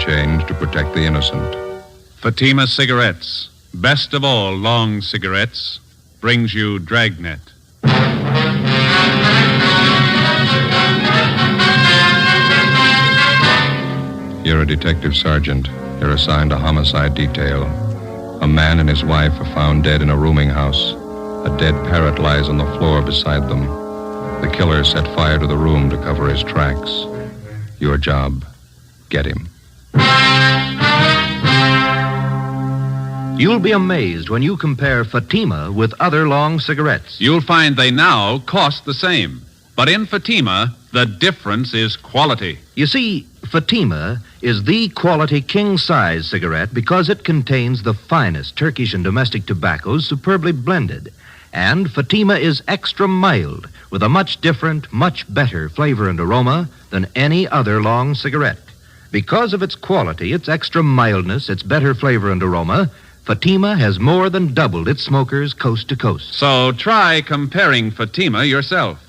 change to protect the innocent. Fatima Cigarettes, best of all long cigarettes, brings you Dragnet. You're a detective sergeant. You're assigned a homicide detail. A man and his wife are found dead in a rooming house. A dead parrot lies on the floor beside them. The killer set fire to the room to cover his tracks. Your job, get him. You'll be amazed when you compare Fatima with other long cigarettes. You'll find they now cost the same. But in Fatima, the difference is quality. You see, Fatima is the quality king-size cigarette because it contains the finest Turkish and domestic tobaccos superbly blended. And Fatima is extra mild with a much different, much better flavor and aroma than any other long cigarette. Because of its quality, its extra mildness, its better flavor and aroma, Fatima has more than doubled its smokers coast to coast. So try comparing Fatima yourself.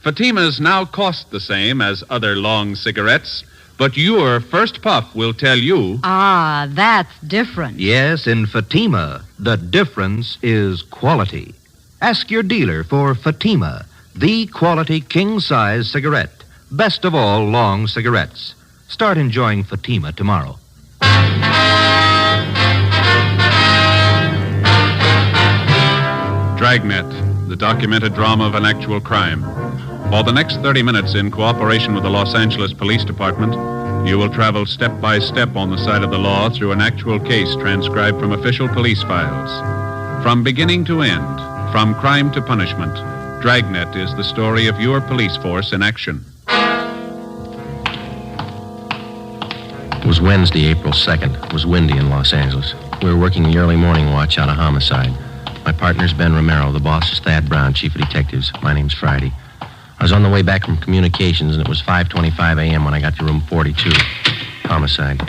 Fatimas now cost the same as other long cigarettes, but your first puff will tell you... Ah, that's different. Yes, in Fatima, the difference is quality. Ask your dealer for Fatima, the quality king-size cigarette. Best of all long cigarettes. Start enjoying Fatima tomorrow. Dragnet, the documented drama of an actual crime. For the next 30 minutes, in cooperation with the Los Angeles Police Department, you will travel step by step on the side of the law through an actual case transcribed from official police files. From beginning to end, from crime to punishment, Dragnet is the story of your police force in action. It was Wednesday, April 2nd. It was windy in Los Angeles. We were working the early morning watch on a homicide. My partner's Ben Romero. The boss is Thad Brown, chief of detectives. My name's Friday. I was on the way back from communications, and it was 5:25 a.m. when I got to room 42. Homicide.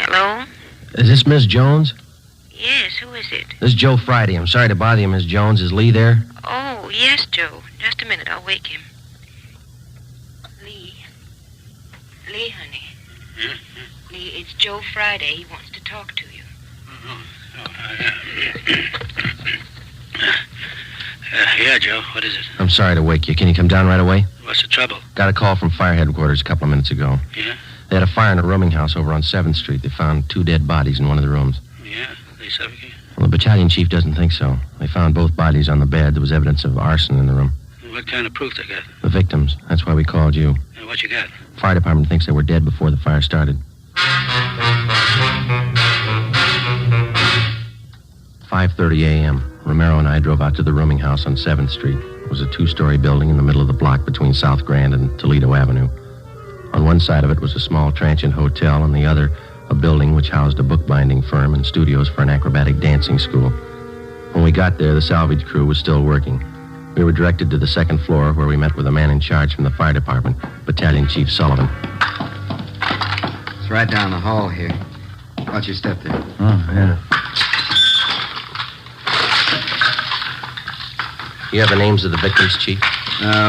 Hello? Is this Miss Jones? Yes, who is it? This is Joe Friday. I'm sorry to bother you, Miss Jones. Is Lee there? Oh, yes, Joe. Just a minute, I'll wake him. Lee. Lee, honey. Lee, it's Joe Friday. He wants to talk to you. Yeah, Joe. What is it? I'm sorry to wake you. Can you come down right away? What's the trouble? Got a call from fire headquarters a couple of minutes ago. Yeah? They had a fire in a rooming house over on 7th Street. They found 2 dead bodies in one of the rooms. Yeah? They suffocated? Well, the battalion chief doesn't think so. They found both bodies on the bed. There was evidence of arson in the room. What kind of proof they got? The victims. That's why we called you. And what you got? Fire department thinks they were dead before the fire started. 5:30 a.m. Romero and I drove out to the rooming house on 7th Street. It was a 2-story building in the middle of the block between South Grand and Toledo Avenue. On one side of it was a small transient hotel, and the other, a building which housed a bookbinding firm and studios for an acrobatic dancing school. When we got there, the salvage crew was still working. We were directed to the 2nd floor, where we met with a man in charge from the fire department, Battalion Chief Sullivan. It's right down the hall here. Watch your step there. Oh, yeah. You have the names of the victims, Chief?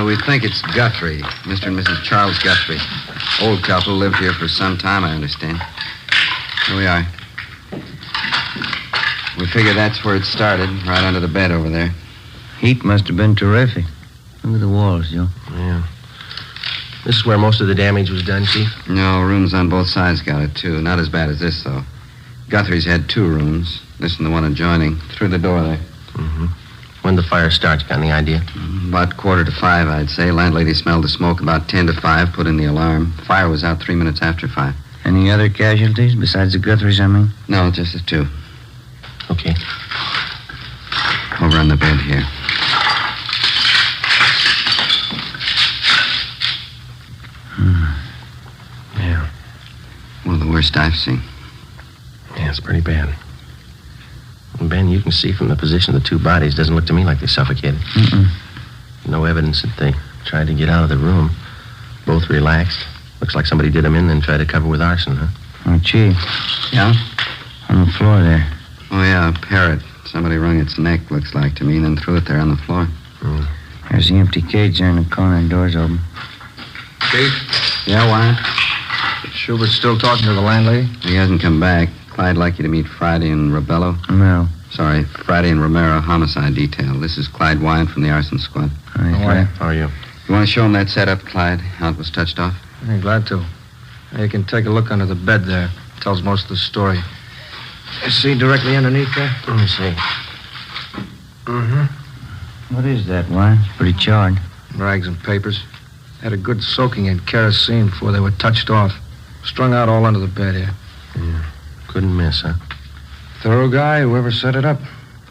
We think it's Guthrie, Mr. and Mrs. Charles Guthrie. Old couple, lived here for some time, I understand. Here we are. We figure that's where it started, right under the bed over there. Heat must have been terrific. Look at the walls, Joe. Yeah. This is where most of the damage was done, Chief? No, rooms on both sides got it, too. Not as bad as this, though. Guthrie's had 2 rooms. This and the one adjoining. Through the door there. Mm-hmm. When the fire starts, got any idea? About 4:45, I'd say. Landlady smelled the smoke about 10 to 5, put in the alarm. Fire was out 3 minutes after 5. Any other casualties besides the Guthries, I mean? No, just the 2. Okay. Over on the bed here. Yeah. Worst I've seen. Yeah, it's pretty bad. And Ben, you can see from the position of the two bodies, doesn't look to me like they suffocated. No evidence that they tried to get out of the room. Both relaxed. Looks like somebody did them in, then tried to cover with arson, huh? Oh, Chief. Yeah? On the floor there. Oh, yeah, a parrot. Somebody wrung its neck, looks like to me, and then threw it there on the floor. There's the empty cage there in the corner. Door's open. Chief? Yeah, why? Schubert's still talking to the landlady? He hasn't come back. Clyde'd like you to meet Friday and Rebello. No. Sorry, Friday and Romero, homicide detail. This is Clyde Wine from the arson squad. Hi, How are you? You want to show him that setup, Clyde? How it was touched off? I'm glad to. You can take a look under the bed there. Tells most of the story. You see directly underneath there? Let me see. What is that, Wine? Pretty charred. Rags and papers. Had a good soaking in kerosene before they were touched off. Strung out all under the bed here. Yeah. Couldn't miss, huh? Thorough guy, whoever set it up.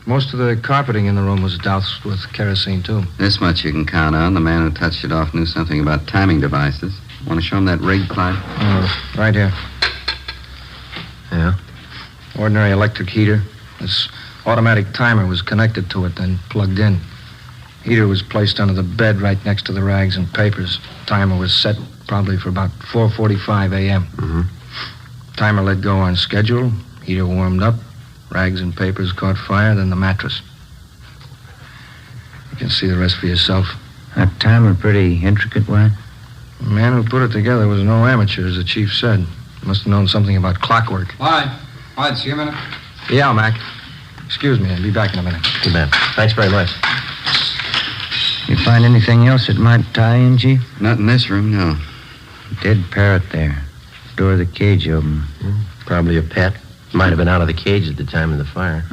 Most of the carpeting in the room was doused with kerosene, too. This much you can count on. The man who touched it off knew something about timing devices. Want to show him that rig, Clyde? Right here. Yeah? Ordinary electric heater. This automatic timer was connected to it, then plugged in. Heater was placed under the bed right next to the rags and papers. Timer was set probably for about 4:45 a.m. Timer let go on schedule. Heater warmed up. Rags and papers caught fire, then the mattress. You can see the rest for yourself. That timer pretty intricate, Wine? The man who put it together was no amateur, as the chief said. Must have known something about clockwork. Clyde, see you a minute. Yeah, Mac. Excuse me, I'll be back in a minute. Too bad. Thanks very much. You find anything else that might tie in, Chief? Not in this room, no. Dead parrot there. Door of the cage open. Probably a pet. Might have been out of the cage at the time of the fire.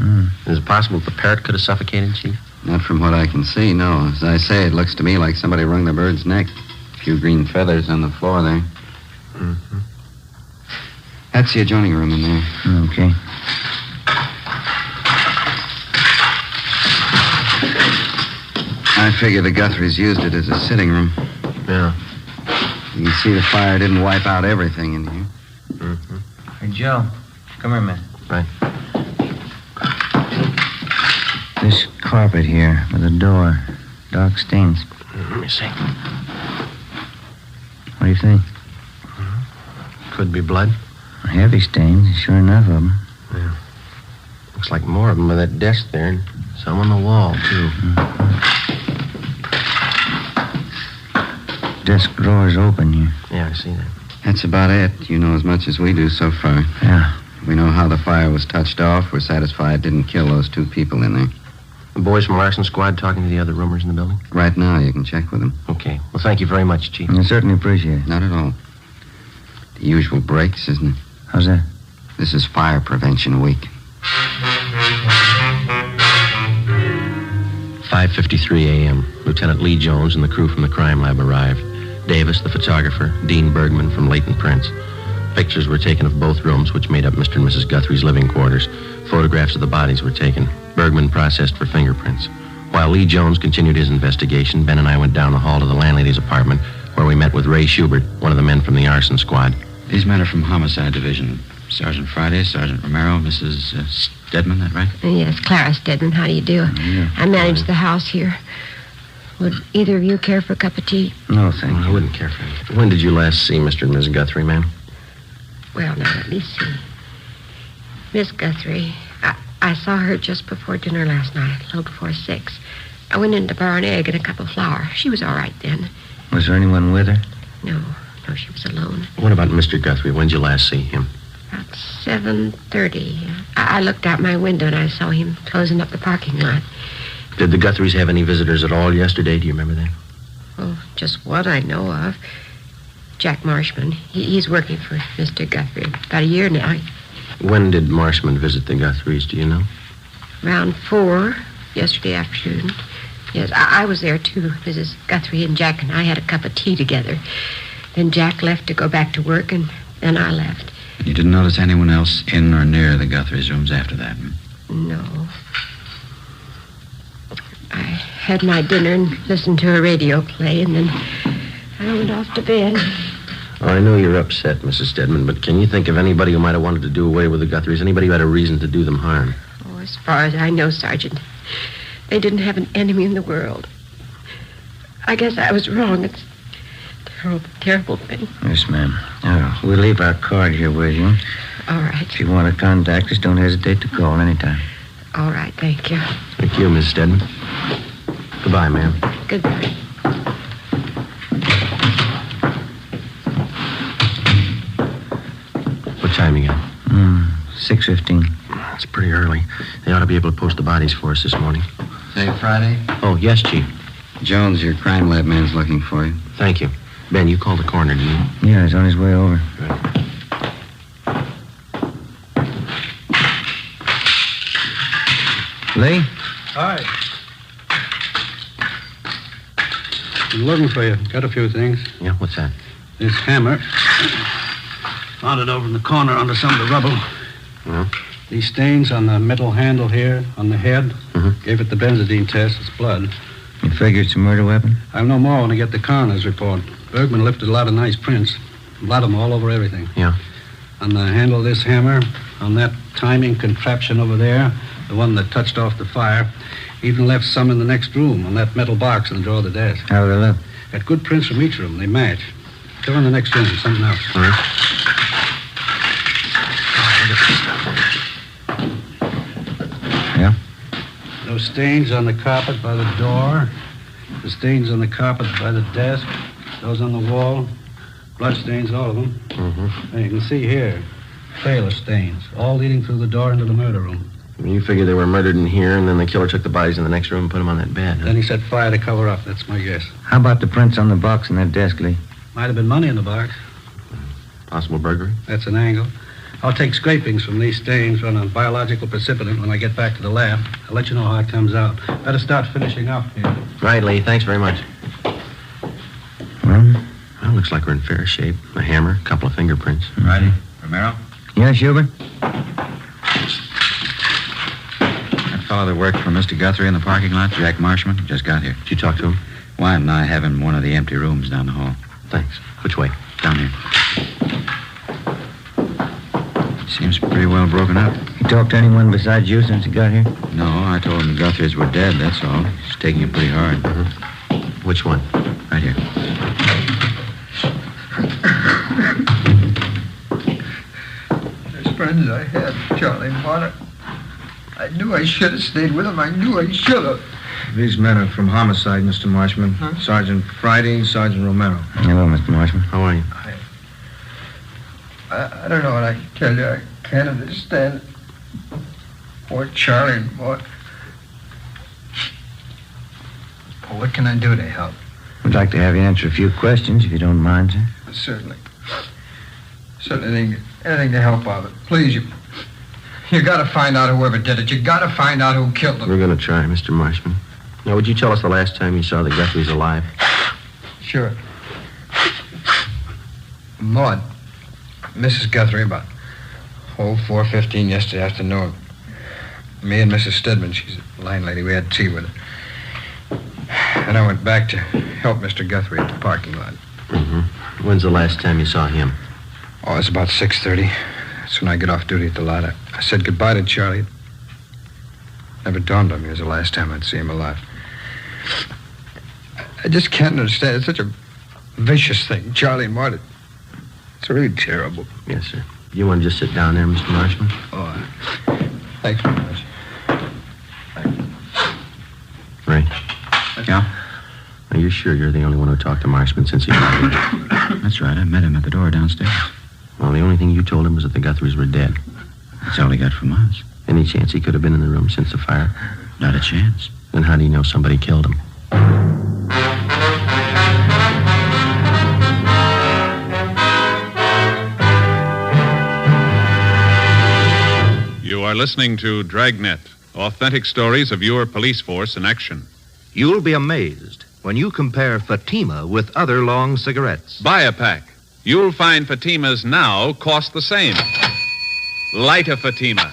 Is it possible the parrot could have suffocated, Chief? Not from what I can see, no. As I say, it looks to me like somebody wrung the bird's neck. A few green feathers on the floor there. That's the adjoining room in there. Okay. I figure the Guthries used it as a sitting room. Yeah. You can see the fire didn't wipe out everything in here. Hey, Joe. Come here a minute. Right. This carpet here with the door. Dark stains. Let me see. What do you think? Could be blood. Heavy stains, sure enough of them. Yeah. Looks like more of them by that desk there, and some on the wall, too. Desk drawer's open here. Yeah, I see that. That's about it. You know as much as we do so far. Yeah. We know how the fire was touched off. We're satisfied it didn't kill those two people in there. The boys from Larson Squad talking to the other roomers in the building? Right now, you can check with them. Okay. Well, thank you very much, Chief. I certainly appreciate it. Not at all. The usual breaks, isn't it? How's that? This is Fire Prevention Week. 5:53 a.m. Lieutenant Lee Jones and the crew from the crime lab arrived. Davis, the photographer, Dean Bergman from Leighton Prince. Pictures were taken of both rooms, which made up Mr. and Mrs. Guthrie's living quarters. Photographs of the bodies were taken. Bergman processed for fingerprints. While Lee Jones continued his investigation, Ben and I went down the hall to the landlady's apartment, where we met with Ray Schubert, one of the men from the arson squad. These men are from Homicide Division. Sergeant Friday, Sergeant Romero, Mrs. Stedman, that right? Yes, Clara Stedman. How do you do? Yeah. I manage the house here. Would either of you care for a cup of tea? No, thank you. I wouldn't care for it. When did you last see Mr. and Mrs. Guthrie, ma'am? Well, now, let me see. Miss Guthrie, I saw her just before dinner last night, a little before 6. I went in to borrow an egg and a cup of flour. She was all right then. Was there anyone with her? No, she was alone. What about Mr. Guthrie? When did you last see him? About 7:30. I looked out my window and I saw him closing up the parking lot. Did the Guthries have any visitors at all yesterday? Do you remember that? Well, just one I know of. Jack Marshman. He's working for Mr. Guthrie about a year now. When did Marshman visit the Guthries, do you know? Around 4 yesterday afternoon. Yes, I was there, too. Mrs. Guthrie and Jack and I had a cup of tea together. Then Jack left to go back to work, and then I left. And you didn't notice anyone else in or near the Guthries' rooms after that? No. I had my dinner and listened to a radio play, and then I went off to bed. Well, I know you're upset, Mrs. Stedman, but can you think of anybody who might have wanted to do away with the Guthries? Anybody who had a reason to do them harm? Oh, as far as I know, Sergeant, they didn't have an enemy in the world. I guess I was wrong. It's a terrible, terrible thing. Yes, ma'am. We'll leave our card here with you. All right. If you want to contact us, don't hesitate to call anytime. All right, thank you. Thank you, Miss Stedman. Goodbye, ma'am. Goodbye. What time you got? 6:15. It's pretty early. They ought to be able to post the bodies for us this morning. Say Friday? Oh, yes, Chief. Jones, your crime lab man's looking for you. Thank you. Ben, you called the coroner, didn't you? Yeah, he's on his way over. Good. Lee? Hi. I'm looking for you. Got a few things. Yeah, what's that? This hammer. Found it over in the corner under some of the rubble. Yeah. These stains on the metal handle here, on the head. Mm-hmm. Gave it the benzodine test. It's blood. You figure it's a murder weapon? I'll know more when I get the coroner's report. Bergman lifted a lot of nice prints. A lot of them all over everything. Yeah. On the handle of this hammer, on that timing contraption over there, the one that touched off the fire, even left some in the next room on that metal box in the drawer of the desk. How do they look? Got good prints from each room. They match. Go in the next room. Something else. All right. Yeah? Those stains on the carpet by the door. The stains on the carpet by the desk. Those on the wall. Blood stains, all of them. Mm-hmm. And you can see here, trail of stains, all leading through the door into the murder room. You figure they were murdered in here, and then the killer took the bodies in the next room and put them on that bed, huh? Then he set fire to cover up. That's my guess. How about the prints on the box in that desk, Lee? Might have been money in the box. Possible burglary? That's an angle. I'll take scrapings from these stains, run a biological precipitant when I get back to the lab. I'll let you know how it comes out. Better start finishing up here. Right, Lee. Thanks very much. Well? Well, looks like we're in fair shape. A hammer, a couple of fingerprints. Friday. Romero? Yeah, Schubert? That fellow that worked for Mr. Guthrie in the parking lot, Jack Marshman, just got here. Did you talk to him? Wyatt and I have him in one of the empty rooms down the hall. Thanks. Which way? Down here. Seems pretty well broken up. You talked to anyone besides you since you got here? No, I told him the Guthries were dead, that's all. He's taking it pretty hard. Mm-hmm. Which one? Right here. There's friends I had, Charlie and Warner. I knew I should have stayed with them. I knew I should have. These men are from homicide, Mr. Marshman. Huh? Sergeant Friday, Sergeant Romero. Hello, Mr. Marshman. How are you? I don't know what I can tell you. I can't understand. Poor Charlie, boy. What can I do to help? We'd like to have you answer a few questions, if you don't mind, sir. Certainly. Certainly anything to help out. Please, you got to find out whoever did it. You got to find out who killed them. We're going to try, Mr. Marshman. Now, would you tell us the last time you saw the Guthries alive? Sure. Maud, Mrs. Guthrie, about 4:15 yesterday afternoon. Me and Mrs. Stedman, she's a line lady, we had tea with her. And I went back to help Mr. Guthrie at the parking lot. Mm-hmm. When's the last time you saw him? Oh, it's about 6:30. That's when I get off duty at the lot. I said goodbye to Charlie. Never dawned on me it was the last time I'd see him alive. I just can't understand. It's such a vicious thing. Charlie and Marty. It's really terrible. Yes, sir. You want to just sit down there, Mr. Marshman? Oh, thanks very much. Ray, Yeah? are you sure you're the only one who talked to Marshman since he got here? That's right. I met him at the door downstairs. Well, the only thing you told him was that the Guthries were dead. That's all he got from us. Any chance he could have been in the room since the fire? Not a chance. Then how do you know somebody killed him? You are listening to Dragnet, authentic stories of your police force in action. You'll be amazed when you compare Fatima with other long cigarettes. Buy a pack. You'll find Fatimas now cost the same. Light a Fatima.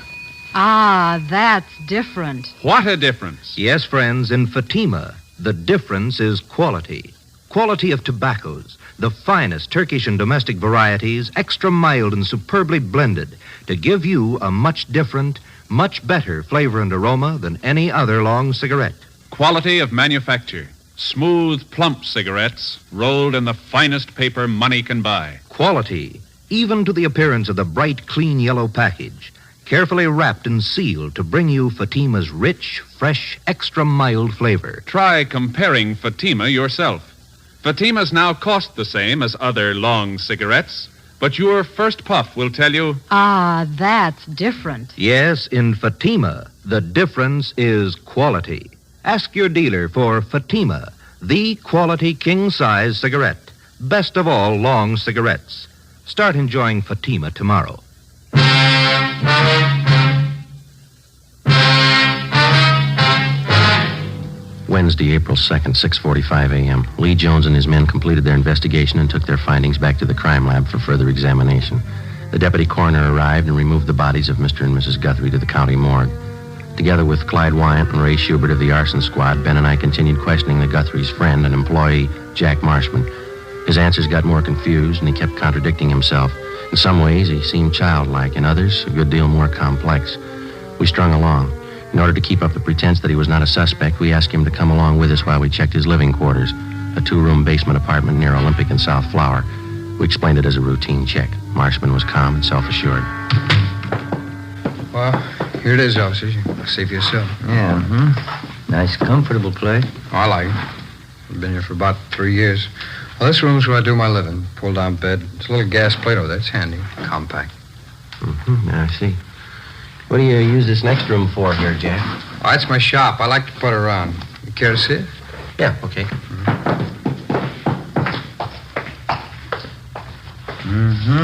Ah, that's different. What a difference. Yes, friends, in Fatima, the difference is quality. Quality of tobaccos, The finest Turkish and domestic varieties, extra mild and superbly blended, to give you a much different, much better flavor and aroma than any other long cigarette. Quality of manufacture. Smooth, plump cigarettes rolled in the finest paper money can buy. Quality, even to the appearance of the bright, clean yellow package, carefully wrapped and sealed to bring you Fatima's rich, fresh, extra mild flavor. Try comparing Fatima yourself. Fatimas now cost the same as other long cigarettes, but your first puff will tell you... Ah, that's different. Yes, in Fatima, the difference is quality. Ask your dealer for Fatima, the quality king-size cigarette. Best of all long cigarettes. Start enjoying Fatima tomorrow. Wednesday, April 2nd, 6:45 a.m. Lee Jones and his men completed their investigation and took their findings back to the crime lab for further examination. The deputy coroner arrived and removed the bodies of Mr. and Mrs. Guthrie to the county morgue. Together with Clyde Wyant and Ray Schubert of the arson squad, Ben and I continued questioning the Guthrie's friend and employee, Jack Marshman. His answers got more confused, and he kept contradicting himself. In some ways, he seemed childlike. In others, a good deal more complex. We strung along. In order to keep up the pretense that he was not a suspect, we asked him to come along with us while we checked his living quarters, a 2-room basement apartment near Olympic and South Flower. We explained it as a routine check. Marshman was calm and self-assured. Well, here it is, officers. You can see for yourself. Yeah, Nice, comfortable place. Oh, I like it. I've been here for about 3 years. Well, this room's where I do my living. Pull-down bed. It's a little gas plate over there. It's handy. Compact. I see. What do you use this next room for here, Jack? Oh, it's my shop. I like to put around. You care to see it? Yeah, okay.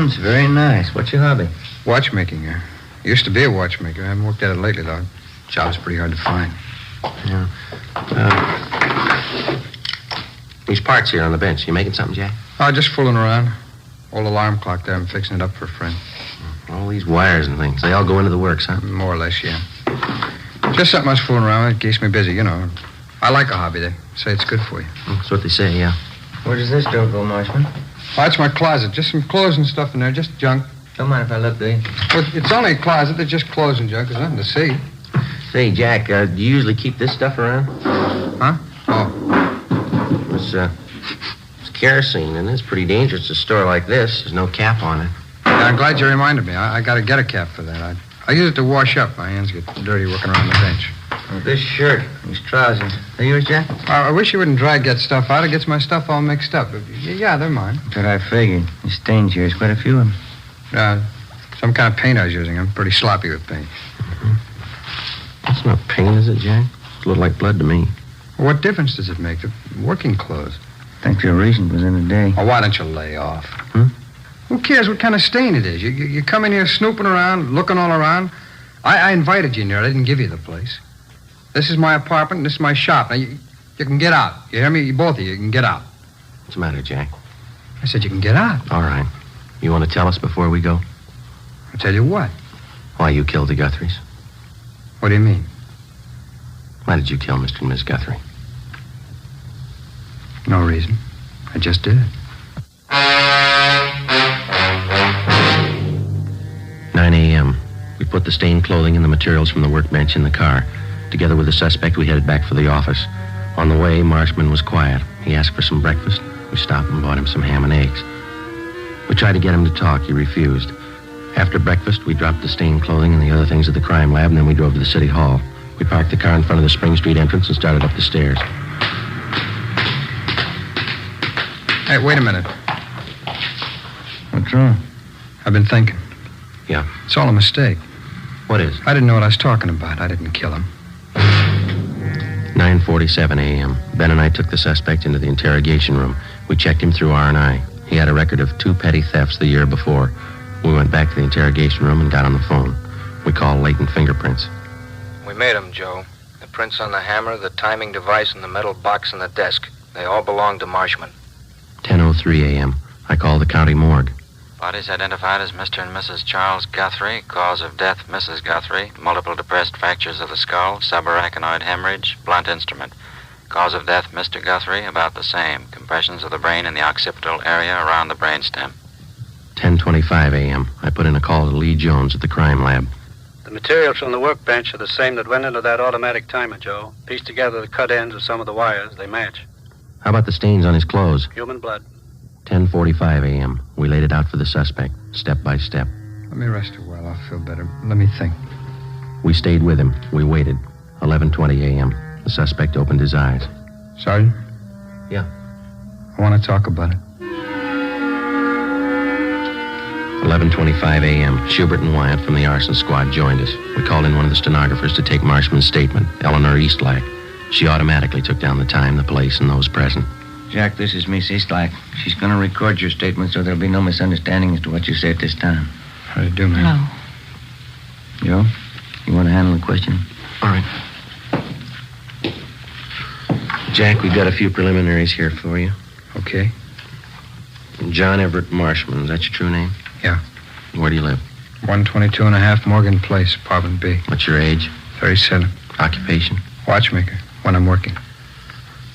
It's very nice. What's your hobby? Watchmaking here. Used to be a watchmaker. I haven't worked at it lately, though. Job's pretty hard to find. Yeah. These parts here on the bench. You making something, Jack? Oh, just fooling around. Old alarm clock there. I'm fixing it up for a friend. All these wires and things. They all go into the works, huh? More or less, yeah. Just something I was fooling around with. It keeps me busy, you know. I like a hobby. They say it's good for you. That's what they say, yeah. Where does this door go, Marshman? Oh, it's my closet. Just some clothes and stuff in there. Just junk. Don't mind if I look, do you? Well, it's only a closet. There's just clothes and junk. There's nothing to see. Say, Jack, do you usually keep this stuff around? Huh? Oh. It's kerosene, and it's pretty dangerous to store like this. There's no cap on it. Yeah, I'm glad you reminded me. I got to get a cap for that. I use it to wash up. My hands get dirty working around the bench. Well, this shirt, these trousers. Are yours, Jack? I wish you wouldn't drag that stuff out. It gets my stuff all mixed up. Yeah, they're mine. That's what I figured. The stains here is quite a few of them. Some kind of paint I was using. I'm pretty sloppy with paint. That's not paint, is it, Jack? It looked like blood to me. Well, what difference does it make? They're working clothes. I think your reason was in the day. Oh, why don't you lay off? Who cares what kind of stain it is? You come in here snooping around, looking all around. I invited you in here. I didn't give you the place. This is my apartment, and this is my shop. Now, you can get out. You hear me? Both of you can get out. What's the matter, Jack? I said you can get out. All right. You want to tell us before we go? I'll tell you what. Why you killed the Guthries. What do you mean? Why did you kill Mr. and Miss Guthrie? No reason. I just did it. 9 a.m. We put the stained clothing and the materials from the workbench in the car. Together with the suspect, we headed back for the office. On the way, Marshman was quiet. He asked for some breakfast. We stopped and bought him some ham and eggs. We tried to get him to talk. He refused. After breakfast, we dropped the stained clothing and the other things at the crime lab, and then we drove to the city hall. We parked the car in front of the Spring Street entrance and started up the stairs. Hey, wait a minute. What's wrong? I've been thinking. Yeah? It's all a mistake. What is? I didn't know what I was talking about. I didn't kill him. 9:47 a.m. Ben and I took the suspect into the interrogation room. We checked him through R&I. He had a record of 2 petty thefts the year before. We went back to the interrogation room and got on the phone. We called latent fingerprints. We made them, Joe. The prints on the hammer, the timing device, and the metal box on the desk. They all belong to Marshman. 10:03 a.m. I called the county morgue. Bodies identified as Mr. and Mrs. Charles Guthrie. Cause of death, Mrs. Guthrie. Multiple depressed fractures of the skull. Subarachnoid hemorrhage. Blunt instrument. Cause of death, Mr. Guthrie, about the same. Compressions of the brain in the occipital area around the brainstem. 10:25 a.m. I put in a call to Lee Jones at the crime lab. The materials from the workbench are the same that went into that automatic timer, Joe. Piece together the cut ends of some of the wires. They match. How about the stains on his clothes? Human blood. 10:45 a.m. We laid it out for the suspect, step by step. Let me rest a while. I'll feel better. Let me think. We stayed with him. We waited. 11:20 a.m. The suspect opened his eyes. Sergeant? Yeah? I want to talk about it. 11:25 a.m. Schubert and Wyatt from the arson squad joined us. We called in one of the stenographers to take Marshman's statement, Eleanor Eastlack. She automatically took down the time, the place, and those present. Jack, this is Miss Eastlack. She's going to record your statement so there'll be no misunderstanding as to what you say at this time. How do you do, man? No. Joe, you want to handle the question? All right. Jack, we've got a few preliminaries here for you. Okay. John Everett Marshman, is that your true name? Yeah. Where do you live? 122 and a half Morgan Place, apartment B. What's your age? 37. Occupation? Watchmaker, when I'm working.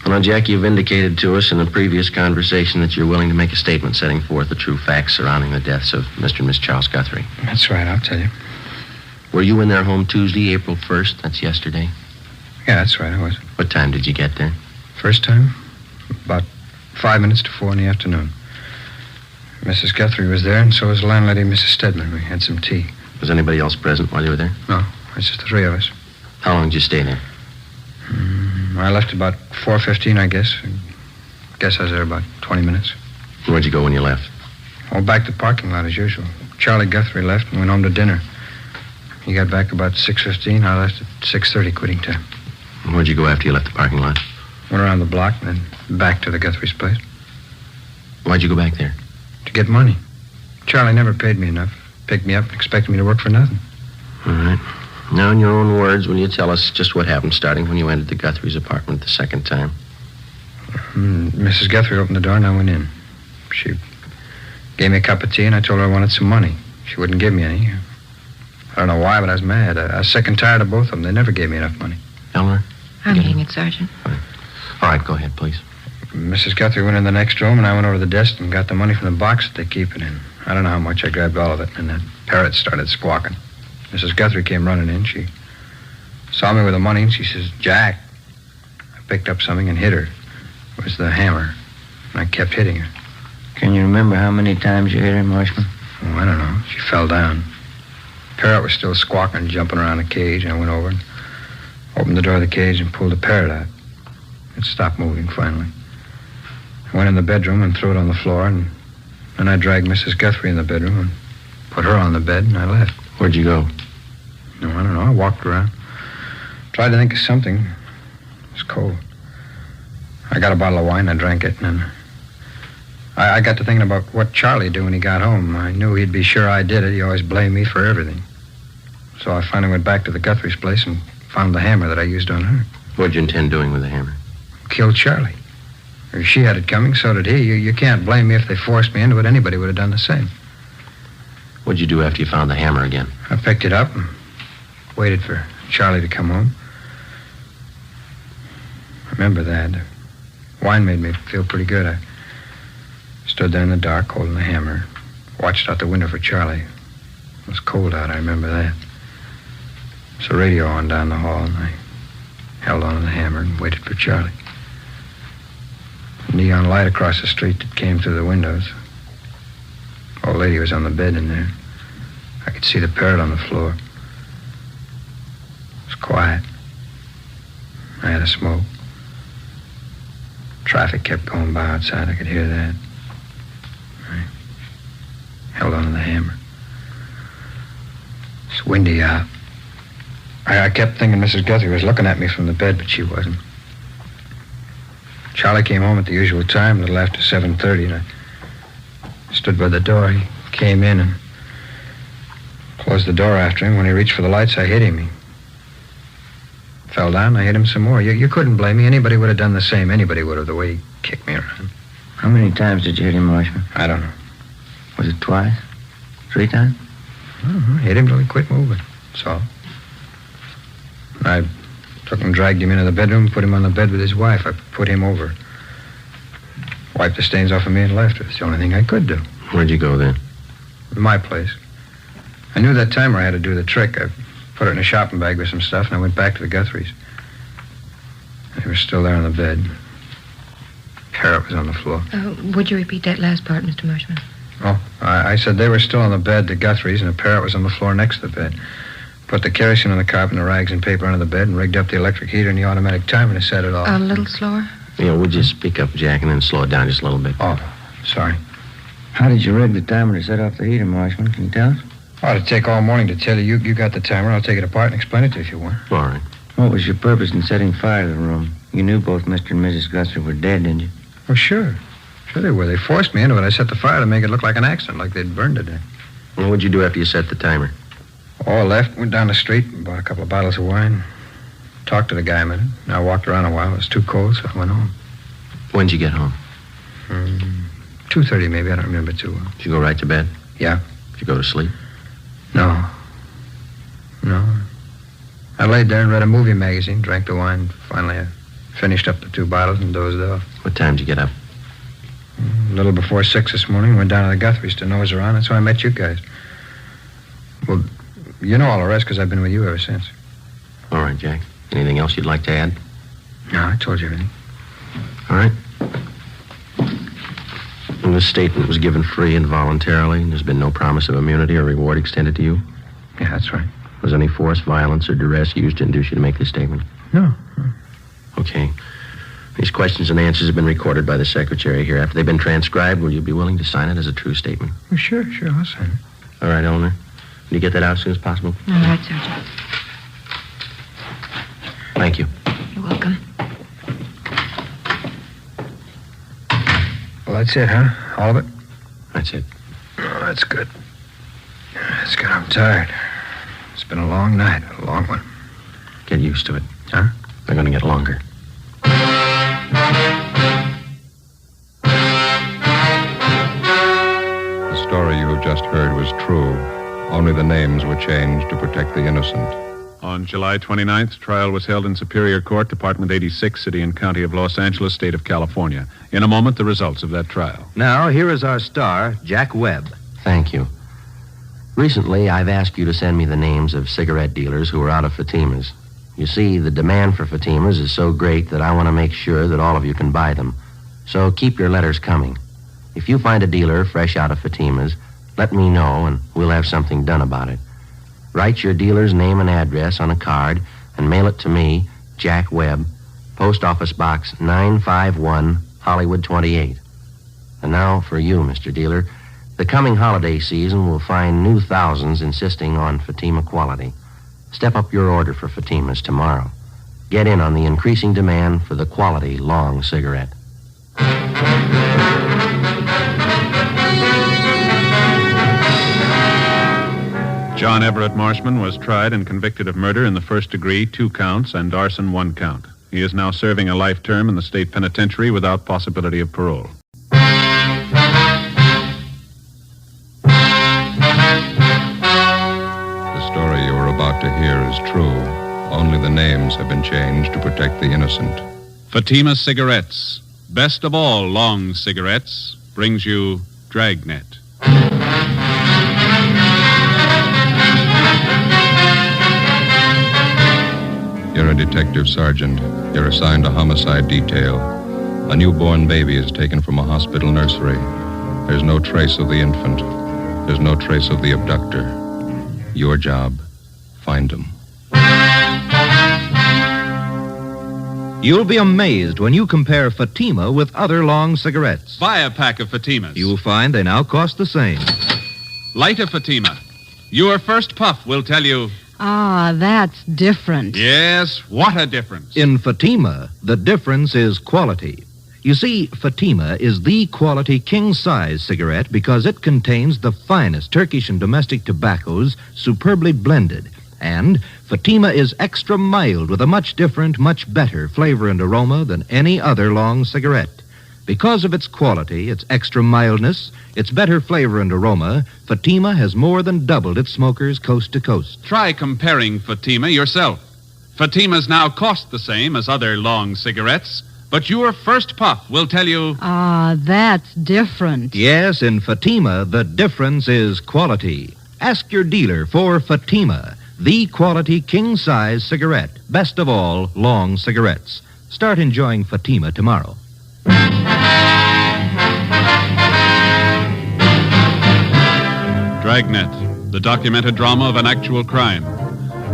Well, now, Jack, you've indicated to us in a previous conversation that you're willing to make a statement setting forth the true facts surrounding the deaths of Mr. and Miss Charles Guthrie. That's right, I'll tell you. Were you in their home Tuesday, April 1st? That's yesterday. Yeah, that's right, I was. What time did you get there? First time? About 5 minutes to 4 in the afternoon. Mrs. Guthrie was there, and so was the landlady, Mrs. Stedman. We had some tea. Was anybody else present while you were there? No, it's just the three of us. How long did you stay there? I left about 4:15, I guess. I was there about 20 minutes. Where'd you go when you left? Oh, back to the parking lot as usual. Charlie Guthrie left and went home to dinner. He got back about 6:15. I left at 6:30, quitting time. Where'd you go after you left the parking lot? Went around the block and then back to the Guthrie's place. Why'd you go back there? To get money. Charlie never paid me enough. Picked me up and expected me to work for nothing. All right. Now, in your own words, will you tell us just what happened starting when you entered the Guthrie's apartment the second time? Mrs. Guthrie opened the door and I went in. She gave me a cup of tea and I told her I wanted some money. She wouldn't give me any. I don't know why, but I was mad. I was sick and tired of both of them. They never gave me enough money. Eleanor? I'm getting it, Sergeant. All right, go ahead, please. Mrs. Guthrie went in the next room, and I went over to the desk and got the money from the box that they keep it in. I don't know how much. I grabbed all of it, and that parrot started squawking. Mrs. Guthrie came running in. She saw me with the money, and she says, "Jack." I picked up something and hit her. It was the hammer, and I kept hitting her. Can you remember how many times you hit her, Marshman? Oh, I don't know. She fell down. Parrot was still squawking, jumping around the cage. I went over and opened the door of the cage and pulled the parrot out. It stopped moving finally. I went in the bedroom and threw it on the floor, and then I dragged Mrs. Guthrie in the bedroom and put her on the bed, and I left. Where'd you go? No, I don't know. I walked around. Tried to think of something. It was cold. I got a bottle of wine, I drank it, and then I got to thinking about what Charlie'd do when he got home. I knew he'd be sure I did it. He always blamed me for everything. So I finally went back to the Guthrie's place and found the hammer that I used on her. What'd you intend doing with the hammer? Killed Charlie. If she had it coming, so did he. You can't blame me if they forced me into it. Anybody would have done the same. What'd you do after you found the hammer again? I picked it up and waited for Charlie to come home. I remember that. Wine made me feel pretty good. I stood there in the dark holding the hammer, watched out the window for Charlie. It was cold out, I remember that. There's a radio on down the hall, and I held on to the hammer and waited for Charlie. A neon light across the street that came through the windows. Old lady was on the bed in there. I could see the parrot on the floor. It was quiet. I had a smoke. Traffic kept going by outside. I could hear that. I held on to the hammer. It's windy out. I kept thinking Mrs. Guthrie was looking at me from the bed, but she wasn't. Charlie came home at the usual time, a little after 7:30, and I stood by the door. He came in and closed the door after him. When he reached for the lights, I hit him. He fell down, I hit him some more. You couldn't blame me. Anybody would have done the same. Anybody would have, the way he kicked me around. How many times did you hit him, Marshman? I don't know. Was it twice? 3 times? I hit him till he quit moving. That's all. I Took him, dragged him into the bedroom, put him on the bed with his wife. I put him over. Wiped the stains off of me and left. It's the only thing I could do. Where'd you go then? My place. I knew that timer had to do the trick. I put it in a shopping bag with some stuff, and I went back to the Guthries. They were still there on the bed. Parrot was on the floor. Would you repeat that last part, Mr. Marshman? Oh, I said they were still on the bed, the Guthries, and the Parrot was on the floor next to the bed. Put the kerosene on the carpet and the rags and paper under the bed and rigged up the electric heater and the automatic timer to set it off. A little slower? Yeah, would you speak up, Jack, and then slow it down just a little bit? Oh, sorry. How did you rig the timer to set off the heater, Marshman? Can you tell us? Oh, it'd take all morning to tell you. You got the timer. I'll take it apart and explain it to you if you want. All right. What was your purpose in setting fire to the room? You knew both Mr. and Mrs. Guthrie were dead, didn't you? Oh, sure. Sure they were. They forced me into it. I set the fire to make it look like an accident, like they'd burned to death. Well, what'd you do after you set the timer? Oh, I left, went down the street, bought a couple of bottles of wine, talked to the guy a minute. And I walked around a while. It was too cold, so I went home. When'd you get home? 2:30 maybe. I don't remember too well. Did you go right to bed? Yeah. Did you go to sleep? No. I laid there and read a movie magazine, drank the wine. Finally, I finished up the 2 bottles and dozed off. What time did you get up? A little before 6 this morning. Went down to the Guthries to nose around. That's when I met you guys. Well, you know all the rest because I've been with you ever since. All right, Jack. Anything else you'd like to add? No, I told you everything. All right. And this statement was given free and voluntarily, and there's been no promise of immunity or reward extended to you? Yeah, that's right. Was any force, violence, or duress used to induce you to make this statement? No. Okay. These questions and answers have been recorded by the secretary here. After they've been transcribed, will you be willing to sign it as a true statement? Well, sure, I'll sign it. All right, Eleanor. Can you get that out as soon as possible? All right, Sergeant. Thank you. You're welcome. Well, that's it, huh? All of it? That's it. Oh, that's good. That's good. I'm tired. It's been a long night, a long one. Get used to it. Huh? They're going to get longer. The story you have just heard was true. Only the names were changed to protect the innocent. On July 29th, trial was held in Superior Court, Department 86, City and County of Los Angeles, State of California. In a moment, the results of that trial. Now, here is our star, Jack Webb. Thank you. Recently, I've asked you to send me the names of cigarette dealers who are out of Fatimas. You see, the demand for Fatimas is so great that I want to make sure that all of you can buy them. So keep your letters coming. If you find a dealer fresh out of Fatimas, let me know and we'll have something done about it. Write your dealer's name and address on a card and mail it to me, Jack Webb, Post Office Box 951, Hollywood 28. And now for you, Mr. Dealer. The coming holiday season will find new thousands insisting on Fatima quality. Step up your order for Fatimas tomorrow. Get in on the increasing demand for the quality long cigarette. John Everett Marshman was tried and convicted of murder in the first degree, 2 counts, and arson, 1 count. He is now serving a life term in the state penitentiary without possibility of parole. The story you are about to hear is true. Only the names have been changed to protect the innocent. Fatima Cigarettes, best of all long cigarettes, brings you Dragnet. You're a detective sergeant. You're assigned a homicide detail. A newborn baby is taken from a hospital nursery. There's no trace of the infant. There's no trace of the abductor. Your job, find him. You'll be amazed when you compare Fatima with other long cigarettes. Buy a pack of Fatimas. You'll find they now cost the same. Light a Fatima. Your first puff will tell you... Ah, that's different. Yes, what a difference. In Fatima, the difference is quality. You see, Fatima is the quality king-size cigarette because it contains the finest Turkish and domestic tobaccos superbly blended. And Fatima is extra mild with a much different, much better flavor and aroma than any other long cigarette. Because of its quality, its extra mildness, its better flavor and aroma, Fatima has more than doubled its smokers coast to coast. Try comparing Fatima yourself. Fatimas now cost the same as other long cigarettes, but your first puff will tell you... Ah, that's different. Yes, in Fatima, the difference is quality. Ask your dealer for Fatima, the quality king-size cigarette. Best of all, long cigarettes. Start enjoying Fatima tomorrow. Dragnet, the documented drama of an actual crime.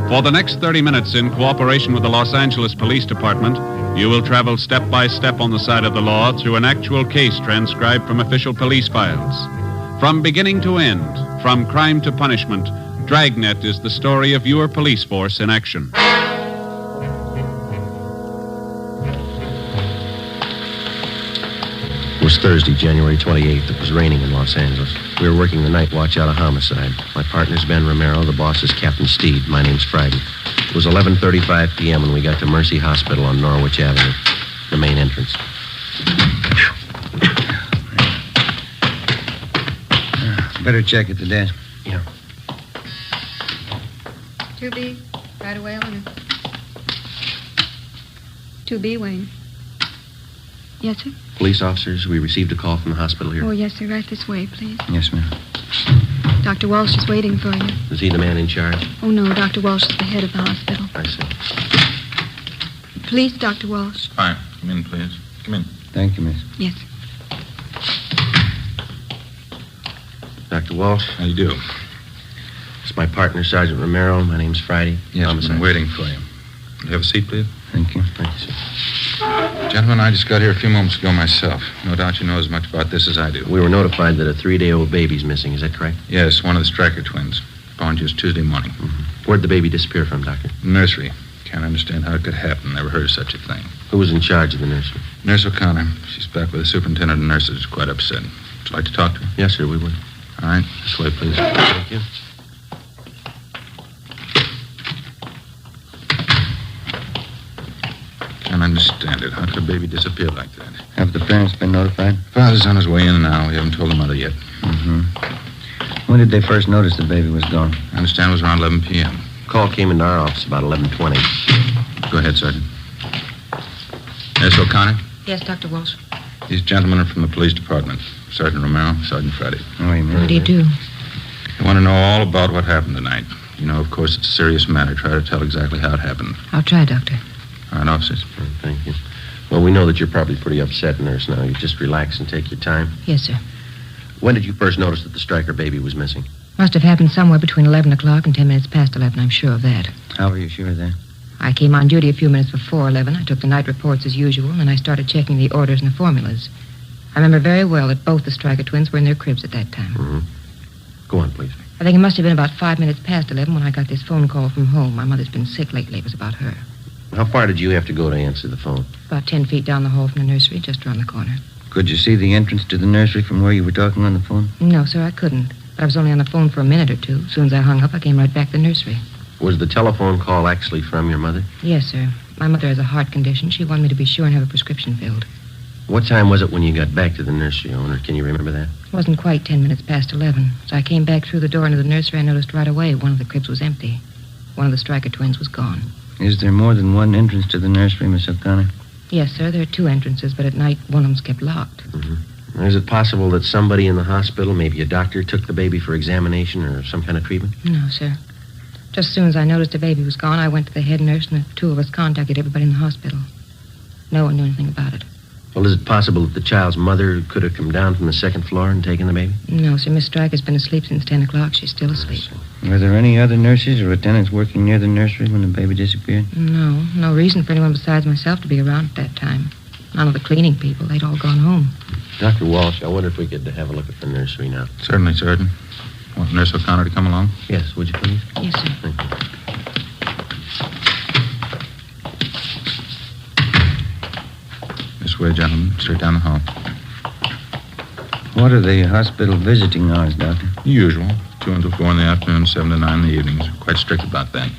For the next 30 minutes, in cooperation with the Los Angeles Police Department, you will travel step by step on the side of the law through an actual case transcribed from official police files. From beginning to end, from crime to punishment, Dragnet is the story of your police force in action. It was Thursday, January 28th. It was raining in Los Angeles. We were working the night watch out of homicide. My partner's Ben Romero. The boss is Captain Steed. My name's Friday. It was 11:35 p.m. when we got to Mercy Hospital on Norwich Avenue, the main entrance. Better check at the desk. Yeah. 2B, right away, Eleanor. 2B, Wayne. Yes, sir? Police officers, we received a call from the hospital here. Oh, yes, sir. Right this way, please. Yes, ma'am. Dr. Walsh is waiting for you. Is he the man in charge? Oh, no, Dr. Walsh is the head of the hospital. I see. Please, Dr. Walsh. Fine. Come in, please. Come in. Thank you, miss. Yes. Dr. Walsh? How do you do? It's my partner, Sergeant Romero. My name's Friday. Yes, I've been waiting for you. Will you have a seat, please? Thank you. Thank you, sir. Gentlemen, I just got here a few moments ago myself. No doubt you know as much about this as I do. We were notified that a 3-day-old baby's missing. Is that correct? Yes, one of the Stryker twins. Found just Tuesday morning. Mm-hmm. Where'd the baby disappear from, Doctor? Nursery. Can't understand how it could happen. Never heard of such a thing. Who was in charge of the nursery? Nurse O'Connor. She's back with the superintendent of nurses. Quite upset. Would you like to talk to her? Yes, sir, we would. All right. This way, please. Thank you. Can't understand it. How could a baby disappear like that? Have the parents been notified? Father's on his way in now. We haven't told the mother yet. Mm-hmm. When did they first notice the baby was gone? I understand it was around 11 p.m. Call came into our office about 11:20. Go ahead, Sergeant. Nurse O'Connor? Yes, Dr. Walsh. These gentlemen are from the police department. Sergeant Romero, Sergeant Friday. Oh, you mean? What do you do? They want to know all about what happened tonight. You know, of course, it's a serious matter. Try to tell exactly how it happened. I'll try, Doctor. All right, officers. Thank you. Well, we know that you're probably pretty upset, nurse, now. You just relax and take your time. Yes, sir. When did you first notice that the Stryker baby was missing? Must have happened somewhere between 11 o'clock and 10 minutes past 11. I'm sure of that. How were you sure of that? I came on duty a few minutes before 11. I took the night reports as usual, and I started checking the orders and the formulas. I remember very well that both the Stryker twins were in their cribs at that time. Mm-hmm. Go on, please. I think it must have been about 5 minutes past 11 when I got this phone call from home. My mother's been sick lately. It was about her. How far did you have to go to answer the phone? About 10 feet down the hall from the nursery, just around the corner. Could you see the entrance to the nursery from where you were talking on the phone? No, sir, I couldn't. But I was only on the phone for a minute or two. As soon as I hung up, I came right back to the nursery. Was the telephone call actually from your mother? Yes, sir. My mother has a heart condition. She wanted me to be sure and have a prescription filled. What time was it when you got back to the nursery, owner? Can you remember that? It wasn't quite 10 minutes past 11. As I came back through the door into the nursery, I noticed right away one of the cribs was empty. One of the Stryker twins was gone. Is there more than one entrance to the nursery, Miss O'Connor? Yes, sir. There are 2 entrances, but at night one of them's kept locked. Mm-hmm. Is it possible that somebody in the hospital, maybe a doctor, took the baby for examination or some kind of treatment? No, sir. Just as soon as I noticed the baby was gone, I went to the head nurse, and the 2 of us contacted everybody in the hospital. No one knew anything about it. Well, is it possible that the child's mother could have come down from the 2nd floor and taken the baby? No, sir. Miss Stryker's been asleep since 10 o'clock. She's still asleep. Were there any other nurses or attendants working near the nursery when the baby disappeared? No. No reason for anyone besides myself to be around at that time. None of the cleaning people. They'd all gone home. Dr. Walsh, I wonder if we could have a look at the nursery now. Certainly, Sergeant. Want Nurse O'Connor to come along? Yes, would you please? Yes, sir. Thank you. This way, gentlemen. Straight down the hall. What are the hospital visiting hours, Doctor? The usual. 2 until 4 in the afternoon, 7 to 9 in the evenings. Quite strict about that.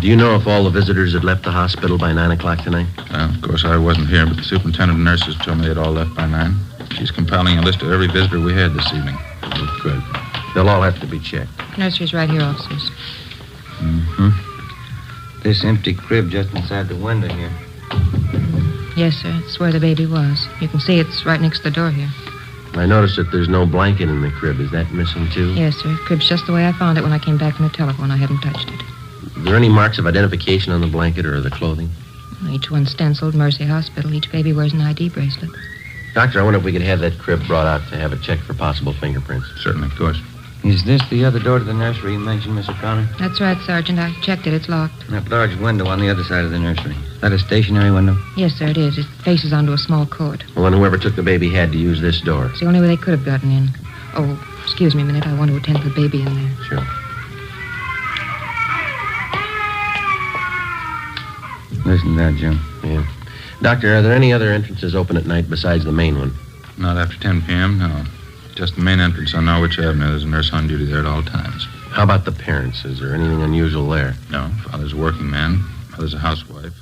Do you know if all the visitors had left the hospital by 9 o'clock tonight? Of course, I wasn't here, but the superintendent of nurses told me they'd all left by 9. She's compiling a list of every visitor we had this evening. Good. They'll all have to be checked. Nursery's right here, officers. Mm-hmm. This empty crib just inside the window here. Yes, sir. It's where the baby was. You can see it's right next to the door here. I noticed that there's no blanket in the crib. Is that missing, too? Yes, sir. The crib's just the way I found it when I came back from the telephone. I haven't touched it. Are there any marks of identification on the blanket or the clothing? Each one stenciled Mercy Hospital. Each baby wears an ID bracelet. Doctor, I wonder if we could have that crib brought out to have it checked for possible fingerprints. Certainly, of course. Is this the other door to the nursery you mentioned, Miss O'Connor? That's right, Sergeant. I checked it. It's locked. That large window on the other side of the nursery. Is that a stationary window? Yes, sir, it is. It faces onto a small court. Well, then whoever took the baby had to use this door. It's the only way they could have gotten in. Oh, excuse me a minute. I want to attend to the baby in there. Sure. Listen to that, Jim. Yeah. Doctor, are there any other entrances open at night besides the main one? Not after 10 p.m., no. Just the main entrance on Norwich Avenue. There's a nurse on duty there at all times. How about the parents? Is there anything unusual there? No. Father's a working man. Mother's a housewife.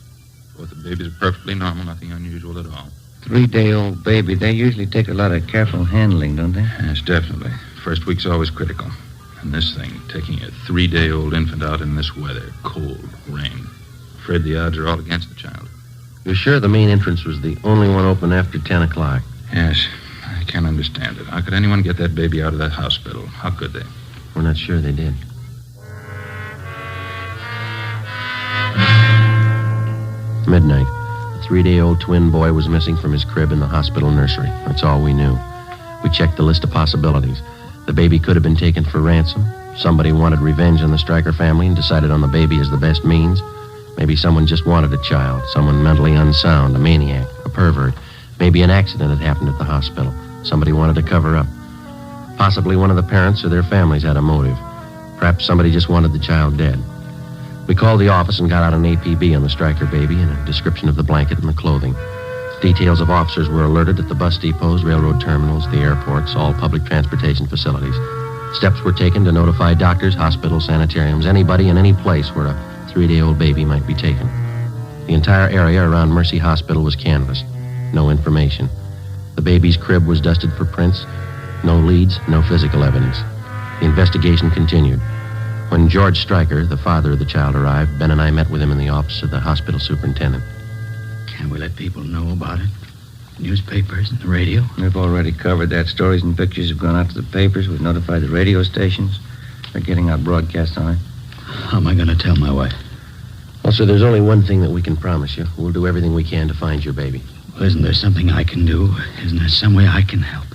Both the babies are perfectly normal. Nothing unusual at all. 3-day-old baby. They usually take a lot of careful handling, don't they? Yes, definitely. First week's always critical. And this thing, taking a 3-day-old infant out in this weather, cold, rain. Afraid the odds are all against the child. You're sure the main entrance was the only one open after 10 o'clock? Yes. I can't understand it. How could anyone get that baby out of that hospital? How could they? We're not sure they did. Midnight. A 3-day-old twin boy was missing from his crib in the hospital nursery. That's all we knew. We checked the list of possibilities. The baby could have been taken for ransom. Somebody wanted revenge on the Stryker family and decided on the baby as the best means. Maybe someone just wanted a child, someone mentally unsound, a maniac, a pervert. Maybe an accident had happened at the hospital. Somebody wanted to cover up. Possibly one of the parents or their families had a motive. Perhaps somebody just wanted the child dead. We called the office and got out an APB on the Stryker baby and a description of the blanket and the clothing. Details of officers were alerted at the bus depots, railroad terminals, the airports, all public transportation facilities. Steps were taken to notify doctors, hospitals, sanitariums, anybody in any place where a 3-day-old baby might be taken. The entire area around Mercy Hospital was canvassed. No information. The baby's crib was dusted for prints. No leads, no physical evidence. The investigation continued. When George Stryker, the father of the child, arrived, Ben and I met with him in the office of the hospital superintendent. Can't we let people know about it? Newspapers and the radio? We've already covered that. Stories and pictures have gone out to the papers. We've notified the radio stations. They're getting out broadcasts on it. How am I going to tell my wife? Well, sir, there's only one thing that we can promise you. We'll do everything we can to find your baby. Well, isn't there something I can do? Isn't there some way I can help?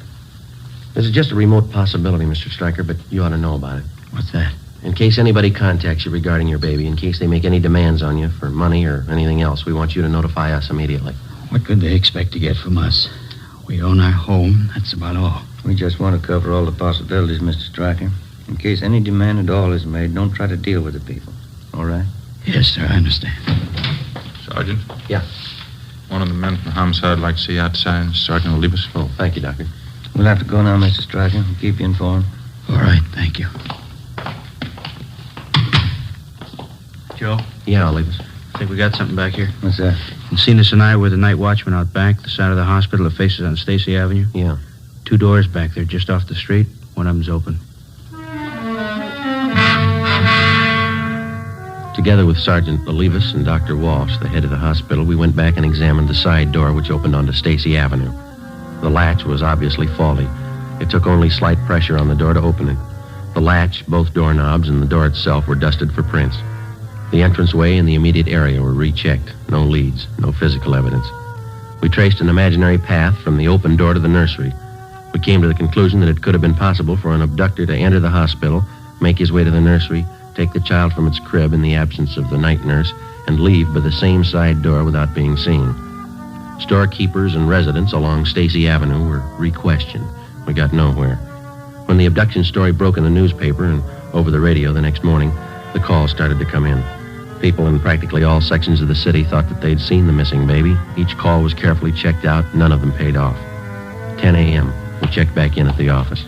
This is just a remote possibility, Mr. Stryker, but you ought to know about it. What's that? In case anybody contacts you regarding your baby, in case they make any demands on you for money or anything else, we want you to notify us immediately. What could they expect to get from us? We own our home. That's about all. We just want to cover all the possibilities, Mr. Stryker. In case any demand at all is made, don't try to deal with the people. All right? Yes, sir, I understand. Sergeant? Yeah. One of the men from homicide would like to see you outside. Sergeant will leave us. Oh, thank you, Doctor. We'll have to go now, Mr. Stryker. We'll keep you informed. All right, thank you. Joe? Yeah, I'll leave us. I think we got something back here. What's that? Cenas and I were the night watchman out back, the side of the hospital that faces on Stacy Avenue. Yeah. 2 doors back there, just off the street. One of them's open. Together with Sergeant Olivas and Dr. Walsh, the head of the hospital, we went back and examined the side door which opened onto Stacy Avenue. The latch was obviously faulty. It took only slight pressure on the door to open it. The latch, both doorknobs, and the door itself were dusted for prints. The entranceway and the immediate area were rechecked. No leads, no physical evidence. We traced an imaginary path from the open door to the nursery. We came to the conclusion that it could have been possible for an abductor to enter the hospital, make his way to the nursery, take the child from its crib in the absence of the night nurse, and leave by the same side door without being seen. Storekeepers and residents along Stacy Avenue were re-questioned. We got nowhere. When the abduction story broke in the newspaper and over the radio the next morning, the calls started to come in. People in practically all sections of the city thought that they'd seen the missing baby. Each call was carefully checked out. None of them paid off. 10 a.m. We checked back in at the office.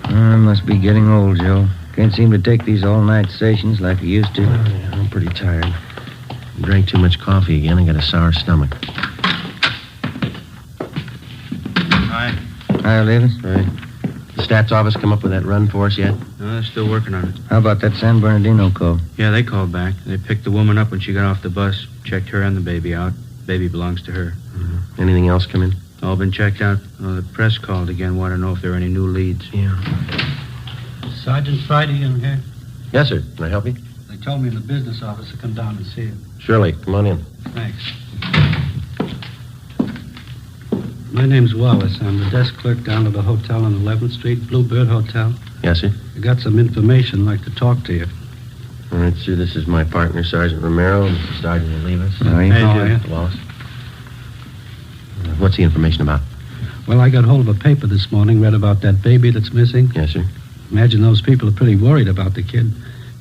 I must be getting old, Joe. Can't seem to take these all-night sessions like I used to. Oh, yeah, I'm pretty tired. I drank too much coffee again. I got a sour stomach. Hi. Hi, Olivas. Right. The Stats office come up with that run for us yet? No, they're still working on it. How about that San Bernardino call? Yeah, they called back. They picked the woman up when she got off the bus, checked her and the baby out. Baby belongs to her. Mm-hmm. Anything else come in? All been checked out. Oh, the press called again. Want to know if there are any new leads. Yeah. Sergeant Friday in here? Yes, sir. Can I help you? They told me in the business office to come down and see you. Surely. Come on in. Thanks. My name's Wallace. I'm the desk clerk down at the hotel on 11th Street, Bluebird Hotel. Yes, sir. I got some information. I'd like to talk to you. All right, sir. This is my partner, Sergeant Romero, and Sergeant Olivas. How are you? How are you? Wallace. What's the information about? Well, I got hold of a paper this morning, read about that baby that's missing. Yes, sir. Imagine those people are pretty worried about the kid.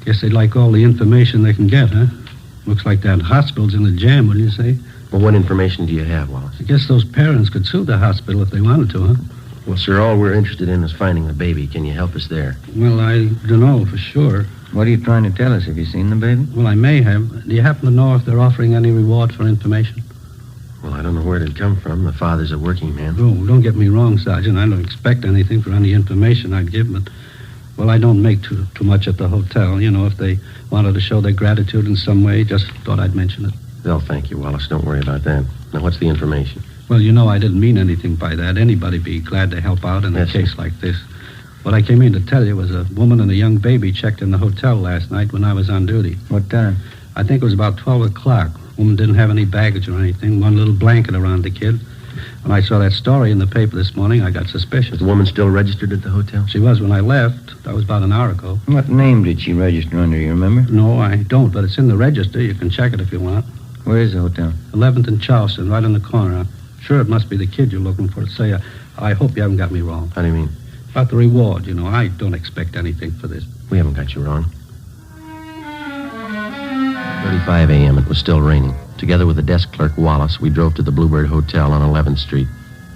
Guess they'd like all the information they can get, huh? Looks like that hospital's in a jam, wouldn't you say? Well, what information do you have, Wallace? I guess those parents could sue the hospital if they wanted to, huh? Well, sir, all we're interested in is finding the baby. Can you help us there? Well, I don't know for sure. What are you trying to tell us? Have you seen the baby? Well, I may have. Do you happen to know if they're offering any reward for information? Well, I don't know where it'd come from. The father's a working man. Oh, don't get me wrong, Sergeant. I don't expect anything for any information I'd give, but, well, I don't make too much at the hotel. You know, if they wanted to show their gratitude in some way, just thought I'd mention it. They'll thank you, Wallace. Don't worry about that. Now, what's the information? Well, you know, I didn't mean anything by that. Anybody'd be glad to help out in a case like this. What I came in to tell you was a woman and a young baby checked in the hotel last night when I was on duty. What time? I think it was about 12 o'clock. Woman didn't have any baggage or anything, one little blanket around the kid. When I saw that story in the paper this morning, I got suspicious. Is the woman still registered at the hotel? She was when I left. That was about an hour ago. What name did she register under, you remember? No, I don't, but it's in the register. You can check it if you want. Where is the hotel? 11th and Charleston, right on the corner. I'm sure it must be the kid you're looking for. Say, I hope you haven't got me wrong. How do you mean? About the reward, you know. I don't expect anything for this. We haven't got you wrong. 35 a.m. It was still raining. Together with the desk clerk, Wallace, we drove to the Bluebird Hotel on 11th Street.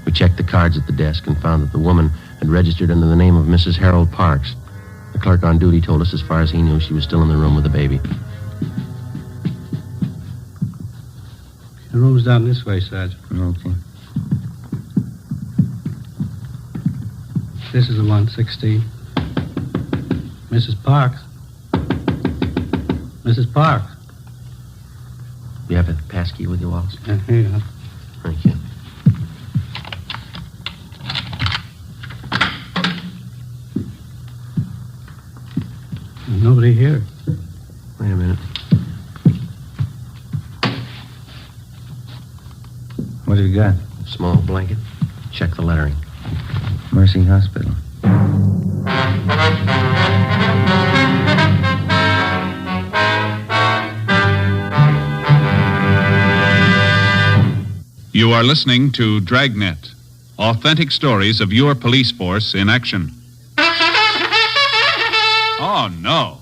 We checked the cards at the desk and found that the woman had registered under the name of Mrs. Harold Parks. The clerk on duty told us as far as he knew she was still in the room with the baby. The room's down this way, Sergeant. Okay. This is the 116. Mrs. Parks. Mrs. Parks. You have a passkey with you, Wallace? Here you are. Thank you. There's nobody here. Wait a minute. What have you got? Small blanket. Check the lettering. Mercy Hospital. You are listening to Dragnet, authentic stories of your police force in action. Oh, no.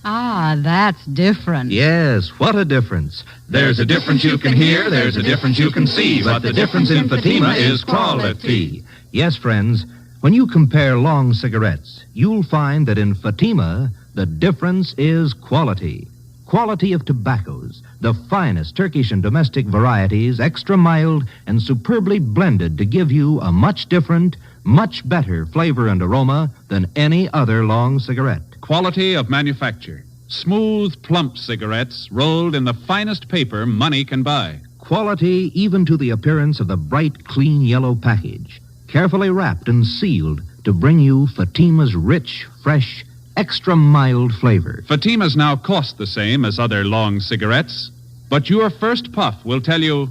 Ah, that's different. Yes, what a difference. There's a difference you can hear, there's a difference you can see, but the difference in Fatima is quality. Yes, friends, when you compare long cigarettes, you'll find that in Fatima, the difference is quality. Quality of tobaccos, the finest Turkish and domestic varieties, extra mild and superbly blended to give you a much different, much better flavor and aroma than any other long cigarette. Quality of manufacture. Smooth, plump cigarettes rolled in the finest paper money can buy. Quality even to the appearance of the bright, clean yellow package, carefully wrapped and sealed to bring you Fatima's rich, fresh, extra mild flavor. Fatimas now cost the same as other long cigarettes, but your first puff will tell you...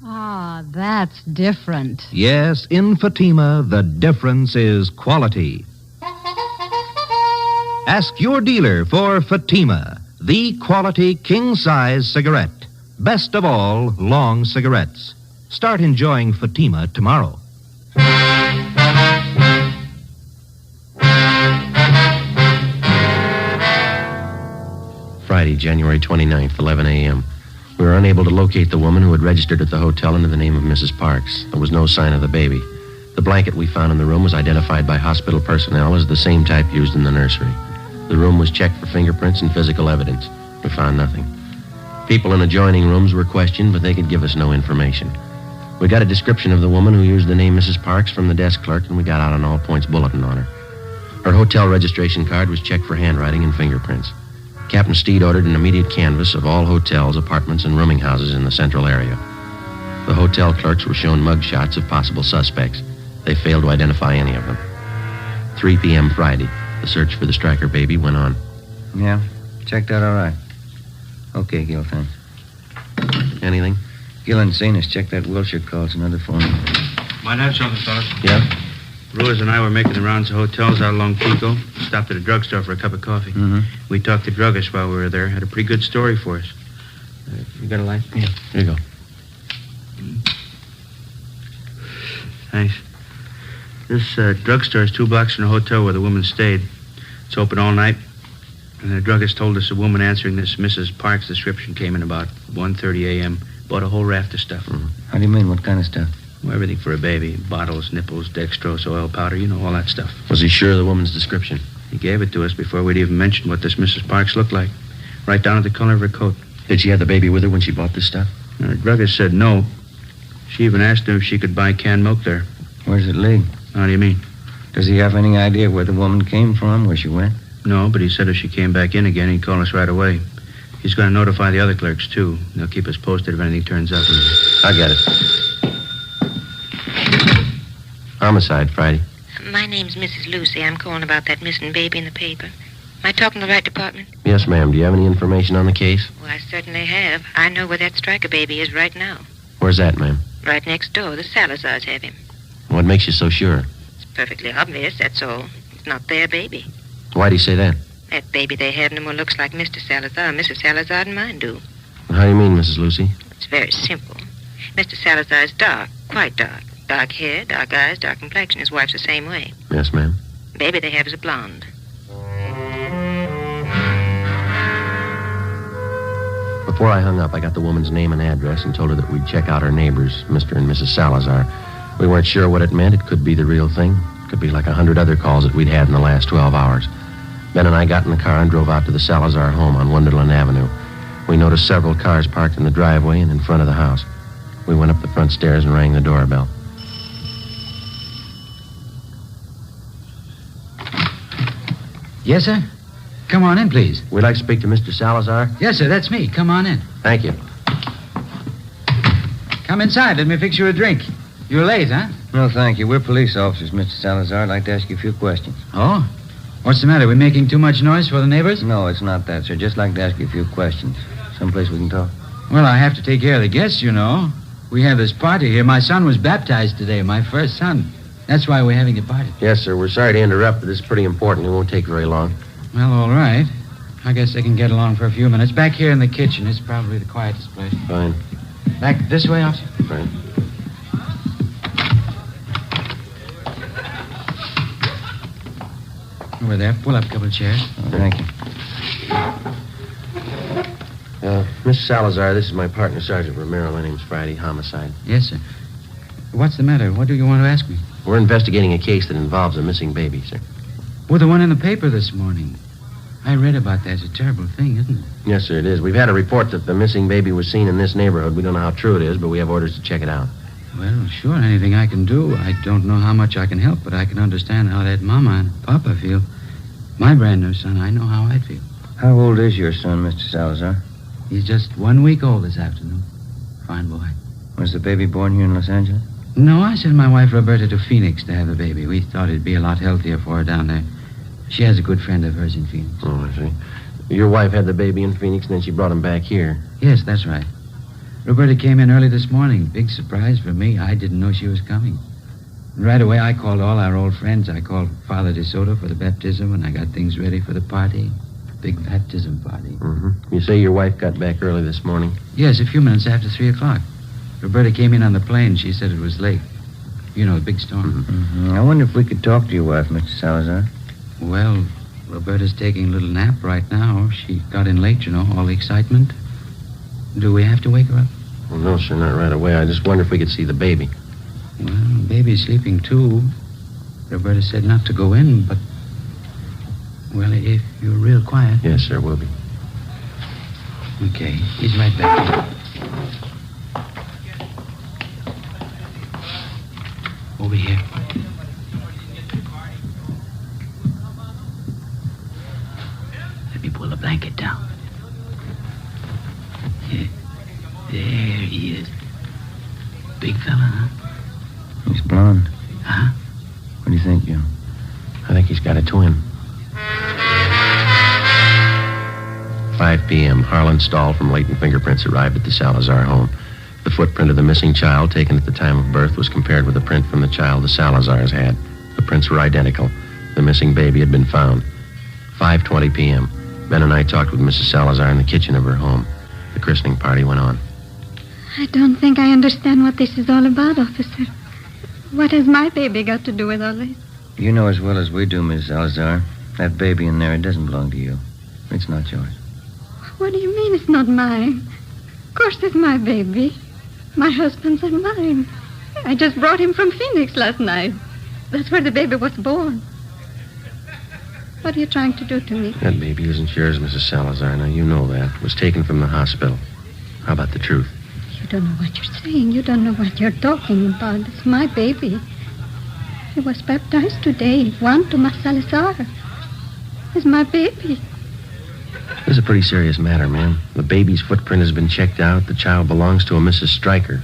Ah, that's different. Yes, in Fatima, the difference is quality. Ask your dealer for Fatima, the quality king-size cigarette. Best of all, long cigarettes. Start enjoying Fatima tomorrow. Friday, January 29th, 11 a.m. We were unable to locate the woman who had registered at the hotel under the name of Mrs. Parks. There was no sign of the baby. The blanket we found in the room was identified by hospital personnel as the same type used in the nursery. The room was checked for fingerprints and physical evidence. We found nothing. People in adjoining rooms were questioned, but they could give us no information. We got a description of the woman who used the name Mrs. Parks from the desk clerk, and we got out an all-points bulletin on her. Her hotel registration card was checked for handwriting and fingerprints. Captain Steed ordered an immediate canvass of all hotels, apartments, and rooming houses in the central area. The hotel clerks were shown mug shots of possible suspects. They failed to identify any of them. 3 p.m. Friday, the search for the Stryker baby went on. Yeah, checked out all right. Okay, Gil, thanks. Anything? Gil and Sanus checked that Wilshire call. It's another phone. Might have something, fellas. Yeah? Ruiz and I were making the rounds of hotels out along Pico. Stopped at a drugstore for a cup of coffee. Mm-hmm. We talked to druggist while we were there. Had a pretty good story for us. You got a light? Yeah, here you go. Thanks. This drugstore is 2 blocks from the hotel where the woman stayed. It's open all night. And the druggist told us a woman answering this Mrs. Parks description came in about 1:30 a.m. Bought a whole raft of stuff. Mm-hmm. How do you mean, what kind of stuff? Well, everything for a baby. Bottles, nipples, dextrose, oil powder, all that stuff. Was he sure of the woman's description? He gave it to us before we'd even mentioned what this Mrs. Parks looked like. Right down to the color of her coat. Did she have the baby with her when she bought this stuff? The druggist said no. She even asked him if she could buy canned milk there. Where does it lead? How do you mean? Does he have any idea where the woman came from, where she went? No, but he said if she came back in again, he'd call us right away. He's going to notify the other clerks, too. They'll keep us posted if anything turns up. I got it. Homicide, Friday. My name's Mrs. Lucy. I'm calling about that missing baby in the paper. Am I talking to the right department? Yes, ma'am. Do you have any information on the case? Well, I certainly have. I know where that Stryker baby is right now. Where's that, ma'am? Right next door. The Salazars have him. What makes you so sure? It's perfectly obvious, that's all. It's not their baby. Why do you say that? That baby they have no more looks like Mr. Salazar, Mrs. Salazar, than mine do. How do you mean, Mrs. Lucy? It's very simple. Mr. Salazar is dark, quite dark. Dark hair, dark eyes, dark complexion. His wife's the same way. Yes, ma'am. The baby they have is a blonde. Before I hung up, I got the woman's name and address and told her that we'd check out her neighbors, Mr. and Mrs. Salazar. We weren't sure what it meant. It could be the real thing. It could be like 100 other calls that we'd had in the last 12 hours. Ben and I got in the car and drove out to the Salazar home on Wonderland Avenue. We noticed several cars parked in the driveway and in front of the house. We went up the front stairs and rang the doorbell. Yes, sir? Come on in, please. We'd like to speak to Mr. Salazar. Yes, sir, that's me. Come on in. Thank you. Come inside. Let me fix you a drink. You're late, huh? No, thank you. We're police officers, Mr. Salazar. I'd like to ask you a few questions. Oh? What's the matter? We making too much noise for the neighbors? No, it's not that, sir. Just like to ask you a few questions. Someplace we can talk. Well, I have to take care of the guests, you know. We have this party here. My son was baptized today, my first son. That's why we're having a party. Yes, sir. We're sorry to interrupt, but it's pretty important. It won't take very long. Well, all right. I guess they can get along for a few minutes. Back here in the kitchen. It's probably the quietest place. Fine. Back this way, officer? Right. Over there. Pull up a couple of chairs. Oh, thank you. Miss Salazar, this is my partner, Sergeant Romero. My name's Friday. Homicide. Yes, sir. What's the matter? What do you want to ask me? We're investigating a case that involves a missing baby, sir. Well, the one in the paper this morning. I read about that. It's a terrible thing, isn't it? Yes, sir, it is. We've had a report that the missing baby was seen in this neighborhood. We don't know how true it is, but we have orders to check it out. Well, sure, anything I can do. I don't know how much I can help, but I can understand how that mama and papa feel. My brand new son, I know how I feel. How old is your son, Mr. Salazar? He's just 1 week old this afternoon. Fine boy. Was the baby born here in Los Angeles? No, I sent my wife Roberta to Phoenix to have the baby. We thought it'd be a lot healthier for her down there. She has a good friend of hers in Phoenix. Oh, I see. Your wife had the baby in Phoenix, and then she brought him back here. Yes, that's right. Roberta came in early this morning. Big surprise for me. I didn't know she was coming. Right away, I called all our old friends. I called Father DeSoto for the baptism, and I got things ready for the party. Big baptism party. Mm-hmm. You say your wife got back early this morning? Yes, a few minutes after 3 o'clock. Roberta came in on the plane. She said it was late. You know, the big storm. Mm-hmm. I wonder if we could talk to your wife, Mr. Salazar. Well, Roberta's taking a little nap right now. She got in late, you know, all the excitement. Do we have to wake her up? Well, no, sir, not right away. I just wonder if we could see the baby. Well, baby's sleeping, too. Roberta said not to go in, but... Well, if you're real quiet... Yes, sir, we'll be. Okay, he's right back here. Over here. Let me pull the blanket down. There he is. Big fella, huh? He's blonde. Huh? What do you think, Joe? I think he's got a twin. 5 p.m. Harlan Stahl from Latent Fingerprints arrived at the Salazar home. The footprint of the missing child taken at the time of birth was compared with the print from the child the Salazars had. The prints were identical. The missing baby had been found. 5:20 p.m. Ben and I talked with Mrs. Salazar in the kitchen of her home. The christening party went on. I don't think I understand what this is all about, officer. What has my baby got to do with all this? You know as well as we do, Miss Salazar. That baby in there, it doesn't belong to you. It's not yours. What do you mean it's not mine? Of course it's my baby. My husband's and mine. I just brought him from Phoenix last night. That's where the baby was born. What are you trying to do to me? That baby isn't yours, Mrs. Salazar. Now, you know that. It was taken from the hospital. How about the truth? You don't know what you're saying. You don't know what you're talking about. It's my baby. He was baptized today. Juan Tomas Salazar. It's my baby. This is a pretty serious matter, ma'am. The baby's footprint has been checked out. The child belongs to a Mrs. Stryker.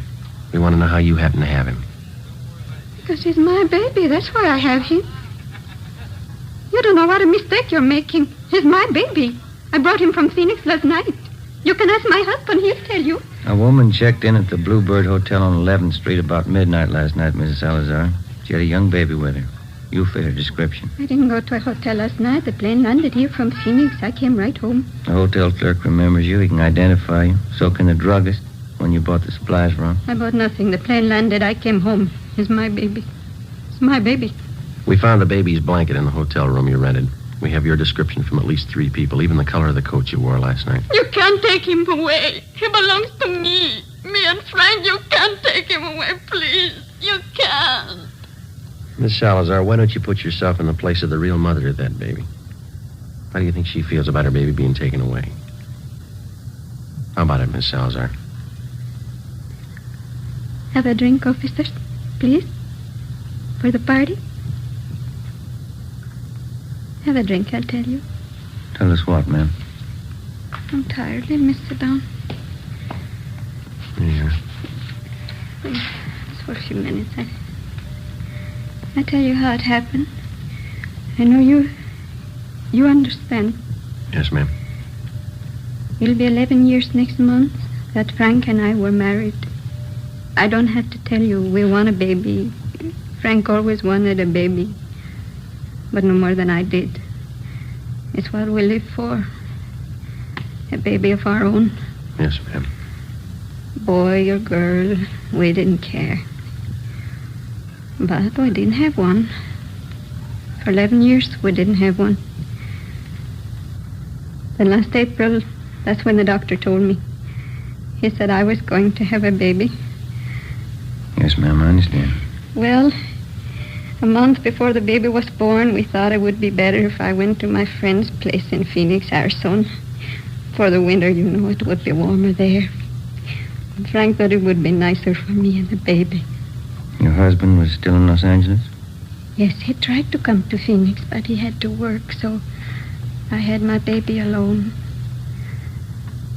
We want to know how you happen to have him. Because he's my baby. That's why I have him. You don't know what a mistake you're making. He's my baby. I brought him from Phoenix last night. You can ask my husband. He'll tell you. A woman checked in at the Bluebird Hotel on 11th Street about midnight last night, Mrs. Salazar. She had a young baby with her. You fit her description. I didn't go to a hotel last night. The plane landed here from Phoenix. I came right home. The hotel clerk remembers you. He can identify you. So can the druggist when you bought the supplies from. I bought nothing. The plane landed. I came home. It's my baby. It's my baby. We found the baby's blanket in the hotel room you rented. We have your description from at least 3 people, even the color of the coat you wore last night. You can't take him away. He belongs to me. Me and Frank, you can't take him away, please. You can't. Miss Salazar, why don't you put yourself in the place of the real mother of that baby? How do you think she feels about her baby being taken away? How about it, Miss Salazar? Have a drink, officers, please? For the party? Have a drink, I'll tell you. Tell us what, ma'am? I'm tired. Let me sit down. Yeah. Just for a few minutes. I tell you how it happened. I know you understand. Yes, ma'am. It'll be 11 years next month that Frank and I were married. I don't have to tell you we want a baby. Frank always wanted a baby, but no more than I did. It's what we live for. A baby of our own. Yes, ma'am. Boy or girl, we didn't care. But we didn't have one. For 11 years, we didn't have one. Then last April, that's when the doctor told me. He said I was going to have a baby. Yes, ma'am, I understand. Well, a month before the baby was born, we thought it would be better if I went to my friend's place in Phoenix, Arizona. For the winter, you know, it would be warmer there. And Frank thought it would be nicer for me and the baby. Your husband was still in Los Angeles? Yes, he tried to come to Phoenix, but he had to work, so I had my baby alone.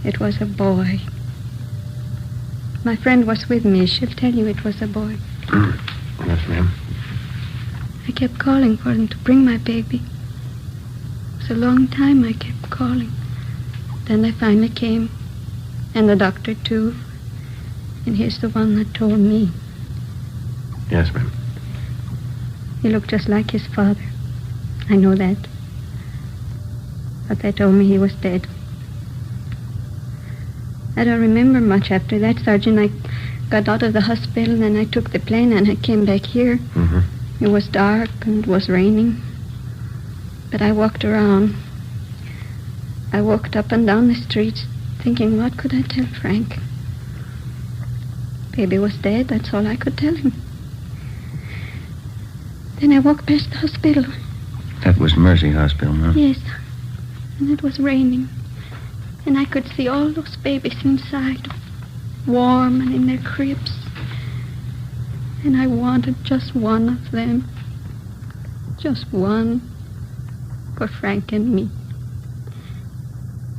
It was a boy. My friend was with me. She'll tell you it was a boy. Yes, ma'am. I kept calling for him to bring my baby. It was a long time I kept calling. Then they finally came, and the doctor, too. And he's the one that told me. Yes, ma'am. He looked just like his father. I know that. But they told me he was dead. I don't remember much after that, Sergeant. I got out of the hospital, and I took the plane, and I came back here. Mm-hmm. It was dark, and it was raining. But I walked around. I walked up and down the streets, thinking, what could I tell Frank? Baby was dead, that's all I could tell him. Then I walked past the hospital. That was Mercy Hospital, huh? Yes. And it was raining. And I could see all those babies inside, warm and in their cribs. And I wanted just one of them. Just one for Frank and me.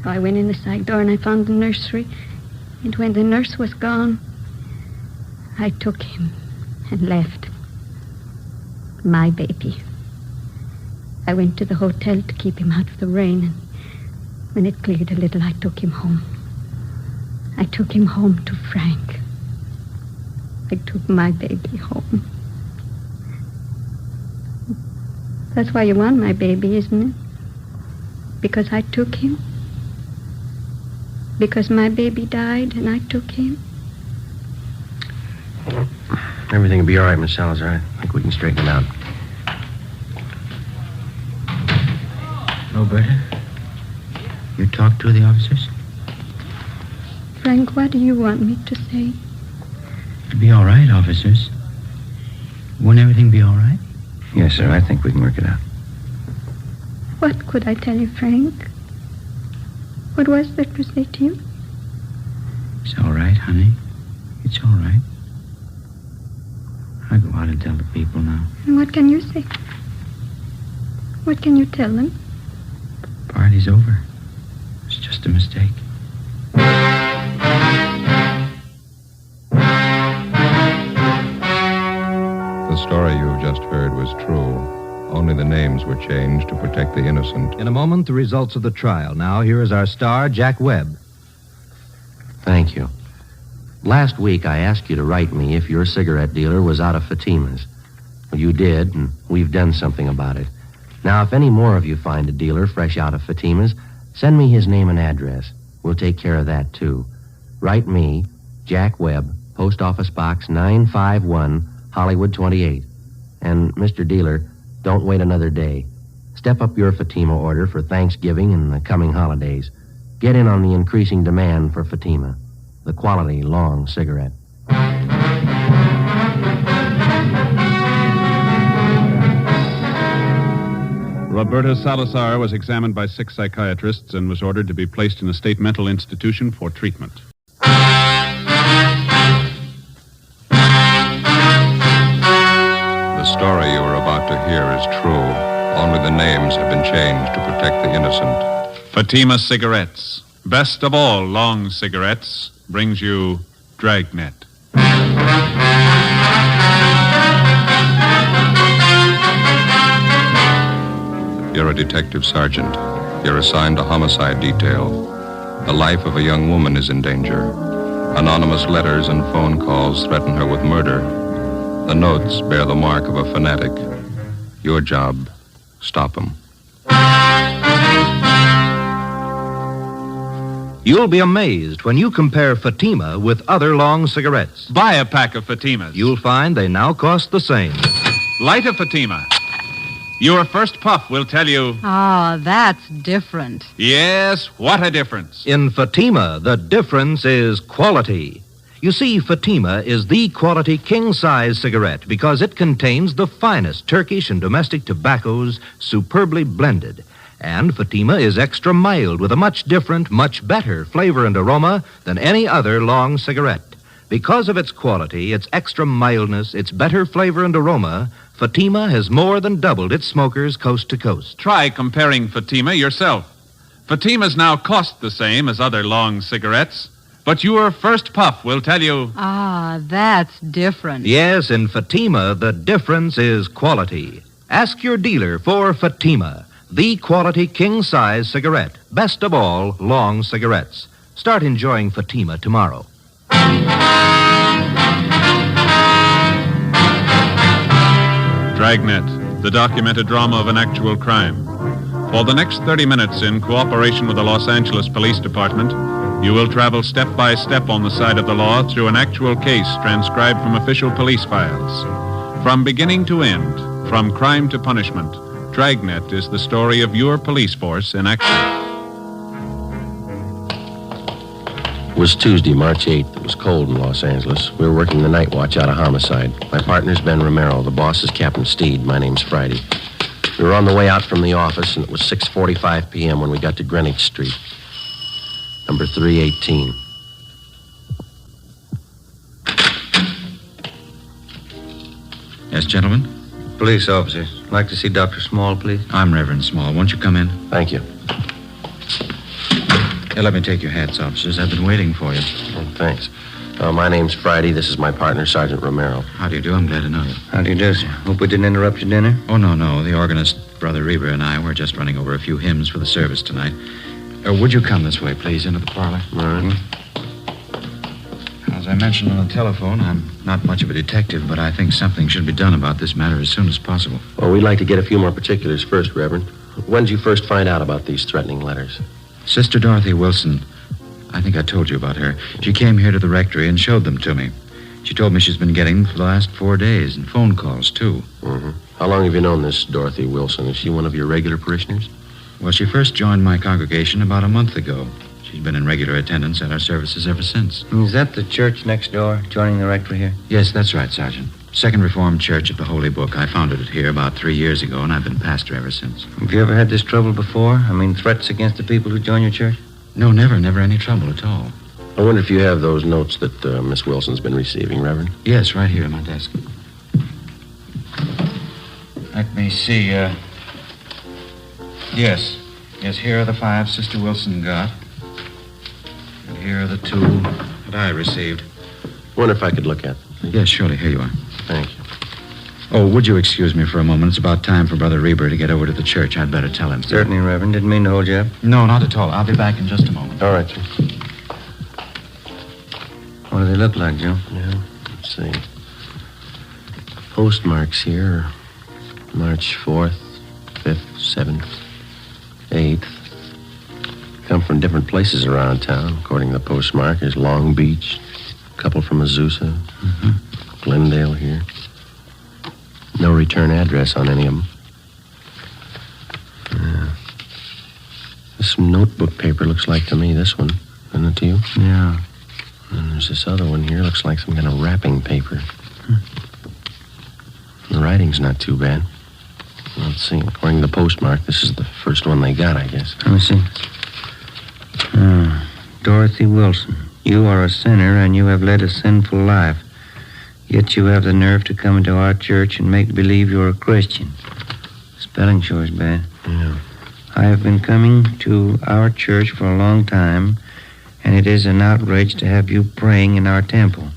So I went in the side door and I found the nursery. And when the nurse was gone, I took him and left. My baby. I went to the hotel to keep him out of the rain, and when it cleared a little, I took him home. I took him home to Frank. I took my baby home. That's why you want my baby, isn't it? Because I took him? Because my baby died and I took him? Everything will be all right, Miss Salazar. I think we can straighten it out. Roberta, you talked to the officers? Frank, what do you want me to say? It'll be all right, officers. Won't everything be all right? Yes, sir. I think we can work it out. What could I tell you, Frank? What was there to say to you? It's all right, honey. It's all right. I'll go out and tell the people now. And what can you say? What can you tell them? The party's over. It's just a mistake. The story you've just heard was true. Only the names were changed to protect the innocent. In a moment, the results of the trial. Now, here is our star, Jack Webb. Thank you. Last week, I asked you to write me if your cigarette dealer was out of Fatima's. Well, you did, and we've done something about it. Now, if any more of you find a dealer fresh out of Fatima's, send me his name and address. We'll take care of that, too. Write me, Jack Webb, Post Office Box 951, Hollywood 28. And, Mr. Dealer, don't wait another day. Step up your Fatima order for Thanksgiving and the coming holidays. Get in on the increasing demand for Fatima, the quality long cigarette. Roberta Salazar was examined by 6 psychiatrists and was ordered to be placed in a state mental institution for treatment. The story you are about to hear is true. Only the names have been changed to protect the innocent. Fatima Cigarettes, best of all long cigarettes, brings you Dragnet. You're a detective sergeant. You're assigned a homicide detail. The life of a young woman is in danger. Anonymous letters and phone calls threaten her with murder. The notes bear the mark of a fanatic. Your job, stop him. You'll be amazed when you compare Fatima with other long cigarettes. Buy a pack of Fatimas. You'll find they now cost the same. Light a Fatima. Your first puff will tell you... Ah, that's different. Yes, what a difference. In Fatima, the difference is quality. You see, Fatima is the quality king-size cigarette because it contains the finest Turkish and domestic tobaccos superbly blended. And Fatima is extra mild with a much different, much better flavor and aroma than any other long cigarette. Because of its quality, its extra mildness, its better flavor and aroma, Fatima has more than doubled its smokers coast to coast. Try comparing Fatima yourself. Fatimas now cost the same as other long cigarettes, but your first puff will tell you... Ah, that's different. Yes, in Fatima, the difference is quality. Ask your dealer for Fatima, the quality king-size cigarette. Best of all, long cigarettes. Start enjoying Fatima tomorrow. Dragnet, the documented drama of an actual crime. For the next 30 minutes, in cooperation with the Los Angeles Police Department, you will travel step by step on the side of the law through an actual case transcribed from official police files. From beginning to end, from crime to punishment, Dragnet is the story of your police force in action. It was Tuesday, March 8th. It was cold in Los Angeles. We were working the night watch out of homicide. My partner's Ben Romero. The boss is Captain Steed. My name's Friday. We were on the way out from the office, and it was 6:45 p.m. when we got to Greenwich Street. Number 318. Yes, gentlemen? Police officers. Like to see Dr. Small, please. I'm Reverend Small. Won't you come in? Thank you. Here, let me take your hats, officers. I've been waiting for you. Oh, thanks. My name's Friday. This is my partner, Sergeant Romero. How do you do? I'm glad to know you. How do you do, sir? Hope we didn't interrupt your dinner. Oh, no. The organist, Brother Reber, and I were just running over a few hymns for the service tonight. Would you come this way, please, into the parlor? All right. As I mentioned on the telephone, I'm not much of a detective, but I think something should be done about this matter as soon as possible. Well, we'd like to get a few more particulars first, Reverend. When did you first find out about these threatening letters? Sister Dorothy Wilson. I think I told you about her. She came here to the rectory and showed them to me. She told me she's been getting them for the last 4 days, and phone calls, too. Mm-hmm. How long have you known this Dorothy Wilson? Is she one of your regular parishioners? Well, she first joined my congregation about a month ago. She's been in regular attendance at our services ever since. Is that the church next door, joining the rectory here? Yes, that's right, Sergeant. Second Reformed Church of the Holy Book. I founded it here about 3 years ago, and I've been pastor ever since. Have you ever had this trouble before? I mean, threats against the people who join your church? No, never any trouble at all. I wonder if you have those notes that Miss Wilson's been receiving, Reverend? Yes, right here at my desk. Let me see, Yes, here are the 5 Sister Wilson got. And here are the 2 that I received. Wonder if I could look at them. Yes, surely. Here you are. Thank you. Oh, would you excuse me for a moment? It's about time for Brother Reber to get over to the church. I'd better tell him. Certainly, Reverend. Didn't mean to hold you up. No, not at all. I'll be back in just a moment. All right, sir. What do they look like, Joe? Yeah, let's see. Postmarks here are March 4th, 5th, 7th, 8th. Come from different places around town, according to the postmark. There's Long Beach, a couple from Azusa, Glendale here. No return address on any of them. This notebook paper looks like to me this one. Isn't it to you? Yeah. And there's this other one here. Looks like some kind of wrapping paper. The writing's not too bad. Let's see. According to the postmark, this is the first one they got, I guess. Let me see. Dorothy Wilson, you are a sinner and you have led a sinful life. Yet you have the nerve to come into our church and make believe you're a Christian. Spelling sure is bad. Yeah. I have been coming to our church for a long time, and it is an outrage to have you praying in our temple.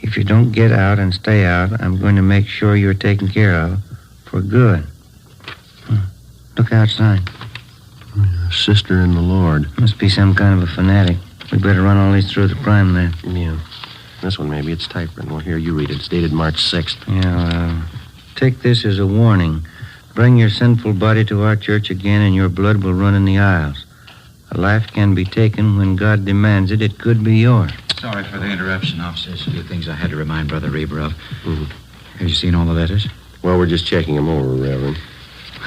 If you don't get out and stay out, I'm going to make sure you're taken care of for good. Look outside. Sister in the Lord. Must be some kind of a fanatic. We'd better run all these through the crime lab. Yeah. This one, maybe. It's typewritten. Well, here, you read it. It's dated March 6th. Yeah, take this as a warning. Bring your sinful body to our church again, and your blood will run in the aisles. A life can be taken when God demands it. It could be yours. Sorry for the interruption, officers. A few things I had to remind Brother Reber of. Have you seen all the letters? Well, we're just checking them over, Reverend.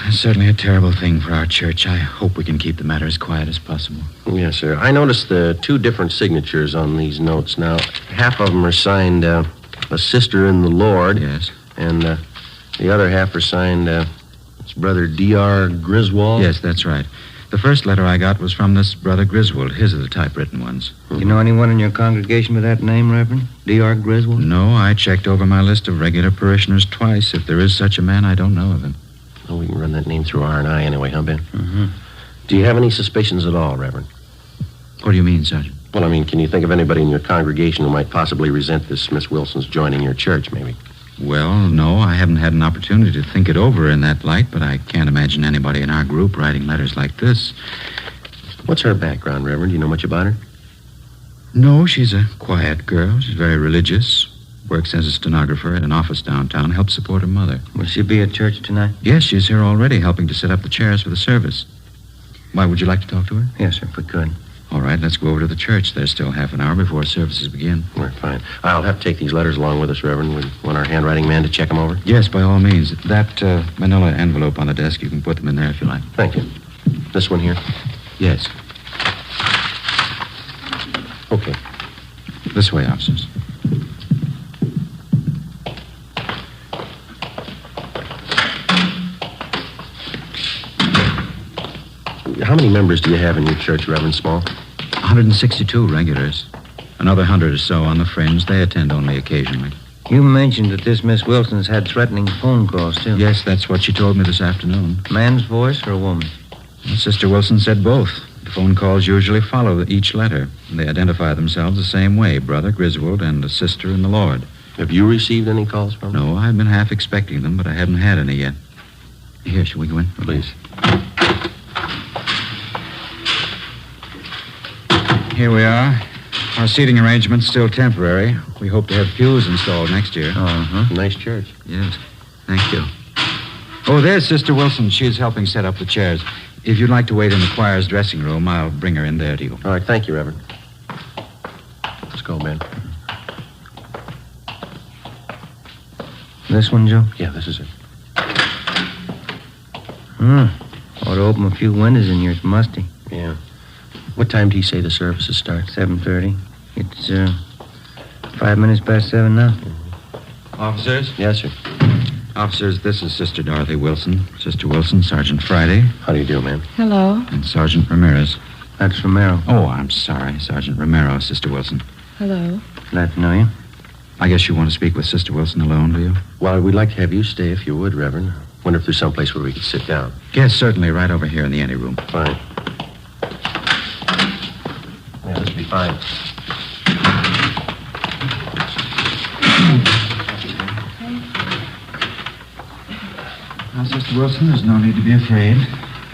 It's certainly a terrible thing for our church. I hope we can keep the matter as quiet as possible. Yes, sir. I noticed the 2 different signatures on these notes. Now, half of them are signed a sister in the Lord. Yes. And the other half are signed it's Brother D.R. Griswold. Yes, that's right. The first letter I got was from this Brother Griswold. His are the typewritten ones. You know anyone in your congregation with that name, Reverend? D.R. Griswold? No, I checked over my list of regular parishioners twice. If there is such a man, I don't know of him. Well, we can run that name through R&I anyway, huh, Ben? Do you have any suspicions at all, Reverend? What do you mean, Sergeant? Well, I mean, can you think of anybody in your congregation who might possibly resent this Miss Wilson's joining your church, maybe? Well, no, I haven't had an opportunity to think it over in that light, but I can't imagine anybody in our group writing letters like this. What's her background, Reverend? Do you know much about her? No, she's a quiet girl. She's very religious. Works as a stenographer at an office downtown. Helps support her mother. Will she be at church tonight? Yes, she's here already, helping to set up the chairs for the service. Why, would you like to talk to her? Yes, sir, if we could. All right, let's go over to the church. There's still half an hour before services begin. We're fine. I'll have to take these letters along with us, Reverend. We want our handwriting man to check them over? Yes, by all means. That manila envelope on the desk, you can put them in there if you like. Thank you. This one here? Yes. Okay. This way, officers. How many members do you have in your church, Reverend Small? 162 regulars. Another 100 or so on the fringe. They attend only occasionally. You mentioned that this Miss Wilson's had threatening phone calls, too. Yes, that's what she told me this afternoon. Man's voice or a woman? Well, Sister Wilson said both. The phone calls usually follow each letter. They identify themselves the same way, Brother Griswold and a sister in the Lord. Have you received any calls from her? No, I've been half expecting them, but I haven't had any yet. Here, shall we go in? Please. Here we are. Our seating arrangement's still temporary. We hope to have pews installed next year. Uh-huh. Nice church. Yes. Thank you. Oh, there's Sister Wilson. She's helping set up the chairs. If you'd like to wait in the choir's dressing room, I'll bring her in there to you. All right, thank you, Reverend. Let's go, man. This one, Joe? Yeah, this is it. Ought to open a few windows in here. It's musty. Yeah. What time do you say the services start? 7:30. It's 5 minutes past 7 now. Officers? Yes, sir. Officers, this is Sister Dorothy Wilson. Sister Wilson, Sergeant Friday. How do you do, ma'am? Hello. And Sergeant Ramirez. That's Romero. Oh, I'm sorry. Sergeant Romero, Sister Wilson. Hello. Glad to know you. I guess you want to speak with Sister Wilson alone, do you? Well, we'd like to have you stay if you would, Reverend. Wonder if there's someplace where we could sit down. Yes, certainly. Right over here in the anteroom. Fine. Yeah, this will be fine. Now, Sister Wilson, there's no need to be afraid.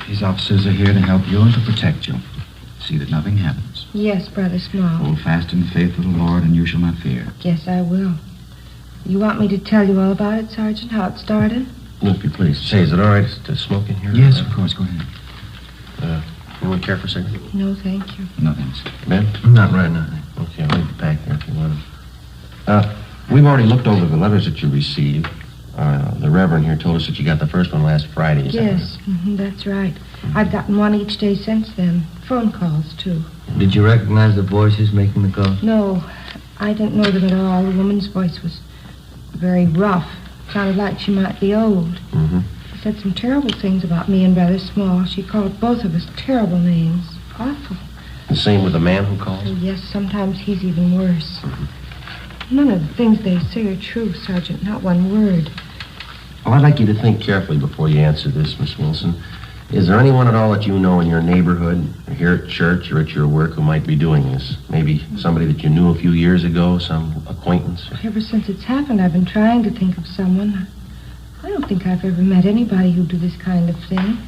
These officers are here to help you and to protect you. See that nothing happens. Yes, Brother Small. Hold fast in the faith of the Lord, and you shall not fear. Yes, I will. You want me to tell you all about it, Sergeant, how it started? Well, if you please. Say, is it all right to smoke in here? Yes, of course. Go ahead. You want to care for a cigarette? No, thank you. No, thanks. Ben? Not right now. Okay, I'll leave it back there if you want them. We've already looked over the letters that you received. The Reverend here told us that you got the first one last Friday. Is Yes, that's right. I've gotten one each day since then. Phone calls, too. Did you recognize the voices making the calls? No, I didn't know them at all. The woman's voice was very rough. Sounded like she might be old. Mm-hmm. She said some terrible things about me and Brother Small. She called both of us terrible names. Awful. The same with the man who called? Oh, yes, sometimes he's even worse. None of the things they say are true, Sergeant. Not one word. Well, I'd like you to think carefully before you answer this, Miss Wilson. Is there anyone at all that you know in your neighborhood, or here at church, or at your work, who might be doing this? Maybe somebody that you knew a few years ago, some acquaintance? Ever since it's happened, I've been trying to think of someone. I don't think I've ever met anybody who'd do this kind of thing.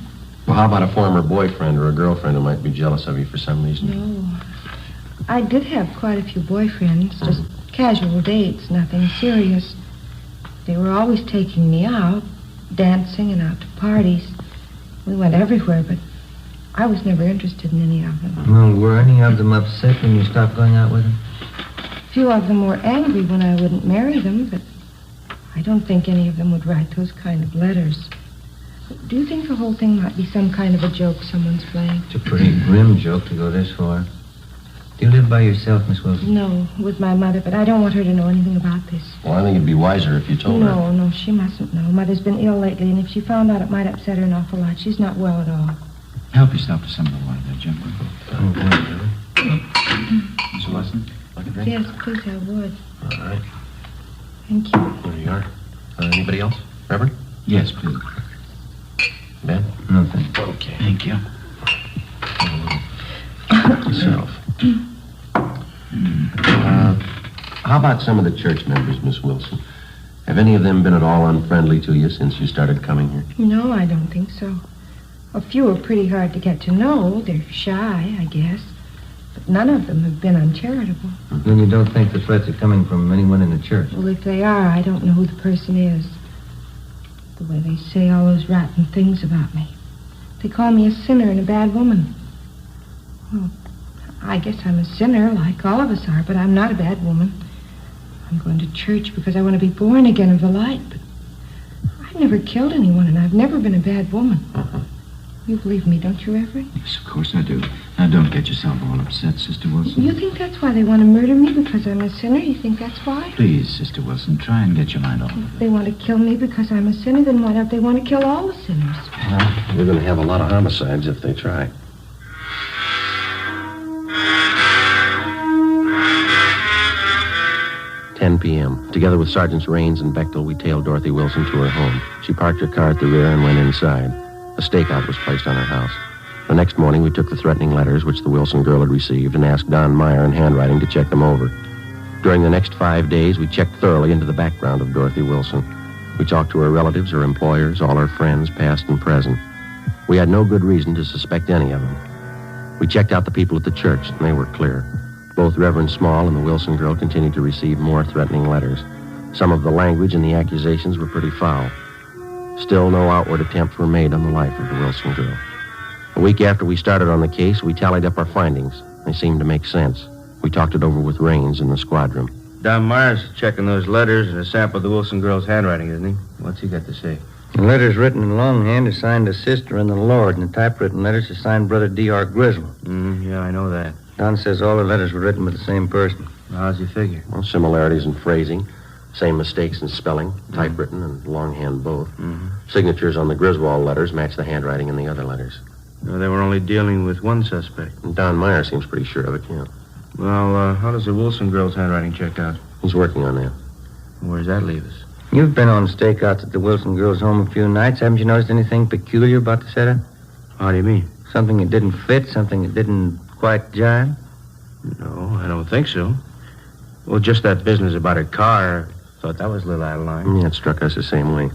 Well, how about a former boyfriend or a girlfriend who might be jealous of you for some reason? No. I did have quite a few boyfriends, just casual dates, nothing serious. They were always taking me out, dancing and out to parties. We went everywhere, but I was never interested in any of them. Well, were any of them upset when you stopped going out with them? A few of them were angry when I wouldn't marry them, but I don't think any of them would write those kind of letters. Do you think the whole thing might be some kind of a joke someone's playing? It's a pretty grim joke to go this far. Do you live by yourself, Miss Wilson? No, with my mother, but I don't want her to know anything about this. Well, I think it'd be wiser if you told her. No, she mustn't know. Mother's been ill lately, and if she found out, it might upset her an awful lot. She's not well at all. Help yourself to some of the water there, Gent. Miss Wilson, like a drink? Yes, please, I would. All right. Thank you. There you are. Anybody else? Reverend? Yes, please. Ben? Nothing. Okay. Thank you. Yourself. How about some of the church members, Miss Wilson? Have any of them been at all unfriendly to you since you started coming here? No, I don't think so. A few are pretty hard to get to know. They're shy, I guess. But none of them have been uncharitable. Then you don't think the threats are coming from anyone in the church? Well, if they are, I don't know who the person is. The way they say all those rotten things about me. They call me a sinner and a bad woman. Well, I guess I'm a sinner, like all of us are, but I'm not a bad woman. I'm going to church because I want to be born again of the light, but I've never killed anyone, and I've never been a bad woman. You believe me, don't you, Reverend? Yes, of course I do. Now, don't get yourself all upset, Sister Wilson. You think that's why they want to murder me, because I'm a sinner? You think that's why? Please, Sister Wilson, try and get your mind off of If they want to kill me because I'm a sinner, then why don't they want to kill all the sinners? Well, we're going to have a lot of homicides if they try. 10 p.m. Together with Sergeants Raines and Bechtel, we tailed Dorothy Wilson to her home. She parked her car at the rear and went inside. A stakeout was placed on her house. The next morning, we took the threatening letters which the Wilson girl had received and asked Don Meyer in handwriting to check them over. During the next 5 days, we checked thoroughly into the background of Dorothy Wilson. We talked to her relatives, her employers, all her friends, past and present. We had no good reason to suspect any of them. We checked out the people at the church, and they were clear. Both Reverend Small and the Wilson girl continued to receive more threatening letters. Some of the language and the accusations were pretty foul. Still, no outward attempts were made on the life of the Wilson girl. A week after we started on the case, we tallied up our findings. They seemed to make sense. We talked it over with Raines in the squad room. Don Meyer's checking those letters and a sample of the Wilson girl's handwriting, isn't he? What's he got to say? The letters written in longhand are signed to Sister in the Lord, and the typewritten letters are signed Brother D.R. Grizzle. Yeah, I know that. Don says all the letters were written by the same person. How's he figure? Well, similarities in phrasing, same mistakes in spelling, typewritten and longhand both. Signatures on the Griswold letters match the handwriting in the other letters. No, they were only dealing with one suspect. And Don Meyer seems pretty sure of it, yeah. Well, how does the Wilson girl's handwriting check out? He's working on that. Where does that leave us? You've been on stakeouts at the Wilson girl's home a few nights. Haven't you noticed anything peculiar about the setup? How do you mean? Something that didn't fit, something that didn't quite jive? No, I don't think so. Well, just that business about her car, I thought that was a little out of line. Yeah, it struck us the same way.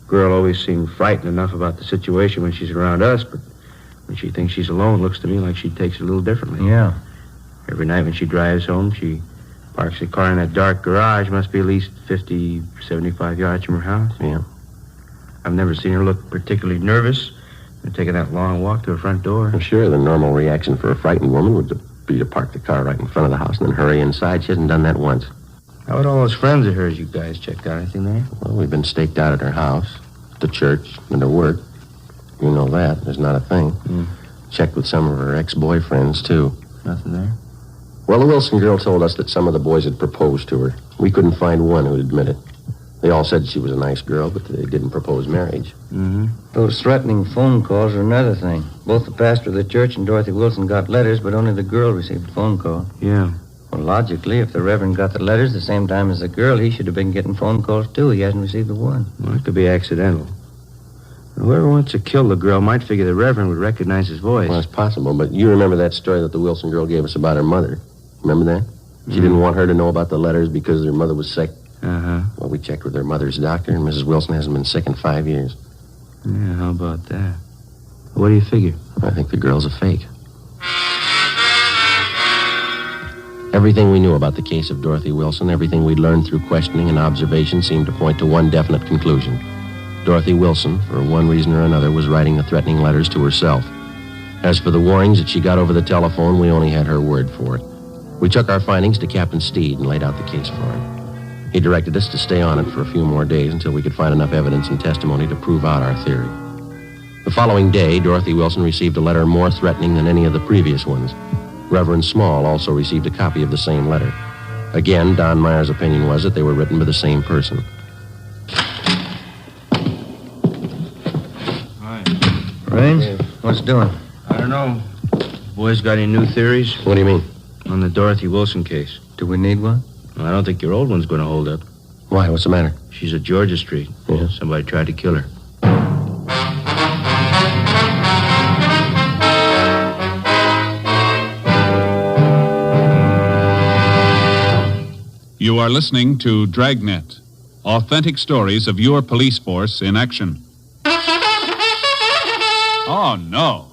Girl always seemed frightened enough about the situation when she's around us, but when she thinks she's alone, looks to me like she takes it a little differently. Yeah. Every night when she drives home, she parks the car in that dark garage. Must be at least 50, 75 yards from her house. Yeah. I've never seen her look particularly nervous and taking that long walk to her front door. I'm sure the normal reaction for a frightened woman would be to park the car right in front of the house and then hurry inside. She hasn't done that once. How about all those friends of hers you guys checked out? Anything there? Well, we've been staked out at her house, at the church, and at work. You know that. There's not a thing. Checked with some of her ex-boyfriends, too. Nothing there? Well, the Wilson girl told us that some of the boys had proposed to her. We couldn't find one who'd admit it. They all said she was a nice girl, but they didn't propose marriage. Those threatening phone calls are another thing. Both the pastor of the church and Dorothy Wilson got letters, but only the girl received a phone call. Yeah. Well, logically, if the Reverend got the letters the same time as the girl, he should have been getting phone calls, too. He hasn't received a one. Well, it could be accidental. Whoever wants to kill the girl might figure the Reverend would recognize his voice. Well, it's possible, but you remember that story that the Wilson girl gave us about her mother. Remember that? She didn't want her to know about the letters because her mother was sick. Well, we checked with her mother's doctor, and Mrs. Wilson hasn't been sick in 5 years. Yeah, how about that? What do you figure? I think the girl's a fake. Everything we knew about the case of Dorothy Wilson, everything we'd learned through questioning and observation seemed to point to one definite conclusion. Dorothy Wilson, for one reason or another, was writing the threatening letters to herself. As for the warnings that she got over the telephone, we only had her word for it. We took our findings to Captain Steed and laid out the case for him. He directed us to stay on it for a few more days until we could find enough evidence and testimony to prove out our theory. The following day, Dorothy Wilson received a letter more threatening than any of the previous ones. Reverend Small also received a copy of the same letter. Again, Don Meyer's opinion was that they were written by the same person. Raines, what's doing? I don't know. Boys got any new theories? What do you mean? On the Dorothy Wilson case. Do we need one? Well, I don't think your old one's going to hold up. Why? What's the matter? She's at Georgia Street. Yeah? Somebody tried to kill her. You are listening to Dragnet, authentic stories of your police force in action. Oh, no.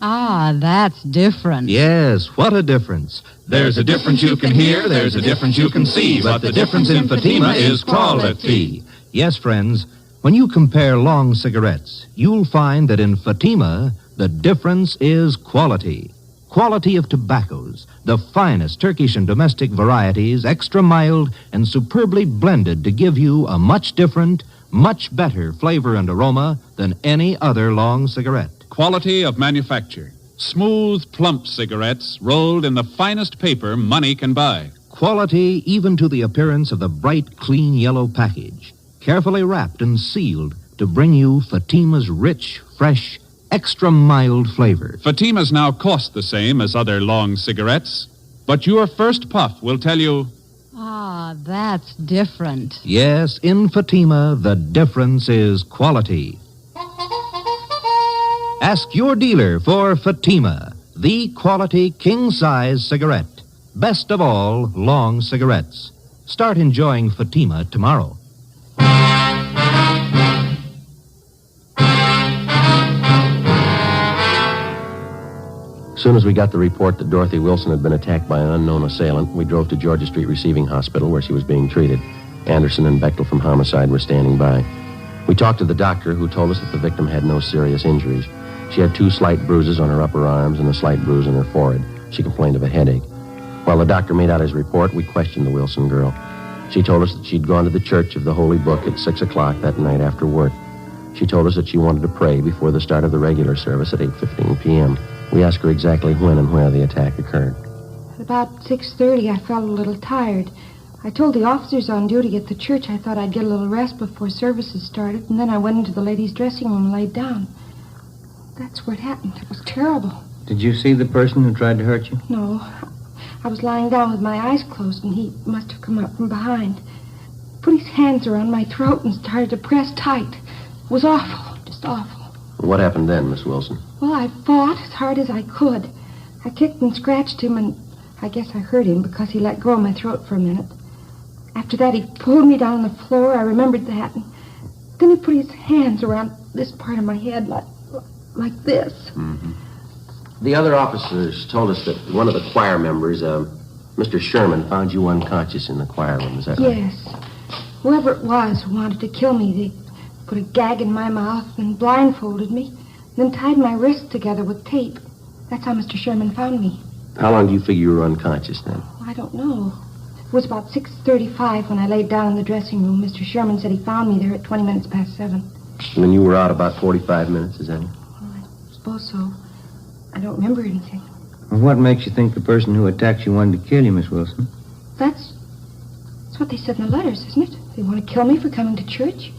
Ah, that's different. Yes, what a difference. There's a difference you can hear, there's a difference you can see, but the difference in Fatima is quality. Yes, friends, when you compare long cigarettes, you'll find that in Fatima, the difference is quality. Quality of tobaccos, the finest Turkish and domestic varieties, extra mild and superbly blended to give you a much different, much better flavor and aroma than any other long cigarette. Quality of manufacture. Smooth, plump cigarettes rolled in the finest paper money can buy. Quality even to the appearance of the bright, clean yellow package, carefully wrapped and sealed to bring you Fatima's rich, fresh, extra mild flavor. Fatimas now cost the same as other long cigarettes. But your first puff will tell you... Ah, that's different. Yes, in Fatima, the difference is quality. Ask your dealer for Fatima, the quality king-size cigarette. Best of all, long cigarettes. Start enjoying Fatima tomorrow. As soon as we got the report that Dorothy Wilson had been attacked by an unknown assailant, we drove to Georgia Street Receiving Hospital where she was being treated. Anderson and Bechtel from Homicide were standing by. We talked to the doctor, who told us that the victim had no serious injuries. She had 2 slight bruises on her upper arms and a slight bruise on her forehead. She complained of a headache. While the doctor made out his report, we questioned the Wilson girl. She told us that she'd gone to the Church of the Holy Book at 6 o'clock that night after work. She told us that she wanted to pray before the start of the regular service at 8:15 p.m. We asked her exactly when and where the attack occurred. At about 6:30, I felt a little tired. I told the officers on duty at the church I thought I'd get a little rest before services started, and then I went into the ladies' dressing room and laid down. That's where it happened. It was terrible. Did you see the person who tried to hurt you? No. I was lying down with my eyes closed, and he must have come up from behind. Put his hands around my throat and started to press tight. It was awful, just awful. What happened then, Miss Wilson? Well, I fought as hard as I could. I kicked and scratched him, and I guess I hurt him because he let go of my throat for a minute. After that, he pulled me down on the floor. I remembered that. And then he put his hands around this part of my head like this. Mm-hmm. The other officers told us that one of the choir members, Mr. Sherman, found you unconscious in the choir room. Is that right? Yes. Whoever it was who wanted to kill me, they put a gag in my mouth and blindfolded me, then tied my wrists together with tape. That's how Mr. Sherman found me. How long do you figure you were unconscious then? I don't know. It was about 6:35 when I laid down in the dressing room. Mr. Sherman said he found me there at 20 minutes past 7. And then you were out about 45 minutes, is that it? Well, I suppose so. I don't remember anything. Well, what makes you think the person who attacked you wanted to kill you, Miss Wilson? That's what they said in the letters, isn't it? They want to kill me for coming to church?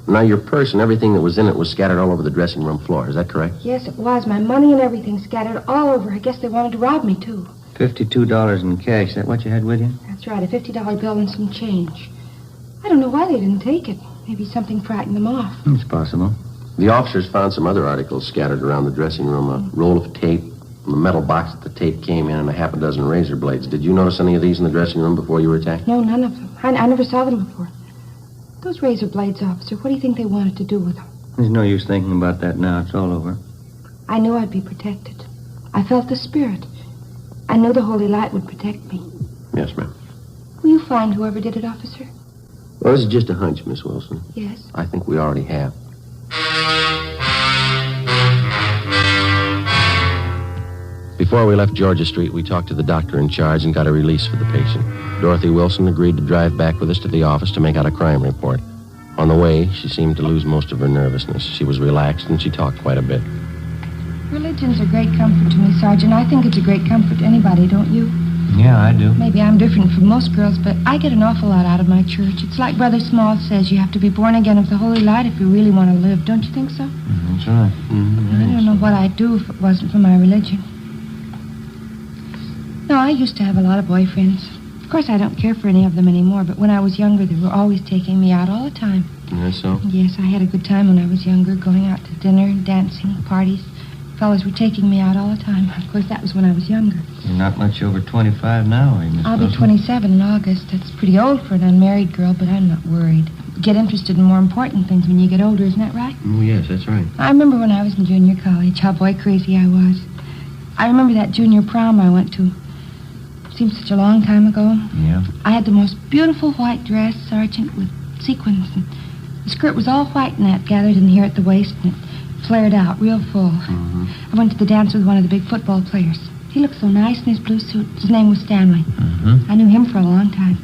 Now, your purse and everything that was in it was scattered all over the dressing room floor. Is that correct? Yes, it was. My money and everything scattered all over. I guess they wanted to rob me, too. $52 in cash. Is that what you had with you? That's right, a $50 bill and some change. I don't know why they didn't take it. Maybe something frightened them off. It's possible. The officers found some other articles scattered around the dressing room. A roll of tape, the metal box that the tape came in, and a half a dozen razor blades. Did you notice any of these in the dressing room before you were attacked? No, none of them. I never saw them before. Those razor blades, officer, what do you think they wanted to do with them? There's no use thinking about that now. It's all over. I knew I'd be protected. I felt the spirit. I knew the holy light would protect me. Yes, ma'am. Will you find whoever did it, officer? Well, this is just a hunch, Miss Wilson. Yes. I think we already have. Before we left Georgia Street, we talked to the doctor in charge and got a release for the patient. Dorothy Wilson agreed to drive back with us to the office to make out a crime report. On the way, she seemed to lose most of her nervousness. She was relaxed and she talked quite a bit. Religion's a great comfort to me, Sergeant. I think it's a great comfort to anybody, don't you? Yeah, I do. Maybe I'm different from most girls, but I get an awful lot out of my church. It's like Brother Small says, you have to be born again of the holy light if you really want to live. Don't you think so? That's right. I don't know what I'd do if it wasn't for my religion. No, I used to have a lot of boyfriends. Of course, I don't care for any of them anymore, but when I was younger, they were always taking me out all the time. Is that so? Yes, I had a good time when I was younger, going out to dinner, dancing, parties. Fellas were taking me out all the time. Of course, that was when I was younger. You're not much over 25 now, are you, Miss I'll be Wilson? 27 in August. That's pretty old for an unmarried girl, but I'm not worried. You get interested in more important things when you get older, isn't that right? Oh, yes, that's right. I remember when I was in junior college, how boy crazy I was. I remember that junior prom I went to. Seems such a long time ago. Yeah. I had the most beautiful white dress, Sergeant, with sequins. And the skirt was all white net gathered in here at the waist, and it flared out real full. Mm-hmm. I went to the dance with one of the big football players. He looked so nice in his blue suit. His name was Stanley. Mm-hmm. I knew him for a long time.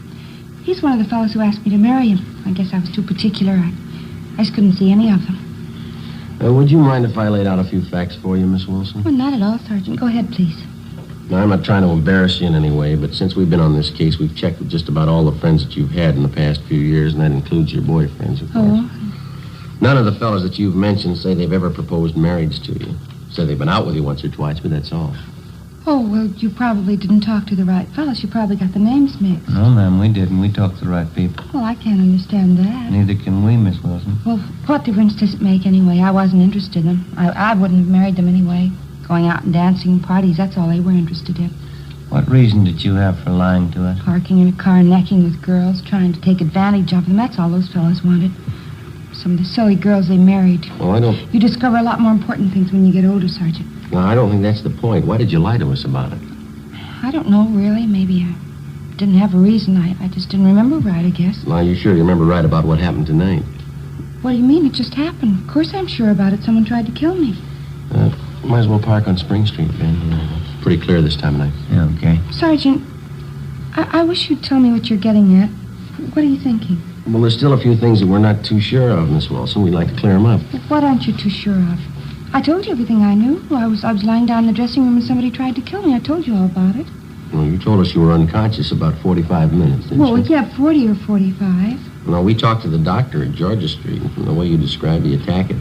He's one of the fellows who asked me to marry him. I guess I was too particular. I just couldn't see any of them. Would you mind if I laid out a few facts for you, Miss Wilson? Well, not at all, Sergeant. Go ahead, please. Now, I'm not trying to embarrass you in any way, but since we've been on this case, we've checked with just about all the friends that you've had in the past few years, and that includes your boyfriends, of course. Oh. None of the fellows that you've mentioned say they've ever proposed marriage to you. Say they've been out with you once or twice, but that's all. Oh, well, you probably didn't talk to the right fellows. You probably got the names mixed. No, ma'am, we didn't. We talked to the right people. Well, I can't understand that. Neither can we, Miss Wilson. Well, what difference does it make anyway? I wasn't interested in them. I wouldn't have married them anyway. Going out and dancing and parties, that's all they were interested in. What reason did you have for lying to us? Parking in a car, necking with girls, trying to take advantage of them. That's all those fellows wanted. Some of the silly girls they married. Well, I don't... You discover a lot more important things when you get older, Sergeant. No, I don't think that's the point. Why did you lie to us about it? I don't know, really. Maybe I didn't have a reason. I just didn't remember right, I guess. Well, you sure you remember right about what happened tonight? What do you mean? It just happened. Of course I'm sure about it. Someone tried to kill me. Might as well park on Spring Street, Ben. It's pretty clear this time of night. Yeah, okay. Sergeant, I wish you'd tell me what you're getting at. What are you thinking? Well, there's still a few things that we're not too sure of, Miss Wilson. We'd like to clear them up. What aren't you too sure of? I told you everything I knew. I was lying down in the dressing room and somebody tried to kill me. I told you all about it. Well, you told us you were unconscious about 45 minutes, didn't you? Well, yeah, 40 or 45. No, we talked to the doctor at Georgia Street, and from the way you described the attack, it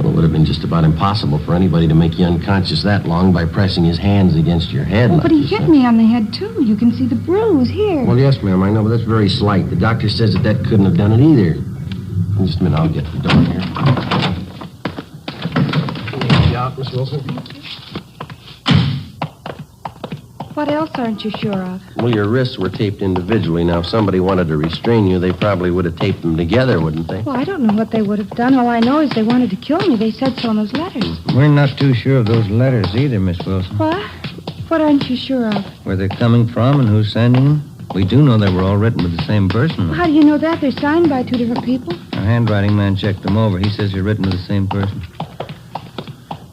would have been just about impossible for anybody to make you unconscious that long by pressing his hands against your head. Well, like but he you hit said. me on the head, too. You can see the bruise here. Well, yes, ma'am, I know, but that's very slight. The doctor says that couldn't have done it either. In just a minute, I'll get the door here. Help you out, Miss Wilson? What else aren't you sure of? Well, your wrists were taped individually. Now, if somebody wanted to restrain you, they probably would have taped them together, wouldn't they? Well, I don't know what they would have done. All I know is they wanted to kill me. They said so in those letters. We're not too sure of those letters either, Miss Wilson. What? What aren't you sure of? Where they're coming from and who's sending them. We do know they were all written with the same person. Well, how do you know that? They're signed by two different people. Our handwriting man checked them over. He says they're written with the same person.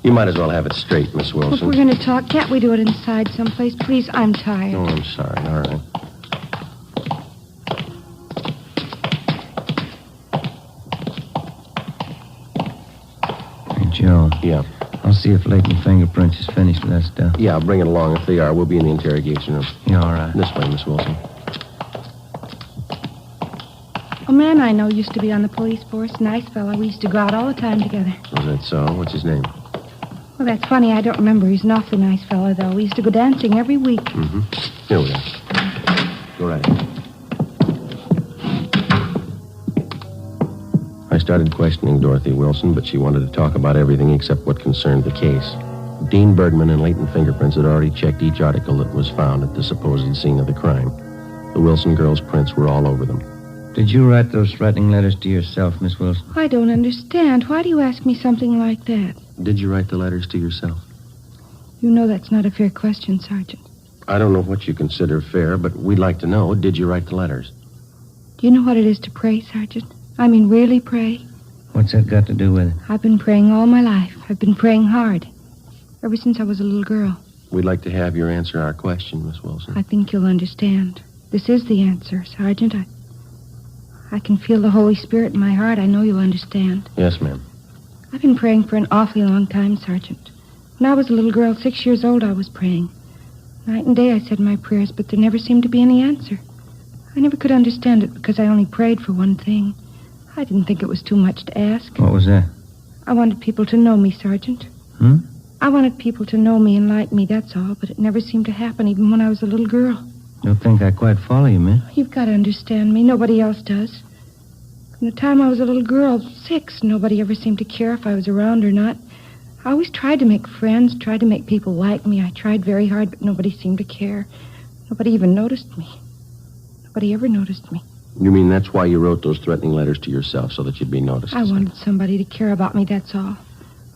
You might as well have it straight, Miss Well, if Wilson. we're going to talk, can't we do it inside someplace? Please, I'm tired. Oh, I'm sorry. All right. Hey, Joe. Yeah. I'll see if Leighton Fingerprints is finished with that stuff. Yeah, I'll bring it along. If they are, we'll be in the interrogation room. Yeah, all right. This way, Miss Wilson. A man I know used to be on the police force. Nice fellow. We used to go out all the time together. Is that so? What's his name? Well, that's funny. I don't remember. He's an awfully nice fellow, though. We used to go dancing every week. Mm-hmm. Here we are. Go right ahead. I started questioning Dorothy Wilson, but she wanted to talk about everything except what concerned the case. Dean Bergman and Leighton Fingerprints had already checked each article that was found at the supposed scene of the crime. The Wilson girls' prints were all over them. Did you write those threatening letters to yourself, Miss Wilson? I don't understand. Why do you ask me something like that? Did you write the letters to yourself? You know that's not a fair question, Sergeant. I don't know what you consider fair, but we'd like to know, did you write the letters? Do you know what it is to pray, Sergeant? I mean, really pray? What's that got to do with it? I've been praying all my life. I've been praying hard. Ever since I was a little girl. We'd like to have your answer our question, Miss Wilson. I think you'll understand. This is the answer, Sergeant. I can feel the Holy Spirit in my heart. I know you'll understand. Yes, ma'am. I've been praying for an awfully long time, Sergeant. When I was a little girl, 6 years old, I was praying. Night and day I said my prayers, but there never seemed to be any answer. I never could understand it because I only prayed for one thing. I didn't think it was too much to ask. What was that? I wanted people to know me, Sergeant. I wanted people to know me and like me, that's all, but it never seemed to happen, even when I was a little girl. Don't think I quite follow you, miss. You've got to understand me. Nobody else does. From the time I was a little girl, 6, nobody ever seemed to care if I was around or not. I always tried to make friends, tried to make people like me. I tried very hard, but nobody seemed to care. Nobody even noticed me. Nobody ever noticed me. You mean that's why you wrote those threatening letters to yourself, so that you'd be noticed? I wanted somebody to care about me, that's all.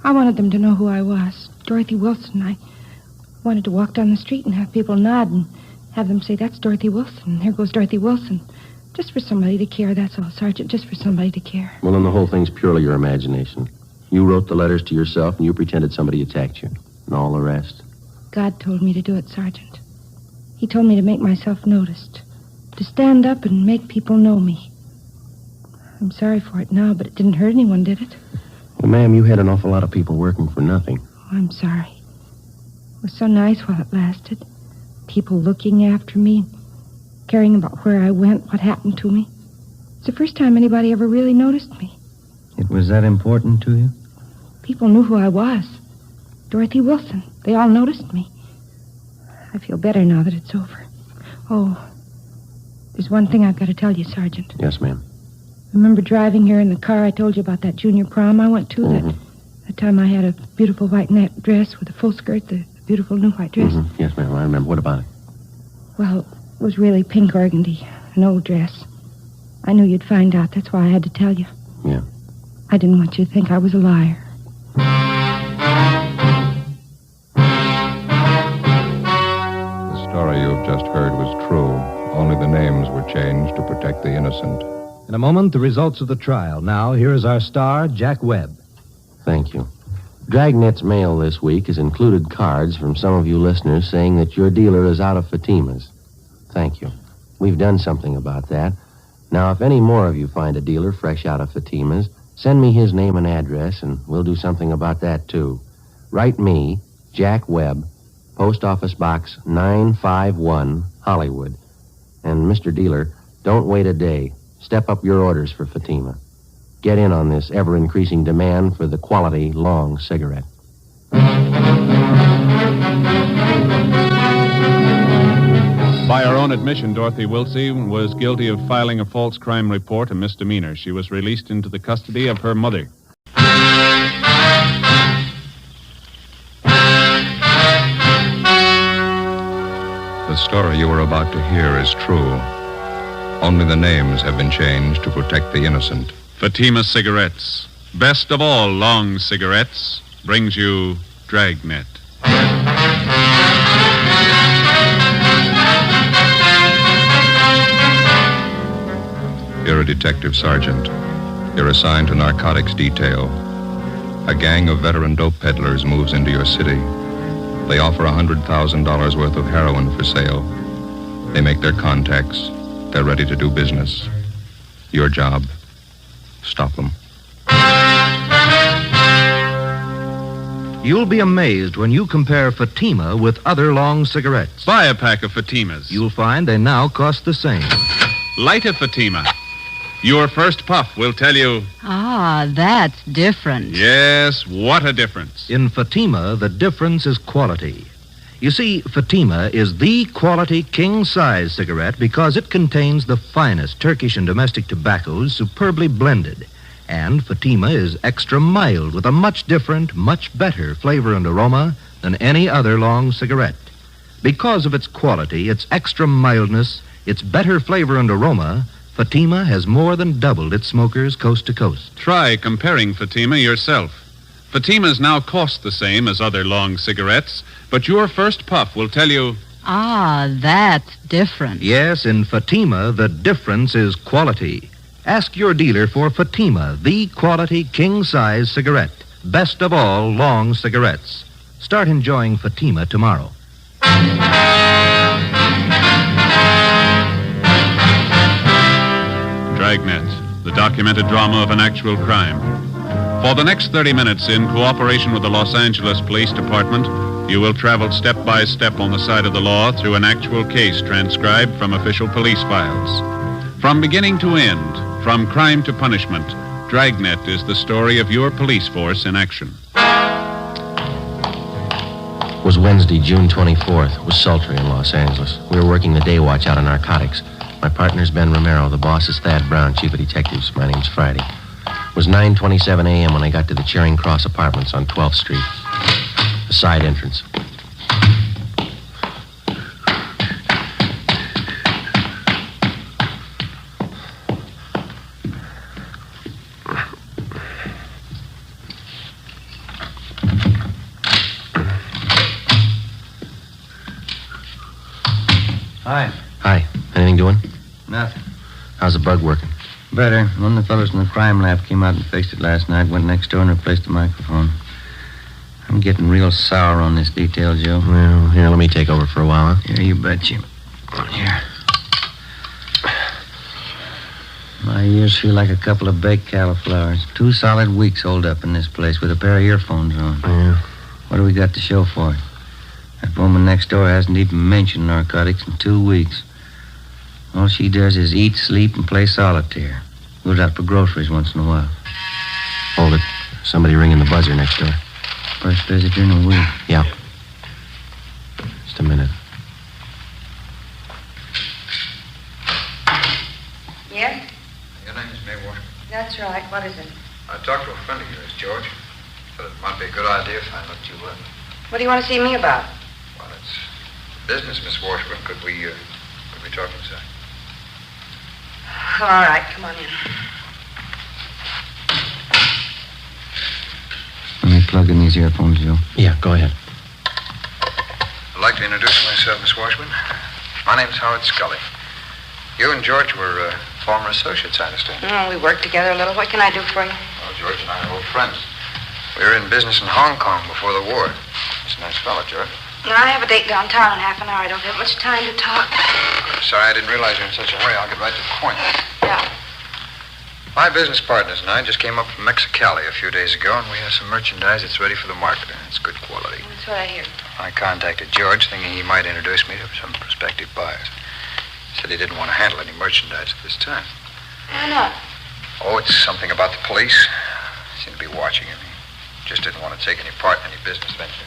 I wanted them to know who I was. Dorothy Wilson. I wanted to walk down the street and have people nod and have them say, that's Dorothy Wilson. There goes Dorothy Wilson. Just for somebody to care, that's all, Sergeant. Just for somebody to care. Well, then the whole thing's purely your imagination. You wrote the letters to yourself, and you pretended somebody attacked you. And all the rest. God told me to do it, Sergeant. He told me to make myself noticed. To stand up and make people know me. I'm sorry for it now, but it didn't hurt anyone, did it? Well, ma'am, you had an awful lot of people working for nothing. Oh, I'm sorry. It was so nice while it lasted. People looking after me, caring about where I went, what happened to me. It's the first time anybody ever really noticed me. It was that important to you? People knew who I was. Dorothy Wilson. They all noticed me. I feel better now that it's over. Oh, there's one thing I've got to tell you, Sergeant. Yes, ma'am. Remember driving here in the car I told you about that junior prom I went to? That time I had a beautiful white net dress with a full skirt, the beautiful new white dress. Yes, ma'am, I remember. What about it? Well, it was really pink organdy, an old dress. I knew you'd find out. That's why I had to tell you. Yeah. I didn't want you to think I was a liar. The story you have just heard was true. Only the names were changed to protect the innocent. In a moment, the results of the trial. Now, here is our star, Jack Webb. Thank you. Dragnet's mail this week has included cards from some of you listeners saying that your dealer is out of Fatima's. Thank you. We've done something about that. Now, if any more of you find a dealer fresh out of Fatima's, send me his name and address, and we'll do something about that, too. Write me, Jack Webb, Post Office Box 951, Hollywood. And, Mr. Dealer, don't wait a day. Step up your orders for Fatima. Get in on this ever-increasing demand for the quality long cigarette. By her own admission, Dorothy Wilsey was guilty of filing a false crime report, a misdemeanor. She was released into the custody of her mother. The story you are about to hear is true. Only the names have been changed to protect the innocent. Fatima Cigarettes, best of all long cigarettes, brings you Dragnet. You're a detective sergeant. You're assigned to narcotics detail. A gang of veteran dope peddlers moves into your city. They offer $100,000 worth of heroin for sale. They make their contacts. They're ready to do business. Your job, stop them. You'll be amazed when you compare Fatima with other long cigarettes. Buy a pack of Fatimas. You'll find they now cost the same. Light a Fatima. Your first puff will tell you... Ah, that's different. Yes, what a difference. In Fatima, the difference is quality. You see, Fatima is the quality king-size cigarette because it contains the finest Turkish and domestic tobaccos superbly blended. And Fatima is extra mild with a much different, much better flavor and aroma than any other long cigarette. Because of its quality, its extra mildness, its better flavor and aroma, Fatima has more than doubled its smokers coast to coast. Try comparing Fatima yourself. Fatimas now cost the same as other long cigarettes, but your first puff will tell you... Ah, that's different. Yes, in Fatima, the difference is quality. Ask your dealer for Fatima, the quality king-size cigarette. Best of all long cigarettes. Start enjoying Fatima tomorrow. Dragnet, the documented drama of an actual crime. For the next 30 minutes, in cooperation with the Los Angeles Police Department, you will travel step by step on the side of the law through an actual case transcribed from official police files. From beginning to end, from crime to punishment, Dragnet is the story of your police force in action. It was Wednesday, June 24th. It was sultry in Los Angeles. We were working the day watch out on narcotics. My partner's Ben Romero. The boss is Thad Brown, chief of detectives. My name's Friday. It was 9:27 a.m. when I got to the Charing Cross Apartments on 12th Street. The side entrance. Hi. Hi. Anything doing? Nothing. How's the bug working? Better. One of the fellows in the crime lab came out and fixed it last night, went next door and replaced the microphone. I'm getting real sour on this detail, Joe. Well, here, let me take over for a while, huh? Here, you betcha. Here. My ears feel like a couple of baked cauliflowers. 2 solid weeks holed up in this place with a pair of earphones on. Yeah. What do we got to show for it? That woman next door hasn't even mentioned narcotics in 2 weeks. All she does is eat, sleep, and play solitaire. Goes out for groceries once in a while. Hold it. Somebody ringing the buzzer next door. First visitor in a week. Yeah. Just a minute. right. What is it? I talked to a friend of yours, George. Said it might be a good idea if I looked you up. What do you want to see me about? Well, it's business, Miss Washburn. Could we talk inside? All right, come on in. Let me plug in these earphones, Joe. Yeah, go ahead. I'd like to introduce myself, Miss Washburn. My name's Howard Scully. You and George were former associates, I understand. We worked together a little. What can I do for you? Well, George and I are old friends. We were in business in Hong Kong before the war. He's a nice fellow, George. No, I have a date downtown in half an hour. I don't have much time to talk. Sorry, I didn't realize you were in such a hurry. I'll get right to the point. Yeah. My business partners and I just came up from Mexicali a few days ago, and we have some merchandise that's ready for the market. It's good quality. That's what I hear. I contacted George, thinking he might introduce me to some prospective buyers. He said he didn't want to handle any merchandise at this time. Why not? Oh, it's something about the police. They seem to be watching him. He just didn't want to take any part in any business venture.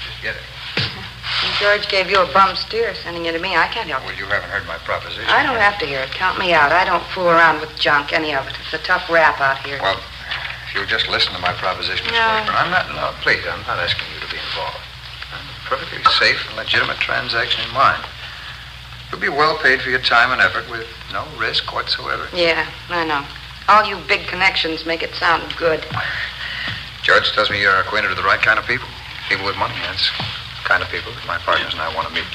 Just get it. And George gave you a bum steer sending you to me. I can't help Well, it. you haven't heard my proposition. I don't have to hear it. Count me out. I don't fool around with junk, any of it. It's a tough rap out here. Well, if you'll just listen to my proposition, Miss No. Washburn. No, please, I'm not asking you to be involved. I'm a perfectly safe and legitimate transaction in mind. You'll be well paid for your time and effort with no risk whatsoever. Yeah, I know. All you big connections make it sound good. George tells me you're acquainted with the right kind of people. People with money. That's the kind of people that my partners and I want to meet.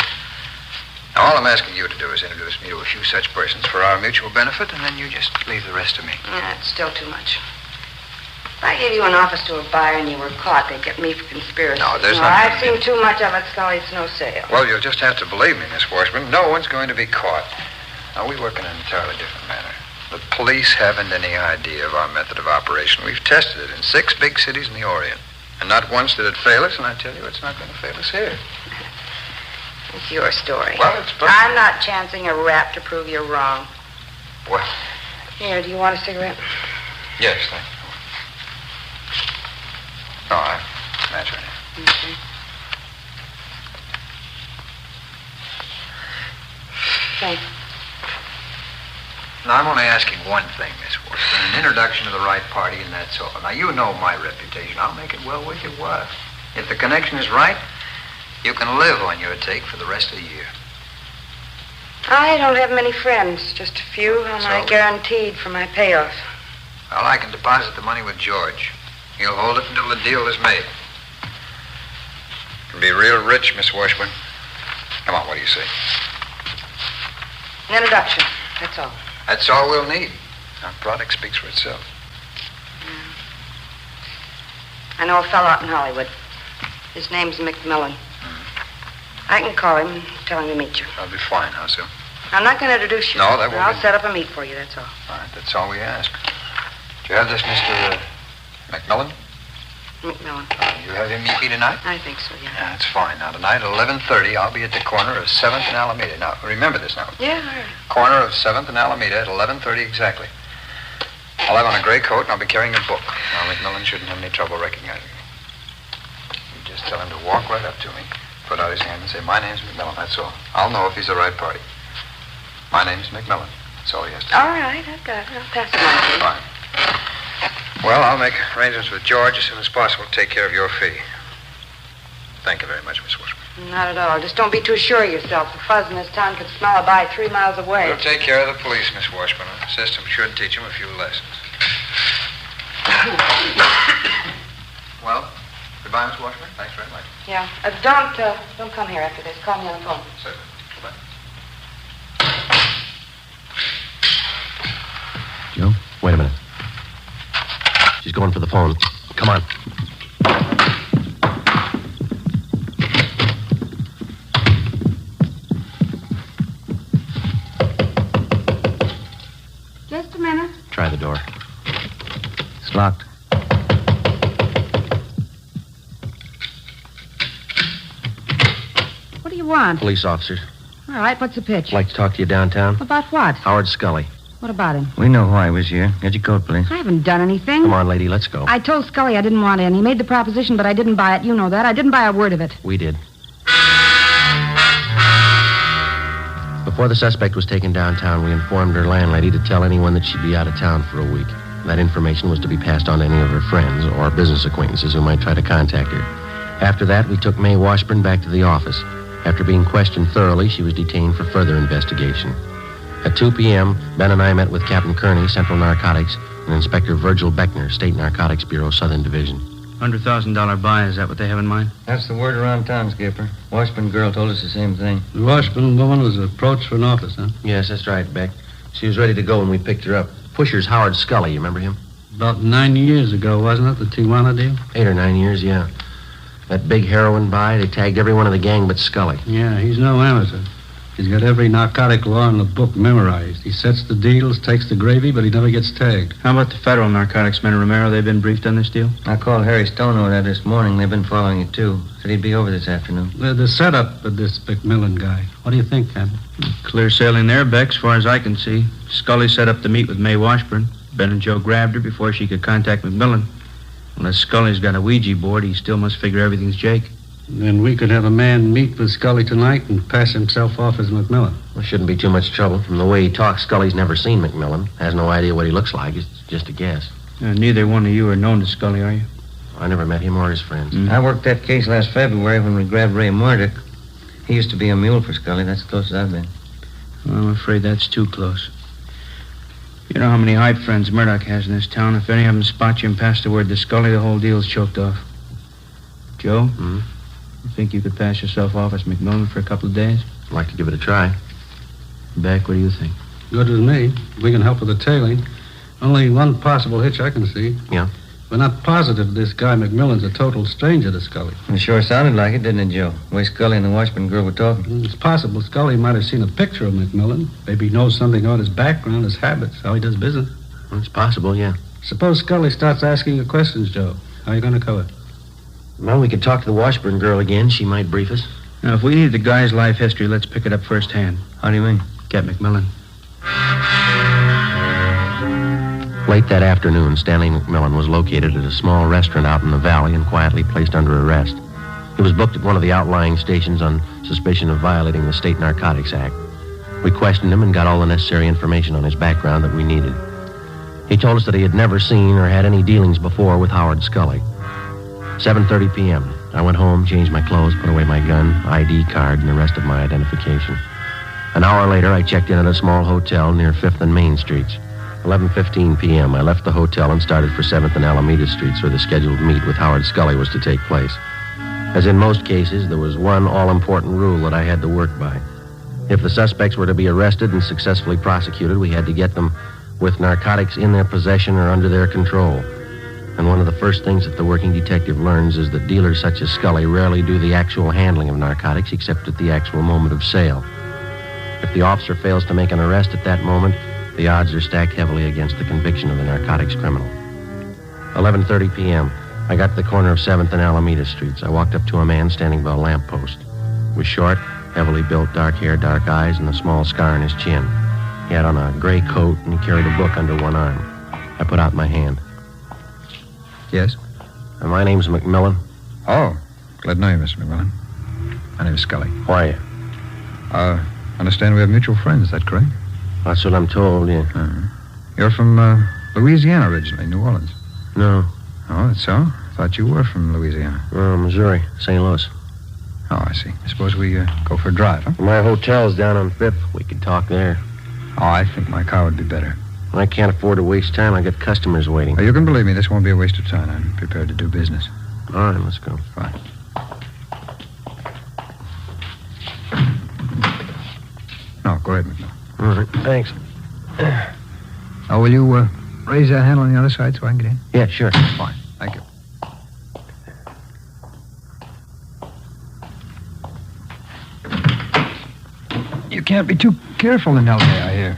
Now, all I'm asking you to do is introduce me to a few such persons for our mutual benefit, and then you just leave the rest to me. Yeah, it's still too much. If I gave you an office to a buyer and you were caught, they'd get me for conspiracy. No, there's not I've gonna seen too much of it, Scully. It's no sale. Well, you'll just have to believe me, Miss Washburn. No one's going to be caught. Now, we work in an entirely different manner. The police haven't any idea of our method of operation. We've tested it in 6 big cities in the Orient. And not once did it fail us, and I tell you, it's not going to fail us here. It's your story. Well, it's... I'm not chancing a rap to prove you're wrong. Well... Here, do you want a cigarette? Yes, thank you. No, that's right. Okay. Thanks. Now, I'm only asking one thing, Miss Washburn. An introduction to the right party, and that's all. Now, you know my reputation. I'll make it well worth your while. If the connection is right, you can live on your take for the rest of the year. I don't have many friends. Just a few, and I So? guaranteed for my payoff. Well, I can deposit the money with George. He'll hold it until the deal is made. You can be real rich, Miss Washburn. Come on, what do you say? An introduction, that's all. That's all we'll need. Our product speaks for itself. I know a fellow out in Hollywood. His name's McMillan. I can call him and tell him to meet you. That'll be fine. How so? I'm not going to introduce you. No, that won't I'll be- set up a meet for you, that's all. All right, that's all we ask. Do you have this, Mr. McMillan? McMillan. You have him meet me tonight? I think so, yeah. Yeah, that's fine. Now, tonight at 11:30, I'll be at the corner of 7th and Alameda. Now, remember this now. Yeah, all right. Corner of 7th and Alameda at 11:30 exactly. I'll have on a gray coat, and I'll be carrying a book. Now, McMillan shouldn't have any trouble recognizing me. You just tell him to walk right up to me, put out his hand, and say, "My name's McMillan," that's all. I'll know if he's the right party. My name's McMillan. That's all he has to say. All right, I've got it. I'll pass it on to you. Fine. Well, I'll make arrangements with George as soon as possible to take care of your fee. Thank you very much, Miss Washburn. Not at all. Just don't be too sure of yourself. The fuzz in this town could smell a bye 3 miles away. We'll take care of the police, Miss Washburn. The system should teach him a few lessons. Well, goodbye, Miss Washburn. Thanks very much. Yeah. Don't come here after this. Call me on the phone. Certainly. Goodbye. Joe, wait a minute. She's going for the phone. Come on. Just a minute. Try the door. It's locked. What do you want? Police officers. All right, what's the pitch? Like to talk to you downtown. About what? Howard Scully. What about him? We know why he was here. Get your coat, please. I haven't done anything. Come on, lady, let's go. I told Scully I didn't want in. He made the proposition, but I didn't buy it. You know that. I didn't buy a word of it. We did. Before the suspect was taken downtown, we informed her landlady to tell anyone that she'd be out of town for a week. That information was to be passed on to any of her friends or business acquaintances who might try to contact her. After that, we took May Washburn back to the office. After being questioned thoroughly, she was detained for further investigation. At 2 p.m., Ben and I met with Captain Kearney, Central Narcotics, and Inspector Virgil Beckner, State Narcotics Bureau, Southern Division. $100,000 buy, is that what they have in mind? That's the word around town, Skipper. Washburn girl told us the same thing. The Washburn woman was approached for an office, huh? Yes, that's right, Beck. She was ready to go when we picked her up. Pusher's Howard Scully, you remember him? About 9 years ago, wasn't it, the Tijuana deal? 8 or 9 years, yeah. That big heroin buy, they tagged every one of the gang but Scully. Yeah, he's no amateur. He's got every narcotic law in the book memorized. He sets the deals, takes the gravy, but he never gets tagged. How about the federal narcotics men, Romero? They've been briefed on this deal? I called Harry Stone over there this morning. They've been following it, too. Said he'd be over this afternoon. The setup of this McMillan guy. What do you think, Captain? Clear sailing there, Beck, as far as I can see. Scully set up to meet with May Washburn. Ben and Joe grabbed her before she could contact McMillan. Unless Scully's got a Ouija board, he still must figure everything's Jake. Then we could have a man meet with Scully tonight and pass himself off as McMillan. Well, shouldn't be too much trouble. From the way he talks, Scully's never seen McMillan. Has no idea what he looks like. It's just a guess. Neither one of you are known to Scully, are you? I never met him or his friends. I worked that case last February when we grabbed Ray Murdoch. He used to be a mule for Scully. That's as close as I've been. Well, I'm afraid that's too close. You know how many hype friends Murdoch has in this town. If any of them spot you and pass the word to Scully, the whole deal's choked off. Joe? You think you could pass yourself off as McMillan for a couple of days? I'd like to give it a try. Beck, what do you think? Good with me. We can help with the tailing. Only one possible hitch I can see. Yeah? We're not positive this guy McMillan's a total stranger to Scully. It sure sounded like it, didn't it, Joe? The way Scully and the Washburn girl were talking. It's possible Scully might have seen a picture of McMillan. Maybe knows something about his background, his habits, how he does business. It's possible, yeah. Suppose Scully starts asking you questions, Joe. How are you going to cover? Well, we could talk to the Washburn girl again. She might brief us. Now, if we need the guy's life history, let's pick it up firsthand. How do you mean? Get McMillan. Late that afternoon, Stanley McMillan was located at a small restaurant out in the valley and quietly placed under arrest. He was booked at one of the outlying stations on suspicion of violating the State Narcotics Act. We questioned him and got all the necessary information on his background that we needed. He told us that he had never seen or had any dealings before with Howard Scully. 7:30 p.m. I went home, changed my clothes, put away my gun, ID card, and the rest of my identification. An hour later, I checked in at a small hotel near 5th and Main Streets. 11:15 p.m., I left the hotel and started for 7th and Alameda Streets, where the scheduled meet with Howard Scully was to take place. As in most cases, there was one all-important rule that I had to work by. If the suspects were to be arrested and successfully prosecuted, we had to get them with narcotics in their possession or under their control. And one of the first things that the working detective learns is that dealers such as Scully rarely do the actual handling of narcotics except at the actual moment of sale. If the officer fails to make an arrest at that moment, the odds are stacked heavily against the conviction of the narcotics criminal. 11:30 p.m. I got to the corner of 7th and Alameda Streets. I walked up to a man standing by a lamppost. He was short, heavily built, dark hair, dark eyes, and a small scar on his chin. He had on a gray coat, and he carried a book under one arm. I put out my hand. Yes? My name's McMillan. Oh, glad to know you, Mr. McMillan. My name is Scully. Why? Understand we have mutual friends, is that correct? That's what I'm told, yeah. You're from Louisiana originally, New Orleans. No. Oh, that's so? Thought you were from Louisiana. Missouri, St. Louis. Oh, I see. I suppose we go for a drive, huh? My hotel's down on 5th. We could talk there. Oh, I think my car would be better. I can't afford to waste time. I got customers waiting. Oh, you can believe me, this won't be a waste of time. I'm prepared to do business. All right, let's go. Fine. No, go ahead, McMillan. All right, thanks. Oh, will you raise that handle on the other side so I can get in? Yeah, sure. Fine. Thank you. You can't be too careful in L.A., I hear.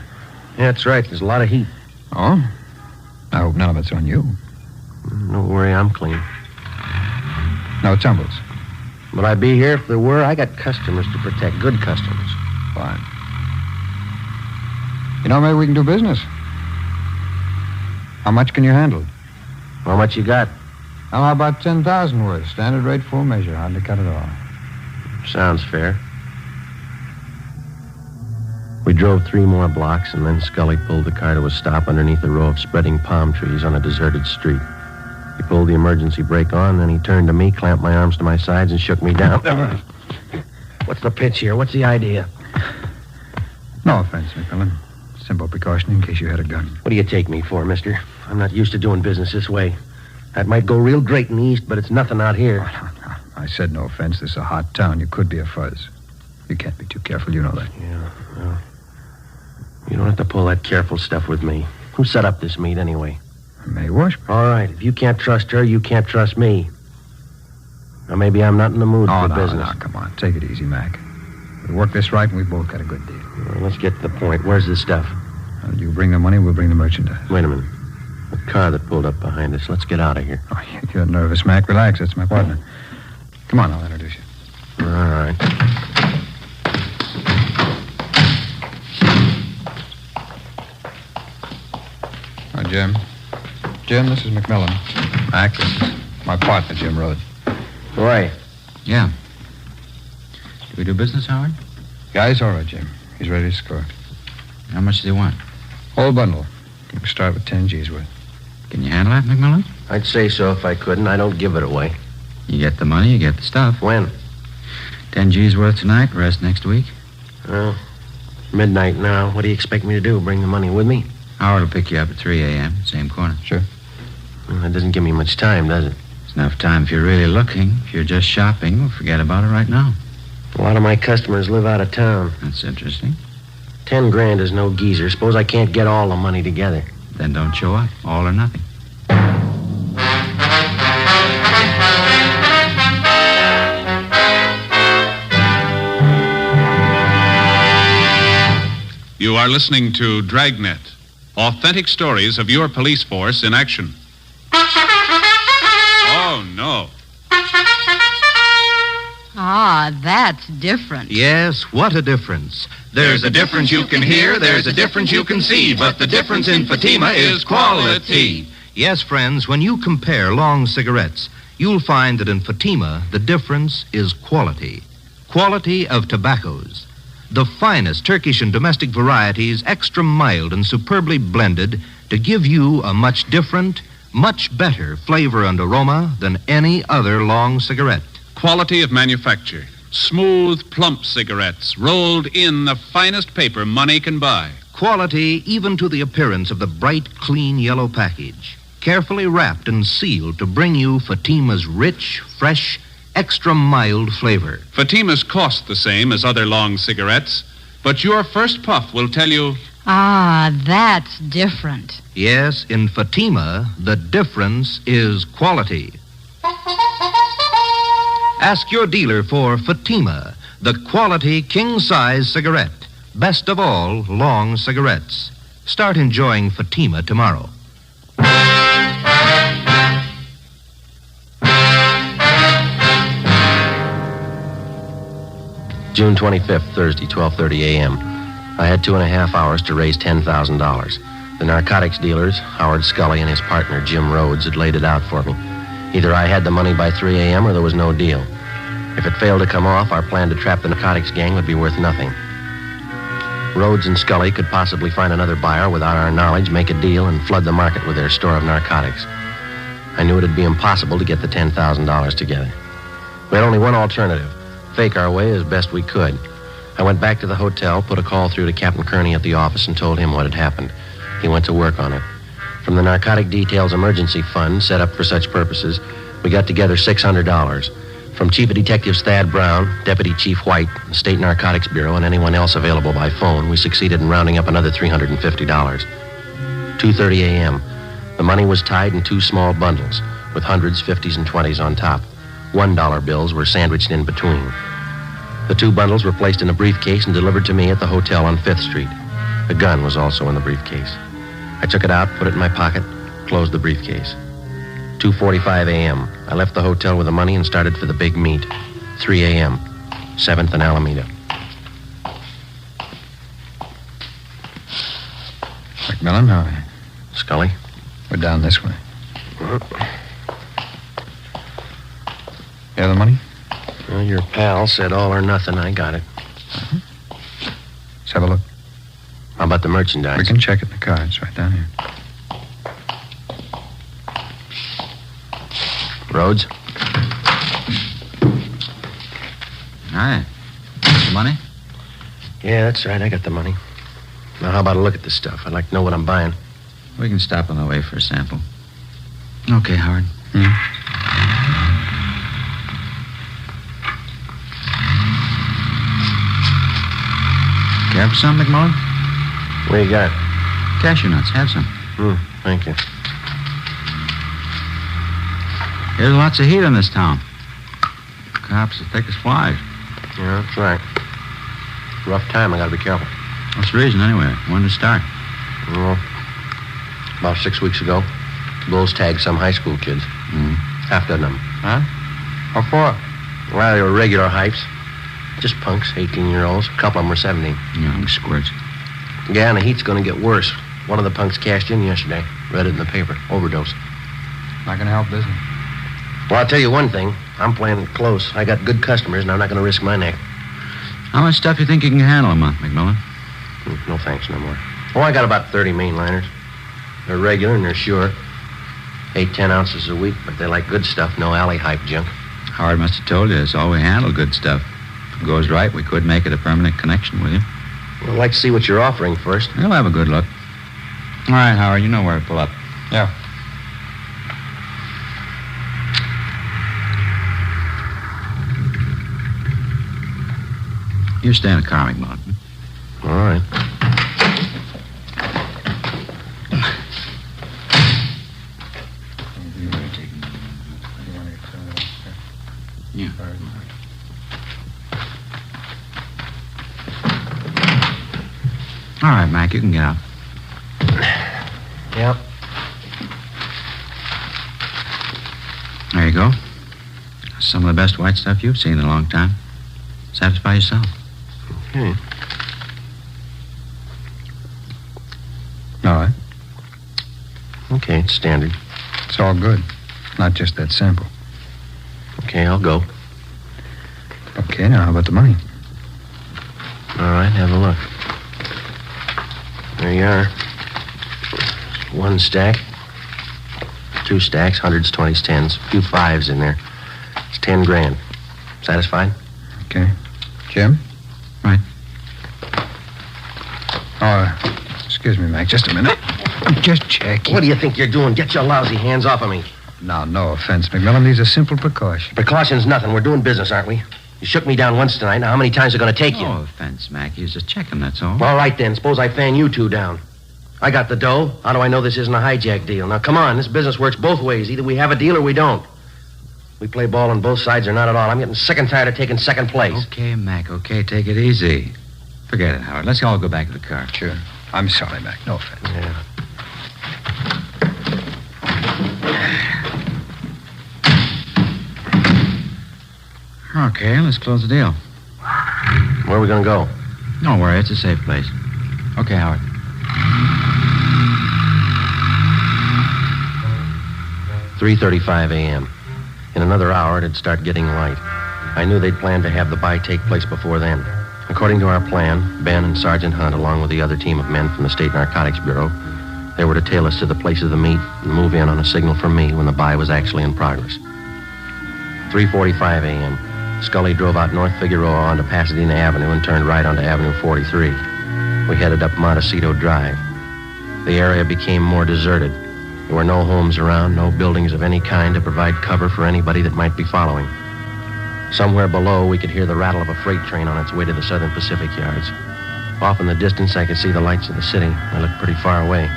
Yeah, that's right. There's a lot of heat. Oh? I hope none of it's on you. Don't worry, I'm clean. No tumbles. Would I be here if there were? I got customers to protect. Good customers. Fine. You know, maybe we can do business. How much can you handle? How much you got? Well, how about 10,000 worth? Standard rate, full measure. Hardly cut at all. Sounds fair. We drove 3 more blocks, and then Scully pulled the car to a stop underneath a row of spreading palm trees on a deserted street. He pulled the emergency brake on, then he turned to me, clamped my arms to my sides, and shook me down. What's the pitch here? What's the idea? No offense, McMillan. Simple precaution in case you had a gun. What do you take me for, mister? I'm not used to doing business this way. That might go real great in the East, but it's nothing out here. I said no offense. This is a hot town. You could be a fuzz. You can't be too careful. You know that. Yeah, well, you don't have to pull that careful stuff with me. Who set up this meet, anyway? May Washburn. All right, if you can't trust her, you can't trust me. Now, maybe I'm not in the mood for business. No, come on. Take it easy, Mac. We'll work this right, and we both got a good deal. Well, let's get to the point. Where's the stuff? Well, you bring the money, we'll bring the merchandise. Wait a minute. The car that pulled up behind us. Let's get out of here. Oh, you're nervous, Mac. Relax. That's my partner. Come on, I'll introduce you. All right. Hi, Jim. Jim, this is McMillan. Mac, this is my partner, Jim Rhodes. Right. Yeah. Do we do business, Howard? Guy's all right, Jim. He's ready to score. How much do you want? Whole bundle. You can start with 10 G's worth. Can you handle that, McMillan? I'd say so if I couldn't. I don't give it away. You get the money, you get the stuff. When? 10 G's worth tonight, rest next week. Well, midnight now. What do you expect me to do? Bring the money with me? Howard will pick you up at 3 a.m., same corner. Sure. Well, that doesn't give me much time, does it? It's enough time if you're really looking. If you're just shopping, we'll forget about it right now. A lot of my customers live out of town. That's interesting. 10 grand is no geezer. Suppose I can't get all the money together. Then don't show up. All or nothing. You are listening to Dragnet, authentic stories of your police force in action. Oh, no. Ah, that's different. Yes, what a difference. There's a difference you can hear, there's a difference you can see, but the difference in Fatima is quality. Yes, friends, when you compare long cigarettes, you'll find that in Fatima, the difference is quality. Quality of tobaccos. The finest Turkish and domestic varieties, extra mild and superbly blended to give you a much different, much better flavor and aroma than any other long cigarette. Quality of manufacture. Smooth, plump cigarettes rolled in the finest paper money can buy. Quality even to the appearance of the bright, clean yellow package. Carefully wrapped and sealed to bring you Fatima's rich, fresh, extra mild flavor. Fatimas cost the same as other long cigarettes, but your first puff will tell you... Ah, that's different. Yes, in Fatima, the difference is quality. Ask your dealer for Fatima, the quality king-size cigarette. Best of all, long cigarettes. Start enjoying Fatima tomorrow. June 25th, Thursday, 12:30 a.m. I had 2.5 hours to raise $10,000. The narcotics dealers, Howard Scully and his partner, Jim Rhodes, had laid it out for me. Either I had the money by 3 a.m. or there was no deal. If it failed to come off, our plan to trap the narcotics gang would be worth nothing. Rhodes and Scully could possibly find another buyer without our knowledge, make a deal, and flood the market with their store of narcotics. I knew it'd be impossible to get the $10,000 together. We had only one alternative. Fake our way as best we could. I went back to the hotel, put a call through to Captain Kearney at the office, and told him what had happened. He went to work on it. From the Narcotic Details Emergency Fund, set up for such purposes, we got together $600. From Chief of Detectives Thad Brown, Deputy Chief White, the State Narcotics Bureau, and anyone else available by phone, we succeeded in rounding up another $350. 2:30 a.m. The money was tied in 2 small bundles, with hundreds, 50s, and 20s on top. $1 bills were sandwiched in between. The 2 bundles were placed in a briefcase and delivered to me at the hotel on 5th Street. A gun was also in the briefcase. I took it out, put it in my pocket, closed the briefcase. 2:45 a.m. I left the hotel with the money and started for the big meet. 3 a.m., 7th and Alameda. McMillan, how are you? Scully? We're down this way. You have the money? Well, your pal said all or nothing. I got it. Let's have a look. about the merchandise? We can check it in the car. It's right down here. Rhodes? All right. The money? Yeah, that's right. I got the money. Now, how about a look at this stuff? I'd like to know what I'm buying. We can stop on the way for a sample. Okay, Howard. Care for some, McMullen? What you got? Cashew nuts. Have some. Thank you. There's lots of heat in this town. Cops as thick as flies. Yeah, that's right. Rough time. I gotta be careful. What's the reason, anyway? When did it start? Well, about 6 weeks ago, Bulls tagged some high school kids. Half a dozen of them. Huh? What for? Well, they were regular hypes. Just punks, 18-year-olds. A couple of them were 17. Young squirts. Yeah, and the heat's gonna get worse. One of the punks cashed in yesterday. Read it in the paper. Overdose. Not gonna help business. Well, I'll tell you one thing. I'm playing it close. I got good customers, and I'm not gonna risk my neck. How much stuff you think you can handle a month, McMullen? No thanks, no more. Oh, I got about 30 mainliners. They're regular and they're sure. 8-10 ounces a week, but they like good stuff, no alley hype junk. Howard must have told you it's all we handle, good stuff. If it goes right, we could make it a permanent connection with you. Well, I'd like to see what you're offering first. We'll have a good look. All right, Howard, you know where to pull up. Yeah. You stay in the car, McMullen. All right. Yeah. All right, Mac, you can get out. Yep. There you go. Some of the best white stuff you've seen in a long time. Satisfy yourself. Okay. All right. Okay, it's standard. It's all good. Not just that sample. Okay, I'll go. Okay, now how about the money? All right, have a look. There you are. 1 stack. 2 stacks, 100s, 20s, 10s. A few 5s in there. It's 10 grand. Satisfied? Okay. Jim? Right. Oh, excuse me, Mac. Just a minute. I'm just checking. What do you think you're doing? Get your lousy hands off of me. Now, no offense, McMillan. These are simple precautions. Precautions, nothing. We're doing business, aren't we? You shook me down once tonight. Now, how many times are going to take you? No offense, Mac. He was just checking, that's all. All right, then. Suppose I fan you two down. I got the dough. How do I know this isn't a hijack deal? Now, come on. This business works both ways. Either we have a deal or we don't. We play ball on both sides or not at all. I'm getting sick and tired of taking second place. Okay, Mac, okay. Take it easy. Forget it, Howard. Let's all go back to the car. Sure. I'm sorry, Mac. No offense. Yeah. Okay, let's close the deal. Where are we going to go? Don't worry, it's a safe place. Okay, Howard. $3:35 a.m. In another hour, it'd start getting light. I knew they'd planned to have the buy take place before then. According to our plan, Ben and Sergeant Hunt, along with the other team of men from the State Narcotics Bureau, they were to tail us to the place of the meet and move in on a signal from me when the buy was actually in progress. 3:45 a.m. Scully drove out North Figueroa onto Pasadena Avenue and turned right onto Avenue 43. We headed up Montecito Drive. The area became more deserted. There were no homes around, no buildings of any kind to provide cover for anybody that might be following. Somewhere below, we could hear the rattle of a freight train on its way to the Southern Pacific yards. Off in the distance, I could see the lights of the city. I looked pretty far away.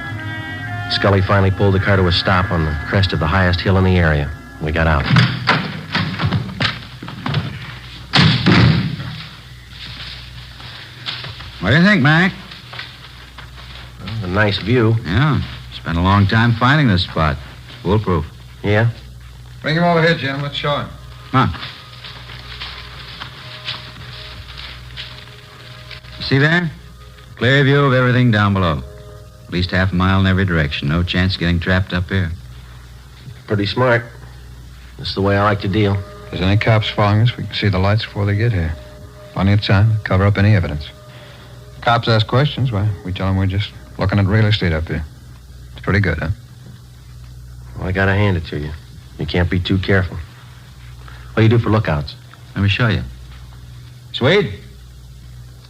Scully finally pulled the car to a stop on the crest of the highest hill in the area. We got out. What do you think, Mac? A nice view. Yeah. Spent a long time finding this spot. Foolproof. Yeah? Bring him over here, Jim. Let's show him. Come on. See there? Clear view of everything down below. At least half a mile in every direction. No chance of getting trapped up here. Pretty smart. That's the way I like to deal. If there's any cops following us, we can see the lights before they get here. Plenty of time to cover up any evidence. Cops ask questions, well, we tell them we're just looking at real estate up here. It's pretty good, huh? Well, I gotta hand it to you. You can't be too careful. What do you do for lookouts? Let me show you. Swede?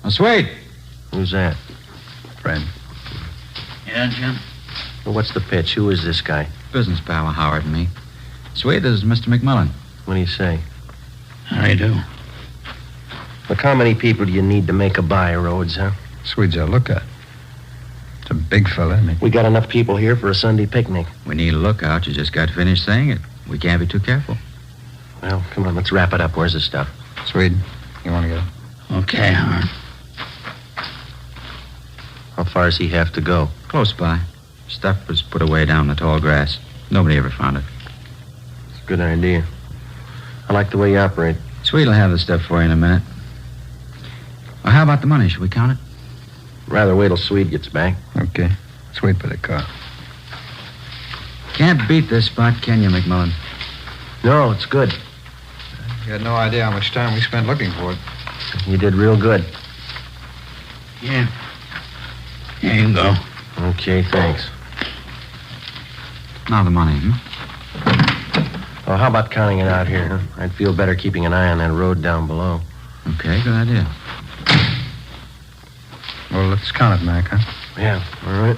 Oh, Swede. Who's that? Friend. Yeah, Jim? Well, what's the pitch? Who is this guy? Business pal of Howard and me. Swede, this is Mr. McMillan. What do you say? How do you do? Look, how many people do you need to make a buy, Rhodes, huh? Swede's a lookout. It's a big fella, isn't he? We got enough people here for a Sunday picnic. We need a lookout. You just got to finish saying it. We can't be too careful. Well, come on, let's wrap it up. Where's the stuff? Swede, you want to get it? Okay, Howard. How far does he have to go? Close by. Stuff was put away down in the tall grass. Nobody ever found it. It's a good idea. I like the way you operate. Swede will have the stuff for you in a minute. Well, how about the money? Should we count it? Rather wait till Swede gets back. Okay. Let's wait for the car. Can't beat this spot, can you, McMillan? No, it's good. You had no idea how much time we spent looking for it. You did real good. Yeah. Here you go. Okay, thanks. Now the money, Well, how about counting it out here, huh? I'd feel better keeping an eye on that road down below. Okay, good idea. Well, let's count it, Mac, huh? Yeah, all right.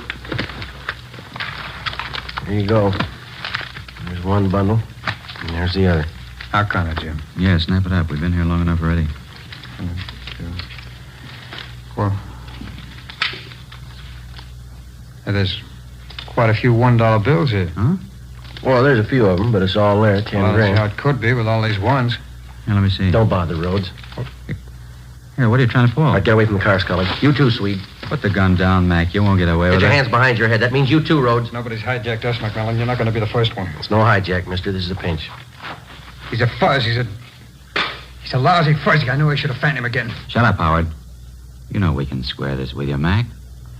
Here you go. There's one bundle, and there's the other. I'll count it, Jim. Yeah, snap it up. We've been here long enough already. 1, 2, 4. There's quite a few $1 bills here. Huh? Well, there's a few of them, but it's all there, 10 Well, grand. that's how it could be with all these ones. Here, let me see. Don't bother, Rhodes. Here, what are you trying to pull? All right, get away from the car, Scully. You too, Swede. Put the gun down, Mac. You won't get away Get with your it. hands behind your head. That means you too, Rhodes. Nobody's hijacked us, McMillan. You're not going to be the first one. It's no hijack, mister. This is a pinch. He's a fuzz. He's a lousy fuzzy. I knew I should have found him again. Shut up, Howard. You know we can square this with you, Mac.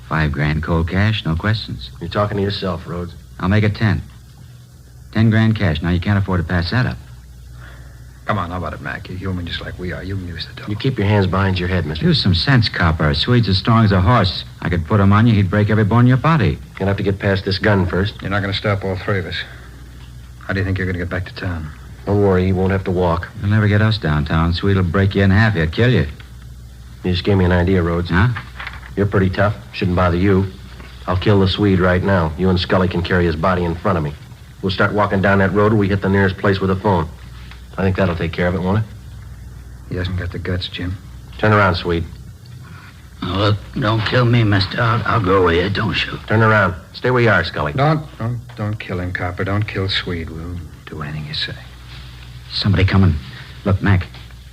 5 grand cold cash, no questions. You're talking to yourself, Rhodes. I'll make it 10. 10 grand cash. Now, you can't afford to pass that up. Come on, how about it, Mac? You're human just like we are. You can use the dough. You keep your hands behind your head, mister. Use some sense, copper. Swede's as strong as a horse. I could put him on you. He'd break every bone in your body. Gonna have to get past this gun first. You're not going to stop all three of us. How do you think you're going to get back to town? Don't worry, you won't have to walk. You'll never get us downtown. Swede'll break you in half. He'll kill you. You just gave me an idea, Rhodes. Huh? You're pretty tough. Shouldn't bother you. I'll kill the Swede right now. You and Scully can carry his body in front of me. We'll start walking down that road and we hit the nearest place with a phone. I think that'll take care of it, won't it? He hasn't got the guts, Jim. Turn around, Swede. Oh, look, don't kill me, mister. I'll go with you. Don't shoot. Turn around. Stay where you are, Scully. Don't kill him, Copper. Don't kill Swede. We'll do anything you say. Somebody coming. Look, Mac,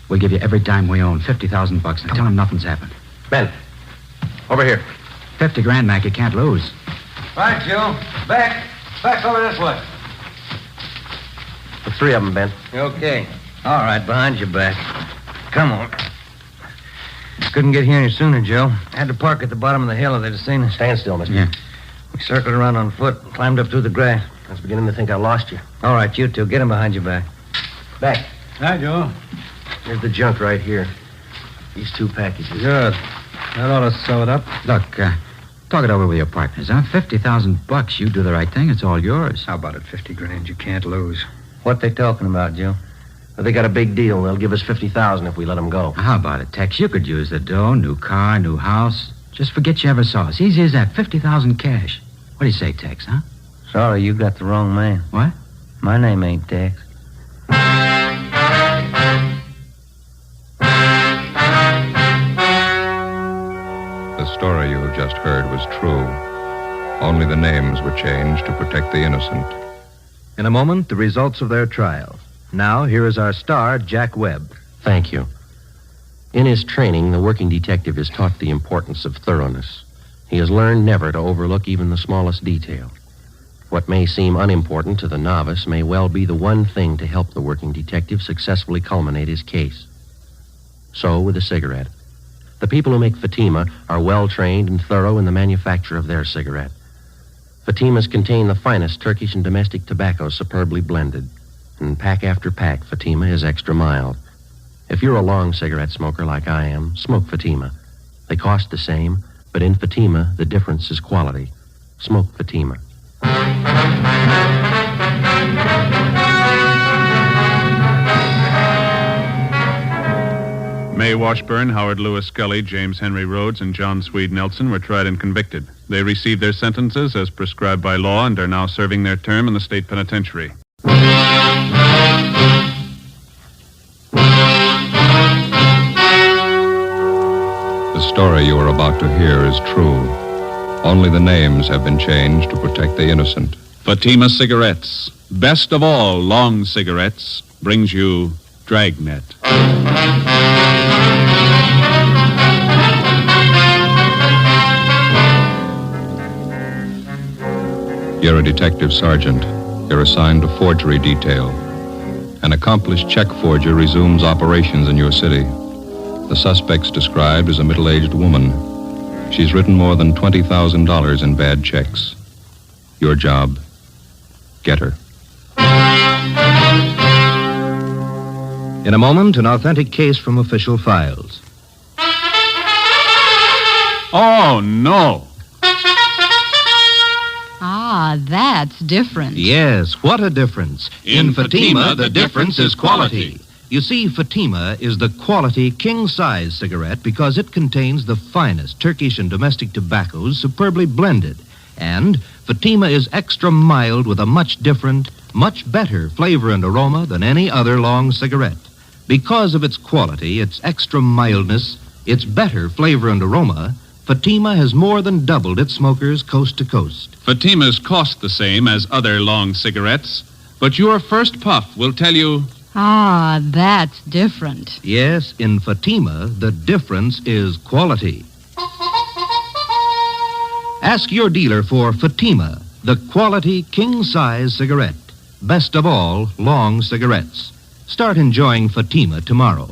we'll give you every dime we own. $50,000. Now tell him nothing's happened. Ben, over here. 50 grand, Mac. You can't lose. Right, Joe. Back. Back over this way. The 3 of them, Ben. Okay. All right, behind your back. Come on. Couldn't get here any sooner, Joe. Had to park at the bottom of the hill if they'd have seen us. Stand still, mister. Yeah. We circled around on foot and climbed up through the grass. I was beginning to think I lost you. All right, you two. Get him behind your back. Back. Hi, Joe. Here's the junk right here. These 2 packages. Good. That ought to sew it up. Look, talk it over with your partners, huh? $50,000. You do the right thing. It's all yours. How about it? 50 grand. You can't lose. What they talking about, Joe? Well, they got a big deal. They'll give us $50,000 if we let them go. How about it, Tex? You could use the dough, new car, new house. Just forget you ever saw us. Easy as that. 50,000 cash. What do you say, Tex, huh? Sorry, you got the wrong man. What? My name ain't Tex. The story you have just heard was true. Only the names were changed to protect the innocent. In a moment, the results of their trial. Now, here is our star, Jack Webb. Thank you. In his training, the working detective is taught the importance of thoroughness. He has learned never to overlook even the smallest detail. What may seem unimportant to the novice may well be the one thing to help the working detective successfully culminate his case. So, with a cigarette. The people who make Fatima are well-trained and thorough in the manufacture of their cigarette. Fatimas contain the finest Turkish and domestic tobacco superbly blended. And pack after pack, Fatima is extra mild. If you're a long cigarette smoker like I am, smoke Fatima. They cost the same, but in Fatima, the difference is quality. Smoke Fatima. Mae Washburn, Howard Lewis Scully, James Henry Rhodes, and John Swede Nelson were tried and convicted. They received their sentences as prescribed by law and are now serving their term in the state penitentiary. The story you are about to hear is true. Only the names have been changed to protect the innocent. Fatima Cigarettes, best of all long cigarettes, brings you Dragnet. You're a detective sergeant. You're assigned to forgery detail. An accomplished check forger resumes operations in your city. The suspect's described as a middle-aged woman. She's written more than $20,000 in bad checks. Your job, get her. In a moment, an authentic case from official files. Oh, no. Ah, that's different. Yes, what a difference. In Fatima, the difference is quality. You see, Fatima is the quality king-size cigarette because it contains the finest Turkish and domestic tobaccos superbly blended. And Fatima is extra mild with a much different, much better flavor and aroma than any other long cigarette. Because of its quality, its extra mildness, its better flavor and aroma, Fatima has more than doubled its smokers coast to coast. Fatimas cost the same as other long cigarettes, but your first puff will tell you... Ah, that's different. Yes, in Fatima, the difference is quality. Ask your dealer for Fatima, the quality king-size cigarette. Best of all, long cigarettes. Start enjoying Fatima tomorrow.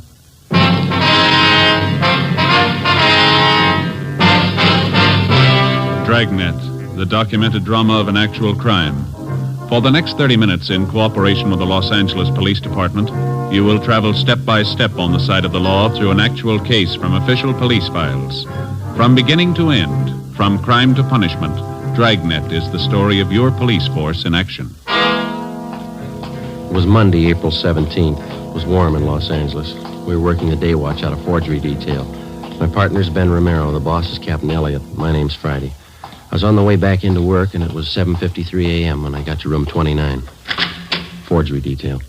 Dragnet, the documented drama of an actual crime. For the next 30 minutes, in cooperation with the Los Angeles Police Department, you will travel step by step on the side of the law through an actual case from official police files. From beginning to end, from crime to punishment, Dragnet is the story of your police force in action. It was Monday, April 17th. It was warm in Los Angeles. We were working the day watch out of forgery detail. My partner's Ben Romero. The boss is Captain Elliott. My name's Friday. I was on the way back into work, and it was 7:53 a.m. when I got to room 29. Forgery detail.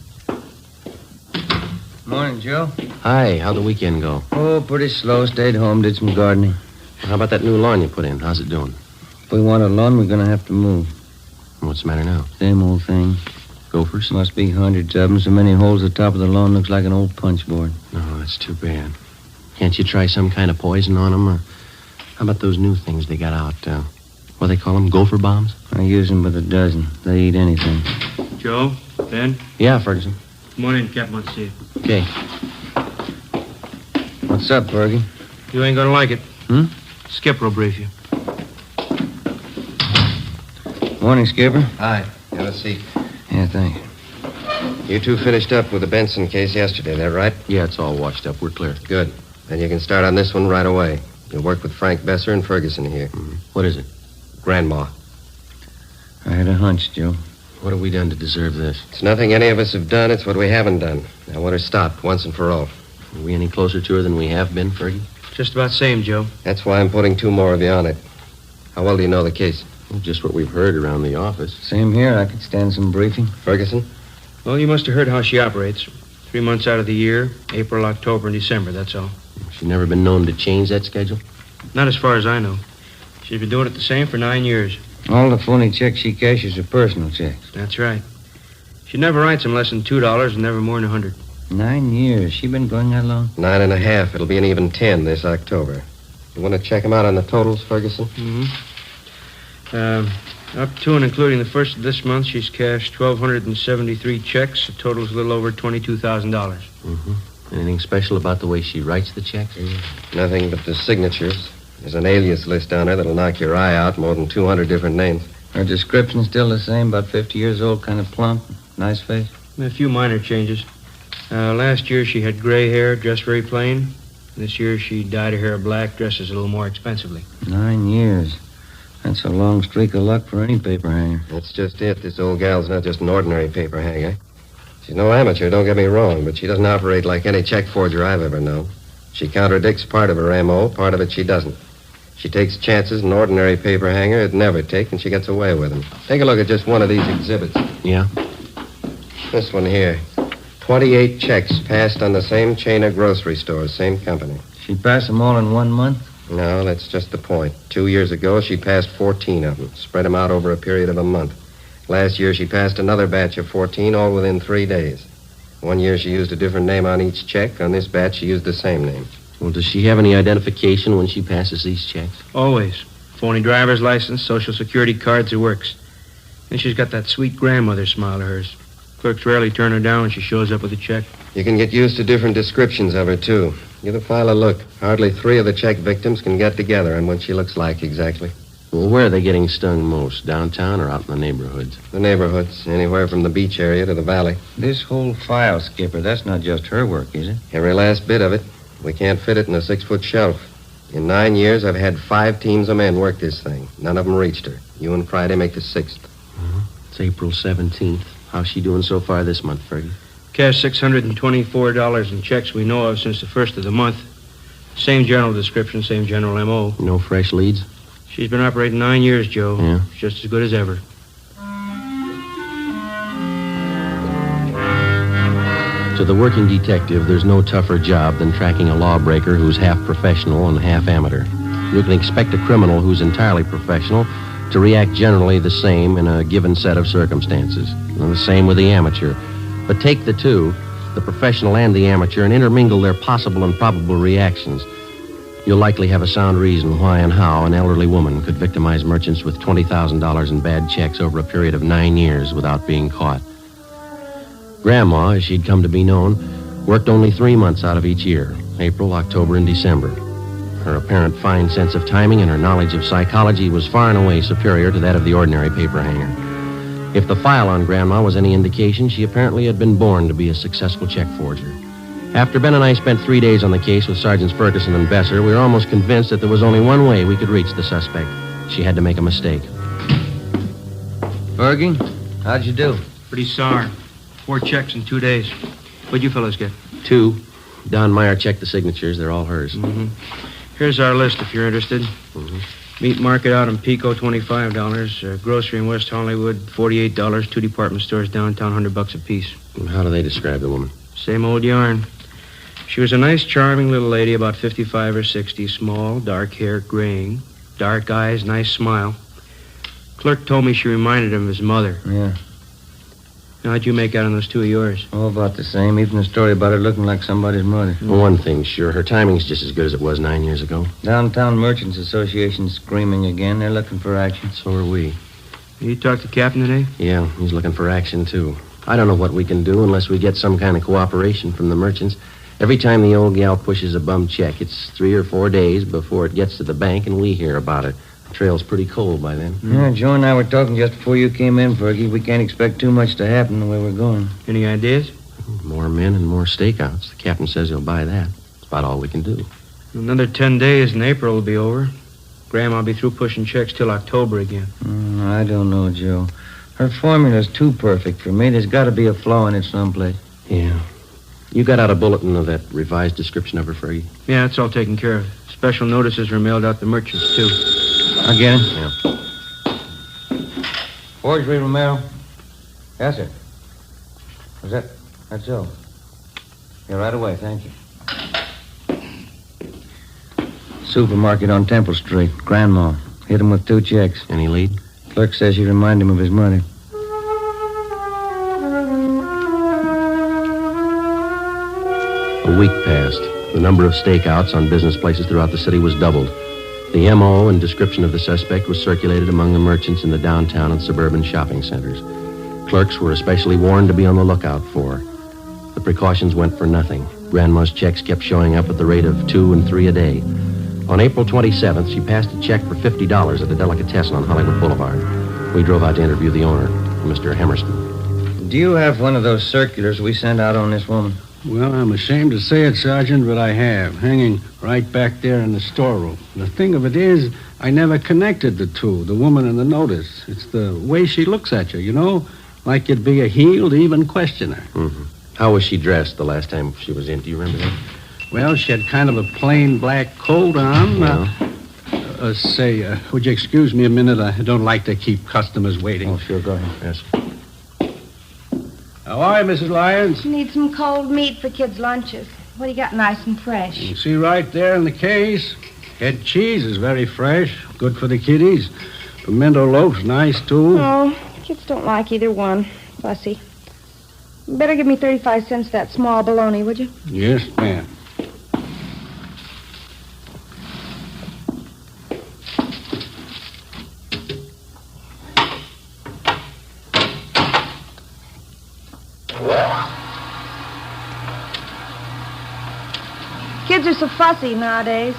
Morning, Joe. Hi, how'd the weekend go? Oh, pretty slow. Stayed home, did some gardening. How about that new lawn you put in? How's it doing? If we want a lawn, we're going to have to move. What's the matter now? Same old thing. Gophers? Must be hundreds of them. So many holes at the top of the lawn looks like an old punch board. No, that's too bad. Can't you try some kind of poison on them? Or how about those new things they got out? What do they call them? Gopher bombs? I use them with a dozen. They eat anything. Joe? Ben? Yeah, Ferguson. Come on in, Captain wants to see you. Okay. What's up, Fergie? You ain't gonna like it. Skipper will brief you. Morning, Skipper. Hi. Have a seat. Yeah, thank you. You two finished up with the Benson case yesterday, that right? Yeah, it's all washed up. We're clear. Good. Then you can start on this one right away. You'll work with Frank Besser and Ferguson here. What is it? Grandma. I had a hunch, Joe. What have we done to deserve this? It's nothing any of us have done. It's what we haven't done. I want her stopped once and for all. Are we any closer to her than we have been, Fergie? Just about same, Joe. That's why I'm putting 2 more of you on it. How well do you know the case? Well, just what we've heard around the office. Same here. I could stand some briefing. Ferguson? Well, you must have heard how she operates. 3 months out of the year, April, October, and December, that's all. She's never been known to change that schedule? Not as far as I know. She's been doing it the same for 9 years. All the phony checks she cashes are personal checks. That's right. She never writes them less than $2 and never more than 100. 9 years. She been going that long? 9.5. It'll be an even 10 this October. You want to check them out on the totals, Ferguson? Up to and including the first of this month, she's cashed 1,273 checks. The total's a little over $22,000. Anything special about the way she writes the checks? Nothing but the signatures. There's an alias list on her that'll knock your eye out, more than 200 different names. Her description's still the same, about 50 years old, kind of plump, nice face. A few minor changes. Last year she had gray hair, dressed very plain. This year she dyed her hair black, dresses a little more expensively. 9 years. That's a long streak of luck for any paper hanger. That's just it. This old gal's not just an ordinary paper hanger. She's no amateur, don't get me wrong, but she doesn't operate like any check forger I've ever known. She contradicts part of her MO, part of it she doesn't. She takes chances an ordinary paper hanger would never take, and she gets away with them. Take a look at just one of these exhibits. Yeah? This one here. 28 checks passed on the same chain of grocery stores, same company. She passed them all in 1 month? No, that's just the point. 2 years ago, she passed 14 of them, spread them out over a period of a month. Last year, she passed another batch of 14, all within 3 days. 1 year, she used a different name on each check. On this batch, she used the same name. Well, does she have any identification when she passes these checks? Always. Phony driver's license, social security cards, it works. And she's got that sweet grandmother smile of hers. Clerks rarely turn her down when she shows up with a check. You can get used to different descriptions of her, too. Give the file a look. Hardly 3 of the check victims can get together on what she looks like exactly. Well, where are they getting stung most? Downtown or out in the neighborhoods? The neighborhoods, anywhere from the beach area to the valley. This whole file, Skipper, that's not just her work, is it? Every last bit of it. We can't fit it in a 6-foot shelf. In 9 years, I've had 5 teams of men work this thing. None of them reached her. You and Friday make the 6th. It's April 17th. How's she doing so far this month, Fergie? Cashed $624 in checks we know of since the first of the month. Same general description, same general M.O. No fresh leads? She's been operating 9 years, Joe. Yeah. She's just as good as ever. To the working detective, there's no tougher job than tracking a lawbreaker who's half professional and half amateur. You can expect a criminal who's entirely professional to react generally the same in a given set of circumstances. And the same with the amateur. But take the two, the professional and the amateur, and intermingle their possible and probable reactions. You'll likely have a sound reason why and how an elderly woman could victimize merchants with $20,000 in bad checks over a period of 9 years without being caught. Grandma, as she'd come to be known, worked only 3 months out of each year, April, October, and December. Her apparent fine sense of timing and her knowledge of psychology was far and away superior to that of the ordinary paper hanger. If the file on Grandma was any indication, she apparently had been born to be a successful check forger. After Ben and I spent 3 days on the case with Sergeants Ferguson and Besser, we were almost convinced that there was only one way we could reach the suspect. She had to make a mistake. Fergie, how'd you do? Pretty sour. 4 checks in 2 days. What'd you fellas get? 2. Don Meyer checked the signatures. They're all hers. Mm-hmm. Here's our list if you're interested. Meat market out in Pico, $25. Grocery in West Hollywood, $48. 2 department stores downtown, $100 apiece. And how do they describe the woman? Same old yarn. She was a nice, charming little lady, about 55 or 60, small, dark hair, graying, dark eyes, nice smile. Clerk told me she reminded him of his mother. Yeah. How'd you make out on those 2 of yours? All about the same, even the story about her looking like somebody's mother. Well, one thing's sure, her timing's just as good as it was 9 years ago. Downtown Merchants Association screaming again. They're looking for action. So are we. You talked to the captain today? Yeah, he's looking for action, too. I don't know what we can do unless we get some kind of cooperation from the merchants. Every time the old gal pushes a bum check, it's 3 or 4 days before it gets to the bank and we hear about it. The trail's pretty cold by then. Yeah, Joe and I were talking just before you came in, Fergie. We can't expect too much to happen the way we're going. Any ideas? More men and more stakeouts. The captain says he'll buy that. That's about all we can do. Another 10 days and April will be over. Grandma'll be through pushing checks till October again. I don't know, Joe. Her formula's too perfect for me. There's got to be a flaw in it someplace. Yeah. You got out a bulletin of that revised description of her, Fergie? Yeah, it's all taken care of. Special notices were mailed out to merchants, too. I'll get it. Yeah. Forgery, Romero? Yes, sir. Was that? That's so. Yeah, right away, thank you. Supermarket on Temple Street. Grandma. Hit him with 2 checks. Any lead? Clerk says she reminded him of his mother. A week passed. The number of stakeouts on business places throughout the city was doubled. The M.O. and description of the suspect was circulated among the merchants in the downtown and suburban shopping centers. Clerks were especially warned to be on the lookout for. The precautions went for nothing. Grandma's checks kept showing up at the rate of 2 and 3 a day. On April 27th, she passed a check for $50 at a delicatessen on Hollywood Boulevard. We drove out to interview the owner, Mr. Hemerston. Do you have one of those circulars we sent out on this woman? Well, I'm ashamed to say it, Sergeant, but I have. Hanging right back there in the storeroom. The thing of it is, I never connected the two, the woman and the notice. It's the way she looks at you, you know? Like you'd be a heel to even question her. Mm-hmm. How was she dressed the last time she was in? Do you remember that? Well, she had kind of a plain black coat on. Would you excuse me a minute? I don't like to keep customers waiting. Oh, sure, go ahead. Yes. How are you, Mrs. Lyons? Need some cold meat for kids' lunches. What do you got nice and fresh? You see right there in the case. Head cheese is very fresh. Good for the kiddies. Pimento loaf's nice, too. Oh, kids don't like either one. Fussy. Better give me 35 cents for that small bologna, would you? Yes, ma'am. Kids are so fussy nowadays.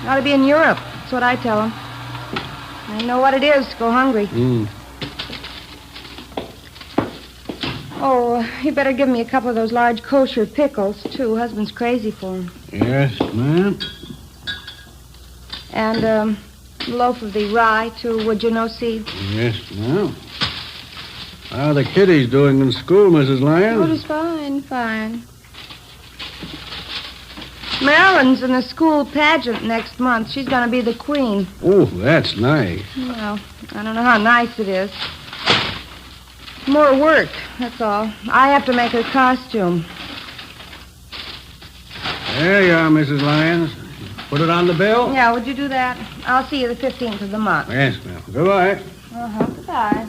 Ought to be in Europe. That's what I tell them. I know what it is to go hungry. Oh, you better give me a couple of those large kosher pickles, too. Husband's crazy for them. Yes, ma'am. And a loaf of the rye, too, would you, no seed? Yes, ma'am. How are the kiddies doing in school, Mrs. Lyons? Oh, just fine, fine. Marilyn's in the school pageant next month. She's going to be the queen. Oh, that's nice. Well, I don't know how nice it is. More work, that's all. I have to make her costume. There you are, Mrs. Lyons. Put it on the bill? Yeah, would you do that? I'll see you the 15th of the month. Yes, ma'am. Goodbye. Goodbye.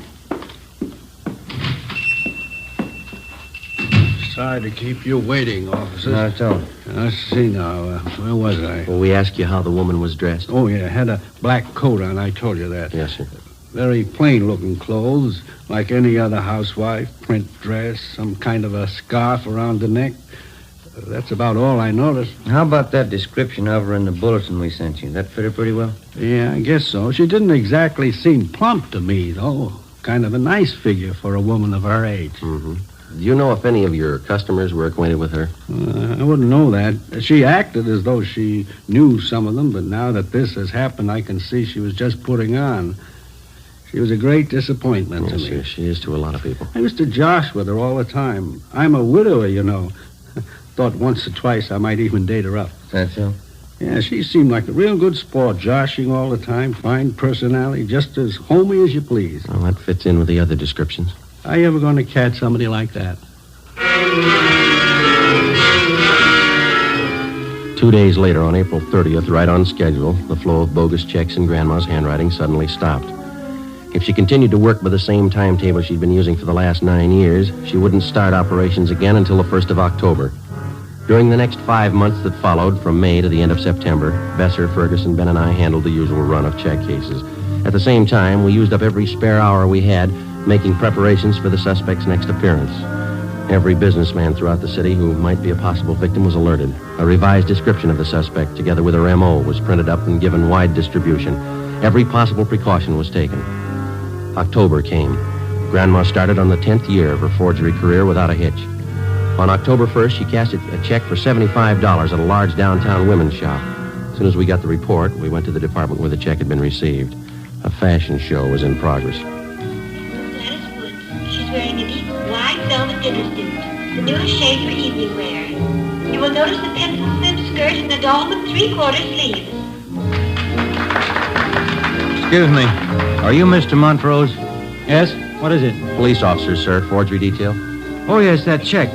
Sorry to keep you waiting, officer. Not at all. Let's see now. Where was I? Well, we asked you how the woman was dressed. Oh, yeah. Had a black coat on. I told you that. Yes, sir. Very plain-looking clothes, like any other housewife. Print dress, some kind of a scarf around the neck. That's about all I noticed. How about that description of her in the bulletin we sent you? That fit her pretty well? Yeah, I guess so. She didn't exactly seem plump to me, though. Kind of a nice figure for a woman of her age. Mm-hmm. Do you know if any of your customers were acquainted with her? I wouldn't know that. She acted as though she knew some of them, but now that this has happened, I can see she was just putting on. She was a great disappointment to me. She is to a lot of people. I used to josh with her all the time. I'm a widower, you know. Thought once or twice I might even date her up. That's so? Yeah, she seemed like a real good sport, joshing all the time, fine personality, just as homey as you please. Well, that fits in with the other descriptions. Are you ever going to catch somebody like that? 2 days later, on April 30th, right on schedule, the flow of bogus checks in Grandma's handwriting suddenly stopped. If she continued to work by the same timetable she'd been using for the last 9 years, she wouldn't start operations again until the 1st of October. During the next 5 months that followed, from May to the end of September, Besser, Ferguson, Ben, and I handled the usual run of check cases. At the same time, we used up every spare hour we had making preparations for the suspect's next appearance. Every businessman throughout the city who might be a possible victim was alerted. A revised description of the suspect, together with her M.O., was printed up and given wide distribution. Every possible precaution was taken. October came. Grandma started on the 10th year of her forgery career without a hitch. On October 1st, she cashed a check for $75 at a large downtown women's shop. As soon as we got the report, we went to the department where the check had been received. A fashion show was in progress. She's wearing a deep wide velvet dinner suit, the newest shade for evening wear. You will notice the pencil slip skirt and the dolman 3/4 sleeves. Excuse me. Are you Mr. Montrose? Yes? What is it? Police officer, sir. Forgery detail. Oh, yes, that check.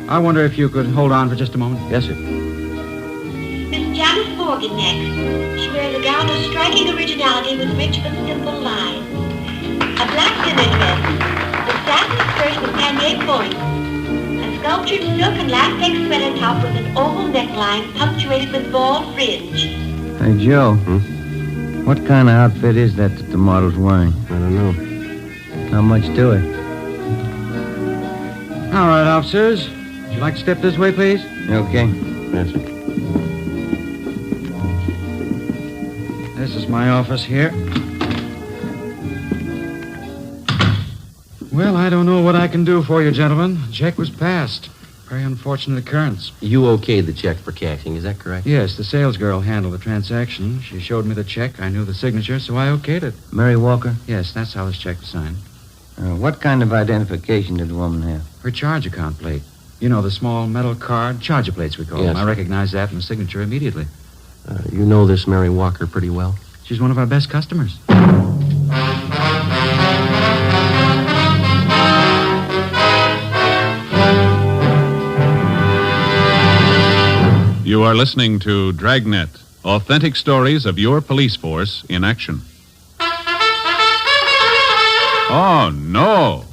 I wonder if you could hold on for just a moment. Yes, sir. Miss Janice Morgan next. She wears a gown of striking originality with rich but simple lines. A black dinner dress, the satin skirt with pannier points, a sculptured silk and latex sweater top with an oval neckline punctuated with ball fringe. Hey, Joe. What kind of outfit is that the model's wearing? I don't know. How much to it? All right, officers. Would you like to step this way, please? Okay. Yes, sir. This is my office here. Well, I don't know what I can do for you, gentlemen. The check was passed. Very unfortunate occurrence. You okayed the check for cashing, is that correct? Yes, the sales girl handled the transaction. She showed me the check. I knew the signature, so I okayed it. Mary Walker? Yes, that's how this check was signed. What kind of identification did the woman have? Her charge account plate. You know, the small metal card, charger plates we call them. I recognized that from the signature immediately. You know this Mary Walker pretty well? She's one of our best customers. You are listening to Dragnet, authentic stories of your police force in action. Oh, no.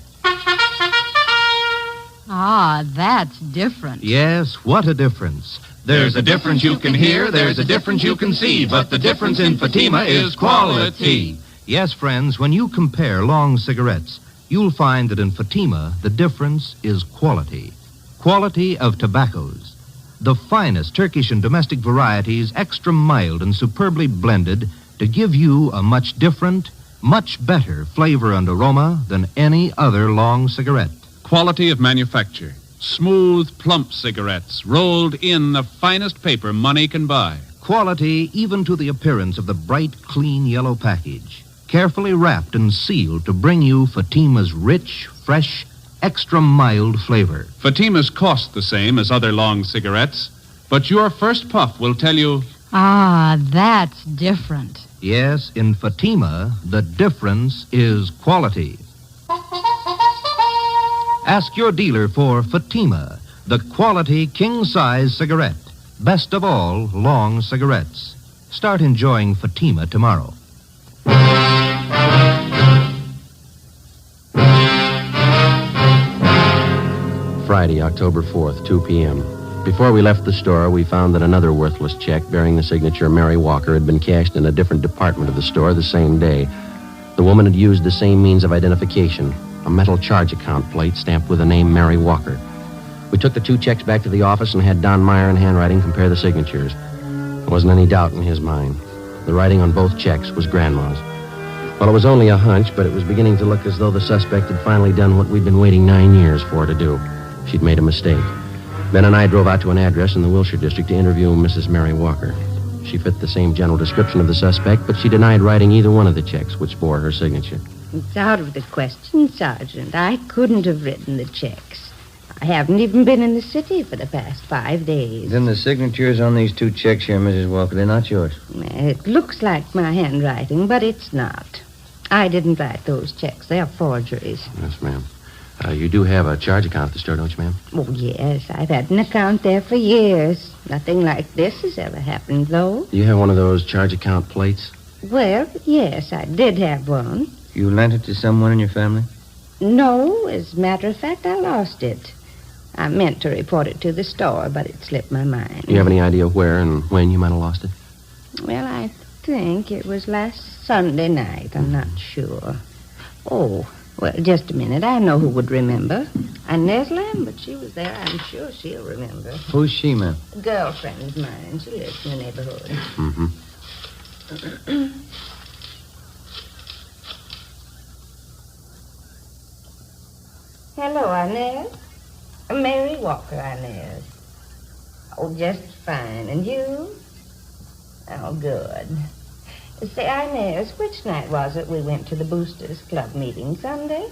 Ah, that's different. Yes, what a difference. There's a difference you can hear, there's a difference you can see, but the difference in Fatima is quality. Yes, friends, when you compare long cigarettes, you'll find that in Fatima, the difference is quality. Quality of tobaccos. The finest Turkish and domestic varieties, extra mild and superbly blended to give you a much different, much better flavor and aroma than any other long cigarette. Quality of manufacture. Smooth, plump cigarettes rolled in the finest paper money can buy. Quality even to the appearance of the bright, clean yellow package. Carefully wrapped and sealed to bring you Fatima's rich, fresh, extra mild flavor. Fatima's cost the same as other long cigarettes, but your first puff will tell you... Ah, that's different. Yes, in Fatima, the difference is quality. Ask your dealer for Fatima, the quality king-size cigarette. Best of all, long cigarettes. Start enjoying Fatima tomorrow. Friday, October 4th, 2 p.m. Before we left the store, we found that another worthless check bearing the signature Mary Walker had been cashed in a different department of the store the same day. The woman had used the same means of identification, a metal charge account plate stamped with the name Mary Walker. We took the two checks back to the office and had Don Meyer in handwriting compare the signatures. There wasn't any doubt in his mind. The writing on both checks was Grandma's. Well, it was only a hunch, but it was beginning to look as though the suspect had finally done what we'd been waiting 9 years for to do. She'd made a mistake. Ben and I drove out to an address in the Wilshire district to interview Mrs. Mary Walker. She fit the same general description of the suspect, but she denied writing either one of the checks, which bore her signature. It's out of the question, Sergeant. I couldn't have written the checks. I haven't even been in the city for the past 5 days. Then the signatures on these two checks here, Mrs. Walker, they're not yours. It looks like my handwriting, but it's not. I didn't write those checks. They are forgeries. Yes, ma'am. You do have a charge account at the store, don't you, ma'am? Oh, yes. I've had an account there for years. Nothing like this has ever happened, though. Do you have one of those charge account plates? Well, yes, I did have one. You lent it to someone in your family? No, as a matter of fact, I lost it. I meant to report it to the store, but it slipped my mind. Do you have any idea where and when you might have lost it? Well, I think it was last Sunday night. I'm not sure. Oh, well, just a minute. I know who would remember. Inez Lambert, she was there. I'm sure she'll remember. Who's she, ma'am? A girlfriend of mine. She lives in the neighborhood. Mm-hmm. Hello, Inez. Mary Walker, Inez. Oh, just fine. And you? Oh, good. Say, Inez, which night was it we went to the Boosters Club meeting? Sunday?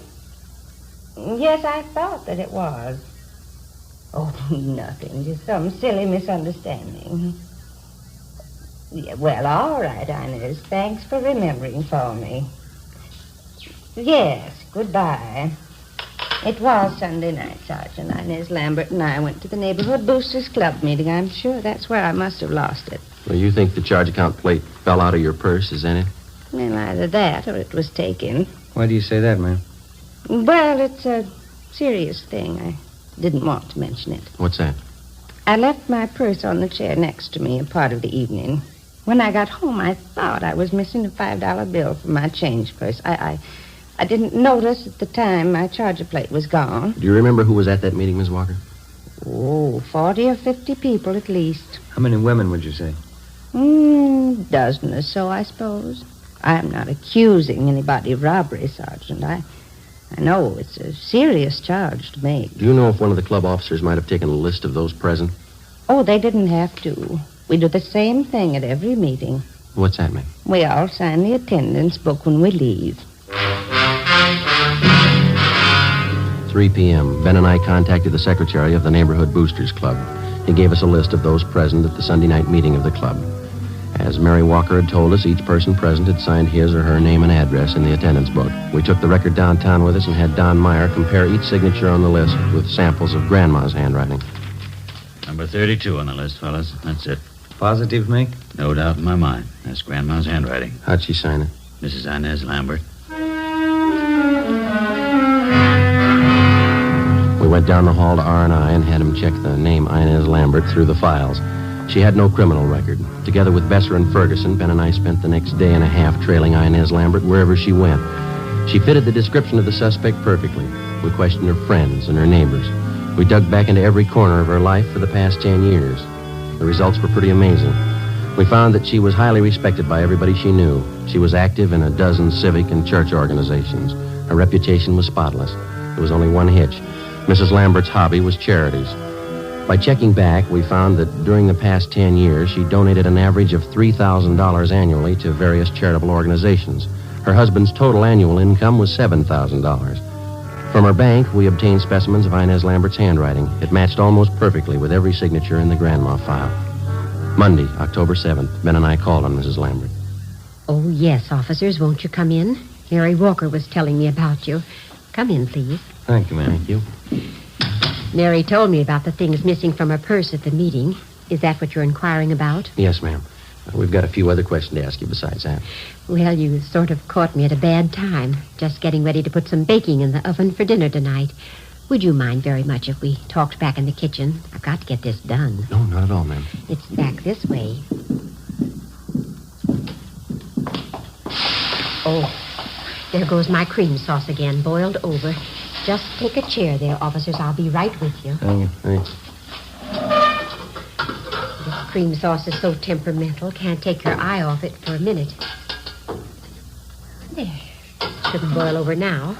Yes, I thought that it was. Oh, nothing. Just some silly misunderstanding. Yeah, well, all right, Inez. Thanks for remembering for me. Yes, goodbye. It was Sunday night, Sergeant. Inez Lambert and I went to the neighborhood Boosters Club meeting. I'm sure that's where I must have lost it. Well, you think the charge account plate fell out of your purse, is that it? Well, either that or it was taken. Why do you say that, ma'am? Well, it's a serious thing. I didn't want to mention it. What's that? I left my purse on the chair next to me a part of the evening. When I got home, I thought I was missing a $5 bill from my change purse. I didn't notice at the time my charger plate was gone. Do you remember who was at that meeting, Miss Walker? Oh, 40 or 50 people at least. How many women would you say? Dozen or so, I suppose. I'm not accusing anybody of robbery, Sergeant. I know. It's a serious charge to make. Do you know if one of the club officers might have taken a list of those present? Oh, they didn't have to. We do the same thing at every meeting. What's that mean? We all sign the attendance book when we leave. 3 p.m. Ben and I contacted the secretary of the Neighborhood Boosters Club. He gave us a list of those present at the Sunday night meeting of the club. As Mary Walker had told us, each person present had signed his or her name and address in the attendance book. We took the record downtown with us and had Don Meyer compare each signature on the list with samples of Grandma's handwriting. Number 32 on the list, fellas. That's it. Positive, Mink? No doubt in my mind. That's Grandma's handwriting. How'd she sign it? Mrs. Inez Lambert. We went down the hall to R&I and had him check the name Inez Lambert through the files. She had no criminal record. Together with Besser and Ferguson, Ben and I spent the next day and a half trailing Inez Lambert wherever she went. She fitted the description of the suspect perfectly. We questioned her friends and her neighbors. We dug back into every corner of her life for the past 10 years. The results were pretty amazing. We found that she was highly respected by everybody she knew. She was active in a dozen civic and church organizations. Her reputation was spotless. There was only one hitch. Mrs. Lambert's hobby was charities. By checking back, we found that during the past 10 years, she donated an average of $3,000 annually to various charitable organizations. Her husband's total annual income was $7,000. From her bank, we obtained specimens of Inez Lambert's handwriting. It matched almost perfectly with every signature in the Grandma file. Monday, October 7th, Ben and I called on Mrs. Lambert. Oh, yes, officers. Won't you come in? Mary Walker was telling me about you. Come in, please. Thank you, ma'am. Thank you. Mary told me about the things missing from her purse at the meeting. Is that what you're inquiring about? Yes, ma'am. We've got a few other questions to ask you besides that. Well, you sort of caught me at a bad time. Just getting ready to put some baking in the oven for dinner tonight. Would you mind very much if we talked back in the kitchen? I've got to get this done. No, not at all, ma'am. It's back this way. Oh, there goes my cream sauce again, boiled over. Just take a chair there, officers. I'll be right with you. Thank you. Thanks. This cream sauce is so temperamental, can't take your eye off it for a minute. There. Shouldn't boil over now.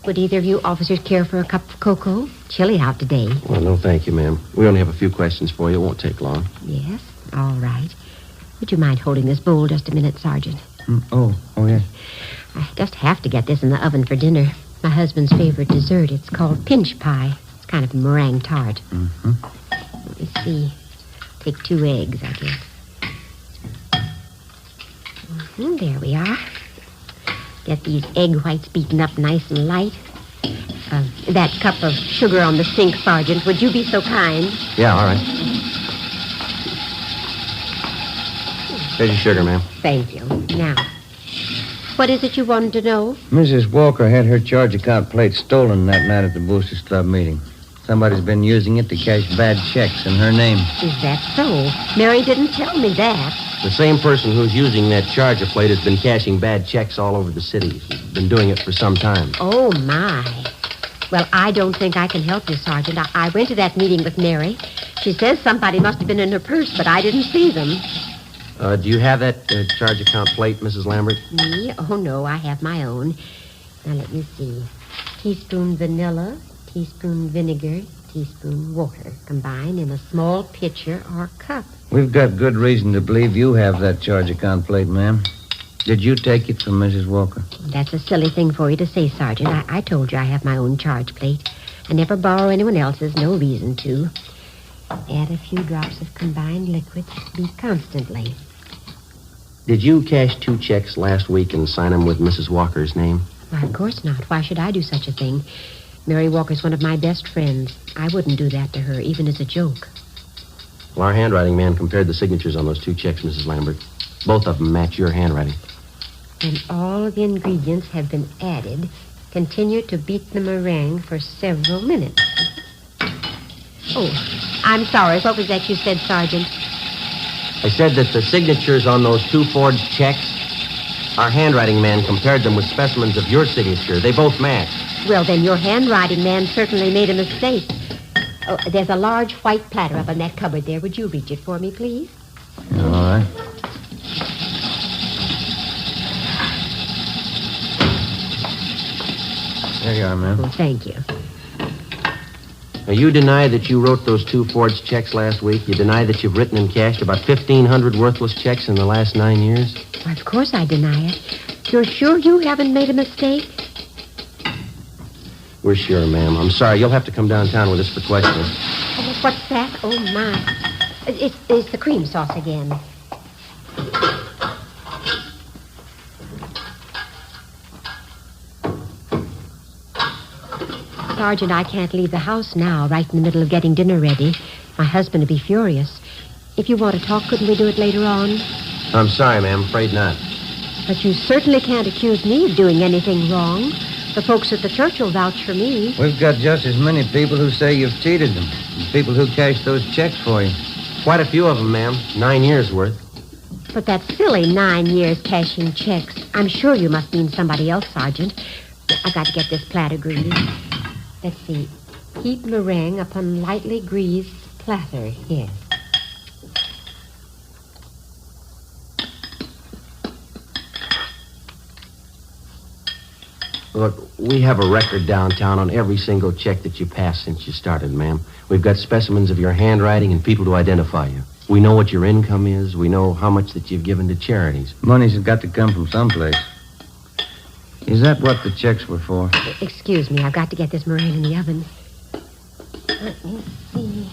Would either of you officers care for a cup of cocoa? Chilly out today. Well, no, thank you, ma'am. We only have a few questions for you. It won't take long. Yes? All right. Would you mind holding this bowl just a minute, Sergeant? Oh, yeah. I just have to get this in the oven for dinner. My husband's favorite dessert. It's called pinch pie. It's kind of meringue tart. Mm-hmm. Let me see. Take 2 eggs, I guess. There we are. Get these egg whites beaten up nice and light. That cup of sugar on the sink, Sergeant. Would you be so kind? Yeah, all right. Here's your sugar, ma'am. Thank you. Now, what is it you wanted to know? Mrs. Walker had her charge account plate stolen that night at the Boosters Club meeting. Somebody's been using it to cash bad checks in her name. Is that so? Mary didn't tell me that. The same person who's using that charger plate has been cashing bad checks all over the city. She's been doing it for some time. Oh, my. Well, I don't think I can help you, Sergeant. I went to that meeting with Mary. She says somebody must have been in her purse, but I didn't see them. Do you have that charge account plate, Mrs. Lambert? Me? Oh, no, I have my own. Now, let me see. Teaspoon vanilla, teaspoon vinegar, teaspoon water. Combined in a small pitcher or cup. We've got good reason to believe you have that charge account plate, ma'am. Did you take it from Mrs. Walker? That's a silly thing for you to say, Sergeant. I told you I have my own charge plate. I never borrow anyone else's, no reason to. Add a few drops of combined liquid. Beat constantly. Did you cash 2 checks last week and sign them with Mrs. Walker's name? Why, of course not. Why should I do such a thing? Mary Walker's one of my best friends. I wouldn't do that to her, even as a joke. Well, our handwriting man compared the signatures on those 2 checks, Mrs. Lambert. Both of them match your handwriting. When all the ingredients have been added, continue to beat the meringue for several minutes. Oh, I'm sorry. What was that you said, Sergeant? I said that the signatures on those 2 forged checks, our handwriting man compared them with specimens of your signature. They both match. Well, then your handwriting man certainly made a mistake. Oh, there's a large white platter up in that cupboard there. Would you reach it for me, please? All right. There you are, ma'am. Oh, thank you. Now, you deny that you wrote those 2 forged checks last week? You deny that you've written and cashed about 1,500 worthless checks in the last 9 years? Why, of course I deny it. You're sure you haven't made a mistake? We're sure, ma'am. I'm sorry. You'll have to come downtown with us for questioning. Oh, what's that? Oh, my. It's the cream sauce again. Sergeant, I can't leave the house now, right in the middle of getting dinner ready. My husband would be furious. If you want to talk, couldn't we do it later on? I'm sorry, ma'am. Afraid not. But you certainly can't accuse me of doing anything wrong. The folks at the church will vouch for me. We've got just as many people who say you've cheated them. And people who cashed those checks for you. Quite a few of them, ma'am. 9 years' worth. But that's silly, 9 years cashing checks. I'm sure you must mean somebody else, Sergeant. I've got to get this platter greased. Let's see. Heap meringue upon lightly greased platter. Here. Look, we have a record downtown on every single check that you passed since you started, ma'am. We've got specimens of your handwriting and people to identify you. We know what your income is. We know how much that you've given to charities. Money's got to come from someplace. Is that what the checks were for? Excuse me, I've got to get this meringue in the oven. Let me see.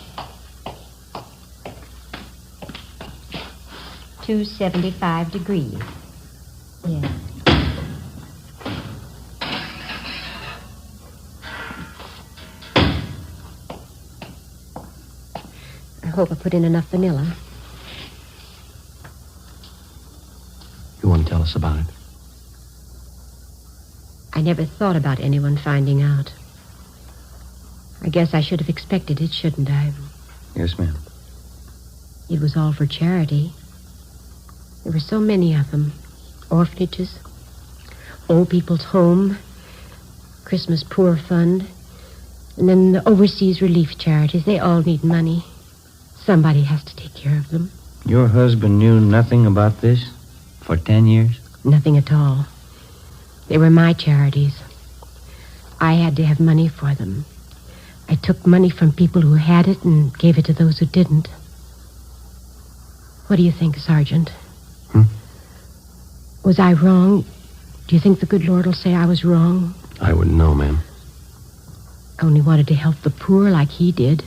275 degrees. Yeah. I hope I put in enough vanilla. You want to tell us about it? I never thought about anyone finding out. I guess I should have expected it, shouldn't I? Yes, ma'am. It was all for charity. There were so many of them. Orphanages, Old People's Home, Christmas Poor Fund, and then the overseas relief charities. They all need money. Somebody has to take care of them. Your husband knew nothing about this for 10 years? Nothing at all. They were my charities. I had to have money for them. I took money from people who had it and gave it to those who didn't. What do you think, Sergeant? Was I wrong? Do you think the good Lord will say I was wrong? I wouldn't know, ma'am. I only wanted to help the poor like he did.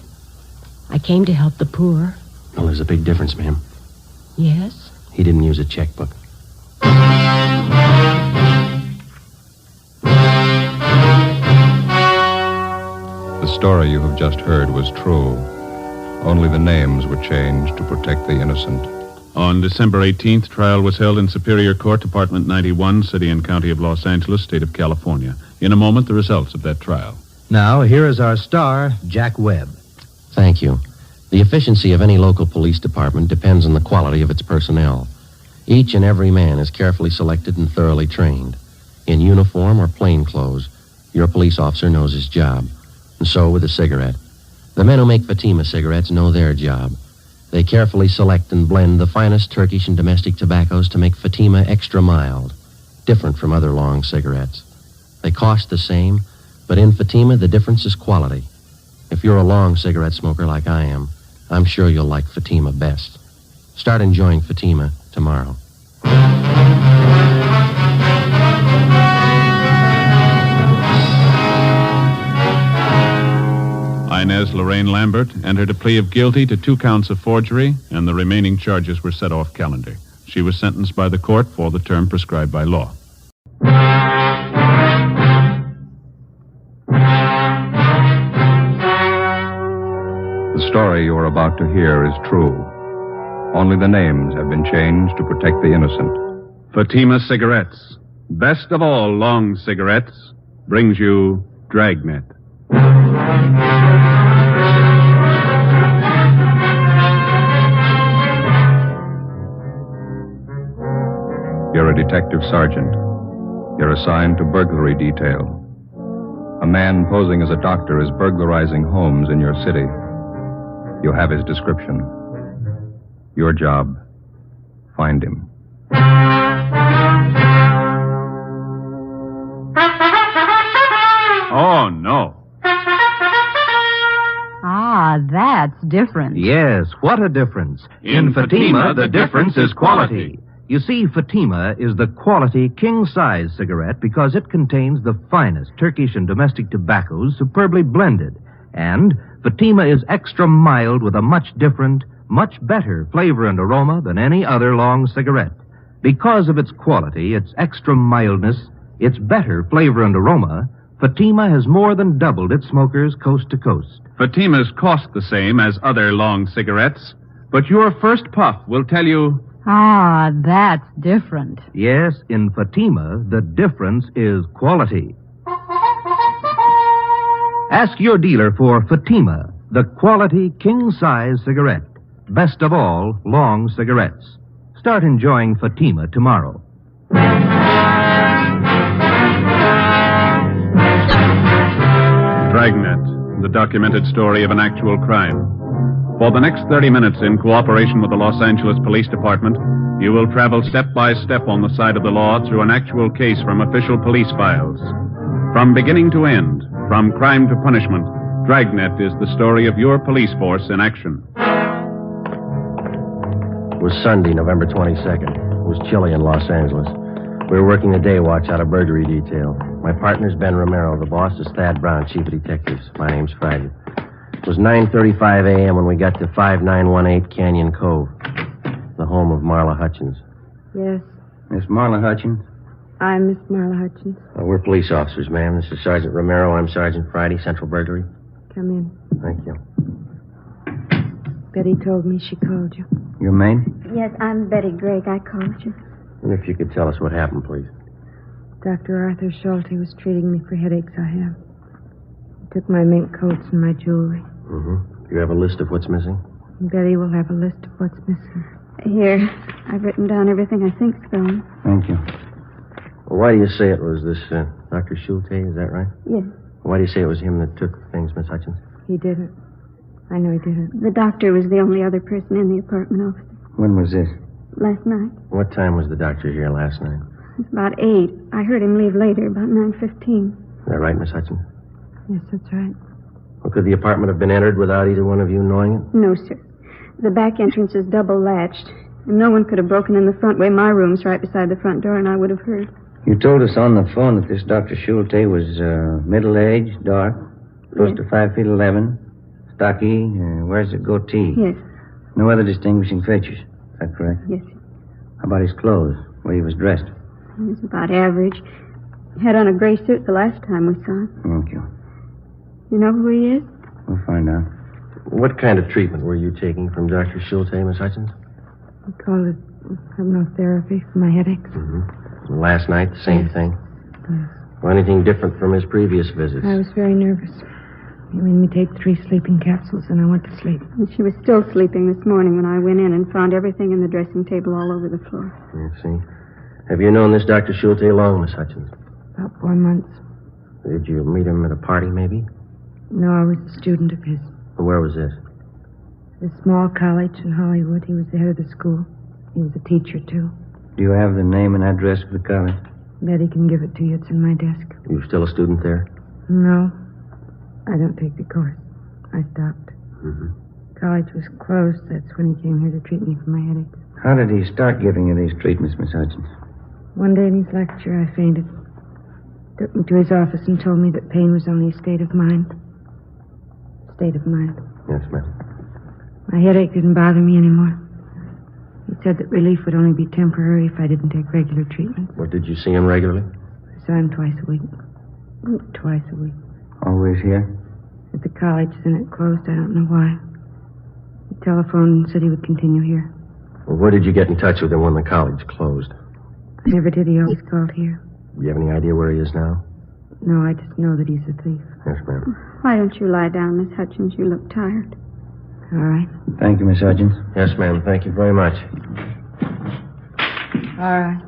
I came to help the poor. Well, there's a big difference, ma'am. Yes? He didn't use a checkbook. The story you have just heard was true. Only the names were changed to protect the innocent. On December 18th, trial was held in Superior Court, Department 91, City and County of Los Angeles, State of California. In a moment, the results of that trial. Now, here is our star, Jack Webb. Thank you. The efficiency of any local police department depends on the quality of its personnel. Each and every man is carefully selected and thoroughly trained. In uniform or plain clothes, your police officer knows his job. And so with a cigarette. The men who make Fatima cigarettes know their job. They carefully select and blend the finest Turkish and domestic tobaccos to make Fatima extra mild, different from other long cigarettes. They cost the same, but in Fatima, the difference is quality. If you're a long cigarette smoker like I am, I'm sure you'll like Fatima best. Start enjoying Fatima tomorrow. Inez Lorraine Lambert entered a plea of guilty to 2 counts of forgery, and the remaining charges were set off calendar. She was sentenced by the court for the term prescribed by law. The story you are about to hear is true. Only the names have been changed to protect the innocent. Fatima Cigarettes, best of all long cigarettes, brings you Dragnet. You're a detective sergeant. You're assigned to burglary detail. A man posing as a doctor is burglarizing homes in your city. You have his description. Your job, find him. Oh, no. Ah, that's different. Yes, what a difference. In Fatima, the difference is quality. You see, Fatima is the quality king-size cigarette because it contains the finest Turkish and domestic tobaccos superbly blended. And Fatima is extra mild with a much different, much better flavor and aroma than any other long cigarette. Because of its quality, its extra mildness, its better flavor and aroma, Fatima has more than doubled its smokers coast to coast. Fatimas cost the same as other long cigarettes, but your first puff will tell you... Ah, that's different. Yes, in Fatima, the difference is quality. Ask your dealer for Fatima, the quality king-size cigarette. Best of all, long cigarettes. Start enjoying Fatima tomorrow. Dragnet, the documented story of an actual crime. For the next 30 minutes, in cooperation with the Los Angeles Police Department, you will travel step by step on the side of the law through an actual case from official police files. From beginning to end, from crime to punishment, Dragnet is the story of your police force in action. It was Sunday, November 22nd. It was chilly in Los Angeles. We were working the day watch out of burglary detail. My partner's Ben Romero. The boss is Thad Brown, chief of detectives. My name's Friday. It was 9:35 a.m. when we got to 5918 Canyon Cove, the home of Marla Hutchins. Yes, Miss Marla Hutchins? I'm Miss Marla Hutchins. We're police officers, ma'am. This is Sergeant Romero. I'm Sergeant Friday, Central Burglary. Come in. Thank you. Betty told me she called you. Your maid? Yes, I'm Betty Gregg. I called you. And if you could tell us what happened, please. Dr. Arthur Schulte was treating me for headaches I have. He took my mink coats and my jewelry. Mm-hmm. Do you have a list of what's missing? Betty will have a list of what's missing. Here, I've written down everything I think's gone. Thank you. Well, why do you say it was this Dr. Schulte? Is that right? Yes. Why do you say it was him that took the things, Miss Hutchins? He didn't. I know he didn't. The doctor was the only other person in the apartment, officer. When was this? Last night. What time was the doctor here last night? It was about 8. I heard him leave later, about 9:15. Is that right, Miss Hutchins? Yes, that's right. Well, could the apartment have been entered without either one of you knowing it? No, sir. The back entrance is double latched, and no one could have broken in the front way. My room's right beside the front door, and I would have heard. You told us on the phone that this Dr. Schulte was middle-aged, dark, close to 5'11", stocky, wears a goatee. Yes. No other distinguishing features. Is that correct? Yes. How about his clothes, the way he was dressed? He was about average. Had on a gray suit the last time we saw him. Thank you. You know who he is? We'll find out. What kind of treatment were you taking from Dr. Schulte, Miss Hutchins? We call it hypnotherapy for my headaches. Mm-hmm. Last night, the same thing? Yes. Or anything different from his previous visits? I was very nervous. He made me take 3 sleeping capsules, and I went to sleep. And she was still sleeping this morning when I went in and found everything in the dressing table all over the floor. I see. Have you known this Dr. Schulte long, Miss Hutchins? About 4 months. Did you meet him at a party, maybe? No, I was a student of his. Where was this? A small college in Hollywood. He was the head of the school. He was a teacher, too. Do you have the name and address of the college? Betty can give it to you. It's in my desk. You still a student there? No. I don't take the course. I stopped. Mm-hmm. College was closed. That's when he came here to treat me for my headaches. How did he start giving you these treatments, Miss Hutchins? One day in his lecture, I fainted. Took me to his office and told me that pain was only a state of mind. State of mind. Yes, ma'am. My headache didn't bother me anymore. He said that relief would only be temporary if I didn't take regular treatment. Well, did you see him regularly? I saw him twice a week. Twice a week. Always here? At the college, then it closed. I don't know why. He telephoned and said he would continue here. Well, where did you get in touch with him when the college closed? I never did. He always called here. Do you have any idea where he is now? No, I just know that he's a thief. Yes, ma'am. Why don't you lie down, Miss Hutchins? You look tired. All right. Thank you, Miss Hutchins. Yes, ma'am. Thank you very much. All right.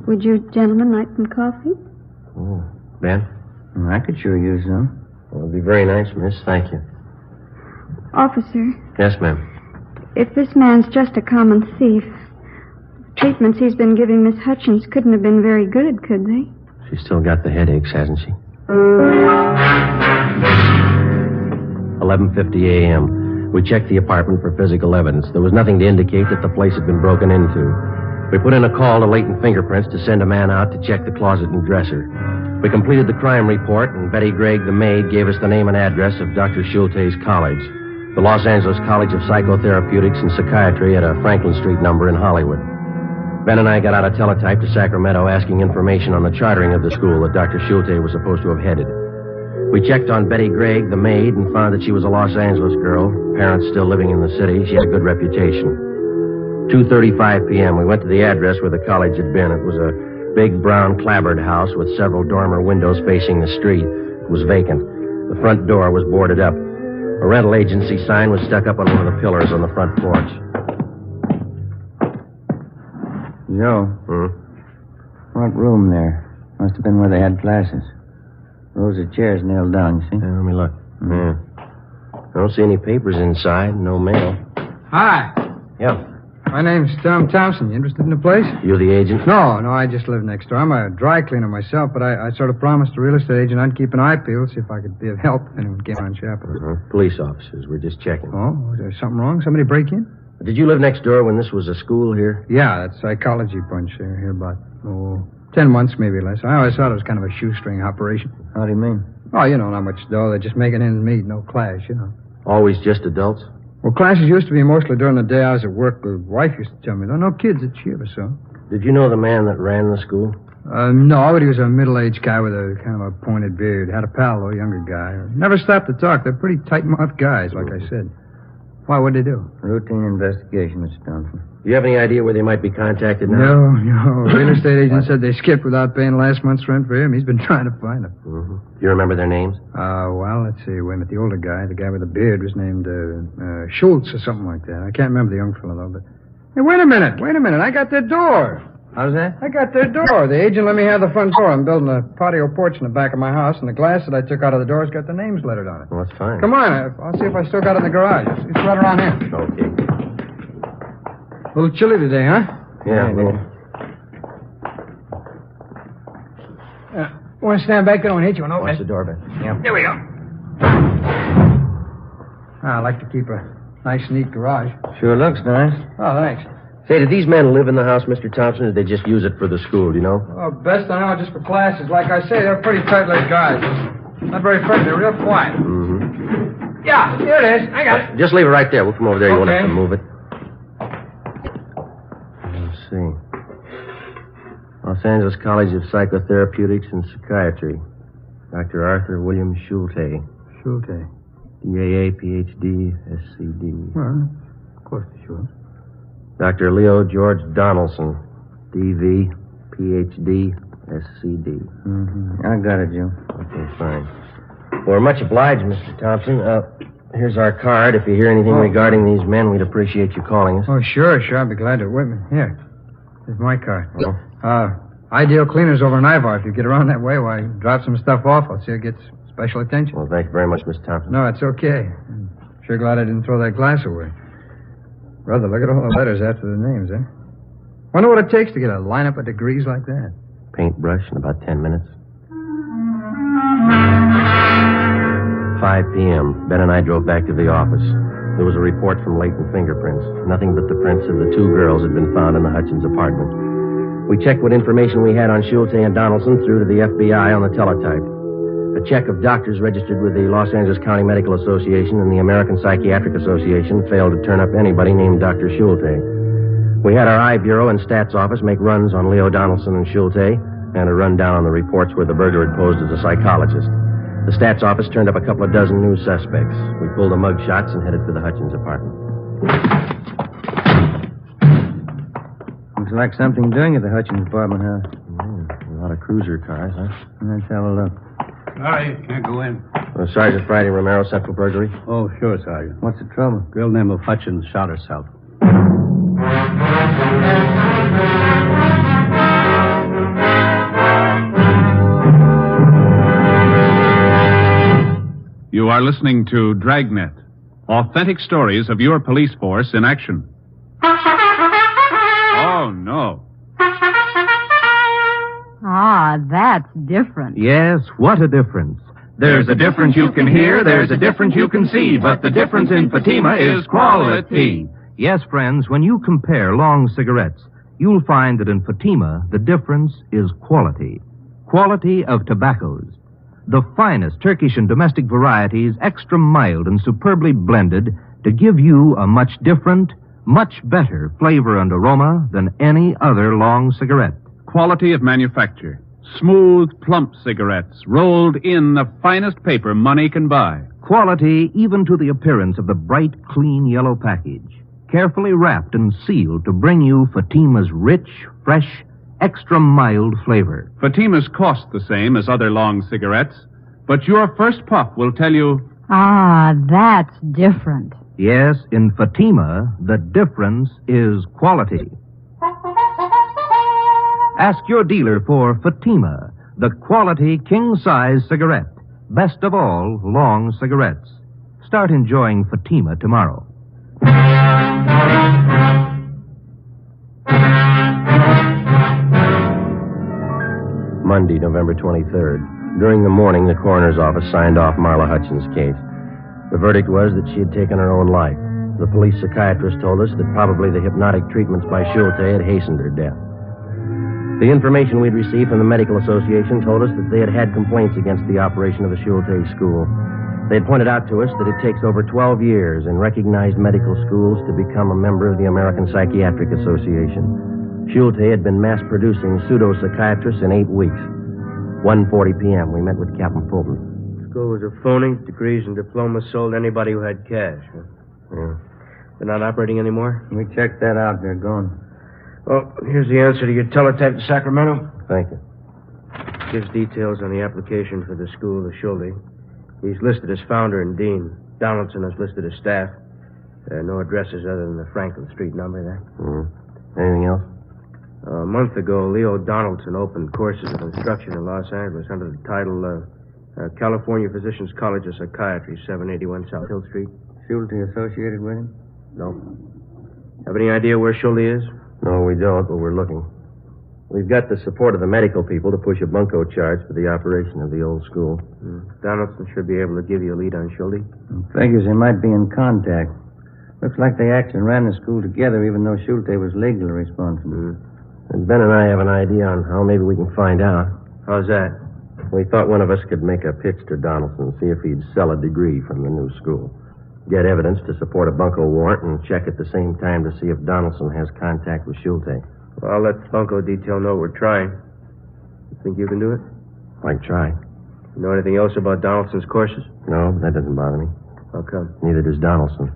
Would you gentlemen like some coffee? Oh, Ben? I could sure use some. Well, it'd be very nice, miss. Thank you. Officer, Yes, ma'am. if this man's just a common thief, the treatments he's been giving Miss Hutchins couldn't have been very good, could they? She's still got the headaches, hasn't she? 11:50 a.m. We checked the apartment for physical evidence. There was nothing to indicate that the place had been broken into. We put in a call to latent fingerprints to send a man out to check the closet and dresser. We completed the crime report, and Betty Gregg, the maid, gave us the name and address of Dr. Schulte's college, the Los Angeles College of Psychotherapeutics and Psychiatry at a Franklin Street number in Hollywood. Ben and I got out a teletype to Sacramento asking information on the chartering of the school that Dr. Schulte was supposed to have headed. We checked on Betty Gregg, the maid, and found that she was a Los Angeles girl, parents still living in the city. She had a good reputation. 2:35 p.m., we went to the address where the college had been. It was a big brown clapboard house with several dormer windows facing the street. It was vacant. The front door was boarded up. A rental agency sign was stuck up on one of the pillars on the front porch. Joe. What room there? Must have been where they had classes. Rows of chairs nailed down, you see? Let me look. I don't see any papers inside, no mail. Hi. Yeah. My name's Tom Thompson. You interested in the place? You the agent? No, I just live next door. I'm a dry cleaner myself, but I sort of promised the real estate agent I'd keep an eye peeled, see if I could be of help if anyone came on Chapel. Police officers. We're just checking. Oh, was there something wrong? Somebody break in? Did you live next door when this was a school here? Yeah, that psychology bunch here about, 10 months, maybe less. I always thought it was kind of a shoestring operation. How do you mean? Oh, not much dough. They're just making ends meet, no class, Always just adults? Well, classes used to be mostly during the day I was at work. The wife used to tell me, no kids that she ever saw. Did you know the man that ran the school? No, but he was a middle-aged guy with a kind of a pointed beard. Had a pal, though, a younger guy. Never stopped to talk. They're pretty tight-mouthed guys, like I said. Why, what'd they do? Routine investigation, Mr. Thompson. Do you have any idea where they might be contacted now? No. Real estate agent said they skipped without paying last month's rent for him. He's been trying to find them. Do you remember their names? Well, let's see. Wait a minute. The older guy, the guy with the beard, was named Schultz or something like that. I can't remember the young fellow, though, but... Hey, wait a minute. I got their door. How's that? I got their door. The agent let me have the front door. I'm building a patio porch in the back of my house, and the glass that I took out of the door's got the names lettered on it. Well, that's fine. Come on. I'll see if I still got it in the garage. It's right around here. Okay. A little chilly today, huh? Yeah, a little. Want to stand back there and hit you and open Watch the door, Ben. Yeah. Here we go. I like to keep a nice, neat garage. Sure looks nice. Oh, thanks. Say, did these men live in the house, Mr. Thompson, or did they just use it for the school, do you know? Oh, best I know, just for classes. Like I say, they're pretty tight-lipped guys. Not very friendly. They're real quiet. Mm-hmm. Yeah, here it is. I got it. Just leave it right there. We'll come over there. You won't have to move it. Let's see. Los Angeles College of Psychotherapeutics and Psychiatry. Dr. Arthur William Schulte. Schulte. DAA, PhD, SCD. Well, of course, sure. Dr. Leo George Donaldson. DV, PhD, SCD. Mm-hmm. I got it, Joe. Okay, fine. Well, we're much obliged, Mr. Thompson. Here's our card. If you hear anything regarding these men, we'd appreciate you calling us. Oh, sure. I'll be glad to. Wait a minute. Here. Here's my card. Well? Ideal Cleaners over in Ivar. If you get around that way, why, drop some stuff off. I'll see it gets special attention. Well, thank you very much, Mr. Thompson. No, it's okay. I'm sure glad I didn't throw that glass away. Brother, look at all the letters after the names, eh? Wonder what it takes to get a lineup of degrees like that. Paintbrush in about 10 minutes. 5 p.m. Ben and I drove back to the office. There was a report from latent fingerprints. Nothing but the prints of the two girls had been found in the Hutchins apartment. We checked what information we had on Schulte and Donaldson through to the FBI on the teletype. A check of doctors registered with the Los Angeles County Medical Association and the American Psychiatric Association failed to turn up anybody named Dr. Schulte. We had our I Bureau and Stats Office make runs on Leo Donaldson and Schulte and a rundown on the reports where the burglar had posed as a psychologist. The Stats Office turned up a couple of dozen new suspects. We pulled the mug shots and headed for the Hutchins apartment. Looks like something doing at the Hutchins apartment, huh? A lot of cruiser cars, huh? Let's have a look. You can't go in. Sergeant Friday Romero, Central Burglary. Oh, sure, Sergeant. What's the trouble? Girl named of Hutchins shot herself. You are listening to Dragnet, authentic stories of your police force in action. Oh, no. Ah, that's different. Yes, what a difference. There's a difference you can hear, there's a difference you can see, but the difference in Fatima is quality. Yes, friends, when you compare long cigarettes, you'll find that in Fatima, the difference is quality. Quality of tobaccos. The finest Turkish and domestic varieties, extra mild and superbly blended to give you a much different, much better flavor and aroma than any other long cigarette. Quality of manufacture. Smooth, plump cigarettes rolled in the finest paper money can buy. Quality even to the appearance of the bright, clean yellow package. Carefully wrapped and sealed to bring you Fatima's rich, fresh, extra mild flavor. Fatima's cost the same as other long cigarettes, but your first puff will tell you... Ah, that's different. Yes, in Fatima, the difference is quality. Ask your dealer for Fatima, the quality king-size cigarette. Best of all, long cigarettes. Start enjoying Fatima tomorrow. Monday, November 23rd. During the morning, the coroner's office signed off Marla Hutchins' case. The verdict was that she had taken her own life. The police psychiatrist told us that probably the hypnotic treatments by Schulte had hastened her death. The information we'd received from the Medical Association told us that they had had complaints against the operation of the Schulte school. They had pointed out to us that it takes over 12 years in recognized medical schools to become a member of the American Psychiatric Association. Schulte had been mass-producing pseudo-psychiatrists in 8 weeks. 1:40 p.m., we met with Captain Fulton. School was a phony. Degrees and diplomas sold anybody who had cash. Huh? Yeah. They're not operating anymore? We checked that out. They're gone. Well, here's the answer to your teletype to Sacramento. Thank you. Gives details on the application for the school to Schulte. He's listed as founder and dean. Donaldson is listed as staff. No addresses other than the Franklin Street number there. Mm-hmm. Anything else? A month ago, Leo Donaldson opened courses of instruction in Los Angeles under the title California Physicians College of Psychiatry, 781 South Hill Street. Schulte associated with him? No. Have any idea where Schulte is? No, we don't, but we're looking. We've got the support of the medical people to push a bunco charge for the operation of the old school. Donaldson should be able to give you a lead on Schulte. Figures they might be in contact. Looks like they actually ran the school together, even though Schulte was legally responsible. And Ben and I have an idea on how maybe we can find out. How's that? We thought one of us could make a pitch to Donaldson, see if he'd sell a degree from the new school. Get evidence to support a bunco warrant and check at the same time to see if Donaldson has contact with Schulte. Well, I'll let the bunco detail know we're trying. You think you can do it? I can try. You know anything else about Donaldson's courses? No, that doesn't bother me. How come? Neither does Donaldson.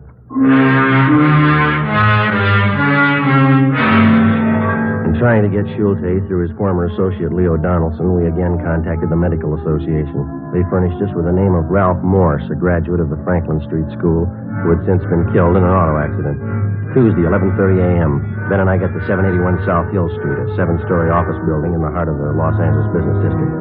In trying to get Schulte through his former associate Leo Donaldson, we again contacted the Medical Association. They furnished us with the name of Ralph Morse, a graduate of the Franklin Street School, who had since been killed in an auto accident. Tuesday, 11:30 a.m., Ben and I got to 781 South Hill Street, a 7-story office building in the heart of the Los Angeles business district.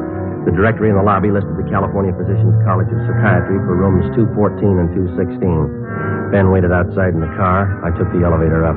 The directory in the lobby listed the California Physicians College of Psychiatry for rooms 214 and 216. Ben waited outside in the car. I took the elevator up.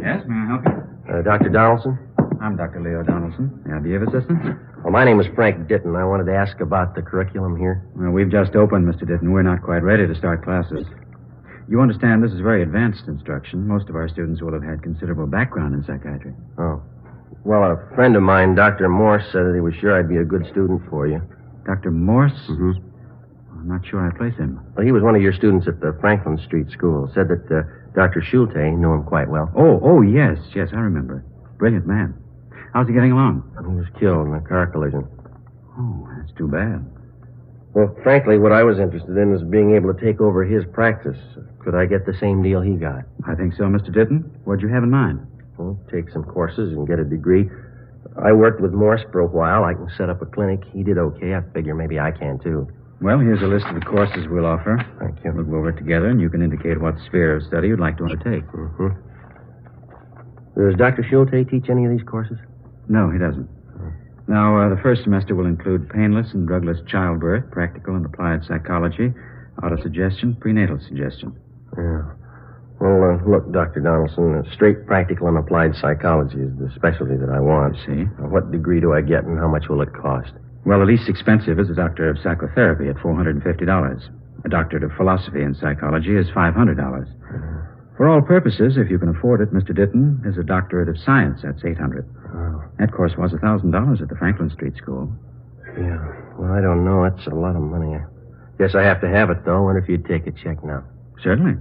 Yes, may I help you? Dr. Donaldson? I'm Dr. Leo Donaldson. May I be of assistance? Well, my name is Frank Ditton. I wanted to ask about the curriculum here. Well, we've just opened, Mr. Ditton. We're not quite ready to start classes. You understand this is very advanced instruction. Most of our students will have had considerable background in psychiatry. Oh. Well, a friend of mine, Dr. Morse, said that he was sure I'd be a good student for you. Dr. Morse? Mm-hmm. I'm not sure I place him. Well, he was one of your students at the Franklin Street School. Said that Dr. Schulte knew him quite well. Oh, yes, I remember. Brilliant man. How's he getting along? He was killed in a car collision. Oh, that's too bad. Well, frankly, what I was interested in is being able to take over his practice. Could I get the same deal he got? I think so, Mr. Ditton. What'd you have in mind? Well, take some courses and get a degree. I worked with Morse for a while. I can set up a clinic. He did okay. I figure maybe I can, too. Well, here's a list of the courses we'll offer. Thank you. We'll go over it together, and you can indicate what sphere of study you'd like to undertake. Mm-hmm. Does Dr. Schulte teach any of these courses? No, he doesn't. Now, the first semester will include painless and drugless childbirth, practical and applied psychology, autosuggestion, prenatal suggestion. Yeah. Well, look, Dr. Donaldson, straight practical and applied psychology is the specialty that I want. See? What degree do I get and how much will it cost? Well, the least expensive is a doctor of psychotherapy at $450. A doctorate of philosophy and psychology is $500. For all purposes, if you can afford it, Mr. Ditton, is a doctorate of science. That's $800. Oh. That course was $1,000 at the Franklin Street School. Yeah. Well, I don't know. That's a lot of money. Guess I have to have it, though. I wonder if you'd take a check now. Certainly.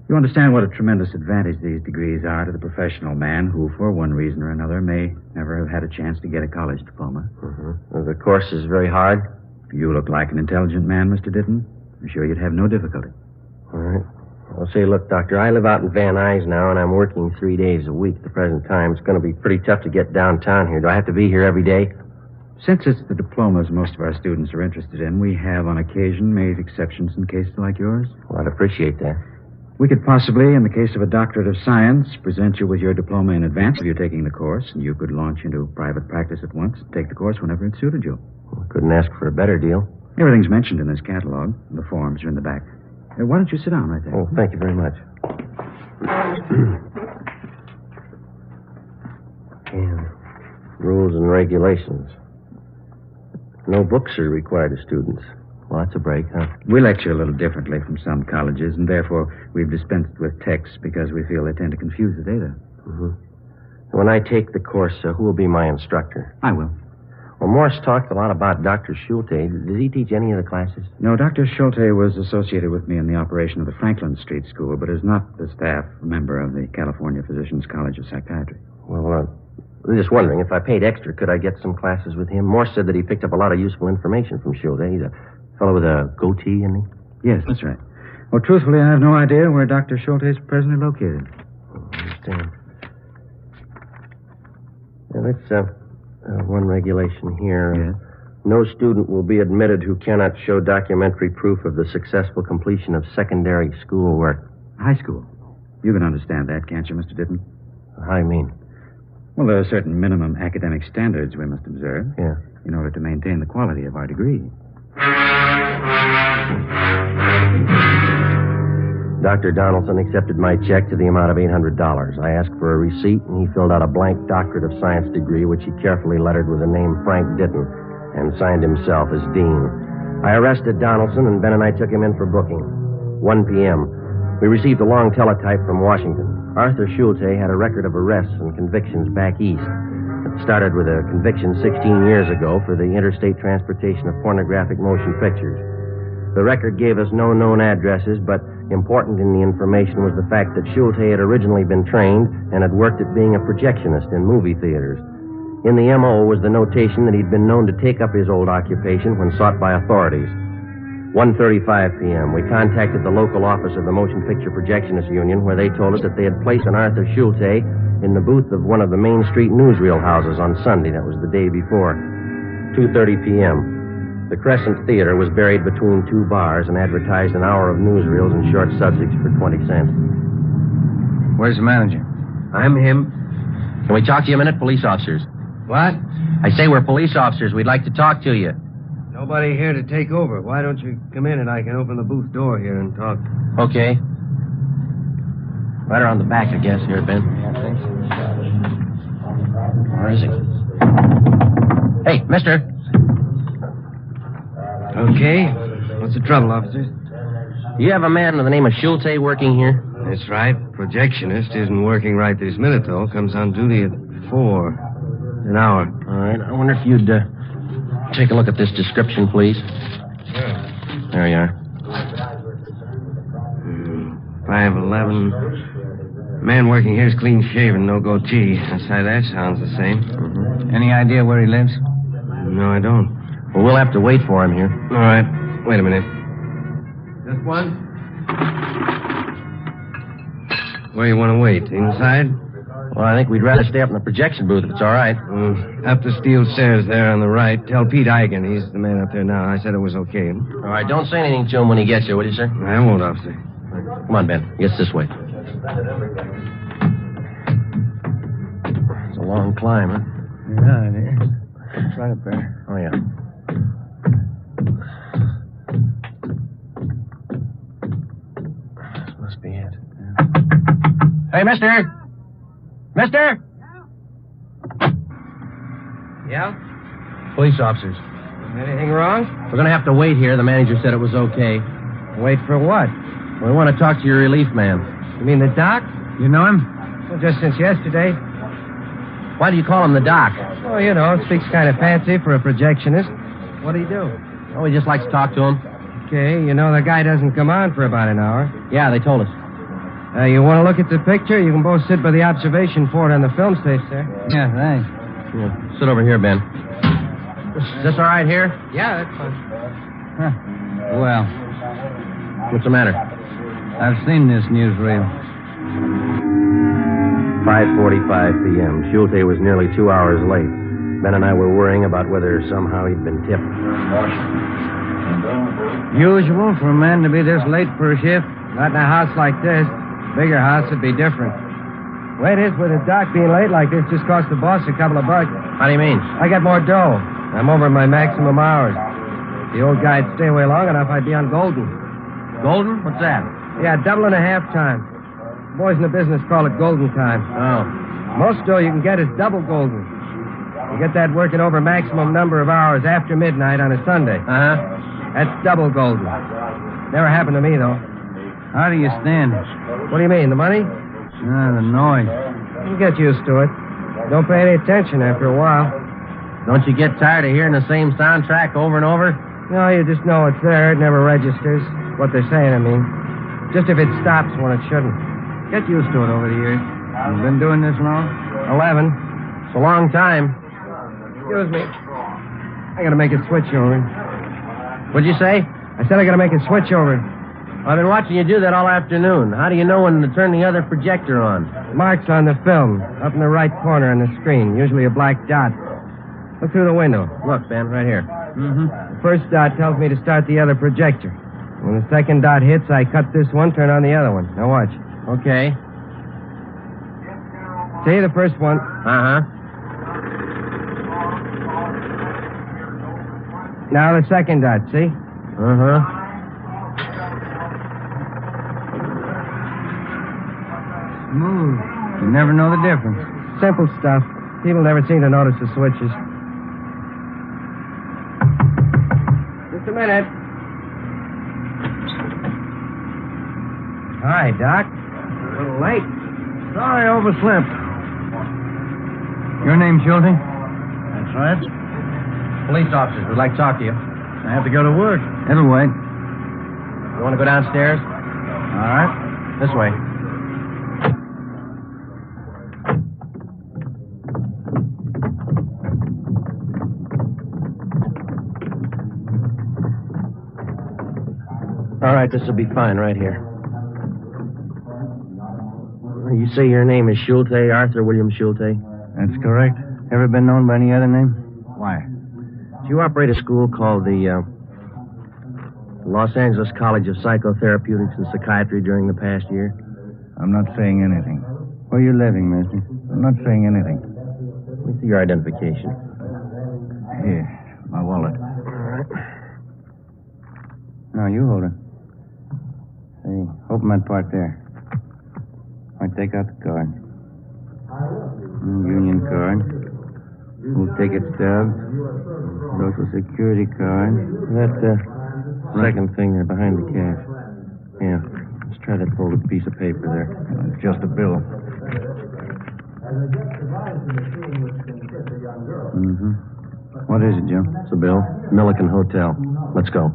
You understand what a tremendous advantage these degrees are to the professional man who, for one reason or another, may never have had a chance to get a college diploma. Well, the course is very hard. You look like an intelligent man, Mr. Ditton. I'm sure you'd have no difficulty. All right. Well, say, look, Doctor, I live out in Van Nuys now, and I'm working 3 days a week at the present time. It's going to be pretty tough to get downtown here. Do I have to be here every day? Since it's the diplomas most of our students are interested in, we have, on occasion, made exceptions in cases like yours. Well, I'd appreciate that. We could possibly, in the case of a doctorate of science, present you with your diploma in advance of you taking the course, and you could launch into private practice at once and take the course whenever it suited you. Well, couldn't ask for a better deal. Everything's mentioned in this catalog. The forms are in the back. Why don't you sit down right there? Oh, thank you very much. And rules and regulations. No books are required of students. Well, that's a break, huh? We lecture a little differently from some colleges, and therefore we've dispensed with texts because we feel they tend to confuse the data. When I take the course, who will be my instructor? I will. Well, Morse talked a lot about Dr. Schulte. Does he teach any of the classes? No, Dr. Schulte was associated with me in the operation of the Franklin Street School, but is not the staff member of the California Physicians College of Psychiatry. Well, I'm just wondering, if I paid extra, could I get some classes with him? Morse said that he picked up a lot of useful information from Schulte. He's a fellow with a goatee, isn't he? Yes, that's right. Well, truthfully, I have no idea where Dr. Schulte is presently located. I understand. Now, that's one regulation here. Yes. No student will be admitted who cannot show documentary proof of the successful completion of secondary school work. High school. You can understand that, can't you, Mr. Ditton? How do you mean? Well, there are certain minimum academic standards we must observe. Yeah. In order to maintain the quality of our degree. Dr. Donaldson accepted my check to the amount of $800. I asked for a receipt, and he filled out a blank doctorate of science degree, which he carefully lettered with the name Frank Ditton, and signed himself as dean. I arrested Donaldson, and Ben and I took him in for booking. 1 p.m. We received a long teletype from Washington. Arthur Schulte had a record of arrests and convictions back east. It started with a conviction 16 years ago for the interstate transportation of pornographic motion pictures. The record gave us no known addresses, but important in the information was the fact that Schulte had originally been trained and had worked at being a projectionist in movie theaters. In the M.O. was the notation that he'd been known to take up his old occupation when sought by authorities. 1:35 p.m., we contacted the local office of the Motion Picture Projectionists Union, where they told us that they had placed an Arthur Schulte in the booth of one of the Main Street newsreel houses on Sunday. That was the day before. 2:30 p.m. The Crescent Theater was buried between two bars and advertised an hour of newsreels and short subjects for 20 cents. Where's the manager? I'm him. Can we talk to you a minute, police officers? What? I say we're police officers. We'd like to talk to you. Nobody here to take over. Why don't you come in and I can open the booth door here and talk? Okay. Right around the back, I guess, here, Ben. Where is he? Hey, mister. Okay. What's the trouble, officers? You have a man with the name of Schulte working here? That's right. Projectionist isn't working right this minute, though. Comes on duty at 4. An hour. All right. I wonder if you'd take a look at this description, please. Sure. There you are. 5'11". Man working here is clean shaven, no goatee. I say that sounds the same. Any idea where he lives? No, I don't. Well, we'll have to wait for him here. All right. Wait a minute. Just one? Where you want to wait? Inside? Well, I think we'd rather stay up in the projection booth if it's all right. Up the steel stairs there on the right. Tell Pete Eigen. He's the man up there now. I said it was okay. All right. Don't say anything to him when he gets here, will you, sir? I won't, officer. Come on, Ben. Gets this way. a long climb, huh? Yeah, it is. It's right up there. Oh, yeah. This must be it. Hey, mister! Mister! Yeah? Police officers. Anything wrong? We're going to have to wait here. The manager said it was okay. Wait for what? We want to talk to your relief man. You mean the doc? You know him? Well, just since yesterday. Why do you call him the doc? Oh, you know, speaks kind of fancy for a projectionist. What'd he do? Oh, he just likes to talk to him. Okay, you know the guy doesn't come on for about an hour. Yeah, they told us. You want to look at the picture? You can both sit by the observation fort on the film stage there. Yeah, thanks. Yeah, sit over here, Ben. Is this all right here? Yeah, that's fine. Huh. Well. What's the matter? I've seen this newsreel. 5:45 p.m. Schulte was nearly 2 hours late. Ben and I were worrying about whether somehow he'd been tipped. Usual for a man to be this late for a shift. Not in a house like this. Bigger house would be different. Way it is with a doc being late like this just cost the boss a couple of bucks. How do you mean? I got more dough. I'm over my maximum hours. If the old guy'd stay away long enough, I'd be on Golden. Golden? What's that? Yeah, double and a half time. Boys in the business call it Golden time. Oh. Most dough you can get is double Golden. You get that working over maximum number of hours after midnight on a Sunday. Uh-huh. That's double Golden. Never happened to me, though. How do you stand? What do you mean, the money? The noise. You get used to it. Don't pay any attention after a while. Don't you get tired of hearing the same soundtrack over and over? No, you just know it's there. It never registers. What they're saying, I mean. Just if it stops when it shouldn't. Get used to it over the years. You've been doing this long? 11. It's a long time. Excuse me. I gotta make a switch over. What'd you say? I said I gotta make a switch over. I've been watching you do that all afternoon. How do you know when to turn the other projector on? Marks on the film, up in the right corner on the screen, usually a black dot. Look through the window. Look, Ben, right here. Mm-hmm. The first dot tells me to start the other projector. When the second dot hits, I cut this one, turn on the other one. Now watch. Okay. See the first one? Uh-huh. Now the second dot, see? Uh-huh. Smooth. You never know the difference. Simple stuff. People never seem to notice the switches. Just a minute. Hi, Doc. A little late. Sorry, I overslept. Your name, Schulte? That's right. Police officers would like to talk to you. I have to go to work. It'll wait. You want to go downstairs? All right. This way. All right, this will be fine right here. You say your name is Schulte, Arthur William Schulte? That's correct. Ever been known by any other name? Why? Do you operate a school called the Los Angeles College of Psychotherapeutics and Psychiatry during the past year? I'm not saying anything. Where are you living, mister? I'm not saying anything. Let me see your identification. Here, my wallet. All right. No, you hold it. Hey, open that part there. I take out the card. Union card. We'll take it stub. Social Security card. That second thing there behind the cash. Yeah. Let's try that folded piece of paper there. It's just a bill. Mm-hmm. What is it, Jim? It's a bill. Milliken Hotel. Let's go.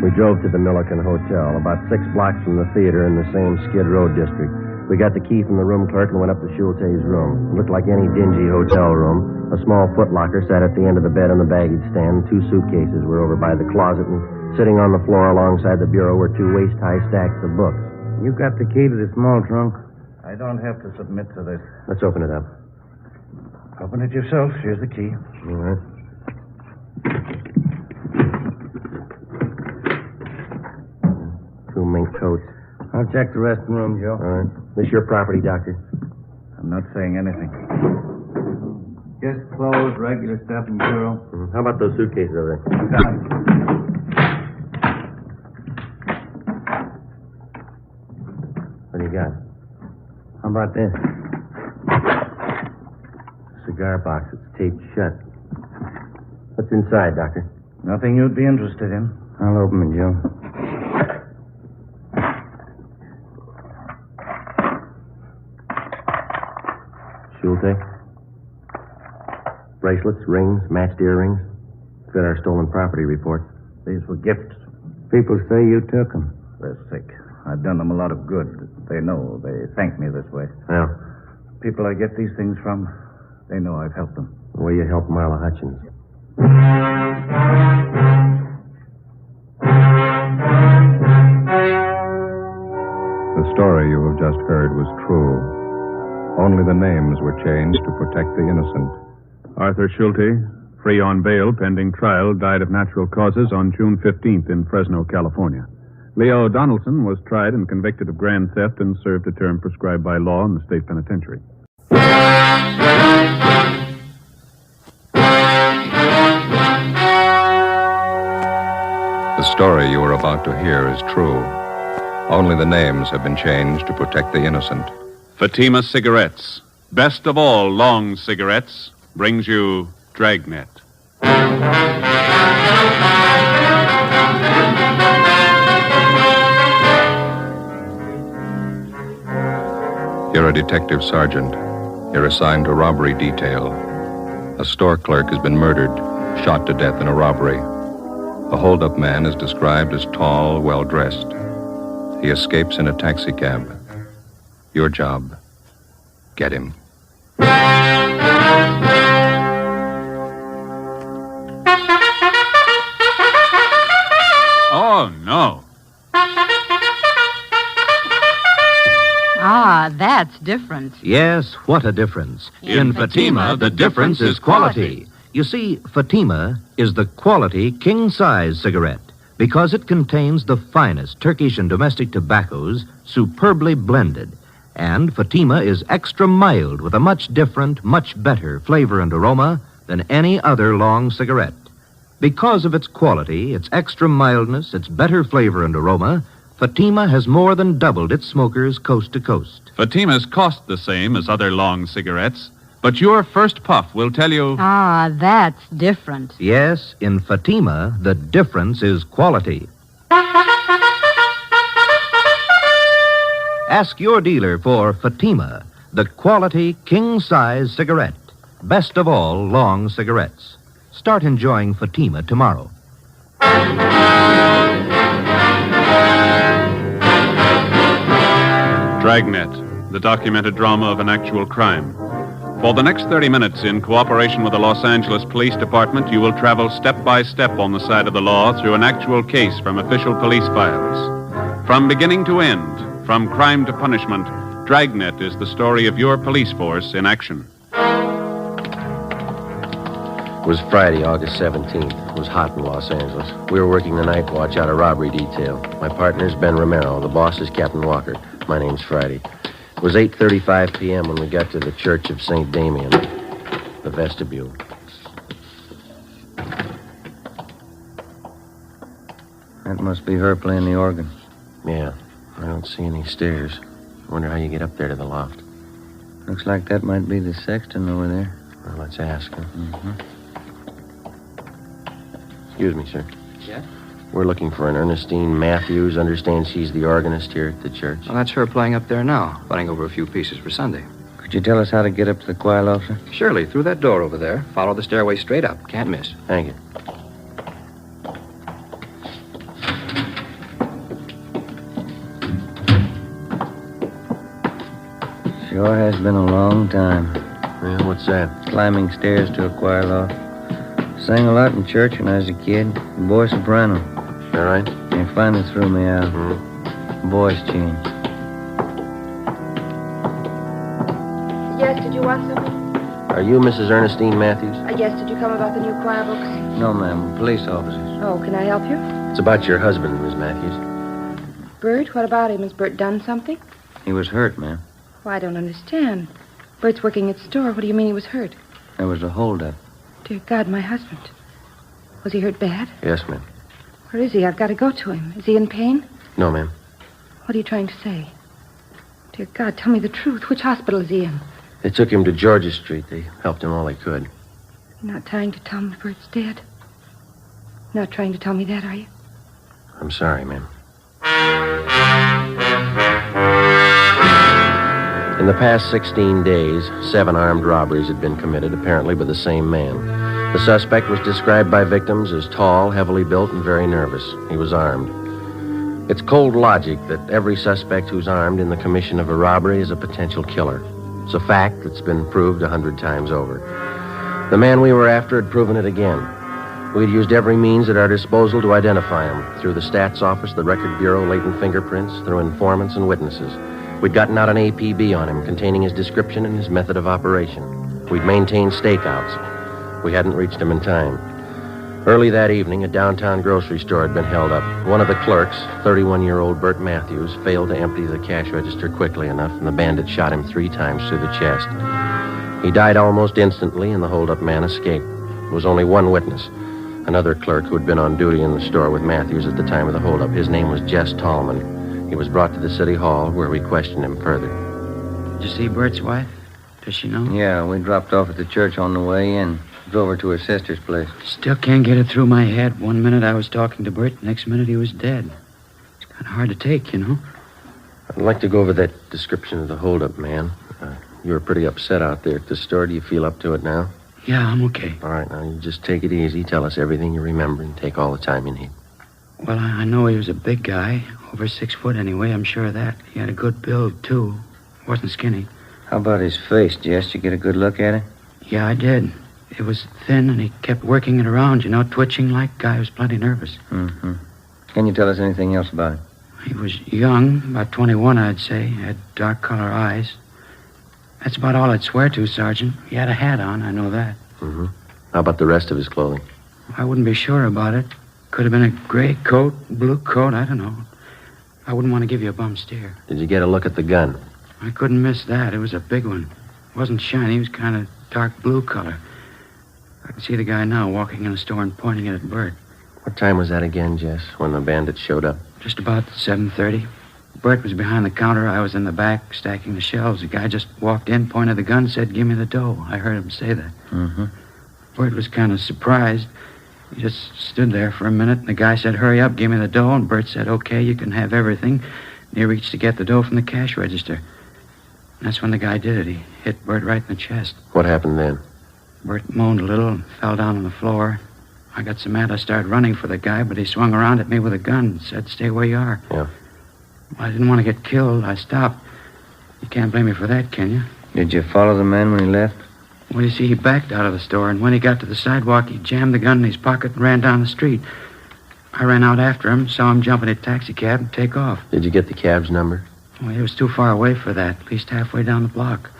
We drove to the Milliken Hotel, about 6 blocks from the theater in the same Skid Row district. We got the key from the room clerk and went up to Schulte's room. It looked like any dingy hotel room. A small footlocker sat at the end of the bed on the baggage stand. 2 suitcases were over by the closet, and sitting on the floor alongside the bureau were 2 waist-high stacks of books. You got the key to the small trunk? I don't have to submit to this. Let's open it up. Open it yourself. Here's the key. All right. Two mink coats. I'll check the rest of the room, Joe. All right. This your property, Doctor? I'm not saying anything. Just clothes, regular stuff in bureau. How about those suitcases over there? What do you got? How about this? Cigar box. It's taped shut. What's inside, Doctor? Nothing you'd be interested in. I'll open it, Joe. Schulte? Bracelets, rings, matched earrings. Fit our stolen property report. These were gifts. People say you took them. They're sick. I've done them a lot of good. They know. They thank me this way. Yeah. People I get these things from, they know I've helped them. The way you helped Marla Hutchins. The story you have just heard was true. Only the names were changed to protect the innocent. Arthur Schulte, free on bail pending trial, died of natural causes on June 15th in Fresno, California. Leo Donaldson was tried and convicted of grand theft and served a term prescribed by law in the state penitentiary. The story you are about to hear is true. Only the names have been changed to protect the innocent. Fatima Cigarettes, best of all long cigarettes, brings you Dragnet. You're a detective sergeant. You're assigned to robbery detail. A store clerk has been murdered, shot to death in a robbery. The holdup man is described as tall, well-dressed. He escapes in a taxicab. Your job, get him. Oh, no. Ah, that's different. Yes, what a difference. In Fatima, the difference is quality. You see, Fatima is the quality king-size cigarette because it contains the finest Turkish and domestic tobaccos superbly blended. And Fatima is extra mild with a much different, much better flavor and aroma than any other long cigarette. Because of its quality, its extra mildness, its better flavor and aroma, Fatima has more than doubled its smokers coast to coast. Fatimas cost the same as other long cigarettes, but your first puff will tell you... Ah, that's different. Yes, in Fatima, the difference is quality. Ask your dealer for Fatima, the quality king-size cigarette. Best of all long cigarettes. Start enjoying Fatima tomorrow. Dragnet, the documented drama of an actual crime. For the next 30 minutes, in cooperation with the Los Angeles Police Department, you will travel step by step on the side of the law through an actual case from official police files. From beginning to end, from crime to punishment, Dragnet is the story of your police force in action. It was Friday, August 17th. It was hot in Los Angeles. We were working the night watch out of robbery detail. My partner's Ben Romero. The boss is Captain Walker. My name's Friday. It was 8:35 p.m. when we got to the Church of St. Damien, the vestibule. That must be her playing the organ. Yeah, I don't see any stairs. I wonder how you get up there to the loft. Looks like that might be the sexton over there. Well, let's ask her. Excuse me, sir. Yeah? We're looking for an Ernestine Matthews. Understand she's the organist here at the church. Well, that's her playing up there now, putting over a few pieces for Sunday. Could you tell us how to get up to the choir loft, sir? Surely, through that door over there. Follow the stairway straight up. Can't miss. Thank you. Sure has been a long time. Well, what's that? Climbing stairs to a choir loft. Sang a lot in church when I was a kid. Boy soprano. All right. They finally threw me out. Voice change. Yes, did you want something? Are you Mrs. Ernestine Matthews? Yes, did you come about the new choir books? No, ma'am. We're police officers. Oh, can I help you? It's about your husband, Miss Matthews. Bert, what about him? Has Bert done something? He was hurt, ma'am. Oh, I don't understand. Bert's working at the store. What do you mean he was hurt? There was a holdup. Dear God, my husband. Was he hurt bad? Yes, ma'am. Where is he? I've got to go to him. Is he in pain? No, ma'am. What are you trying to say? Dear God, tell me the truth. Which hospital is he in? They took him to Georgia Street. They helped him all they could. You're not trying to tell me Bert's dead? Not trying to tell me that, are you? I'm sorry, ma'am. In the past 16 days, 7 armed robberies had been committed, apparently by the same man. The suspect was described by victims as tall, heavily built, and very nervous. He was armed. It's cold logic that every suspect who's armed in the commission of a robbery is a potential killer. It's a fact that's been proved 100 times over. The man we were after had proven it again. We'd used every means at our disposal to identify him, through the stats office, the record bureau, latent fingerprints, through informants and witnesses. We'd gotten out an APB on him containing his description and his method of operation. We'd maintained stakeouts. We hadn't reached him in time. Early that evening, a downtown grocery store had been held up. One of the clerks, 31-year-old Bert Matthews, failed to empty the cash register quickly enough, and the bandit shot him 3 times through the chest. He died almost instantly, and the hold-up man escaped. There was only one witness, another clerk who had been on duty in the store with Matthews at the time of the hold-up. His name was Jess Tallman. He was brought to the city hall, where we questioned him further. Did you see Bert's wife? Does she know? Yeah, we dropped off at the church on the way in. Drove her to her sister's place. Still can't get it through my head. One minute I was talking to Bert, next minute he was dead. It's kind of hard to take, you know. I'd like to go over that description of the hold-up man. You were pretty upset out there at the store. Do you feel up to it now? Yeah, I'm okay. All right, now you just take it easy. Tell us everything you remember and take all the time you need. Well, I know he was a big guy. Over 6 foot anyway, I'm sure of that. He had a good build, too. Wasn't skinny. How about his face, Jess? Did you get a good look at it? Yeah, I did. It was thin, and he kept working it around, you know, twitching like. Guy was plenty nervous. Mm-hmm. Can you tell us anything else about him? He was young, about 21, I'd say. Had dark color eyes. That's about all I'd swear to, Sergeant. He had a hat on, I know that. Mm-hmm. How about the rest of his clothing? I wouldn't be sure about it. Could have been a gray coat, blue coat, I don't know. I wouldn't want to give you a bum steer. Did you get a look at the gun? I couldn't miss that. It was a big one. It wasn't shiny. It was kind of dark blue color. I can see the guy now walking in the store and pointing it at Bert. What time was that again, Jess, when the bandits showed up? Just about 7:30. Bert was behind the counter. I was in the back, stacking the shelves. The guy just walked in, pointed the gun, said, "Give me the dough." I heard him say that. Mm-hmm. Bert was kind of surprised. He just stood there for a minute, and the guy said, "Hurry up, give me the dough." And Bert said, "Okay, you can have everything." And he reached to get the dough from the cash register. And that's when the guy did it. He hit Bert right in the chest. What happened then? Bert moaned a little and fell down on the floor. I got so mad I started running for the guy, but he swung around at me with a gun and said, "Stay where you are." Yeah. Well, I didn't want to get killed. I stopped. You can't blame me for that, can you? Did you follow the man when he left? Well, you see, he backed out of the store, and when he got to the sidewalk, he jammed the gun in his pocket and ran down the street. I ran out after him, saw him jump in a taxicab and take off. Did you get the cab's number? Well, he was too far away for that, at least halfway down the block.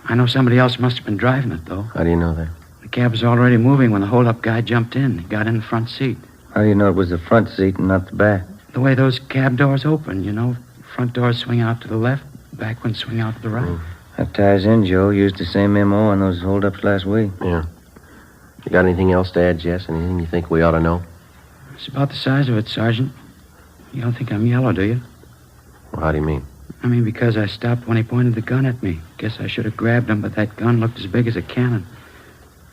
I know somebody else must have been driving it, though. How do you know that? The cab was already moving when the hold-up guy jumped in. He got in the front seat. How do you know it was the front seat and not the back? The way those cab doors open, you know. Front doors swing out to the left, back ones swing out to the right. That ties in, Joe. Used the same MO on those hold-ups last week. Yeah. You got anything else to add, Jess? Anything you think we ought to know? It's about the size of it, Sergeant. You don't think I'm yellow, do you? Well, how do you mean? I mean, because I stopped when he pointed the gun at me. Guess I should have grabbed him, but that gun looked as big as a cannon.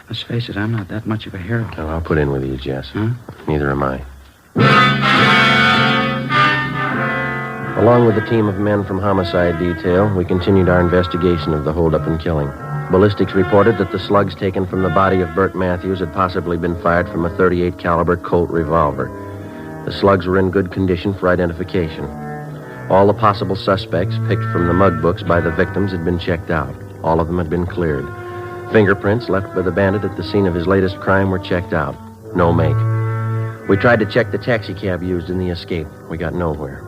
Let's face it, I'm not that much of a hero. Well, I'll put in with you, Jess. Huh? Neither am I. Along with a team of men from homicide detail, we continued our investigation of the holdup and killing. Ballistics reported that the slugs taken from the body of Bert Matthews had possibly been fired from a .38 caliber Colt revolver. The slugs were in good condition for identification. All the possible suspects picked from the mug books by the victims had been checked out. All of them had been cleared. Fingerprints left by the bandit at the scene of his latest crime were checked out. No make. We tried to check the taxicab used in the escape. We got nowhere.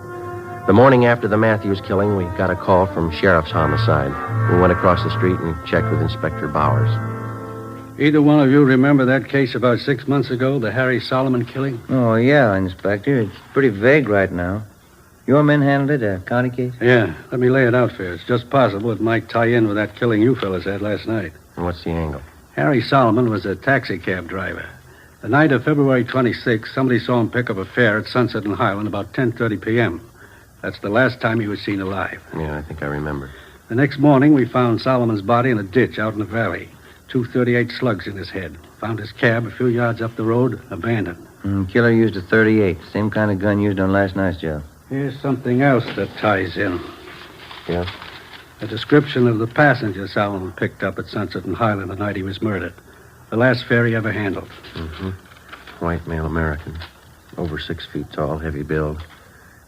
The morning after the Matthews killing, we got a call from Sheriff's Homicide. We went across the street and checked with Inspector Bowers. Either one of you remember that case about 6 months ago, the Harry Solomon killing? Oh, yeah, Inspector. It's pretty vague right now. Your men handled it, a county case? Yeah, let me lay it out for you. It's just possible it might tie in with that killing you fellas had last night. And what's the angle? Harry Solomon was a taxi cab driver. The night of February 26th, somebody saw him pick up a fare at Sunset and Highland about 10:30 p.m. That's the last time he was seen alive. Yeah, I think I remember. The next morning, we found Solomon's body in a ditch out in the valley. 238 slugs in his head. Found his cab a few yards up the road, abandoned. Killer used a .38, same kind of gun used on last night's job. Here's something else that ties in. Yeah? A description of the passenger Solomon picked up at Sunset and Highland the night he was murdered. The last fare he ever handled. Mm-hmm. White male American. Over 6 feet tall, heavy build.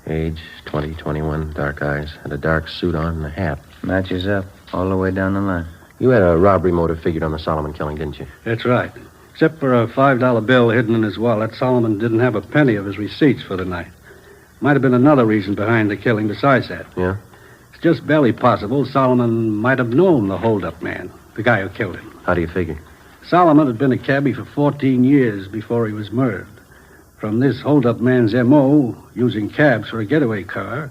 Age, 20, 21, dark eyes. Had a dark suit on and a hat. Matches up all the way down the line. You had a robbery motive figured on the Solomon killing, didn't you? That's right. Except for a $5 bill hidden in his wallet, Solomon didn't have a penny of his receipts for the night. Might have been another reason behind the killing besides that. Yeah? It's just barely possible Solomon might have known the hold-up man, the guy who killed him. How do you figure? Solomon had been a cabbie for 14 years before he was murdered. From this hold-up man's M.O., using cabs for a getaway car,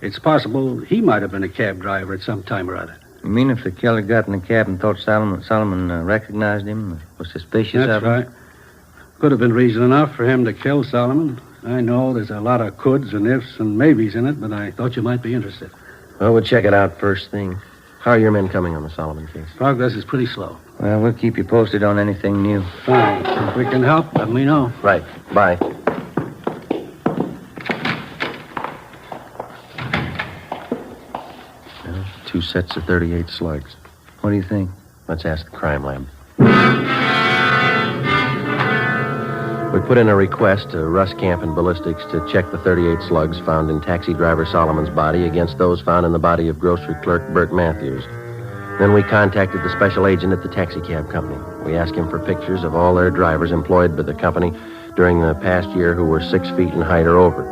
it's possible he might have been a cab driver at some time or other. You mean if the killer got in the cab and thought Solomon recognized him, was suspicious of him? That's right. Could have been reason enough for him to kill Solomon. I know there's a lot of coulds and ifs and maybes in it, but I thought you might be interested. Well, we'll check it out first thing. How are your men coming on the Solomon case? Progress is pretty slow. Well, we'll keep you posted on anything new. Fine. If we can help, let me know. Right. Bye. Well, 2 sets of 38 slugs. What do you think? Let's ask the crime lab. We put in a request to Russ Camp and Ballistics to check the 38 slugs found in taxi driver Solomon's body against those found in the body of grocery clerk Bert Matthews. Then we contacted the special agent at the taxi cab company. We asked him for pictures of all their drivers employed by the company during the past year who were 6 feet in height or over.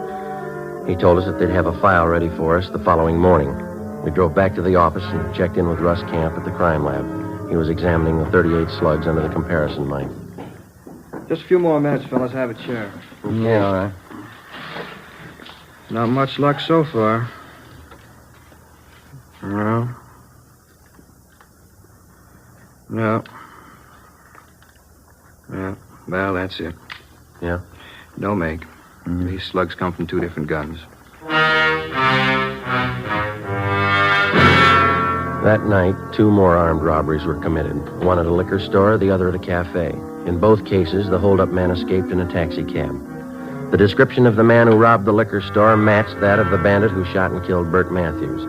He told us that they'd have a file ready for us the following morning. We drove back to the office and checked in with Russ Camp at the crime lab. He was examining the 38 slugs under the comparison mic. Just a few more minutes, fellas. Have a chair. Yeah, all right. Not much luck so far. No. No. Yeah. Well, that's it. Yeah? No make. Mm-hmm. These slugs come from 2 different guns. That night, 2 more armed robberies were committed. One at a liquor store, the other at a cafe. In both cases, the hold-up man escaped in a taxi cab. The description of the man who robbed the liquor store matched that of the bandit who shot and killed Bert Matthews.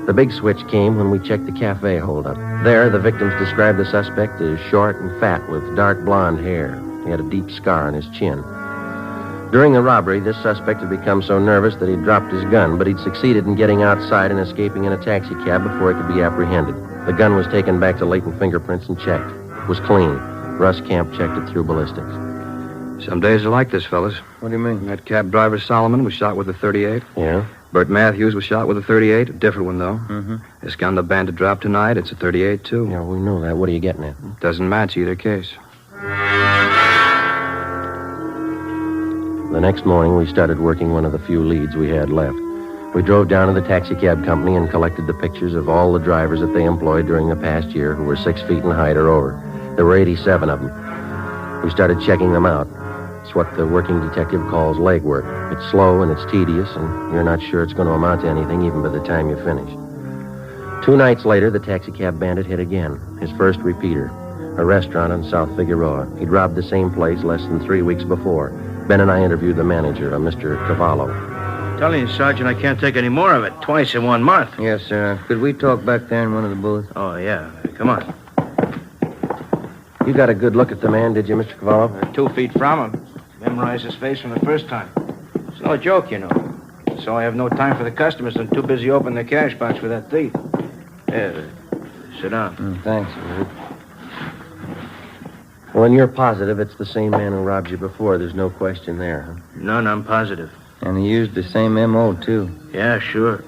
The big switch came when we checked the cafe hold-up. There, the victims described the suspect as short and fat with dark blonde hair. He had a deep scar on his chin. During the robbery, this suspect had become so nervous that he'd dropped his gun, but he'd succeeded in getting outside and escaping in a taxi cab before he could be apprehended. The gun was taken back to latent fingerprints and checked. It was clean. Russ Camp checked it through ballistics. Some days are like this, fellas. What do you mean? That cab driver Solomon was shot with a .38. Yeah? Bert Matthews was shot with a .38. A different one, though. Mm-hmm. This gun the bandit dropped tonight, it's a .38, too. Yeah, we know that. What are you getting at? Doesn't match either case. The next morning, we started working one of the few leads we had left. We drove down to the taxi cab company and collected the pictures of all the drivers that they employed during the past year who were 6 feet in height or over. There were 87 of them. We started checking them out. It's what the working detective calls legwork. It's slow and it's tedious, and you're not sure it's going to amount to anything even by the time you finish. 2 nights later, the taxicab bandit hit again. His first repeater. A restaurant on South Figueroa. He'd robbed the same place less than 3 weeks before. Ben and I interviewed the manager, a Mr. Cavallo. I'm telling you, Sergeant, I can't take any more of it. Twice in 1 month. Yes, sir. Could we talk back there in one of the booths? Oh, yeah. Come on. You got a good look at the man, did you, Mr. Cavallo? 2 feet from him. Memorized his face from the first time. It's no joke, you know. So I have no time for the customers. I'm too busy opening the cash box for that thief. Yeah, sit down. Thanks. Well, and you're positive it's the same man who robbed you before. There's no question there, huh? None, I'm positive. And he used the same M.O., too. Yeah, sure.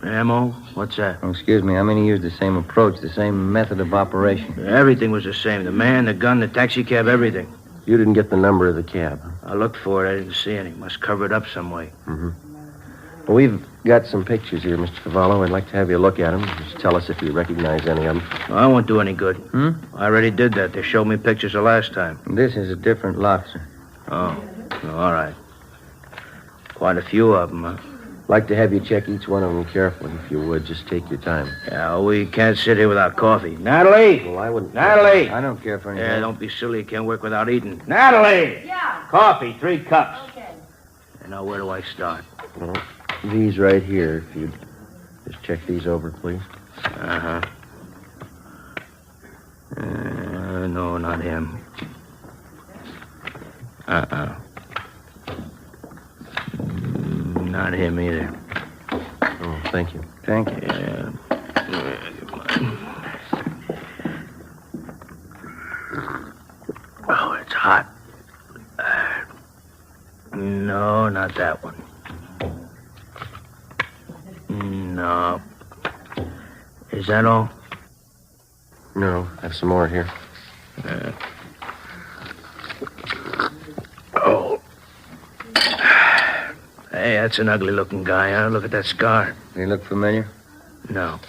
M.O.? What's that? Oh, excuse me. I mean, he used the same approach, the same method of operation. Everything was the same. The man, the gun, the taxi cab, everything. You didn't get the number of the cab, huh? I looked for it. I didn't see any. Must cover it up some way. Mm-hmm. We've got some pictures here, Mr. Cavallo. I'd like to have you look at them. Just tell us if you recognize any of them. I won't do any good. I already did that. They showed me pictures the last time. This is a different lot, sir. Oh, all right. Quite a few of them, huh? I'd like to have you check each one of them carefully, if you would. Just take your time. Yeah, we can't sit here without coffee. Natalie! Well, I wouldn't... Natalie! I don't care for anything. Yeah, don't be silly. You can't work without eating. Natalie! Yeah. Coffee, 3 cups. Okay. And now, where do I start? Well, these right here, if you'd just check these over, please. Uh-huh. No, not him. Not him either. Oh, thank you. Thank you. Yeah. Oh, it's hot. No, not that one. No. Is that all? No, I have some more here. Oh. Hey, that's an ugly-looking guy, huh? Look at that scar. They look familiar? No.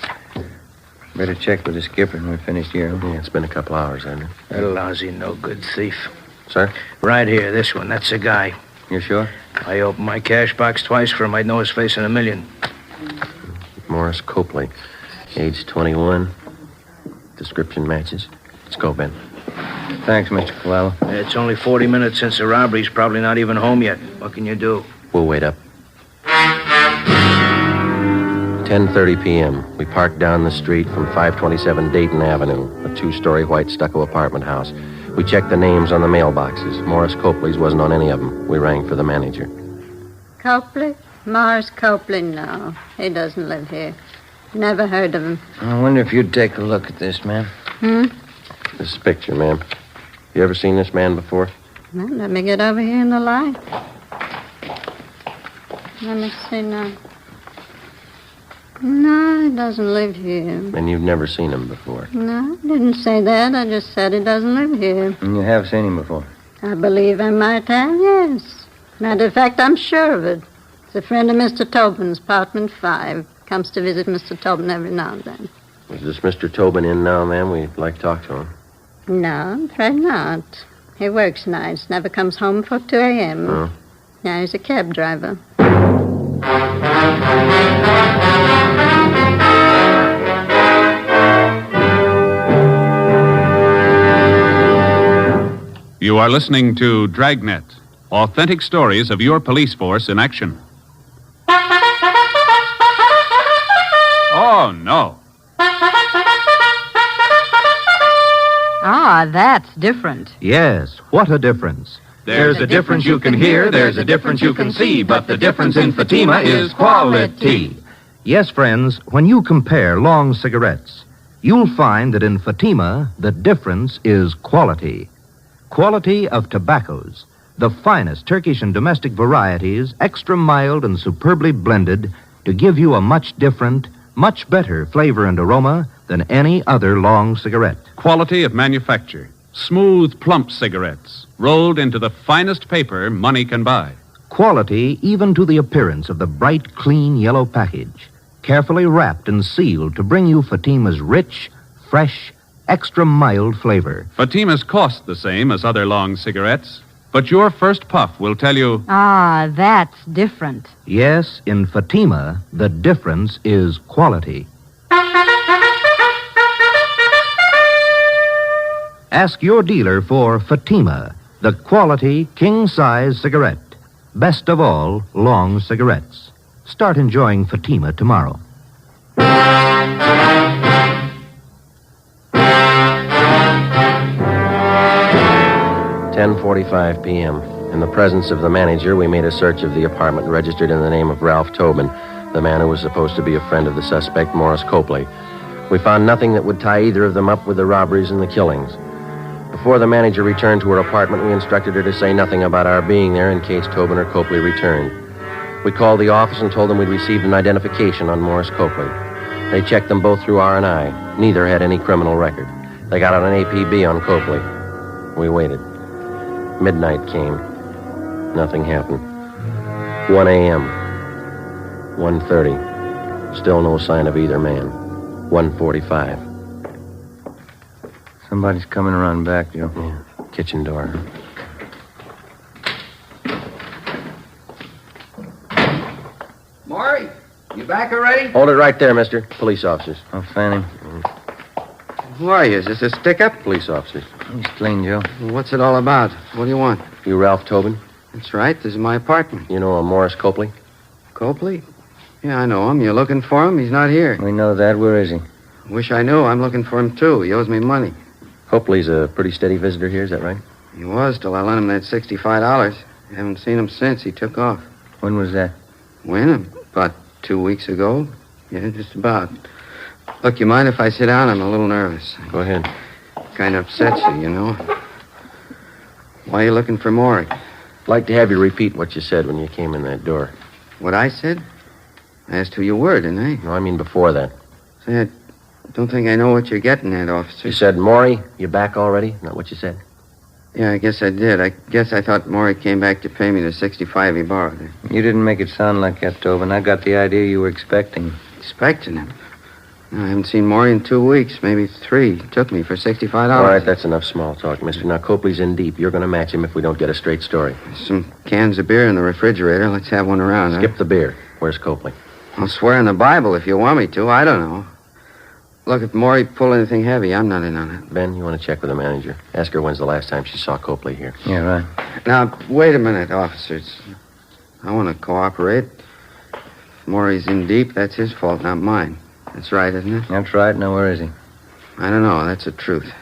Better check with the skipper when we're finished here. Yeah, it's been a couple hours, hasn't it? That lousy, no-good thief. Sir? Right here, this one. That's the guy. You sure? I opened my cash box twice for him. I'd know his face in a million. Morris Copley, age 21. Description matches. Let's go, Ben. Thanks, Mr. Cavallo. It's only 40 minutes since the robbery. He's probably not even home yet. What can you do? We'll wait up. 10:30 p.m. We parked down the street from 527 Dayton Avenue, a 2-story white stucco apartment house. We checked the names on the mailboxes. Morris Copley's wasn't on any of them. We rang for the manager. Copley? Morris Copley, no. He doesn't live here. Never heard of him. I wonder if you'd take a look at this, ma'am. This picture, ma'am. You ever seen this man before? Well, let me get over here in the light. Let me see now. No, he doesn't live here. And you've never seen him before? No, I didn't say that. I just said he doesn't live here. And you have seen him before? I believe I might have, yes. Matter of fact, I'm sure of it. It's a friend of Mr. Tobin's, apartment 5. Comes to visit Mr. Tobin every now and then. Is this Mr. Tobin in now, ma'am? We'd like to talk to him. No, I'm afraid not. He works nights, never comes home before 2 a.m. Oh. Yeah, he's a cab driver. You are listening to Dragnet, authentic stories of your police force in action. Oh, no. Ah, that's different. Yes, what a difference. There's a difference you can hear, there's a difference you can see, but the difference in Fatima is quality. Yes, friends, when you compare long cigarettes, you'll find that in Fatima, the difference is quality. Quality of tobaccos, the finest Turkish and domestic varieties, extra mild and superbly blended to give you a much different, much better flavor and aroma than any other long cigarette. Quality of manufacture. Smooth, plump cigarettes, rolled into the finest paper money can buy. Quality even to the appearance of the bright, clean yellow package, carefully wrapped and sealed to bring you Fatima's rich, fresh, extra mild flavor. Fatima's cost the same as other long cigarettes, but your first puff will tell you... Ah, that's different. Yes, in Fatima, the difference is quality. Ask your dealer for Fatima, the quality king-size cigarette. Best of all, long cigarettes. Start enjoying Fatima tomorrow. 10:45 p.m. In the presence of the manager, we made a search of the apartment registered in the name of Ralph Tobin, the man who was supposed to be a friend of the suspect, Morris Copley. We found nothing that would tie either of them up with the robberies and the killings. Before the manager returned to her apartment, we instructed her to say nothing about our being there in case Tobin or Copley returned. We called the office and told them we'd received an identification on Morris Copley. They checked them both through R&I. Neither had any criminal record. They got out an APB on Copley. We waited. Midnight came. Nothing happened. 1 a.m. 1:30. Still no sign of either man. 1:45. Somebody's coming around back, Joe. Yeah. Kitchen door. Maury, you back already? Hold it right there, mister. Police officers. I'll fan him. Who are you? Is this a stick-up? Police officers. He's clean, Joe. What's it all about? What do you want? You Ralph Tobin? That's right. This is my apartment. You know a Morris Copley? Copley? Yeah, I know him. You're looking for him? He's not here. We know that. Where is he? Wish I knew. I'm looking for him, too. He owes me money. Copley's a pretty steady visitor here, is that right? He was till I lent him that $65. Haven't seen him since. He took off. When was that? When? About 2 weeks ago. Yeah, just about. Look, you mind if I sit down? I'm a little nervous. Go ahead. Kind of upsets you, you know. Why are you looking for Maury? I'd like to have you repeat what you said when you came in that door. What I said? I asked who you were, didn't I? No, I mean before that. Say, I don't think I know what you're getting at, officer. You said, Maury, you back already? Not what you said? Yeah, I guess I did. I guess I thought Maury came back to pay me the $65 he borrowed. You didn't make it sound like that, Tobin. I got the idea you were expecting. Expecting him? No, I haven't seen Maury in 2 weeks, maybe 3. He took me for $65. All right, that's enough small talk, mister. Now, Copley's in deep. You're going to match him if we don't get a straight story. Some cans of beer in the refrigerator. Let's have one around, Skip the beer. Where's Copley? I'll swear in the Bible if you want me to. I don't know. Look, if Maury pulled anything heavy, I'm not in on it. Ben, you want to check with the manager? Ask her when's the last time she saw Copley here. Yeah, right. Now, wait a minute, officers. I want to cooperate. If Maury's in deep, that's his fault, not mine. That's right, isn't it? That's right. Now, where is he? I don't know. That's the truth.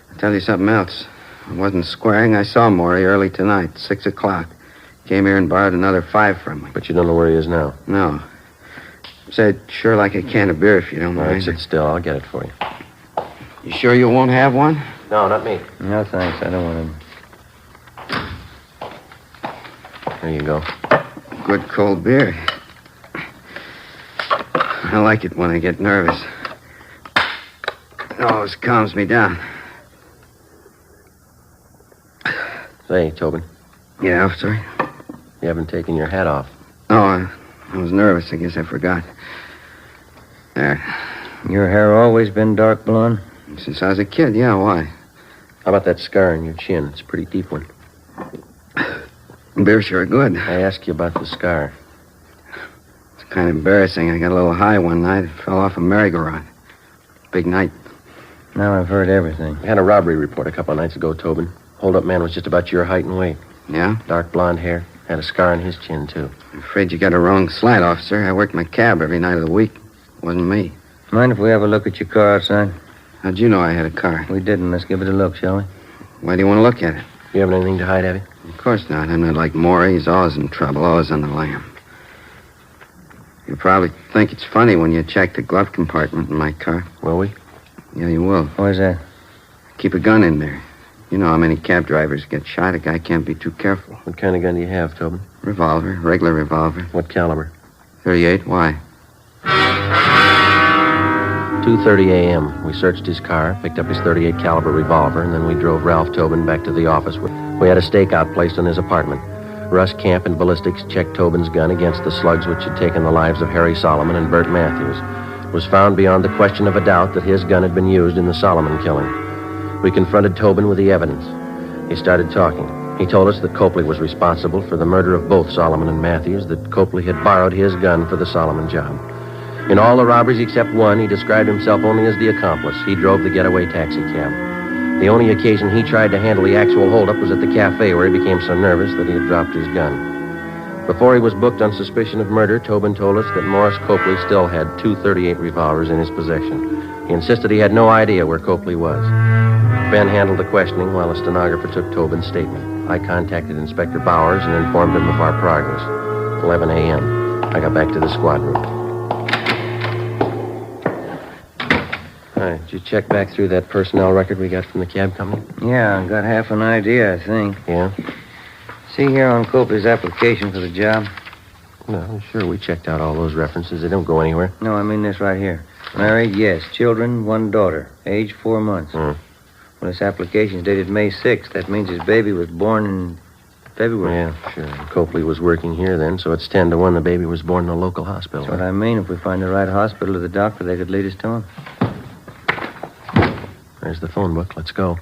I'll tell you something else. I wasn't squaring. I saw Maury early tonight, 6 o'clock. Came here and borrowed another $5 from me. But you don't know where he is now? No. Say, sure like a can of beer if you don't All mind. right, sit still. I'll get it for you. You sure you won't have one? No, not me. No, thanks. I don't want him. There you go. Good cold beer. I like it when I get nervous. It always calms me down. Say, Tobin. Yeah, officer? You haven't taken your hat off. Oh, I was nervous. I guess I forgot. There. Your hair always been dark blonde? Since I was a kid, yeah, why? How about that scar on your chin? It's a pretty deep one. Beer's sure good. I asked you about the scar. It's kind of embarrassing. I got a little high one night. Fell off a merry-go-round. Big night. Now I've heard everything. We had a robbery report a couple of nights ago, Tobin. Hold-up man was just about your height and weight. Yeah? Dark blonde hair. Had a scar on his chin, too. I'm afraid you got a wrong slant, officer. I worked my cab every night of the week. It wasn't me. Mind if we have a look at your car outside? How'd you know I had a car? We didn't. Let's give it a look, shall we? Why do you want to look at it? You haven't anything to hide, have you? Of course not. I'm not like Maury. He's always in trouble, always on the lam. You probably think it's funny when you check the glove compartment in my car. Will we? Yeah, you will. Where's that? Keep a gun in there. You know how many cab drivers get shot. A guy can't be too careful. What kind of gun do you have, Tobin? Revolver. Regular revolver. What caliber? 38. Why? 2:30 a.m. We searched his car, picked up his 38 caliber revolver, and then we drove Ralph Tobin back to the office. We had a stakeout placed on his apartment. Russ Camp and ballistics checked Tobin's gun against the slugs which had taken the lives of Harry Solomon and Bert Matthews. It was found beyond the question of a doubt that his gun had been used in the Solomon killing. We confronted Tobin with the evidence. He started talking. He told us that Copley was responsible for the murder of both Solomon and Matthews, that Copley had borrowed his gun for the Solomon job. In all the robberies except one, he described himself only as the accomplice. He drove the getaway taxi cab. The only occasion he tried to handle the actual holdup was at the cafe, where he became so nervous that he had dropped his gun. Before he was booked on suspicion of murder, Tobin told us that Morris Copley still had 2 .38 revolvers in his possession. He insisted he had no idea where Copley was. Ben handled the questioning while a stenographer took Tobin's statement. I contacted Inspector Bowers and informed him of our progress. 11 a.m. I got back to the squad room. All right, did you check back through that personnel record we got from the cab company? Yeah, I got half an idea, I think. Yeah? See here on Copley's application for the job? No, sure, we checked out all those references. They don't go anywhere. No, I mean this right here. Married, yes. Children, 1 daughter. Age 4 months. Hmm. Well, this application's dated May 6th. That means his baby was born in February. Yeah, sure. Copley was working here then, so it's 10 to 1 the baby was born in a local hospital. That's what I mean. If we find the right hospital or the doctor, they could lead us to him. There's the phone book. Let's go.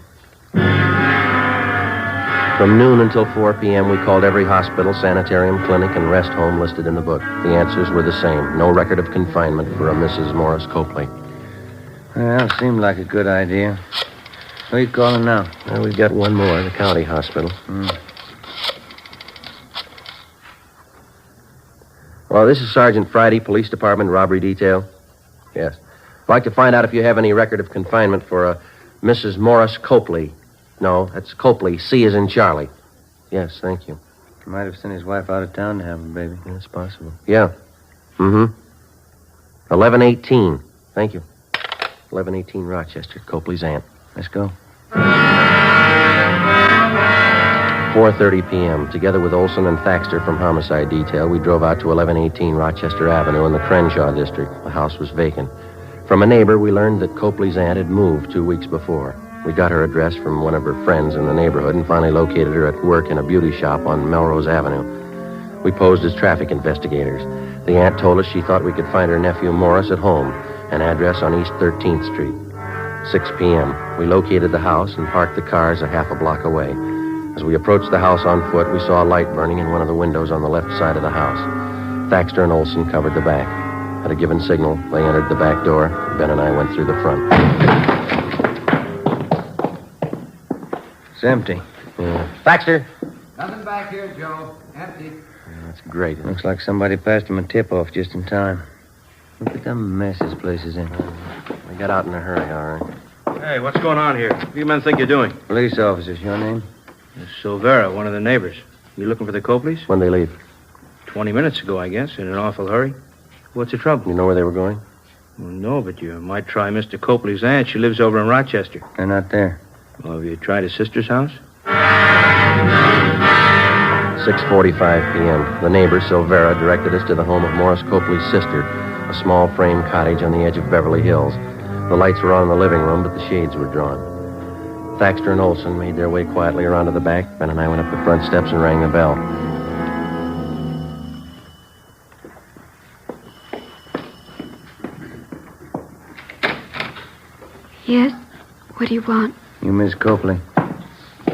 From noon until 4 p.m., we called every hospital, sanitarium, clinic, and rest home listed in the book. The answers were the same. No record of confinement for a Mrs. Morris Copley. Well, seemed like a good idea. Who are you calling now? Well, we've got one more, the county hospital. Well, this is Sergeant Friday, Police Department, Robbery Detail. Yes. I'd like to find out if you have any record of confinement for a Mrs. Morris Copley. No, that's Copley. C as in Charlie. Yes, thank you. He might have sent his wife out of town to have him, baby. That's possible. Yeah. 1118. Thank you. 1118 Rochester, Copley's aunt. Let's go. 4:30 p.m. Together with Olson and Thaxter from Homicide Detail, we drove out to 1118 Rochester Avenue in the Crenshaw district. The house was vacant. From a neighbor, we learned that Copley's aunt had moved 2 weeks before. We got her address from one of her friends in the neighborhood and finally located her at work in a beauty shop on Melrose Avenue. We posed as traffic investigators. The aunt told us she thought we could find her nephew Morris at home, an address on East 13th Street. 6 p.m. We located the house and parked the cars a half a block away. As we approached the house on foot, we saw a light burning in one of the windows on the left side of the house. Thaxter and Olson covered the back. At a given signal, they entered the back door. Ben and I went through the front. It's empty. Yeah. Thaxter! Nothing back here, Joe. Empty. That's great. Looks like somebody passed him a tip-off just in time. Look at the mess this place is in. We got out in a hurry, all right. Hey, what's going on here? What do you men think you're doing? Police officers, your name? Silvera, one of the neighbors. You looking for the Copleys? When'd they leave? 20 minutes ago, I guess, in an awful hurry. What's the trouble? You know where they were going? Well, no, but you might try Mr. Copley's aunt. She lives over in Rochester. They're not there. Well, have you tried his sister's house? 6:45 p.m. The neighbor, Silvera, directed us to the home of Morris Copley's sister, a small frame cottage on the edge of Beverly Hills. The lights were on in the living room, but the shades were drawn. Thaxter and Olson made their way quietly around to the back. Ben and I went up the front steps and rang the bell. Yes? What do you want? You Miss Copley?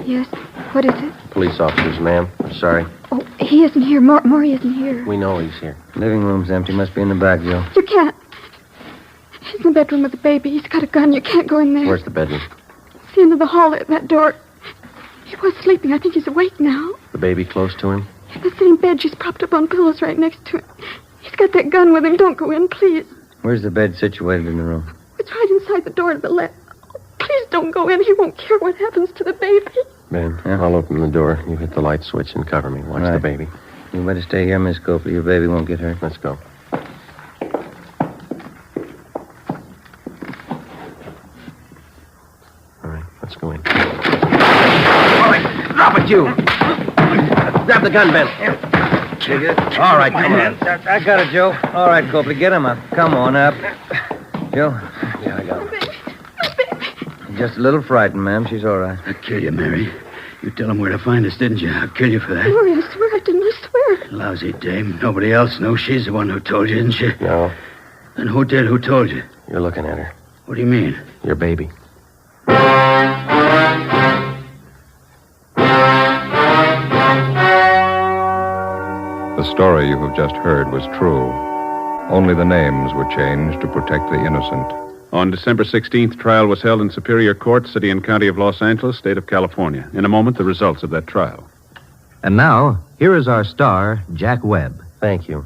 Yes? What is it? Police officers, ma'am. I'm sorry. Oh, he isn't here. Maury isn't here. We know he's here. Living room's empty. Must be in the back, Joe. You can't. He's in the bedroom with the baby. He's got a gun. You can't go in there. Where's the bedroom? It's the end of the hall at that door. He was sleeping. I think he's awake now. The baby close to him? In the same bed. She's propped up on pillows right next to him. He's got that gun with him. Don't go in, please. Where's the bed situated in the room? It's right inside the door to the left. Oh, please don't go in. He won't care what happens to the baby. Ben, I'll open the door. You hit the light switch and cover me. Watch the baby. You better stay here, Miss Copley. Your baby won't get hurt. Let's go. All right, let's go in. All right, drop it, you. Grab the gun, Ben. You get it? All right, come on. I got it, Joe. All right, Copley, get him up. Come on up. Joe? Yeah, I got him. Just a little frightened, ma'am. She's all right. I'll kill you, Mary. You tell him where to find us, didn't you? I'll kill you for that. Maury, I swear I didn't. I swear. Lousy dame. Nobody else knows she's the one who told you, didn't she? No. Then who did? Who told you? You're looking at her. What do you mean? Your baby. The story you have just heard was true. Only the names were changed to protect the innocent. On December 16th, trial was held in Superior Court, City and County of Los Angeles, State of California. In a moment, the results of that trial. And now, here is our star, Jack Webb. Thank you.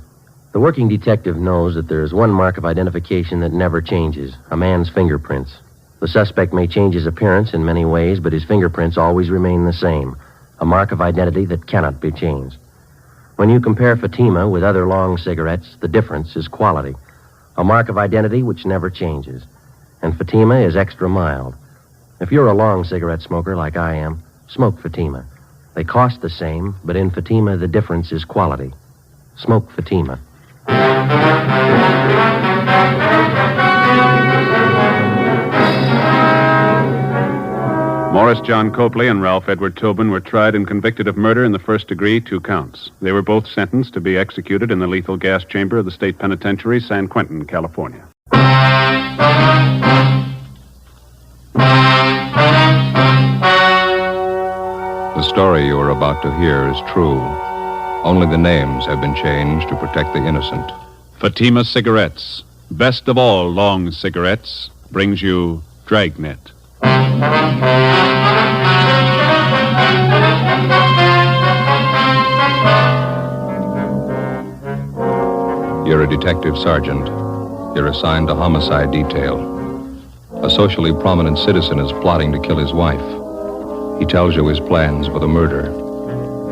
The working detective knows that there is one mark of identification that never changes, a man's fingerprints. The suspect may change his appearance in many ways, but his fingerprints always remain the same, a mark of identity that cannot be changed. When you compare Fatima with other long cigarettes, the difference is quality, a mark of identity which never changes. And Fatima is extra mild. If you're a long cigarette smoker like I am, smoke Fatima. They cost the same, but in Fatima, the difference is quality. Smoke Fatima. Morris John Copley and Ralph Edward Tobin were tried and convicted of murder in the first degree, 2 counts. They were both sentenced to be executed in the lethal gas chamber of the state penitentiary, San Quentin, California. The story you are about to hear is true. Only the names have been changed to protect the innocent. Fatima Cigarettes, best of all long cigarettes, brings you Dragnet. You're a detective sergeant. You're assigned to homicide detail. A socially prominent citizen is plotting to kill his wife. He tells you his plans for the murder.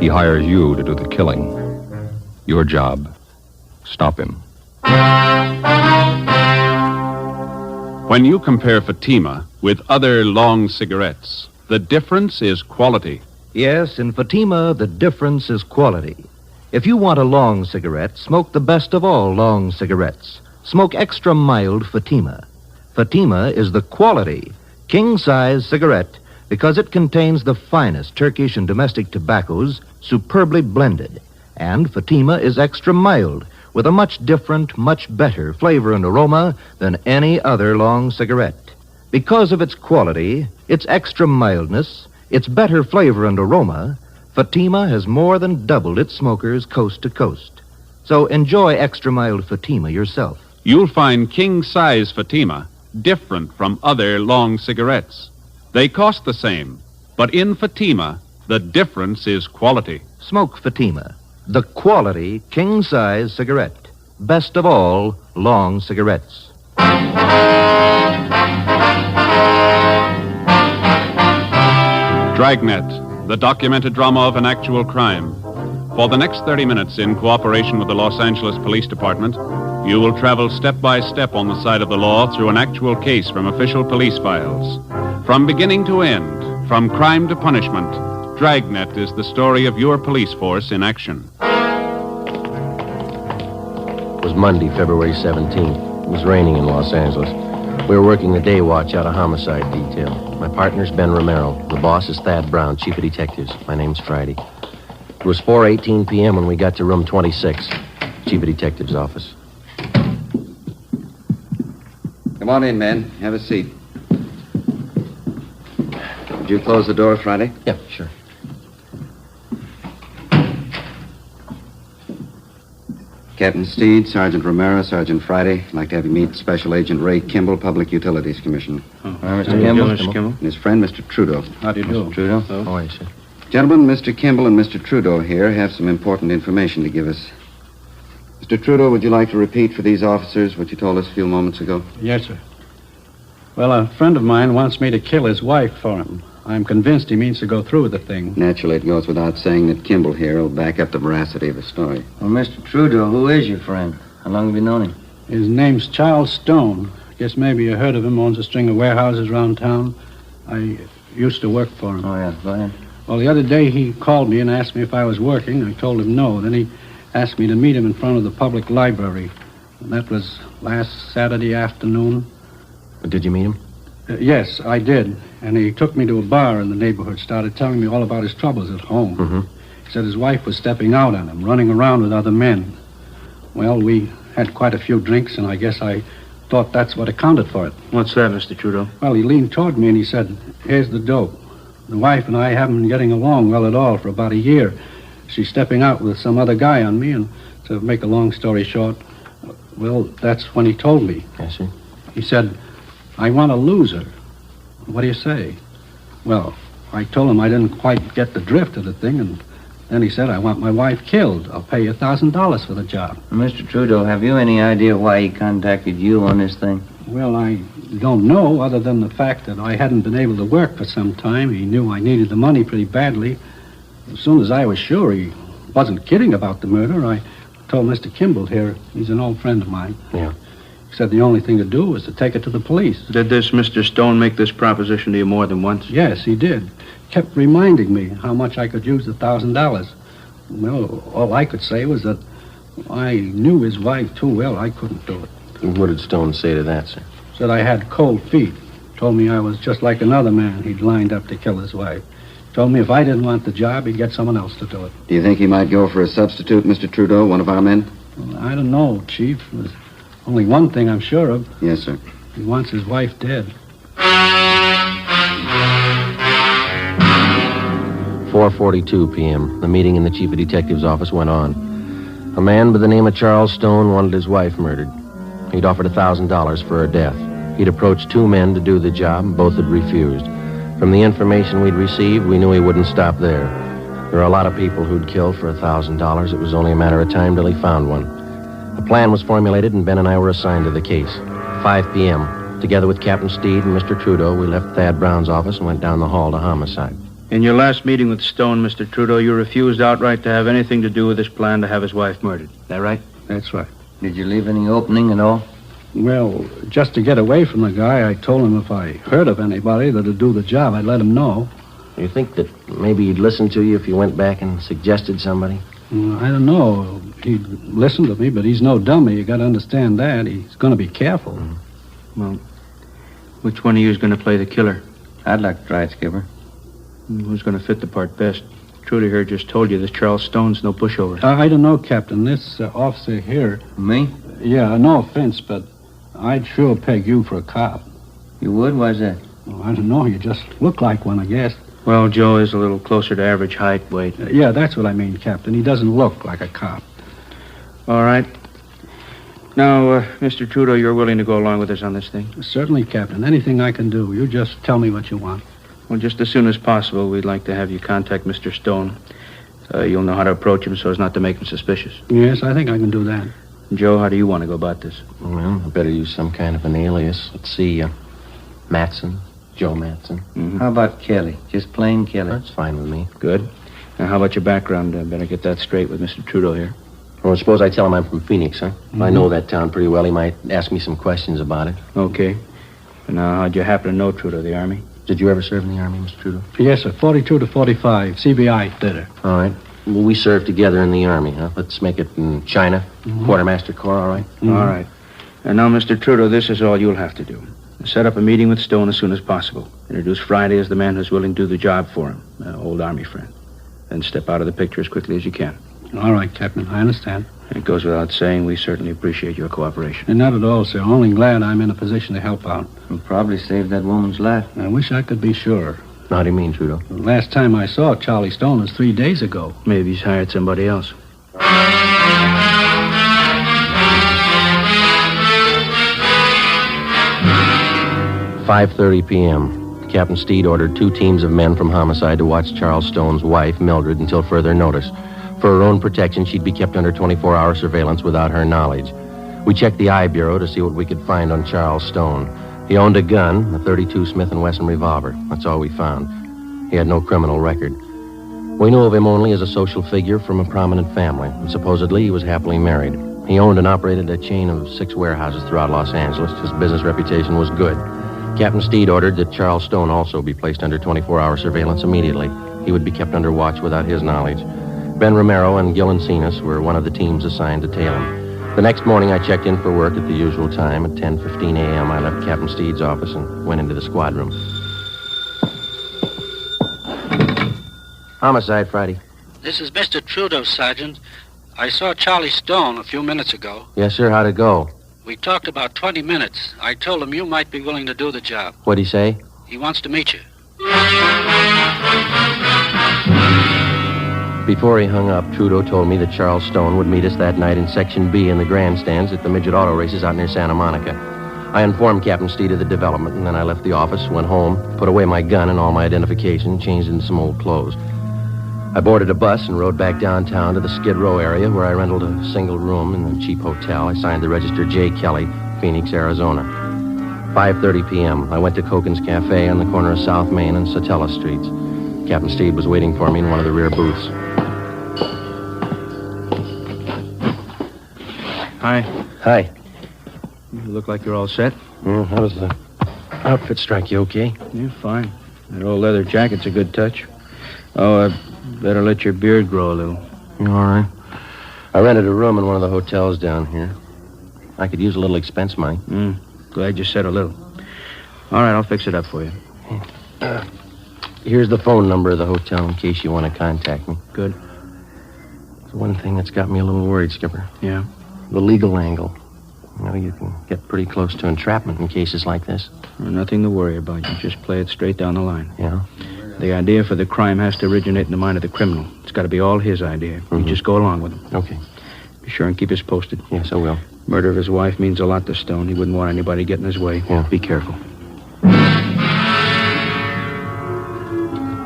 He hires you to do the killing. Your job, stop him. When you compare Fatima with other long cigarettes, the difference is quality. Yes, in Fatima, the difference is quality. If you want a long cigarette, smoke the best of all long cigarettes. Smoke extra mild Fatima. Fatima is the quality, king-size cigarette because it contains the finest Turkish and domestic tobaccos superbly blended. And Fatima is extra mild with a much different, much better flavor and aroma than any other long cigarette. Because of its quality, its extra mildness, its better flavor and aroma, Fatima has more than doubled its smokers coast to coast. So enjoy extra mild Fatima yourself. You'll find king-size Fatima different from other long cigarettes. They cost the same, but in Fatima, the difference is quality. Smoke Fatima, the quality king-size cigarette. Best of all long cigarettes. Dragnet, the documented drama of an actual crime. For the next 30 minutes, in cooperation with the Los Angeles Police Department, you will travel step by step on the side of the law through an actual case from official police files. From beginning to end, from crime to punishment, Dragnet is the story of your police force in action. It was Monday, February 17th. It was raining in Los Angeles. We were working the day watch out of homicide detail. My partner's Ben Romero. The boss is Thad Brown, chief of detectives. My name's Friday. It was 4:18 p.m. when we got to room 26, chief of detectives' office. Come on in, men. Have a seat. Did you close the door, Friday? Yeah, sure. Captain Steed, Sergeant Romero, Sergeant Friday. I'd like to have you meet Special Agent Ray Kimball, Public Utilities Commissioner. Mr. Kimball. Mr. Kimball. And his friend, Mr. Trudeau. How do you do? Mr. Trudeau. Oh, I see. Gentlemen, Mr. Kimball and Mr. Trudeau here have some important information to give us. Mr. Trudeau, would you like to repeat for these officers what you told us a few moments ago? Yes, sir. Well, a friend of mine wants me to kill his wife for him. I'm convinced he means to go through with the thing. Naturally, it goes without saying that Kimball here will back up the veracity of the story. Well, Mr. Trudeau, who is your friend? How long have you known him? His name's Charles Stone. Guess maybe you heard of him. Owns a string of warehouses around town. I used to work for him. Oh, yeah. Go ahead. Well, the other day he called me and asked me if I was working. I told him no. Then he asked me to meet him in front of the public library. And that was last Saturday afternoon. But did you meet him? Yes, I did. And he took me to a bar in the neighborhood, started telling me all about his troubles at home. Mm-hmm. He said his wife was stepping out on him, running around with other men. Well, we had quite a few drinks, and I guess I thought that's what accounted for it. What's that, Mr. Trudeau? Well, he leaned toward me and he said, "Here's the dope. The wife and I haven't been getting along well at all for about a year. She's stepping out with some other guy on me, and to make a long story short, well, that's when he told me. I see. He said, I want to lose her. What do you say? Well, I told him I didn't quite get the drift of the thing, and then he said, I want my wife killed. I'll pay you $1,000 for the job. Mr. Trudeau, have you any idea why he contacted you on this thing? Well, I don't know, other than the fact that I hadn't been able to work for some time. He knew I needed the money pretty badly. As soon as I was sure he wasn't kidding about the murder, I told Mr. Kimball here, he's an old friend of mine. Yeah. He said the only thing to do was to take it to the police. Did this Mr. Stone make this proposition to you more than once? Yes, he did. Kept reminding me how much I could use the $1,000. Well, all I could say was that I knew his wife too well. I couldn't do it. What did Stone say to that, sir? Said I had cold feet. Told me I was just like another man he'd lined up to kill his wife. Told me if I didn't want the job, he'd get someone else to do it. Do you think he might go for a substitute, Mr. Trudeau, one of our men? Well, I don't know, Chief. There's only one thing I'm sure of. Yes, sir. He wants his wife dead. 4:42 p.m. The meeting in the chief of detective's office went on. A man by the name of Charles Stone wanted his wife murdered. He'd offered $1,000 for her death. He'd approached 2 men to do the job, and both had refused. From the information we'd received, we knew he wouldn't stop there. There are a lot of people who'd kill for $1,000. It was only a matter of time till he found one. A plan was formulated, and Ben and I were assigned to the case. 5 p.m. Together with Captain Steed and Mr. Trudeau, we left Thad Brown's office and went down the hall to homicide. In your last meeting with Stone, Mr. Trudeau, you refused outright to have anything to do with this plan to have his wife murdered. Is that right? That's right. Did you leave any opening at all? Well, just to get away from the guy, I told him if I heard of anybody that'd do the job, I'd let him know. You think that maybe he'd listen to you if you went back and suggested somebody? I don't know. He'd listen to me, but he's no dummy. You got to understand that. He's going to be careful. Well, which one of you is going to play the killer? I'd like to try it, Skipper. Who's going to fit the part best? Trudy here just told you this Charles Stone's no pushover. I don't know, Captain. This officer here... Me? Yeah, no offense, but I'd sure peg you for a cop. You would? Why's that? Well, I don't know. You just look like one, I guess. Well, Joe is a little closer to average height, weight. Yeah, that's what I mean, Captain. He doesn't look like a cop. All right. Now, Mr. Trudeau, you're willing to go along with us on this thing? Certainly, Captain. Anything I can do. You just tell me what you want. Well, just as soon as possible, we'd like to have you contact Mr. Stone. You'll know how to approach him so as not to make him suspicious. Yes, I think I can do that. Joe, how do you want to go about this? Well, I better use some kind of an alias. Let's see, Matson. Joe Matson. Mm-hmm. How about Kelly? Just plain Kelly? That's fine with me. Good. Now, how about your background? Better get that straight with Mr. Trudeau here. Well, suppose I tell him I'm from Phoenix, huh? If I know that town pretty well, he might ask me some questions about it. Okay. And now, how'd you happen to know Trudeau, the Army? Did you ever serve in the Army, Mr. Trudeau? Yes, sir. 42 to 45. CBI theater. All right. Well, we served together in the Army, huh? Let's make it in China. Quartermaster Corps, all right? All right. And now, Mr. Trudeau, this is all you'll have to do. Set up a meeting with Stone as soon as possible. Introduce Friday as the man who's willing to do the job for him, an old Army friend. Then step out of the picture as quickly as you can. All right, Captain. I understand. It goes without saying, we certainly appreciate your cooperation. And not at all, sir. Only glad I'm in a position to help out. You'll probably save that woman's life. I wish I could be sure. How do you mean, Trudeau? The last time I saw Charlie Stone was 3 days ago. Maybe he's hired somebody else. 5:30 p.m. Captain Steed ordered 2 teams of men from homicide to watch Charles Stone's wife, Mildred, until further notice. For her own protection, she'd be kept under 24-hour surveillance without her knowledge. We checked the I Bureau to see what we could find on Charles Stone. He owned a gun, a .32 Smith & Wesson revolver. That's all we found. He had no criminal record. We knew of him only as a social figure from a prominent family, and supposedly he was happily married. He owned and operated a chain of 6 warehouses throughout Los Angeles. His business reputation was good. Captain Steed ordered that Charles Stone also be placed under 24-hour surveillance immediately. He would be kept under watch without his knowledge. Ben Romero and Gil Encinas were one of the teams assigned to tail him. The next morning, I checked in for work at the usual time. At 10:15 a.m., I left Captain Steed's office and went into the squad room. Homicide, Friday. This is Mr. Trudeau, Sergeant. I saw Charlie Stone a few minutes ago. Yes, sir. How'd it go? We talked about 20 minutes. I told him you might be willing to do the job. What'd he say? He wants to meet you. Before he hung up, Trudeau told me that Charles Stone would meet us that night in Section B in the grandstands at the midget auto races out near Santa Monica. I informed Captain Steed of the development, and then I left the office, went home, put away my gun and all my identification, changed into some old clothes. I boarded a bus and rode back downtown to the Skid Row area where I rented a single room in a cheap hotel. I signed the register J. Kelly, Phoenix, Arizona. 5:30 p.m. I went to Coken's Cafe on the corner of South Main and Satella Streets. Captain Steed was waiting for me in one of the rear booths. Hi. Hi. You look like you're all set. How does the outfit strike you, okay? Yeah, fine. That old leather jacket's a good touch. Oh, better let your beard grow a little. You all right? I rented a room in one of the hotels down here. I could use a little expense money. Glad you said a little. All right, I'll fix it up for you. Here's the phone number of the hotel in case you want to contact me. Good. It's one thing that's got me a little worried, Skipper. Yeah? The legal angle. You know, you can get pretty close to entrapment in cases like this. Nothing to worry about. You just play it straight down the line. Yeah? The idea for the crime has to originate in the mind of the criminal. It's got to be all his idea. You just go along with him. Okay. Be sure and keep us posted. Yes, I will. Murder of his wife means a lot to Stone. He wouldn't want anybody getting in his way. Yeah. Be careful.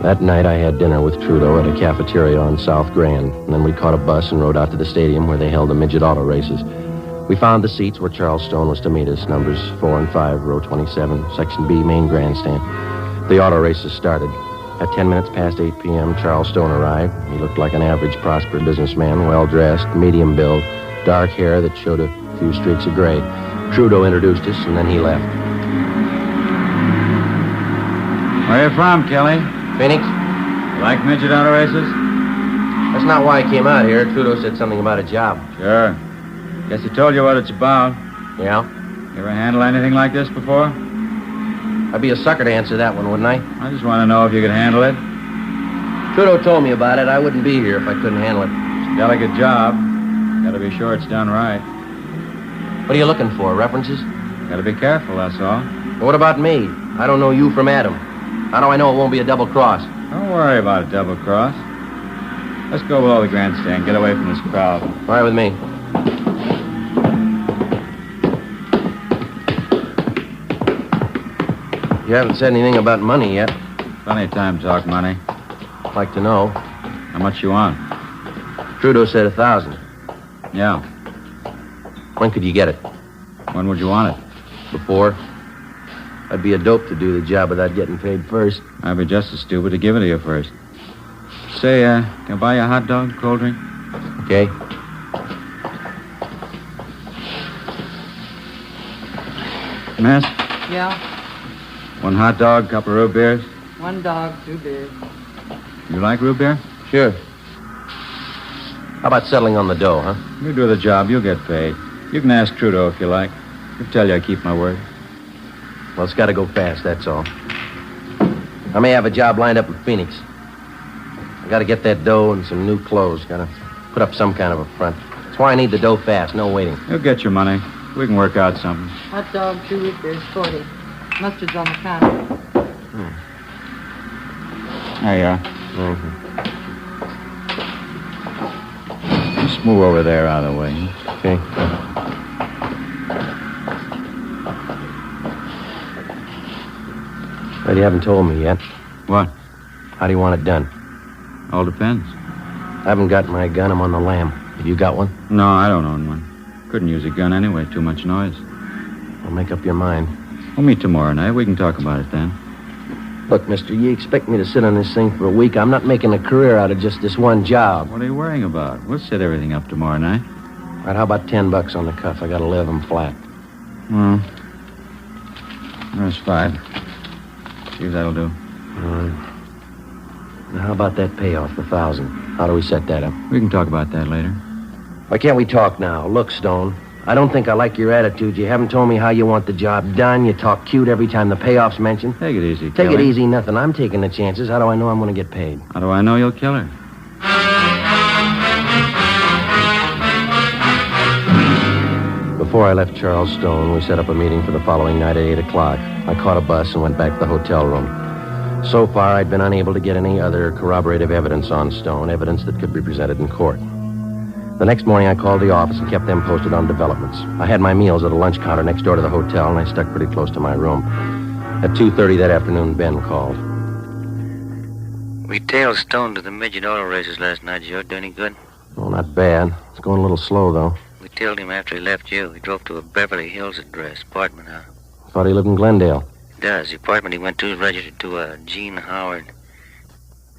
That night I had dinner with Trudeau at a cafeteria on South Grand, and then we caught a bus and rode out to the stadium where they held the midget auto races. We found the seats where Charles Stone was to meet us, numbers 4 and 5, row 27, section B, main grandstand. The auto races started. At 10 minutes past 8 p.m., Charles Stone arrived. He looked like an average, prosperous businessman, well-dressed, medium build, dark hair that showed a few streaks of gray. Trudeau introduced us, and then he left. Where you from, Kelly? Phoenix? You like midget auto races? That's not why I came out here. Trudeau said something about a job. Sure. Guess he told you what it's about. Yeah? You ever handle anything like this before? I'd be a sucker to answer that one, wouldn't I? I just want to know if you could handle it. Trudeau told me about it. I wouldn't be here if I couldn't handle it. It's a delicate job. Gotta be sure it's done right. What are you looking for, references? Gotta be careful, that's all. Well, what about me? I don't know you from Adam. How do I know it won't be a double cross? Don't worry about a double cross. Let's go below the grandstand. Get away from this crowd. All right with me. You haven't said anything about money yet. Plenty of time to talk money. I'd like to know. How much you want? Trudeau said 1,000. Yeah. When could you get it? When would you want it? Before. I'd be a dope to do the job without getting paid first. I'd be just as stupid to give it to you first. Say, can I buy you a hot dog, cold drink? Okay. Miss? Yeah, 1 hot dog, couple of root beers. 1 dog, 2 beers. You like root beer? Sure. How about settling on the dough, huh? You do the job, you'll get paid. You can ask Trudeau if you like. He'll tell you I keep my word. Well, it's got to go fast, that's all. I may have a job lined up in Phoenix. I got to get that dough and some new clothes. Got to put up some kind of a front. That's why I need the dough fast, no waiting. You'll get your money. We can work out something. Hot dog, 2 root beers, 40. Mustard's on the counter. There you are. Mm-hmm. Just move over there out of the way. Okay. But you haven't told me yet. What? How do you want it done? All depends. I haven't got my gun. I'm on the lam. Have you got one? No, I don't own one. Couldn't use a gun anyway. Too much noise. Well, make up your mind. We'll meet tomorrow night. We can talk about it then. Look, mister, you expect me to sit on this thing for a week? I'm not making a career out of just this one job. What are you worrying about? We'll set everything up tomorrow night. All right, how about $10 on the cuff? I got 11 flat. There's 5. See if that'll do. All right. Now, how about that payoff, the 1,000? How do we set that up? We can talk about that later. Why can't we talk now? Look, Stone, I don't think I like your attitude. You haven't told me how you want the job done. You talk cute every time the payoff's mentioned. Take it easy, Take Kelly. it easy, nothing. I'm taking the chances. How do I know I'm going to get paid? How do I know you'll kill her? Before I left Charles Stone, we set up a meeting for the following night at 8 o'clock. I caught a bus and went back to the hotel room. So far, I'd been unable to get any other corroborative evidence on Stone, evidence that could be presented in court. The next morning, I called the office and kept them posted on developments. I had my meals at a lunch counter next door to the hotel, and I stuck pretty close to my room. At 2:30 that afternoon, Ben called. We tailed Stone to the midget auto races last night, Joe. Do any good? Well, not bad. It's going a little slow, though. We tailed him after he left you. He drove to a Beverly Hills address, apartment house. Thought he lived in Glendale. He does. The apartment he went to is registered to Jean Howard.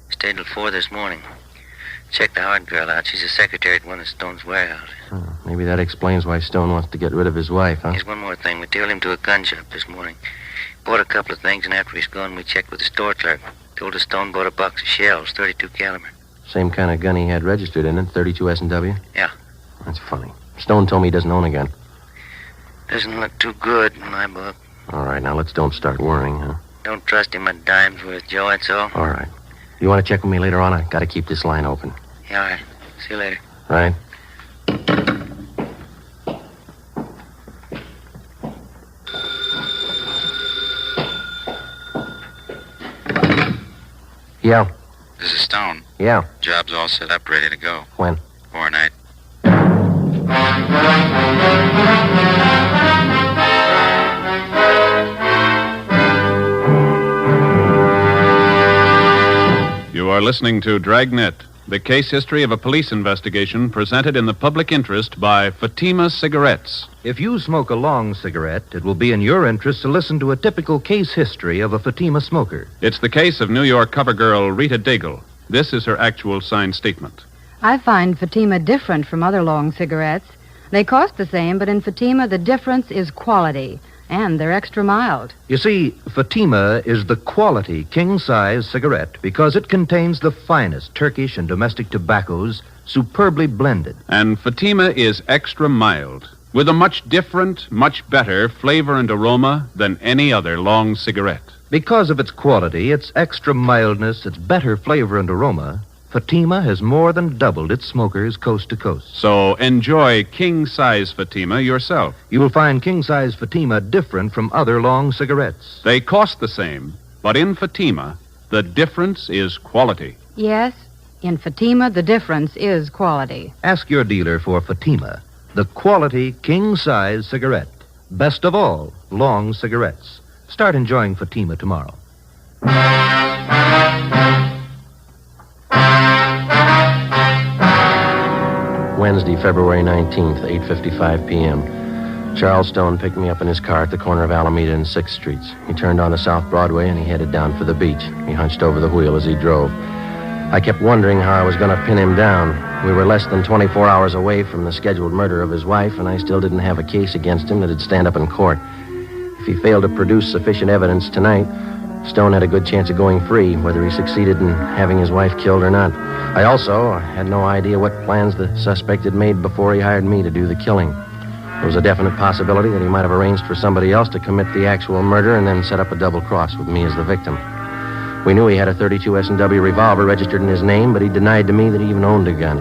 Stayed till 4 this morning. Checked the Howard girl out. She's a secretary at one of Stone's warehouses. Maybe that explains why Stone wants to get rid of his wife, huh? There's one more thing. We tailed him to a gun shop this morning. Bought a couple of things, and after he's gone, we checked with the store clerk. Told us Stone bought a box of shells, 32 caliber. Same kind of gun he had registered in it, 32 S&W? Yeah. That's funny. Stone told me he doesn't own a gun. Doesn't look too good in my book. All right, now let's don't start worrying, huh? Don't trust him a dime's worth, Joe, that's all. All right. You want to check with me later on? I got to keep this line open. Yeah, all right. See you later. Right? Yeah. This is Stone. Yeah. Job's all set up, ready to go. When? Tomorrow night. You are listening to Dragnet, the case history of a police investigation presented in the public interest by Fatima Cigarettes. If you smoke a long cigarette, it will be in your interest to listen to a typical case history of a Fatima smoker. It's the case of New York cover girl Rita Daigle. This is her actual signed statement. I find Fatima different from other long cigarettes. They cost the same, but in Fatima, the difference is quality, and they're extra mild. You see, Fatima is the quality king-size cigarette because it contains the finest Turkish and domestic tobaccos superbly blended. And Fatima is extra mild, with a much different, much better flavor and aroma than any other long cigarette. Because of its quality, its extra mildness, its better flavor and aroma, Fatima has more than doubled its smokers coast to coast. So enjoy king-size Fatima yourself. You will find king-size Fatima different from other long cigarettes. They cost the same, but in Fatima, the difference is quality. Yes, in Fatima, the difference is quality. Ask your dealer for Fatima, the quality king-size cigarette. Best of all, long cigarettes. Start enjoying Fatima tomorrow. Wednesday, February 19th, 8:55 p.m. Charles Stone picked me up in his car at the corner of Alameda and 6th Streets. He turned onto South Broadway and he headed down for the beach. He hunched over the wheel as he drove. I kept wondering how I was going to pin him down. We were less than 24 hours away from the scheduled murder of his wife, and I still didn't have a case against him that'd stand up in court. If he failed to produce sufficient evidence tonight, Stone had a good chance of going free, whether he succeeded in having his wife killed or not. I also had no idea what plans the suspect had made before he hired me to do the killing. There was a definite possibility that he might have arranged for somebody else to commit the actual murder and then set up a double cross with me as the victim. We knew he had a .32 S&W revolver registered in his name, but he denied to me that he even owned a gun.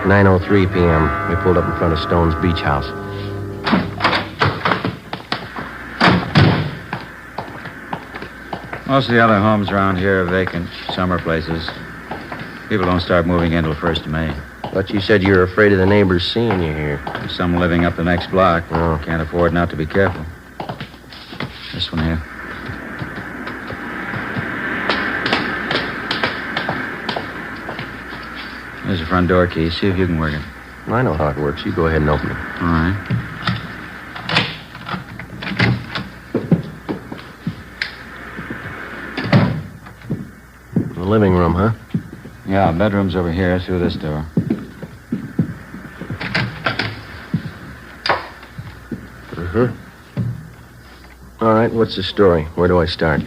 9:03 p.m., we pulled up in front of Stone's beach house. Most of the other homes around here are vacant, summer places. People don't start moving in till 1st of May. But you said you were afraid of the neighbors seeing you here. There's some living up the next block. Oh. Can't afford not to be careful. This one here. There's a front door key. See if you can work it. I know how it works. You go ahead and open it. All right. The living room, huh? Yeah, bedroom's over here through this door. All right, what's the story? Where do I start?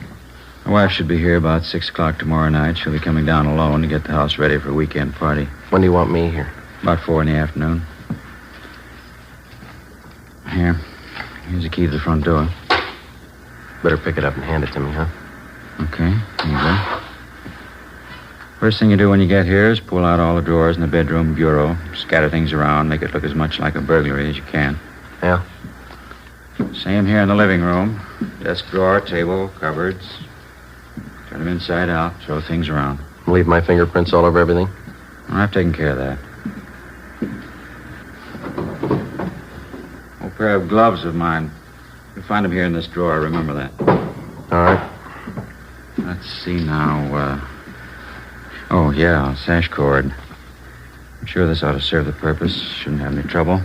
My wife should be here about 6 o'clock tomorrow night. She'll be coming down alone to get the house ready for a weekend party. When do you want me here? About 4 in the afternoon. Here. Here's the key to the front door. Better pick it up and hand it to me, huh? Okay, here you go. First thing you do when you get here is pull out all the drawers in the bedroom bureau, scatter things around, make it look as much like a burglary as you can. Yeah? Same here in the living room. Desk drawer, table, cupboards. Turn them inside out, throw things around. Leave my fingerprints all over everything? I've taken care of that. Old pair of gloves of mine. You'll find them here in this drawer, remember that. All right. Let's see now, Oh, yeah, sash cord. I'm sure this ought to serve the purpose. Shouldn't have any trouble.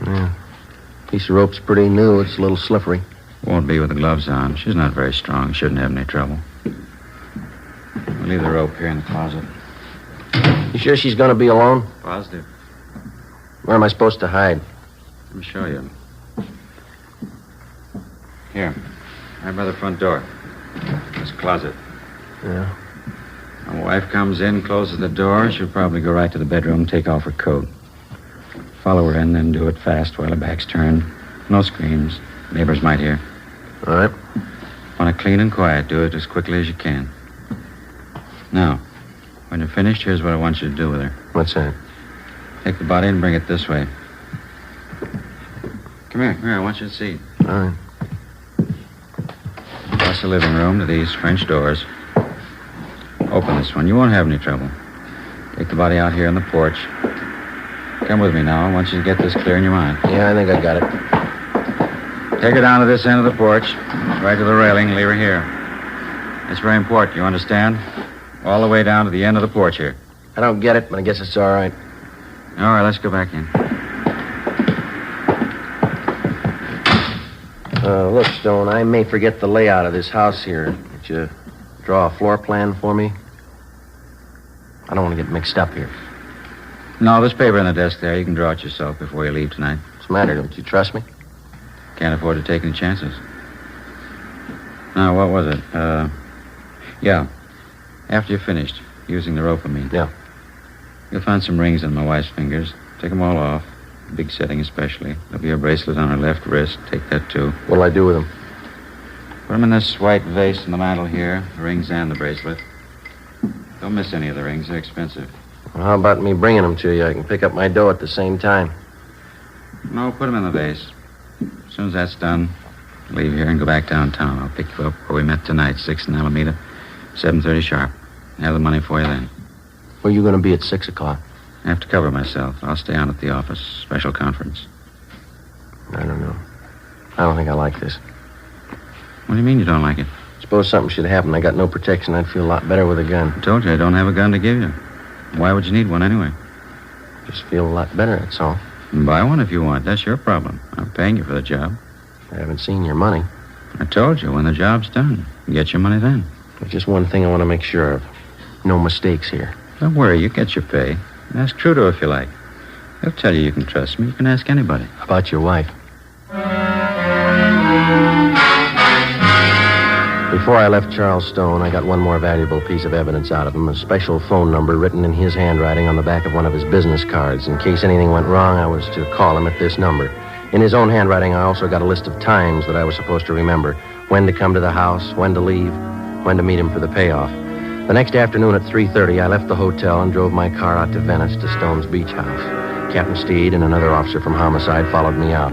Yeah. Piece of rope's pretty new. It's a little slippery. Won't be with the gloves on. She's not very strong. Shouldn't have any trouble. We'll leave the rope here in the closet. You sure she's going to be alone? Positive. Where am I supposed to hide? Let me show you. Here. Right by the front door. This closet. Yeah. My wife comes in, closes the door. She'll probably go right to the bedroom and take off her coat. Follow her in, then do it fast while her back's turned. No screams. Neighbors might hear. All right. Want it clean and quiet. Do it as quickly as you can. Now, when you're finished, here's what I want you to do with her. What's that? Take the body and bring it this way. Come here. I want you to see. All right. Across the living room to these French doors. Open this one. You won't have any trouble. Take the body out here on the porch. Come with me now. I want you to get this clear in your mind. Yeah, I think I got it. Take her down to this end of the porch, right to the railing, leave her here. It's very important, you understand? All the way down to the end of the porch here. I don't get it, but I guess it's all right. All right, let's go back in. Look, Stone, I may forget the layout of this house here. Would you draw a floor plan for me? I don't want to get mixed up here. No, there's paper on the desk there. You can draw it yourself before you leave tonight. What's the matter? Don't you trust me? Can't afford to take any chances. Now, what was it? Yeah. After you're finished, using the rope, I mean. Yeah. You'll find some rings on my wife's fingers. Take them all off. Big setting especially. There'll be a bracelet on her left wrist. Take that, too. What'll I do with them? Put them in this white vase on the mantel here. The rings and the bracelet. Don't miss any of the rings. They're expensive. Well, how about me bringing them to you? I can pick up my dough at the same time. No, put them in the vase. As soon as that's done, leave here and go back downtown. I'll pick you up where we met tonight, 6th and Alameda, 7:30 sharp. Have the money for you then. Where are you going to be at 6 o'clock? I have to cover myself. I'll stay on at the office. Special conference. I don't know. I don't think I like this. What do you mean you don't like it? Suppose something should happen. I got no protection. I'd feel a lot better with a gun. I told you I don't have a gun to give you. Why would you need one anyway? Just feel a lot better, that's all. Buy one if you want. That's your problem. I'm paying you for the job. I haven't seen your money. I told you, when the job's done, you get your money then. There's just one thing I want to make sure of. No mistakes here. Don't worry, you get your pay. Ask Trudeau if you like. He'll tell you can trust me. You can ask anybody. How about your wife? Before I left Charles Stone, I got one more valuable piece of evidence out of him, a special phone number written in his handwriting on the back of one of his business cards. In case anything went wrong, I was to call him at this number. In his own handwriting, I also got a list of times that I was supposed to remember. When to come to the house, when to leave, when to meet him for the payoff. The next afternoon at 3:30, I left the hotel and drove my car out to Venice to Stone's beach house. Captain Steed and another officer from Homicide followed me out.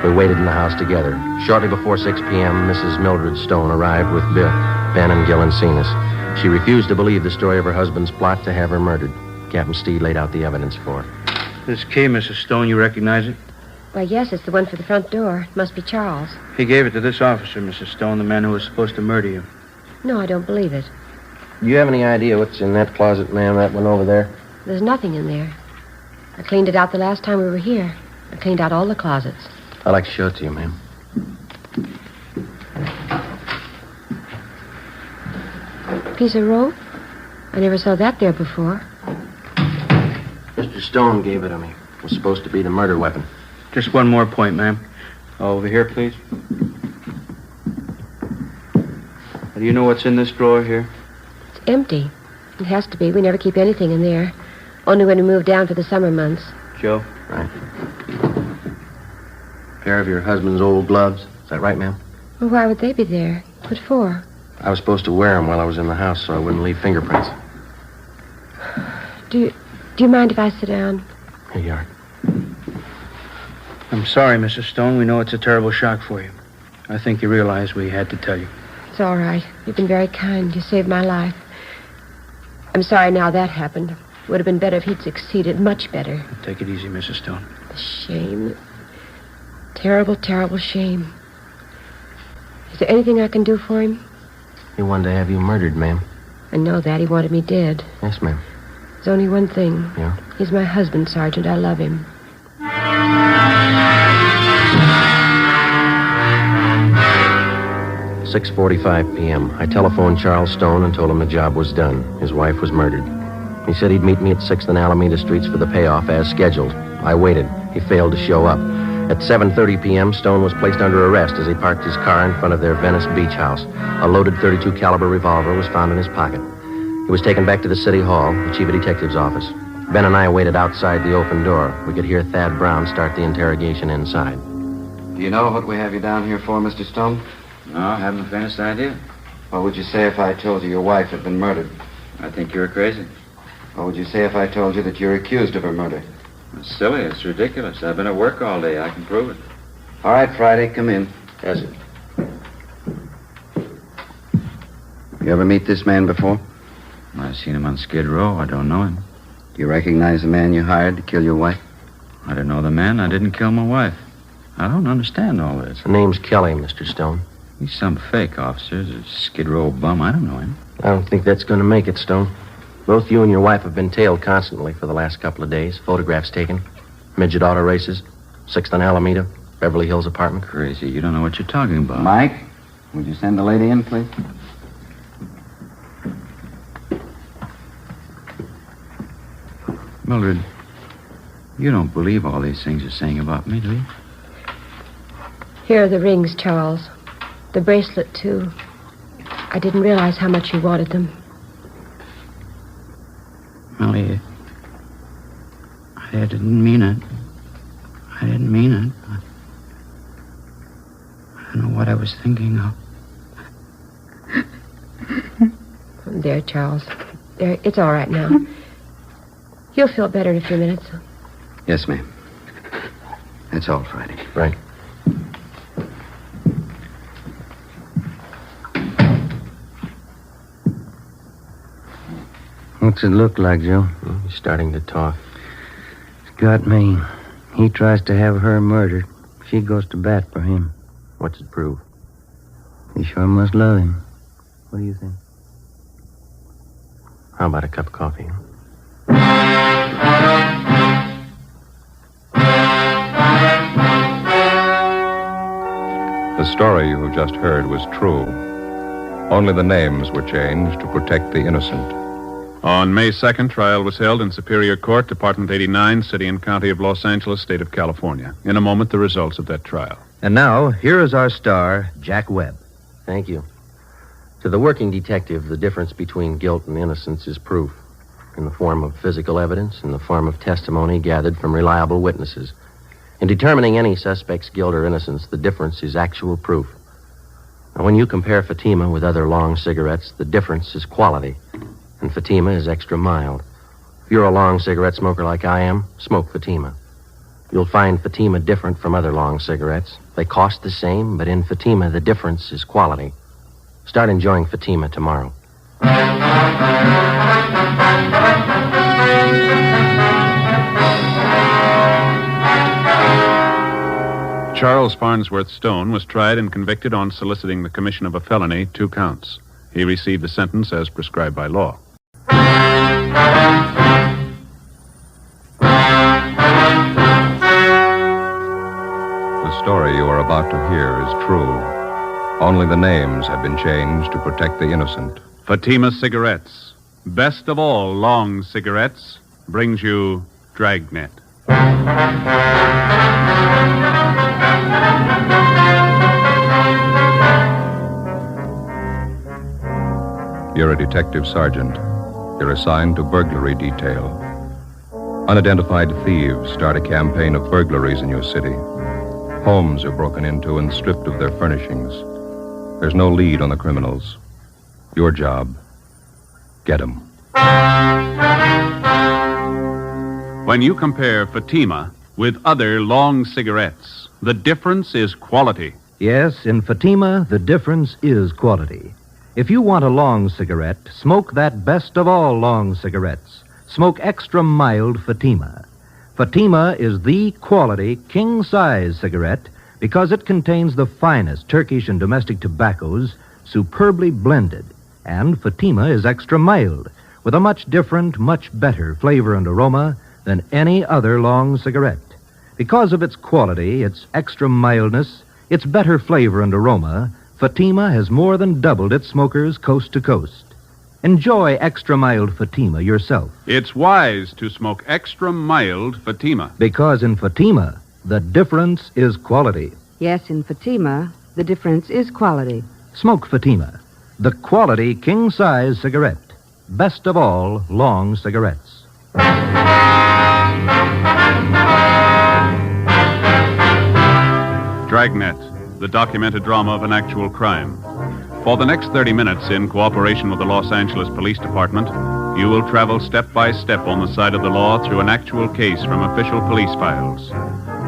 We waited in the house together. Shortly before 6 p.m., Mrs. Mildred Stone arrived with Ben and Gil and seen us. She refused to believe the story of her husband's plot to have her murdered. Captain Steed laid out the evidence for her. This key, Mrs. Stone, you recognize it? Why, yes, it's the one for the front door. It must be Charles. He gave it to this officer, Mrs. Stone, the man who was supposed to murder you. No, I don't believe it. Do you have any idea what's in that closet, ma'am, that one over there? There's nothing in there. I cleaned it out the last time we were here. I cleaned out all the closets. I'd like to show it to you, ma'am. Piece of rope? I never saw that there before. Mr. Stone gave it to me. It was supposed to be the murder weapon. Just one more point, ma'am. Over here, please. Do you know what's in this drawer here? It's empty. It has to be. We never keep anything in there. Only when we move down for the summer months. Joe? Right. Pair of your husband's old gloves. Is that right, ma'am? Well, why would they be there? What for? I was supposed to wear them while I was in the house so I wouldn't leave fingerprints. Do you mind if I sit down? Here you are. I'm sorry, Mrs. Stone. We know it's a terrible shock for you. I think you realize we had to tell you. It's all right. You've been very kind. You saved my life. I'm sorry now that happened. It would have been better if he'd succeeded. Much better. Take it easy, Mrs. Stone. The shame. Terrible, terrible shame. Is there anything I can do for him? He wanted to have you murdered, ma'am. I know that. He wanted me dead. Yes, ma'am. There's only one thing. Yeah? He's my husband, Sergeant. I love him. 6:45 p.m. I telephoned Charles Stone and told him the job was done. His wife was murdered. He said he'd meet me at 6th and Alameda Streets for the payoff as scheduled. I waited. He failed to show up. At 7:30 p.m., Stone was placed under arrest as he parked his car in front of their Venice beach house. A loaded .32 caliber revolver was found in his pocket. He was taken back to the city hall, the chief of detective's office. Ben and I waited outside the open door. We could hear Thad Brown start the interrogation inside. Do you know what we have you down here for, Mr. Stone? No, I haven't the faintest idea. What would you say if I told you your wife had been murdered? I think you were crazy. What would you say if I told you that you're accused of her murder? It's silly. It's ridiculous. I've been at work all day. I can prove it. All right, Friday, come in. Yes, sir. You ever meet this man before? I've seen him on Skid Row. I don't know him. Do you recognize the man you hired to kill your wife? I don't know the man. I didn't kill my wife. I don't understand all this. The name's Kelly, Mr. Stone. He's some fake officer. He's a Skid Row bum. I don't know him. I don't think that's going to make it, Stone. Both you and your wife have been tailed constantly for the last couple of days. Photographs taken. Midget auto races. 6th and Alameda. Beverly Hills apartment. Crazy. You don't know what you're talking about. Mike, would you send the lady in, please? Mildred, you don't believe all these things you're saying about me, do you? Here are the rings, Charles. The bracelet, too. I didn't realize how much you wanted them. Millie, I didn't mean it. I didn't mean it. I don't know what I was thinking of. There, Charles. There, it's all right now. You'll feel better in a few minutes. Yes, ma'am. That's all, Friday. Right. What's it look like, Joe? He's starting to talk. It's got me. He tries to have her murdered. She goes to bat for him. What's it prove? He sure must love him. What do you think? How about a cup of coffee? The story you have just heard was true. Only the names were changed to protect the innocent. On May 2nd, trial was held in Superior Court, Department 89, City and County of Los Angeles, State of California. In a moment, the results of that trial. And now, here is our star, Jack Webb. Thank you. To the working detective, the difference between guilt and innocence is proof, in the form of physical evidence, in the form of testimony gathered from reliable witnesses. In determining any suspect's guilt or innocence, the difference is actual proof. Now, when you compare Fatima with other long cigarettes, the difference is quality, and Fatima is extra mild. If you're a long cigarette smoker like I am, smoke Fatima. You'll find Fatima different from other long cigarettes. They cost the same, but in Fatima, the difference is quality. Start enjoying Fatima tomorrow. Charles Farnsworth Stone was tried and convicted on soliciting the commission of a felony, 2 counts. He received the sentence as prescribed by law. The story you are about to hear is true. Only the names have been changed to protect the innocent. Fatima Cigarettes, best of all long cigarettes, brings you Dragnet. You're a detective sergeant. You're assigned to burglary detail. Unidentified thieves start a campaign of burglaries in your city. Homes are broken into and stripped of their furnishings. There's no lead on the criminals. Your job, get 'em. When you compare Fatima with other long cigarettes, the difference is quality. Yes, in Fatima, the difference is quality. If you want a long cigarette, smoke that best of all long cigarettes. Smoke extra mild Fatima. Fatima is the quality king-size cigarette because it contains the finest Turkish and domestic tobaccos superbly blended. And Fatima is extra mild with a much different, much better flavor and aroma than any other long cigarette. Because of its quality, its extra mildness, its better flavor and aroma, Fatima has more than doubled its smokers coast to coast. Enjoy extra mild Fatima yourself. It's wise to smoke extra mild Fatima. Because in Fatima, the difference is quality. Yes, in Fatima, the difference is quality. Smoke Fatima, the quality king-size cigarette. Best of all long cigarettes. Dragnet, the documented drama of an actual crime. For the next 30 minutes, in cooperation with the Los Angeles Police Department, you will travel step by step on the side of the law through an actual case from official police files.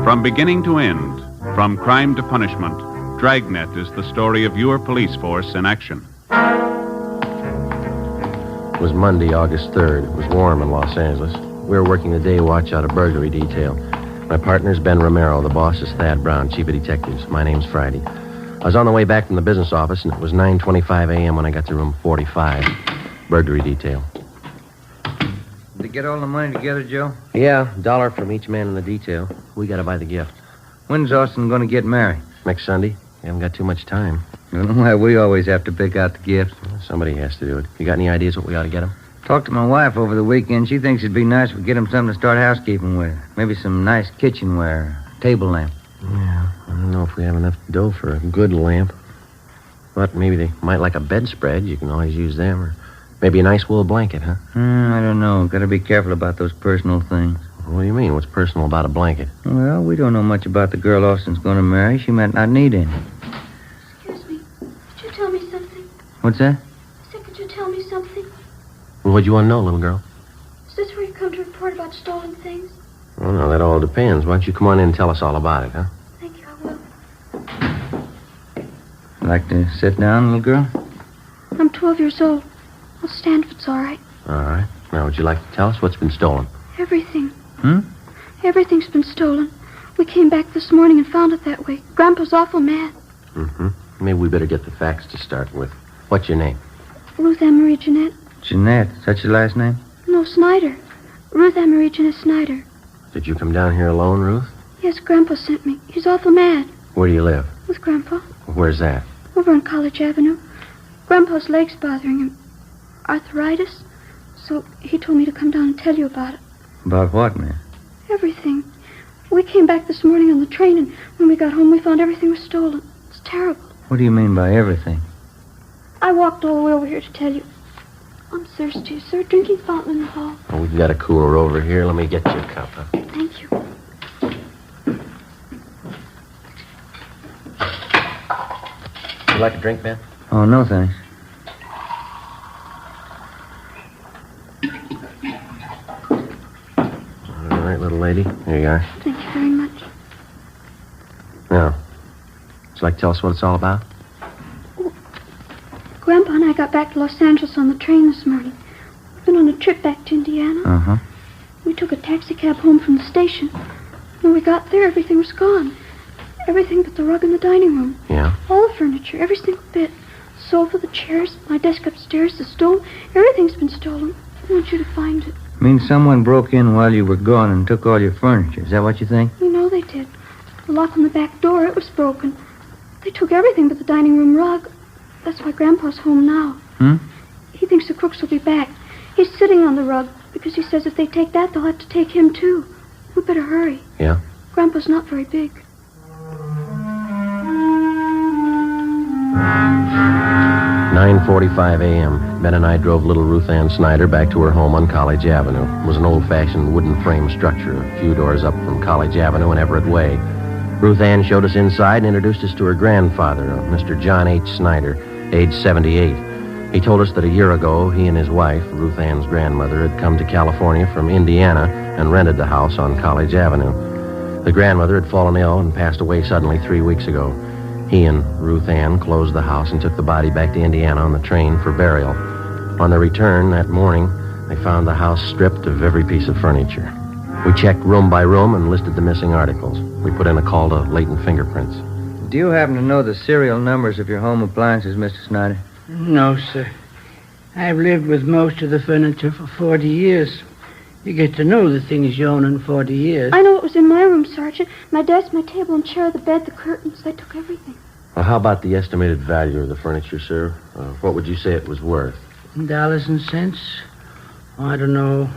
From beginning to end, from crime to punishment, Dragnet is the story of your police force in action. It was Monday, August 3rd. It was warm in Los Angeles. We were working the day watch out of burglary detail. My partner's Ben Romero. The boss is Thad Brown, chief of detectives. My name's Friday. I was on the way back from the business office, and it was 9:25 a.m. when I got to room 45, burglary detail. Did you get all the money together, Joe? Yeah, $1 from each man in the detail. We got to buy the gift. When's Austin going to get married? Next Sunday. We haven't got too much time. I don't know why we always have to pick out the gifts. Well, somebody has to do it. You got any ideas what we ought to get him? Talked to my wife over the weekend. She thinks it'd be nice if we get him something to start housekeeping with. Maybe some nice kitchenware, table lamp. Yeah, I don't know if we have enough dough for a good lamp. But maybe they might like a bedspread. You can always use them. Or maybe a nice wool blanket, huh? I don't know. Got to be careful about those personal things. What do you mean? What's personal about a blanket? Well, we don't know much about the girl Austin's going to marry. She might not need any. Excuse me. Could you tell me something? What's that? I said, could you tell me something? Well, what do you want to know, little girl? Is this where you come to report about stolen things? Well, no, that all depends. Why don't you come on in and tell us all about it, huh? Thank you, I will. Like to sit down, little girl? I'm 12 years old. I'll stand if it's all right. All right. Now, would you like to tell us what's been stolen? Everything. Hmm? Everything's been stolen. We came back this morning and found it that way. Grandpa's awful mad. Mm-hmm. Maybe we better get the facts to start with. What's your name? Ruth Ann Marie Jeanette. Jeanette. Is that your last name? No, Snyder. Ruth Ann Marie Jeanette Snyder. Did you come down here alone, Ruth? Yes, Grandpa sent me. He's awful mad. Where do you live? With Grandpa. Where's that? Over on College Avenue. Grandpa's leg's bothering him. Arthritis. So he told me to come down and tell you about it. About what, man? Everything. We came back this morning on the train, and when we got home, we found everything was stolen. It's terrible. What do you mean by everything? I walked all the way over here to tell you. I'm thirsty, sir. Drinking fountain in the hall. Oh, we've got a cooler over here. Let me get you a cup, huh? Thank you. Would you like a drink, Ben? Oh, no, thanks. All right, little lady. Here you are. Thank you very much. Now, would you like to tell us what it's all about? Grandpa and I got back to Los Angeles on the train this morning. We've been on a trip back to Indiana. Uh-huh. We took a taxi cab home from the station. When we got there, everything was gone. Everything but the rug in the dining room. Yeah? All the furniture, every single bit. The sofa, the chairs, my desk upstairs, the stove. Everything's been stolen. I want you to find it. Means someone broke in while you were gone and took all your furniture. Is that what you think? You know they did. The lock on the back door, it was broken. They took everything but the dining room rug. That's why Grandpa's home now. He thinks the crooks will be back. He's sitting on the rug because he says if they take that, they'll have to take him, too. We better hurry. Yeah? Grandpa's not very big. 9:45 a.m. Ben and I drove little Ruth Ann Snyder back to her home on College Avenue. It was an old-fashioned wooden frame structure a few doors up from College Avenue and Everett Way. Ruth Ann showed us inside and introduced us to her grandfather, Mr. John H. Snyder, age 78. He told us that a year ago, he and his wife, Ruth Ann's grandmother, had come to California from Indiana and rented the house on College Avenue. The grandmother had fallen ill and passed away suddenly 3 weeks ago. He and Ruth Ann closed the house and took the body back to Indiana on the train for burial. On their return that morning, they found the house stripped of every piece of furniture. We checked room by room and listed the missing articles. We put in a call to latent fingerprints. Do you happen to know the serial numbers of your home appliances, Mr. Snyder? No, sir. I've lived with most of the furniture for 40 years. You get to know the things you own in 40 years. I know it was in my room, Sergeant. My desk, my table and chair, the bed, the curtains. They took everything. Well, how about the estimated value of the furniture, sir? What would you say it was worth? Dollars and cents? Oh, I don't know.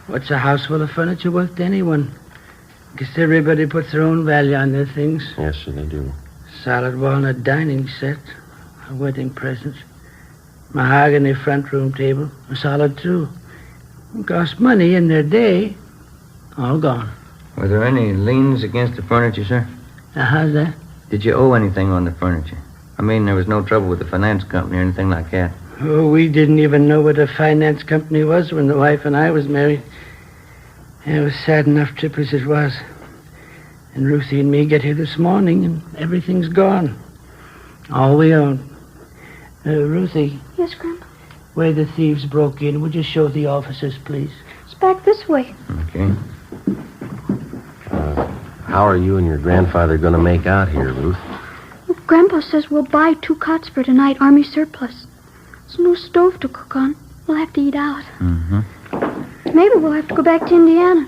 What's a house full of furniture worth to anyone? Guess everybody puts their own value on their things. Yes, sir, they do. Solid walnut dining set. A wedding present. Mahogany front room table. Solid, too. It cost money in their day. All gone. Were there any liens against the furniture, sir? How's that? Did you owe anything on the furniture? I mean, there was no trouble with the finance company or anything like that. Oh, we didn't even know what a finance company was when the wife and I was married. It was a sad enough trip as it was. And Ruthie and me get here this morning, and everything's gone. All we own. Ruthie. Yes, Grandpa? Where the thieves broke in, would you show the officers, please? It's back this way. Okay. How are you and your grandfather going to make out here, Ruth? Well, Grandpa says we'll buy 2 cots for tonight, Army surplus. There's no stove to cook on. We'll have to eat out. Mm-hmm. Maybe we'll have to go back to Indiana.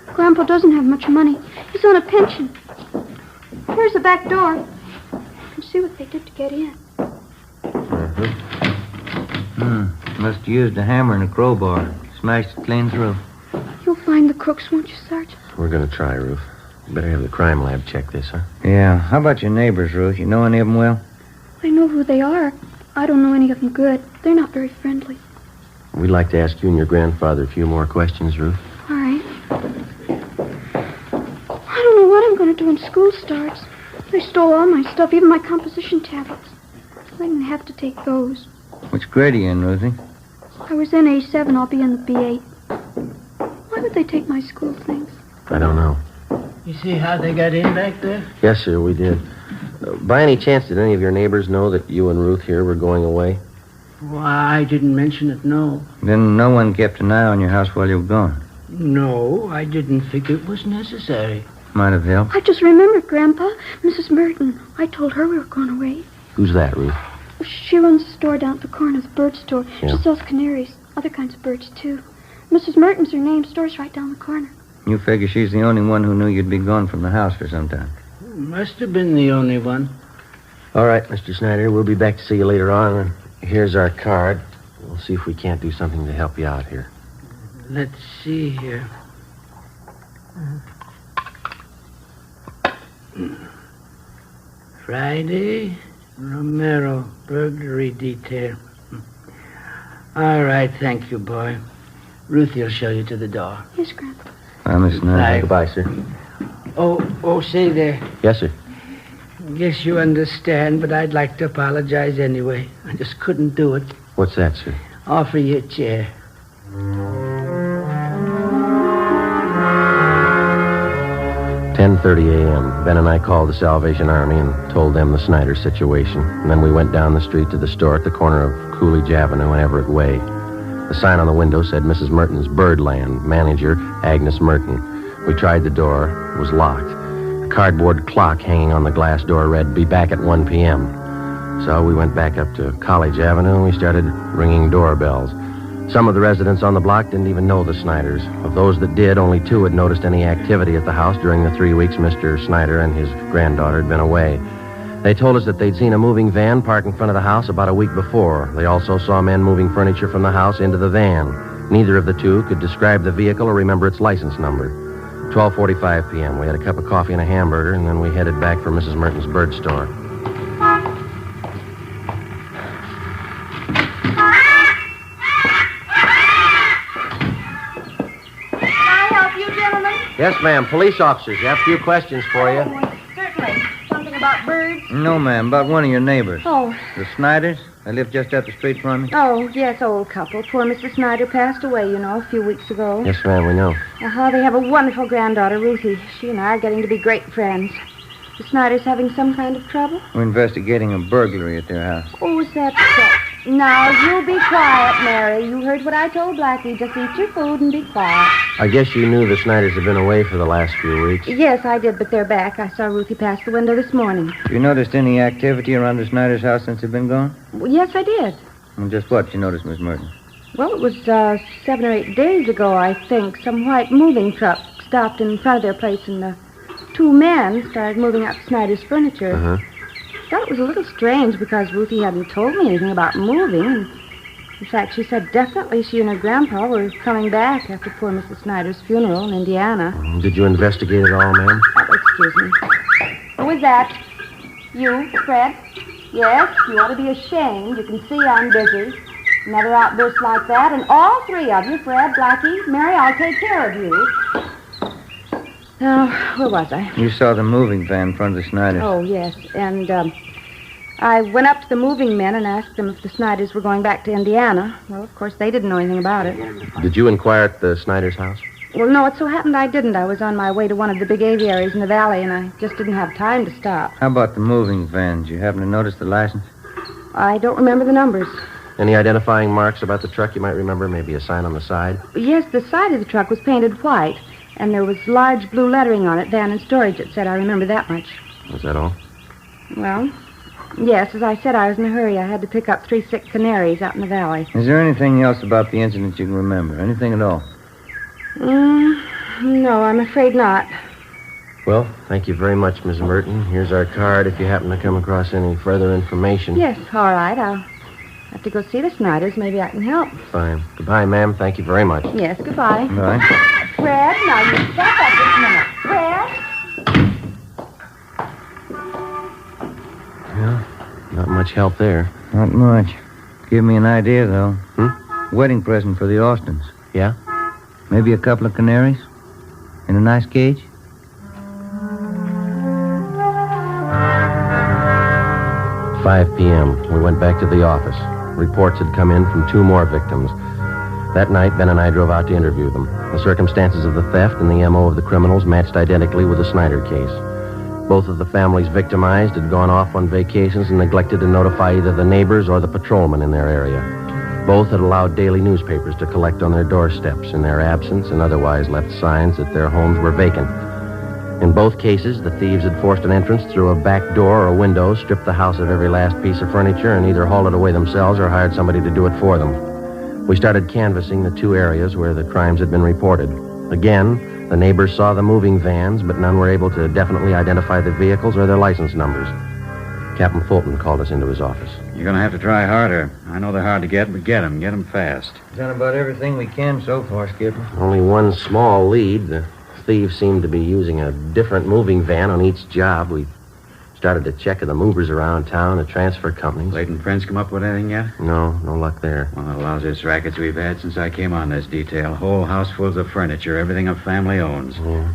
Grandpa doesn't have much money. He's on a pension. Here's the back door. Let's see what they did to get in. Must have used a hammer and a crowbar. Smashed it clean through. You'll find the crooks, won't you, Sergeant? We're going to try, Ruth. You better have the crime lab check this, huh? Yeah. How about your neighbors, Ruth? You know any of them well? I know who they are. I don't know any of them good. They're not very friendly. We'd like to ask you and your grandfather a few more questions, Ruth. All right. I don't know what I'm going to do when school starts. They stole all my stuff, even my composition tablets. I didn't have to take those. Which grade are you in, Ruthie? I was in A7. I'll be in the B8. Why would they take my school things? I don't know. You see how they got in back there? Yes, sir, we did. By any chance, did any of your neighbors know that you and Ruth here were going away? Why, I didn't mention it, no. Then no one kept an eye on your house while you were gone? No, I didn't think it was necessary. Might have helped. I just remembered, Grandpa. Mrs. Merton. I told her we were going away. Who's that, Ruth? She runs a store down at the corner, the bird store. Yeah. She sells canaries, other kinds of birds, too. Mrs. Merton's her name. Store's right down the corner. You figure she's the only one who knew you'd be gone from the house for some time. Must have been the only one. All right, Mr. Snyder, we'll be back to see you later on. And here's our card. We'll see if we can't do something to help you out here. Let's see here. Friday, Romero, burglary detail. All right, thank you, boy. Ruthie will show you to the door. Yes, Grandpa. Miss Snyder. Goodbye, sir. Oh, say there. Yes, sir. Guess you understand, but I'd like to apologize anyway. I just couldn't do it. What's that, sir? Offer you a chair. 10:30 a.m. Ben and I called the Salvation Army and told them the Snyder situation. And then we went down the street to the store at the corner of Coolidge Avenue and Everett Way. The sign on the window said Mrs. Merton's Birdland, manager Agnes Merton. We tried the door. It was locked. A cardboard clock hanging on the glass door read, "Be back at 1 p.m." So we went back up to College Avenue and we started ringing doorbells. Some of the residents on the block didn't even know the Snyders. Of those that did, only 2 had noticed any activity at the house during the 3 weeks Mr. Snyder and his granddaughter had been away. They told us that they'd seen a moving van parked in front of the house about a week before. They also saw men moving furniture from the house into the van. Neither of the 2 could describe the vehicle or remember its license number. 12:45 p.m. We had a cup of coffee and a hamburger, and then we headed back for Mrs. Merton's bird store. Yes, ma'am. Police officers. I have a few questions for you. Certainly. Something about birds? No, ma'am. About one of your neighbors. Oh. The Snyders? They live just up the street from me. Oh, yes, old couple. Poor Mrs. Snyder passed away, a few weeks ago. Yes, ma'am, we know. They have a wonderful granddaughter, Ruthie. She and I are getting to be great friends. The Snyders having some kind of trouble? We're investigating a burglary at their house. Oh, is that so? Now, you be quiet, Mary. You heard what I told Blackie. Just eat your food and be quiet. I guess you knew the Snyders have been away for the last few weeks. Yes, I did, but they're back. I saw Ruthie pass the window this morning. Have you noticed any activity around the Snyders' house since they've been gone? Well, yes, I did. And just what you noticed, Miss Merton? Well, it was 7 or 8 days ago, I think. Some white moving truck stopped in front of their place, and 2 men started moving out Snyder's furniture. Uh-huh. I thought it was a little strange because Ruthie hadn't told me anything about moving. In fact, she said definitely she and her grandpa were coming back after poor Mrs. Snyder's funeral in Indiana. Did you investigate it all, ma'am? Oh, excuse me. Who is that? You, Fred? Yes, you ought to be ashamed. You can see I'm busy. Another outburst like that, and all three of you, Fred, Blackie, Mary, I'll take care of you. Now, where was I? You saw the moving van in front of the Snyders. Oh, yes. And I went up to the moving men and asked them if the Snyders were going back to Indiana. Well, of course, they didn't know anything about it. Did you inquire at the Snyder's house? Well, no, it so happened I didn't. I was on my way to one of the big aviaries in the valley, and I just didn't have time to stop. How about the moving van? Did you happen to notice the license? I don't remember the numbers. Any identifying marks about the truck you might remember? Maybe a sign on the side? Yes, the side of the truck was painted white, and there was large blue lettering on it, van and storage, it said. I remember that much. Was that all? Well, yes, as I said, I was in a hurry. I had to pick up 3 sick canaries out in the valley. Is there anything else about the incident you can remember? Anything at all? No, I'm afraid not. Well, thank you very much, Miss Merton. Here's our card if you happen to come across any further information. Yes, all right. I'll have to go see the Snyders. Maybe I can help. Fine. Goodbye, ma'am. Thank you very much. Yes, goodbye. Bye. Fred, now you stop up this minute. Fred? Well, not much help there. Not much. Give me an idea, though. Wedding present for the Austins. Yeah? Maybe a couple of canaries? In a nice cage? At 5 p.m., we went back to the office. Reports had come in from 2 more victims. That night, Ben and I drove out to interview them. The circumstances of the theft and the M.O. of the criminals matched identically with the Snyder case. Both of the families victimized had gone off on vacations and neglected to notify either the neighbors or the patrolmen in their area. Both had allowed daily newspapers to collect on their doorsteps in their absence and otherwise left signs that their homes were vacant. In both cases, the thieves had forced an entrance through a back door or a window, stripped the house of every last piece of furniture, and either hauled it away themselves or hired somebody to do it for them. We started canvassing the 2 areas where the crimes had been reported. Again, the neighbors saw the moving vans, but none were able to definitely identify the vehicles or their license numbers. Captain Fulton called us into his office. You're going to have to try harder. I know they're hard to get, but get them. Get them fast. Done about everything we can so far, Skipper. Only one small lead. The thieves seemed to be using a different moving van on each job. We started to check the movers around town, the transfer companies. Clayton friends come up with anything yet? No luck there. One of the lousiest rackets we've had since I came on this detail. Whole house full of furniture, everything a family owns. Yeah.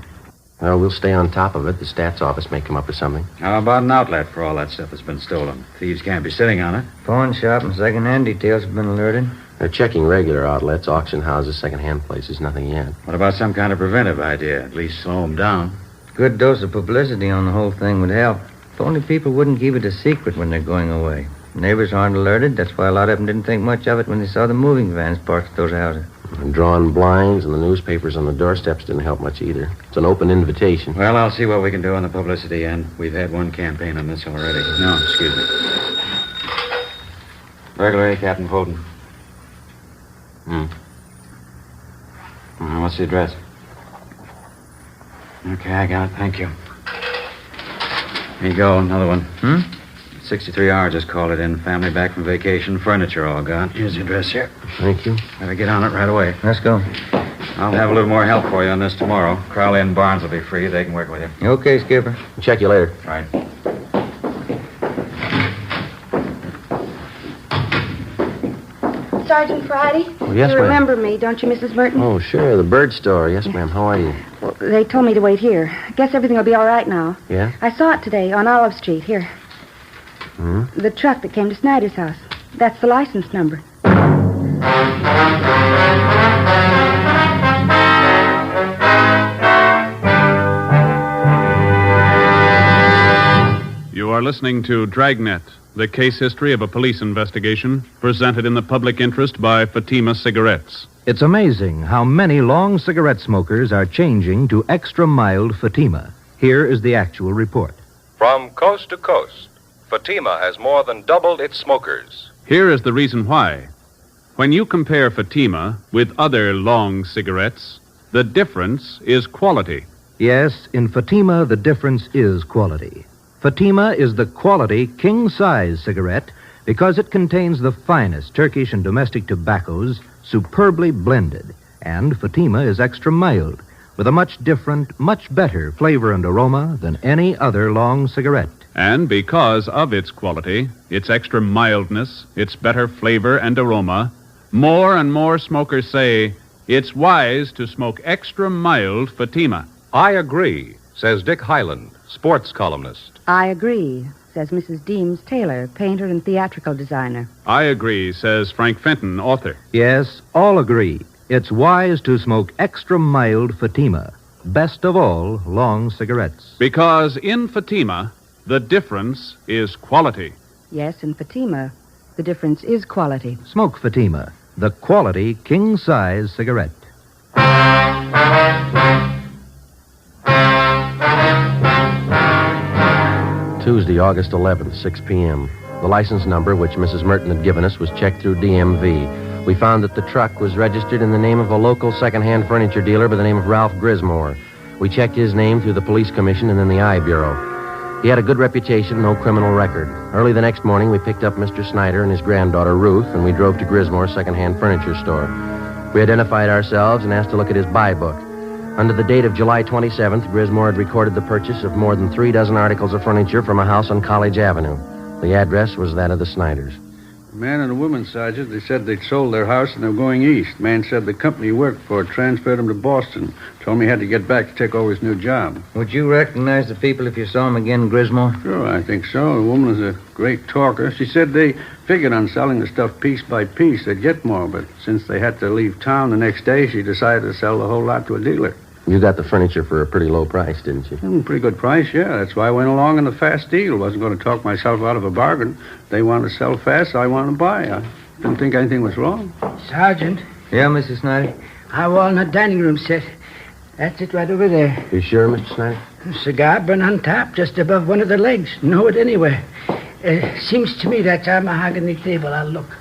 Well, we'll stay on top of it. The stats office may come up with something. How about an outlet for all that stuff that's been stolen? Thieves can't be sitting on it. Pawn shop and second-hand details have been alerted. They're checking regular outlets, auction houses, second-hand places. Nothing yet. What about some kind of preventive idea? At least slow them down. Good dose of publicity on the whole thing would help. If only people wouldn't keep it a secret when they're going away. Neighbors aren't alerted. That's why a lot of them didn't think much of it when they saw the moving vans parked at those houses. And drawn blinds and the newspapers on the doorsteps didn't help much either. It's an open invitation. Well, I'll see what we can do on the publicity end. We've had one campaign on this already. No, excuse me. Burglary, Captain Fulton. What's the address? Okay, I got it. Thank you. Here you go, another one. 63R just called it in. Family back from vacation, furniture all gone. Here's the address here. Thank you. Better get on it right away. Let's go. I'll have a little more help for you on this tomorrow. Crowley and Barnes will be free. They can work with you. Okay, Skipper. Check you later. Right. Sergeant Friday? Oh, yes, you ma'am. remember me, don't you, Mrs. Merton? Oh, sure. The bird store. Yes, ma'am. How are you? Well, they told me to wait here. I guess everything will be all right now. Yeah? I saw it today on Olive Street. Here. The truck that came to Snyder's house. That's the license number. You are listening to Dragnet, the case history of a police investigation, presented in the public interest by Fatima Cigarettes. It's amazing how many long cigarette smokers are changing to extra mild Fatima. Here is the actual report. From coast to coast, Fatima has more than doubled its smokers. Here is the reason why. When you compare Fatima with other long cigarettes, the difference is quality. Yes, in Fatima, the difference is quality. Fatima is the quality king-size cigarette because it contains the finest Turkish and domestic tobaccos superbly blended. And Fatima is extra mild with a much different, much better flavor and aroma than any other long cigarette. And because of its quality, its extra mildness, its better flavor and aroma, more and more smokers say it's wise to smoke extra mild Fatima. I agree, says Dick Hyland, sports columnist. I agree, says Mrs. Deems Taylor, painter and theatrical designer. I agree, says Frank Fenton, author. Yes, all agree. It's wise to smoke extra mild Fatima. Best of all, long cigarettes. Because in Fatima, the difference is quality. Yes, in Fatima, the difference is quality. Smoke Fatima, the quality king-size cigarette. Tuesday, August 11th, 6 p.m. The license number, which Mrs. Merton had given us, was checked through DMV. We found that the truck was registered in the name of a local second-hand furniture dealer by the name of Ralph Grismore. We checked his name through the police commission and then the I Bureau. He had a good reputation, no criminal record. Early the next morning, we picked up Mr. Snyder and his granddaughter, Ruth, and we drove to Grismore's second-hand furniture store. We identified ourselves and asked to look at his buy book. Under the date of July 27th, Grismore had recorded the purchase of more than 3 dozen articles of furniture from a house on College Avenue. The address was that of the Snyders. The man and the woman, Sergeant, they said they'd sold their house and they were going east. Man said the company he worked for transferred him to Boston. Told me he had to get back to take over his new job. Would you recognize the people if you saw them again, Grismore? Sure, I think so. The woman was a great talker. She said they figured on selling the stuff piece by piece. They'd get more, but since they had to leave town the next day, she decided to sell the whole lot to a dealer. You got the furniture for a pretty low price, didn't you? Pretty good price, yeah. That's why I went along in the fast deal. Wasn't going to talk myself out of a bargain. They wanted to sell fast, so I wanted to buy. I didn't think anything was wrong. Sergeant. Yeah, Mrs. Snyder? Our walnut dining room set. That's it right over there. You sure, Mr. Snyder? Cigar burn on top, just above one of the legs. Know it anywhere. Seems to me that's our mahogany table. I'll look.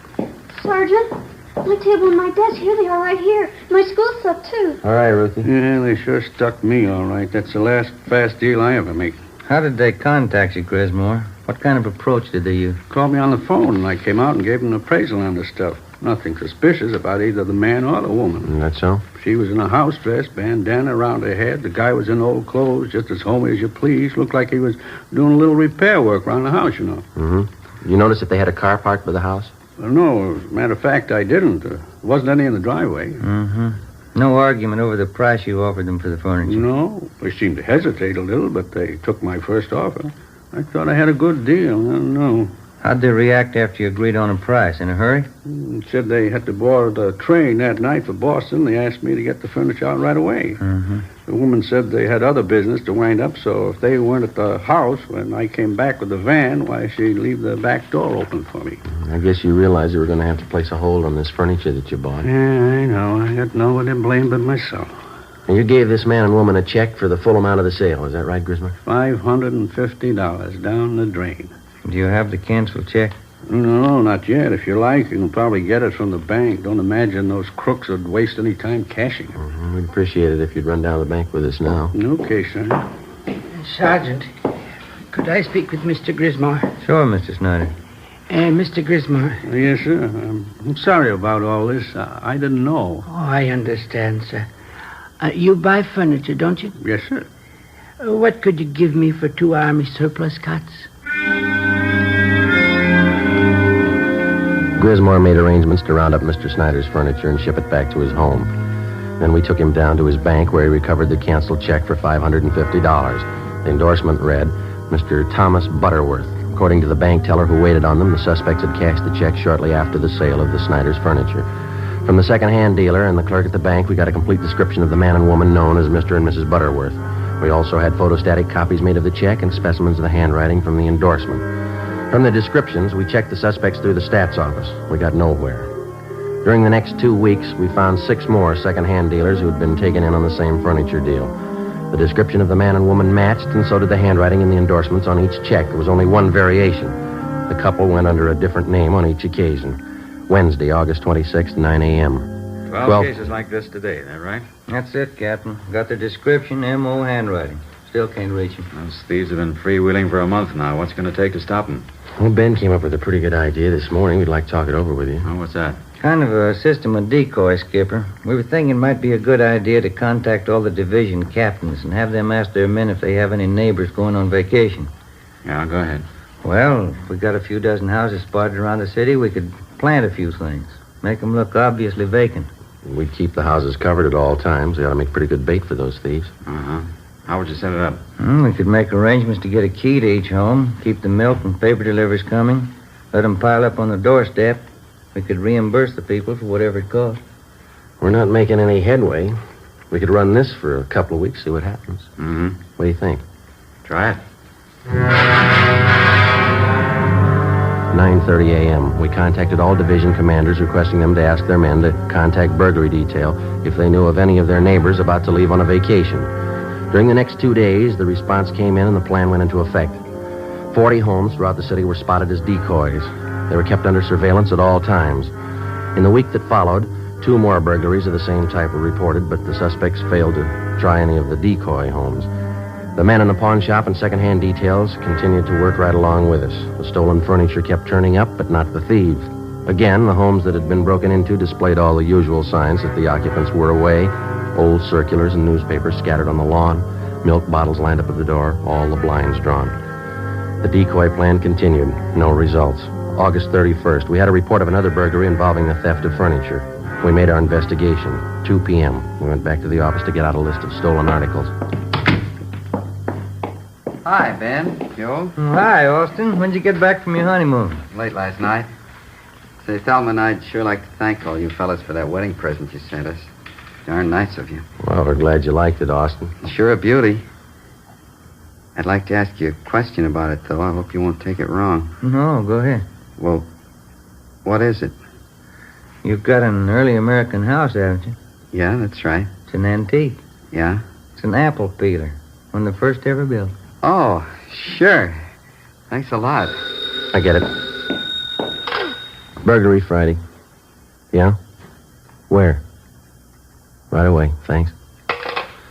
Sergeant, my table and my desk, here they are right here. My school stuff, too. All right, Ruthie. Yeah, they sure stuck me all right. That's the last fast deal I ever make. How did they contact you, Grismore? What kind of approach did they use? Called me on the phone, and I came out and gave them an appraisal on the stuff. Nothing suspicious about either the man or the woman. That's so? She was in a house dress, bandana around her head. The guy was in old clothes, just as homey as you please. Looked like he was doing a little repair work around the house, you know. Mm-hmm. You notice if they had a car parked by the house? Well, no, as a matter of fact, I didn't. There wasn't any in the driveway. Mm-hmm. No argument over the price you offered them for the furniture? No. They seemed to hesitate a little, but they took my first offer. I thought I had a good deal. I don't know. How'd they react after you agreed on a price? In a hurry? Said they had to board the train that night for Boston. They asked me to get the furniture out right away. Mm-hmm. The woman said they had other business to wind up, so if they weren't at the house when I came back with the van, why, she'd leave the back door open for me. I guess you realized you were going to have to place a hold on this furniture that you bought. Yeah, I know. I got no one to blame but myself. And you gave this man and woman a check for the full amount of the sale. Is that right, Grismore? $550 down the drain. Do you have the canceled check? No, not yet. If you like, you can probably get it from the bank. Don't imagine those crooks would waste any time cashing it. Mm-hmm. We'd appreciate it if you'd run down to the bank with us now. Okay, sir. Sergeant, could I speak with Mr. Grismore? Sure, Mr. Snyder. Mr. Grismore. Yes, sir. I'm sorry about all this. I didn't know. Oh, I understand, sir. You buy furniture, don't you? Yes, sir. What could you give me for 2 Army surplus cots? Grismore made arrangements to round up Mr. Snyder's furniture and ship it back to his home. Then we took him down to his bank where he recovered the canceled check for $550. The endorsement read, Mr. Thomas Butterworth. According to the bank teller who waited on them, the suspects had cashed the check shortly after the sale of the Snyder's furniture. From the second-hand dealer and the clerk at the bank, we got a complete description of the man and woman known as Mr. and Mrs. Butterworth. We also had photostatic copies made of the check and specimens of the handwriting from the endorsement. From the descriptions, we checked the suspects through the stats office. We got nowhere. During the next 2 weeks, we found 6 more second-hand dealers who had been taken in on the same furniture deal. The description of the man and woman matched, and so did the handwriting in the endorsements on each check. There was only one variation. The couple went under a different name on each occasion. Wednesday, August 26th, 9 a.m. 12 cases like this today, is that right? That's it, Captain. Got the description, M.O. handwriting. Still can't reach him. Those thieves have been freewheeling for a month now. What's it going to take to stop them? Well, Ben came up with a pretty good idea this morning. We'd like to talk it over with you. Oh, what's that? Kind of a system of decoy, Skipper. We were thinking it might be a good idea to contact all the division captains and have them ask their men if they have any neighbors going on vacation. Yeah, go ahead. Well, if we got a few dozen houses spotted around the city, we could plant a few things. Make them look obviously vacant. We'd keep the houses covered at all times. They ought to make pretty good bait for those thieves. Uh-huh. How would you set it up? We could make arrangements to get a key to each home, keep the milk and paper deliveries coming, let them pile up on the doorstep. We could reimburse the people for whatever it cost. We're not making any headway. We could run this for a couple of weeks, see what happens. Mm-hmm. What do you think? Try it. 9:30 a.m. We contacted all division commanders requesting them to ask their men to contact burglary detail if they knew of any of their neighbors about to leave on a vacation. During the next 2 days, the response came in and the plan went into effect. 40 homes throughout the city were spotted as decoys. They were kept under surveillance at all times. In the week that followed, 2 more burglaries of the same type were reported, but the suspects failed to try any of the decoy homes. The men in the pawn shop and second-hand details continued to work right along with us. The stolen furniture kept turning up, but not the thieves. Again, the homes that had been broken into displayed all the usual signs that the occupants were away. Old circulars and newspapers scattered on the lawn, milk bottles lined up at the door, all the blinds drawn. The decoy plan continued. No results. August 31st, we had a report of another burglary involving the theft of furniture. We made our investigation. 2 p.m. We went back to the office to get out a list of stolen articles. Hi, Ben. You? Hi, Austin. When'd you get back from your honeymoon? Late last night. Say, Thelma, I'd sure like to thank all you fellas for that wedding present you sent us. Darn nice of you. Well, we're glad you liked it, Austin. Sure a beauty. I'd like to ask you a question about it, though. I hope you won't take it wrong. No, go ahead. Well, what is it? You've got an early American house, haven't you? Yeah, that's right. It's an antique. Yeah? It's an apple peeler. One of the first ever built. Oh, sure. Thanks a lot. I get it. Burglary Friday. Yeah? Where? Right away, thanks.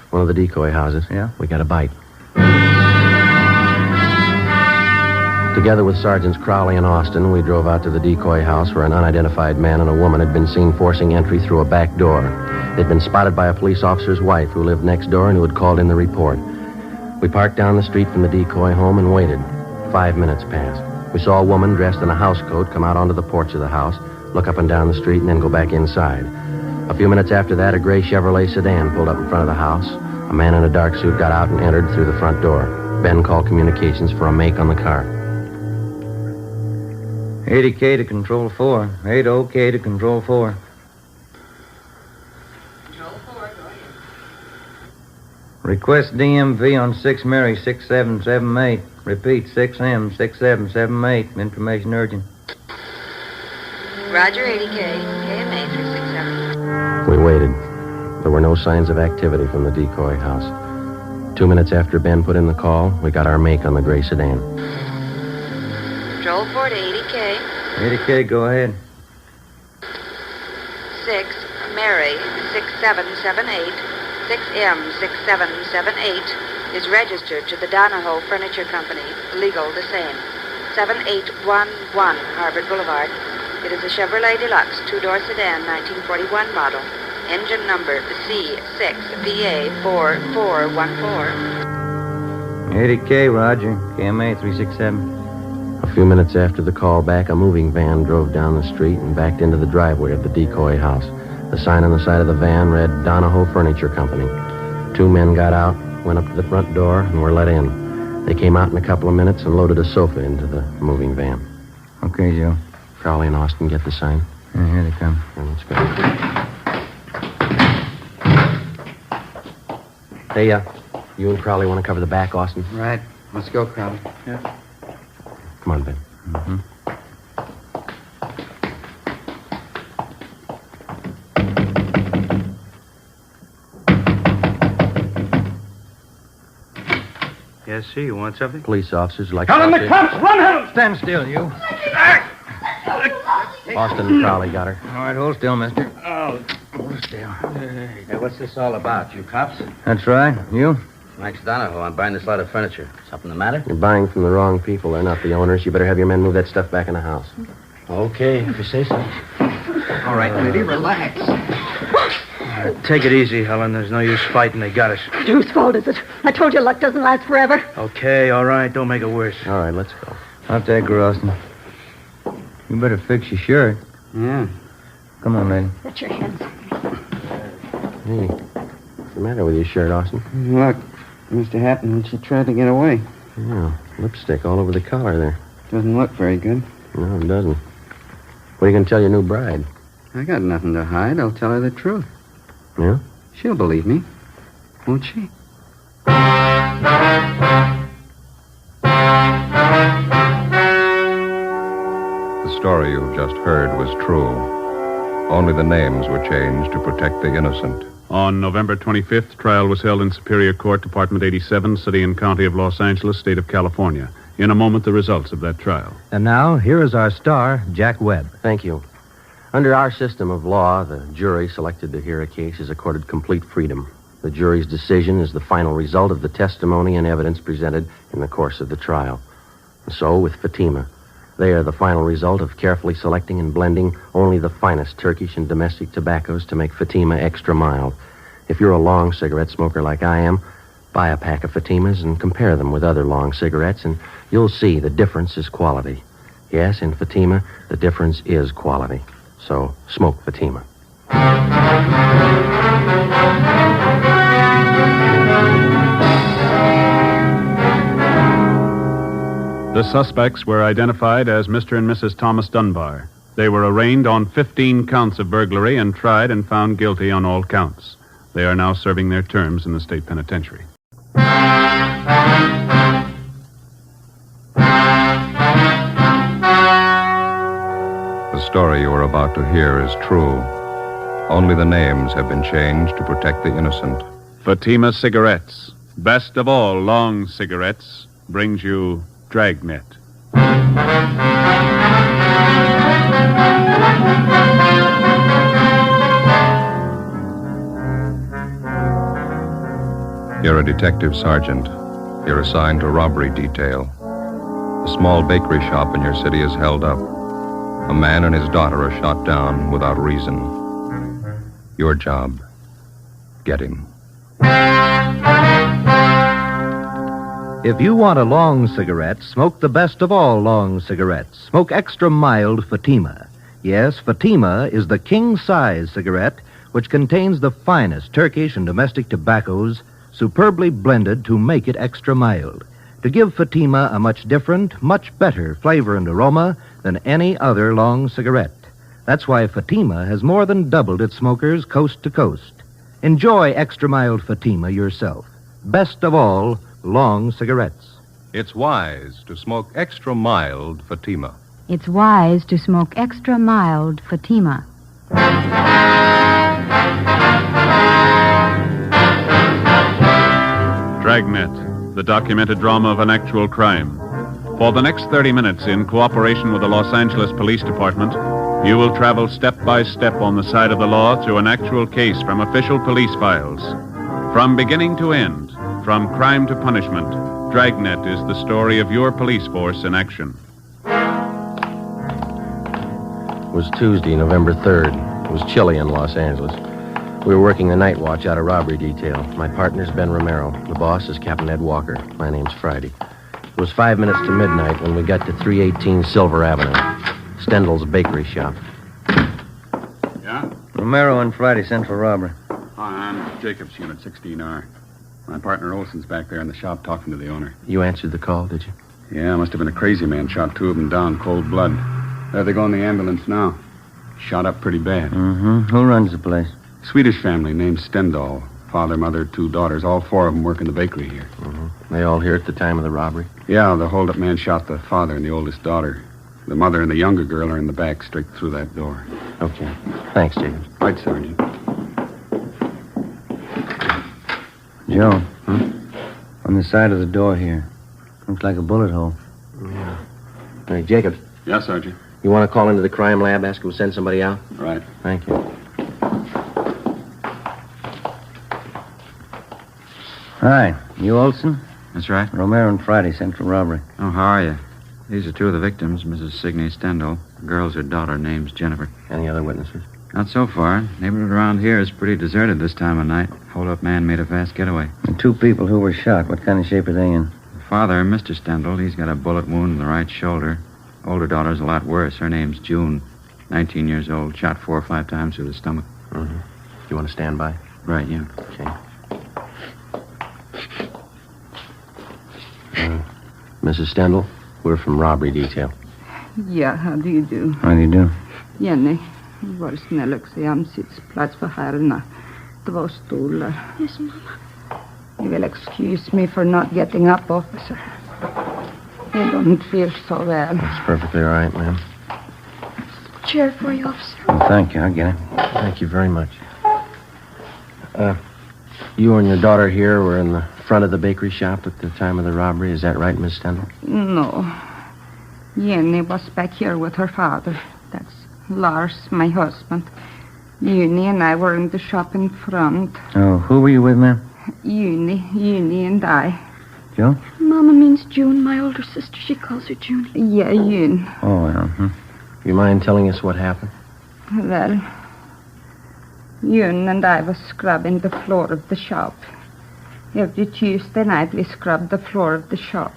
One of the decoy houses. Yeah? We got a bite. Together with Sergeants Crowley and Austin, we drove out to the decoy house where an unidentified man and a woman had been seen forcing entry through a back door. They'd been spotted by a police officer's wife who lived next door and who had called in the report. We parked down the street from the decoy home and waited. 5 minutes passed. We saw a woman dressed in a housecoat come out onto the porch of the house, look up and down the street, and then go back inside. A few minutes after that, a gray Chevrolet sedan pulled up in front of the house. A man in a dark suit got out and entered through the front door. Ben called communications for a make on the car. 80K to Control 4. 80K to Control 4. Control 4, go ahead. Request DMV on 6 Mary 6778. Repeat, 6M 6778. Information urgent. Roger, 80K. KMA 367. We waited. There were no signs of activity from the decoy house. 2 minutes after Ben put in the call, we got our make on the gray sedan. Control 4 to 80K. 80K, go ahead. 6 Mary 6778. 6M 6778 is registered to the Donahoe Furniture Company. Legal the same. 7811 Harvard Boulevard. It is a Chevrolet Deluxe 2-door sedan, 1941 model. Engine number C6VA4414. 80K, Roger. KMA 367. A few minutes after the call back, a moving van drove down the street and backed into the driveway of the decoy house. The sign on the side of the van read Donahoe Furniture Company. 2 men got out, went up to the front door, and were let in. They came out in a couple of minutes and loaded a sofa into the moving van. Okay, Joe. Crowley and Austin get the sign. Yeah, here they come. Yeah, let's go. Hey, you and Crowley want to cover the back, Austin? Right. Let's go, Crowley. Yeah. Come on, Ben. Mm-hmm. Yes, sir. You want something? Police officers like... Tell him the cops! Run, him! Stand still, you. Austin and Crowley got her. All right, hold still, mister. Oh, Hold still. Hey, what's this all about, you cops? That's right. You? Max Donahoe, I'm buying this lot of furniture. Something the matter? You're buying from the wrong people. They're not the owners. You better have your men move that stuff back in the house. Okay, if you say so. All right, lady, relax. Take it easy, Helen. There's no use fighting. They got us. Whose fault is it? I told you luck doesn't last forever. Okay, all right. Don't make it worse. All right, let's go. I'll take her, Austin. You better fix your shirt. Yeah. Come on, lady. Get your hands. Hey, what's the matter with your shirt, Austin? Look, it must have happened when she tried to get away. Yeah, lipstick all over the collar there. Doesn't look very good. No, it doesn't. What are you going to tell your new bride? I got nothing to hide. I'll tell her the truth. Yeah? She'll believe me. Won't she? The story you've just heard was true. Only the names were changed to protect the innocent. On November 25th, trial was held in Superior Court, Department 87, City and County of Los Angeles, State of California. In a moment, the results of that trial. And now, here is our star, Jack Webb. Thank you. Under our system of law, the jury selected to hear a case is accorded complete freedom. The jury's decision is the final result of the testimony and evidence presented in the course of the trial. And so, with Fatima, they are the final result of carefully selecting and blending only the finest Turkish and domestic tobaccos to make Fatima extra mild. If you're a long cigarette smoker like I am, buy a pack of Fatimas and compare them with other long cigarettes, and you'll see the difference is quality. Yes, in Fatima, the difference is quality. So, smoke Fatima. The suspects were identified as Mr. and Mrs. Thomas Dunbar. They were arraigned on 15 counts of burglary and tried and found guilty on all counts. They are now serving their terms in the state penitentiary. The story you are about to hear is true. Only the names have been changed to protect the innocent. Fatima Cigarettes, best of all long cigarettes, brings you Dragnet. You're a detective sergeant. You're assigned to robbery detail. A small bakery shop in your city is held up. A man and his daughter are shot down without reason. Your job, get him. If you want a long cigarette, smoke the best of all long cigarettes. Smoke extra mild Fatima. Yes, Fatima is the king-size cigarette which contains the finest Turkish and domestic tobaccos superbly blended to make it extra mild, to give Fatima a much different, much better flavor and aroma than any other long cigarette. That's why Fatima has more than doubled its smokers coast to coast. Enjoy extra mild Fatima yourself. Best of all, long cigarettes. It's wise to smoke extra mild Fatima. It's wise to smoke extra mild Fatima. Dragnet, the documented drama of an actual crime. For the next 30 minutes, in cooperation with the Los Angeles Police Department, you will travel step by step on the side of the law through an actual case from official police files. From beginning to end, from crime to punishment, Dragnet is the story of your police force in action. It was Tuesday, November 3rd. It was chilly in Los Angeles. We were working the night watch out of robbery detail. My partner's Ben Romero. The boss is Captain Ed Walker. My name's Friday. It was 5 minutes to midnight when we got to 318 Silver Avenue, Stendel's bakery shop. Yeah? Romero and Friday, Central Robbery. Hi, I'm Jacobs, Unit 16R. My partner Olson's back there in the shop talking to the owner. You answered the call, did you? Yeah, must have been a crazy man. Shot two of them down, cold blood. There they go in the ambulance now. Shot up pretty bad. Mm-hmm. Who runs the place? Swedish family named Stendal. Father, mother, two daughters. All four of them work in the bakery here. Mm-hmm. They all here at the time of the robbery? Yeah, the hold-up man shot the father and the oldest daughter. The mother and the younger girl are in the back, straight through that door. Okay. Thanks, Jacob. Right, Sergeant. Joe. Huh? On the side of the door here. Looks like a bullet hole. Yeah. Hey, Jacobs. Yeah, Sergeant. You want to call into the crime lab, ask them to send somebody out? Right. Thank you. Hi. You Olson? That's right. Romero and Friday, Central Robbery. Oh, how are you? These are two of the victims, Mrs. Signe Stendal. The girl's her daughter, name's Jennifer. Any other witnesses? Not so far. Neighborhood around here is pretty deserted this time of night. Hold-up man made a fast getaway. The 2 people who were shot, what kind of shape are they in? The father, Mr. Stendhal, he's got a bullet wound in the right shoulder. Older daughter's a lot worse. Her name's June, 19 years old, shot 4 or 5 times through the stomach. Mm-hmm. You want to stand by? Right, yeah. Okay. Mrs. Stendhal, we're from robbery detail. Ja, how do you do? How do you do? Jenny, var snäll och se om sittplats för herrarna. 2 stolar. Yes, Mama. You will excuse me for not getting up, officer. I don't feel so well. That's perfectly all right, ma'am. Chair for you, officer. Well, thank you. I'll get it. Thank you very much. You and your daughter here were in the front of the bakery shop at the time of the robbery. Is that right, Miss Stendhal? No. Jenny was back here with her father. That's Lars, my husband. Uni and I were in the shop in front. Oh, who were you with, ma'am? Uni and I. Joe? Mama means June, my older sister. She calls her June. Yeah, June. Oh, well. You mind telling us what happened? Well, June and I was scrubbing the floor of the shop. Every Tuesday night we scrubbed the floor of the shop.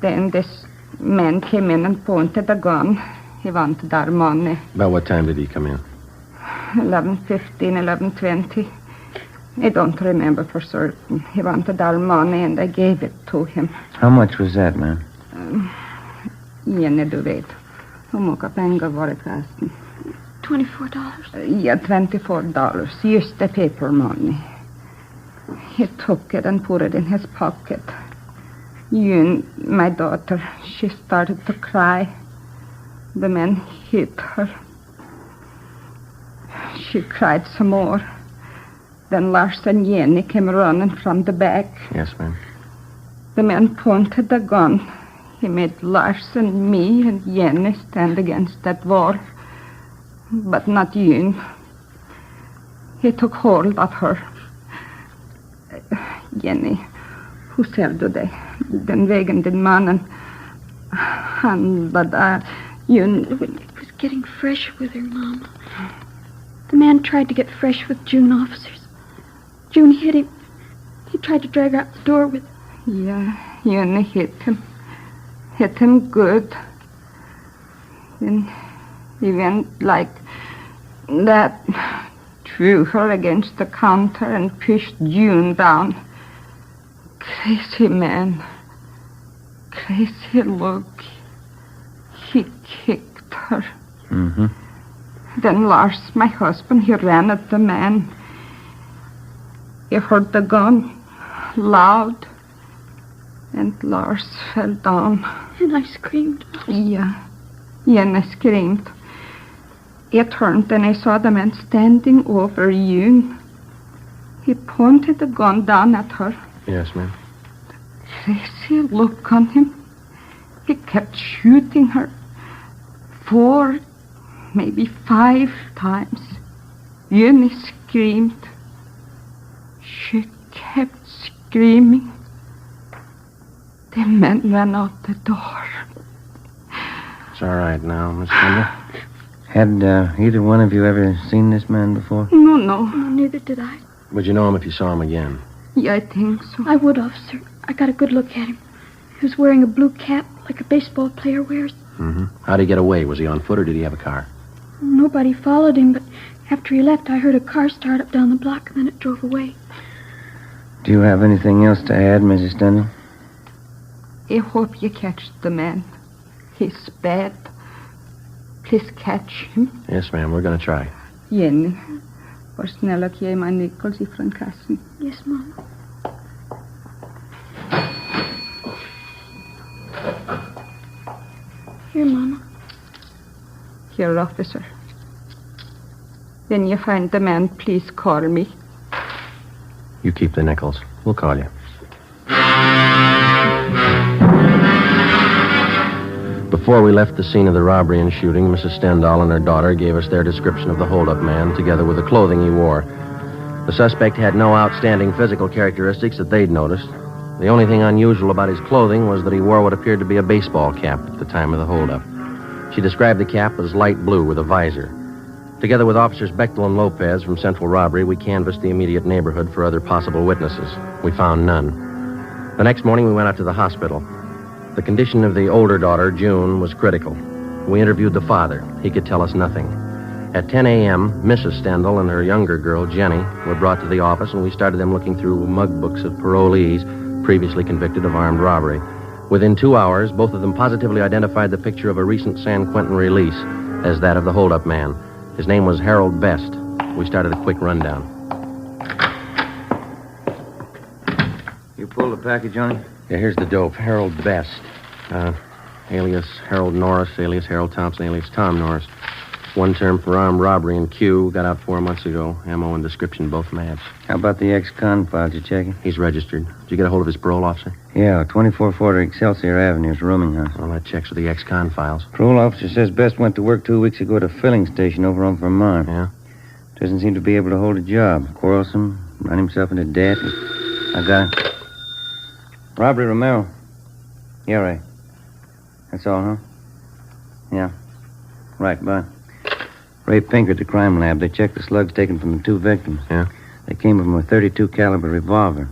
Then this man came in and pointed a gun. He wanted our money. About what time did he come in? 11:15, 11:20. I don't remember for certain. He wanted our money and I gave it to him. How much was that, ma'am? Jenny, du vet. Hur mycket pengar var det förresten? $24. Yeah, $24. Just the paper money. He took it and put it in his pocket. June, my daughter, she started to cry. The man hit her. She cried some more. Then Lars and Jenny came running from the back. Yes, ma'am. The man pointed the gun. He made Lars and me and Jenny stand against that wall. But not June. He took hold of her. Jenny, hur ser du dig? Den vägen din mannen, han var där. June... It was getting fresh with her, Mama. The man tried to get fresh with June officers. June hit him. He tried to drag her out the door with him. Yeah, June hit him. Hit him good. Then he went like that, threw her against the counter and pushed June down. Crazy man. Crazy look. He kicked her. Mm-hmm. Then Lars, my husband, he ran at the man. He heard the gun loud. And Lars fell down. And I screamed. Yeah. And I screamed. I turned and I saw the man standing over June. He pointed the gun down at her. Yes, ma'am. Crazy look on him. He kept shooting her 4, maybe 5 times. June screamed. She kept screaming. The man ran out the door. It's all right now, Miss Stendhal. Had either one of you ever seen this man before? No. No, neither did I. Would you know him if you saw him again? Yeah, I think so. I would, officer. I got a good look at him. He was wearing a blue cap like a baseball player wears. Mm-hmm. How'd he get away? Was he on foot or did he have a car? Nobody followed him, but after he left, I heard a car start up down the block, and then it drove away. Do you have anything else to add, Mrs. Stendhal? I hope you catch the man. He's bad. Please catch him. Yes, ma'am. We're going to try. Jenny, var snäll och ge mig nickels ifrån kassan. Yes, Mama. Here, Mama. Here, officer. When you find the man, please call me. You keep the nickels. We'll call you. Before we left the scene of the robbery and shooting, Mrs. Stendhal and her daughter gave us their description of the hold-up man, together with the clothing he wore. The suspect had no outstanding physical characteristics that they'd noticed. The only thing unusual about his clothing was that he wore what appeared to be a baseball cap at the time of the hold-up. She described the cap as light blue with a visor. Together with Officers Bechtel and Lopez from Central Robbery, we canvassed the immediate neighborhood for other possible witnesses. We found none. The next morning, we went out to the hospital. The condition of the older daughter, June, was critical. We interviewed the father. He could tell us nothing. At 10 a.m., Mrs. Stendhal and her younger girl, Jenny, were brought to the office, and we started them looking through mug books of parolees previously convicted of armed robbery. Within 2 hours, both of them positively identified the picture of a recent San Quentin release as that of the holdup man. His name was Harold Best. We started a quick rundown. You pulled the package, Johnny? Yeah, here's the dope. Harold Best. Alias Harold Norris, alias Harold Thompson, alias Tom Norris. One term for armed robbery in Q. Got out 4 months ago. Ammo and description both match. How about the ex-con file? Did you check it? He's registered. Did you get a hold of his parole officer? Yeah, 2440 Excelsior Avenue, his rooming house. Well, that checks with the ex-con files. Parole officer says Best went to work 2 weeks ago at a filling station over on Vermont. Yeah? Doesn't seem to be able to hold a job. Quarrelsome, run himself into debt. I got it. Robbery, Romero. Yeah, right. That's all, huh? Yeah. Right, bye. Ray Pinker at the crime lab. They checked the slugs taken from the 2 victims. Yeah? They came from a .32 caliber revolver.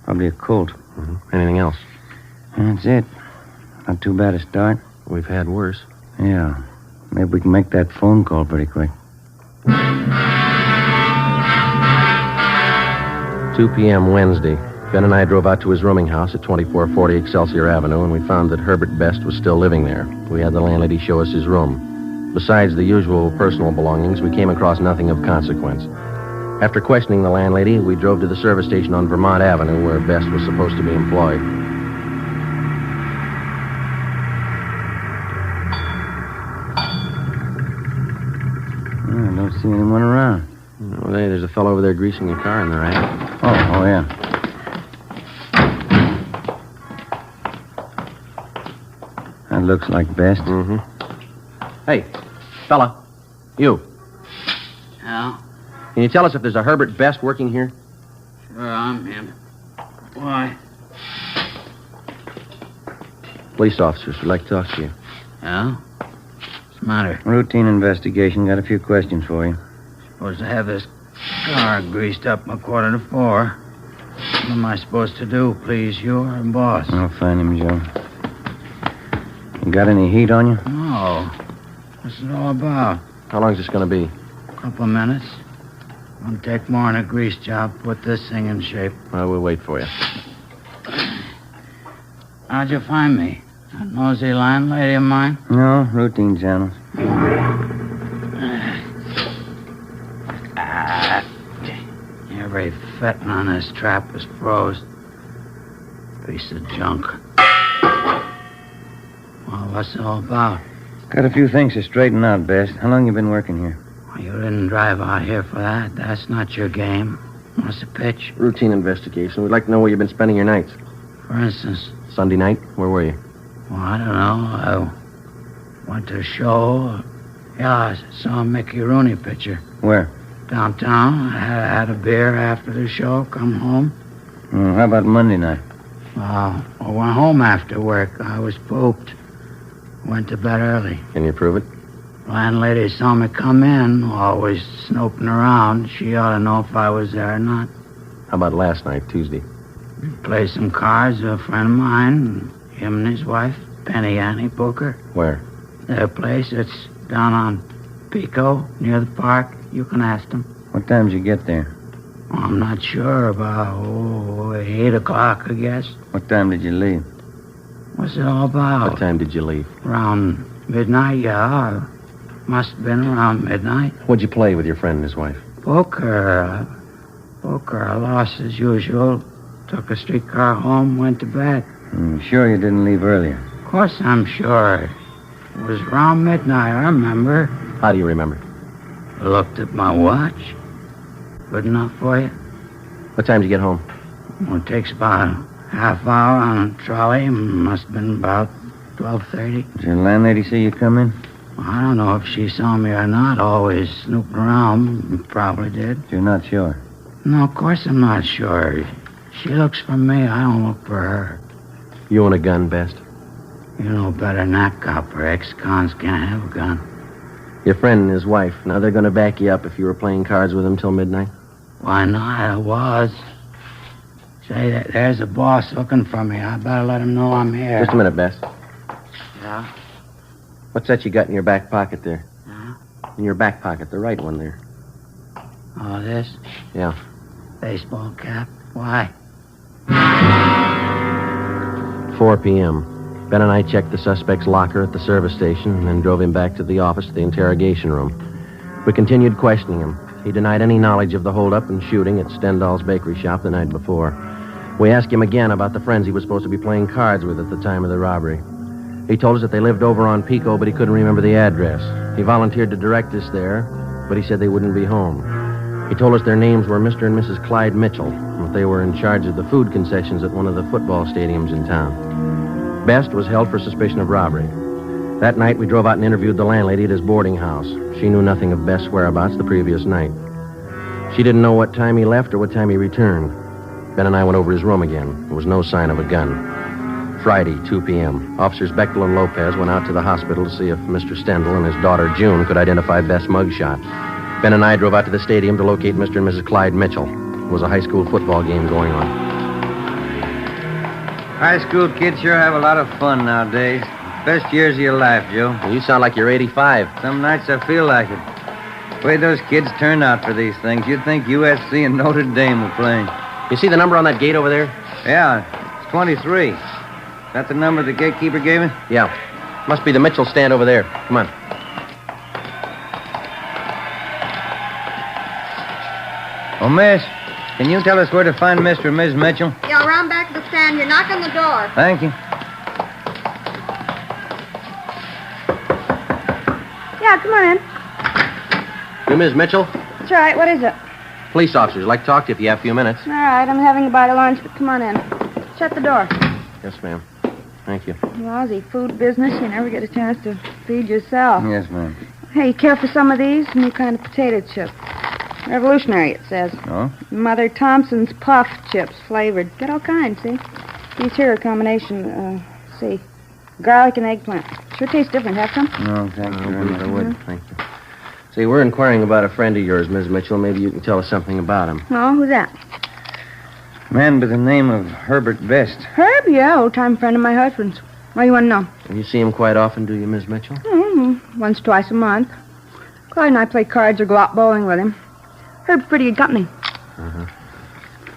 Probably a Colt. Mm-hmm. Anything else? That's it. Not too bad a start. We've had worse. Yeah. Maybe we can make that phone call pretty quick. 2 p.m. Wednesday. Ben and I drove out to his rooming house at 2440 Excelsior Avenue, and we found that Herbert Best was still living there. We had the landlady show us his room. Besides the usual personal belongings, we came across nothing of consequence. After questioning the landlady, we drove to the service station on Vermont Avenue, where Best was supposed to be employed. I don't see anyone around. Oh, there's a fellow over there greasing your car in the rack. Oh, yeah. That looks like Best. Mm-hmm. Hey, fella. You. Yeah? Can you tell us if there's a Herbert Best working here? Sure, I'm him. Why? Police officers would like to talk to you. Yeah? What's the matter? Routine investigation. Got a few questions for you. Supposed to have this car greased up a 3:45. What am I supposed to do, please? You're a boss. I'll find him, Joe. You got any heat on you? No. What's it all about? How long's this going to be? A couple of minutes. Won't take more than a grease job. Put this thing in shape. Well, we'll wait for you. How'd you find me? That nosy landlady of mine? No, routine channels. Every fettin' on this trap was froze. Piece of junk. Well, what's it all about? Got a few things to straighten out, Best. How long you been working here? Well, you didn't drive out here for that. That's not your game. What's the pitch? Routine investigation. We'd like to know where you've been spending your nights. For instance? Sunday night? Where were you? Well, I don't know. I went to a show. Yeah, I saw a Mickey Rooney picture. Where? Downtown. I had a beer after the show. Come home. How about Monday night? I went home after work. I was pooped. Went to bed early. Can you prove it? Landlady saw me come in, always snooping around. She ought to know if I was there or not. How about last night, Tuesday? Played some cards with a friend of mine, him and his wife, Penny Annie Booker. Where? Their place, it's down on Pico, near the park. You can ask them. What time did you get there? Well, I'm not sure. About 8 o'clock, I guess. What time did you leave? What's it all about? What time did you leave? Around midnight, yeah. Must have been around midnight. What'd you play with your friend and his wife? Poker. I lost as usual. Took a streetcar home, went to bed. Sure you didn't leave earlier? Of course I'm sure. It was around midnight, I remember. How do you remember? I looked at my watch. Good enough for you? What time did you get home? Well, it takes about a half hour on a trolley. Must have been about 12:30. Did your landlady see you come in? Well, I don't know if she saw me or not. Always snooping around. Probably did. You're not sure? No, of course I'm not sure. She looks for me. I don't look for her. You own a gun, Best? You know better than that, copper. Ex-cons can't have a gun. Your friend and his wife. Now, they're going to back you up if you were playing cards with them till midnight? Why not? I was. Say, there's a boss looking for me. I better let him know I'm here. Just a minute, Bess. Yeah? What's that you got in your back pocket there? Huh? In your back pocket, the right one there. Oh, this? Yeah. Baseball cap. Why? 4 p.m. Ben and I checked the suspect's locker at the service station and then drove him back to the office to the interrogation room. We continued questioning him. He denied any knowledge of the holdup and shooting at Stendhal's bakery shop the night before. We asked him again about the friends he was supposed to be playing cards with at the time of the robbery. He told us that they lived over on Pico, but he couldn't remember the address. He volunteered to direct us there, but he said they wouldn't be home. He told us their names were Mr. and Mrs. Clyde Mitchell, and that they were in charge of the food concessions at one of the football stadiums in town. Best was held for suspicion of robbery. That night, we drove out and interviewed the landlady at his boarding house. She knew nothing of Best's whereabouts the previous night. She didn't know what time he left or what time he returned. Ben and I went over his room again. There was no sign of a gun. Friday, 2 p.m. Officers Bechtel and Lopez went out to the hospital to see if Mr. Stendhal and his daughter June could identify Best's mugshot. Ben and I drove out to the stadium to locate Mr. and Mrs. Clyde Mitchell. There was a high school football game going on. High school kids sure have a lot of fun nowadays. Best years of your life, Joe. Well, you sound like you're 85. Some nights I feel like it. The way those kids turn out for these things, you'd think USC and Notre Dame were playing. You see the number on that gate over there? Yeah, it's 23. Is that the number the gatekeeper gave me? Yeah. Must be the Mitchell stand over there. Come on. Oh, miss, can you tell us where to find Mr. and Ms. Mitchell? Yeah, around back of the stand. You're knocking the door. Thank you. Yeah, come on in. You Ms. Mitchell? That's all right. What is it? Police officers. Like to talk to you if you have a few minutes. All right, I'm having a bite of lunch, but come on in. Shut the door. Yes, ma'am. Thank you. Lousy food business. You never get a chance to feed yourself. Yes, ma'am. Hey, you care for some of these? New kind of potato chip. Revolutionary, it says. Oh? Mother Thompson's puff chips, flavored. Get all kinds, see? These here are a combination, see, garlic and eggplant. Sure tastes different. Have some? No, thank you very much. I would. Thank you. See, we're inquiring about a friend of yours, Ms. Mitchell. Maybe you can tell us something about him. Oh, who's that? Man by the name of Herbert Best. Herb? Yeah, old-time friend of my husband's. What do you want to know? You see him quite often, do you, Ms. Mitchell? Mm-hmm. Once, twice a month. Clyde and I play cards or go out bowling with him. Herb's pretty good company. Uh-huh.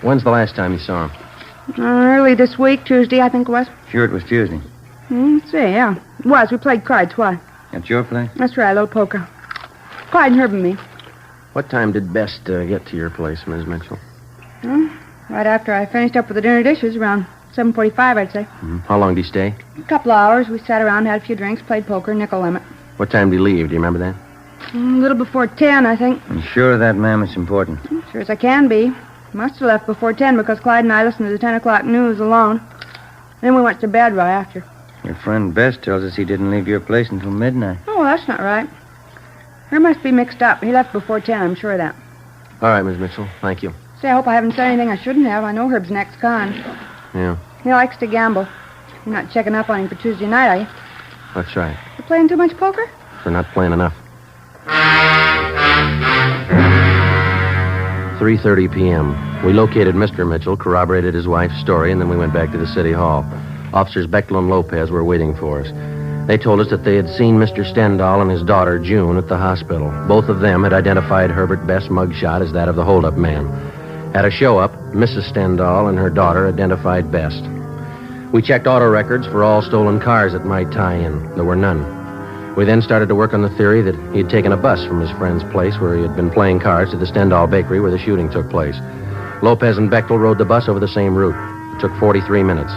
When's the last time you saw him? Early this week, Tuesday, I think it was. Sure, it was Tuesday. Let's see, yeah. It was. We played cards. Why? At your place? That's right, a little poker. Clyde and Herb and me. What time did Best get to your place, Ms. Mitchell? Right after I finished up with the dinner dishes, around 7:45, I'd say. Mm-hmm. How long did he stay? A couple of hours. We sat around, had a few drinks, played poker, nickel limit. What time did he leave? Do you remember that? A little before 10, I think. I'm sure of that, ma'am. It's important. Sure as I can be. Must have left before 10 because Clyde and I listened to the 10 o'clock news alone. Then we went to bed right after. Your friend Best tells us he didn't leave your place until midnight. Oh, that's not right. Her must be mixed up. He left before 10, I'm sure of that. All right, Ms. Mitchell. Thank you. Say, I hope I haven't said anything I shouldn't have. I know Herb's an ex-con. Yeah, He likes to gamble. You're not checking up on him for Tuesday night, are you? that's right. You playing too much poker? For not playing enough. 3:30 p.m. We located Mr. Mitchell, corroborated his wife's story, and then we went back to the city hall. Officers Bechtel and Lopez were waiting for us. They told us that they had seen Mr. Stendhal and his daughter, June, at the hospital. Both of them had identified Herbert Best's mugshot as that of the holdup man. At a show-up, Mrs. Stendhal and her daughter identified Best. We checked auto records for all stolen cars that might tie in. There were none. We then started to work on the theory that he had taken a bus from his friend's place where he had been playing cards to the Stendhal bakery where the shooting took place. Lopez and Bechtel rode the bus over the same route. It took 43 minutes.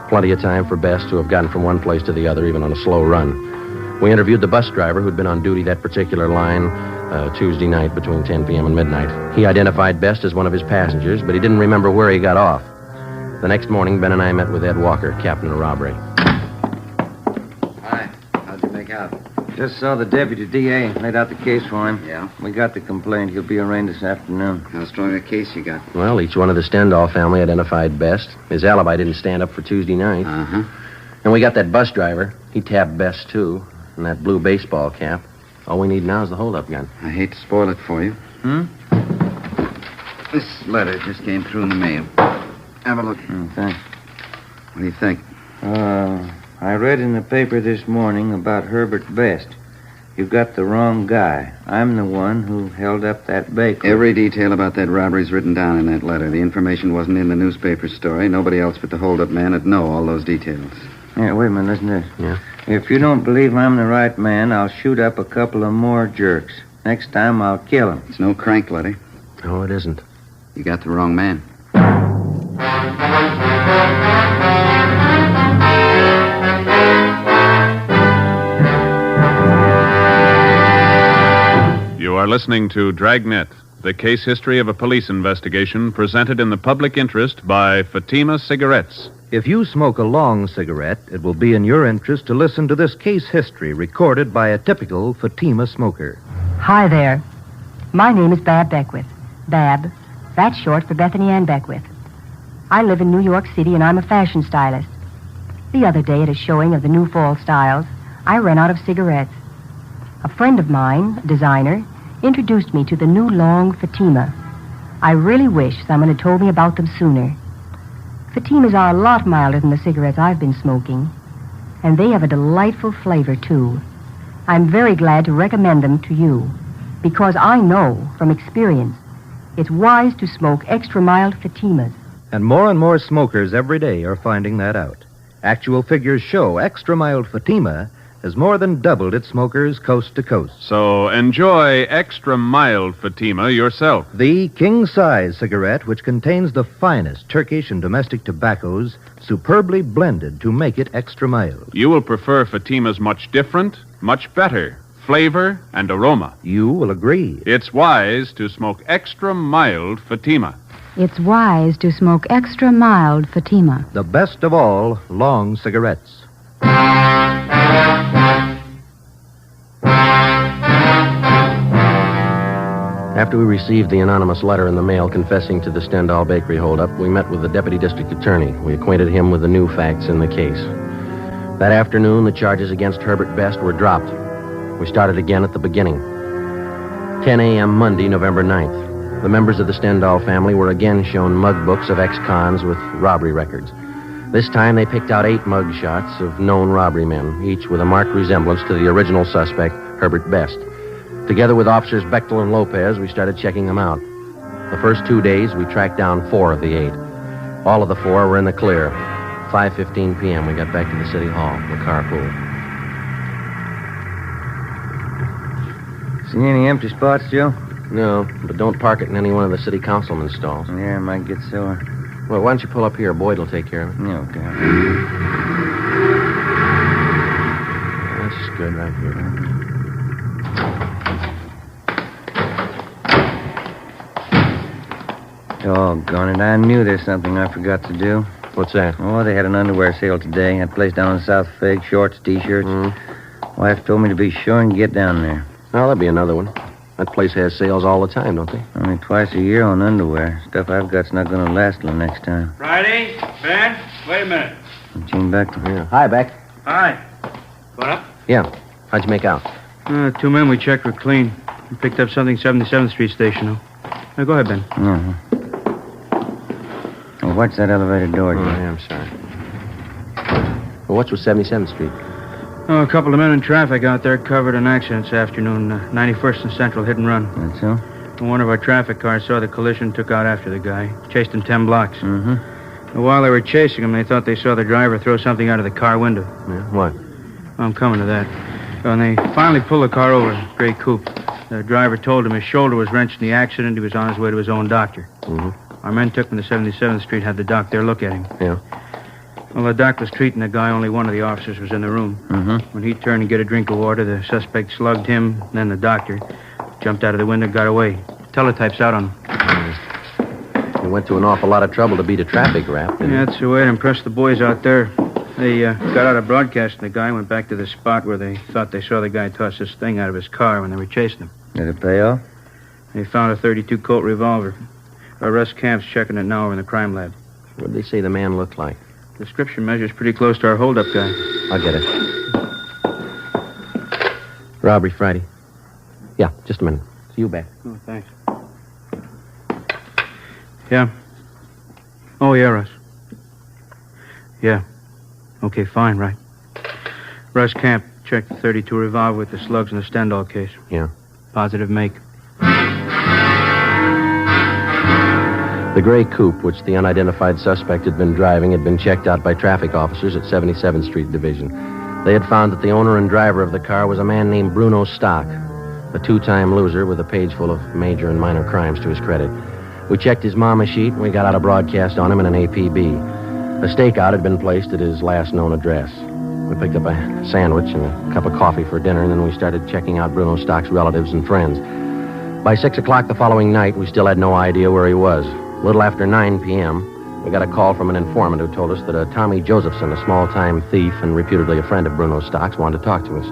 Plenty of time for Best to have gotten from one place to the other, even on a slow run. We interviewed the bus driver who'd been on duty that particular line Tuesday night between 10 p.m. and midnight. He identified Best as one of his passengers, but he didn't remember where he got off. The next morning, Ben and I met with Ed Walker, captain of robbery. Hi. How'd you make out? Just saw the deputy DA. Laid out the case for him. Yeah? We got the complaint. He'll be arraigned this afternoon. How strong a case you got? Well, each one of the Stendhal family identified Best. His alibi didn't stand up for Tuesday night. Uh-huh. And we got that bus driver. He tapped Best, too. And that blue baseball cap. All we need now is the hold-up gun. I hate to spoil it for you. This letter just came through in the mail. Have a look. Thanks. What do you think? I read in the paper this morning about Herbert Best. You got the wrong guy. I'm the one who held up that bakery. Every detail about that robbery's written down in that letter. The information wasn't in the newspaper story. Nobody else but the hold-up man would know all those details. Yeah, wait a minute. Listen to this. Yeah? If you don't believe I'm the right man, I'll shoot up a couple of more jerks. Next time, I'll kill him. It's no crank letter. No, it isn't. You got the wrong man. You are listening to Dragnet, the case history of a police investigation presented in the public interest by Fatima Cigarettes. If you smoke a long cigarette, it will be in your interest to listen to this case history recorded by a typical Fatima smoker. Hi there. My name is Bab Beckwith. Bab, that's short for Bethany Ann Beckwith. I live in New York City and I'm a fashion stylist. The other day at a showing of the new fall styles, I ran out of cigarettes. A friend of mine, a designer, introduced me to the new long Fatima. I really wish someone had told me about them sooner. Fatimas are a lot milder than the cigarettes I've been smoking, and they have a delightful flavor, too. I'm very glad to recommend them to you, because I know from experience it's wise to smoke extra mild Fatimas. And more smokers every day are finding that out. Actual figures show extra mild Fatima has more than doubled its smokers coast to coast. So enjoy extra mild Fatima yourself. The king-size cigarette, which contains the finest Turkish and domestic tobaccos, superbly blended to make it extra mild. You will prefer Fatima's much different, much better flavor and aroma. You will agree. It's wise to smoke extra mild Fatima. It's wise to smoke extra mild Fatima. The best of all long cigarettes. After we received the anonymous letter in the mail confessing to the Stendhal Bakery holdup, we met with the deputy district attorney. We acquainted him with the new facts in the case. That afternoon, the charges against Herbert Best were dropped. We started again at the beginning. 10 a.m. Monday, November 9th. The members of the Stendhal family were again shown mug books of ex-cons with robbery records. This time, they picked out 8 mug shots of known robbery men, each with a marked resemblance to the original suspect, Herbert Best. Together with officers Bechtel and Lopez, we started checking them out. The first 2 days, we tracked down 4 of the 8. All of the 4 were in the clear. 5:15 p.m., we got back to the city hall, the carpool. See any empty spots, Joe? No, but don't park it in any one of the city councilman's stalls. Yeah, I might get sore. Well, why don't you pull up here? Boyd will take care of it. Yeah, okay. That's good right here. Doggone it, I knew there's something I forgot to do. What's that? Oh, they had an underwear sale today. That place down in South Fig, shorts, T-shirts. Wife told me to be sure and get down there. Well, that'll be another one. That place has sales all the time, don't they? Only twice a year on underwear. Stuff I've got's not going to last till next time. Friday? Ben? Wait a minute. Gene Beck. Yeah. Hi, Beck. Hi. What up? Yeah. How'd you make out? 2 men we checked were clean. We picked up something 77th Street station, though. Now, go ahead, Ben. Uh-huh. Hey, watch that elevator door, Jim. I'm sorry. Well, what's with 77th Street? Oh, a couple of men in traffic out there covered an accident this afternoon. 91st and Central, hit and run. That's so? And one of our traffic cars saw the collision, took out after the guy. Chased him 10 blocks. Mm-hmm. And while they were chasing him, they thought they saw the driver throw something out of the car window. Yeah, what? I'm coming to that. When they finally pulled the car over, gray coupe, the driver told him his shoulder was wrenched in the accident. He was on his way to his own doctor. Mm-hmm. Our men took him to 77th Street, had the doc there look at him. Yeah. Well, the doc was treating the guy. Only one of the officers was in the room. Mm-hmm. When he turned to get a drink of water, the suspect slugged him, then the doctor. Jumped out of the window, got away. Teletype's out on him. He went to an awful lot of trouble to beat a traffic rap. Yeah, that's the way to impress the boys out there. They got out of broadcasting the guy, went back to the spot where they thought they saw the guy toss this thing out of his car when they were chasing him. Did it pay off? They found a .32 Colt revolver. Our Russ Camp's checking it now over in the crime lab. What did they say the man looked like? Description measures pretty close to our holdup guy. I'll get it. Robbery Friday. Yeah, just a minute. See you back. Oh, thanks. Yeah. Oh, yeah, Russ. Yeah. Okay, fine, right. Russ Camp, check the .32 revolver with the slugs in the Stendhal case. Yeah. Positive make. The gray coupe, which the unidentified suspect had been driving, had been checked out by traffic officers at 77th Street Division. They had found that the owner and driver of the car was a man named Bruno Stock, a two-time loser with a page full of major and minor crimes to his credit. We checked his mama sheet, and we got out a broadcast on him in an APB. A stakeout had been placed at his last known address. We picked up a sandwich and a cup of coffee for dinner, and then we started checking out Bruno Stock's relatives and friends. By 6 o'clock the following night, we still had no idea where he was. A little after 9 p.m., we got a call from an informant who told us that a Tommy Josephson, a small-time thief and reputedly a friend of Bruno Stock's, wanted to talk to us.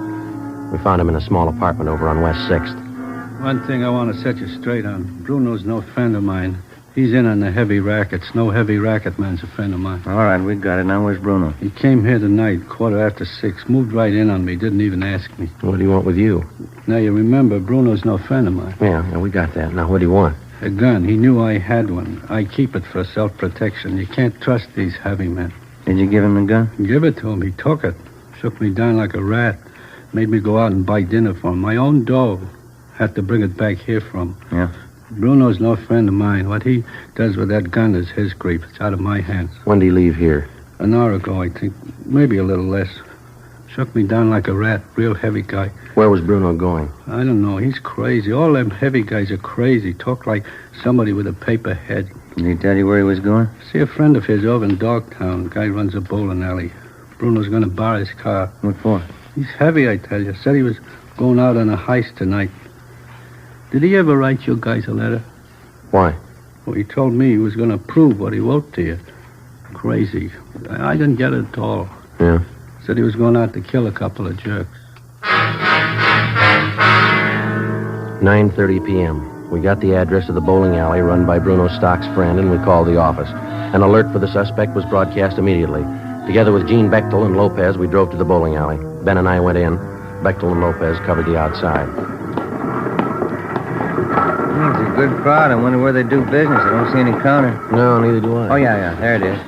We found him in a small apartment over on West 6th. One thing I want to set you straight on. Bruno's no friend of mine. He's in on the heavy rackets. No heavy racket man's a friend of mine. All right, we got it. Now where's Bruno? He came here tonight, 6:15. Moved right in on me. Didn't even ask me. What do you want with you? Now, you remember, Bruno's no friend of mine. Yeah, we got that. Now, what do you want? A gun. He knew I had one. I keep it for self-protection. You can't trust these heavy men. Did you give him the gun? Give it to him. He took it. Shook me down like a rat. Made me go out and buy dinner for him. My own dough. Had to bring it back here from. Yeah. Bruno's no friend of mine. What he does with that gun is his grief. It's out of my hands. When did he leave here? An hour ago, I think. Maybe a little less. Shook me down like a rat. Real heavy guy. Where was Bruno going? I don't know. He's crazy. All them heavy guys are crazy. Talk like somebody with a paper head. Did he tell you where he was going? See a friend of his over in Dogtown. Guy runs a bowling alley. Bruno's going to borrow his car. What for? He's heavy, I tell you. Said he was going out on a heist tonight. Did he ever write you guys a letter? Why? Well, he told me he was going to prove what he wrote to you. Crazy. I didn't get it at all. Yeah. Said he was going out to kill a couple of jerks. 9:30 p.m. We got the address of the bowling alley run by Bruno Stock's friend, and we called the office. An alert for the suspect was broadcast immediately. Together with Gene Bechtel and Lopez, we drove to the bowling alley. Ben and I went in. Bechtel and Lopez covered the outside. It's a good crowd. I wonder where they do business. I don't see any counter. No, neither do I. Oh, yeah. There it is.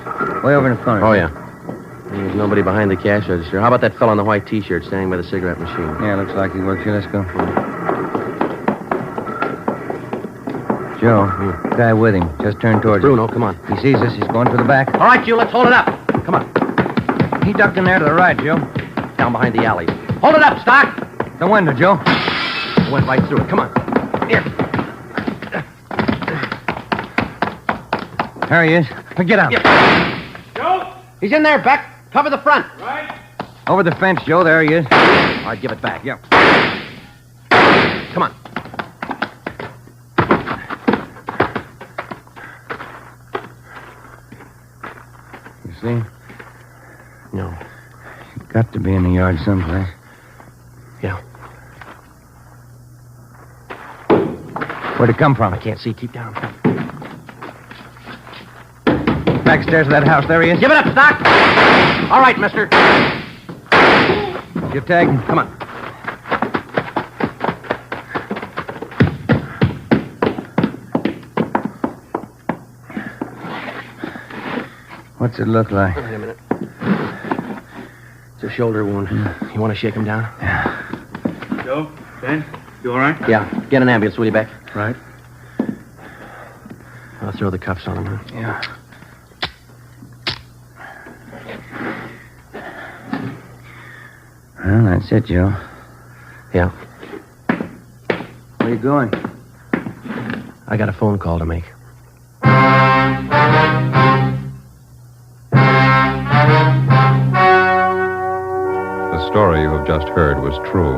Way over in the corner. Oh, yeah. There's nobody behind the cash register. How about that fellow in the white T-shirt standing by the cigarette machine? Yeah, looks like he works here. Let's go. Joe, guy with him. Just turned towards Bruno, come on. He sees us. He's going for the back. All right, you, let's hold it up. Come on. He ducked in there to the right, Joe. Down behind the alley. Hold it up, Stock. The window, Joe. Went right through it. Come on. Here. There he is. Get out. Joe! He's in there, Beck. Cover the front. Right. Over the fence, Joe. There he is. All right, give it back. Yep. Come on. You see? No. Got to be in the yard someplace. Yeah. Where'd it come from? I can't see. Keep down. Backstairs of that house. There he is. Give it up, Stock. All right, mister. You tag him. Come on. What's it look like? Wait a minute. It's a shoulder wound. You want to shake him down? Yeah. Joe? Ben? You all right? Yeah. Get an ambulance, will you, Beck? Right. I'll throw the cuffs on him, huh? Yeah. Well, that's it, Joe. Yeah. Where you going? I got a phone call to make. The story you have just heard was true.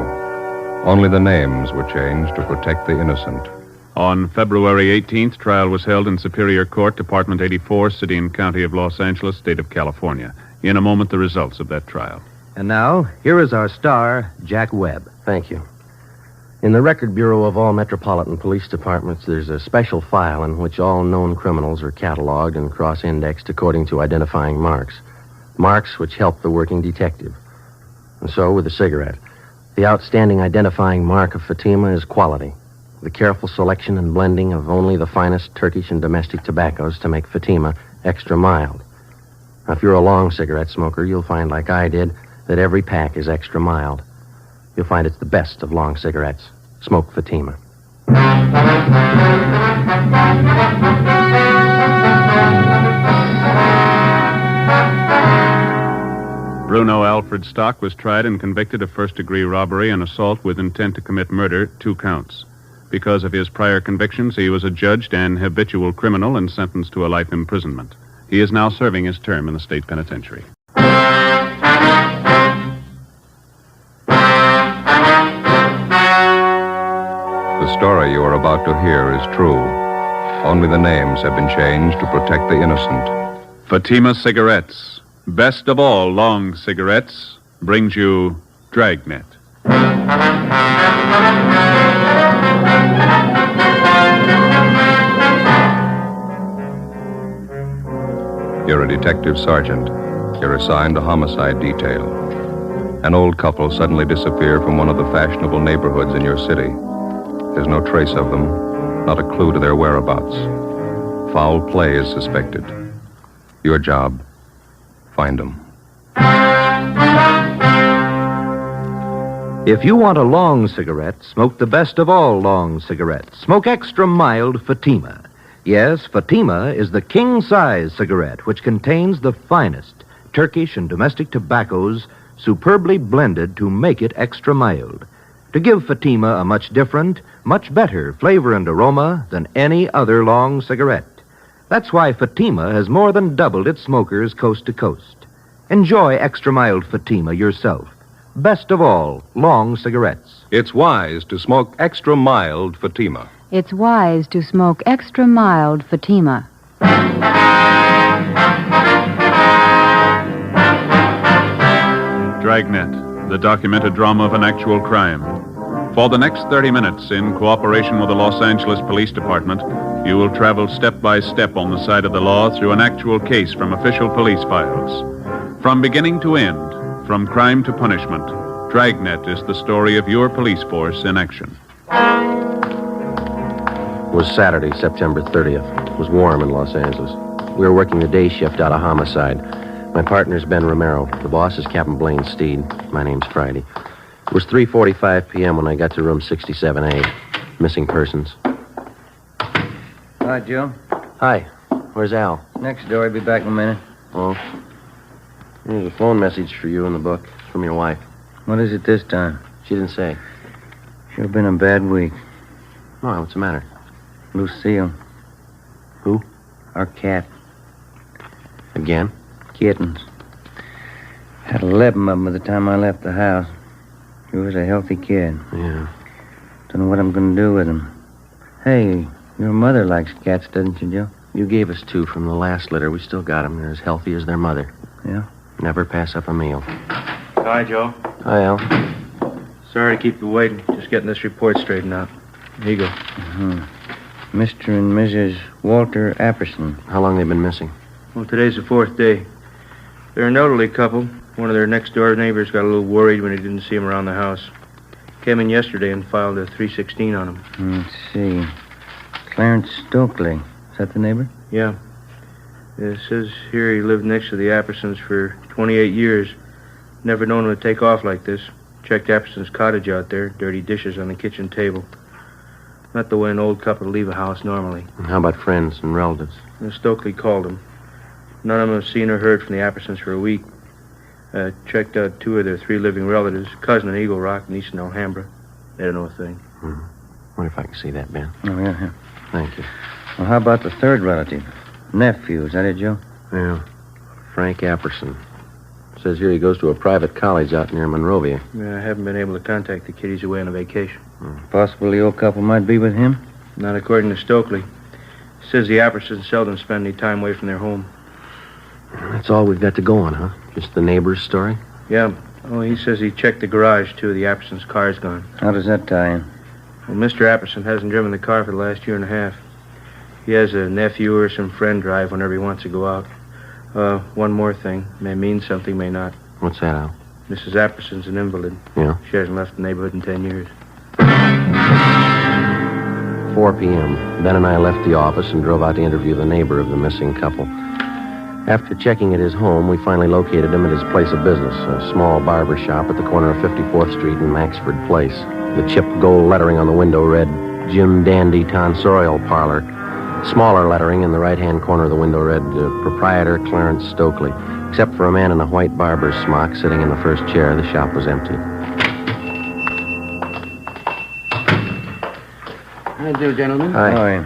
Only the names were changed to protect the innocent. On February 18th, trial was held in Superior Court, Department 84, City and County of Los Angeles, State of California. In a moment, the results of that trial. And now, here is our star, Jack Webb. Thank you. In the Record Bureau of all metropolitan police departments, there's a special file in which all known criminals are cataloged and cross-indexed according to identifying marks. Marks which help the working detective. And so, with a cigarette, The outstanding identifying mark of Fatima is quality. The careful selection and blending of only the finest Turkish and domestic tobaccos to make Fatima extra mild. Now, if you're a long cigarette smoker, you'll find, like I did, that every pack is extra mild. You'll find it's the best of long cigarettes. Smoke Fatima. Bruno Alfred Stock was tried and convicted of first-degree robbery and assault with intent to commit murder, 2 counts. Because of his prior convictions, he was adjudged an habitual criminal and sentenced to a life imprisonment. He is now serving his term in the state penitentiary. The story you are about to hear is true. Only the names have been changed to protect the innocent. Fatima Cigarettes, best of all long cigarettes, brings you Dragnet. You're a detective sergeant. You're assigned a homicide detail. An old couple suddenly disappear from one of the fashionable neighborhoods in your city. There's no trace of them, not a clue to their whereabouts. Foul play is suspected. Your job, find them. If you want a long cigarette, smoke the best of all long cigarettes. Smoke extra mild Fatima. Yes, Fatima is the king-size cigarette which contains the finest Turkish and domestic tobaccos superbly blended to make it extra mild, to give Fatima a much different, much better flavor and aroma than any other long cigarette. That's why Fatima has more than doubled its smokers coast to coast. Enjoy extra mild Fatima yourself. Best of all, long cigarettes. It's wise to smoke extra mild Fatima. It's wise to smoke extra mild Fatima. Dragnet, the documented drama of an actual crime. For the next 30 minutes, in cooperation with the Los Angeles Police Department, you will travel step by step on the side of the law through an actual case from official police files. From beginning to end, from crime to punishment, Dragnet is the story of your police force in action. It was Saturday, September 30th. It was warm in Los Angeles. We were working the day shift out of homicide. My partner's Ben Romero. The boss is Captain Blaine Steed. My name's Friday. It was 3:45 p.m. when I got to room 67A. Missing persons. Hi, Joe. Hi. Where's Al? Next door. I'll be back in a minute. Oh. There's a phone message for you in the book. It's from your wife. What is it this time? She didn't say. Sure been a bad week. Why, what's the matter? Lucille. Who? Our cat. Again? Kittens. Had 11 of them by the time I left the house. He was a healthy kid. Yeah. Don't know what I'm going to do with him. Hey, your mother likes cats, doesn't she, Joe? You gave us 2 from the last litter. We still got them. They're as healthy as their mother. Yeah? Never pass up a meal. Hi, Joe. Hi, Al. Sorry to keep you waiting. Just getting this report straightened out. Here you go. Uh-huh. Mr. and Mrs. Walter Apperson. How long they been missing? Well, today's the 4th day. They're an elderly couple. One of their next-door neighbors got a little worried when he didn't see them around the house. Came in yesterday and filed a 316 on them. Let's see. Clarence Stokely. Is that the neighbor? Yeah. It says here he lived next to the Appersons for 28 years. Never known him to take off like this. Checked Apperson's cottage out there. Dirty dishes on the kitchen table. Not the way an old couple leave a house normally. And how about friends and relatives? And Stokely called them. None of them have seen or heard from the Appersons for a week. Checked out 2 of their 3 living relatives, cousin in Eagle Rock, niece in Alhambra. They don't know a thing. Wonder if I can see that, Ben. Oh, yeah. Thank you. Well, how about the third relative? Nephew, is that it, Joe? Yeah. Frank Apperson. Says here he goes to a private college out near Monrovia. Yeah, I haven't been able to contact the kid. He's away on a vacation. Possible the old couple might be with him? Not according to Stokely. Says the Appersons seldom spend any time away from their home. That's all we've got to go on, huh? Just the neighbor's story? Yeah. Oh, he says he checked the garage, too. The Appersons' car's gone. How does that tie in? Well, Mr. Apperson hasn't driven the car for the last year and a half. He has a nephew or some friend drive whenever he wants to go out. One more thing. May mean something, may not. What's that, Al? Mrs. Apperson's an invalid. Yeah? She hasn't left the neighborhood in 10 years. 4 p.m. Ben and I left the office and drove out to interview the neighbor of the missing couple. After checking at his home, we finally located him at his place of business, a small barber shop at the corner of 54th Street and Maxford Place. The chipped gold lettering on the window read, Jim Dandy Tonsorial Parlor. Smaller lettering in the right-hand corner of the window read, Proprietor Clarence Stokely. Except for a man in a white barber's smock sitting in the first chair, the shop was empty. How do, gentlemen? Hi.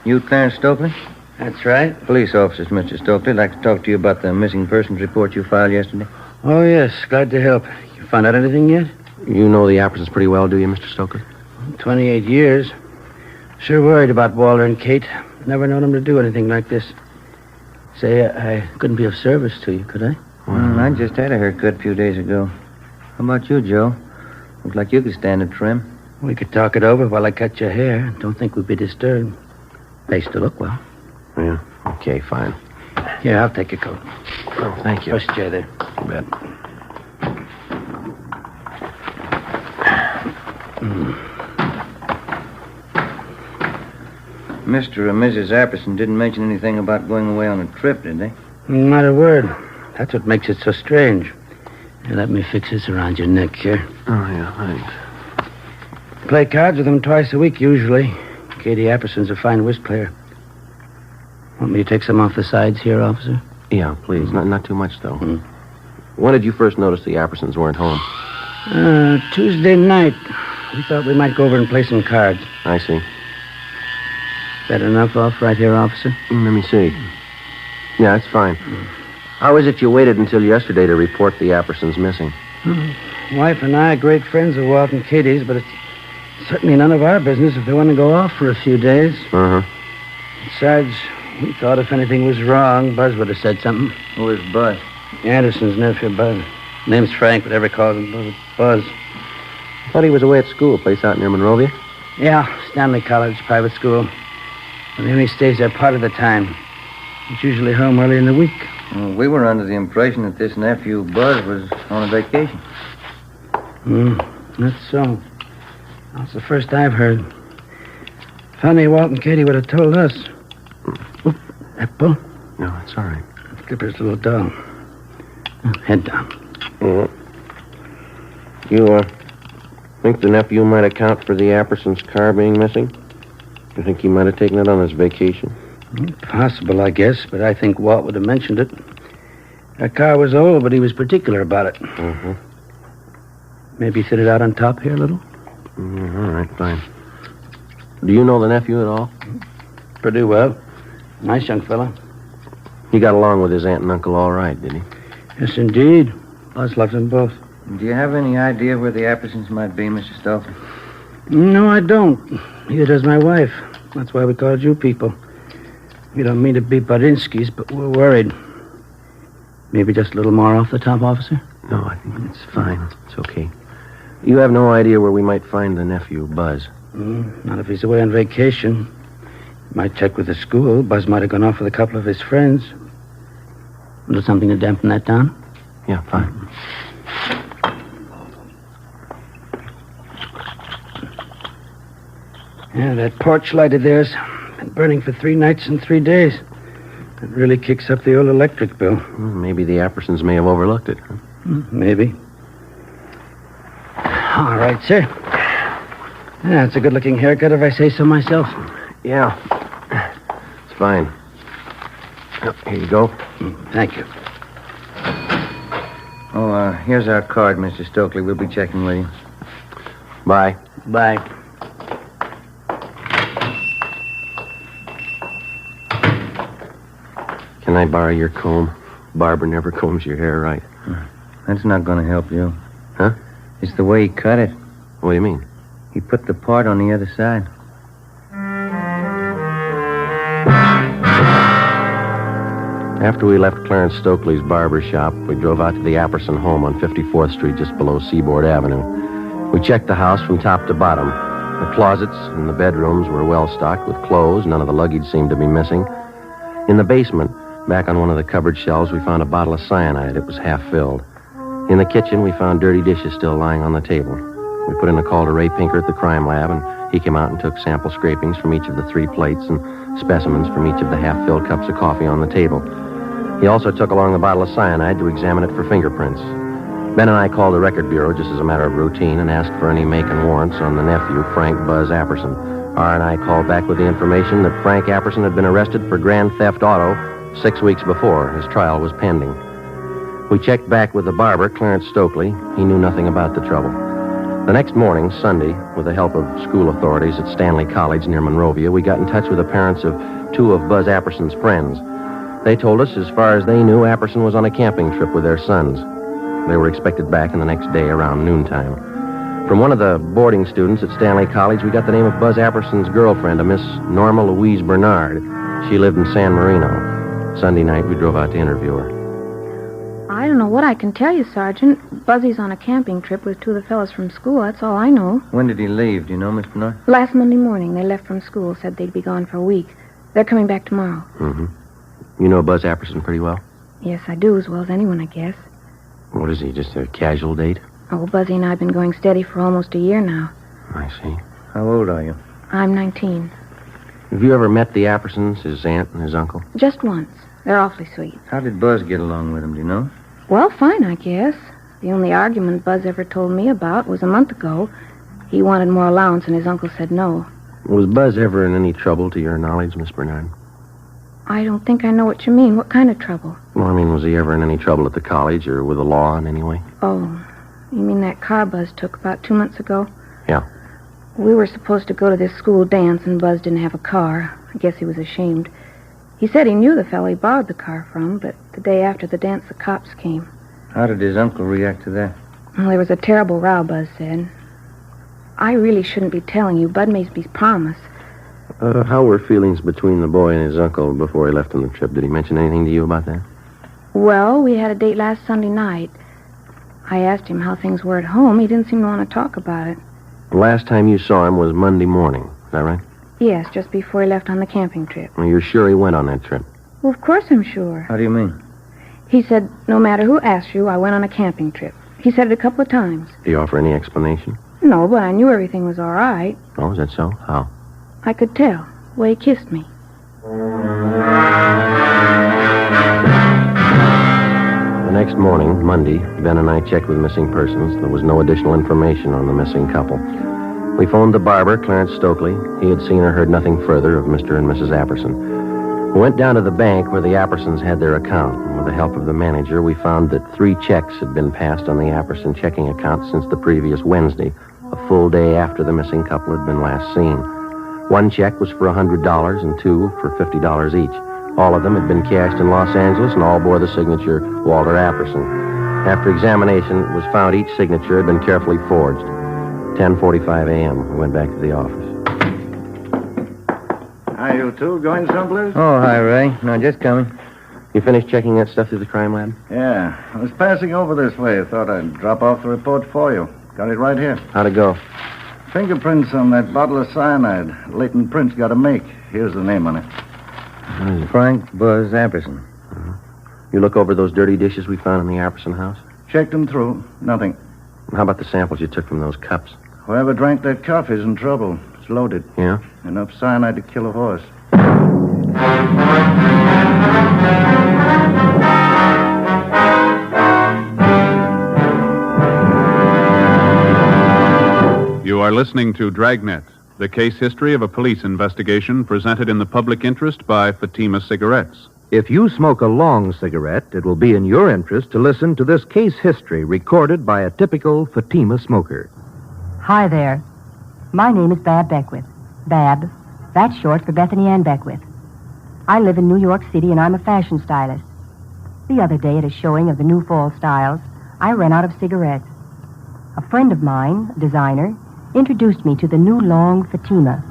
You Clarence Stokely? That's right. Police officers, Mr. Stokely. I'd like to talk to you about the missing persons report you filed yesterday. Oh, yes. Glad to help. You found out anything yet? You know the Appersons pretty well, do you, Mr. Stokely? 28 years. Sure worried about Walter and Kate. Never known them to do anything like this. Say, I couldn't be of service to you, could I? I just had a haircut a few days ago. How about you, Joe? Looks like you could stand a trim. We could talk it over while I cut your hair. Don't think we'd be disturbed. Face to look well. Yeah, okay, fine. Here, I'll take your coat. Oh, thank you. First chair there. You bet. Mr. and Mrs. Apperson didn't mention anything about going away on a trip, did they? Not a word. That's what makes it so strange. Here, let me fix this around your neck here. Oh, yeah, thanks. Play cards with them twice a week, usually. Katie Apperson's a fine whist player. Want me to take some off the sides here, officer? Yeah, please. Not too much, though. When did you first notice the Appersons weren't home? Tuesday night. We thought we might go over and play some cards. I see. Is that enough off right here, officer? Let me see. Yeah, it's fine. How is it you waited until yesterday to report the Appersons missing? Wife and I are great friends of Walt and Katie's, but it's certainly none of our business if they want to go off for a few days. Uh-huh. Besides, we thought if anything was wrong, Buzz would have said something. Who is Buzz? Anderson's nephew, Buzz. Name's Frank, but everybody calls him Buzz. I thought he was away at school, a place out near Monrovia. Yeah, Stanley College, private school. But he only stays there part of the time. He's usually home early in the week. Well, we were under the impression that this nephew, Buzz, was on a vacation. That's so. That's the first I've heard. Funny, Walt and Katie would have told us. Oop, that bull? No, it's all right. Skipper's little dog. Head down. You, think the nephew might account for the Appersons' car being missing? You think he might have taken it on his vacation? Possible, I guess, but I think Walt would have mentioned it. That car was old, but he was particular about it. Mm-hmm. Maybe sit it out on top here a little? All right, fine. Do you know the nephew at all? Pretty well. Nice young fella. He got along with his aunt and uncle all right, did he? Yes, indeed. Buzz loves them both. Do you have any idea where the Appersons might be, Mr. Stokely? No, I don't. Neither does my wife. That's why we called you people. We don't mean to be Budinskis, but we're worried. Maybe just a little more off the top, officer? No, I think it's fine. It's okay. You have no idea where we might find the nephew, Buzz? Not if he's away on vacation. Might check with the school. Buzz might have gone off with a couple of his friends. A little something to dampen that down? Yeah, fine. Yeah, that porch light of theirs been burning for 3 nights and 3 days. It really kicks up the old electric bill. Maybe the Appersons may have overlooked it. Huh? Maybe. All right, sir. Yeah, it's a good-looking haircut if I say so myself. Yeah. It's fine. Oh, here you go. Thank you. Oh, here's our card, Mr. Stokely. We'll be checking with you. Bye. Bye. Can I borrow your comb? Barbara never combs your hair right. That's not going to help you. Huh? It's the way he cut it. What do you mean? He put the part on the other side. After we left Clarence Stokely's barber shop, we drove out to the Apperson home on 54th Street, just below Seaboard Avenue. We checked the house from top to bottom. The closets and the bedrooms were well stocked with clothes. None of the luggage seemed to be missing. In the basement, back on one of the cupboard shelves, we found a bottle of cyanide. It was half filled. In the kitchen, we found dirty dishes still lying on the table. We put in a call to Ray Pinker at the crime lab, and he came out and took sample scrapings from each of the 3 plates and specimens from each of the half-filled cups of coffee on the table. He also took along a bottle of cyanide to examine it for fingerprints. Ben and I called the record bureau just as a matter of routine and asked for any make and warrants on the nephew, Frank Buzz Apperson. R&I called back with the information that Frank Apperson had been arrested for grand theft auto 6 weeks before. His trial was pending. We checked back with the barber, Clarence Stokely. He knew nothing about the trouble. The next morning, Sunday, with the help of school authorities at Stanley College near Monrovia, we got in touch with the parents of 2 of Buzz Apperson's friends. They told us, as far as they knew, Apperson was on a camping trip with their sons. They were expected back in the next day around noontime. From one of the boarding students at Stanley College, we got the name of Buzz Apperson's girlfriend, a Miss Norma Louise Bernard. She lived in San Marino. Sunday night, we drove out to interview her. I don't know what I can tell you, Sergeant. Buzzy's on a camping trip with 2 of the fellas from school. That's all I know. When did he leave? Do you know, Miss Bernard? Last Monday morning, they left from school, said they'd be gone for a week. They're coming back tomorrow. Mm-hmm. You know Buzz Apperson pretty well? Yes, I do, as well as anyone, I guess. What is he, just a casual date? Oh, Buzzy and I have been going steady for almost a year now. I see. How old are you? I'm 19. Have you ever met the Appersons, his aunt and his uncle? Just once. They're awfully sweet. How did Buzz get along with him, do you know? Well, fine, I guess. The only argument Buzz ever told me about was a month ago. He wanted more allowance, and his uncle said no. Was Buzz ever in any trouble, to your knowledge, Miss Bernard? I don't think I know what you mean. What kind of trouble? Well, I mean, was he ever in any trouble at the college or with the law in any way? Oh, you mean that car Buzz took about 2 months ago? Yeah. We were supposed to go to this school dance, and Buzz didn't have a car. I guess he was ashamed. He said he knew the fellow he borrowed the car from, but the day after the dance, the cops came. How did his uncle react to that? Well, there was a terrible row, Buzz said. I really shouldn't be telling you. Bud made me promise. How were feelings between the boy and his uncle before he left on the trip? Did he mention anything to you about that? Well, we had a date last Sunday night. I asked him how things were at home. He didn't seem to want to talk about it. The last time you saw him was Monday morning. Is that right? Yes, just before he left on the camping trip. Well, you're sure he went on that trip? Well, of course I'm sure. How do you mean? He said, no matter who asks you, I went on a camping trip. He said it a couple of times. Did he offer any explanation? No, but I knew everything was all right. Oh, is that so? How? I could tell. The way he kissed me. The next morning, Monday, Ben and I checked with missing persons. There was no additional information on the missing couple. We phoned the barber, Clarence Stokely. He had seen or heard nothing further of Mr. and Mrs. Apperson. We went down to the bank where the Appersons had their account. And with the help of the manager, we found that 3 checks had been passed on the Apperson checking account since the previous Wednesday, a full day after the missing couple had been last seen. 1 check was for $100 and 2 for $50 each. All of them had been cashed in Los Angeles and all bore the signature Walter Apperson. After examination, it was found each signature had been carefully forged. 10:45 a.m. We went back to the office. Hi, you two. Going someplace? Oh, hi, Ray. No, just coming. You finished checking that stuff through the crime lab? Yeah. I was passing over this way. I thought I'd drop off the report for you. Got it right here. How'd it go? Fingerprints on that bottle of cyanide. Latent print's got a make. Here's the name on it. Frank Buzz Apperson. You look over those dirty dishes we found in the Apperson house? Checked them through. Nothing. How about the samples you took from those cups? Whoever drank that coffee's in trouble. It's loaded. Yeah? Enough cyanide to kill a horse. You are listening to Dragnet, the case history of a police investigation presented in the public interest by Fatima Cigarettes. If you smoke a long cigarette, it will be in your interest to listen to this case history recorded by a typical Fatima smoker. Hi there. My name is Bab Beckwith. Bab, that's short for Bethany Ann Beckwith. I live in New York City and I'm a fashion stylist. The other day at a showing of the new fall styles, I ran out of cigarettes. A friend of mine, a designer, introduced me to the new long Fatima.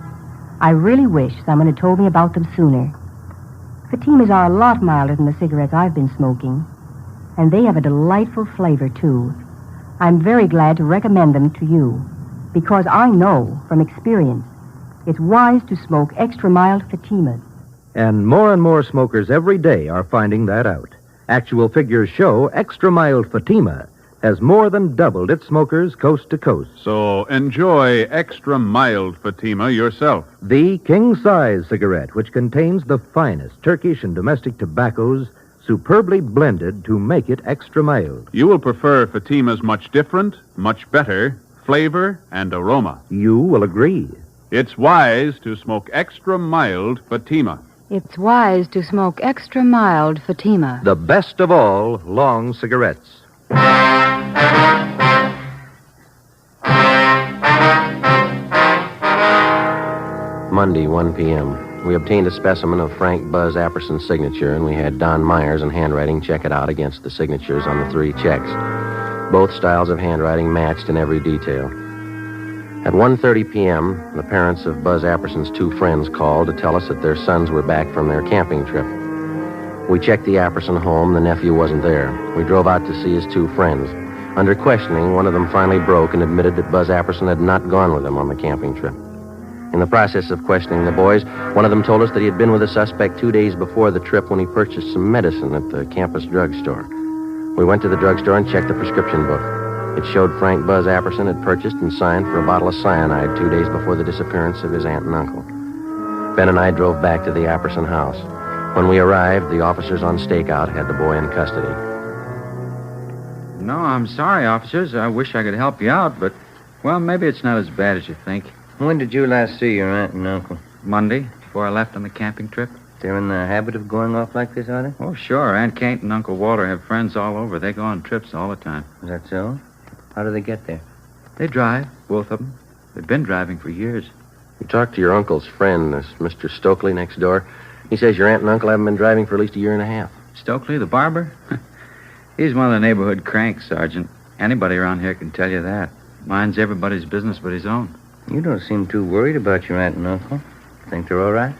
I really wish someone had told me about them sooner. Fatimas are a lot milder than the cigarettes I've been smoking, and they have a delightful flavor, too. I'm very glad to recommend them to you, because I know from experience it's wise to smoke extra mild Fatimas. And more smokers every day are finding that out. Actual figures show extra mild Fatima has more than doubled its smokers coast to coast. So enjoy extra mild Fatima yourself. The king-size cigarette, which contains the finest Turkish and domestic tobaccos, superbly blended to make it extra mild. You will prefer Fatima's much different, much better flavor and aroma. You will agree. It's wise to smoke extra mild Fatima. It's wise to smoke extra mild Fatima. The best of all long cigarettes. Monday, 1 p.m. We obtained a specimen of Frank Buzz Apperson's signature, and we had Don Myers in handwriting check it out against the signatures on the 3 checks. Both styles of handwriting matched in every detail. At 1:30 p.m., the parents of Buzz Apperson's 2 friends called to tell us that their sons were back from their camping trip. We checked the Apperson home. The nephew wasn't there. We drove out to see his 2 friends. Under questioning, one of them finally broke and admitted that Buzz Apperson had not gone with them on the camping trip. In the process of questioning the boys, one of them told us that he had been with the suspect 2 days before the trip when he purchased some medicine at the campus drugstore. We went to the drugstore and checked the prescription book. It showed Frank Buzz Apperson had purchased and signed for a bottle of cyanide 2 days before the disappearance of his aunt and uncle. Ben and I drove back to the Apperson house. When we arrived, the officers on stakeout had the boy in custody. No, I'm sorry, officers. I wish I could help you out, but, well, maybe it's not as bad as you think. When did you last see your aunt and uncle? Monday, before I left on the camping trip. They're in the habit of going off like this, are they? Oh, sure. Aunt Kate and Uncle Walter have friends all over. They go on trips all the time. Is that so? How do they get there? They drive, both of them. They've been driving for years. You talked to your uncle's friend, this Mr. Stokely next door. He says your aunt and uncle haven't been driving for at least a year and a half. Stokely, the barber? He's one of the neighborhood cranks, Sergeant. Anybody around here can tell you that. Minds everybody's business but his own. You don't seem too worried about your aunt and uncle. Think they're all right?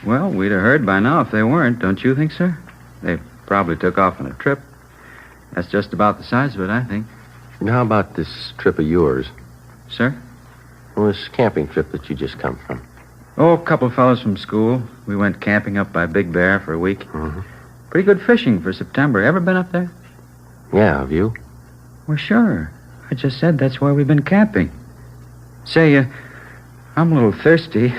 Well, we'd have heard by now if they weren't, don't you think, sir? They probably took off on a trip. That's just about the size of it, I think. And how about this trip of yours? Sir? Well, this camping trip that you just come from. Oh, a couple of fellows from school. We went camping up by Big Bear for a week. Mm-hmm. Pretty good fishing for September. Ever been up there? Yeah, have you? Well, sure. I just said that's why we've been camping. Say, I'm a little thirsty.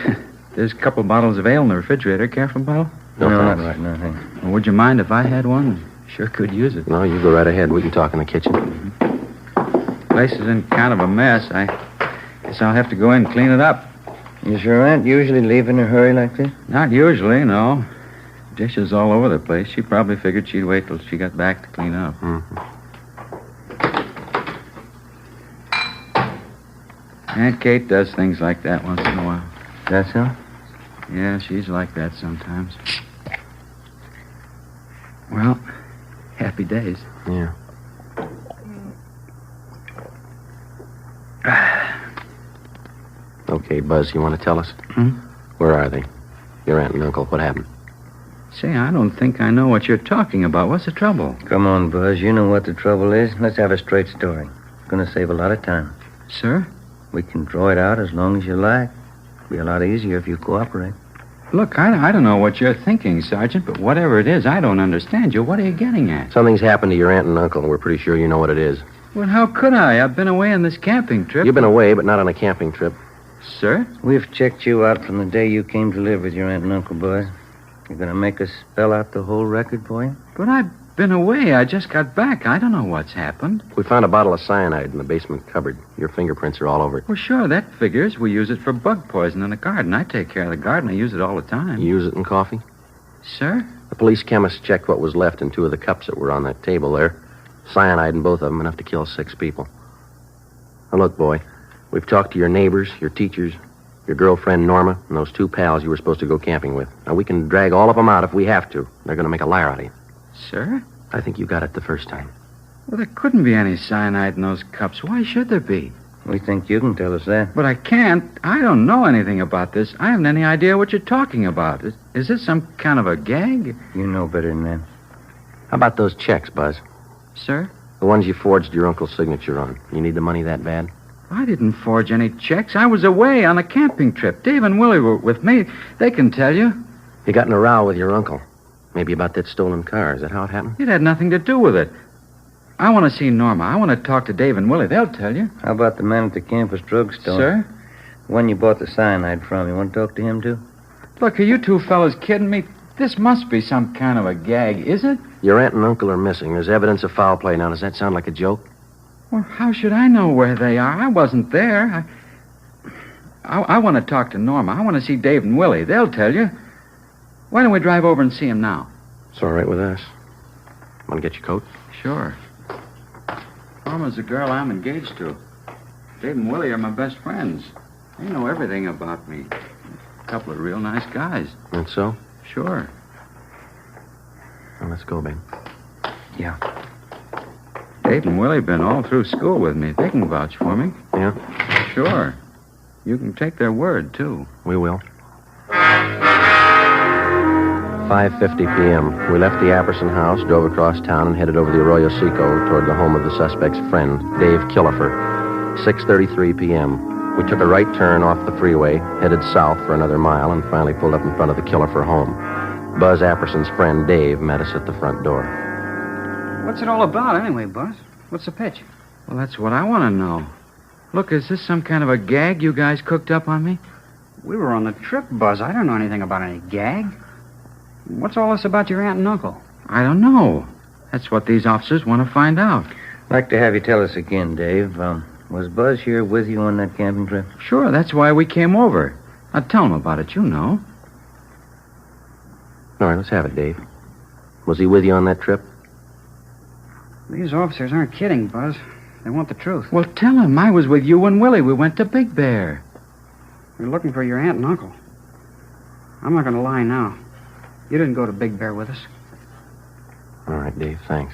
There's a couple bottles of ale in the refrigerator. Care for a bottle? No, not right now, thanks. Well, would you mind if I had one? Sure could use it. No, you go right ahead. We can talk in the kitchen. Place is in kind of a mess. I guess I'll have to go in and clean it up. Is your aunt usually leave in a hurry like this? Not usually, no. Dishes all over the place. She probably figured she'd wait till she got back to clean up. Mm-hmm. Aunt Kate does things like that once in a while. That so? Yeah, she's like that sometimes. Well, happy days. Yeah. Okay, Buzz, you want to tell us? Where are they? Your aunt and uncle, what happened? Say, I don't think I know what you're talking about. What's the trouble? Come on, Buzz. You know what the trouble is. Let's have a straight story. It's going to save a lot of time. Sir? We can draw it out as long as you like. It'll be a lot easier if you cooperate. Look, I don't know what you're thinking, Sergeant, but whatever it is, I don't understand you. What are you getting at? Something's happened to your aunt and uncle, and we're pretty sure you know what it is. Well, how could I? I've been away on this camping trip. You've been away, but not on a camping trip. Sir? We've checked you out from the day you came to live with your aunt and uncle, Buzz. You're going to make us spell out the whole record for you? But I've been away. I just got back. I don't know what's happened. We found a bottle of cyanide in the basement cupboard. Your fingerprints are all over it. Well, sure, that figures. We use it for bug poison in the garden. I take care of the garden. I use it all the time. You use it in coffee? Sir? The police chemist checked what was left in 2 of the cups that were on that table there. Cyanide in both of them, enough to kill 6 people. Now, look, boy, we've talked to your neighbors, your teachers, your girlfriend, Norma, and those 2 pals you were supposed to go camping with. Now, we can drag all of them out if we have to. They're going to make a liar out of you. Sir? I think you got it the first time. Well, there couldn't be any cyanide in those cups. Why should there be? We think you can tell us that. But I can't. I don't know anything about this. I haven't any idea what you're talking about. Is this some kind of a gag? You know better than that. How about those checks, Buzz? Sir? The ones you forged your uncle's signature on. You need the money that bad? I didn't forge any checks. I was away on a camping trip. Dave and Willie were with me. They can tell you. You got in a row with your uncle. Maybe about that stolen car. Is that how it happened? It had nothing to do with it. I want to see Norma. I want to talk to Dave and Willie. They'll tell you. How about the man at the campus drugstore? Sir? The one you bought the cyanide from. You want to talk to him, too? Look, are you two fellas kidding me? This must be some kind of a gag, is it? Your aunt and uncle are missing. There's evidence of foul play. Now, does that sound like a joke? Well, how should I know where they are? I wasn't there. I want to talk to Norma. I want to see Dave and Willie. They'll tell you. Why don't we drive over and see him now? It's all right with us. Want to get your coat? Sure. Norma's the girl I'm engaged to. Dave and Willie are my best friends. They know everything about me. A couple of real nice guys. That's so? Sure. Well, let's go, Ben. Yeah. Dave and Willie have been all through school with me. They can vouch for me. Yeah? Sure. You can take their word, too. We will. 5:50 p.m. We left the Apperson house, drove across town, and headed over the Arroyo Seco toward the home of the suspect's friend, Dave Killefer. 6:33 p.m. We took a right turn off the freeway, headed south for another mile, and finally pulled up in front of the Killefer home. Buzz Apperson's friend, Dave, met us at the front door. What's it all about, anyway, Buzz? What's the pitch? Well, that's what I want to know. Look, is this some kind of a gag you guys cooked up on me? We were on the trip, Buzz. I don't know anything about any gag. What's all this about your aunt and uncle? I don't know. That's what these officers want to find out. I'd like to have you tell us again, Dave. Was Buzz here with you on that camping trip? Sure, that's why we came over. Now, tell him about it, you know. All right, let's have it, Dave. Was he with you on that trip? These officers aren't kidding, Buzz. They want the truth. Well, tell him I was with you and Willie. We went to Big Bear. We're looking for your aunt and uncle. I'm not going to lie now. You didn't go to Big Bear with us. All right, Dave, thanks.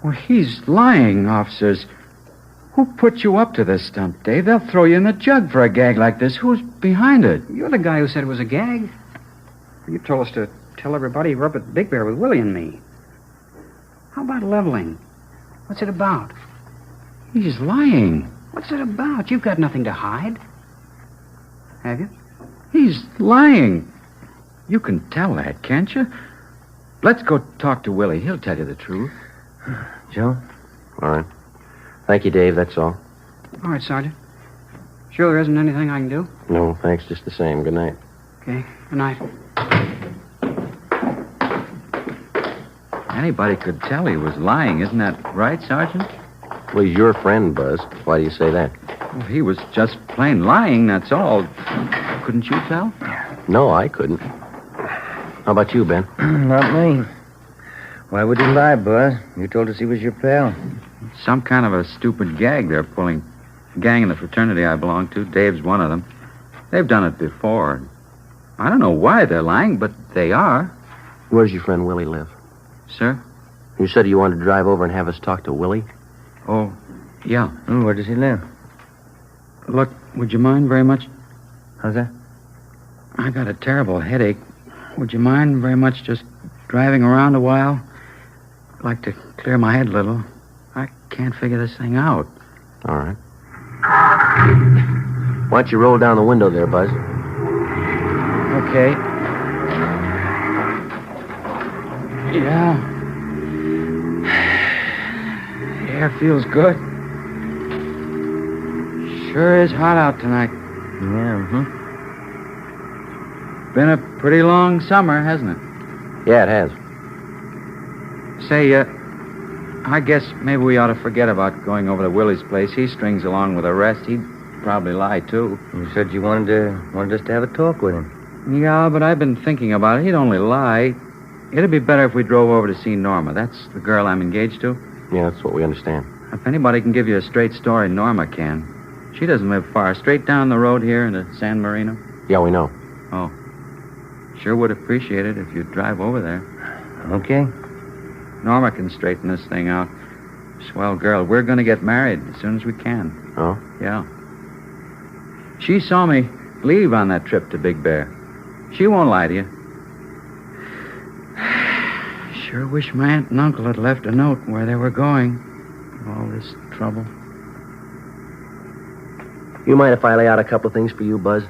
Well, he's lying, officers. Who put you up to this stunt, Dave? They'll throw you in the jug for a gag like this. Who's behind it? You're the guy who said it was a gag. You told us to tell everybody you were up at Big Bear with Willie and me. How about leveling? What's it about? He's lying. What's it about? You've got nothing to hide. Have you? He's lying. You can tell that, can't you? Let's go talk to Willie. He'll tell you the truth. Joe? All right. Thank you, Dave, that's all. All right, Sergeant. Sure there isn't anything I can do? No, thanks, just the same. Good night. Okay, good night. Anybody could tell he was lying, isn't that right, Sergeant? Well, he's your friend, Buzz. Why do you say that? Well, he was just plain lying, that's all. Couldn't you tell? No, I couldn't. How about you, Ben? Not me. Why would he lie, Buzz? You told us he was your pal. Some kind of a stupid gag they're pulling. The gang in the fraternity I belong to, Dave's one of them. They've done it before. I don't know why they're lying, but they are. Where's your friend Willie live? Sir? You said you wanted to drive over and have us talk to Willie? Oh, yeah. Where does he live? Look, would you mind very much? How's that? I got a terrible headache. Would you mind very much just driving around a while? I'd like to clear my head a little. I can't figure this thing out. All right. Why don't you roll down the window there, Buzz? Okay. Yeah. The air feels good. Sure is hot out tonight. Yeah, Been a pretty long summer, hasn't it? Yeah, it has. Say, I guess maybe we ought to forget about going over to Willie's place. He strings along with the rest. He'd probably lie, too. You said you wanted us to have a talk with him. Yeah, but I've been thinking about it. He'd only lie. It'd be better if we drove over to see Norma. That's the girl I'm engaged to. Yeah, that's what we understand. If anybody can give you a straight story, Norma can. She doesn't live far. Straight down the road here into San Marino. Yeah, we know. Oh. Sure would appreciate it if you'd drive over there. Okay. Norma can straighten this thing out. Swell girl. We're going to get married as soon as we can. Oh? Yeah. She saw me leave on that trip to Big Bear. She won't lie to you. Sure wish my aunt and uncle had left a note where they were going. All this trouble. You mind if I lay out a couple of things for you, Buzz?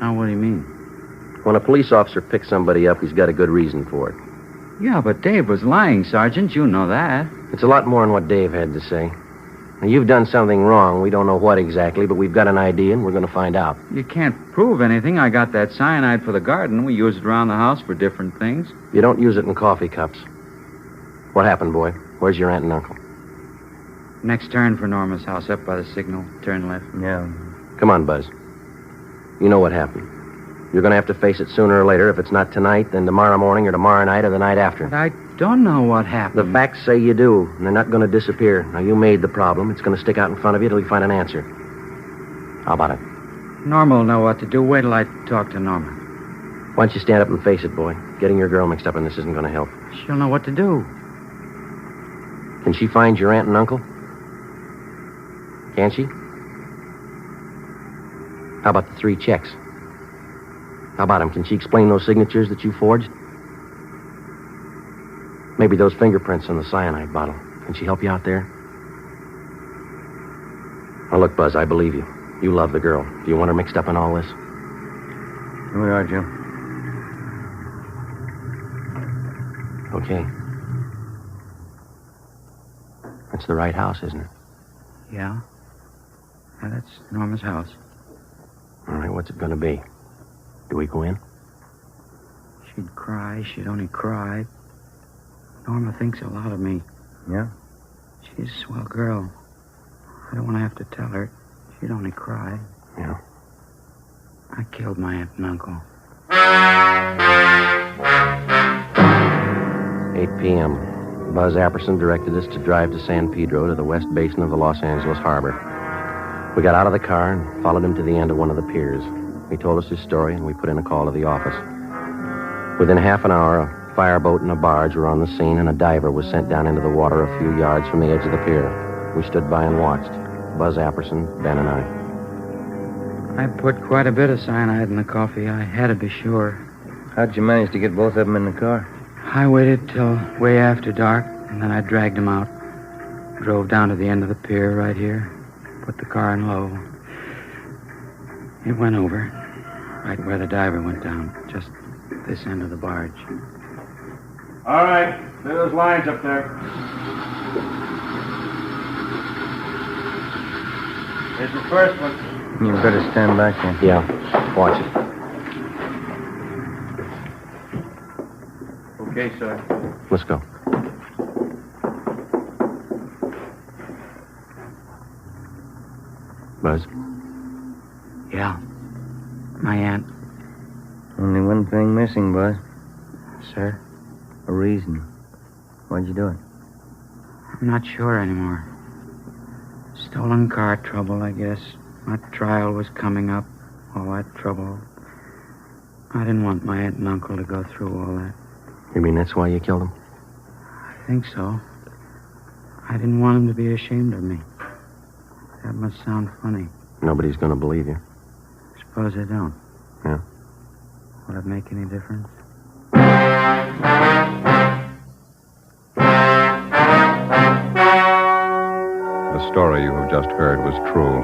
Now, what do you mean? When a police officer picks somebody up, he's got a good reason for it. Yeah, but Dave was lying, Sergeant. You know that. It's a lot more than what Dave had to say. Now, you've done something wrong. We don't know what exactly, but we've got an idea, and we're going to find out. You can't prove anything. I got that cyanide for the garden. We use it around the house for different things. You don't use it in coffee cups. What happened, boy? Where's your aunt and uncle? Next turn for Norma's house, up by the signal. Turn left. Yeah. Come on, Buzz. You know what happened. You're going to have to face it sooner or later. If it's not tonight, then tomorrow morning or tomorrow night or the night after. But I don't know what happened. The facts say you do, and they're not going to disappear. Now, you made the problem. It's going to stick out in front of you till you find an answer. How about it? Norma will know what to do. Wait till I talk to Norma. Why don't you stand up and face it, boy? Getting your girl mixed up in this isn't going to help. She'll know what to do. Can she find your aunt and uncle? Can she? How about the 3 checks? How about them? Can she explain those signatures that you forged? Maybe those fingerprints on the cyanide bottle. Can she help you out there? Now, look, Buzz, I believe you. You love the girl. Do you want her mixed up in all this? Here we are, Joe. Okay. That's the right house, isn't it? Yeah. Yeah, that's Norma's house. All right, what's it going to be? Do we go in? She'd cry. She'd only cry. Norma thinks a lot of me. Yeah? She's a swell girl. I don't want to have to tell her. She'd only cry. Yeah. I killed my aunt and uncle. 8 p.m. Buzz Apperson directed us to drive to San Pedro to the west basin of the Los Angeles harbor. We got out of the car and followed him to the end of one of the piers. He told us his story, and we put in a call to the office. Within half an hour, a fireboat and a barge were on the scene, and a diver was sent down into the water a few yards from the edge of the pier. We stood by and watched. Buzz Apperson, Ben, and I. I put quite a bit of cyanide in the coffee. I had to be sure. How'd you manage to get both of them in the car? I waited till way after dark, and then I dragged them out. Drove down to the end of the pier right here. Put the car in low. It went over, right where the diver went down, just this end of the barge. All right, clear those lines up there. Here's the first one. You better stand back there. Yeah, watch it. Okay, sir. Let's go. Buzz? Yeah. My aunt. Only one thing missing, Buzz. Sir? A reason. Why'd you do it? I'm not sure anymore. Stolen car trouble, I guess. My trial was coming up. All that trouble. I didn't want my aunt and uncle to go through all that. You mean that's why you killed him? I think so. I didn't want them to be ashamed of me. That must sound funny. Nobody's going to believe you. Suppose they don't. Yeah. Will it make any difference? The story you have just heard was true.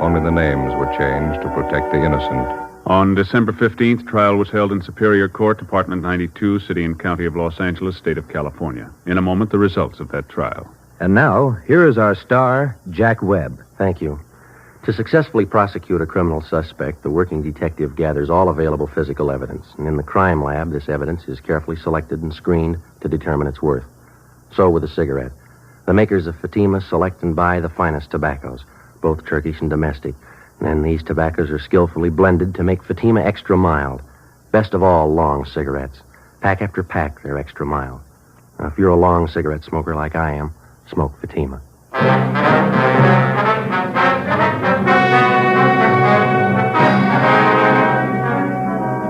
Only the names were changed to protect the innocent. On December 15th, trial was held in Superior Court, Department 92, City and County of Los Angeles, State of California. In a moment, the results of that trial. And now, here is our star, Jack Webb. Thank you. To successfully prosecute a criminal suspect, the working detective gathers all available physical evidence. And in the crime lab, this evidence is carefully selected and screened to determine its worth. So with a cigarette. The makers of Fatima select and buy the finest tobaccos, both Turkish and domestic. And then these tobaccos are skillfully blended to make Fatima extra mild. Best of all, long cigarettes. Pack after pack, they're extra mild. Now, if you're a long cigarette smoker like I am, smoke Fatima.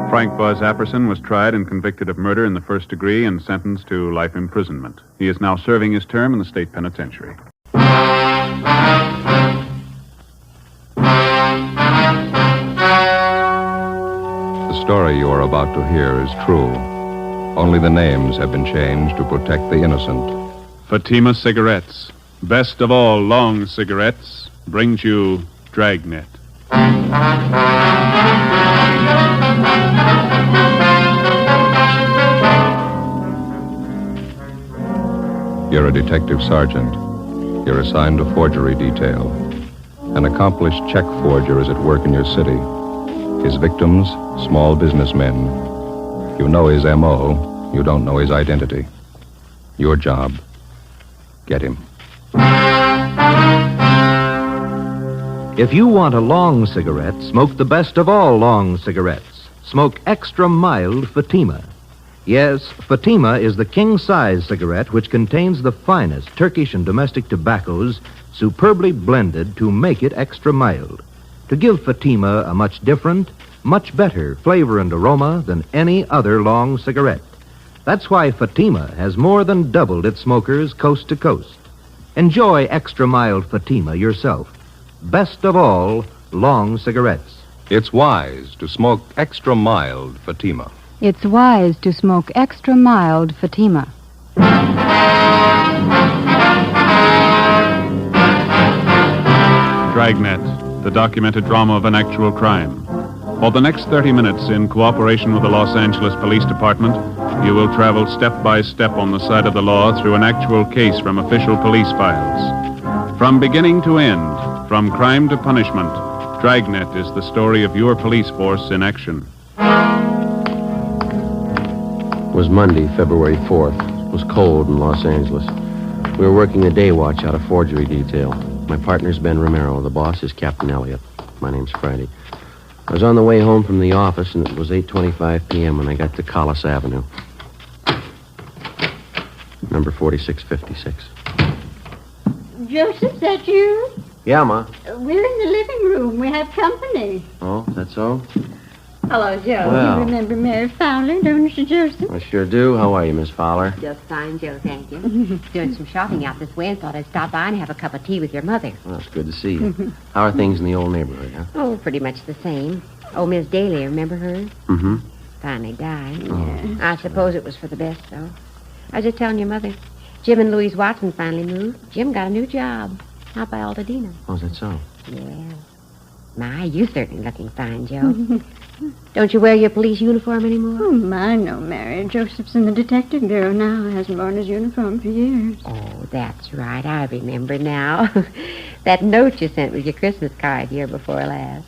Frank Buzz Apperson was tried and convicted of murder in the first degree and sentenced to life imprisonment. He is now serving his term in the state penitentiary. The story you are about to hear is true. Only the names have been changed to protect the innocent. Fatima Cigarettes, best of all long cigarettes, brings you Dragnet. You're a detective sergeant. You're assigned a forgery detail. An accomplished check forger is at work in your city. His victims, small businessmen. You know his M.O., you don't know his identity. Your job, get him. If you want a long cigarette, smoke the best of all long cigarettes. Smoke extra mild Fatima. Yes, Fatima is the king-size cigarette which contains the finest Turkish and domestic tobaccos superbly blended to make it extra mild, to give Fatima a much different, much better flavor and aroma than any other long cigarette. That's why Fatima has more than doubled its smokers coast to coast. Enjoy extra mild Fatima yourself. Best of all, long cigarettes. It's wise to smoke extra mild Fatima. It's wise to smoke extra mild Fatima. Dragnet, the documented drama of an actual crime. For the next 30 minutes, in cooperation with the Los Angeles Police Department, you will travel step by step on the side of the law through an actual case from official police files. From beginning to end, from crime to punishment, Dragnet is the story of your police force in action. It was Monday, February 4th. It was cold in Los Angeles. We were working the day watch out of forgery detail. My partner's Ben Romero. The boss is Captain Elliott. My name's Friday. I was on the way home from the office, and it was 8:25 p.m. when I got to Collis Avenue. Number 4656. Joseph, that you? Yeah, Ma. We're in the living room. We have company. Oh, that's so? Hello, Joe. Well. You remember Mary Fowler, don't you, Joseph? I sure do. How are you, Miss Fowler? Just fine, Joe, thank you. Doing some shopping out this way and thought I'd stop by and have a cup of tea with your mother. Well, it's good to see you. How are things in the old neighborhood, huh? Oh, pretty much the same. Oh, Miss Daly, remember her? Mm-hmm. Finally died. Oh. I suppose it was for the best, though. I was just telling your mother. Jim and Louise Watson finally moved. Jim got a new job out by Altadena. Oh, is that so? Yeah. My, you certainly looking fine, Joe. Don't you wear your police uniform anymore? Oh, my, no, Mary. Joseph's in the detective bureau now. Hasn't worn his uniform for years. Oh, that's right. I remember now. That note you sent with your Christmas card year before last.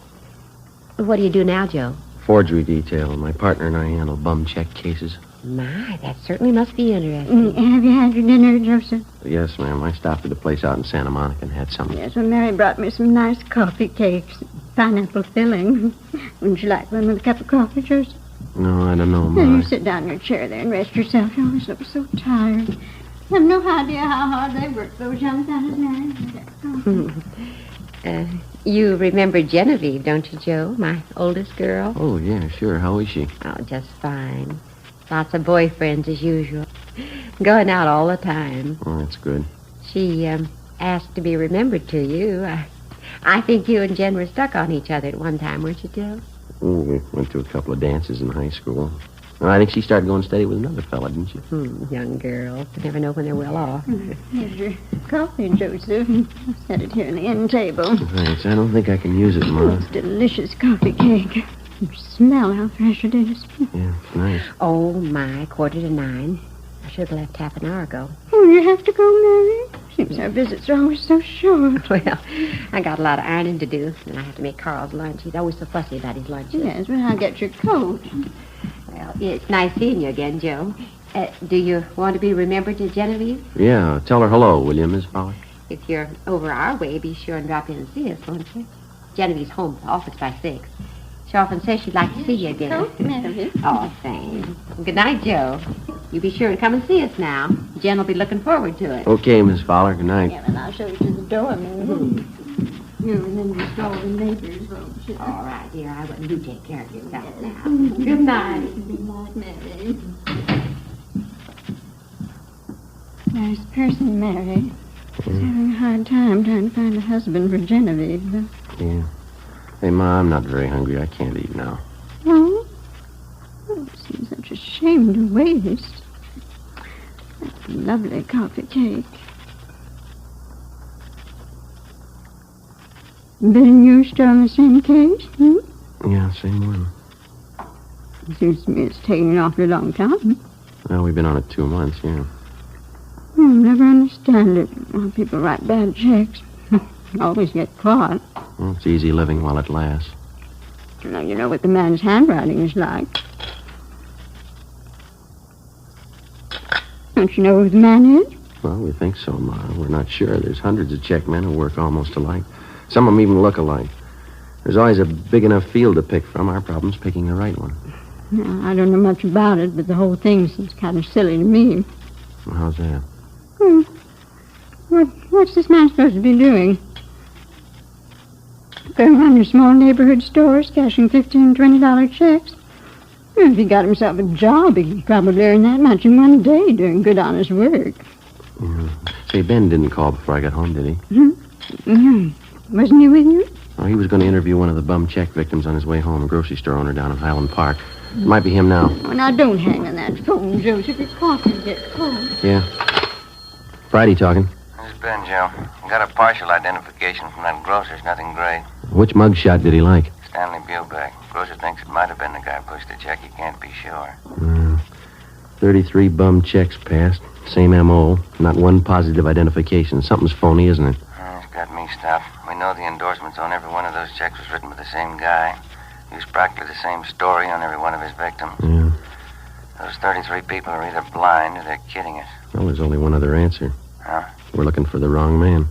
What do you do now, Joe? Forgery detail. My partner and I handle bum check cases. My, that certainly must be interesting. Have you had your dinner, Joseph? Yes, ma'am. I stopped at a place out in Santa Monica and had something. Yes, well, Mary brought me some nice coffee cakes. Pineapple filling. Wouldn't you like one with a cup of coffee, Joseph? No, I don't know, Now, Ma. you sit down in your chair there and rest yourself. You always look so tired. You have no idea how hard they work, those young fellas, Mary. You remember Genevieve, don't you, Joe? My oldest girl? Oh, yeah, sure. How is she? Oh, just fine. Lots of boyfriends as usual. Going out all the time. Oh, that's good. She asked to be remembered to you. I think you and Jen were stuck on each other at one time, weren't you, Joe? Oh, we went to a couple of dances in high school. And I think she started going steady with another fella, didn't she? Young girls. You never know when they're well off. Here's your coffee, Joseph. I'll set it here on the end table. Thanks. I don't think I can use it, Ma. It's delicious coffee cake. You smell how fresh it is. Yeah, it's nice. Oh, my, 8:45. I should have left half an hour ago. Oh, you have to go, Mary? Seems our visits are always so short. Well, I got a lot of ironing to do, and I have to make Carl's lunch. He's always so fussy about his lunches. Yes, well, I'll get your coat. Well, it's nice seeing you again, Joe. Do you want to be remembered to Genevieve? Yeah, tell her hello, will you, Miss Fowler? If you're over our way, be sure and drop in and see us, won't you? Genevieve's home at the office by 6. She often says she'd like to see you again. Oh, thanks. Good night, Joe. You be sure and come and see us now. Jen will be looking forward to it. Okay, Miss Fowler. Good night. Yeah, and I'll show you to the door, Mary. You remember all the neighbors, won't you? All right, dear. I wouldn't you take care of yourself now. Good night. Good night, Mary. Nice person, Mary. She's having a hard time trying to find a husband for Genevieve, though. Yeah. Hey, Ma, I'm not very hungry. I can't eat now. Oh? Oh, it seems such a shame to waste. That's a lovely coffee cake. Ben and you still on the same case, Yeah, same one. Seems to me it's taken an awfully long time. Well, we've been on it 2 months, yeah. never understand it. When people write bad checks, always get caught. Well, it's easy living while it lasts. Now, you know what the man's handwriting is like. Don't you know who the man is? Well, we think so, Ma. We're not sure. There's hundreds of check men who work almost alike. Some of them even look alike. There's always a big enough field to pick from. Our problem's picking the right one. Now, I don't know much about it, but the whole thing seems kind of silly to me. Well, how's that? What's this man supposed to be doing? Going around your small neighborhood stores, cashing $15, $20 checks? If he got himself a job, he could probably earn that much in one day doing good, honest work. Yeah. Say, Ben didn't call before I got home, did he? Wasn't he with you? Oh, he was going to interview one of the bum check victims on his way home, a grocery store owner down in Highland Park. It might be him now. Oh, now, don't hang on that phone, Joseph. Your coffee will get cold. Yeah. Friday talking. This is Ben, Joe. Got a partial identification from that grocer's. Nothing great. Which mugshot did he like? Stanley Bubeck. Grocer thinks it might have been the guy who pushed the check. He can't be sure. 33 bum checks passed. Same M.O. Not one positive identification. Something's phony, isn't it? It's got me stopped. We know the endorsements on every one of those checks was written by the same guy. Used practically the same story on every one of his victims. Yeah. Those 33 people are either blind or they're kidding us. Well, there's only one other answer. Huh? We're looking for the wrong man.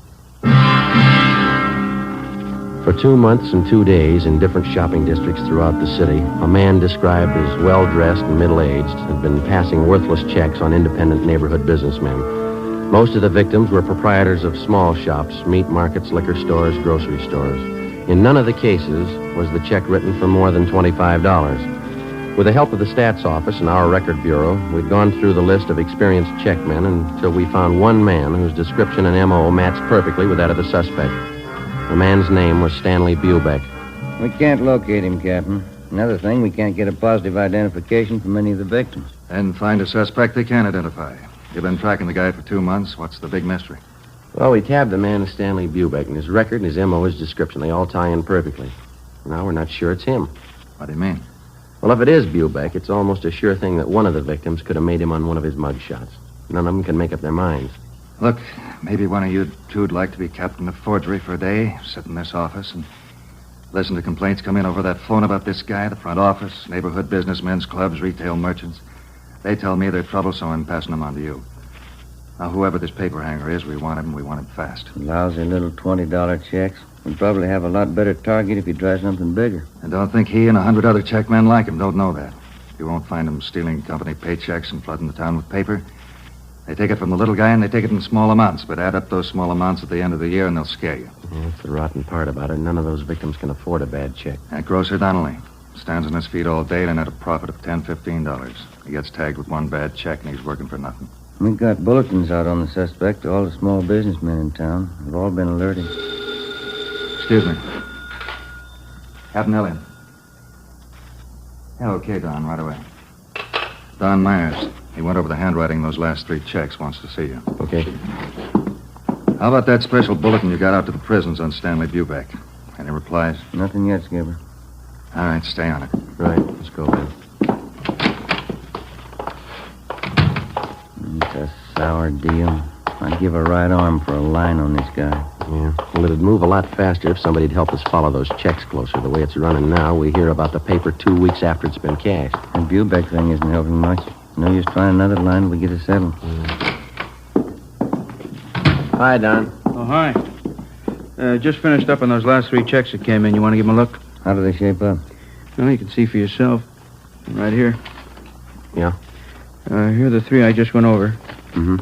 For 2 months and 2 days in different shopping districts throughout the city, a man described as well-dressed and middle-aged had been passing worthless checks on independent neighborhood businessmen. Most of the victims were proprietors of small shops, meat markets, liquor stores, grocery stores. In none of the cases was the check written for more than $25. With the help of the stats office and our record bureau, we'd gone through the list of experienced checkmen until we found one man whose description and M.O. matched perfectly with that of the suspect. The man's name was Stanley Bubeck. We can't locate him, Captain. Another thing, we can't get a positive identification from any of the victims. And find a suspect they can identify. You've been tracking the guy for 2 months. What's the big mystery? Well, we tabbed the man as Stanley Bubeck, and his record and his M.O., his description, they all tie in perfectly. Now we're not sure it's him. What do you mean? Well, if it is Bubeck, it's almost a sure thing that one of the victims could have made him on one of his mugshots. None of them can make up their minds. Look, maybe one of you two'd like to be captain of forgery for a day, sit in this office and listen to complaints come in over that phone about this guy, the front office, neighborhood businessmen's clubs, retail merchants. They tell me they're troublesome and passing them on to you. Now, whoever this paper hanger is, we want him fast. Lousy little $20 checks. We'd probably have a lot better target if he tried something bigger. And don't think he and 100 other checkmen like him don't know that. You won't find him stealing company paychecks and flooding the town with paper. They take it from the little guy, and they take it in small amounts, but add up those small amounts at the end of the year, and they'll scare you. Yeah, that's the rotten part about it. None of those victims can afford a bad check. That grocer Donnelly stands on his feet all day and at a profit of $10, $15. He gets tagged with one bad check, and he's working for nothing. We got bulletins out on the suspect to all the small businessmen in town. They've all been alerted. Excuse me. Captain Elliott. Yeah, okay, Don, right away. Don Myers. He went over the handwriting of those last 3 checks, wants to see you. Okay. How about that special bulletin you got out to the prisons on Stanley Bubeck? Any replies? Nothing yet, Skipper. All right, stay on it. Right, let's go, Ben. It's a sour deal. I'd give a right arm for a line on this guy. Yeah, well, it'd move a lot faster if somebody'd help us follow those checks closer. The way it's running now, we hear about the paper 2 weeks after it's been cashed. That Bubeck thing isn't helping much. No use trying another line till we get it settled. Hi, Don. Oh, hi. Just finished up on those last 3 checks that came in. You want to give them a look? How do they shape up? Well, you can see for yourself. Right here. Yeah? Here are the 3 I just went over. Mm-hmm.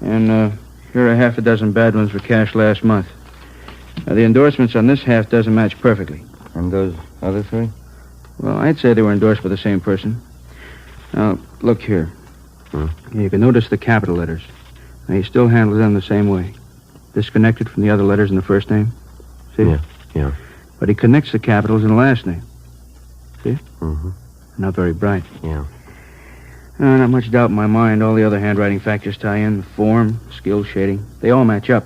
And here are half a dozen bad ones for cash last month. The endorsements on this half dozen match perfectly. And those other 3? Well, I'd say they were endorsed by the same person. Now, look here. Hmm? You can notice the capital letters. Now, he still handles them the same way. Disconnected from the other letters in the first name. See? Yeah. But he connects the capitals in the last name. See? Mm-hmm. Not very bright. Yeah. Not much doubt in my mind. All the other handwriting factors tie in. Form, skill, shading. They all match up.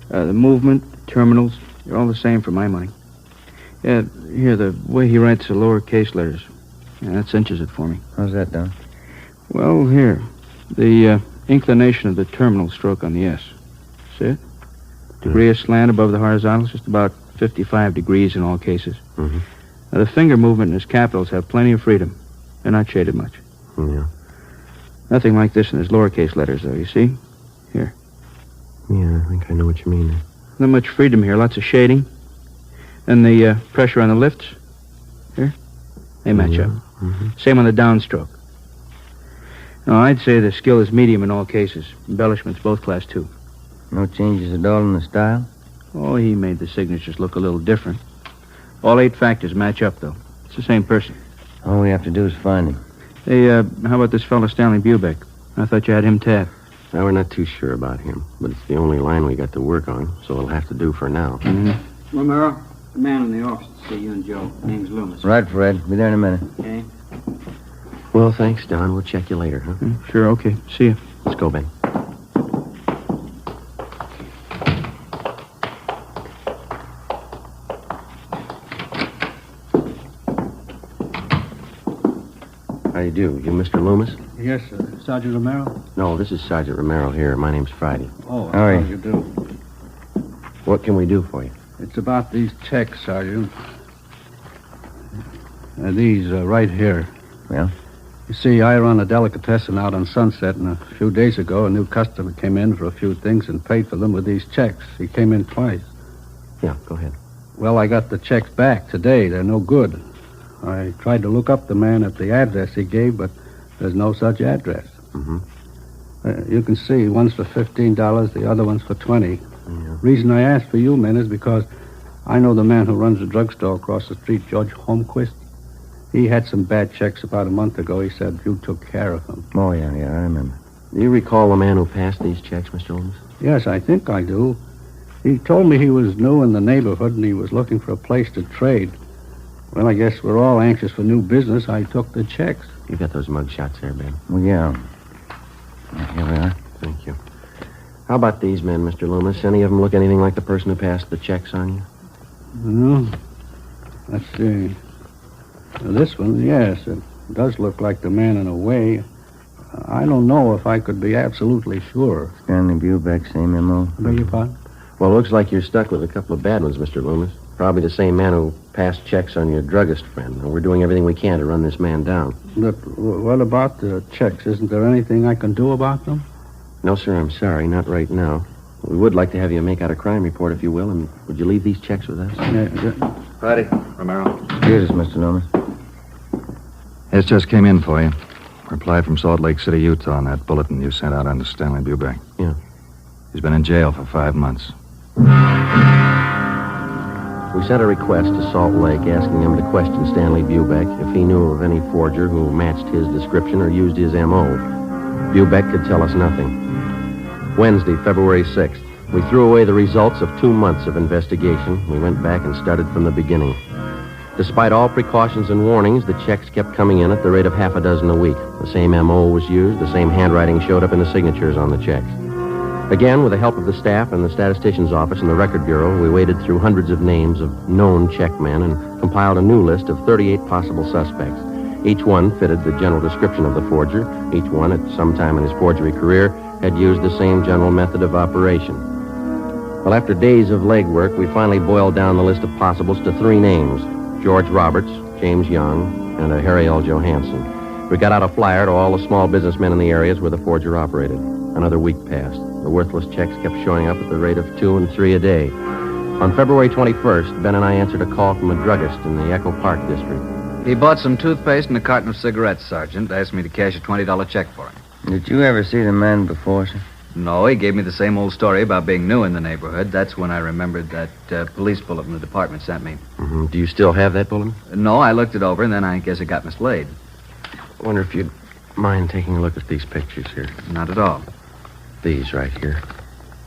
The movement, terminals, they're all the same for my money. Yeah, here, the way he writes the lowercase letters. Yeah, that cinches it for me. How's that, Don? Well, here. The inclination of the terminal stroke on the S. See it? Degree of slant above the horizontal is just about 55 degrees in all cases. Mm-hmm. Now, the finger movement in his capitals have plenty of freedom. They're not shaded much. Yeah. Nothing like this in his lowercase letters, though, you see? Here. Yeah, I think I know what you mean. Not much freedom here, lots of shading. And the pressure on the lifts, here, they match up. Mm-hmm. Same on the downstroke. No, I'd say the skill is medium in all cases. Embellishments, both class 2. No changes at all in the style? Oh, he made the signatures look a little different. All 8 factors match up, though. It's the same person. All we have to do is find him. Hey, how about this fellow Stanley Bubeck? I thought you had him tapped. Now, we're not too sure about him, but it's the only line we got to work on, so it'll have to do for now. Mm-hmm. Romero, the man in the office to see you and Joe. Name's Loomis. Right, Fred. Be there in a minute. Okay. Well, thanks, Don. We'll check you later, huh? Sure, okay. See you. Let's go, Ben. How do you do? You Mr. Loomis? Yes, sir. Sergeant Romero? No, this is Sergeant Romero here. My name's Friday. Oh, How are how do you do? What can we do for you? It's about these checks, Sergeant. These right here. Well? You see, I run a delicatessen out on Sunset, and a few days ago, a new customer came in for a few things and paid for them with these checks. He came in twice. Yeah, go ahead. Well, I got the checks back today. They're no good. I tried to look up the man at the address he gave, but there's no such address. Mm-hmm. You can see, one's for $15, the other one's for $20. Yeah. Reason I asked for you, men, is because I know the man who runs the drugstore across the street, George Holmquist. He had some bad checks about a month ago. He said you took care of him. Oh, yeah, I remember. Do you recall the man who passed these checks, Mr. Loomis? Yes, I think I do. He told me he was new in the neighborhood and he was looking for a place to trade. Well, I guess we're all anxious for new business. I took the checks. You got those mug shots there, Ben? Well, yeah. Here we are. Thank you. How about these men, Mr. Loomis? Any of them look anything like the person who passed the checks on you? No. Let's see. Now, this one, yes, it does look like the man in a way. I don't know if I could be absolutely sure. Stanley Bubeck, same M.O. Beg your pardon? Well, it looks like you're stuck with a couple of bad ones, Mr. Loomis. Probably the same man who passed checks on your druggist friend. And we're doing everything we can to run this man down. But what about the checks? Isn't there anything I can do about them? No, sir, I'm sorry. Not right now. We would like to have you make out a crime report, if you will, and would you leave these checks with us? Friday, Romero. Excuse us, Mr. Loomis. This just came in for you. Reply from Salt Lake City, Utah on that bulletin you sent out under Stanley Bubeck. Yeah. He's been in jail for 5 months. We sent a request to Salt Lake asking him to question Stanley Bubeck if he knew of any forger who matched his description or used his M.O. Bubeck could tell us nothing. Wednesday, February 6th. We threw away the results of 2 months of investigation. We went back and started from the beginning. Despite all precautions and warnings, the checks kept coming in at the rate of half a dozen a week. The same M.O. was used. The same handwriting showed up in the signatures on the checks. Again, with the help of the staff and the statistician's office and the record bureau, we waded through hundreds of names of known checkmen and compiled a new list of 38 possible suspects. Each one fitted the general description of the forger. Each one, at some time in his forgery career, had used the same general method of operation. Well, after days of legwork, we finally boiled down the list of possibles to 3 names: George Roberts, James Young, and a Harry L. Johansson. We got out a flyer to all the small businessmen in the areas where the forger operated. Another week passed. The worthless checks kept showing up at the rate of 2 and 3 a day. On February 21st, Ben and I answered a call from a druggist in the Echo Park district. He bought some toothpaste and a carton of cigarettes, Sergeant. Asked me to cash a $20 check for him. Did you ever see the man before, sir? No, he gave me the same old story about being new in the neighborhood. That's when I remembered that police bulletin the department sent me. Mm-hmm. Do you still have that bulletin? No, I looked it over, and then I guess it got mislaid. I wonder if you'd mind taking a look at these pictures here. Not at all. These right here.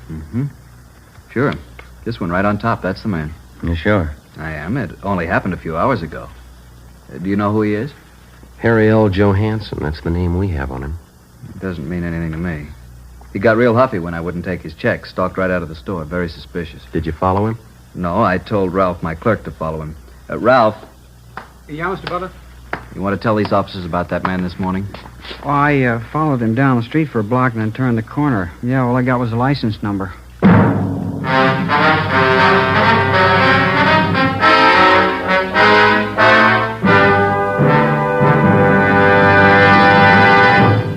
Mm-hmm. Sure. This one right on top, that's the man. You sure? I am. It only happened a few hours ago. Do you know who he is? Harry L. Johansson. That's the name we have on him. It doesn't mean anything to me. He got real huffy when I wouldn't take his check. Stalked right out of the store. Very suspicious. Did you follow him? No, I told Ralph, my clerk, to follow him. Ralph. Yeah, Mr. Butler? You want to tell these officers about that man this morning? Well, I followed him down the street for a block and then turned the corner. Yeah, all I got was a license number.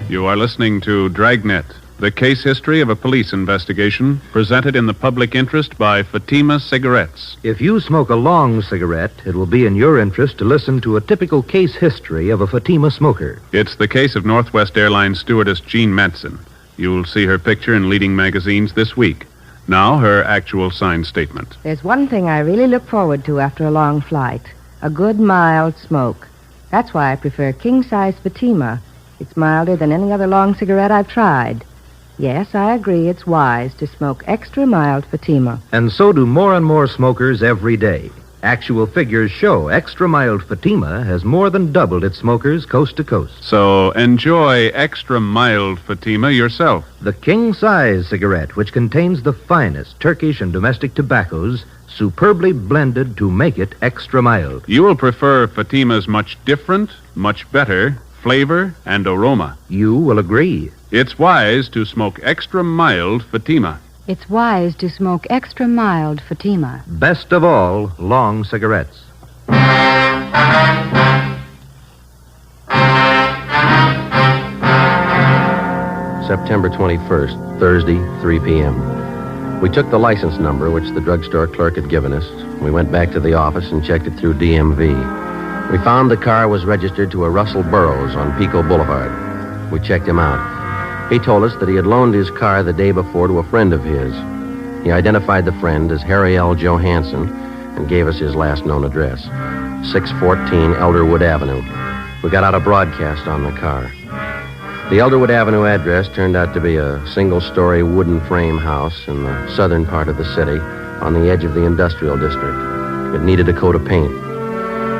You are listening to Dragnet, the case history of a police investigation presented in the public interest by Fatima Cigarettes. If you smoke a long cigarette, it will be in your interest to listen to a typical case history of a Fatima smoker. It's the case of Northwest Airlines stewardess Jean Metzen. You'll see her picture in leading magazines this week. Now, her actual signed statement. There's one thing I really look forward to after a long flight. A good, mild smoke. That's why I prefer king-size Fatima. It's milder than any other long cigarette I've tried. Yes, I agree it's wise to smoke extra mild Fatima. And so do more and more smokers every day. Actual figures show extra mild Fatima has more than doubled its smokers coast to coast. So enjoy extra mild Fatima yourself. The king-size cigarette, which contains the finest Turkish and domestic tobaccos, superbly blended to make it extra mild. You will prefer Fatima's much different, much better flavor and aroma. You will agree. It's wise to smoke extra mild Fatima. It's wise to smoke extra mild Fatima. Best of all, long cigarettes. September 21st, Thursday, 3 p.m. We took the license number which the drugstore clerk had given us. We went back to the office and checked it through DMV. We found the car was registered to a Russell Burroughs on Pico Boulevard. We checked him out. He told us that he had loaned his car the day before to a friend of his. He identified the friend as Harry L. Johansson and gave us his last known address, 614 Elderwood Avenue. We got out a broadcast on the car. The Elderwood Avenue address turned out to be a single-story wooden frame house in the southern part of the city on the edge of the industrial district. It needed a coat of paint.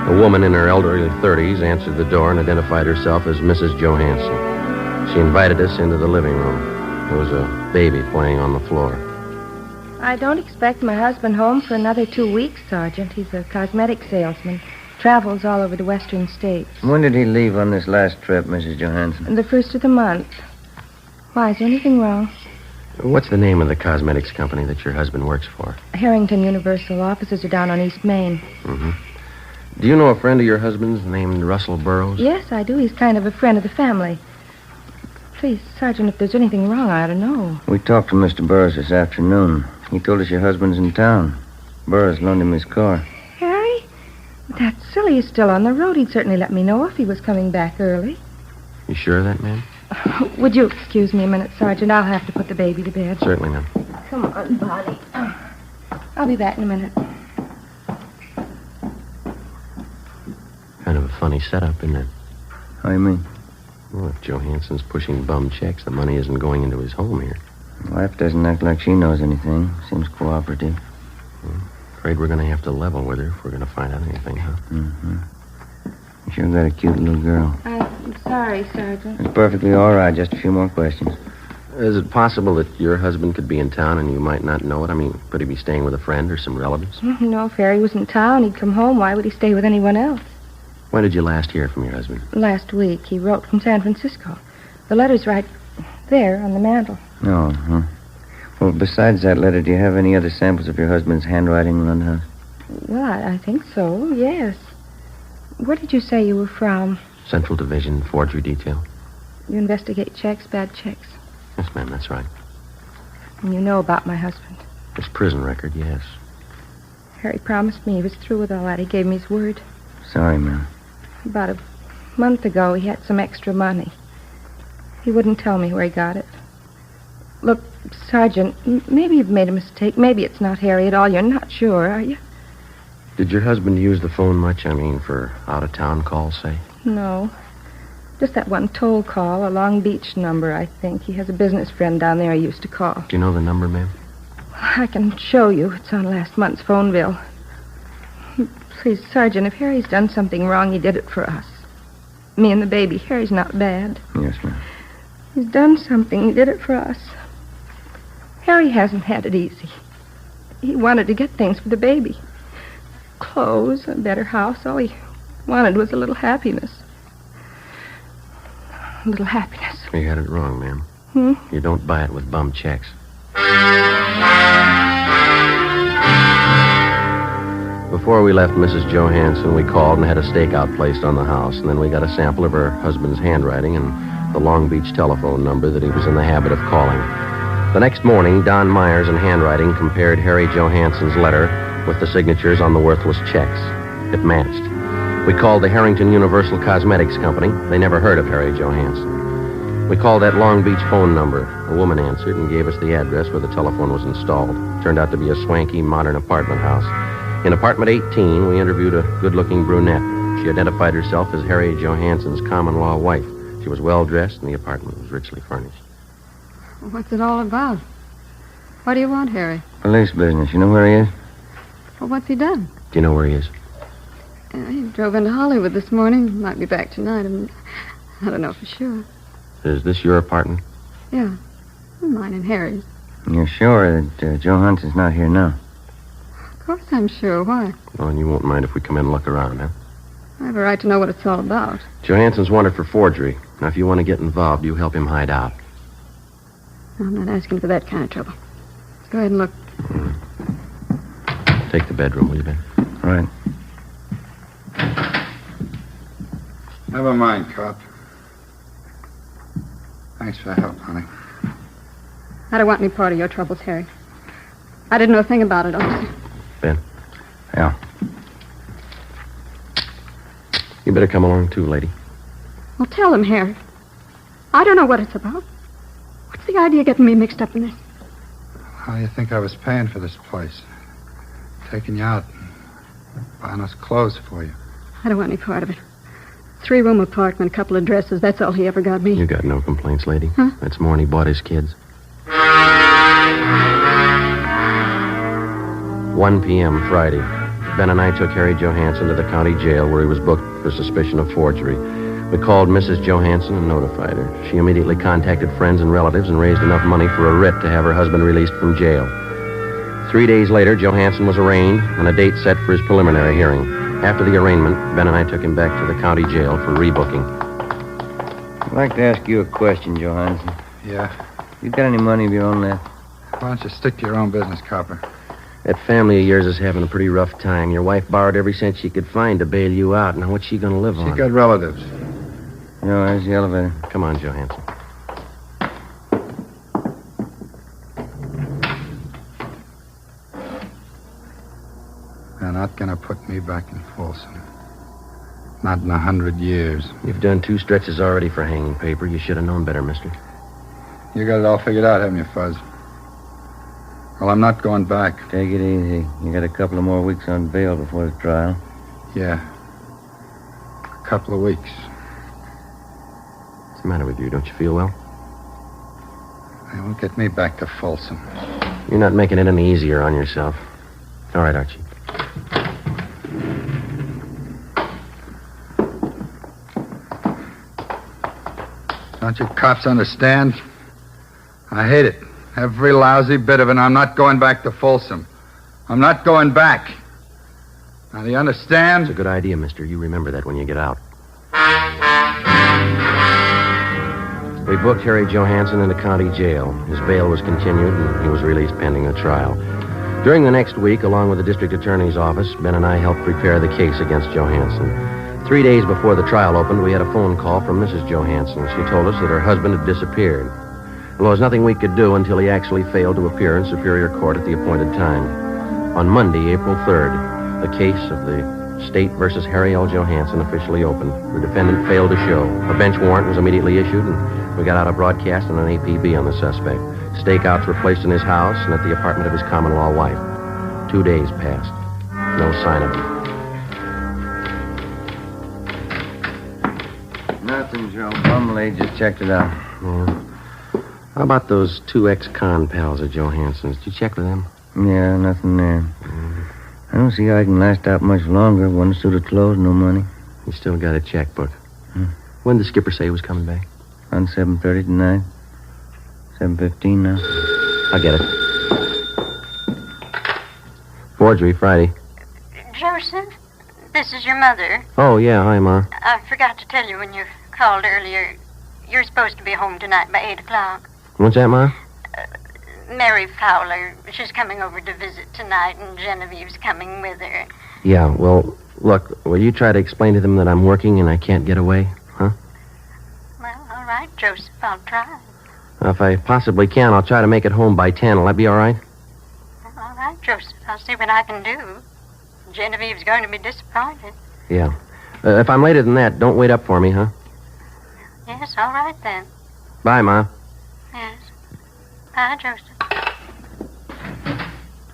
A woman in her elderly 30s answered the door and identified herself as Mrs. Johansson. She invited us into the living room. There was a baby playing on the floor. I don't expect my husband home for another 2 weeks, Sergeant. He's a cosmetic salesman. Travels all over the western states. When did he leave on this last trip, Mrs. Johansson? The first of the month. Why, is there anything wrong? What's the name of the cosmetics company that your husband works for? Harrington Universal. Offices are down on East Main. Mm-hmm. Do you know a friend of your husband's named Russell Burroughs? Yes, I do. He's kind of a friend of the family. Please, Sergeant, if there's anything wrong, I ought to know. We talked to Mr. Burroughs this afternoon. He told us your husband's in town. Burroughs loaned him his car. Harry? That's silly. He's still on the road. He'd certainly let me know if he was coming back early. You sure of that, ma'am? Would you excuse me a minute, Sergeant? I'll have to put the baby to bed. Certainly, ma'am. Come on, Bonnie. I'll be back in a minute. Kind of a funny setup, isn't it? How do you mean? Well, if Johansson's pushing bum checks, the money isn't going into his home here. Wife doesn't act like she knows anything. Seems cooperative. Afraid we're going to have to level with her if we're going to find out anything, huh? Mm-hmm. You sure got a cute little girl. I'm sorry, Sergeant. It's perfectly all right. Just a few more questions. Is it possible that your husband could be in town and you might not know it? I mean, could he be staying with a friend or some relatives? No, if Harry was in town, he'd come home. Why would he stay with anyone else? When did you last hear from your husband? Last week. He wrote from San Francisco. The letter's right there on the mantel. Oh, huh. Well, besides that letter, do you have any other samples of your husband's handwriting around the house? Well, I think so, yes. Where did you say you were from? Central Division, Forgery Detail. You investigate checks, bad checks. Yes, ma'am, that's right. And you know about my husband. His prison record, yes. Harry promised me he was through with all that. He gave me his word. Sorry, ma'am. About a month ago, he had some extra money. He wouldn't tell me where he got it. Look, Sergeant, maybe you've made a mistake. Maybe it's not Harry at all. You're not sure, are you? Did your husband use the phone much? I mean, for out-of-town calls, say? No. Just that one toll call, a Long Beach number, I think. He has a business friend down there he used to call. Do you know the number, ma'am? I can show you. It's on last month's phone bill. Please, Sergeant, if Harry's done something wrong, he did it for us. Me and the baby. Harry's not bad. Yes, ma'am. He's done something. He did it for us. Harry hasn't had it easy. He wanted to get things for the baby. Clothes, a better house. All he wanted was a little happiness. a little happiness. You had it wrong, ma'am. Hmm? You don't buy it with bum checks. Before we left Mrs. Johansson, we called and had a stakeout placed on the house, and then we got a sample of her husband's handwriting and the Long Beach telephone number that he was in the habit of calling. The next morning, Don Myers in handwriting compared Harry Johansson's letter with the signatures on the worthless checks. It matched. We called the Harrington Universal Cosmetics Company. They never heard of Harry Johansson. We called that Long Beach phone number. A woman answered and gave us the address where the telephone was installed. Turned out to be a swanky, modern apartment house. In apartment 18, we interviewed a good-looking brunette. She identified herself as Harry Johansson's common-law wife. She was well-dressed, and the apartment was richly furnished. What's it all about? What do you want, Harry? Police business. You know where he is? Well, what's he done? Do you know where he is? He drove into Hollywood this morning. Might be back tonight. I don't know for sure. Is this your apartment? Yeah. Mine and Harry's. You're sure that Johansson's not here now? Of course I'm sure. Why? Well, and you won't mind if we come in and look around, huh? I have a right to know what it's all about. Johansson's wanted for forgery. Now, if you want to get involved, you help him hide out. I'm not asking for that kind of trouble. Go ahead and look. Take the bedroom, will you, Ben? All right. Never mind, cop. Thanks for the help, honey. I don't want any part of your troubles, Harry. I didn't know a thing about it, officer. Ben? Yeah. You better come along, too, lady. Well, tell him, Harry. I don't know what it's about. What's the idea of getting me mixed up in this? How do you think I was paying for this place? Taking you out and buying us clothes for you. I don't want any part of it. 3-room apartment, a couple of dresses. That's all he ever got me. You got no complaints, lady. Huh? That's more than he bought his kids. 1 p.m. Friday. Ben and I took Harry Johansson to the county jail where he was booked for suspicion of forgery. We called Mrs. Johansson and notified her. She immediately contacted friends and relatives and raised enough money for a writ to have her husband released from jail. 3 days later, Johansson was arraigned and a date set for his preliminary hearing. After the arraignment, Ben and I took him back to the county jail for rebooking. I'd like to ask you a question, Johansson. Yeah? You got any money of your own left? Why don't you stick to your own business, copper? That family of yours is having a pretty rough time. Your wife borrowed every cent she could find to bail you out. Now, what's she going to live on? She got relatives. No, there's the elevator. Come on, Johansson. They're not going to put me back in Folsom. Not in 100 years. You've done 2 stretches already for hanging paper. You should have known better, mister. You got it all figured out, haven't you, Fuzz? Well, I'm not going back. Take it easy. You got a couple of more weeks on bail before the trial. Yeah. A couple of weeks. What's the matter with you? Don't you feel well? They won't get me back to Folsom. You're not making it any easier on yourself. All right, Archie. Don't you cops understand? I hate it. Every lousy bit of it. I'm not going back to Folsom. I'm not going back. Now, do you understand? It's a good idea, mister. You remember that when you get out. We booked Harry Johansson into county jail. His bail was continued, and he was released pending a trial. During the next week, along with the district attorney's office, Ben and I helped prepare the case against Johansson. 3 days before the trial opened, we had a phone call from Mrs. Johansson. She told us that her husband had disappeared. Well, there was nothing we could do until he actually failed to appear in Superior Court at the appointed time. On Monday, April 3rd, the case of the State versus Harry L. Johansson officially opened. The defendant failed to show. A bench warrant was immediately issued, and we got out a broadcast and an APB on the suspect. Stakeouts were placed in his house and at the apartment of his common-law wife. 2 days passed. No sign of him. Nothing, Joe. Bumley just checked it out. Yeah. How about those 2 ex-con pals of Johansson's? Did you check with them? Yeah, nothing there. I don't see how I can last out much longer. One suit of clothes, no money. You still got a checkbook. When did the skipper say he was coming back? On 7:30 tonight. 7:15 now. I get it. Forgery, Friday. Joseph, this is your mother. Oh, yeah. Hi, Ma. I forgot to tell you when you called earlier. You're supposed to be home tonight by 8 o'clock. What's that, Ma? Mary Fowler, she's coming over to visit tonight, and Genevieve's coming with her. Yeah, well, look, will you try to explain to them that I'm working and I can't get away, huh? Well, all right, Joseph, I'll try. If I possibly can, I'll try to make it home by 10. Will that be all right? Well, all right, Joseph, I'll see what I can do. Genevieve's going to be disappointed. Yeah. If I'm later than that, don't wait up for me, huh? Yes, all right then. Bye, Ma. Yes. Bye, Joseph.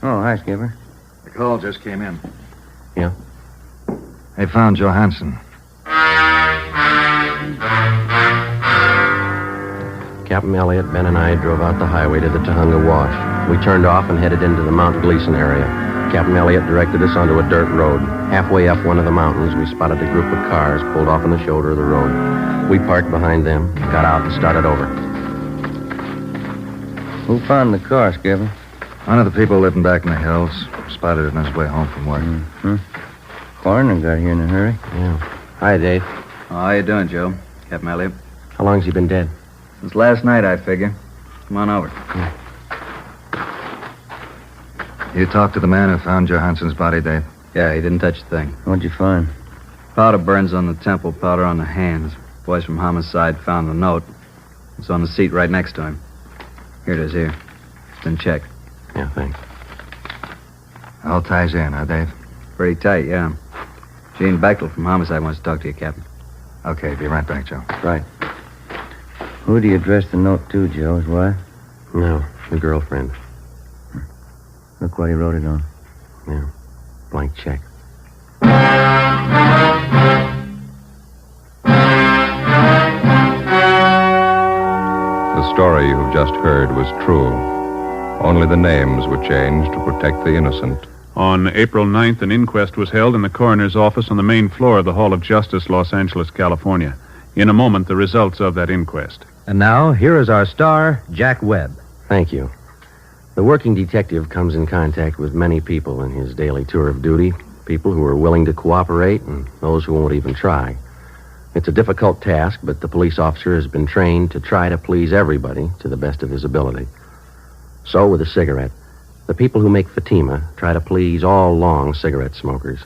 Oh, hi, Skipper. The call just came in. Yeah? They found Johansson. Captain Elliott, Ben, and I drove out the highway to the Tahunga Wash. We turned off and headed into the Mount Gleason area. Captain Elliott directed us onto a dirt road. Halfway up one of the mountains, we spotted a group of cars pulled off on the shoulder of the road. We parked behind them, got out, and started over. Who found the car, Skipper? One of the people living back in the hills. Spotted it on his way home from work. Mm-hmm. Coroner got here in a hurry. Yeah. Hi, Dave. Oh, how you doing, Joe? Captain Elliott. How long's he been dead? Since last night, I figure. Come on over. Yeah. You talked to the man who found Johansson's body, Dave? Yeah, he didn't touch a thing. What'd you find? Powder burns on the temple, powder on the hands. Boys from homicide found the note. It's on the seat right next to him. Here it is, here. It's been checked. Yeah, thanks. All ties in, huh, Dave? Pretty tight, yeah. Gene Bechtel from homicide wants to talk to you, Captain. Okay, be right back, Joe. Right. Who do you address the note to, Joe? His wife? No, the girlfriend. Look what he wrote it on. Yeah, blank check. The story you've just heard was true. Only the names were changed to protect the innocent. On April 9th, an inquest was held in the coroner's office on the main floor of the Hall of Justice, Los Angeles, California. In a moment, the results of that inquest. And now, here is our star, Jack Webb. Thank you. The working detective comes in contact with many people in his daily tour of duty, people who are willing to cooperate and those who won't even try. It's a difficult task, but the police officer has been trained to try to please everybody to the best of his ability. So, with a cigarette, the people who make Fatima try to please all long cigarette smokers.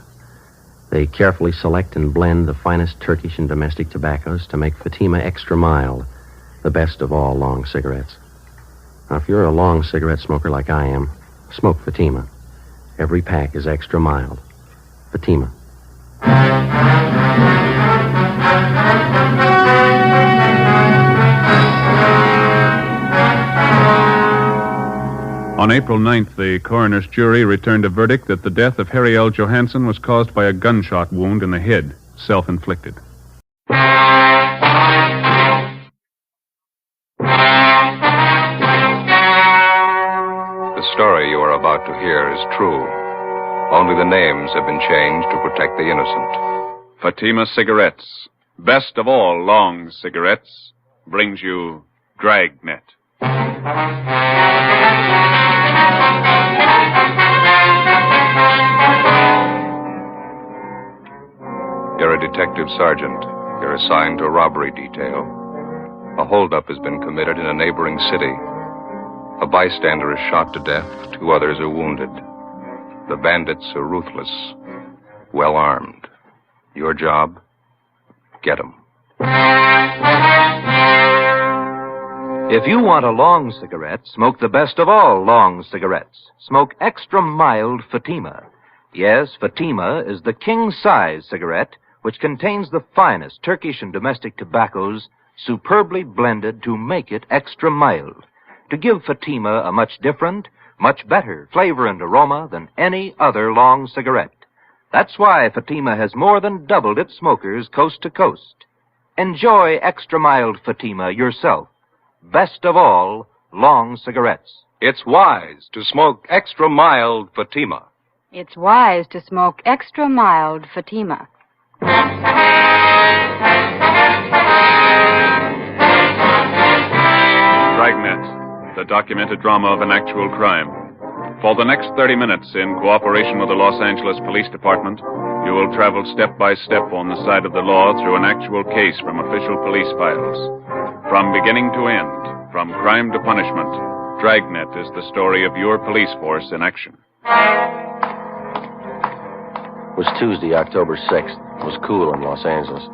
They carefully select and blend the finest Turkish and domestic tobaccos to make Fatima extra mild, the best of all long cigarettes. Now, if you're a long cigarette smoker like I am, smoke Fatima. Every pack is extra mild. Fatima. On April 9th, the coroner's jury returned a verdict that the death of Harry L. Johansson was caused by a gunshot wound in the head, self-inflicted. The story you are about to hear is true. Only the names have been changed to protect the innocent. Fatima Cigarettes, best of all long cigarettes, brings you Dragnet. You're a detective sergeant. You're assigned to a robbery detail. A holdup has been committed in a neighboring city. A bystander is shot to death. 2 others are wounded. The bandits are ruthless, well armed. Your job? Get 'em. If you want a long cigarette, smoke the best of all long cigarettes. Smoke extra mild Fatima. Yes, Fatima is the king-size cigarette which contains the finest Turkish and domestic tobaccos superbly blended to make it extra mild, to give Fatima a much different, much better flavor and aroma than any other long cigarette. That's why Fatima has more than doubled its smokers coast to coast. Enjoy extra mild Fatima yourself. Best of all, long cigarettes. It's wise to smoke extra mild Fatima. It's wise to smoke extra mild Fatima. Dragnet, the documented drama of an actual crime. For the next 30 minutes, in cooperation with the Los Angeles Police Department, you will travel step by step on the side of the law through an actual case from official police files. From beginning to end, from crime to punishment, Dragnet is the story of your police force in action. It was Tuesday, October 6th. It was cool in Los Angeles.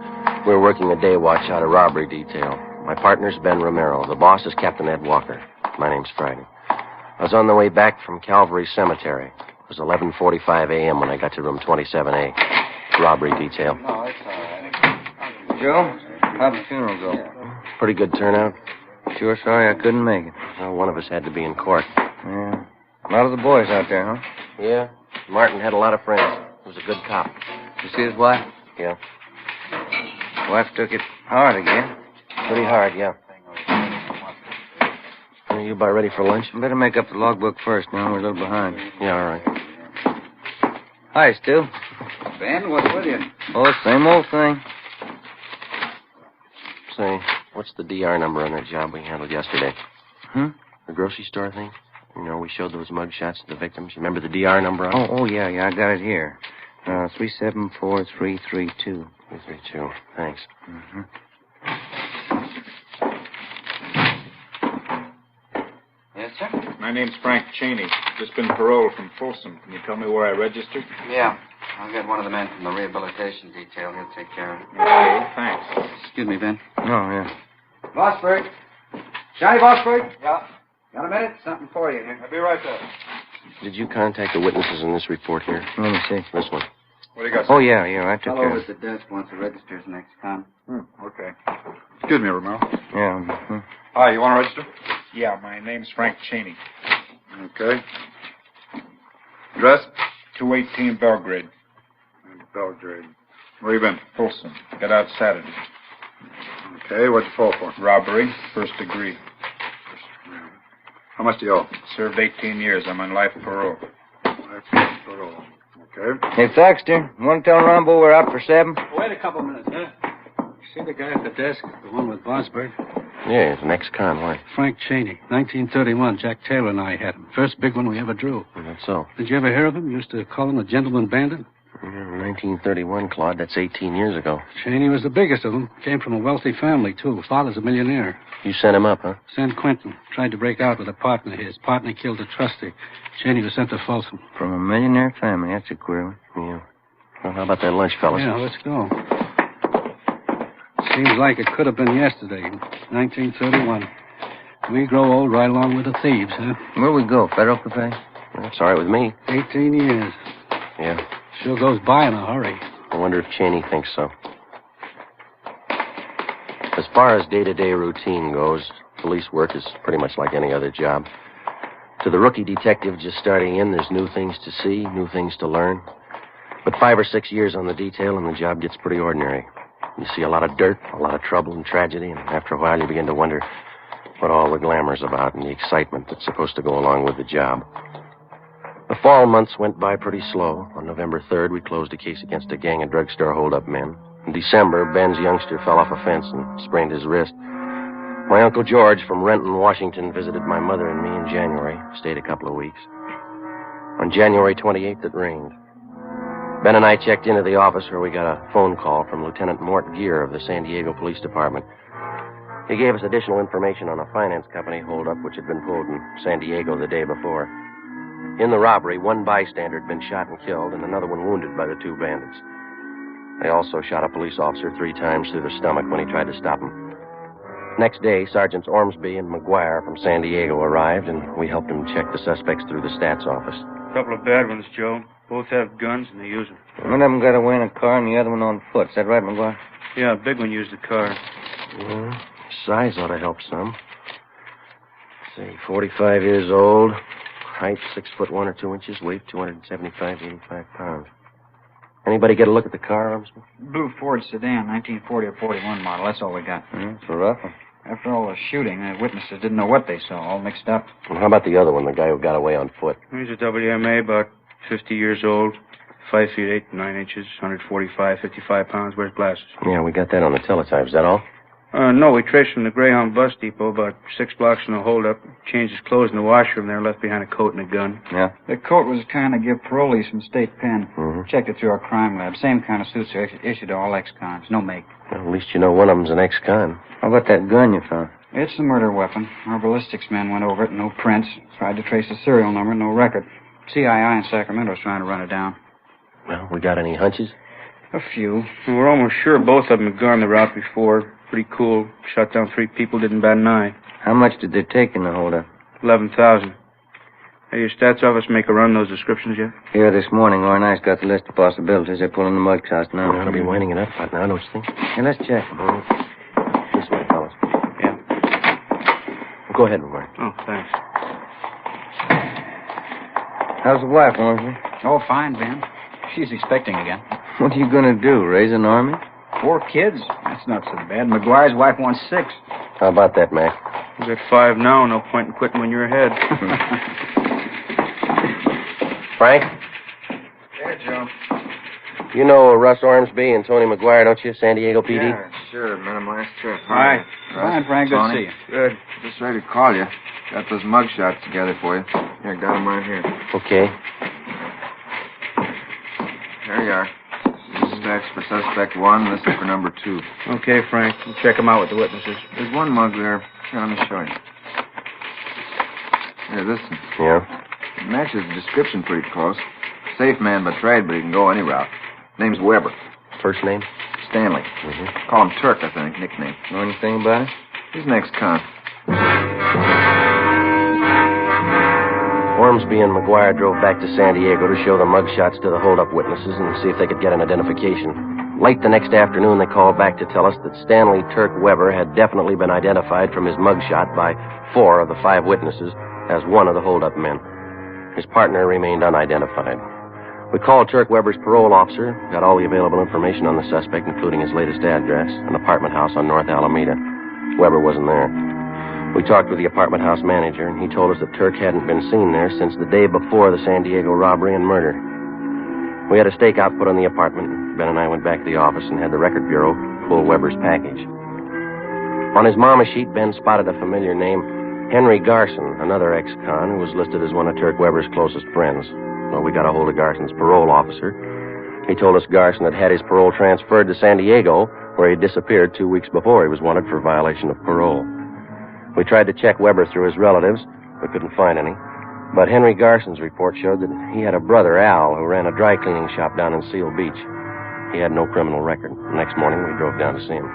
We were working a day watch out of robbery detail. My partner's Ben Romero. The boss is Captain Ed Walker. My name's Friday. I was on the way back from Calvary Cemetery. It was 11:45 a.m. when I got to room 27A. Robbery detail. No, it's all right. Joe, how'd the funeral go? Pretty good turnout. Sure sorry I couldn't make it. Well, one of us had to be in court. Yeah. A lot of the boys out there, huh? Yeah. Martin had a lot of friends. He was a good cop. You see his wife? Yeah. Wife took it hard again. Pretty hard, yeah. Are you about ready for lunch? Better make up the logbook first, man. We're a little behind. Yeah, all right. Hi, Stu. Ben, what's with you? Oh, same old thing. Say, what's the DR number on that job we handled yesterday? The grocery store thing? You know, we showed those mug shots to the victims. You remember the DR number on it? Oh, yeah, I got it here. 374332. 332. Thanks. Mm-hmm. Yes, sir? My name's Frank Cheney. Just been paroled from Folsom. Can you tell me where I registered? Yeah. I'll get one of the men from the rehabilitation detail. He'll take care of it. Okay, thanks. Excuse me, Ben. Oh, yeah. Bossford. Johnny Bossford. Yeah. Got a minute? Something for you here. I'll be right there. Did you contact the witnesses in this report here? Let me see. This one. What do you got? Oh, yeah, I took Fellow care over of at the desk wants the registers next time. Okay. Excuse me, Romero. Yeah. Hi, you want to register? Yeah, my name's Frank Cheney. Okay. Address? 218 Belgrade. Belgrade. Where you been? Folsom. Got out Saturday. Okay, what'd you fall for? Robbery, first degree. How much do you owe? Served 18 years. I'm on life parole. Life parole. Okay. Hey, Thaxter, you want to tell Rambo we're out for 7? Wait a couple minutes, huh? See the guy at the desk, the one with Bosberg? Yeah, he's an ex-con. Why? Frank Cheney, 1931. Jack Taylor and I had him. First big one we ever drew. That's so. Did you ever hear of him? Used to call him a gentleman bandit. 1931, Claude. That's 18 years ago. Cheney was the biggest of them. Came from a wealthy family, too. Father's a millionaire. You sent him up, huh? San Quentin. Tried to break out with a partner. His partner killed a trustee. Cheney was sent to Folsom. From a millionaire family. That's a queer one. Yeah. Well, how about that lunch, fellas? Yeah, let's go. Seems like it could have been yesterday, 1931. We grow old right along with the thieves, huh? Where we go? Federal Cafe? That's all right with me. 18 years. Yeah. Sure goes by in a hurry. I wonder if Cheney thinks so. As far as day-to-day routine goes, police work is pretty much like any other job. To the rookie detective just starting in, there's new things to see, new things to learn. But 5 or 6 years on the detail and the job gets pretty ordinary. You see a lot of dirt, a lot of trouble and tragedy, and after a while you begin to wonder what all the glamour's about and the excitement that's supposed to go along with the job. The fall months went by pretty slow. On November 3rd, we closed a case against a gang of drugstore holdup men. In December, Ben's youngster fell off a fence and sprained his wrist. My Uncle George from Renton, Washington, visited my mother and me in January. Stayed a couple of weeks. On January 28th, it rained. Ben and I checked into the office where we got a phone call from Lieutenant Mort Gear of the San Diego Police Department. He gave us additional information on a finance company holdup which had been pulled in San Diego the day before. In the robbery, one bystander had been shot and killed and another one wounded by the 2 bandits. They also shot a police officer 3 times through the stomach when he tried to stop him. Next day, Sergeants Ormsby and McGuire from San Diego arrived, and we helped them check the suspects through the stats office. A couple of bad ones, Joe. Both have guns, and they use them. One of them got away in a car and the other one on foot. Is that right, McGuire? Yeah, a big one used a car. Yeah, size ought to help some. Say, 45 years old, height 6 foot 1 or 2 inches, weight 275 to 85 pounds. Anybody get a look at the car, Ormsby? Blue Ford sedan, 1940 or 41 model. That's all we got. It's a rough one. After all the shooting, the witnesses didn't know what they saw, all mixed up. Well, how about the other one, the guy who got away on foot? He's a WMA, about 50 years old, 5 feet 8 and 9 inches, 145, 55 pounds, wears glasses. Yeah, we got that on the teletype. Is that all? No, we traced from the Greyhound bus depot about 6 blocks from the holdup. Changed his clothes in the washroom there, left behind a coat and a gun. Yeah? The coat was the kind I give parolees from state pen. Mm-hmm. Checked it through our crime lab. Same kind of suits are issued to all ex-cons. No make. Well, at least you know one of them's an ex-con. How about that gun you found? It's the murder weapon. Our ballistics men went over it, no prints. Tried to trace the serial number, no record. CII in Sacramento's trying to run it down. Well, we got any hunches? A few. We're almost sure both of them had gone the route before. Pretty cool. Shot down 3 people, didn't bat an eye. How much did they take in the holdup? 11,000. Hey, your stats office make a run those descriptions yet? Here this morning, Orr and I's got the list of possibilities. They're pulling the mug shots now. We're going to be winding it up right now, don't you think? Hey, let's check. This way, fellas. Yeah. Go ahead, Roy. Oh, thanks. How's the wife, Ormsley? Oh, fine, Ben. She's expecting again. What are you going to do, raise an army? 4 kids? That's not so bad. McGuire's wife wants 6. How about that, Mac? You got 5 now. No point in quitting when you're ahead. Frank? Yeah, Joe. You know Russ Ormsby and Tony McGuire, don't you? San Diego PD? Yeah, sure. Met him last trip. Hi. Fine, Frank. Good to see you. Good. Just ready to call you. Got those mug shots together for you. Here, got them right here. Okay. There you are. This is X for suspect 1. This is for number 2. Okay, Frank. We'll check them out with the witnesses. There's one mug there. Here, let me show you. Here, this one. Yeah? It matches the description pretty close. Safe man by trade, but he can go any route. Name's Weber. First name? Stanley. Mm-hmm. Call him Turk, I think, nickname. Know anything about it? He's an ex-con. Ormsby and McGuire drove back to San Diego to show the mugshots to the holdup witnesses and see if they could get an identification. Late the next afternoon, they called back to tell us that Stanley Turk Weber had definitely been identified from his mugshot by 4 of the 5 witnesses as one of the holdup men. His partner remained unidentified. We called Turk Weber's parole officer, got all the available information on the suspect, including his latest address, an apartment house on North Alameda. Weber wasn't there. We talked with the apartment house manager, and he told us that Turk hadn't been seen there since the day before the San Diego robbery and murder. We had a stakeout put on the apartment. Ben and I went back to the office and had the record bureau pull Weber's package. On his mama sheet, Ben spotted a familiar name, Henry Garson, another ex-con who was listed as one of Turk Weber's closest friends. Well, we got a hold of Garson's parole officer. He told us Garson had had his parole transferred to San Diego, where he disappeared 2 weeks before he was wanted for violation of parole. We tried to check Weber through his relatives, but couldn't find any. But Henry Garson's report showed that he had a brother, Al, who ran a dry cleaning shop down in Seal Beach. He had no criminal record. The next morning, we drove down to see him.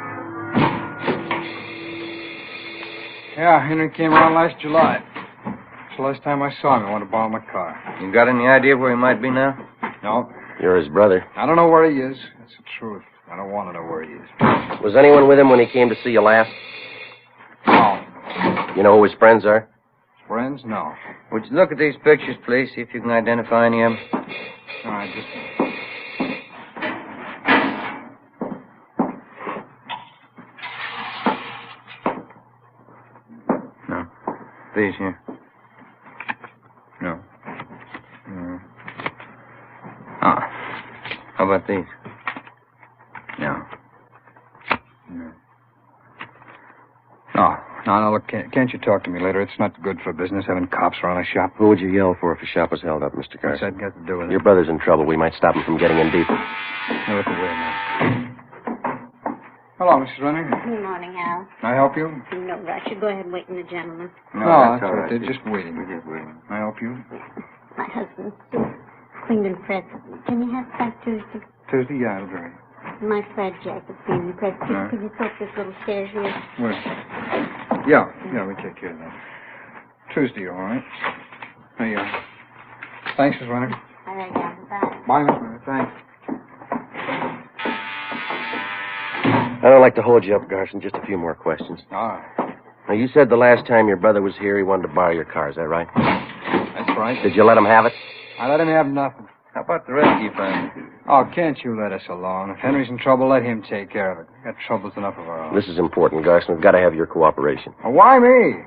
Yeah, Henry came around last July. It's the last time I saw him. I wanted to borrow my car. You got any idea where he might be now? No. You're his brother. I don't know where he is. That's the truth. I don't want to know where he is. Was anyone with him when he came to see you last? No. You know who his friends are? Friends? No. Would you look at these pictures, please, see if you can identify any of them? All right, just... No. These here. No. Oh. How about these? No. No, look, can't you talk to me later? It's not good for business having cops around a shop. Who would you yell for if a shop was held up, Mr. Garson? What's that got to do with it? Your brother's in trouble. We might stop him from getting in deeper. Now, look away now. Hello, Mrs. Renner. Good morning, Al. Can I help you? No rush. You go ahead and wait in the gentleman. No, that's all right. They're just waiting. We're just waiting. Can I help you? My husband's cleaned and pressed. Can you have back Tuesday? Tuesday, yeah, it'll be ready. My flag jacket's being pressed. Could you soak this little stairs here? Where? Yeah, we take care of that. Tuesday, all right. Hey, thanks, Miss Renner. All right, Al. Bye. Bye, Miss Renner. Thanks. I don't like to hold you up, Garson. Just a few more questions. All right. Now, you said the last time your brother was here, he wanted to borrow your car. Is that right? That's right. Did you let him have it? I let him have nothing. How about the rest of you family? Oh, can't you let us alone? If Henry's in trouble, let him take care of it. We've got troubles enough of our own. This is important, Garson. We've got to have your cooperation. Well, why me?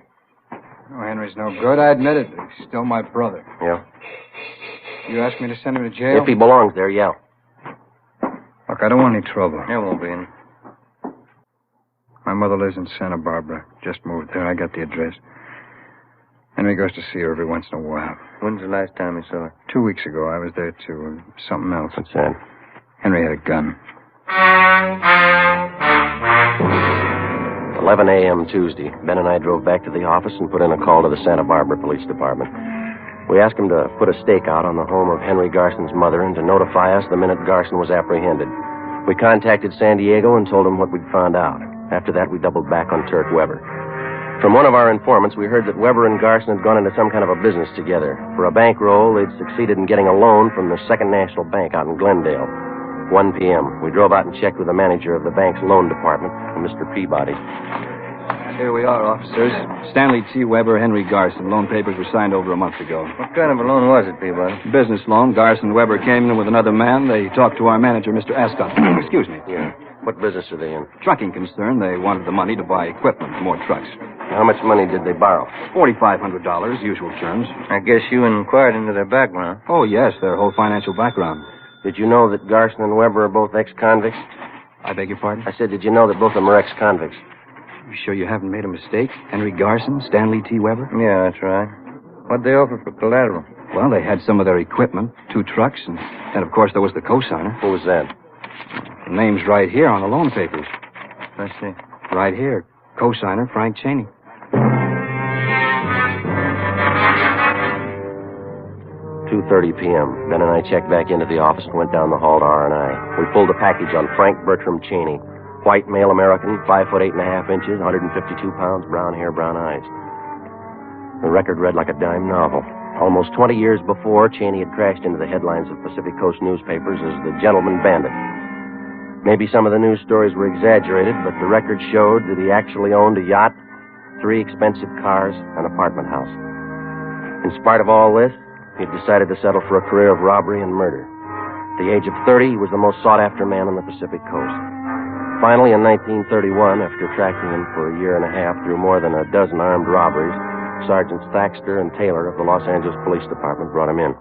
Oh, Henry's no good. I admit it. He's still my brother. Yeah? You asked me to send him to jail? If he belongs there, yeah. Look, I don't want any trouble. There won't be any. My mother lives in Santa Barbara. Just moved there. I got the address. Henry goes to see her every once in a while. When's the last time you saw her? 2 weeks ago, I was there, too. And something else. What's that? Henry had a gun. 11 a.m. Tuesday. Ben and I drove back to the office and put in a call to the Santa Barbara Police Department. We asked him to put a stake out on the home of Henry Garson's mother and to notify us the minute Garson was apprehended. We contacted San Diego and told him what we'd found out. After that, we doubled back on Turk Weber. From one of our informants, we heard that Weber and Garson had gone into some kind of a business together. For a bankroll, they'd succeeded in getting a loan from the Second National Bank out in Glendale. 1 p.m. We drove out and checked with the manager of the bank's loan department, Mr. Peabody. Here we are, officers. Stanley T. Weber, Henry Garson. Loan papers were signed over a month ago. What kind of a loan was it, Peabody? Business loan. Garson and Weber came in with another man. They talked to our manager, Mr. Ascot. Excuse me. Yeah. What business are they in? Trucking concern. They wanted the money to buy equipment, more trucks. How much money did they borrow? $4,500, usual terms. I guess you inquired into their background. Oh, yes, their whole financial background. Did you know that Garson and Weber are both ex-convicts? I beg your pardon? I said, did you know that both of them are ex-convicts? You sure you haven't made a mistake? Henry Garson, Stanley T. Weber? Yeah, that's right. What'd they offer for collateral? Well, they had some of their equipment, 2 trucks, and of course, there was the co-signer. Who was that? The name's right here on the loan papers. Let's see. Right here. Co-signer, Frank Cheney. 2:30 p.m. Ben and I checked back into the office and went down the hall to R&I. We pulled a package on Frank Bertram Cheney. White male American, 5 foot 8.5 inches, 152 pounds, brown hair, brown eyes. The record read like a dime novel. Almost 20 years before, Cheney had crashed into the headlines of Pacific Coast newspapers as the gentleman bandit. Maybe some of the news stories were exaggerated, but the record showed that he actually owned a yacht, 3 expensive cars, an apartment house. In spite of all this, he'd decided to settle for a career of robbery and murder. At the age of 30, he was the most sought-after man on the Pacific Coast. Finally, in 1931, after tracking him for a year and a half through more than a dozen armed robberies, Sergeants Thaxter and Taylor of the Los Angeles Police Department brought him in.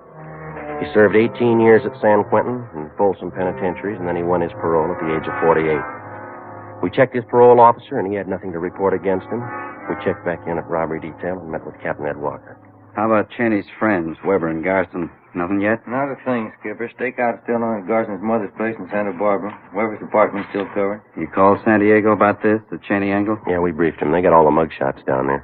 He served 18 years at San Quentin and Folsom penitentiaries, and then he won his parole at the age of 48. We checked his parole officer, and he had nothing to report against him. We checked back in at robbery detail and met with Captain Ed Walker. How about Cheney's friends, Weber and Garson? Nothing yet? Not a thing, Skipper. Stakeout's still on at Garson's mother's place in Santa Barbara. Weber's apartment's still covered. You called San Diego about this, the Cheney angle? Yeah, we briefed him. They got all the mugshots down there.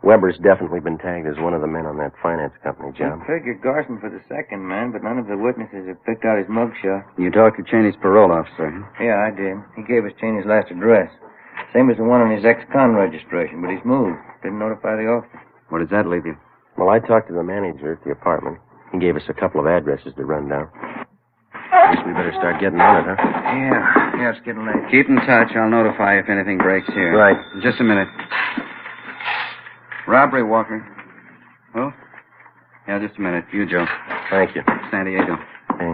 Weber's definitely been tagged as one of the men on that finance company job. We figured Garson for the second man, but none of the witnesses have picked out his mugshot. You talked to Cheney's parole officer, huh? Yeah, I did. He gave us Cheney's last address. Same as the one on his ex-con registration, but he's moved. Didn't notify the office. Where does that leave you? Well, I talked to the manager at the apartment. He gave us a couple of addresses to run down. Guess we better start getting on it, huh? Yeah, it's getting late. Keep in touch. I'll notify you if anything breaks here. Right. Just a minute. Robbery, Walker. Oh? Yeah, just a minute. You, Joe. Thank you. San Diego. Hey.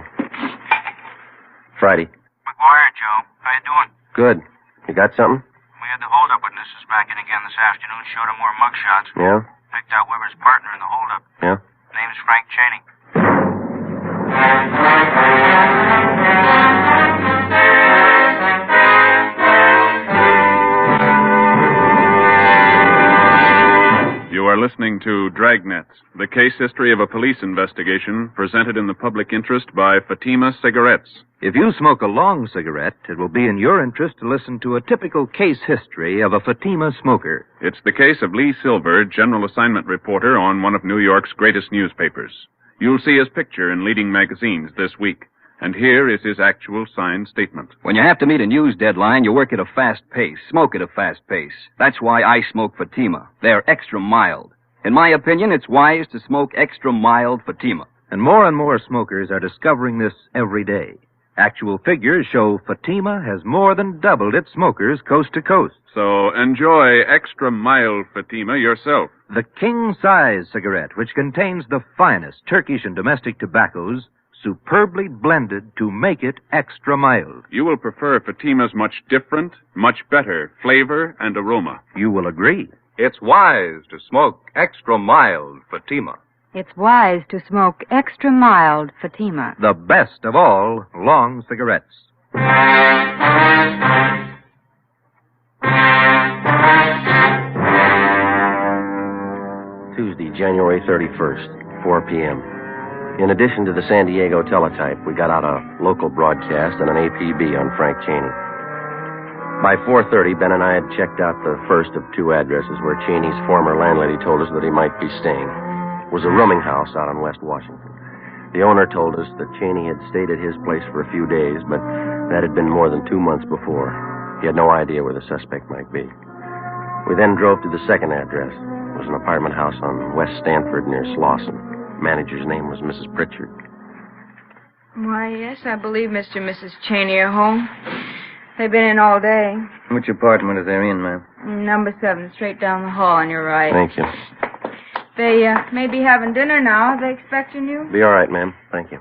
Friday. McGuire, Joe. How you doing? Good. You got something? We had the holdup witnesses back in again this afternoon. Showed them more mugshots. Yeah? Picked out Weber's partner in the holdup. Yeah? Name's Frank Cheney. You are listening to Dragnet, the case history of a police investigation presented in the public interest by Fatima Cigarettes. If you smoke a long cigarette, it will be in your interest to listen to a typical case history of a Fatima smoker. It's the case of Lee Silver, general assignment reporter on one of New York's greatest newspapers. You'll see his picture in leading magazines this week. And here is his actual signed statement. When you have to meet a news deadline, you work at a fast pace, smoke at a fast pace. That's why I smoke Fatima. They're extra mild. In my opinion, it's wise to smoke extra mild Fatima. And more smokers are discovering this every day. Actual figures show Fatima has more than doubled its smokers coast to coast. So enjoy extra mild Fatima yourself. The king-size cigarette, which contains the finest Turkish and domestic tobaccos, superbly blended to make it extra mild. You will prefer Fatima's much different, much better flavor and aroma. You will agree. It's wise to smoke extra mild Fatima. It's wise to smoke extra mild Fatima. The best of all long cigarettes. Tuesday, January 31st, 4 p.m. In addition to the San Diego teletype, we got out a local broadcast and an APB on Frank Cheney. By 4:30, Ben and I had checked out the first of two addresses where Cheney's former landlady told us that he might be staying. It was a rooming house out on West Washington. The owner told us that Cheney had stayed at his place for a few days, but that had been more than 2 months before. He had no idea where the suspect might be. We then drove to the second address. It was an apartment house on West Stanford near Slauson. Manager's name was Mrs. Pritchard. Why, yes, I believe Mr. and Mrs. Cheney are home. They've been in all day. Which apartment are they in, ma'am? Number 7, straight down the hall on your right. Thank you. They may be having dinner now. Are they expecting you? Be all right, ma'am. Thank you.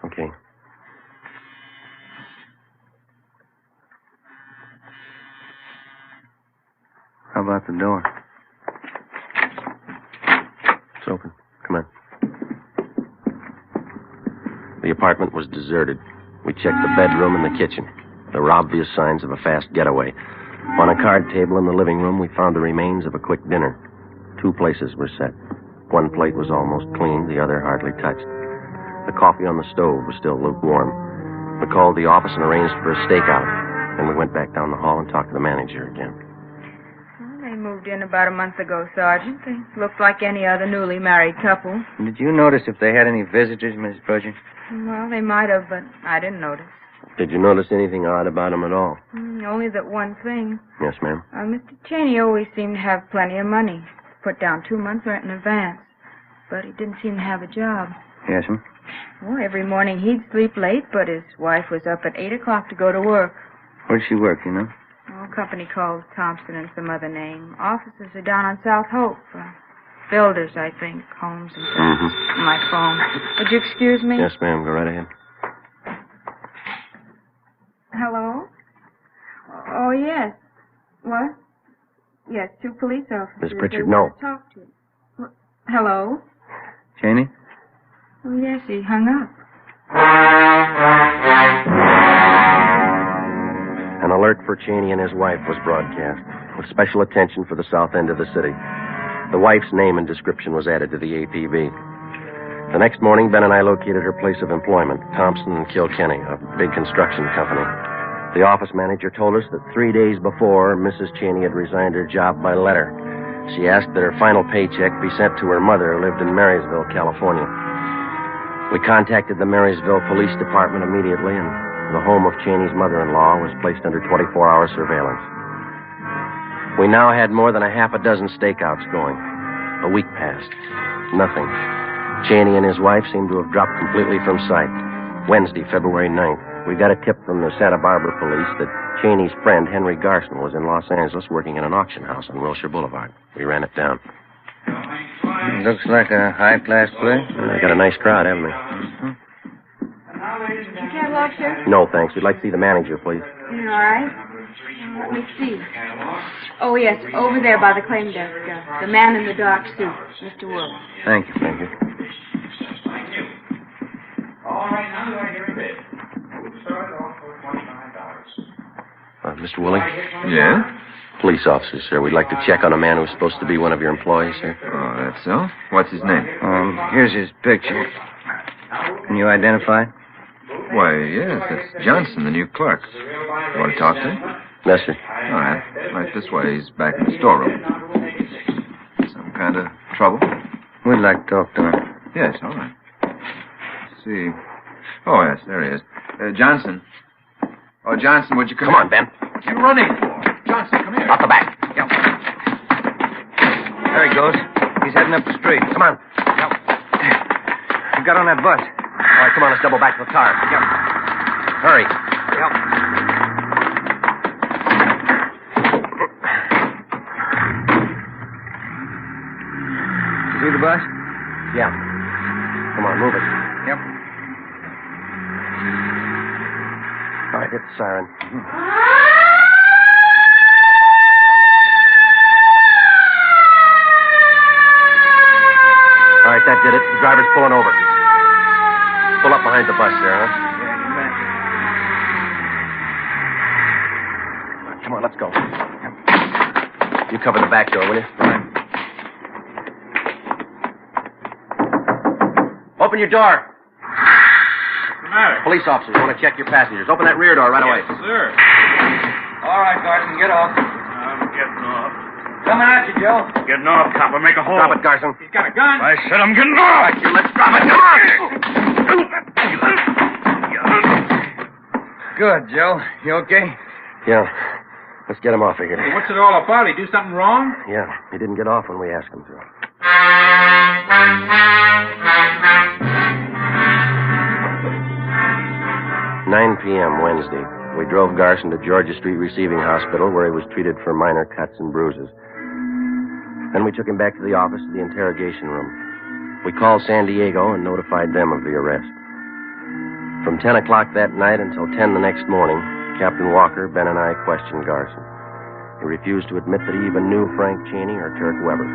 Okay. How about the door? It's open. Come on. The apartment was deserted. We checked the bedroom and the kitchen. There were obvious signs of a fast getaway. On a card table in the living room, we found the remains of a quick dinner. 2 places were set. One plate was almost clean, the other hardly touched. The coffee on the stove was still lukewarm. We called the office and arranged for a stakeout. Then we went back down the hall and talked to the manager again. They moved in about a month ago, Sergeant. They looked like any other newly married couple. Did you notice if they had any visitors, Mrs. Pritchard? Well, they might have, but I didn't notice. Did you notice anything odd about him at all? Only that one thing. Yes, ma'am. Mr. Cheney always seemed to have plenty of money. Put down 2 months' rent in advance. But he didn't seem to have a job. Yes, ma'am. Well, every morning he'd sleep late, but his wife was up at 8 o'clock to go to work. Where'd she work, you know? A company called Thompson and some other name. Offices are down on South Hope. Builders, I think. Homes and things. Mm-hmm. My phone. Would you excuse me? Yes, ma'am. Go right ahead. Hello? Oh, yes. What? Yes, 2 police officers. Miss Pritchard, They no. want to talk to you. Hello? Cheney? Oh, yes, he hung up. An alert for Cheney and his wife was broadcast, with special attention for the south end of the city. The wife's name and description was added to the APB. The next morning, Ben and I located her place of employment, Thompson and Kilkenny, a big construction company. The office manager told us that 3 days before, Mrs. Cheney had resigned her job by letter. She asked that her final paycheck be sent to her mother, who lived in Marysville, California. We contacted the Marysville Police Department immediately, and the home of Cheney's mother-in-law was placed under 24-hour surveillance. We now had more than a half a dozen stakeouts going. A week passed. Nothing. Cheney and his wife seemed to have dropped completely from sight. Wednesday, February 9th, we got a tip from the Santa Barbara police that Cheney's friend, Henry Garson, was in Los Angeles working in an auction house on Wilshire Boulevard. We ran it down. Looks like a high-class place. They got a nice crowd, haven't they? Catalog, sir? No, thanks. We'd like to see the manager, please. All right. Let me see. Oh, yes, over there by the claim desk. The man in the dark suit, Mr. Wood. Thank you. Thank you. All right, now do I hear a bid? We'll start off with $29. Mr. Willing? Yeah? Police officer, sir. We'd like to check on a man who's supposed to be one of your employees, sir. Oh, that's so? What's his name? Here's his picture. Can you identify? Why, yes, that's Johnson, the new clerk. You want to talk to him? Yes, sir. All right. Right this way. He's back in the storeroom. Some kind of trouble? We'd like to talk to him. Yes, all right. Let's see. Oh, yes, there he is. Johnson. Oh, Johnson, would you come on, Ben. What are you running for? Johnson, come here. Out the back. Yep. There he goes. He's heading up the street. Come on. Yep. He got on that bus. All right, come on, let's double back to the car. Yep. Hurry. Yep. You see the bus? Yeah. Come on, move it. Yep. All right, hit the siren. All right, that did it. The driver's pulling over. Pull up behind the bus there, huh? You cover the back door, will you? Open your door. What's the matter? Police officers want to check your passengers. Open that rear door right away. Yes, sir. All right, Garson, get off. I'm getting off. Coming at you, Joe. Getting off, copper. Make a hole. Drop it, Garson. He's got a gun. I said I'm getting off. Right, you let's drop it. Come on. Good, Joe. You okay? Yeah. Let's get him off of here. Hey, what's it all about? He do something wrong? Yeah, he didn't get off when we asked him to. 9 p.m. Wednesday. We drove Garson to Georgia Street Receiving Hospital, where he was treated for minor cuts and bruises. Then we took him back to the office of the interrogation room. We called San Diego and notified them of the arrest. From 10 o'clock that night until 10 the next morning, Captain Walker, Ben, and I questioned Garson. He refused to admit that he even knew Frank Cheney or Turk Weber.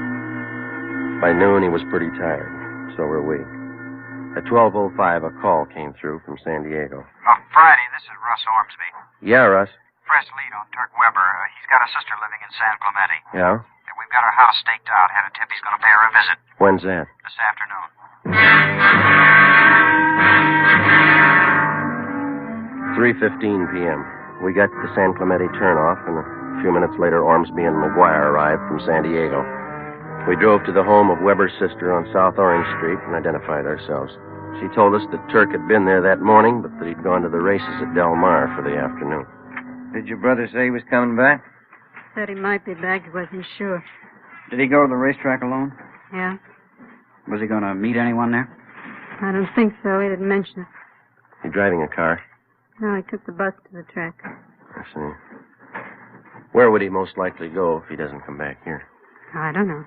By noon, he was pretty tired. So were we. At 12:05, a call came through from San Diego. Friday, this is Russ Ormsby. Yeah, Russ. Fresh lead on Turk Weber. He's got a sister living in San Clemente. Yeah? We've got her house staked out. Had a tip he's going to pay her a visit. When's that? This afternoon. 3:15 p.m. We got to the San Clemente turnoff, and a few minutes later, Ormsby and McGuire arrived from San Diego. We drove to the home of Weber's sister on South Orange Street and identified ourselves. She told us that Turk had been there that morning, but that he'd gone to the races at Del Mar for the afternoon. Did your brother say he was coming back? Said he might be back. He wasn't sure. Did he go to the racetrack alone? Yeah? Was he going to meet anyone there? I don't think so. He didn't mention it. You driving a car? No, he took the bus to the track. I see. Where would he most likely go if he doesn't come back here? I don't know.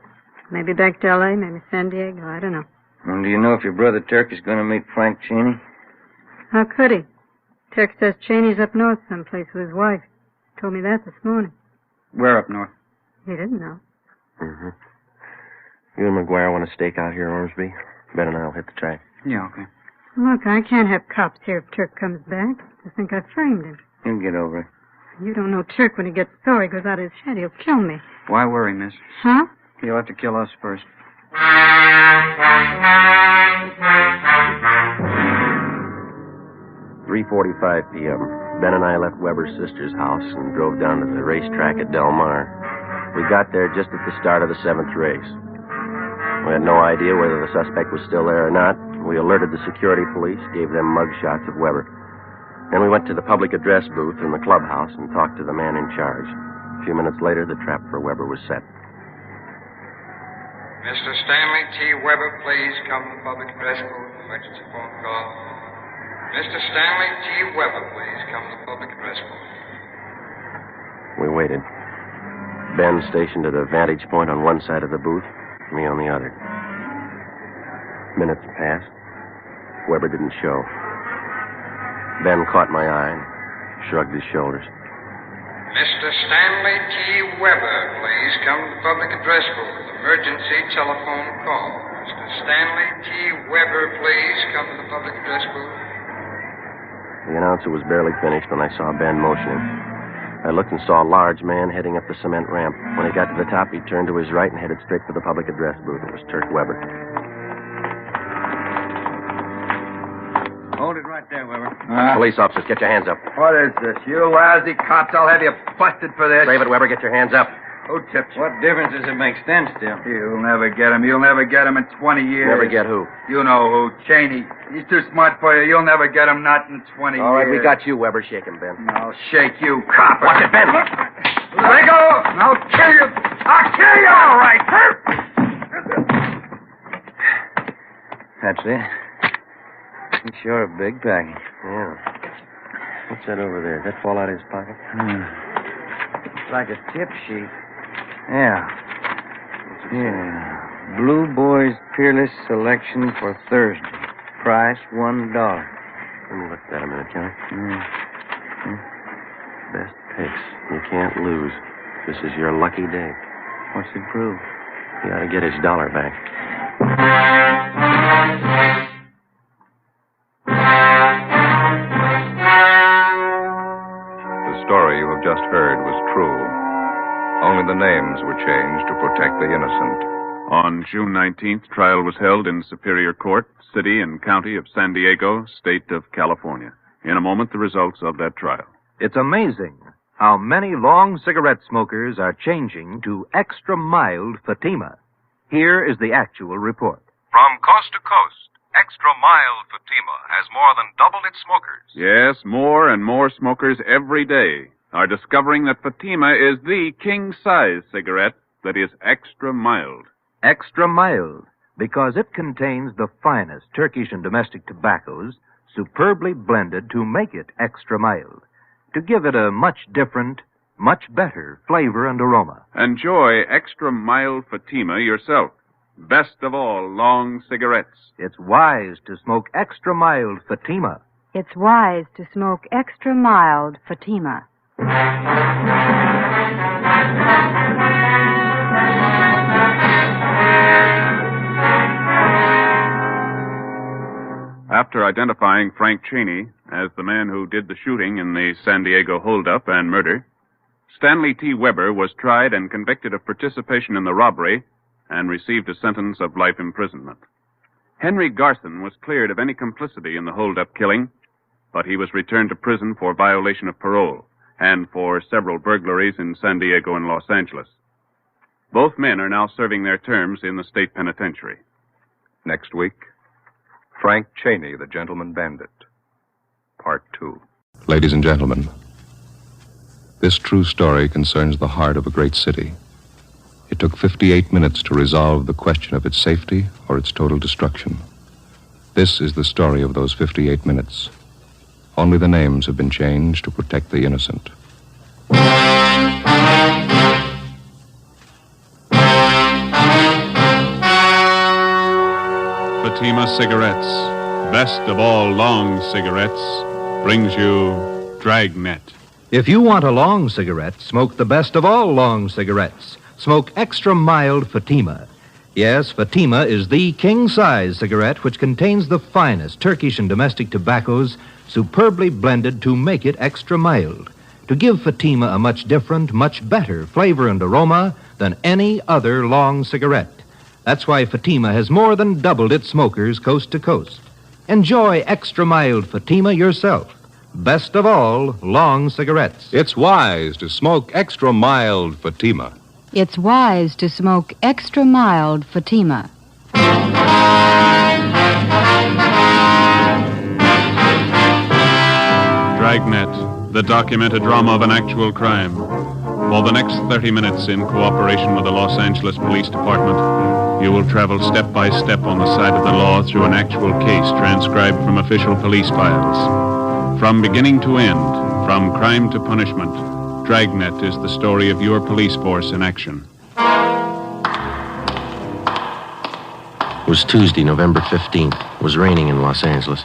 Maybe back to L.A., maybe San Diego. I don't know. And do you know if your brother Turk is going to meet Frank Cheney? How could he? Turk says Cheney's up north someplace with his wife. Told me that this morning. Where up north? He didn't know. Mm-hmm. You and McGuire want to stake out here, Ormsby? Ben and I'll hit the track. Yeah, okay. Look, I can't have cops here if Turk comes back. They think I framed him. He'll get over it. You don't know Turk. When he gets sore, he goes out of his head. He'll kill me. Why worry, miss? Huh? He'll have to kill us first. 3:45 p.m. Ben and I left Weber's sister's house and drove down to the racetrack at Del Mar. We got there just at the start of the 7th race. We had no idea whether the suspect was still there or not. We alerted the security police, gave them mug shots of Weber. Then we went to the public address booth in the clubhouse and talked to the man in charge. A few minutes later, the trap for Weber was set. Mr. Stanley T. Weber, please come to the public address booth. Emergency phone call. Mr. Stanley T. Weber, please come to the public address booth. We waited. Ben stationed at a vantage point on one side of the booth, me on the other. Minutes passed. Weber didn't show. Ben caught my eye and shrugged his shoulders. Mr. Stanley T. Weber, please come to the public address booth. Emergency telephone call. Mr. Stanley T. Weber, please come to the public address booth. The announcer was barely finished when I saw Ben motioning. I looked and saw a large man heading up the cement ramp. When he got to the top, he turned to his right and headed straight for the public address booth. It was Turk Weber. Hold it right there, Weber. Police officers, get your hands up. What is this? You lousy cops, I'll have you busted for this. Save it, Weber. Get your hands up. Who tipped you? What difference does it make? Stand still. You'll never get him. You'll never get him in 20 years. Never get who? You know who. Cheney. He's too smart for you. You'll never get him, not in 20 years. All right, we got you, Weber. Shake him, Ben. I'll shake you, copper. Watch it, Ben. Let go. I'll kill you. I'll kill you. All right. That's it. It's sure a big package. Yeah. What's that over there? Did that fall out of his pocket? It's like a tip sheet. Yeah. Blue Boys Peerless Selection for Thursday. Price $1. Let me look at that a minute, can I? Best picks. You can't lose. This is your lucky day. What's it prove? He ought to get his $1 back. The story you have just heard was true. Only the names were changed to protect the innocent. On June 19th, trial was held in Superior Court, City and County of San Diego, State of California. In a moment, the results of that trial. It's amazing how many long cigarette smokers are changing to extra mild Fatima. Here is the actual report. From coast to coast, extra mild Fatima has more than doubled its smokers. Yes, more and more smokers every day are discovering that Fatima is the king-size cigarette that is extra mild. Extra mild, because it contains the finest Turkish and domestic tobaccos, superbly blended to make it extra mild, to give it a much different, much better flavor and aroma. Enjoy extra mild Fatima yourself. Best of all long cigarettes. It's wise to smoke extra mild Fatima. It's wise to smoke extra mild Fatima. After identifying Frank Cheney as the man who did the shooting in the San Diego holdup and murder, Stanley T. Weber was tried and convicted of participation in the robbery and received a sentence of life imprisonment. Henry Garson was cleared of any complicity in the holdup killing, but he was returned to prison for violation of parole and for several burglaries in San Diego and Los Angeles. Both men are now serving their terms in the state penitentiary. Next week, Frank Cheney, the Gentleman Bandit, Part 2. Ladies and gentlemen, this true story concerns the heart of a great city. It took 58 minutes to resolve the question of its safety or its total destruction. This is the story of those 58 minutes. Only the names have been changed to protect the innocent. Fatima Cigarettes, best of all long cigarettes, brings you Dragnet. If you want a long cigarette, smoke the best of all long cigarettes. Smoke extra mild Fatima. Yes, Fatima is the king-size cigarette which contains the finest Turkish and domestic tobaccos superbly blended to make it extra mild, to give Fatima a much different, much better flavor and aroma than any other long cigarette. That's why Fatima has more than doubled its smokers coast to coast. Enjoy extra mild Fatima yourself. Best of all, long cigarettes. It's wise to smoke extra mild Fatima. It's wise to smoke extra mild Fatima. Dragnet, the documented drama of an actual crime. For the next 30 minutes, in cooperation with the Los Angeles Police Department, you will travel step by step on the side of the law through an actual case transcribed from official police files. From beginning to end, from crime to punishment, Dragnet is the story of your police force in action. It was Tuesday, November 15th. It was raining in Los Angeles.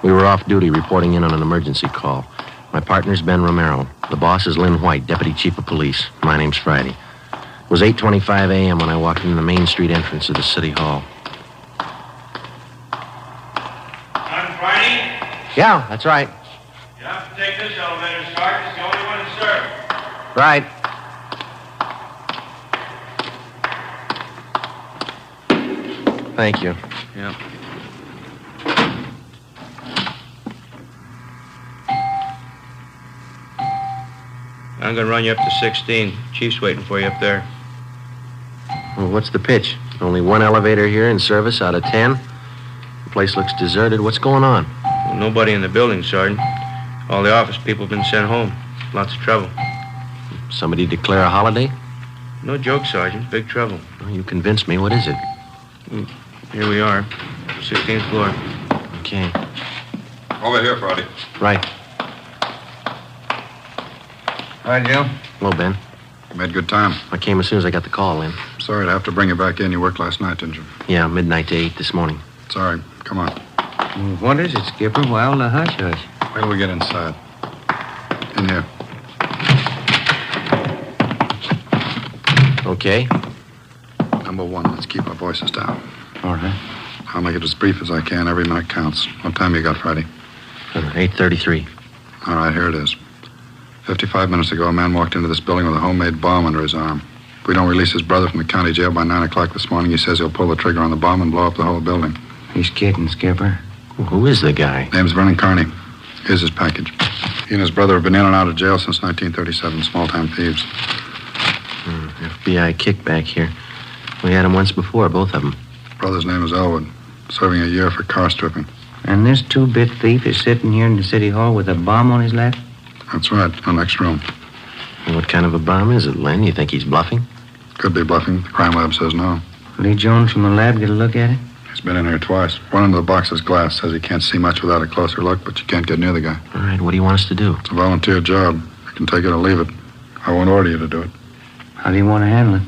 We were off duty reporting in on an emergency call. My partner's Ben Romero. The boss is Lynn White, Deputy Chief of Police. My name's Friday. It was 8:25 a.m. when I walked in the Main Street entrance of the City Hall. On Friday? Yeah, that's right. You have to take this elevator, Sergeant. It's the only one to serve. Right. Thank you. Yeah. I'm going to run you up to 16. Chief's waiting for you up there. Well, what's the pitch? Only one elevator here in service out of 10? The place looks deserted. What's going on? Well, nobody in the building, Sergeant. All the office people have been sent home. Lots of trouble. Somebody declare a holiday? No joke, Sergeant. Big trouble. Well, you convinced me. What is it? Here we are. 16th floor. Okay. Over here, Friday. Right. Hi, Jim. Hello, Ben. Made good time. I came as soon as I got the call in. Sorry to have to bring you back in. You worked last night, didn't you? Yeah, midnight to 8 this morning. Sorry. Come on. What is it, Skipper? Why all the hush-hush? Wait till we get inside. In here. Okay. Number one, let's keep our voices down. All right. I'll make it as brief as I can. Every minute counts. What time you got, Friday? 8:33. All right, here it is. 55 minutes ago, a man walked into this building with a homemade bomb under his arm. If we don't release his brother from the county jail by 9 o'clock this morning, he says he'll pull the trigger on the bomb and blow up the whole building. He's kidding, Skipper. Well, who is the guy? Name's Vernon Carney. Here's his package. He and his brother have been in and out of jail since 1937, small-time thieves. FBI kickback here. We had him once before, both of them. Brother's name is Elwood, serving a year for car stripping. And this two-bit thief is sitting here in the city hall with a bomb on his lap? That's right, in the next room. And what kind of a bomb is it, Len? You think he's bluffing? Could be bluffing. The crime lab says no. Lee Jones from the lab get a look at it? He's been in here twice. One into the box is glass. Says he can't see much without a closer look, but you can't get near the guy. All right, what do you want us to do? It's a volunteer job. You can take it or leave it. I won't order you to do it. How do you want to handle it?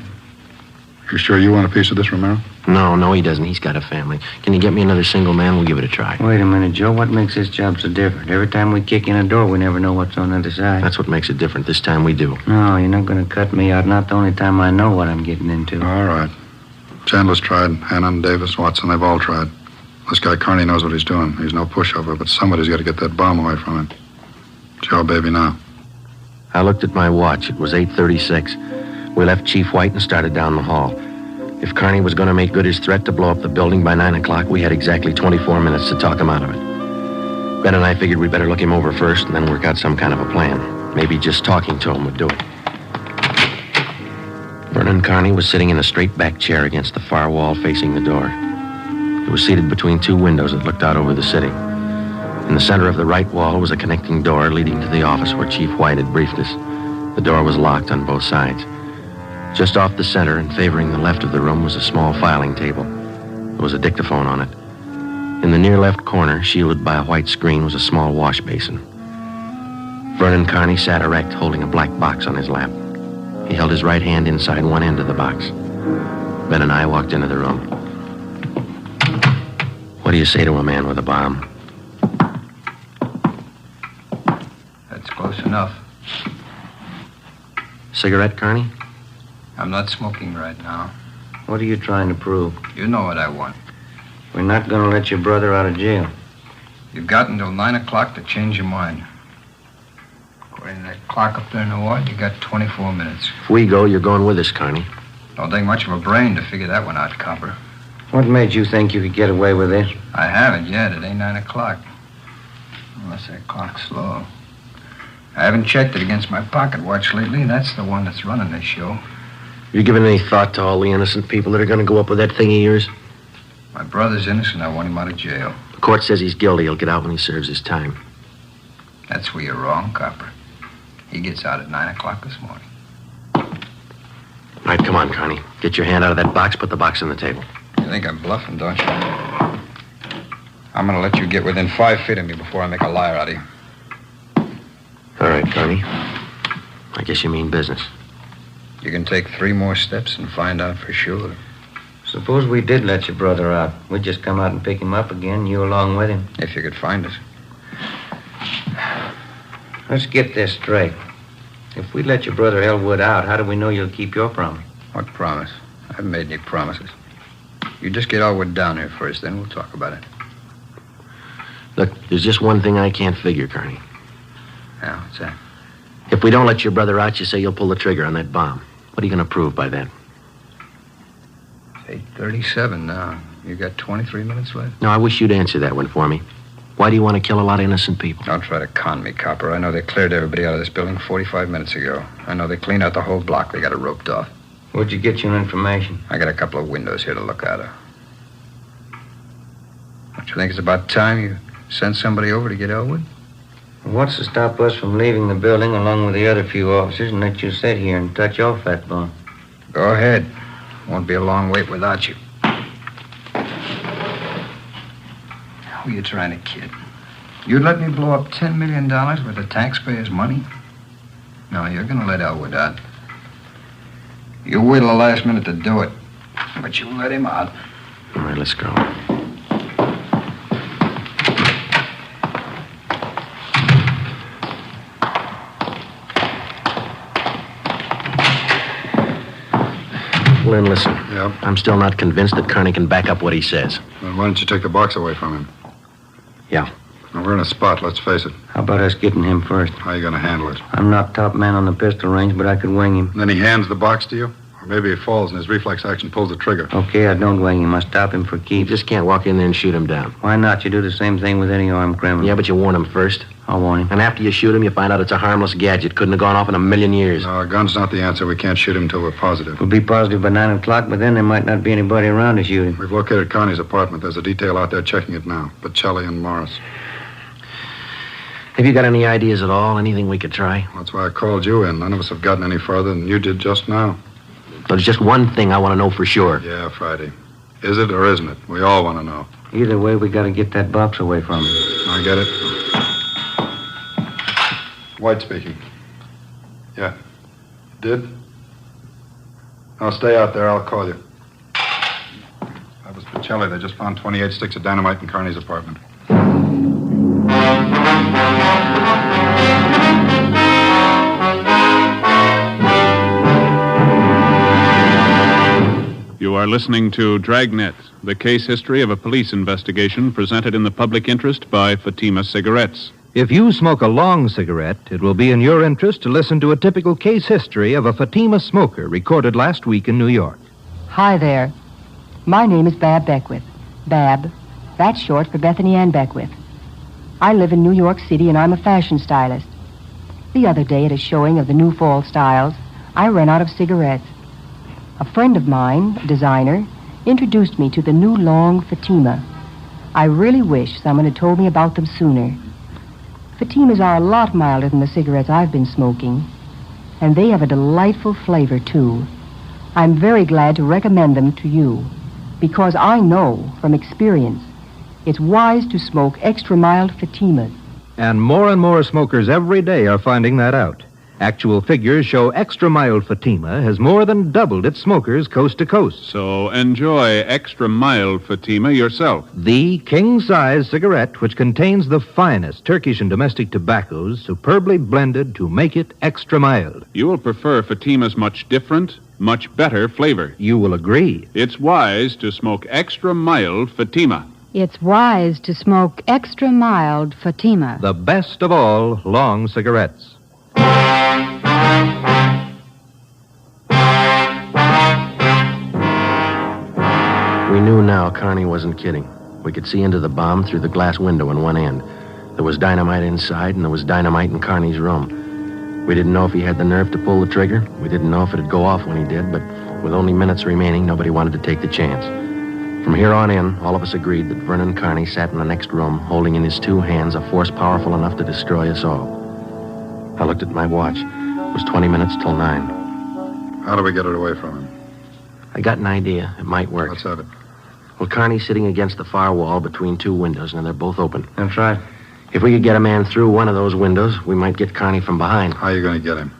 You sure you want a piece of this, Romero? No, he doesn't. He's got a family. Can you get me another single man? We'll give it a try. Wait a minute, Joe. What makes this job so different? Every time we kick in a door, we never know what's on the other side. That's what makes it different. This time we do. No, you're not going to cut me out. Not the only time I know what I'm getting into. All right. Chandler's tried. Hannon, Davis, Watson, they've all tried. This guy Carney knows what he's doing. He's no pushover, but somebody's got to get that bomb away from him. It's your baby now. I looked at my watch. It was 8:36. We left Chief White and started down the hall. If Carney was going to make good his threat to blow up the building by 9 o'clock, we had exactly 24 minutes to talk him out of it. Ben and I figured we'd better look him over first and then work out some kind of a plan. Maybe just talking to him would do it. Vernon Carney was sitting in a straight-back chair against the far wall facing the door. He was seated between two windows that looked out over the city. In the center of the right wall was a connecting door leading to the office where Chief White had briefed us. The door was locked on both sides. Just off the center and favoring the left of the room was a small filing table. There was a dictaphone on it. In the near left corner, shielded by a white screen, was a small wash basin. Vernon Carney sat erect, holding a black box on his lap. He held his right hand inside one end of the box. Ben and I walked into the room. What do you say to a man with a bomb? That's close enough. Cigarette, Carney? I'm not smoking right now. What are you trying to prove? You know what I want. We're not going to let your brother out of jail. You've got until 9 o'clock to change your mind. According to that clock up there in the ward, you got 24 minutes. If we go, you're going with us, Carney. Don't take much of a brain to figure that one out, Copper. What made you think you could get away with this? I haven't yet. It ain't 9 o'clock. Unless that clock's slow. I haven't checked it against my pocket watch lately. That's the one that's running this show. You given any thought to all the innocent people that are going to go up with that thing of yours? My brother's innocent. I want him out of jail. The court says he's guilty. He'll get out when he serves his time. That's where you're wrong, Copper. He gets out at 9 o'clock this morning. All right, come on, Carney. Get your hand out of that box. Put the box on the table. You think I'm bluffing, don't you? I'm going to let you get within 5 feet of me before I make a liar out of you. All right, Carney. I guess you mean business. You can take 3 more steps and find out for sure. Suppose we did let your brother out. We'd just come out and pick him up again, you along with him. If you could find us. Let's get this straight. If we let your brother Elwood out, how do we know you'll keep your promise? What promise? I haven't made any promises. You just get Elwood down here first, then we'll talk about it. Look, there's just one thing I can't figure, Carney. Yeah, what's that? If we don't let your brother out, you say you'll pull the trigger on that bomb. What are you going to prove by then? It's 8:37 now. You got 23 minutes left? No, I wish you'd answer that one for me. Why do you want to kill a lot of innocent people? Don't try to con me, Copper. I know they cleared everybody out of this building 45 minutes ago. I know they cleaned out the whole block. They got it roped off. Where'd you get your information? I got a couple of windows here to look out of. Don't you think it's about time you sent somebody over to get Elwood? What's to stop us from leaving the building along with the other few officers and let you sit here and touch off that bomb? Go ahead. Won't be a long wait without you. Who are you trying to kid? You'd let me blow up $10 million worth of taxpayers' money? No, you're going to let Elwood out. You wait till the last minute to do it. But you let him out. All right, let's go. Lynn, listen. Yep. I'm still not convinced that Carney can back up what he says. Then why don't you take the box away from him? Yeah. Now, we're in a spot, let's face it. How about us getting him first? How are you going to handle it? I'm not top man on the pistol range, but I could wing him. And then he hands the box to you? Or maybe he falls and his reflex action pulls the trigger. Okay, I don't wing him. I stop him for keeps. You just can't walk in there and shoot him down. Why not? You do the same thing with any armed criminal. Yeah, but you warn him first. I'll warn him. And after you shoot him, you find out it's a harmless gadget. Couldn't have gone off in a million years. No, a gun's not the answer. We can't shoot him until we're positive. We'll be positive by 9 o'clock, but then there might not be anybody around to shoot him. We've located Connie's apartment. There's a detail out there checking it now. Bocelli and Morris. Have you got any ideas at all? Anything we could try? That's why I called you in. None of us have gotten any further than you did just now. There's just one thing I want to know for sure. Yeah, Friday. Is it or isn't it? We all want to know. Either way, we got to get that box away from him. I get it. White speaking. Yeah. Did? Now stay out there. I'll call you. That was Bocelli. They just found 28 sticks of dynamite in Carney's apartment. You are listening to Dragnet, the case history of a police investigation presented in the public interest by Fatima Cigarettes. If you smoke a long cigarette, it will be in your interest to listen to a typical case history of a Fatima smoker recorded last week in New York. Hi there. My name is Bab Beckwith. Bab, that's short for Bethany Ann Beckwith. I live in New York City and I'm a fashion stylist. The other day at a showing of the new fall styles, I ran out of cigarettes. A friend of mine, a designer, introduced me to the new long Fatima. I really wish someone had told me about them sooner. Fatimas are a lot milder than the cigarettes I've been smoking, and they have a delightful flavor, too. I'm very glad to recommend them to you, because I know from experience it's wise to smoke extra mild Fatimas. And more smokers every day are finding that out. Actual figures show extra mild Fatima has more than doubled its smokers coast to coast. So enjoy extra mild Fatima yourself. The king-size cigarette which contains the finest Turkish and domestic tobaccos superbly blended to make it extra mild. You will prefer Fatima's much different, much better flavor. You will agree. It's wise to smoke extra mild Fatima. It's wise to smoke extra mild Fatima. The best of all long cigarettes. We knew now Carney wasn't kidding. We could see into the bomb through the glass window in one end. There was dynamite inside, and there was dynamite in Carney's room. We didn't know if he had the nerve to pull the trigger. We didn't know if it'd go off when he did, but with only minutes remaining, nobody wanted to take the chance. From here on in, all of us agreed that Vernon Carney sat in the next room, holding in his two hands a force powerful enough to destroy us all. I looked at my watch. It was 20 minutes till 9. How do we get it away from him? I got an idea. It might work. Let's have it. Well, Carney's sitting against the far wall between two windows, and they're both open. That's right. If we could get a man through one of those windows, we might get Carney from behind. How are you going to get him?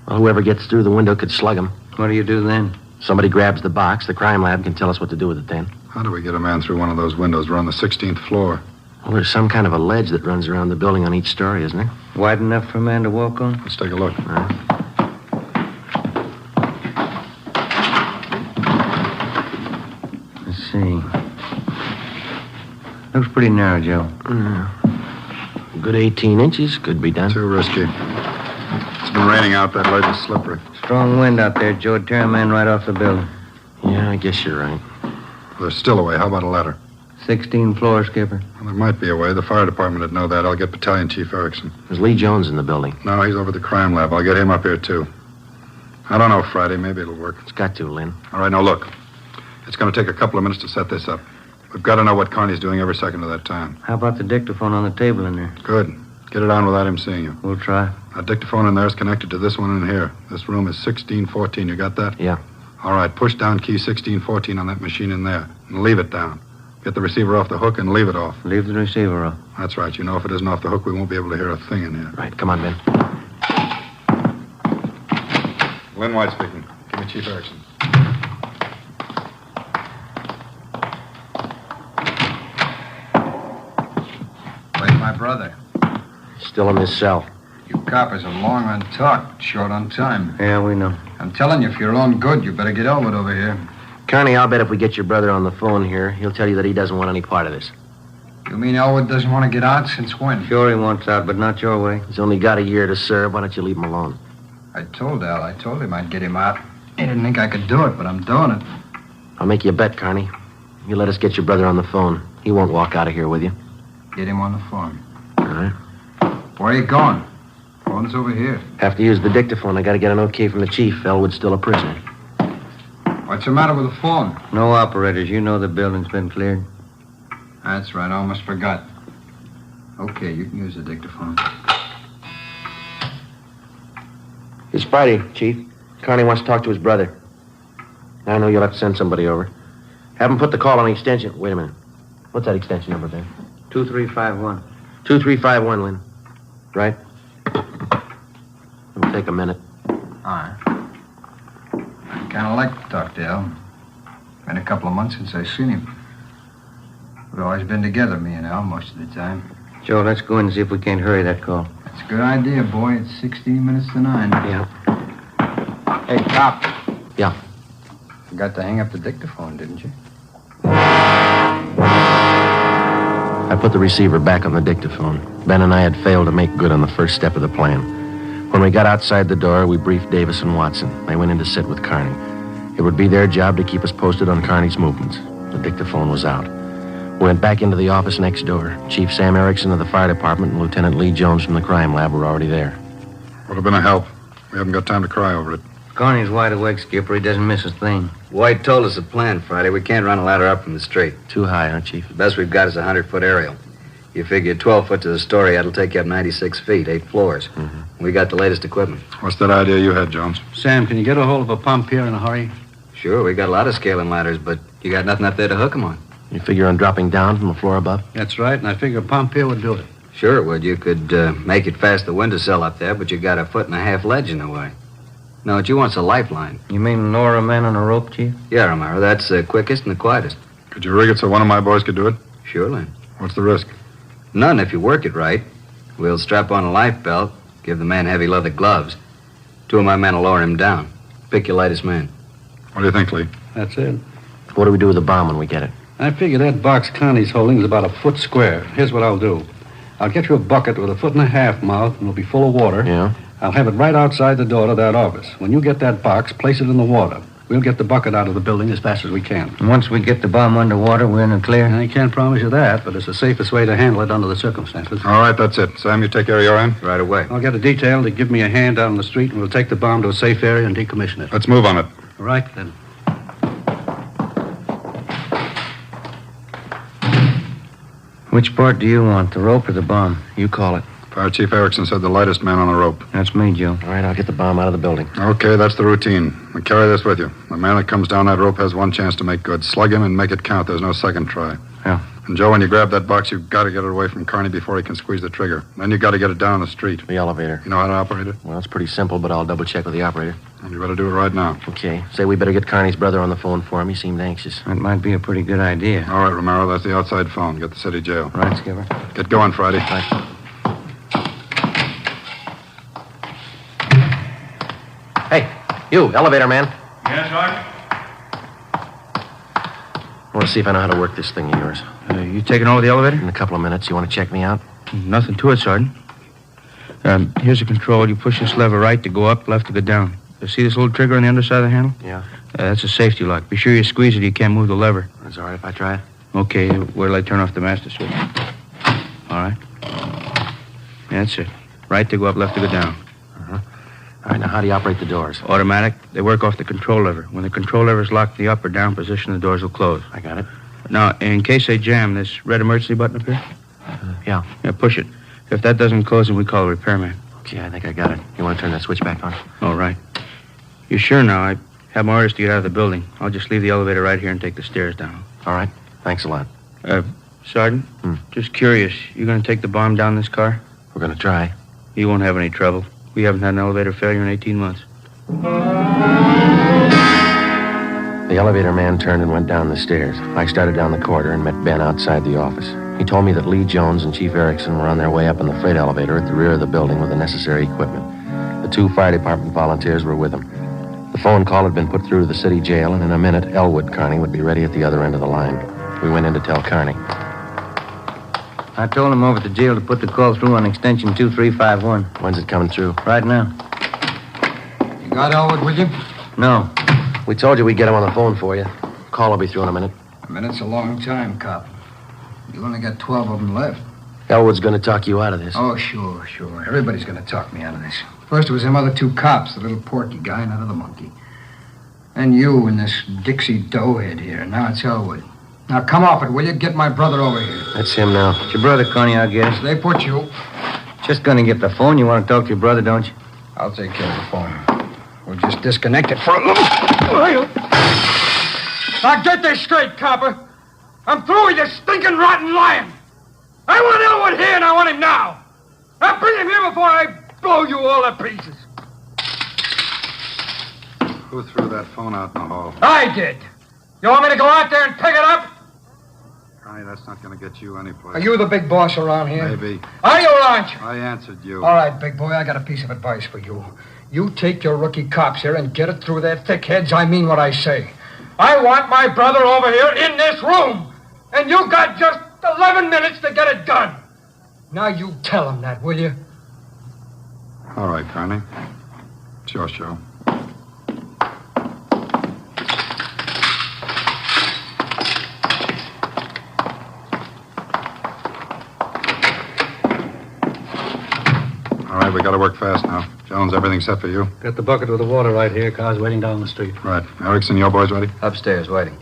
Well, whoever gets through the window could slug him. What do you do then? Somebody grabs the box. The crime lab can tell us what to do with it then. How do we get a man through one of those windows? We're on the 16th floor. Well, there's some kind of a ledge that runs around the building on each story, isn't there? Wide enough for a man to walk on? Let's take a look. All right. Let's see. Looks pretty narrow, Joe. Good 18 inches. Could be done. Too risky. It's been raining out. That ledge is slippery. Strong wind out there, Joe. It'd tear a man right off the building. Yeah, I guess you're right. There's still a way. How about a ladder? 16 floors, Skipper. Well, there might be a way. The fire department would know that. I'll get Battalion Chief Erickson. There's Lee Jones in the building. No, he's over at the crime lab. I'll get him up here, too. I don't know, Friday. Maybe it'll work. It's got to, Lynn. All right, now look. It's going to take a couple of minutes to set this up. We've got to know what Carney's doing every second of that time. How about the dictaphone on the table in there? Good. Get it on without him seeing you. We'll try. That dictaphone in there is connected to this one in here. This room is 1614. You got that? Yeah. All right, push down key 1614 on that machine in there and leave it down. Get the receiver off the hook and leave it off. Leave the receiver off. That's right. You know, if it isn't off the hook, we won't be able to hear a thing in here. Right. Come on, Ben. Lynn White speaking. Give me Chief Erickson. Where's my brother? Still in his cell. You coppers are long on talk, short on time. Yeah, we know. I'm telling you, for your own good, you better get Elwood over here. Carney, I'll bet if we get your brother on the phone here, he'll tell you that he doesn't want any part of this. You mean Elwood doesn't want to get out? Since when? Sure he wants out, but not your way. He's only got a year to serve. Why don't you leave him alone? I told him I'd get him out. He didn't think I could do it, but I'm doing it. I'll make you a bet, Carney. You let us get your brother on the phone. He won't walk out of here with you. Get him on the phone. All right. Where are you going? Phone's over here. Have to use the dictaphone. I got to get an okay from the chief. Elwood's still a prisoner. What's the matter with the phone? No operators. You know the building's been cleared. That's right. I almost forgot. Okay, you can use the dictaphone. It's Friday, Chief. Carney wants to talk to his brother. I know you'll have to send somebody over. Have him put the call on the extension. Wait a minute. What's that extension number, Ben? 2351. 2351, Lynn. Right? It'll take a minute. All right. I kind of like to talk to El. Been a couple of months since I've seen him. We've always been together, me and El, most of the time. Joe, let's go in and see if we can't hurry that call. That's a good idea, boy. It's 16 minutes to 9. Yeah. Hey, cop. Yeah. Forgot to hang up the dictaphone, didn't you? I put the receiver back on the dictaphone. Ben and I had failed to make good on the first step of the plan. When we got outside the door, we briefed Davis and Watson. They went in to sit with Carney. It would be their job to keep us posted on Carney's movements. The dictaphone was out. We went back into the office next door. Chief Sam Erickson of the fire department and Lieutenant Lee Jones from the crime lab were already there. Would have been a help. We haven't got time to cry over it. Carney's wide awake, Skipper. He doesn't miss a thing. White told us the plan Friday. We can't run a ladder up from the street. Too high, huh, Chief? The best we've got is a 100-foot aerial. You figure 12 foot to the story, that'll take you up 96 feet, 8 floors. We got the latest equipment. What's that idea you had, Jones? Sam, can you get a hold of a pump here in a hurry? Sure, we got a lot of scaling ladders, but you got nothing up there to hook them on. You figure on dropping down from the floor above? That's right, and I figure a pump here would do it. Sure it would. You could make it past the windowsill up there, but you got a 1.5 foot ledge in the way. No, what you want's a lifeline. You mean lower a man on a rope, Chief? Yeah, Romero, that's the quickest and the quietest. Could you rig it so one of my boys could do it? Sure, Lynn. What's the risk? None if you work it right. We'll strap on a life belt, give the man heavy leather gloves. 2 of my men will lower him down. Pick your lightest man. What do you think, Lee? That's it. What do we do with the bomb when we get it? I figure that box Connie's holding is about 1 foot square. Here's what I'll do. I'll get you a bucket with 1.5 foot mouth, and it'll be full of water. Yeah? I'll have it right outside the door to that office. When you get that box, place it in the water. We'll get the bucket out of the building as fast as we can. And once we get the bomb underwater, we're in the clear? I can't promise you that, but it's the safest way to handle it under the circumstances. All right, that's it. Sam, you take care of your end? Right away. I'll get a detail to give me a hand out on the street, and we'll take the bomb to a safe area and decommission it. Let's move on it. All right, then. Which part do you want, the rope or the bomb? You call it. Fire Chief Erickson said the lightest man on the rope. That's me, Joe. All right, I'll get the bomb out of the building. Okay, that's the routine. Now carry this with you. The man that comes down that rope has one chance to make good. Slug him and make it count. There's no second try. Yeah. And, Joe, when you grab that box, you've got to get it away from Carney before he can squeeze the trigger. Then you've got to get it down the street. The elevator. You know how to operate it? Well, it's pretty simple, but I'll double-check with the operator. And you better do it right now. Okay. Say we better get Carney's brother on the phone for him. He seemed anxious. That might be a pretty good idea. All right, Romero, that's the outside phone. Get the city jail. Right, Skipper. Get going, Friday. Right. Hey, you, elevator man. Yes, Sergeant? I want to see if I know how to work this thing of yours. You taking over the elevator? In a couple of minutes. You want to check me out? Nothing to it, Sergeant. Here's the control. You push this lever right to go up, left to go down. You see this little trigger on the underside of the handle? Yeah. That's a safety lock. Be sure you squeeze it. You can't move the lever. It's all right if I try it? Okay, where till I turn off the master switch? All right. That's it. Right to go up, left to go down. All right, now how do you operate the doors? Automatic. They work off the control lever. When the control lever is locked in the up or down position, the doors will close. I got it. Now, in case they jam, this red emergency button up here? Yeah. Yeah, push it. If that doesn't close, then we call a repairman. Okay, I think I got it. You want to turn that switch back on? All right. You sure now? I have my orders to get out of the building. I'll just leave the elevator right here and take the stairs down. All right. Thanks a lot. Sergeant, just curious. You going to take the bomb down this car? We're going to try. You won't have any trouble. We haven't had an elevator failure in 18 months. The elevator man turned and went down the stairs. I started down the corridor and met Ben outside the office. He told me that Lee Jones and Chief Erickson were on their way up in the freight elevator at the rear of the building with the necessary equipment. The 2 fire department volunteers were with them. The phone call had been put through to the city jail, and in a minute, Elwood Carney would be ready at the other end of the line. We went in to tell Carney. I told him over at the jail to put the call through on extension 2351. When's it coming through? Right now. You got Elwood with you? No. We told you we'd get him on the phone for you. Call will be through in a minute. A minute's a long time, cop. You only got 12 of them left. Elwood's going to talk you out of this. Oh, sure. Everybody's going to talk me out of this. First, it was them other two cops, the little porky guy and that other monkey. And you and this Dixie doughhead here. Now it's Elwood. Now, come off it, will you? Get my brother over here. That's him now. It's your brother, Connie, I guess. They put you. Just gonna get the phone. You want to talk to your brother, don't you? I'll take care of the phone. We'll just disconnect it for a little. Now get this straight, copper. I'm through with your stinking rotten lying. I want Elwood here, and I want him now. Now bring him here before I blow you all to pieces. Who threw that phone out in the hall? I did. You want me to go out there and pick it up? Connie, that's not going to get you anyplace. Are you the big boss around here? Maybe. Are you, aren't you? I answered you. All right, big boy, I got a piece of advice for you. You take your rookie cops here and get it through their thick heads. I mean what I say. I want my brother over here in this room. And you got just 11 minutes to get it done. Now you tell him that, will you? All right, Connie. It's your show. All right, we got to work fast now. Jones, everything set for you? Got the bucket with the water right here. Car's waiting down the street. Right. Erickson, your boys ready? Upstairs, waiting.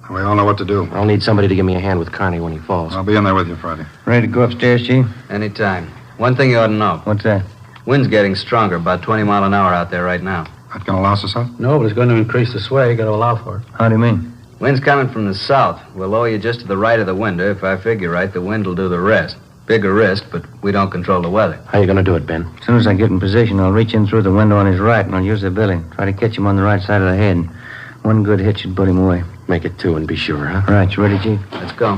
We all know what to do. I'll need somebody to give me a hand with Carney when he falls. I'll be in there with you Friday. Ready to go upstairs, Chief? Anytime. One thing you ought to know. What's that? Wind's getting stronger, about 20 mile an hour out there right now. That going to louse us up? No, but it's going to increase the sway. You got to allow for it. How do you mean? Wind's coming from the south. We'll lower you just to the right of the window. If I figure right, the wind will do the rest. Bigger risk, but we don't control the weather. How you going to do it, Ben? As soon as I get in position, I'll reach in through the window on his right, and I'll use the billy. Try to catch him on the right side of the head. One good hit should put him away. Make it two and be sure, huh? Right, you ready, Chief? Let's go.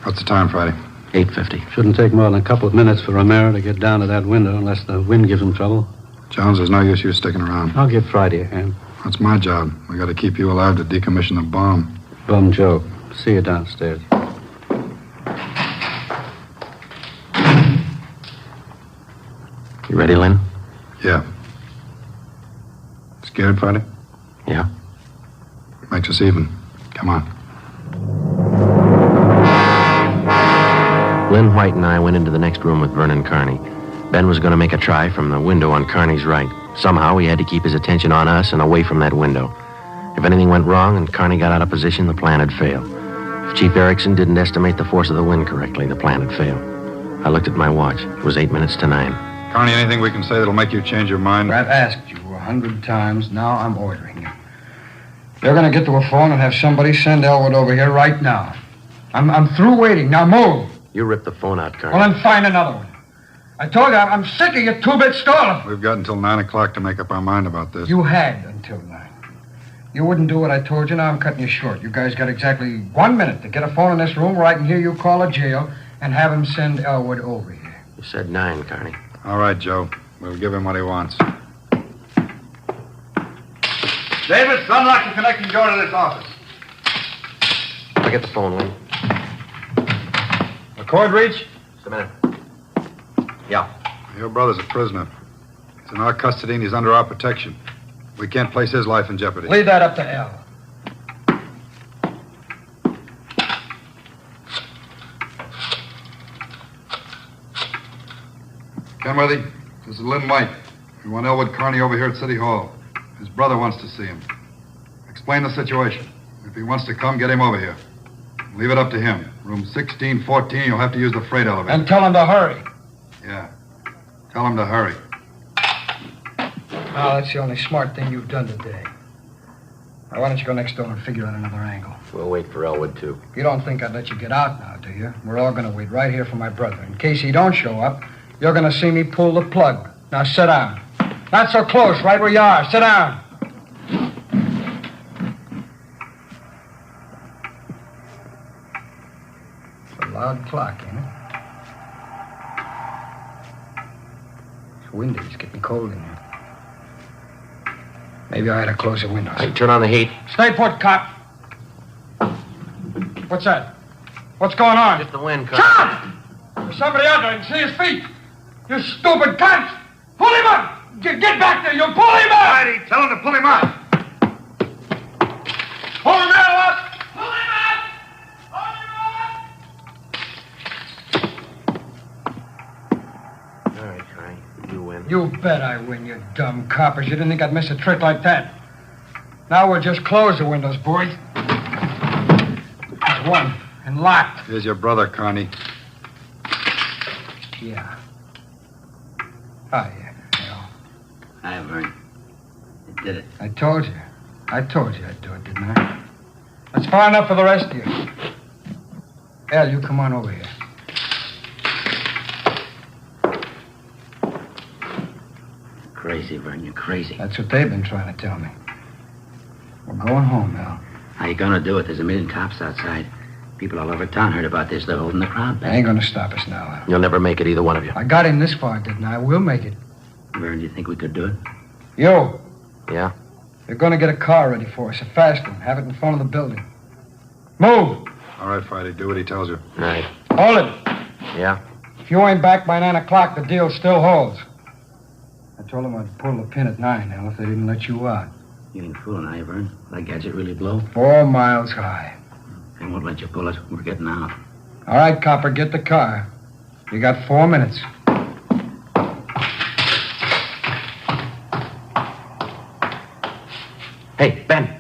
What's the time, Friday? 8:50. Shouldn't take more than a couple of minutes for Romero to get down to that window unless the wind gives him trouble. Jones, there's no use you sticking around. I'll give Friday a hand. That's my job. We got to keep you alive to decommission the bomb. Bum joke. See you downstairs. You ready, Lynn? Yeah. Scared, Friday? Yeah. Makes us even. Come on. Lynn White and I went into the next room with Vernon Carney. Ben was going to make a try from the window on Carney's right. Somehow he had to keep his attention on us and away from that window. If anything went wrong and Carney got out of position, the plan had failed. If Chief Erickson didn't estimate the force of the wind correctly, the plan had failed. I looked at my watch. It was 8 minutes to 9. Carney, anything we can say that'll make you change your mind? I've asked you 100 times. Now I'm ordering you. You're going to get to a phone and have somebody send Elwood over here right now. I'm through waiting. Now move. You ripped the phone out, Carney. Well, then find another one. I told you, I'm sick of your two-bit stalling. We've got until 9 o'clock to make up our mind about this. You had until 9. You wouldn't do what I told you. Now I'm cutting you short. You guys got exactly 1 minute to get a phone in this room where I can hear you call a jail and have him send Elwood over here. You said 9, Carney. All right, Joe. We'll give him what he wants. David, unlock the connecting door to this office. I'll get the phone, Lynn. A cord reach? Just a minute. Yeah. Your brother's a prisoner. He's in our custody and he's under our protection. We can't place his life in jeopardy. Leave that up to Al. Kenworthy, this is Lynn White. We want Elwood Carney over here at City Hall. His brother wants to see him. Explain the situation. If he wants to come, get him over here. Leave it up to him. Room 1614, you'll have to use the freight elevator. And tell him to hurry. Yeah. Tell him to hurry. Oh, that's the only smart thing you've done today. Now, why don't you go next door and figure out another angle? We'll wait for Elwood, too. You don't think I'd let you get out now, do you? We're all going to wait right here for my brother. In case he don't show up, you're going to see me pull the plug. Now, sit down. Not so close, right where you are. Sit down. It's a loud clock, ain't it? It's windy. It's getting cold in here. Maybe I ought to close the windows. Hey, turn on the heat. Stay put, cop. What's that? What's going on? Just the wind, Shut up! There's somebody out there. I can see his feet. You stupid cunts! Pull him up! Get back there! You pull him up! Righty, tell him to pull him up. Pull him up! Pull him up! All right, Connie. You win. You bet I win, you dumb coppers. You didn't think I'd miss a trick like that. Now we'll just close the windows, boys. There's one. And locked. Here's your brother, Connie. Yeah. Oh, yeah. Hi, Vern. You did it. I told you. I'd do it, didn't I? That's far enough for the rest of you. Al, you come on over here. Crazy, Vern. You're crazy. That's what they've been trying to tell me. We're going home, Al. How you gonna do it? There's a million cops outside. People all over town heard about this. They're holding the crowd back. They ain't gonna stop us now, Al. You'll never make it, either one of you. I got him this far, didn't I? We'll make it. Vern, do you think we could do it? You. Yeah? You're gonna get a car ready for us, a fast one. Have it in front of the building. Move! All right, Friday, do what he tells you. All right. Hold it. Yeah? If you ain't back by 9 o'clock, the deal still holds. I told them I'd pull the pin at 9, Al, if they didn't let you out. You ain't fooling, are you, Vern? Will that gadget really blow? 4 miles high. They won't let you pull it. We're getting out. All right, copper, get the car. You got 4 minutes. Hey, Ben!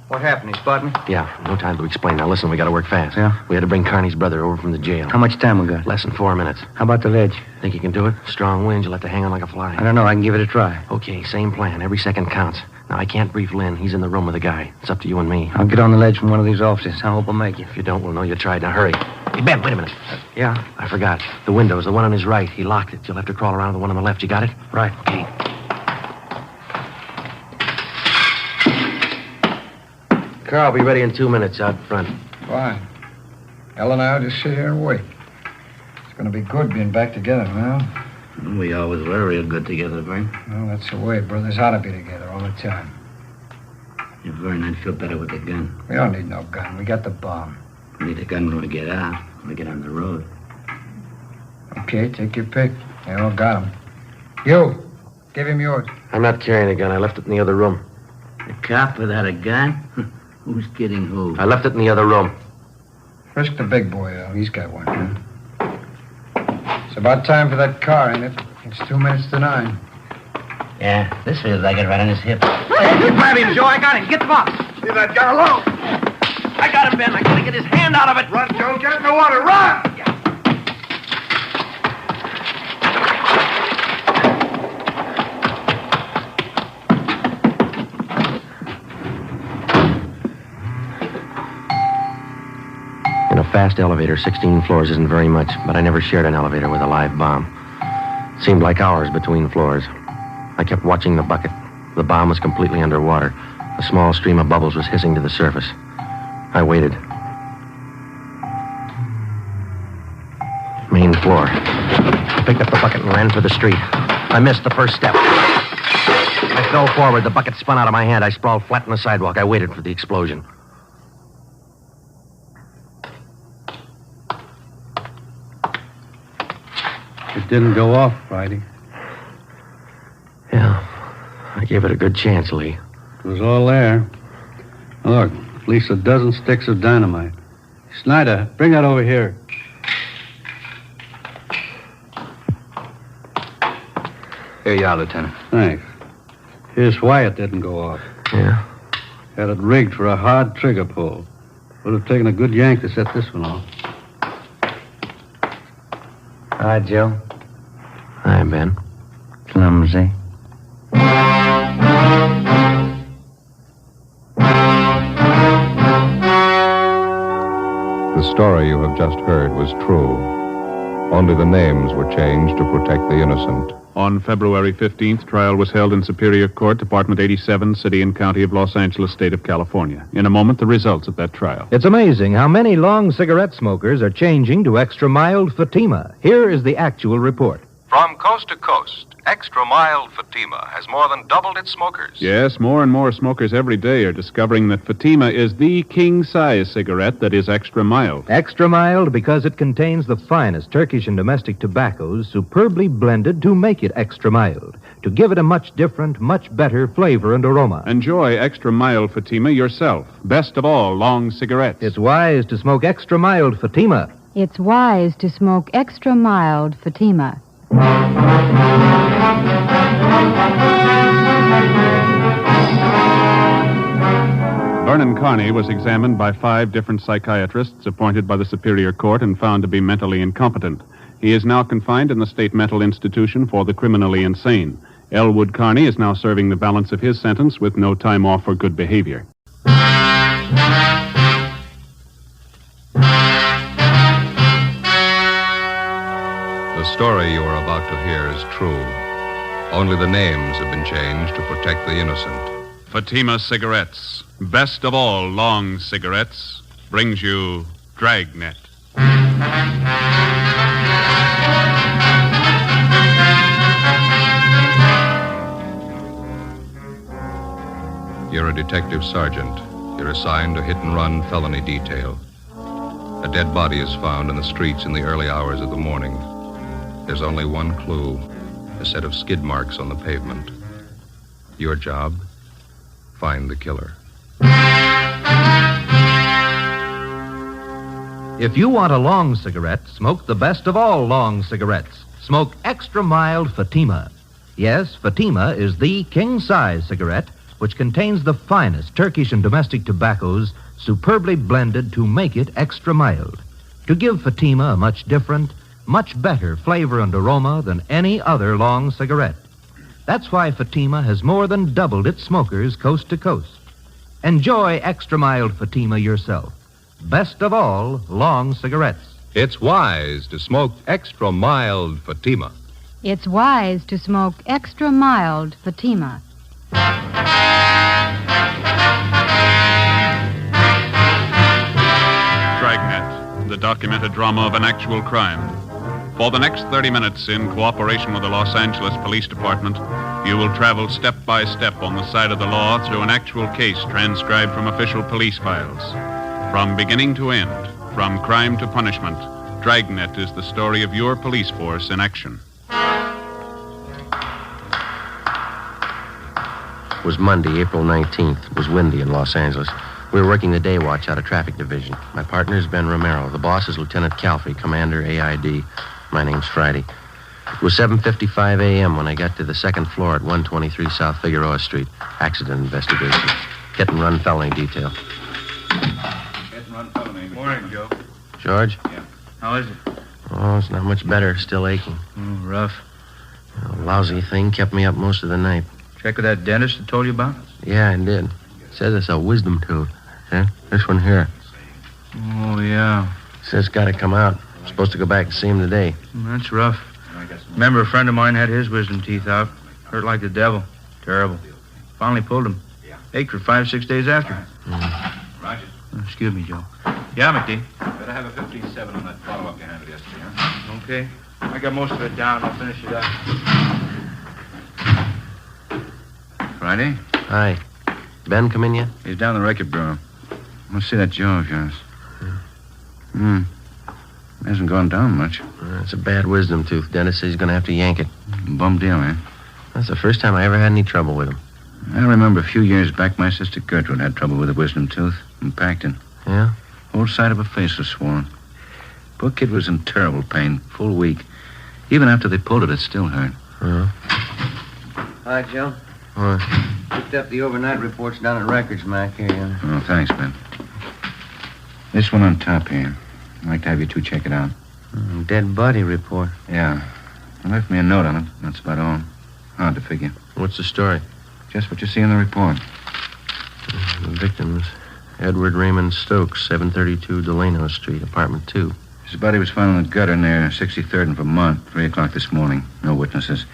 What happened? He spotted me? Yeah, no time to explain. Now, listen, we gotta work fast. Yeah? We had to bring Carney's brother over from the jail. How much time we got? Less than 4 minutes. How about the ledge? Think you can do it? Strong wind, you'll have to hang on like a fly. I don't know. I can give it a try. Okay, same plan. Every second counts. Now, I can't brief Lynn. He's in the room with the guy. It's up to you and me. I'll get on the ledge from one of these offices. I hope I'll make it. If you don't, we'll know you tried. Now, hurry. Hey, Ben, wait a minute. Yeah? I forgot. The window's the one on his right. He locked it. You'll have to crawl around to the one on the left. You got it? Right. Okay. Carl, be ready in 2 minutes out front. Fine. Ellen and I'll just sit here and wait. It's going to be good being back together, Well, we always were real good together, Vern. Well, that's the way. Brothers ought to be together all the time. Yeah, Vern, I'd feel better with a gun. We don't need no gun. We got the bomb. We need a gun when we get out. When we get on the road. Okay, take your pick. They all got 'em. You, give him yours. I'm not carrying a gun. I left it in the other room. A cop without a gun? Who's kidding who? I left it in the other room. Frisk the big boy, Al. He's got one, It's about time for that car, ain't it? It's 2 minutes to 9. Yeah, this feels like it right on his hip. Grab him, Joe. I got him. Get the box. Leave that gun alone. I got him, Ben. I gotta get his hand out of it. Run, Joe. Get in the water. Run! In a fast elevator, 16 floors isn't very much, but I never shared an elevator with a live bomb. Seemed like hours between floors. I kept watching the bucket. The bomb was completely underwater. A small stream of bubbles was hissing to the surface. I waited. Main floor. I picked up the bucket and ran for the street. I missed the first step. I fell forward. The bucket spun out of my hand. I sprawled flat on the sidewalk. I waited for the explosion. It didn't go off, Friday. Yeah, I gave it a good chance, Lee. It was all there. Look, at least a dozen sticks of dynamite. Snyder, bring that over here. Here you are, Lieutenant. Thanks. Here's why it didn't go off. Yeah? Had it rigged for a hard trigger pull. Would have taken a good yank to set this one off. Hi, Joe. Hi, Ben. Clumsy. The story you have just heard was true. Only the names were changed to protect the innocent. On February 15th, trial was held in Superior Court, Department 87, City and County of Los Angeles, State of California. In a moment, the results of that trial. It's amazing how many long cigarette smokers are changing to extra mild Fatima. Here is the actual report. From coast to coast, extra mild Fatima has more than doubled its smokers. Yes, more and more smokers every day are discovering that Fatima is the king-size cigarette that is extra mild. Extra mild because it contains the finest Turkish and domestic tobaccos superbly blended to make it extra mild, to give it a much different, much better flavor and aroma. Enjoy extra mild Fatima yourself. Best of all, long cigarettes. It's wise to smoke extra mild Fatima. It's wise to smoke extra mild Fatima. Vernon Carney was examined by 5 different psychiatrists appointed by the Superior Court and found to be mentally incompetent. He is now confined in the State Mental Institution for the Criminally Insane. Elwood Carney is now serving the balance of his sentence with no time off for good behavior. The story you are about to hear is true. Only the names have been changed to protect the innocent. Fatima Cigarettes, best of all long cigarettes, brings you Dragnet. You're a detective sergeant. You're assigned to hit-and-run felony detail. A dead body is found in the streets in the early hours of the morning. There's only one clue, a set of skid marks on the pavement. Your job? Find the killer. If you want a long cigarette, smoke the best of all long cigarettes. Smoke extra mild Fatima. Yes, Fatima is the king-size cigarette which contains the finest Turkish and domestic tobaccos superbly blended to make it extra mild, to give Fatima a much different, much better flavor and aroma than any other long cigarette. That's why Fatima has more than doubled its smokers coast to coast. Enjoy extra mild Fatima yourself. Best of all, long cigarettes. It's wise to smoke extra mild Fatima. It's wise to smoke extra mild Fatima. Dragnet, the documented drama of an actual crime. For the next 30 minutes, in cooperation with the Los Angeles Police Department, you will travel step by step on the side of the law through an actual case transcribed from official police files. From beginning to end, from crime to punishment, Dragnet is the story of your police force in action. It was Monday, April 19th. It was windy in Los Angeles. We were working the day watch out of traffic division. My partner is Ben Romero. The boss is Lieutenant Calfee, Commander AID. My name's Friday. It was 7:55 a.m. when I got to the second floor at 123 South Figueroa Street. Accident investigation. Hit and run felony detail. Hit and run felony. Morning, Joe. George? Yeah. How is it? Oh, it's not much better. Still aching. Oh, rough. A lousy thing kept me up most of the night. Check with that dentist I told you about? Yeah, I did. Says it's a wisdom tooth. See? This one here. Oh, yeah. Says it's got to come out. I'm supposed to go back and see him today. That's rough. Remember, a friend of mine had his wisdom teeth out. Hurt like the devil. Terrible. Finally pulled him. Ached for 5-6 days after. Roger. Excuse me, Joe. Yeah, McD. Better have a 15-7 on that follow-up you handled yesterday, huh? Okay. I got most of it down. I'll finish it up. Friday? Hi. Ben come in yet? He's down the record bureau. Let's see that jaw of yours. Hasn't gone down much. It's a bad wisdom tooth. Dentist says he's going to have to yank it. Bum deal, eh? That's the first time I ever had any trouble with him. I remember a few years back, my sister Gertrude had trouble with a wisdom tooth in Paxton. Yeah? Whole side of her face was swollen. Poor kid was in terrible pain, full week. Even after they pulled it still hurt. Hi, Joe. What? Picked up the overnight reports down at Records, Mac. Here you are. Oh, thanks, Ben. This one on top here. I'd like to have you two check it out. Dead body report. Yeah. They left me a note on it. That's about all. Hard to figure. What's the story? Just what you see in the report. The victims, Edward Raymond Stokes, 732 Delano Street, apartment 2. His body was found in the gutter near 63rd and Vermont, 3 o'clock this morning. No witnesses.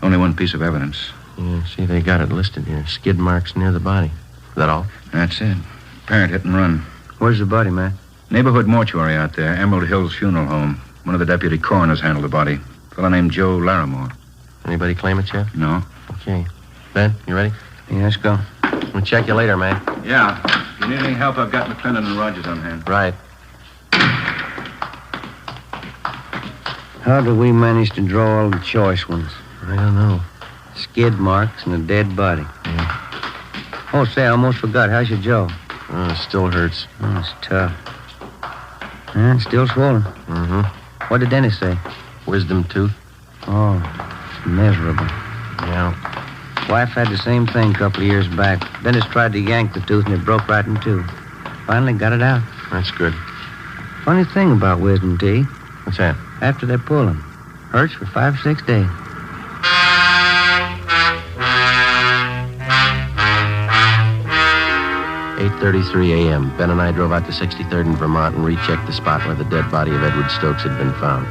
Only one piece of evidence. Yeah, see, they got it listed here. Skid marks near the body. Is that all? That's it. Parrot hit and run. Where's the body, Mac? Neighborhood mortuary out there. Emerald Hills Funeral Home. One of the deputy coroners handled the body. A fellow named Joe Larimore. Anybody claim it yet? No. Okay. Ben, you ready? Yeah, let's go. We'll check you later, man. Yeah. If you need any help, I've got McClendon and Rogers on hand. Right. How do we manage to draw all the choice ones? I don't know. Skid marks and a dead body. Yeah. Oh, say, I almost forgot. How's your jaw? Oh, it still hurts. Oh, it's tough. And it's still swollen. Mm-hmm. What did Dennis say? Wisdom tooth. Oh, it's miserable. Yeah. Wife had the same thing a couple of years back. Dennis tried to yank the tooth and it broke right in two. Finally got it out. That's good. Funny thing about wisdom teeth. What's that? After they pull them. Hurts for 5 or 6 days. .33 a.m. Ben and I drove out to 63rd in Vermont and rechecked the spot where the dead body of Edward Stokes had been found.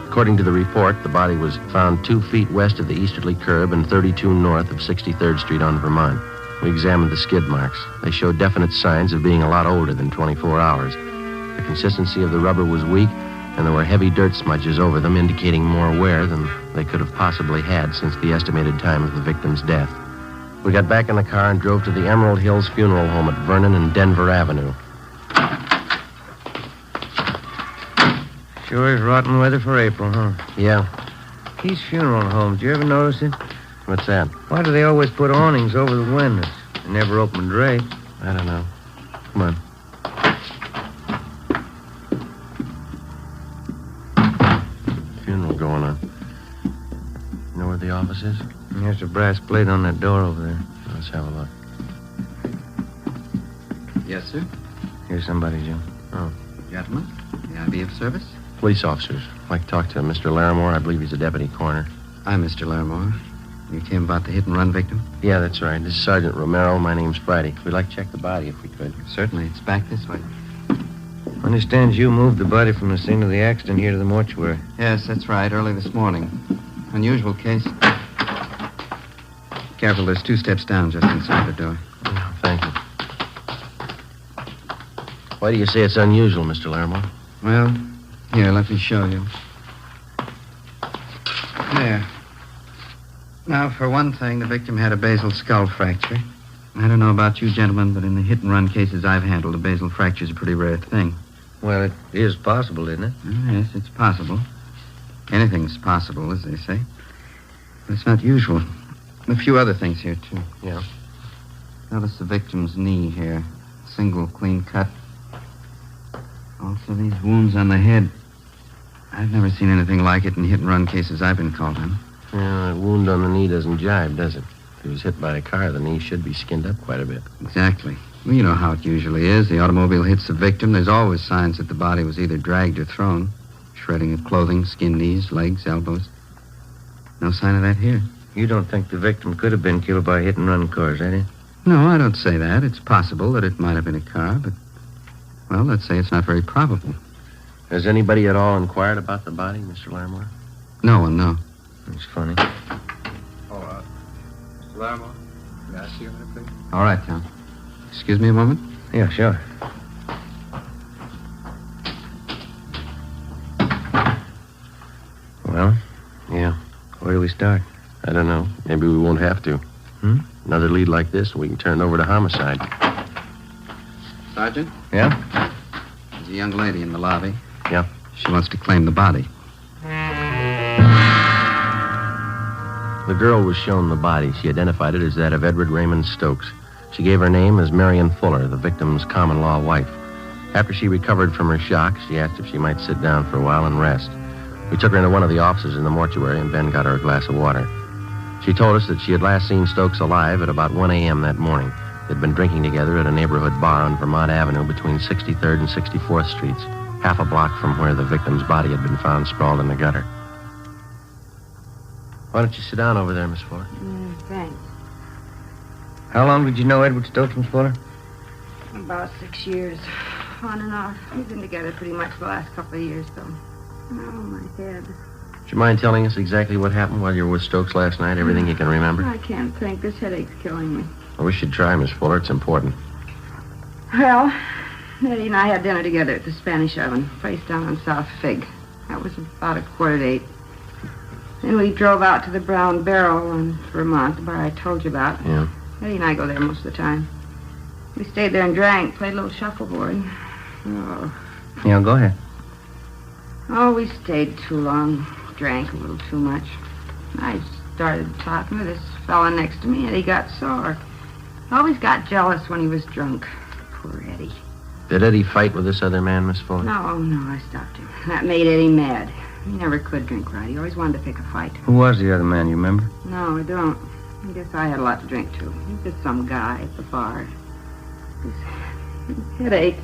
According to the report, the body was found 2 feet west of the easterly curb and 32 north of 63rd Street on Vermont. We examined the skid marks. They showed definite signs of being a lot older than 24 hours. The consistency of the rubber was weak, and there were heavy dirt smudges over them, indicating more wear than they could have possibly had since the estimated time of the victim's death. We got back in the car and drove to the Emerald Hills Funeral Home at Vernon and Denver Avenue. Sure is rotten weather for April, huh? Yeah. These funeral homes, you ever notice it? What's that? Why do they always put awnings over the windows? They never open drapes. I don't know. Come on. Funeral going on. You know where the office is? There's a brass plate on that door over there. Let's have a look. Yes, sir. Here's somebody, Jim. Oh. Gentlemen, may I be of service? Police officers. I'd like to talk to Mr. Larimore. I believe he's a deputy coroner. I'm Mr. Larimore. You came about the hit-and-run victim? Yeah, that's right. This is Sergeant Romero. My name's Friday. We'd like to check the body if we could. Certainly. It's back this way. Understands you moved the body from the scene of the accident here to the mortuary. Yes, that's right. Early this morning. Unusual case. Careful, there's 2 steps down just inside the door. Oh, thank you. Why do you say it's unusual, Mr. Larimore? Well, here, let me show you. There. Now, for one thing, the victim had a basal skull fracture. I don't know about you gentlemen, but in the hit-and-run cases I've handled, a basal fracture is a pretty rare thing. Well, it is possible, isn't it? Yes, it's possible. Anything's possible, as they say. But it's not usual. A few other things here, too. Yeah. Notice the victim's knee here. Single clean cut. Also, these wounds on the head. I've never seen anything like it in hit-and-run cases I've been called on. Yeah, that wound on the knee doesn't jibe, does it? If he was hit by a car, the knee should be skinned up quite a bit. Exactly. Well, you know how it usually is. The automobile hits the victim. There's always signs that the body was either dragged or thrown. Shredding of clothing, skinned knees, legs, elbows. No sign of that here. You don't think the victim could have been killed by hit-and-run cars, eh? No, I don't say that. It's possible that it might have been a car, but, well, let's say it's not very probable. Has anybody at all inquired about the body, Mr. Larimore? No one, no. That's funny. Oh, Mr. Larimore, may I see you a minute, please? All right, Tom. Excuse me a moment? Yeah, sure. Well? Yeah. Where do we start? I don't know. Maybe we won't have to. Another lead like this, and we can turn it over to homicide. Sergeant? Yeah? There's a young lady in the lobby. Yeah. She wants to claim the body. The girl was shown the body. She identified it as that of Edward Raymond Stokes. She gave her name as Marion Fuller, the victim's common-law wife. After she recovered from her shock, she asked if she might sit down for a while and rest. We took her into one of the offices in the mortuary, and Ben got her a glass of water. She told us that she had last seen Stokes alive at about 1 a.m. that morning. They'd been drinking together at a neighborhood bar on Vermont Avenue between 63rd and 64th Streets, half a block from where the victim's body had been found sprawled in the gutter. Why don't you sit down over there, Miss Fuller? Thanks. How long did you know Edward Stokes, Miss Fuller? About 6 years. On and off. We've been together pretty much the last couple of years, though. Oh, my head. Would you mind telling us exactly what happened while you were with Stokes last night? Everything you can remember? I can't think. This headache's killing me. Well, we should try, Miss Fuller. It's important. Well, Eddie and I had dinner together at the Spanish Oven, place down on South Fig. That was about 7:45. Then we drove out to the Brown Barrel in Vermont, the bar I told you about. Yeah. Eddie and I go there most of the time. We stayed there and drank, played a little shuffleboard. Oh. Yeah, go ahead. Oh, we stayed too long. Drank a little too much. I started talking to this fella next to me, and he got sore. Always got jealous when he was drunk. Poor Eddie. Did Eddie fight with this other man, Miss Fuller? No, I stopped him. That made Eddie mad. He never could drink right. He always wanted to pick a fight. Who was the other man, you remember? No, I don't. I guess I had a lot to drink, too. He was just some guy at the bar. His headache.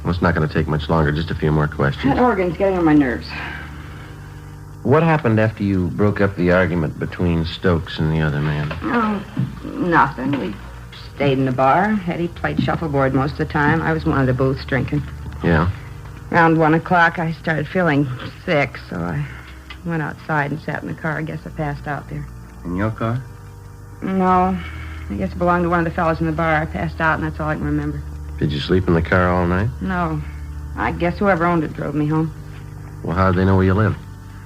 Well, it's not going to take much longer. Just a few more questions. That organ's getting on my nerves. What happened after you broke up the argument between Stokes and the other man? Oh, nothing. We stayed in the bar. Eddie played shuffleboard most of the time. I was one of the booths drinking. Yeah. Around 1 o'clock, I started feeling sick, so I went outside and sat in the car. I guess I passed out there. In your car? No. I guess it belonged to one of the fellas in the bar. I passed out, and that's all I can remember. Did you sleep in the car all night? No. I guess whoever owned it drove me home. Well, how'd they know where you lived?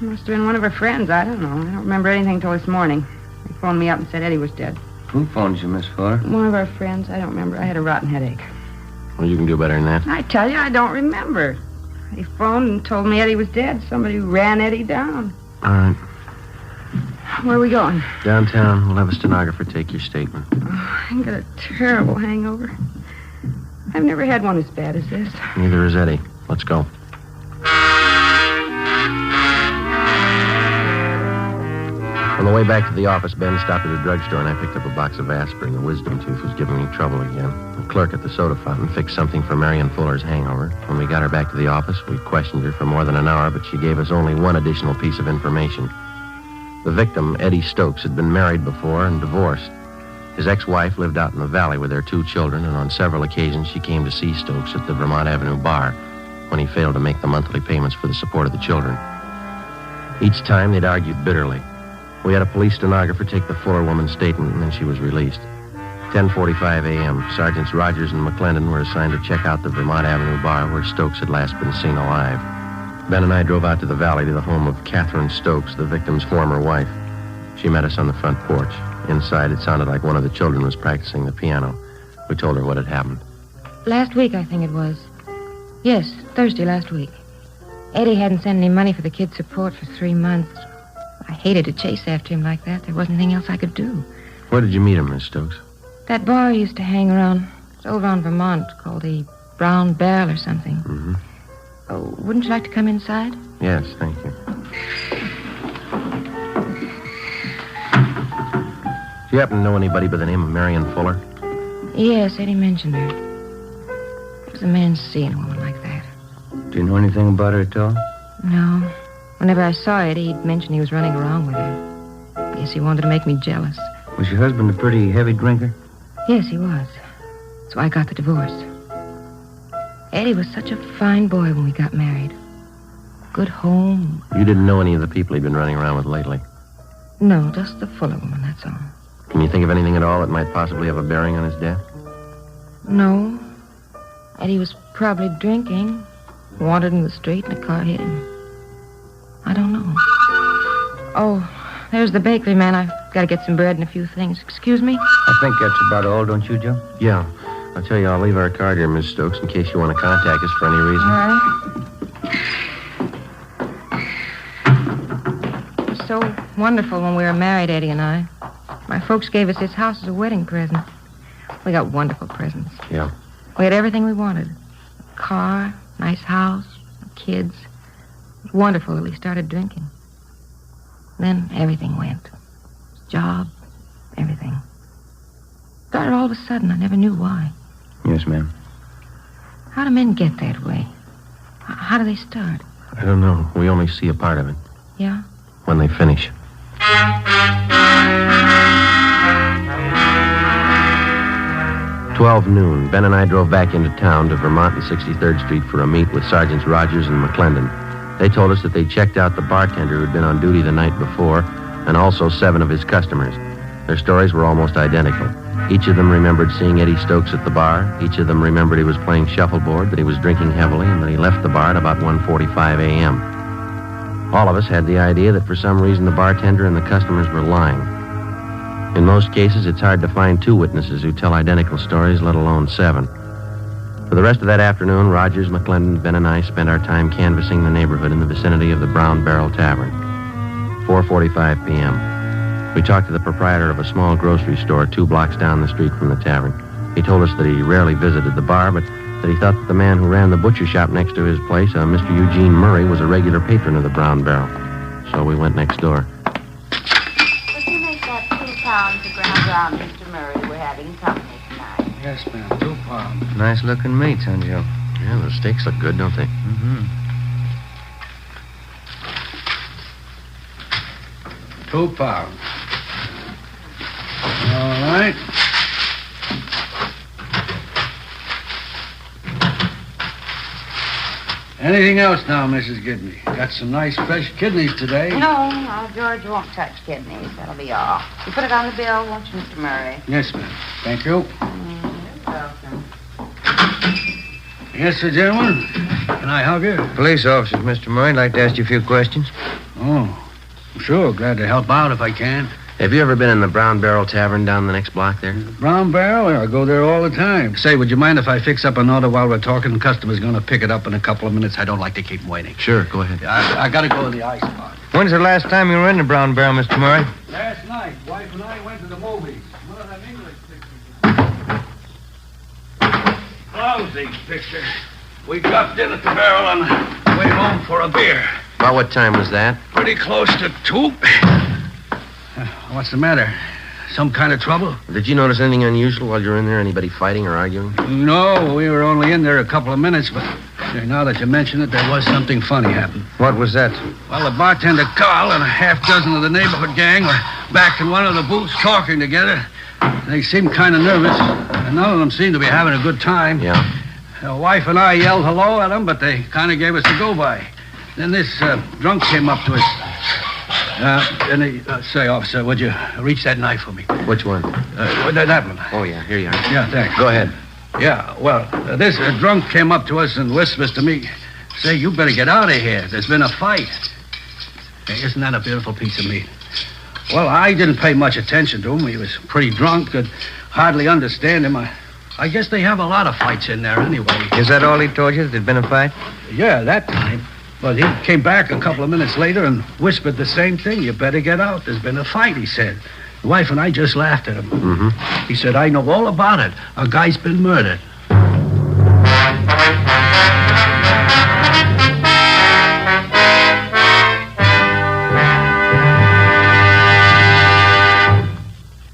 Must have been one of her friends. I don't know. I don't remember anything till this morning. They phoned me up and said Eddie was dead. Who phoned you, Miss Fuller? One of our friends. I don't remember. I had a rotten headache. Well, you can do better than that. I tell you, I don't remember. They phoned and told me Eddie was dead. Somebody ran Eddie down. All right. Where are we going? Downtown. We'll have a stenographer take your statement. Oh, I got a terrible hangover. I've never had one as bad as this. Neither has Eddie. Let's go. On the way back to the office, Ben stopped at a drugstore and I picked up a box of aspirin. The wisdom tooth was giving me trouble again. The clerk at the soda fountain fixed something for Marion Fuller's hangover. When we got her back to the office, we questioned her for more than an hour, but she gave us only one additional piece of information. The victim, Eddie Stokes, had been married before and divorced. His ex-wife lived out in the valley with their 2 children, and on several occasions she came to see Stokes at the Vermont Avenue bar when he failed to make the monthly payments for the support of the children. Each time they'd argued bitterly. We had a police stenographer take the Fuller woman's statement, and then she was released. 10:45 a.m., Sergeants Rogers and McClendon were assigned to check out the Vermont Avenue bar where Stokes had last been seen alive. Ben and I drove out to the valley to the home of Catherine Stokes, the victim's former wife. She met us on the front porch. Inside, it sounded like one of the children was practicing the piano. We told her what had happened. Last week, I think it was. Yes, Thursday last week. Eddie hadn't sent any money for the kids' support for 3 months. I hated to chase after him like that. There wasn't anything else I could do. Where did you meet him, Miss Stokes? That bar he used to hang around. It's over on Vermont, called the Brown Barrel or something. Mm-hmm. Oh, wouldn't you like to come inside? Yes, thank you. Do you happen to know anybody by the name of Marion Fuller? Yes, Eddie mentioned her. It was a man seeing a woman like that. Do you know anything about her at all? No. Whenever I saw Eddie, he'd mention he was running around with her. Guess he wanted to make me jealous. Was your husband a pretty heavy drinker? Yes, he was. So I got the divorce. Eddie was such a fine boy when we got married. Good home. You didn't know any of the people he'd been running around with lately? No, just the Fuller woman, that's all. Can you think of anything at all that might possibly have a bearing on his death? No. Eddie was probably drinking, wandered in the street, and a car hit him. I don't know. Oh, there's the bakery man. I've got to get some bread and a few things. Excuse me? I think that's about all, don't you, Joe? Yeah. I'll tell you, I'll leave our card here, Miss Stokes, in case you want to contact us for any reason. All right. It was so wonderful when we were married, Eddie and I. My folks gave us this house as a wedding present. We got wonderful presents. Yeah. We had everything we wanted. A car, nice house, kids. It was wonderful till we started drinking. Then everything went. Job, everything. Started all of a sudden. I never knew why. Yes, ma'am. How do men get that way? How do they start? I don't know. We only see a part of it. Yeah? When they finish. 12 noon, Ben and I drove back into town to Vermont and 63rd Street for a meet with Sergeants Rogers and McClendon. They told us that they checked out the bartender who'd been on duty the night before and also 7 of his customers. Their stories were almost identical. Each of them remembered seeing Eddie Stokes at the bar. Each of them remembered he was playing shuffleboard, that he was drinking heavily, and that he left the bar at about 1:45 a.m. All of us had the idea that for some reason the bartender and the customers were lying. In most cases, it's hard to find two witnesses who tell identical stories, let alone 7. For the rest of that afternoon, Rogers, McClendon, Ben, and I spent our time canvassing the neighborhood in the vicinity of the Brown Barrel Tavern. 4:45 p.m. We talked to the proprietor of a small grocery store 2 blocks down the street from the tavern. He told us that he rarely visited the bar, but that he thought that the man who ran the butcher shop next to his place, Mr. Eugene Murray, was a regular patron of the Brown Barrel. So we went next door. Would you make that 2 pounds of ground round, Mr. Murray? We're having company tonight. Yes, ma'am. 2 pounds. Nice-looking meats, huh, Joe? Yeah, the steaks look good, don't they? Mm-hmm. 2 pounds. All right. Anything else now, Mrs. Gidney? Got some nice fresh kidneys today. No, George won't touch kidneys. That'll be all. You put it on the bill, won't you, Mr. Murray? Yes, ma'am. Thank you. You're welcome. Yes, sir, gentlemen. Can I help you? Police officers, Mr. Murray. I'd like to ask you a few questions. Oh, sure. Glad to help out if I can. Have you ever been in the Brown Barrel Tavern down the next block there? Brown Barrel? I go there all the time. Say, would you mind if I fix up an order while we're talking? The customer's going to pick it up in a couple of minutes. I don't like to keep him waiting. Sure, go ahead. I got to go to the ice spot. When's the last time you were in the Brown Barrel, Mr. Murray? Last night, wife and I went to the movies. One of them English pictures. Lousy picture. We dropped in at the barrel on the way home for a beer. About what time was that? Pretty close to 2. What's the matter? Some kind of trouble? Did you notice anything unusual while you were in there? Anybody fighting or arguing? No, we were only in there a couple of minutes, but now that you mention it, there was something funny happen. What was that? Well, the bartender, Carl, and a half dozen of the neighborhood gang were back in one of the booths talking together. They seemed kind of nervous, and none of them seemed to be having a good time. Yeah? The wife and I yelled hello at them, but they kind of gave us a go-by. Then this drunk came up to us. And he, say, officer, would you reach that knife for me? Which one? That one. Oh, yeah, here you are. Yeah, thanks. Go ahead. Yeah, well, this drunk came up to us and whispers to me, say, you better get out of here. There's been a fight. Hey, isn't that a beautiful piece of meat? Well, I didn't pay much attention to him. He was pretty drunk, could hardly understand him. I guess they have a lot of fights in there anyway. Is that all he told you, that there'd been a fight? Yeah, that time. But he came back a couple of minutes later and whispered the same thing. You better get out. There's been a fight, he said. The wife and I just laughed at him. Mm-hmm. He said, I know all about it. A guy's been murdered.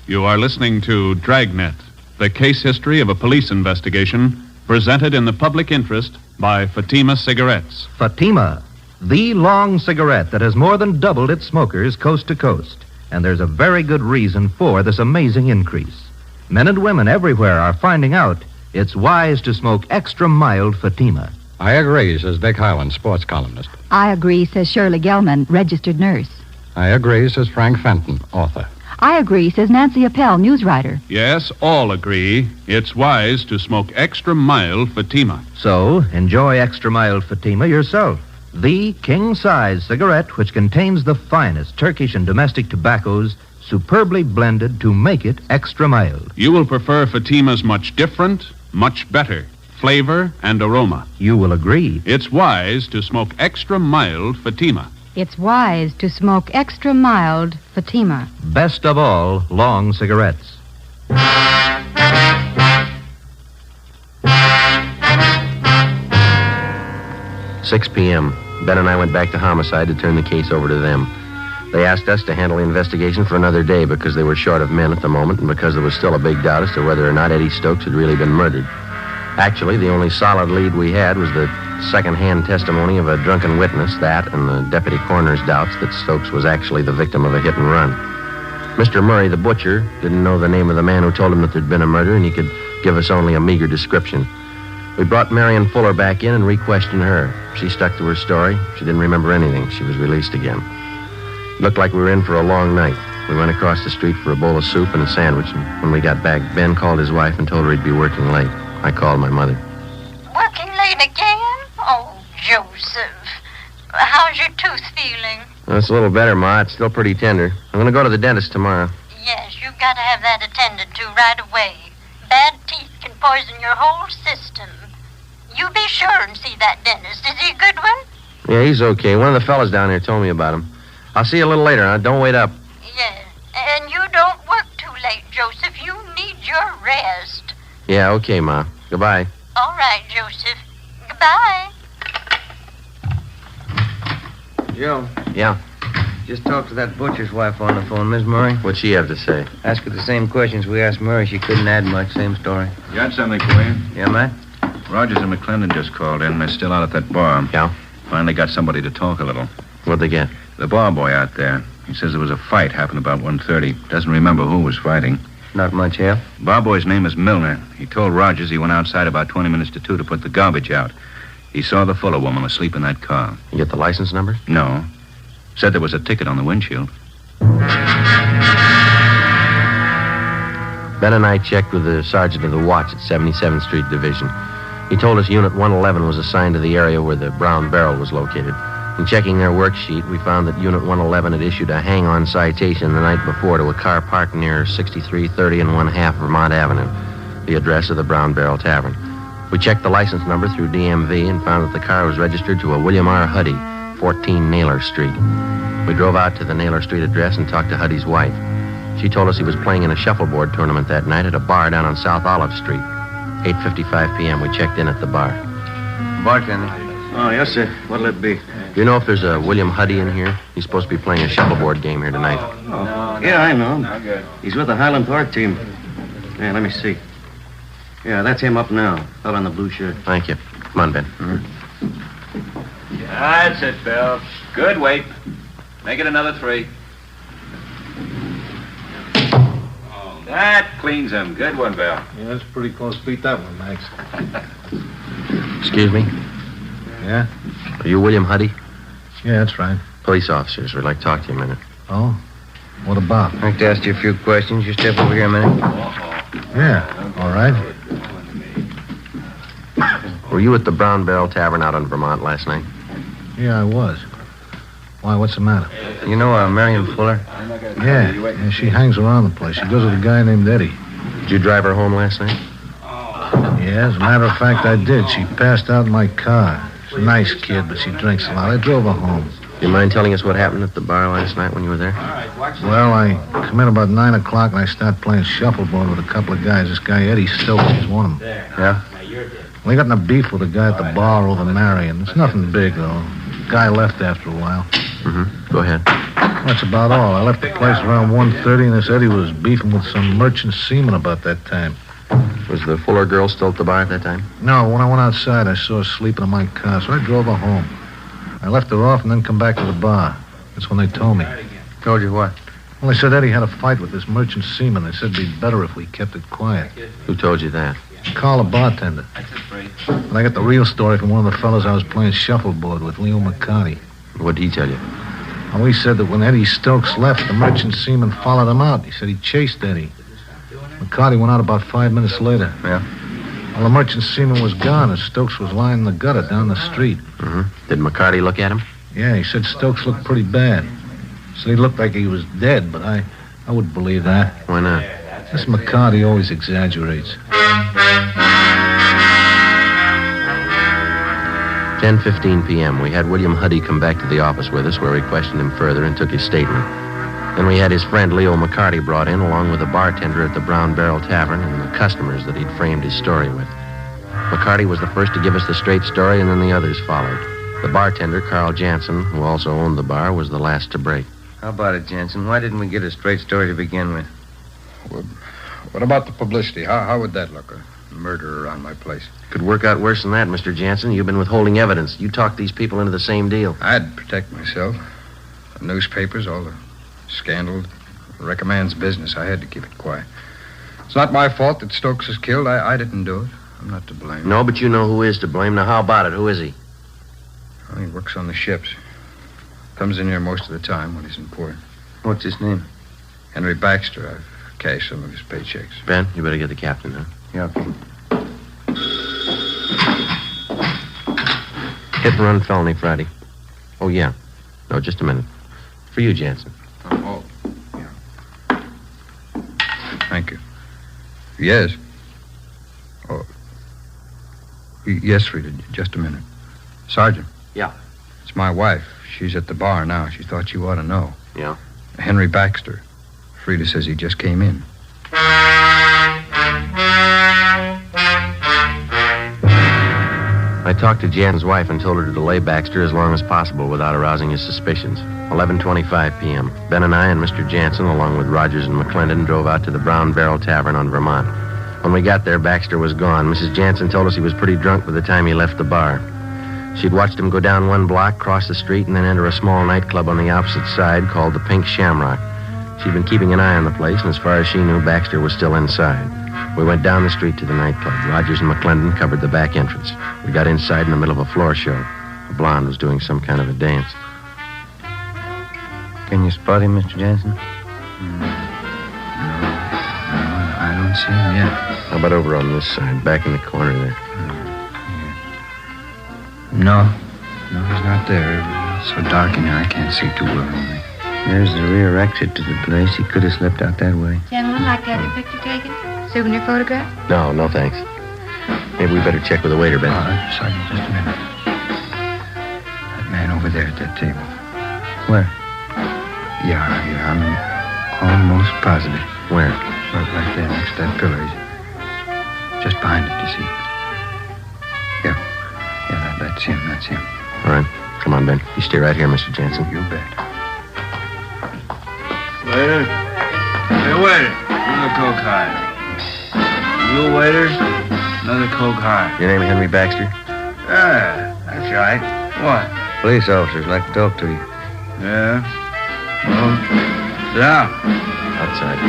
You are listening to Dragnet, the case history of a police investigation presented in the public interest by Fatima Cigarettes. Fatima, the long cigarette that has more than doubled its smokers coast to coast. And there's a very good reason for this amazing increase. Men and women everywhere are finding out it's wise to smoke extra mild Fatima. I agree, says Vic Hyland, sports columnist. I agree, says Shirley Gelman, registered nurse. I agree, says Frank Fenton, author. I agree, says Nancy Appel, news writer. Yes, all agree. It's wise to smoke extra mild Fatima. So, enjoy extra mild Fatima yourself. The king-size cigarette which contains the finest Turkish and domestic tobaccos superbly blended to make it extra mild. You will prefer Fatima's much different, much better flavor and aroma. You will agree. It's wise to smoke extra mild Fatima. It's wise to smoke extra mild Fatima. Best of all, long cigarettes. 6 p.m. Ben and I went back to homicide to turn the case over to them. They asked us to handle the investigation for another day because they were short of men at the moment and because there was still a big doubt as to whether or not Eddie Stokes had really been murdered. Actually, the only solid lead we had was the second-hand testimony of a drunken witness, that and the deputy coroner's doubts that Stokes was actually the victim of a hit-and-run. Mr. Murray, the butcher, didn't know the name of the man who told him that there'd been a murder, and he could give us only a meager description. We brought Marion Fuller back in and re-questioned her. She stuck to her story. She didn't remember anything. She was released again. It looked like we were in for a long night. We went across the street for a bowl of soup and a sandwich, and when we got back, Ben called his wife and told her he'd be working late. I called my mother. Working late again? Oh, Joseph. How's your tooth feeling? Well, it's a little better, Ma. It's still pretty tender. I'm going to go to the dentist tomorrow. Yes, you've got to have that attended to right away. Bad teeth can poison your whole system. You be sure and see that dentist. Is he a good one? Yeah, he's okay. One of the fellas down here told me about him. I'll see you a little later, huh? Don't wait up. Yes. And you don't work too late, Joseph. You need your rest. Yeah, okay, Ma. Goodbye. All right, Joseph. Goodbye. Joe. Yeah? Just talked to that butcher's wife on the phone, Miss Murray. What'd she have to say? Ask her the same questions we asked Murray. She couldn't add much. Same story. Got something for you? Yeah, Matt? Rogers and McClendon just called in. They're still out at that bar. Yeah? Finally got somebody to talk a little. What'd they get? The bar boy out there. He says there was a fight happened about 1:30. Doesn't remember who was fighting. Not much help. Bar boy's name is Milner. He told Rogers he went outside about 20 minutes to 2 to put the garbage out. He saw the Fuller woman asleep in that car. You get the license number? No. Said there was a ticket on the windshield. Ben and I checked with the sergeant of the watch at 77th Street Division. He told us Unit 111 was assigned to the area where the brown barrel was located. In checking their worksheet, we found that Unit 111 had issued a hang-on citation the night before to a car parked near 6330 and 1/2 Vermont Avenue, the address of the Brown Barrel Tavern. We checked the license number through DMV and found that the car was registered to a William R. Huddy, 14 Naylor Street. We drove out to the Naylor Street address and talked to Huddy's wife. She told us he was playing in a shuffleboard tournament that night at a bar down on South Olive Street. 8:55 p.m. we checked in at the bar. Bartender. Oh, yes, sir. What'll it be? Do you know if there's a William Huddy in here? He's supposed to be playing a shuffleboard game here tonight. Oh, yeah, I know him. He's with the Highland Park team. Yeah, let me see. Yeah, that's him up now. Fella in the blue shirt. Thank you. Come on, Ben. That's it, Bill. Good weight. Make it another 3. That cleans him. Good one, Bill. Yeah, that's pretty close. Beat that one, Max. Excuse me? Yeah? Are you William Huddy? Yeah, that's right. Police officers. We'd like to talk to you a minute. Oh? What about? I'd like to ask you a few questions. You step over here a minute. Yeah, all right. Were you at the Brown Barrel Tavern out on Vermont last night? Yeah, I was. Why, what's the matter? You know Marion Fuller? Yeah, she hangs around the place. She goes with a guy named Eddie. Did you drive her home last night? Yeah, as a matter of fact, I did. She passed out in my car. She's a nice kid, but she drinks a lot. I drove her home. Do you mind telling us what happened at the bar last night when you were there? Well, I come in about 9 o'clock and I start playing shuffleboard with a couple of guys. This guy, Eddie Stokes, is one of them. Yeah? We got in a beef with a guy at the bar over Marion. It's nothing big, though. Guy left after a while. Mm-hmm. Go ahead. That's about all. I left the place around 1:30, and this Eddie was beefing with some merchant seaman about that time. Was the Fuller girl still at the bar at that time? No, when I went outside, I saw her sleeping in my car, so I drove her home. I left her off and then come back to the bar. That's when they told me. Told you what? Well, they said Eddie had a fight with this merchant seaman. They said it'd be better if we kept it quiet. Who told you that? Call the bartender. And I got the real story from one of the fellas I was playing shuffleboard with, Leo McCarty. What'd he tell you? Well, he said that when Eddie Stokes left, the merchant seaman followed him out. He said he chased Eddie. McCarty went out about 5 minutes later. Yeah? Well, the merchant seaman was gone, and Stokes was lying in the gutter down the street. Mm-hmm. Did McCarty look at him? Yeah, he said Stokes looked pretty bad. Said he looked like he was dead, but I wouldn't believe that. Why not? This McCarty always exaggerates. 10:15 p.m. We had William Huddy come back to the office with us, where we questioned him further and took his statement. Then we had his friend Leo McCarty brought in, along with the bartender at the Brown Barrel Tavern and the customers that he'd framed his story with. McCarty was the first to give us the straight story, and then the others followed. The bartender, Carl Jansen, who also owned the bar, was the last to break. How about it, Jansen? Why didn't we get a straight story to begin with? What about the publicity? How would that look? A murder around my place. Could work out worse than that, Mr. Jansen. You've been withholding evidence. You talked these people into the same deal. I'd protect myself. The newspapers, all the scandal, recommends business. I had to keep it quiet. It's not my fault that Stokes is killed. I didn't do it. I'm not to blame. No, but you know who is to blame. Now, how about it? Who is he? Well, he works on the ships. Comes in here most of the time when he's in port. What's his name? Henry Baxter. I've cashed some of his paychecks. Ben, you better get the captain, huh? Yeah, okay. Hit and run felony Friday. Oh, yeah. No, just a minute. For you, Jansen. Oh, yeah. Thank you. Yes. Oh. Yes, Frida, just a minute. Sergeant. Yeah. It's my wife. She's at the bar now. She thought you ought to know. Yeah? Henry Baxter. Frida says he just came in. I talked to Jan's wife and told her to delay Baxter as long as possible without arousing his suspicions. 11:25 p.m. Ben and I and Mr. Jansen, along with Rogers and McClendon, drove out to the Brown Barrel Tavern on Vermont. When we got there, Baxter was gone. Mrs. Jansen told us he was pretty drunk by the time he left the bar. She'd watched him go down one block, cross the street, and then enter a small nightclub on the opposite side called the Pink Shamrock. She'd been keeping an eye on the place, and as far as she knew, Baxter was still inside. We went down the street to the nightclub. Rogers and McClendon covered the back entrance. We got inside in the middle of a floor show. A blonde was doing some kind of a dance. Can you spot him, Mr. Jansen? No, I don't see him yet. How about over on this side, back in the corner there? No, he's not there. It's so dark in here, I can't see too well. There's the rear exit to the place. He could have slipped out that way. Gentlemen, like to have your picture taken? Souvenir photograph? No, thanks. Maybe we better check with the waiter, Ben. Sergeant, just a minute. That man over there at that table. Where? Yeah, I'm almost positive. Where? Right there, next to that pillar. He's just behind it, you see. Yeah, that's him. All right. Come on, Ben. You stay right here, Mr. Jansen. You bet. Waiter? Hey, waiter. Another Coke High. You waiter? Another Coke High. Your name Henry Baxter? Yeah, that's right. What? Police officers like to talk to you. Yeah? Well, sit down. Outside.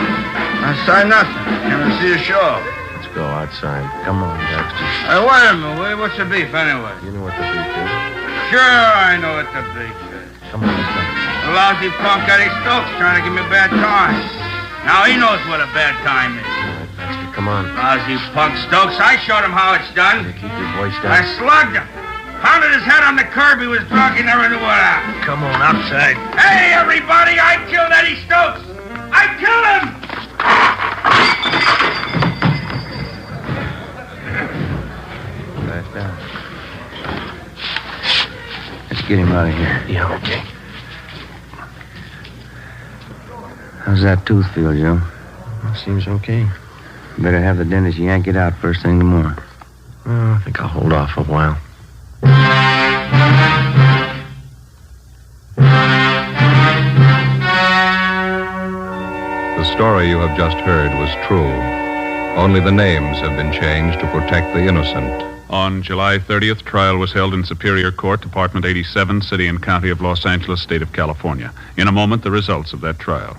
Outside nothing. Came to see a show. Let's go outside. Come on, Baxter. Hey, wait a minute, Willie. What's the beef anyway? You know what the beef is? Sure, I know what the beef is. Come on, let's go. The lousy punk Eddie Stokes trying to give me a bad time. Now he knows what a bad time is. All right, Baxter, come on. Lousy punk Stokes. I showed him how it's done. Keep your voice down. I slugged him. Pounded his head on the curb. He was drunk. He never knew what happened. Come on, outside. Hey, everybody, I killed Eddie Stokes. I killed him! Back down. Let's get him out of here. Yeah, okay. How's that tooth feel, Joe? Seems okay. Better have the dentist yank it out first thing tomorrow. Well, I think I'll hold off a while. The story you have just heard was true. Only the names have been changed to protect the innocent. On July 30th, trial was held in Superior Court, Department 87, City and County of Los Angeles, State of California. In a moment, the results of that trial.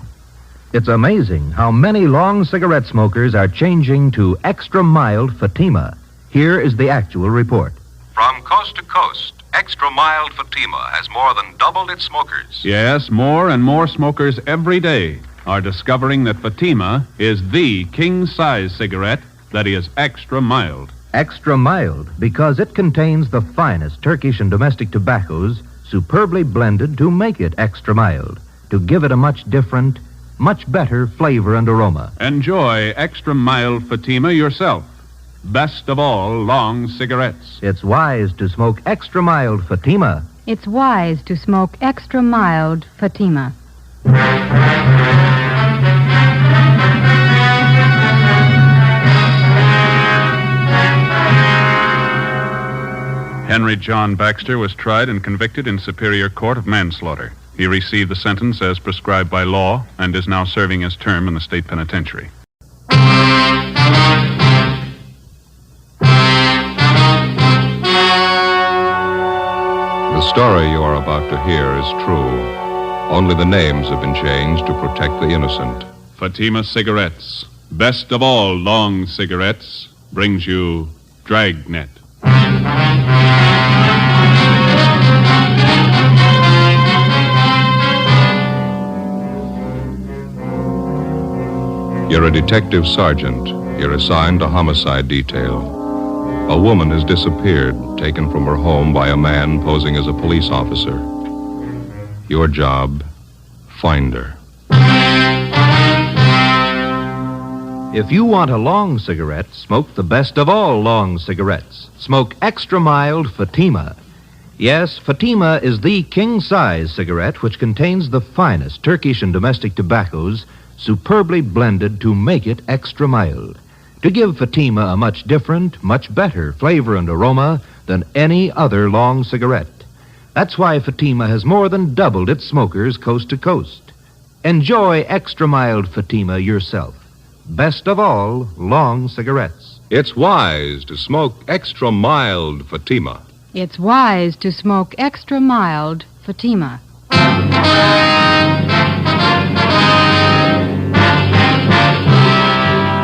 It's amazing how many long cigarette smokers are changing to extra mild Fatima. Here is the actual report. From coast to coast, extra mild Fatima has more than doubled its smokers. Yes, more and more smokers every day are discovering that Fatima is the king-size cigarette that is extra mild. Extra mild because it contains the finest Turkish and domestic tobaccos superbly blended to make it extra mild, to give it a much different, much better flavor and aroma. Enjoy extra mild Fatima yourself. Best of all long cigarettes. It's wise to smoke extra mild Fatima. It's wise to smoke extra mild Fatima. Henry John Baxter was tried and convicted in Superior Court of manslaughter. He received the sentence as prescribed by law and is now serving his term in the state penitentiary. The story you are about to hear is true. Only the names have been changed to protect the innocent. Fatima Cigarettes, best of all long cigarettes, brings you Dragnet. You're a detective sergeant. You're assigned to homicide detail. A woman has disappeared, taken from her home by a man posing as a police officer. Your job, find her. If you want a long cigarette, smoke the best of all long cigarettes. Smoke extra mild Fatima. Yes, Fatima is the king-size cigarette which contains the finest Turkish and domestic tobaccos superbly blended to make it extra mild, to give Fatima a much different, much better flavor and aroma than any other long cigarette. That's why Fatima has more than doubled its smokers coast to coast. Enjoy extra mild Fatima yourself. Best of all, long cigarettes. It's wise to smoke extra mild Fatima. It's wise to smoke extra mild Fatima.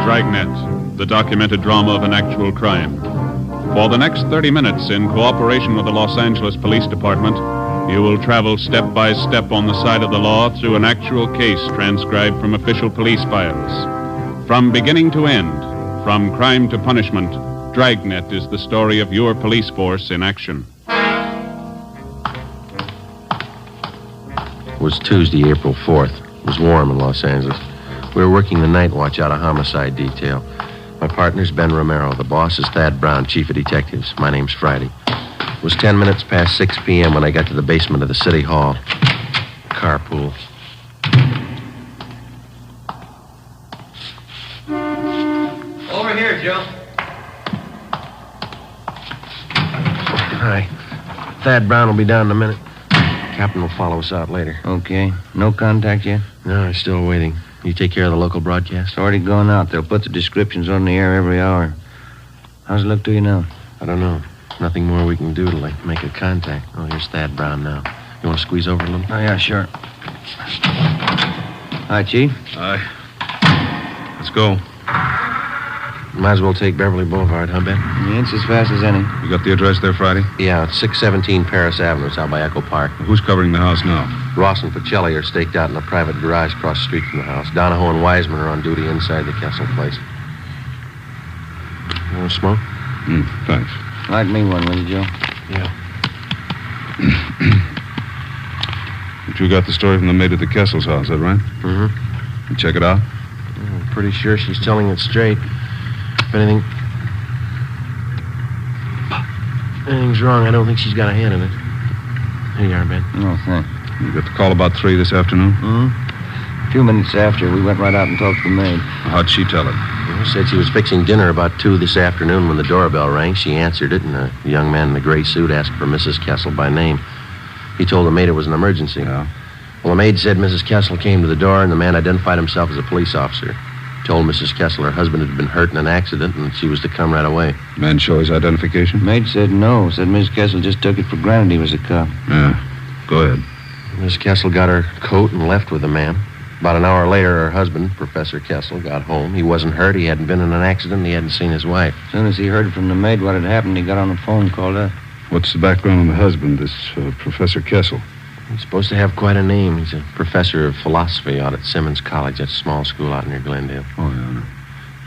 Dragnet, the documented drama of an actual crime. For the next 30 minutes, in cooperation with the Los Angeles Police Department, you will travel step by step on the side of the law through an actual case transcribed from official police files. From beginning to end, from crime to punishment, Dragnet is the story of your police force in action. It was Tuesday, April 4th. It was warm in Los Angeles. We were working the night watch out of homicide detail. My partner's Ben Romero. The boss is Thad Brown, chief of detectives. My name's Friday. It was 10 minutes past 6 p.m. when I got to the basement of the city hall. Carpool. Over here, Joe. Hi. Thad Brown will be down in a minute. Captain will follow us out later. Okay. No contact yet? No, I'm still waiting. You take care of the local broadcast? It's already gone out. They'll put the descriptions on the air every hour. How's it look to you now? I don't know. Nothing more we can do to, make a contact. Oh, here's Thad Brown now. You want to squeeze over a little? Oh, yeah, sure. Hi, Chief. Hi. Let's go. Might as well take Beverly Boulevard, huh, Ben? Yeah, it's as fast as any. You got the address there, Friday? Yeah, it's 617 Paris Avenue. It's out by Echo Park. Who's covering the house now? Ross and Pacelli are staked out in a private garage across the street from the house. Donahoe and Wiseman are on duty inside the Kessel place. You want to smoke? Thanks. Light me one, will you, Joe? Yeah. But you got the story from the maid at the Kessel's house, is that right? Mm-hmm. You check it out? I'm pretty sure she's telling it straight. If anything's wrong, I don't think she's got a hand in it. Here you are, Ben. Oh, thanks. You got the call about 3 this afternoon? A few minutes after, we went right out and talked to the maid. How'd she tell it? She said she was fixing dinner about 2 this afternoon when the doorbell rang. She answered it, and a young man in a gray suit asked for Mrs. Kessel by name. He told the maid it was an emergency. Yeah. Well, the maid said Mrs. Kessel came to the door, and the man identified himself as a police officer. Told Mrs. Kessel her husband had been hurt in an accident, and she was to come right away. Man show his identification? Maid said no. Said Miss Kessel just took it for granted he was a cop. Yeah. Go ahead. Miss Kessel got her coat and left with the man. About an hour later, her husband, Professor Kessel, got home. He wasn't hurt. He hadn't been in an accident. And he hadn't seen his wife. As soon as he heard from the maid what had happened, he got on the phone and called up. What's the background on the husband, this Professor Kessel? He's supposed to have quite a name. He's a professor of philosophy out at Simmons College. That's a small school out near Glendale. Oh, yeah.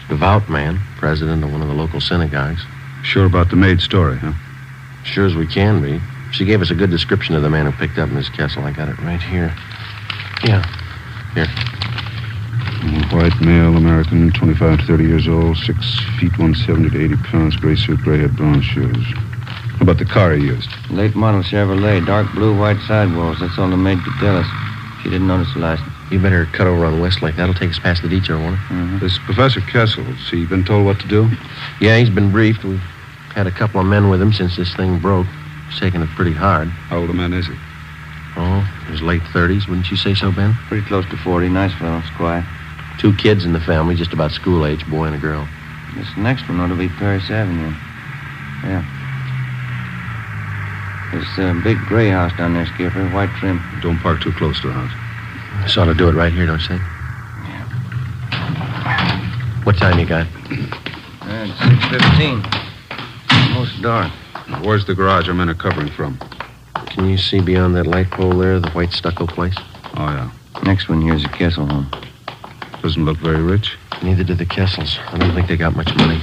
Devout man, president of one of the local synagogues. Sure about the maid's story, huh? Sure as we can be. She gave us a good description of the man who picked up Miss Kessel. I got it right here. Yeah. Here. White male, American, 25 to 30 years old, 6 feet, 170 to 80 pounds, gray suit, gray head, brown shoes. How about the car he used? Late model Chevrolet, dark blue, white sidewalls. That's all the maid could tell us. She didn't notice the license. You better cut over on Westlake. That'll take us past the detour, won't it? Mm-hmm. This Professor Kessel, has he been told what to do? Yeah, he's been briefed. We've had a couple of men with him since this thing broke. He's taking it pretty hard. How old a man is he? Oh, his late 30s, wouldn't you say so, Ben? Pretty close to 40. Nice fellow, quiet. 2 kids in the family, just about school age, boy and a girl. This next one ought to be Paris Avenue. Yeah. There's a big gray house down there, Skipper, white trim. Don't park too close to the house. This ought to do it right here, don't you think? Yeah. What time you got? It's 6:15. Almost dark. Where's the garage our men are covering from? Can you see beyond that light pole there, the white stucco place? Oh, yeah. Next one here's a Kessel home. Doesn't look very rich. Neither do the Kessels. I don't think they got much money.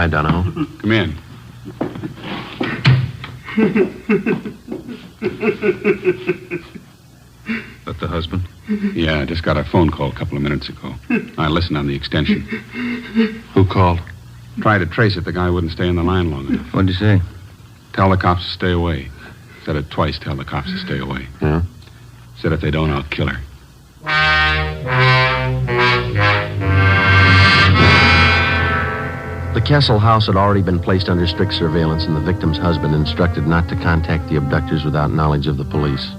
Hi, Donahoe. Come in. That the husband? Yeah, I just got a phone call a couple of minutes ago. I listened on the extension. Who called? Tried to trace it. The guy wouldn't stay in the line long enough. What'd you say? Tell the cops to stay away. Said it twice, tell the cops to stay away. Yeah? Said if they don't, I'll kill her. The Kessel house had already been placed under strict surveillance, and the victim's husband instructed not to contact the abductors without knowledge of the police.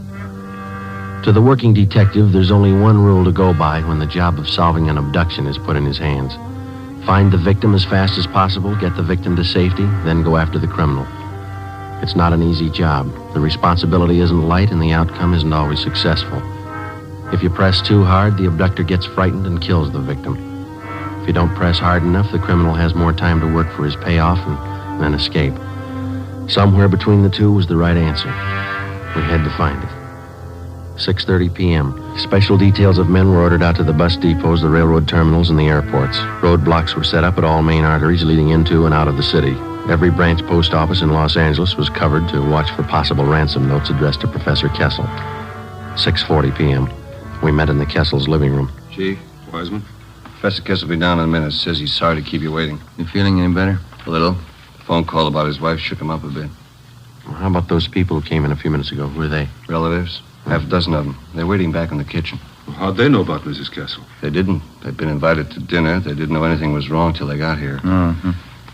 To the working detective, there's only one rule to go by when the job of solving an abduction is put in his hands. Find the victim as fast as possible, get the victim to safety, then go after the criminal. It's not an easy job. The responsibility isn't light, and the outcome isn't always successful. If you press too hard, the abductor gets frightened and kills the victim. If you don't press hard enough, the criminal has more time to work for his payoff and then escape. Somewhere between the two was the right answer. We had to find it. 6:30 p.m. Special details of men were ordered out to the bus depots, the railroad terminals, and the airports. Roadblocks were set up at all main arteries leading into and out of the city. Every branch post office in Los Angeles was covered to watch for possible ransom notes addressed to Professor Kessel. 6:40 p.m. We met in the Kessel's living room. Chief, Wiseman? Professor Kessel will be down in a minute. Says he's sorry to keep you waiting. You feeling any better? A little. The phone call about his wife shook him up a bit. Well, how about those people who came in a few minutes ago? Who are they? Relatives. Half a dozen of them. They're waiting back in the kitchen. Well, how'd they know about Mrs. Kessel? They didn't. They'd been invited to dinner. They didn't know anything was wrong till they got here. Mm-hmm.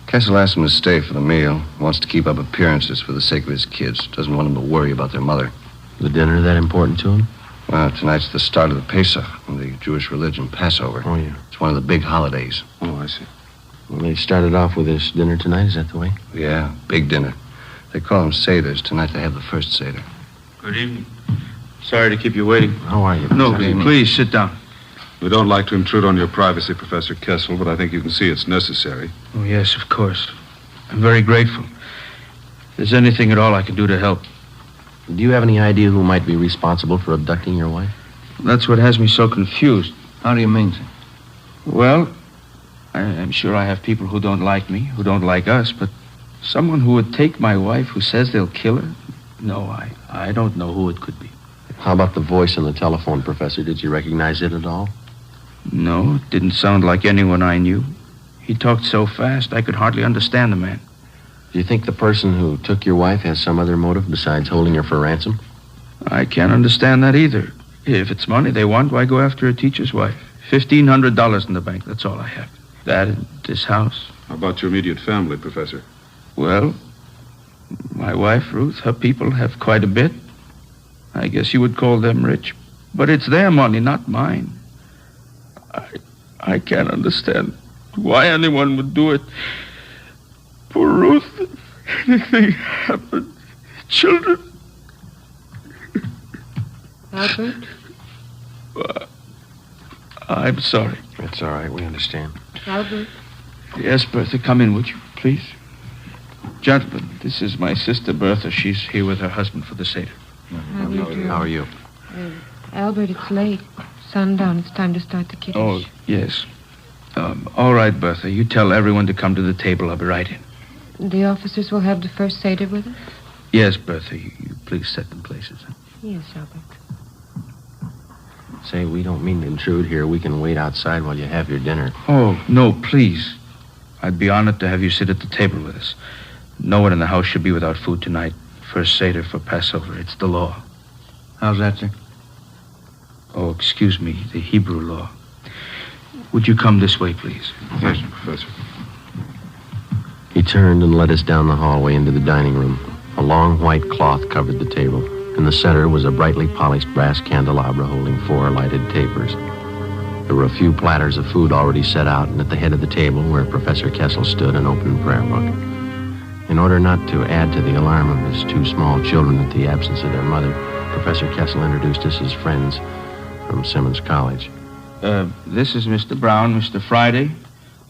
Kessel asked them to stay for the meal. Wants to keep up appearances for the sake of his kids. Doesn't want them to worry about their mother. The dinner that important to him? Well, tonight's the start of the Pesach, the Jewish religion, Passover. Oh, yeah. It's one of the big holidays. Oh, I see. Well, they started off with this dinner tonight. Is that the way? Yeah, big dinner. They call them Seders. Tonight they have the first Seder. Good evening. Sorry to keep you waiting. How are you? No, please sit down. We don't like to intrude on your privacy, Professor Kessel, but I think you can see it's necessary. Oh, yes, of course. I'm very grateful. If there's anything at all I can do to help. Do you have any idea who might be responsible for abducting your wife? That's what has me so confused. How do you mean, sir? Well, I'm sure I have people who don't like me, who don't like us, but someone who would take my wife who says they'll kill her? No, I don't know who it could be. How about the voice on the telephone, Professor? Did you recognize it at all? No, it didn't sound like anyone I knew. He talked so fast, I could hardly understand the man. Do you think the person who took your wife has some other motive besides holding her for ransom? I can't understand that either. If it's money they want, why go after a teacher's wife? $1,500 in the bank, that's all I have. That and this house. How about your immediate family, Professor? Well, my wife, Ruth, her people have quite a bit. I guess you would call them rich. But it's their money, not mine. I can't understand why anyone would do it. Poor Ruth, anything happened. Children. Albert? I'm sorry. It's all right, we understand. Albert? Yes, Bertha, come in, would you, please? Gentlemen, this is my sister, Bertha. She's here with her husband for the Seder. How do you do? How are you? Albert, it's late. Sundown. It's time to start the Kiddush. Oh, yes. All right, Bertha. You tell everyone to come to the table. I'll be right in. The officers will have the first Seder with us? Yes, Bertha. You please set them places. Yes, Albert. Say, we don't mean to intrude here. We can wait outside while you have your dinner. Oh, no, please. I'd be honored to have you sit at the table with us. No one in the house should be without food tonight. First Seder for Passover. It's the law. How's that, sir? Oh, excuse me, the Hebrew law. Would you come this way, please? Yes, Professor. He turned and led us down the hallway into the dining room. A long white cloth covered the table. In the center was a brightly polished brass candelabra holding 4 lighted tapers. There were a few platters of food already set out, and at the head of the table, where Professor Kessel stood, an open prayer book. In order not to add to the alarm of his 2 small children at the absence of their mother, Professor Kessel introduced us as friends from Simmons College. This is Mr. Brown, Mr. Friday,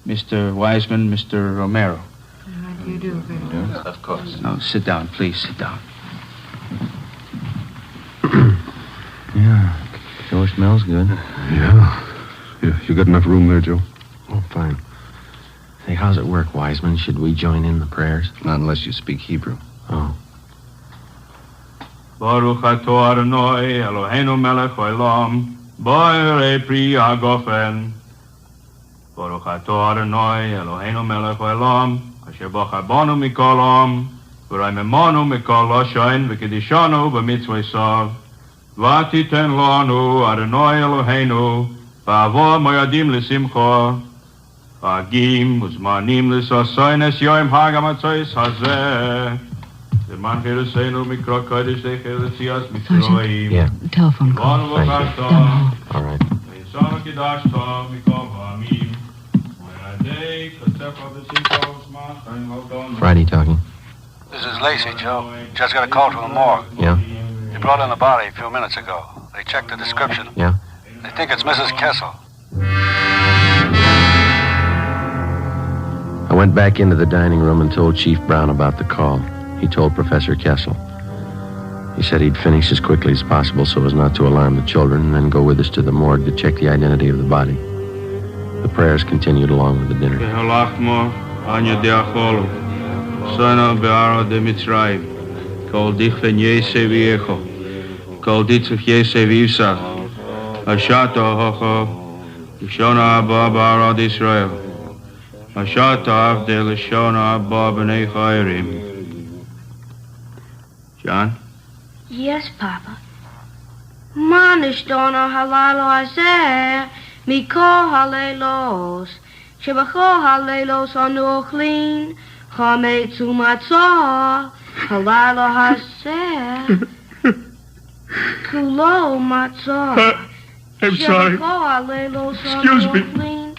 Mr. Wiseman, Mr. Romero. How do you do, Albert? Of course. Now, sit down, please, sit down. Yeah, sure smells good. Yeah. You got enough room there, Joe? Oh, fine. Hey, how's it work, Wiseman? Should we join in the prayers? Not unless you speak Hebrew. Oh. Baruch atah Adonai Eloheinu melech haolam, bo'erei pri hagofen. Baruch atah Adonai Eloheinu melech haolam, asher bachabanu mikol am, v'raimemanu mikol loshain, v'kedishanu b'mitzvosav. V'atiten lanu Adonai Eloheinu, v'avo moyadim l'simcha. Hagim uzmanim l'sasoin es yoim hagamatzois hazeh. Man Hiroseinu mikro kodesh echelesias mitzroim. Yeah. Telephone call. All right. Friday talking. This is Lacey, Joe. Just got a call from the morgue. Yeah? They brought in the body a few minutes ago. They checked the description. Yeah? They think it's Mrs. Kessel. I went back into the dining room and told Chief Brown about the call. He told Professor Kessel. He said he'd finish as quickly as possible so as not to alarm the children and then go with us to the morgue to check the identity of the body. The prayers continued along with the dinner. John? Yes, Papa. Manishtono halalo hazeh, mikol halelos, shebachol halelos anu ochlin, chametzu matzah, halalo hazeh, kulo matzah. I'm sorry. Excuse me.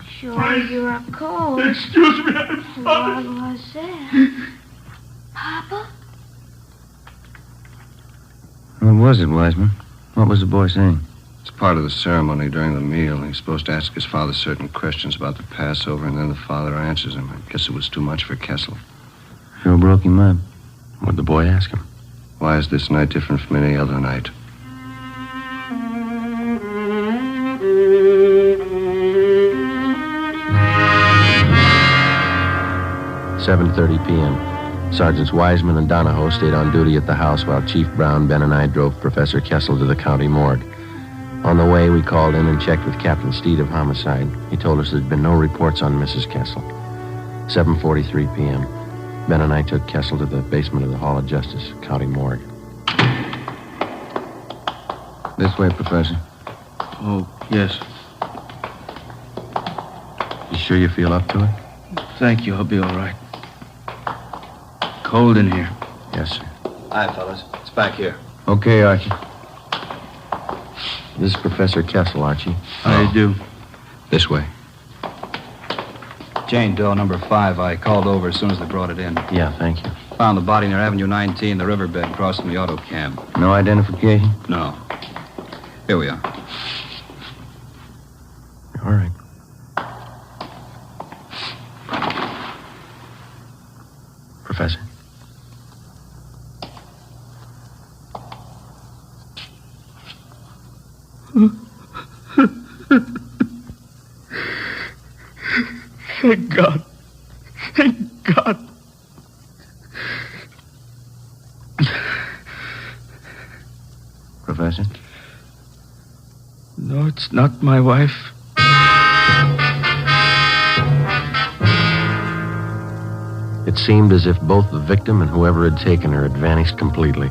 Sure, you're a cold. Excuse me, I'm sorry. Papa? What was it, Wiseman? What was the boy saying? It's part of the ceremony during the meal. He's supposed to ask his father certain questions about the Passover, and then the father answers him. I guess it was too much for Kessel. Sure broke him up. What'd the boy ask him? Why is this night different from any other night? "7:30 p.m. Sergeants Wiseman and Donahoe stayed on duty at the house while Chief Brown, Ben, and I drove Professor Kessel to the county morgue. On the way, we called in and checked with Captain Steed of Homicide. He told us there'd been no reports on Mrs. Kessel. 7:43 p.m. Ben and I took Kessel to the basement of the Hall of Justice, county morgue. This way, Professor. Oh, yes. You sure you feel up to it? Thank you. I'll be all right. Cold in here. Yes, sir. Hi, fellas. It's back here. Okay, Archie. This is Professor Kessel, Archie. How do you do? This way. Jane Doe, number 5. I called over as soon as they brought it in. Yeah, thank you. Found the body near Avenue 19, the riverbed, across from the auto camp. No identification? No. Here we are. All right. Professor? Thank God. Thank God. Professor? No, it's not my wife. It seemed as if both the victim and whoever had taken her had vanished completely.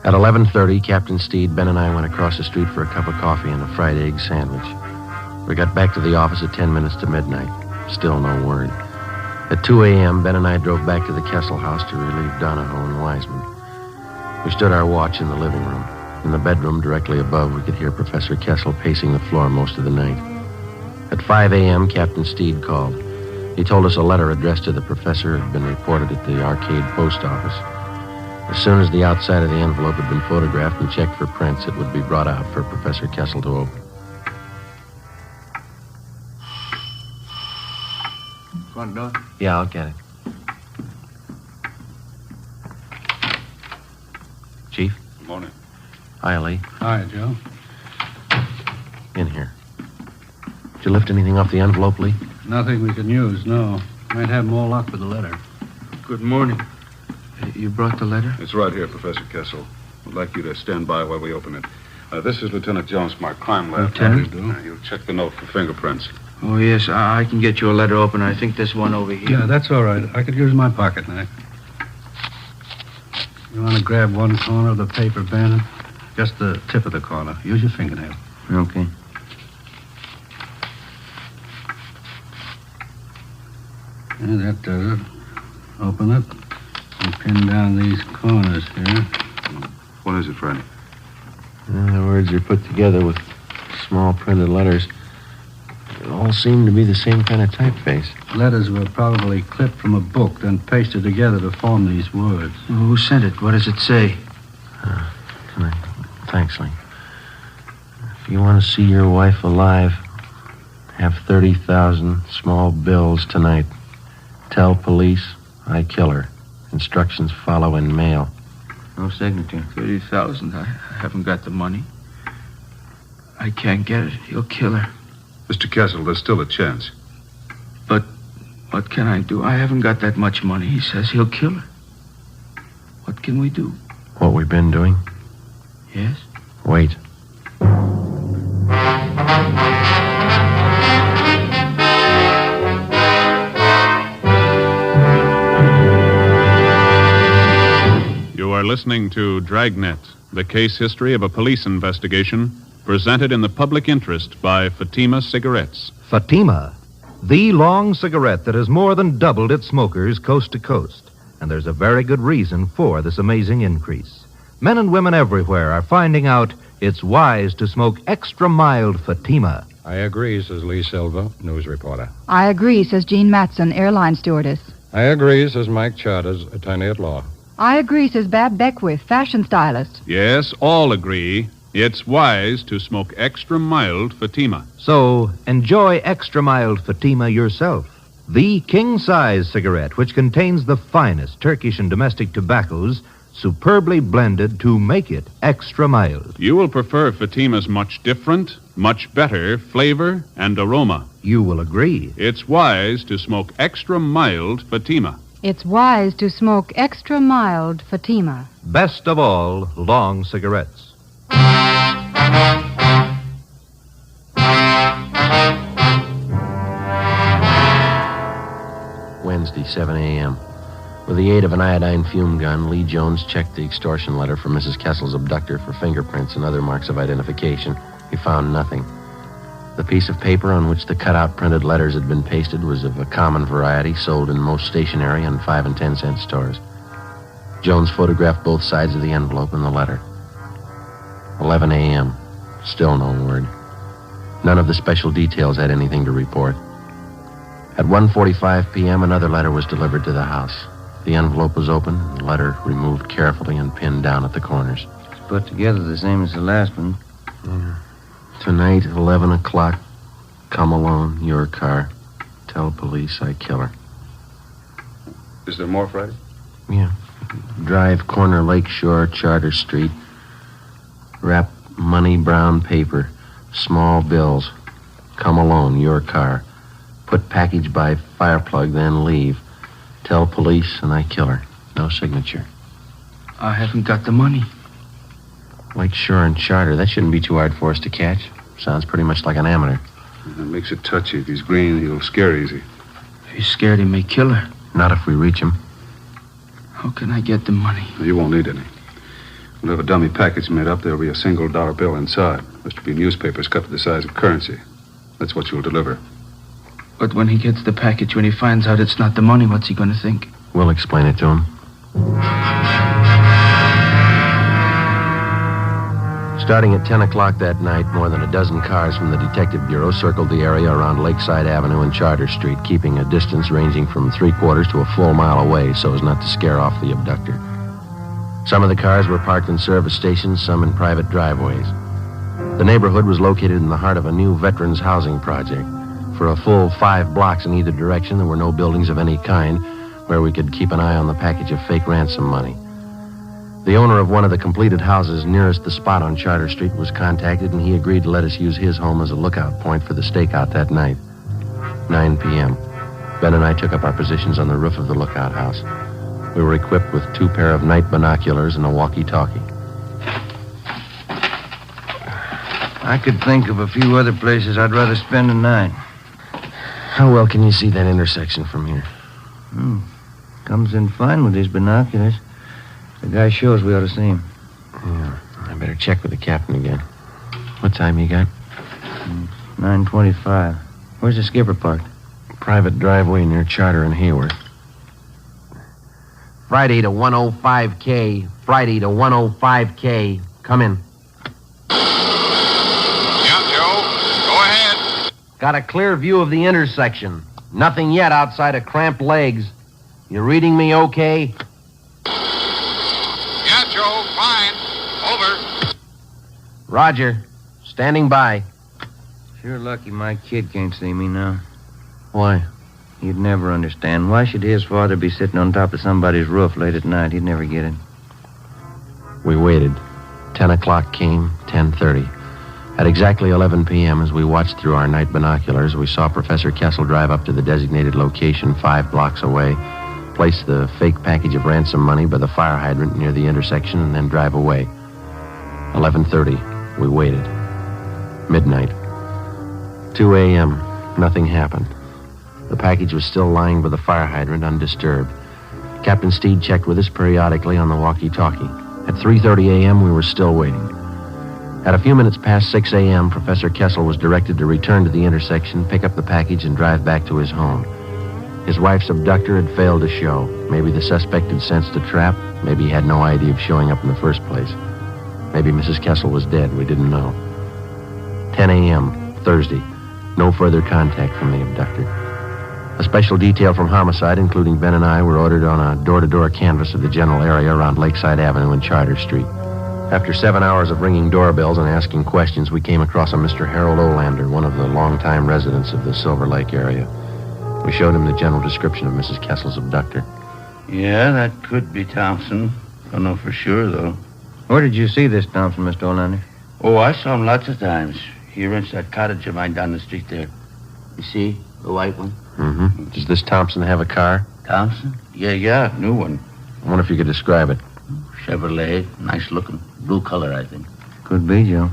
At 11:30, Captain Steed, Ben, and I went across the street for a cup of coffee and a fried egg sandwich. We got back to the office at 10 minutes to midnight. Still no word. At 2 a.m., Ben and I drove back to the Kessel house to relieve Donahoe and Wiseman. We stood our watch in the living room. In the bedroom directly above, we could hear Professor Kessel pacing the floor most of the night. At 5 a.m., Captain Steed called. He told us a letter addressed to the professor had been reported at the Arcade post office. As soon as the outside of the envelope had been photographed and checked for prints, it would be brought out for Professor Kessel to open. Front door? Yeah, I'll get it. Chief? Good morning. Hi, Lee. Hi, Joe. In here. Did you lift anything off the envelope, Lee? Nothing we can use, no. Might have more luck with the letter. Good morning. You brought the letter? It's right here, Professor Kessel. I'd like you to stand by while we open it. This is Lieutenant Jones from our crime lab. Lieutenant? You'll check the note for fingerprints. Oh, yes. I can get you a letter opener. I think there's one over here. Yeah, that's all right. I could use my pocket knife. You want to grab one corner of the paper, Bannon? Just the tip of the corner. Use your fingernail. Okay. Yeah, that does it. Open it and pin down these corners here. What is it, Freddie? The words are put together with small printed letters. They all seem to be the same kind of typeface. Letters were probably clipped from a book, then pasted together to form these words. Well, who sent it? What does it say? Thanks, Lee. If you want to see your wife alive, have 30,000 small bills tonight. Tell police I kill her. Instructions follow in mail. No signature. 30,000. I haven't got the money. I can't get it. He'll kill her. Mr. Kessel, there's still a chance. But what can I do? I haven't got that much money. He says he'll kill her. What can we do? What we've been doing? Yes? Wait. You are listening to Dragnet, the case history of a police investigation, presented in the public interest by Fatima Cigarettes. Fatima, the long cigarette that has more than doubled its smokers coast to coast. And there's a very good reason for this amazing increase. Men and women everywhere are finding out it's wise to smoke extra mild Fatima. I agree, says Lee Silva, news reporter. I agree, says Jean Matson, airline stewardess. I agree, says Mike Charters, attorney at law. I agree, says Bab Beckwith, fashion stylist. Yes, all agree. It's wise to smoke extra mild Fatima. So, enjoy extra mild Fatima yourself. The king-size cigarette, which contains the finest Turkish and domestic tobaccos, superbly blended to make it extra mild. You will prefer Fatima's much different, much better flavor and aroma. You will agree. It's wise to smoke extra mild Fatima. It's wise to smoke extra mild Fatima. Best of all, long cigarettes. Wednesday, 7 a.m. With the aid of an iodine fume gun, Lee Jones checked the extortion letter from Mrs. Kessel's abductor for fingerprints and other marks of identification. He found nothing. The piece of paper on which the cutout printed letters had been pasted was of a common variety sold in most stationery and 5 and 10 cent stores. Jones photographed both sides of the envelope and the letter. 11 a.m. Still no word. None of the special details had anything to report. At 1:45 p.m., another letter was delivered to the house. The envelope was open, the letter removed carefully and pinned down at the corners. It's put together the same as the last one. Yeah. Tonight, 11 o'clock. Come alone, your car. Tell police I kill her. Is there more, Friday? Yeah. Drive corner Lakeshore, Charter Street. Wrap money brown paper. Small bills. Come alone, your car. Put package by fireplug, then leave. Tell police and I kill her. No signature. I haven't got the money. Lakeshore and Charter. That shouldn't be too hard for us to catch. Sounds pretty much like an amateur. That makes it touchy. If he's green, he'll scare easy. If he's scared, he may kill her. Not if we reach him. How can I get the money? You won't need any. We'll have a dummy package made up. There'll be a single dollar bill inside. There's to be newspapers cut to the size of currency. That's what you'll deliver. But when he gets the package, when he finds out it's not the money, what's he going to think? We'll explain it to him. Starting at 10 o'clock that night, more than a dozen cars from the Detective Bureau circled the area around Lakeside Avenue and Charter Street, keeping a distance ranging from 3/4 to a full mile away so as not to scare off the abductor. Some of the cars were parked in service stations, some in private driveways. The neighborhood was located in the heart of a new veterans housing project. For a full 5 blocks in either direction, there were no buildings of any kind where we could keep an eye on the package of fake ransom money. The owner of one of the completed houses nearest the spot on Charter Street was contacted, and he agreed to let us use his home as a lookout point for the stakeout that night. 9 p.m. Ben and I took up our positions on the roof of the lookout house. We were equipped with 2 pair of night binoculars and a walkie-talkie. I could think of a few other places I'd rather spend a night. How well can you see that intersection from here? Comes in fine with these binoculars. The guy shows we ought to see him. Yeah, I better check with the captain again. What time you got? 9:25. Where's the skipper parked? Private driveway near Charter and Hayworth. Friday to 105K. Friday to 105K. Come in. Yeah, Joe. Go ahead. Got a clear view of the intersection. Nothing yet outside of cramped legs. You reading me okay? Yeah, Joe. Fine. Over. Roger. Standing by. Sure lucky my kid can't see me now. Why? He'd never understand. Why should his father be sitting on top of somebody's roof late at night? He'd never get it. We waited. 10 o'clock came, 10:30. At exactly 11 p.m., as we watched through our night binoculars, we saw Professor Kessel drive up to the designated location 5 blocks away, place the fake package of ransom money by the fire hydrant near the intersection, and then drive away. 11:30, we waited. Midnight. 2 a.m., nothing happened. The package was still lying by the fire hydrant, undisturbed. Captain Steed checked with us periodically on the walkie-talkie. At 3:30 a.m., we were still waiting. At a few minutes past 6 a.m., Professor Kessel was directed to return to the intersection, pick up the package, and drive back to his home. His wife's abductor had failed to show. Maybe the suspect had sensed a trap. Maybe he had no idea of showing up in the first place. Maybe Mrs. Kessel was dead. We didn't know. 10 a.m., Thursday. No further contact from the abductor. A special detail from Homicide, including Ben and I, were ordered on a door-to-door canvass of the general area around Lakeside Avenue and Charter Street. After 7 hours of ringing doorbells and asking questions, we came across a Mr. Harold Olander, one of the longtime residents of the Silver Lake area. We showed him the general description of Mrs. Kessel's abductor. Yeah, that could be Thompson. Don't know for sure, though. Where did you see this Thompson, Mr. Olander? Oh, I saw him lots of times. He rents that cottage of mine down the street there. You see? The white one? Mm-hmm. Does this Thompson have a car? Thompson? Yeah, new one. I wonder if you could describe it. Chevrolet, nice looking. Blue color, I think. Could be, Joe.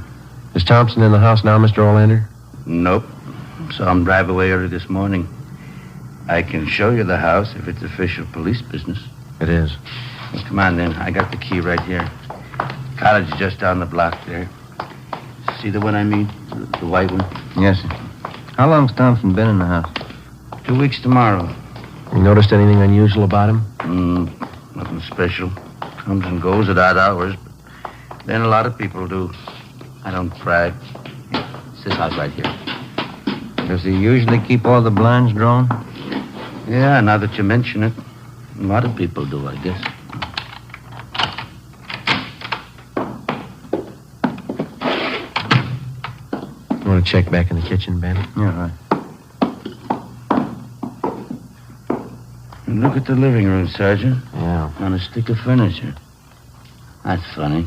Is Thompson in the house now, Mr. Olander? Nope. Saw him drive away early this morning. I can show you the house if it's official police business. It is. Well, come on, then. I got the key right here. Cottage just down the block there. See the one I mean? The white one? Yes, sir. How long's Thompson been in the house? 2 weeks tomorrow. You noticed anything unusual about him? Nothing special. Comes and goes at odd hours, but then a lot of people do. I don't brag. It's this house right here. Does he usually keep all the blinds drawn? Yeah, now that you mention it. A lot of people do, I guess. You want to check back in the kitchen, Ben? Yeah, right. And look at the living room, Sergeant. Yeah. On a stick of furniture. That's funny.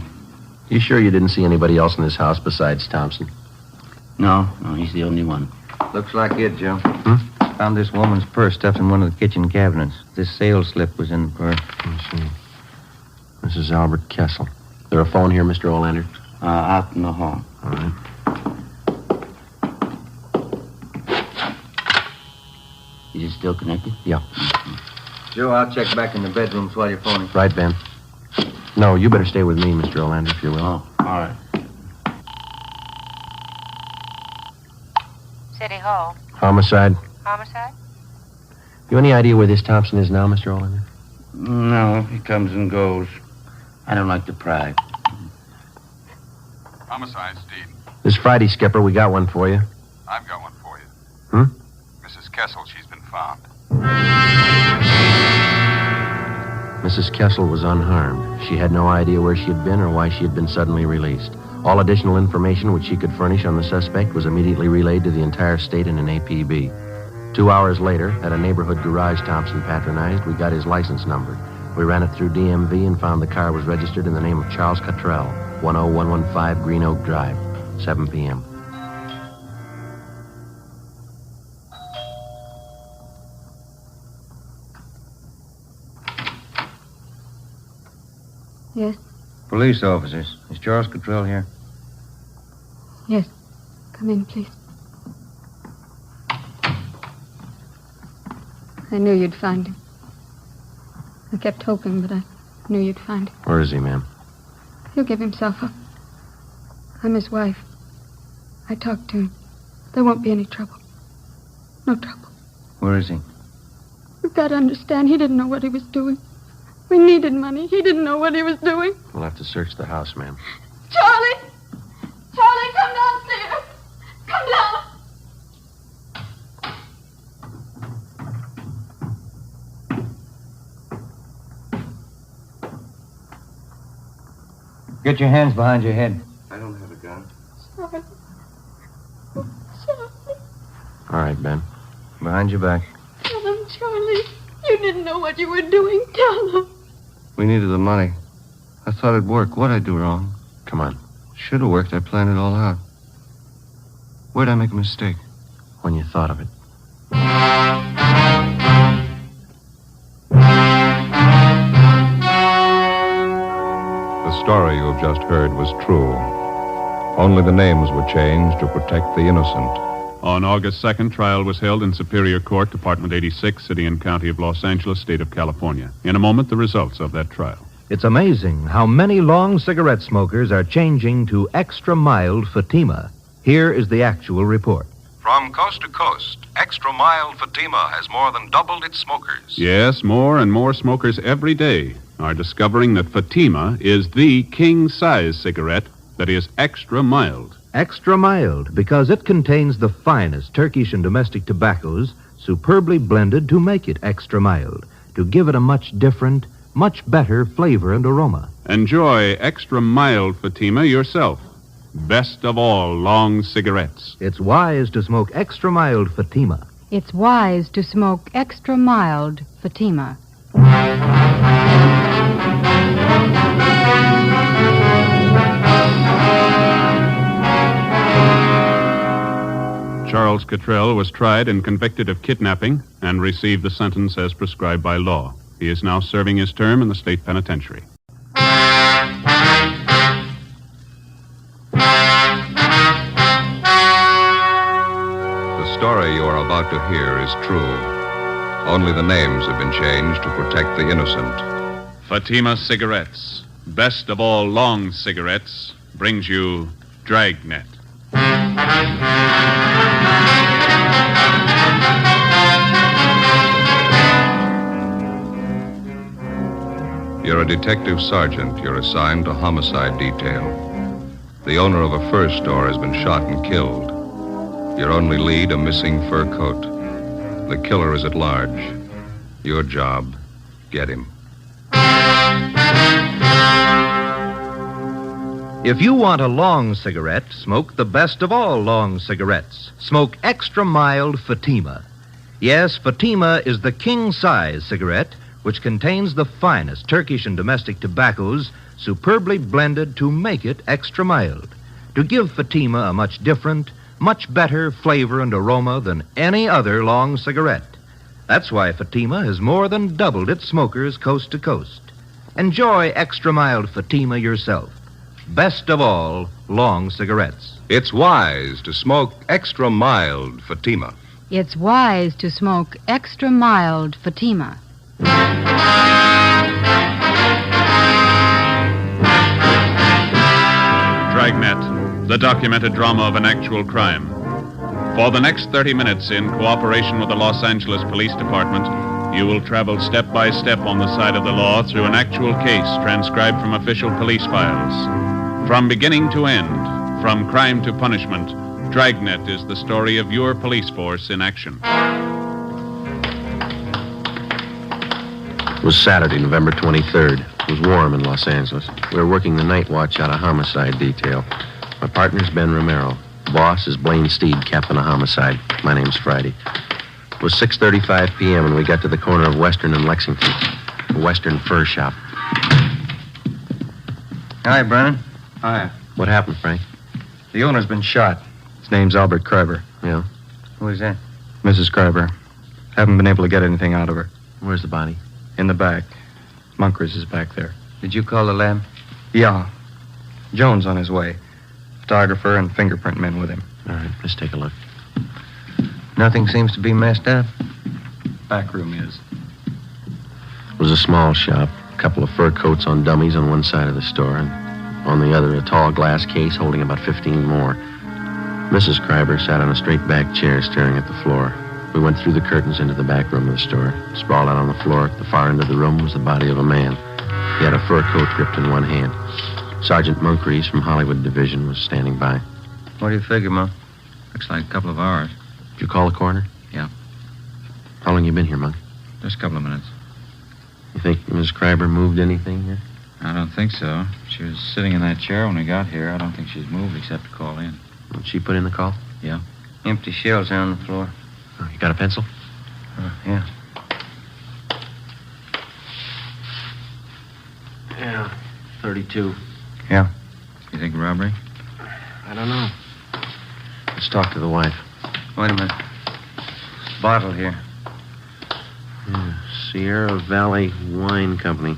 You sure you didn't see anybody else in this house besides Thompson? No, he's the only one. Looks like it, Joe. Found this woman's purse stuffed in one of the kitchen cabinets. This sales slip was in the purse. Let's see. This is Albert Kessel. Is there a phone here, Mr. Olander? Out in the hall. All right. Is it still connected? Yeah. Joe, I'll check back in the bedrooms while you're phoning. Right, Ben. No, you better stay with me, Mr. Olander, if you will. Oh, all right. City Hall. Homicide. Homicide? You any idea where this Thompson is now, Mr. Olander? No, he comes and goes. I don't like to pry. Homicide, Steve. This Friday, Skipper, we got one for you. I've got one for you. Mrs. Kessel, she's been found. Mrs. Kessel was unharmed. She had no idea where she had been or why she had been suddenly released. All additional information which she could furnish on the suspect was immediately relayed to the entire state in an APB. 2 hours later, at a neighborhood garage Thompson patronized, we got his license number. We ran it through DMV and found the car was registered in the name of Charles Cottrell, 10115 Green Oak Drive, 7 p.m. Yes, Police officers. Is Charles Cottrell here? yes. Come in, please. I knew you'd find him. I kept hoping, but I knew you'd find him. Where is he, ma'am? He'll give himself up. I'm his wife. I talked to him. There won't be any trouble. No trouble. Where is he? You've got to understand, he didn't know what he was doing. We needed money. He didn't know what he was doing. We'll have to search the house, ma'am. Charlie! Charlie, come downstairs! Come down! Get your hands behind your head. I don't have a gun. Charlie. All right, Ben. Behind your back. Tell them, Charlie. You didn't know what you were doing. Tell them. We needed the money. I thought it'd work. What'd I do wrong? Come on. Should have worked. I planned it all out. Where'd I make a mistake? When you thought of it. The story you have just heard was true. Only the names were changed to protect the innocent. On August 2nd, trial was held in Superior Court, Department 86, City and County of Los Angeles, State of California. In a moment, the results of that trial. It's amazing how many long cigarette smokers are changing to extra mild Fatima. Here is the actual report. From coast to coast, extra mild Fatima has more than doubled its smokers. Yes, more and more smokers every day are discovering that Fatima is the king-size cigarette that is extra mild. Extra mild because it contains the finest Turkish and domestic tobaccos superbly blended to make it extra mild, to give it a much different, much better flavor and aroma. Enjoy extra mild Fatima yourself. Best of all long cigarettes. It's wise to smoke extra mild Fatima. It's wise to smoke extra mild Fatima. Charles Cottrell was tried and convicted of kidnapping and received the sentence as prescribed by law. He is now serving his term in the state penitentiary. The story you are about to hear is true. Only the names have been changed to protect the innocent. Fatima Cigarettes, best of all long cigarettes, brings you Dragnet. You're a detective sergeant. You're assigned to homicide detail. The owner of a fur store has been shot and killed. Your only lead, a missing fur coat. The killer is at large. Your job, get him. If you want a long cigarette, smoke the best of all long cigarettes. Smoke extra mild Fatima. Yes, Fatima is the king-size cigarette which contains the finest Turkish and domestic tobaccos superbly blended to make it extra mild, to give Fatima a much different, much better flavor and aroma than any other long cigarette. That's why Fatima has more than doubled its smokers coast to coast. Enjoy extra mild Fatima yourself. Best of all, long cigarettes. It's wise to smoke extra mild Fatima. It's wise to smoke extra mild Fatima. Dragnet, the documented drama of an actual crime. For the next 30 minutes, in cooperation with the Los Angeles Police Department, you will travel step by step on the side of the law through an actual case transcribed from official police files. From beginning to end, from crime to punishment, Dragnet is the story of your police force in action. It was Saturday, November 23rd. It was warm in Los Angeles. We were working the night watch out of homicide detail. My partner's Ben Romero. Boss is Blaine Steed, captain of homicide. My name's Friday. It was 6:35 p.m. when we got to the corner of Western and Lexington, a Western fur shop. Hi, Brennan. Hi. What happened, Frank? The owner's been shot. His name's Albert Kreiber. Yeah? Who is that? Mrs. Kreiber. Haven't been able to get anything out of her. Where's the body? In the back. Munkers is back there. Did you call the lab? Yeah. Jones on his way. Photographer and fingerprint men with him. All right, let's take a look. Nothing seems to be messed up. Back room is. It was a small shop. A couple of fur coats on dummies on one side of the store, and on the other, a tall glass case holding about 15 more. Mrs. Kreiber sat on a straight-back chair staring at the floor. We went through the curtains into the back room of the store. Sprawled out on the floor at the far end of the room was the body of a man. He had a fur coat gripped in one hand. Sergeant Moncrief from Hollywood Division was standing by. What do you figure, Monk? Looks like a couple of hours. Did you call the coroner? Yeah. How long you been here, Monk? Just a couple of minutes. You think Miss Kreiber moved anything here? I don't think so. She was sitting in that chair when we got here. I don't think she's moved except to call in. Did she put in the call? Yeah. Empty shells here on the floor. Oh, you got a pencil? Yeah. Yeah, 32. Yeah. You think robbery? I don't know. Let's talk to the wife. Wait a minute. Bottle here. Yeah, Sierra Valley Wine Company.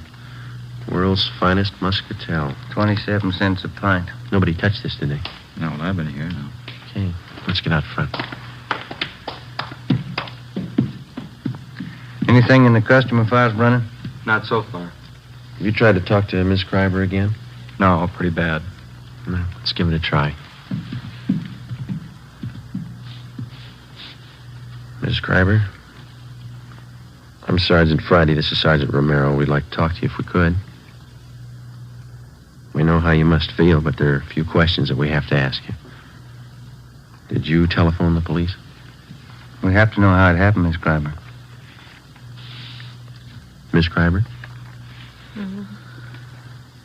World's finest muscatel. 27 cents a pint. Nobody touched this today. No, well, I've been here, no. Okay, let's get out front. Anything in the customer files, Brennan? Not so far. Have you tried to talk to Miss Kreiber again? No, pretty bad. No, let's give it a try. Miss Kreiber? I'm Sergeant Friday. This is Sergeant Romero. We'd like to talk to you if we could. We know how you must feel, but there are a few questions that we have to ask you. Did you telephone the police? We have to know how it happened, Miss Kreiber. Miss Kreiber?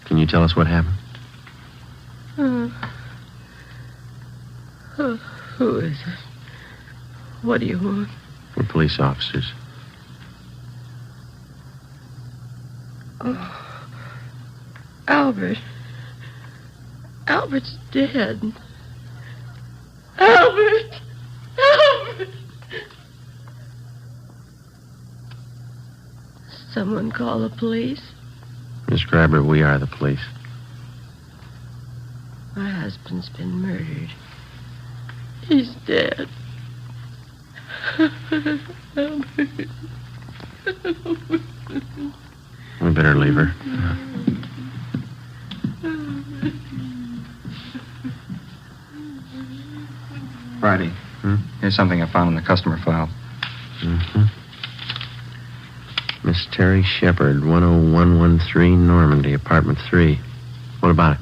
Can you tell us what happened? Who is it? What do you want? We're police officers. Oh, Albert. Albert's dead. Albert! Albert! Someone call the police? Miss Kreiber, we are the police. My husband's been murdered. He's dead. Albert. We better leave her. Friday. Here's something I found in the customer file. Mm-hmm. Miss Terry Shepard, 10113 Normandy, apartment 3. What about it?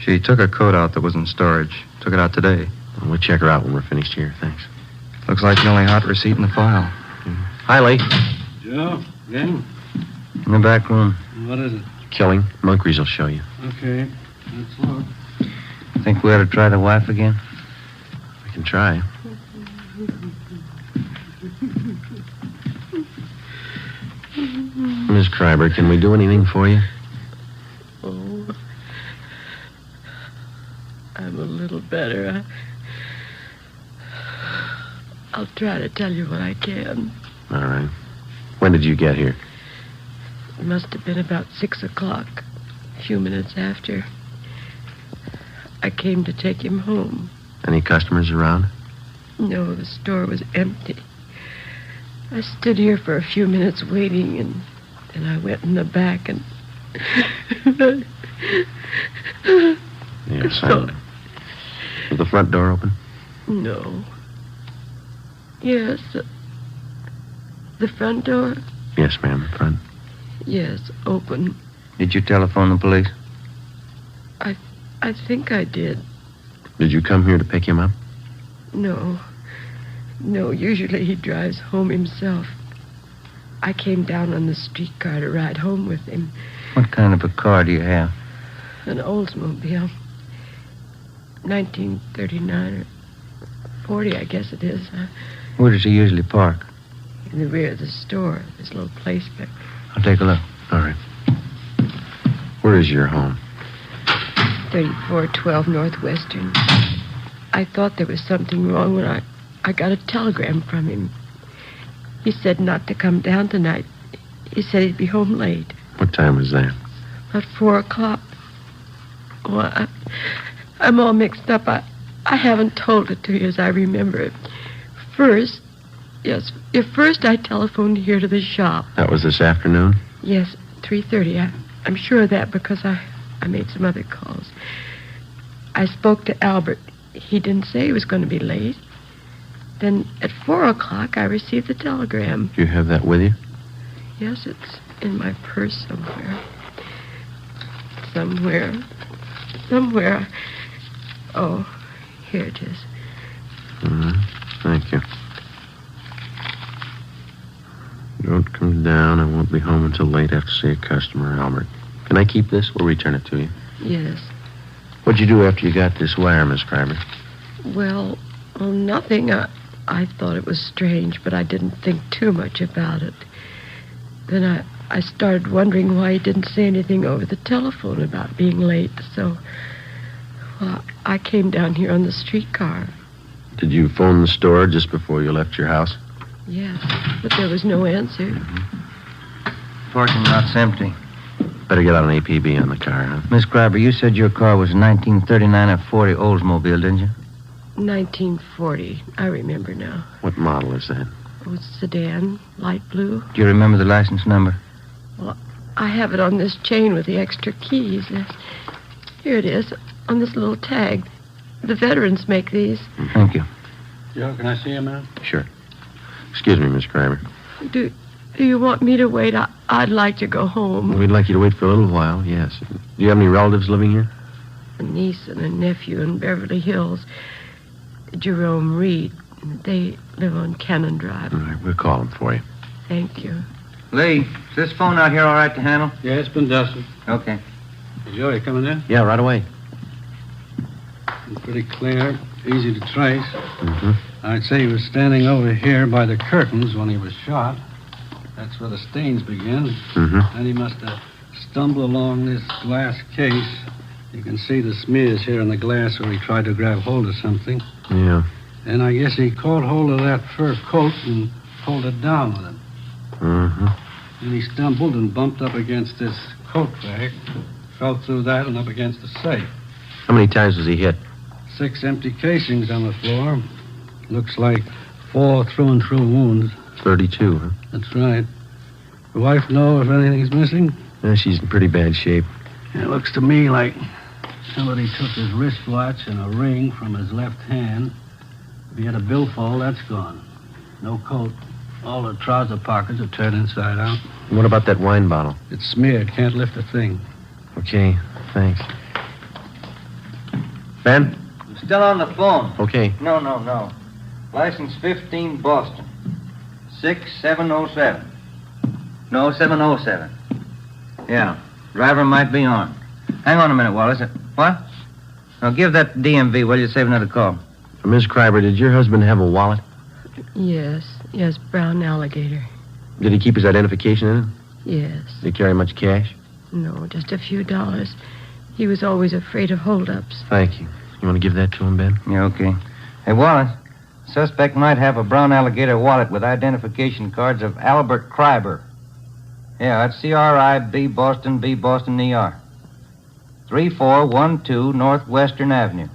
She took a coat out that was in storage. Took it out today. Well, we'll check her out when we're finished here. Thanks. Looks like the only hot receipt in the file. Hi, Lee. Joe, again? In the back room. What is it? Killing. Moncrief will show you. Okay, let's look. Think we ought to try the wife again? We can try. Miss Kreiber, can we do anything for you? Oh, I'm a little better. I'll try to tell you what I can. All right. When did you get here? It must have been about 6 o'clock, a few minutes after. I came to take him home. Any customers around? No, the store was empty. I stood here for a few minutes waiting, and then I went in the back and... Yes, I... Was the front door open? No. Yes, the front door? Yes, ma'am, the front. Yes, open. Did you telephone the police? I think I did. Did you come here to pick him up? No. No, usually he drives home himself. I came down on the streetcar to ride home with him. What kind of a car do you have? An Oldsmobile. 1939 or 40, I guess it is. Where does he usually park? In the rear of the store. This little place back. I'll take a look. All right. Where is your home? 3412 Northwestern. I thought there was something wrong when I got a telegram from him. He said not to come down tonight. He said he'd be home late. What time was that? At 4 o'clock. Well, I'm all mixed up. I haven't told it to you as I remember it. First I telephoned here to the shop. That was this afternoon? Yes, 3:30. I'm sure of that because I made some other calls. I spoke to Albert. He didn't say he was going to be late. Then at 4 o'clock, I received the telegram. Do you have that with you? Yes, it's in my purse somewhere. Somewhere. Oh, here it is. Thank you. Don't come down. I won't be home until late after see a customer, Albert. Can I keep this? We'll return it to you. Yes. What'd you do after you got this wire, Miss Kreiber? Well, nothing. I thought it was strange, but I didn't think too much about it. Then I started wondering why he didn't say anything over the telephone about being late, so... Well, I came down here on the streetcar. Did you phone the store just before you left your house? Yes, but there was no answer. Parking lot's empty. Better get out an APB on the car, huh? Miss Kreiber, you said your car was a 1939 or 40 Oldsmobile, didn't you? 1940. I remember now. What model is that? It was sedan, light blue. Do you remember the license number? Well, I have it on this chain with the extra keys. Here it is, on this little tag. The veterans make these. Thank you. Joe, can I see you, man? Sure. Excuse me, Miss Kreiber. Do you want me to wait? I'd like to go home. We'd like you to wait for a little while, yes. Do you have any relatives living here? A niece and a nephew in Beverly Hills. Jerome Reed. They live on Cannon Drive. All right, we'll call them for you. Thank you. Lee, is this phone out here all right to handle? Yeah, it's been dusted. Okay. Joe, you coming in? Yeah, right away. It's pretty clear, easy to trace. Mm-hmm. I'd say he was standing over here by the curtains when he was shot. That's where the stains begin. Mm-hmm. And he must have stumbled along this glass case. You can see the smears here in the glass where he tried to grab hold of something. Yeah. And I guess he caught hold of that fur coat and pulled it down with him. Mm-hmm. And he stumbled and bumped up against this coat rack, fell through that and up against the safe. How many times was he hit? 6 empty casings on the floor. Looks like 4 through-and-through wounds. 32, huh? That's right. The wife know if anything's missing? Yeah, she's in pretty bad shape. It looks to me like somebody took his wristwatch and a ring from his left hand. If he had a billfold, that's gone. No coat. All the trouser pockets are turned inside out. What about that wine bottle? It's smeared. Can't lift a thing. Okay, thanks. Ben? I'm still on the phone. Okay. No. License 15 Boston. 6707. No, 707. Yeah. Driver might be on. Hang on a minute, Wallace. What? Now, give that DMV, will you? Save another call. Miss Kreiber, did your husband have a wallet? Yes, brown alligator. Did he keep his identification in it? Yes. Did he carry much cash? No, just a few dollars. He was always afraid of holdups. Thank you. You want to give that to him, Ben? Yeah, okay. Hey, Wallace, suspect might have a brown alligator wallet with identification cards of Albert Kreiber. Yeah, that's C-R-I-B, Boston, B, Boston, E-R. 3412 Northwestern Avenue.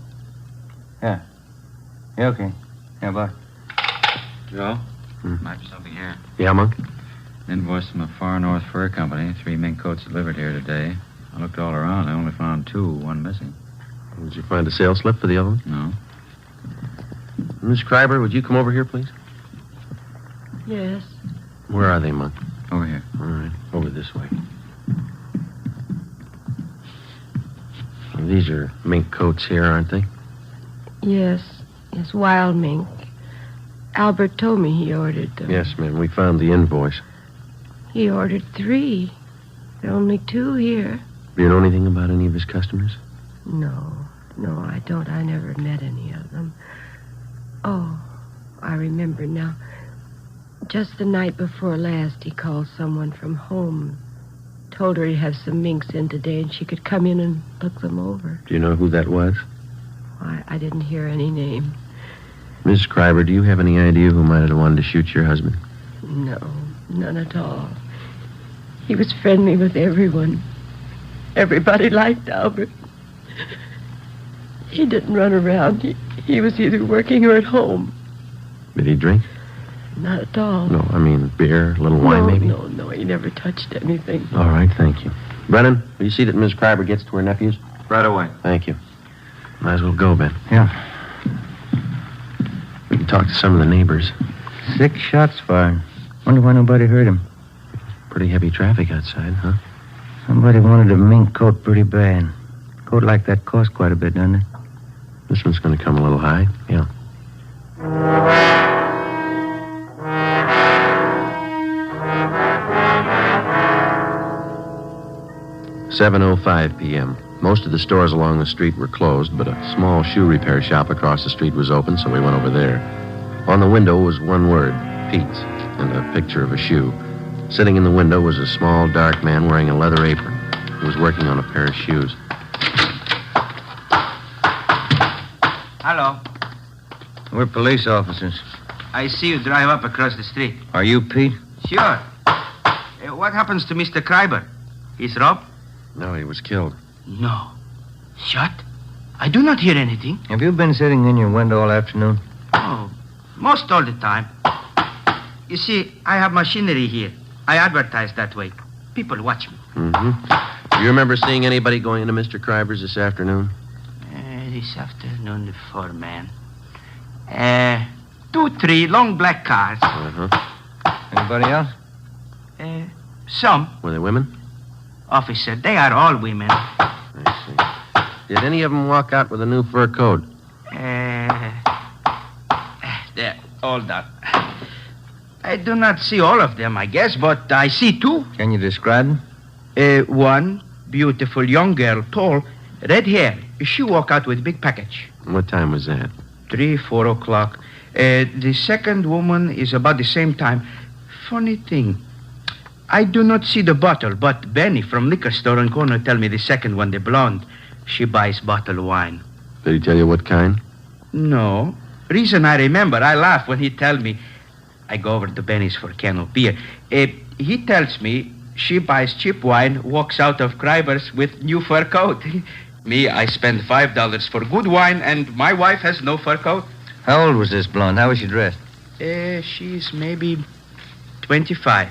Yeah. Yeah, okay. Yeah, bye. Joe? Might be something here. Yeah, Monk? Invoice from the Far North Fur Company. 3 mink coats delivered here today. I looked all around. I only found 2, 1 missing. Did you find a sales slip for the other one? No. Miss Kreiber, would you come over here, please? Yes. Where are they, Monk? Over here. All right. Over this way. These are mink coats here, aren't they? Yes, wild mink. Albert told me he ordered them. Yes, ma'am. We found the invoice. He ordered 3. There are only 2 here. Do you know anything about any of his customers? No, I don't. I never met any of them. Oh, I remember now. Just the night before last, he called someone from home. Told her he'd have some minks in today and she could come in and look them over. Do you know who that was? I didn't hear any name. Miss Kreiber, do you have any idea who might have wanted to shoot your husband? No, none at all. He was friendly with everyone. Everybody liked Albert. He didn't run around. He was either working or at home. Did he drink? Not at all. No, I mean beer, a little wine maybe? No, he never touched anything. All right, thank you. Brennan, will you see that Miss Kreiber gets to her nephews? Right away. Thank you. Might as well go, Ben. Yeah. We can talk to some of the neighbors. 6 shots fired. Wonder why nobody heard him. Pretty heavy traffic outside, huh? Somebody wanted a mink coat pretty bad. A coat like that costs quite a bit, doesn't it? This one's going to come a little high, yeah. 7:05 p.m. Most of the stores along the street were closed, but a small shoe repair shop across the street was open, so we went over there. On the window was one word, Pete's, and a picture of a shoe. Sitting in the window was a small, dark man wearing a leather apron. He was working on a pair of shoes. Hello. We're police officers. I see you drive up across the street. Are you Pete? Sure. What happens to Mr. Kreiber? He's robbed? No, he was killed. No. Shot? I do not hear anything. Have you been sitting in your window all afternoon? Oh, most all the time. You see, I have machinery here. I advertise that way. People watch me. Mm-hmm. Do you remember seeing anybody going into Mr. Kreiber's this afternoon? This afternoon, the 4 men. 2, 3 long black cars. Uh-huh. Anybody else? Some. Were they women? Officer, they are all women. I see. Did any of them walk out with a new fur coat? There, all done. I do not see all of them, I guess, but I see 2. Can you describe them? One beautiful young girl, tall, red hair. She walked out with a big package. What time was that? 3, 4 o'clock. The second woman is about the same time. Funny thing. I do not see the bottle, but Benny from liquor store on corner tell me the second one, the blonde. She buys bottle wine. Did he tell you what kind? No. Reason I remember, I laugh when he tell me. I go over to Benny's for a can of beer. He tells me she buys cheap wine, walks out of Kreiber's with new fur coat. Me, I spend $5 for good wine, and my wife has no fur coat. How old was this blonde? How was she dressed? She's maybe 25.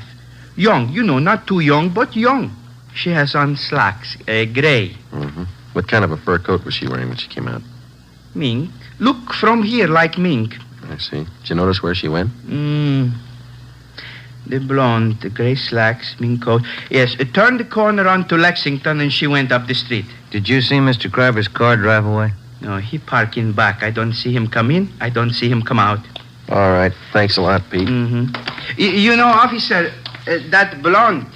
Young, not too young, but young. She has on slacks, gray. Mm-hmm. What kind of a fur coat was she wearing when she came out? Mink. Look from here like mink. I see. Did you notice where she went? The blonde, the gray slacks, mink coat. Yes, turned the corner onto Lexington and she went up the street. Did you see Mr. Kreiber's car drive away? No, he parked in back. I don't see him come in. I don't see him come out. All right. Thanks a lot, Pete. Mm-hmm. Officer, that blonde,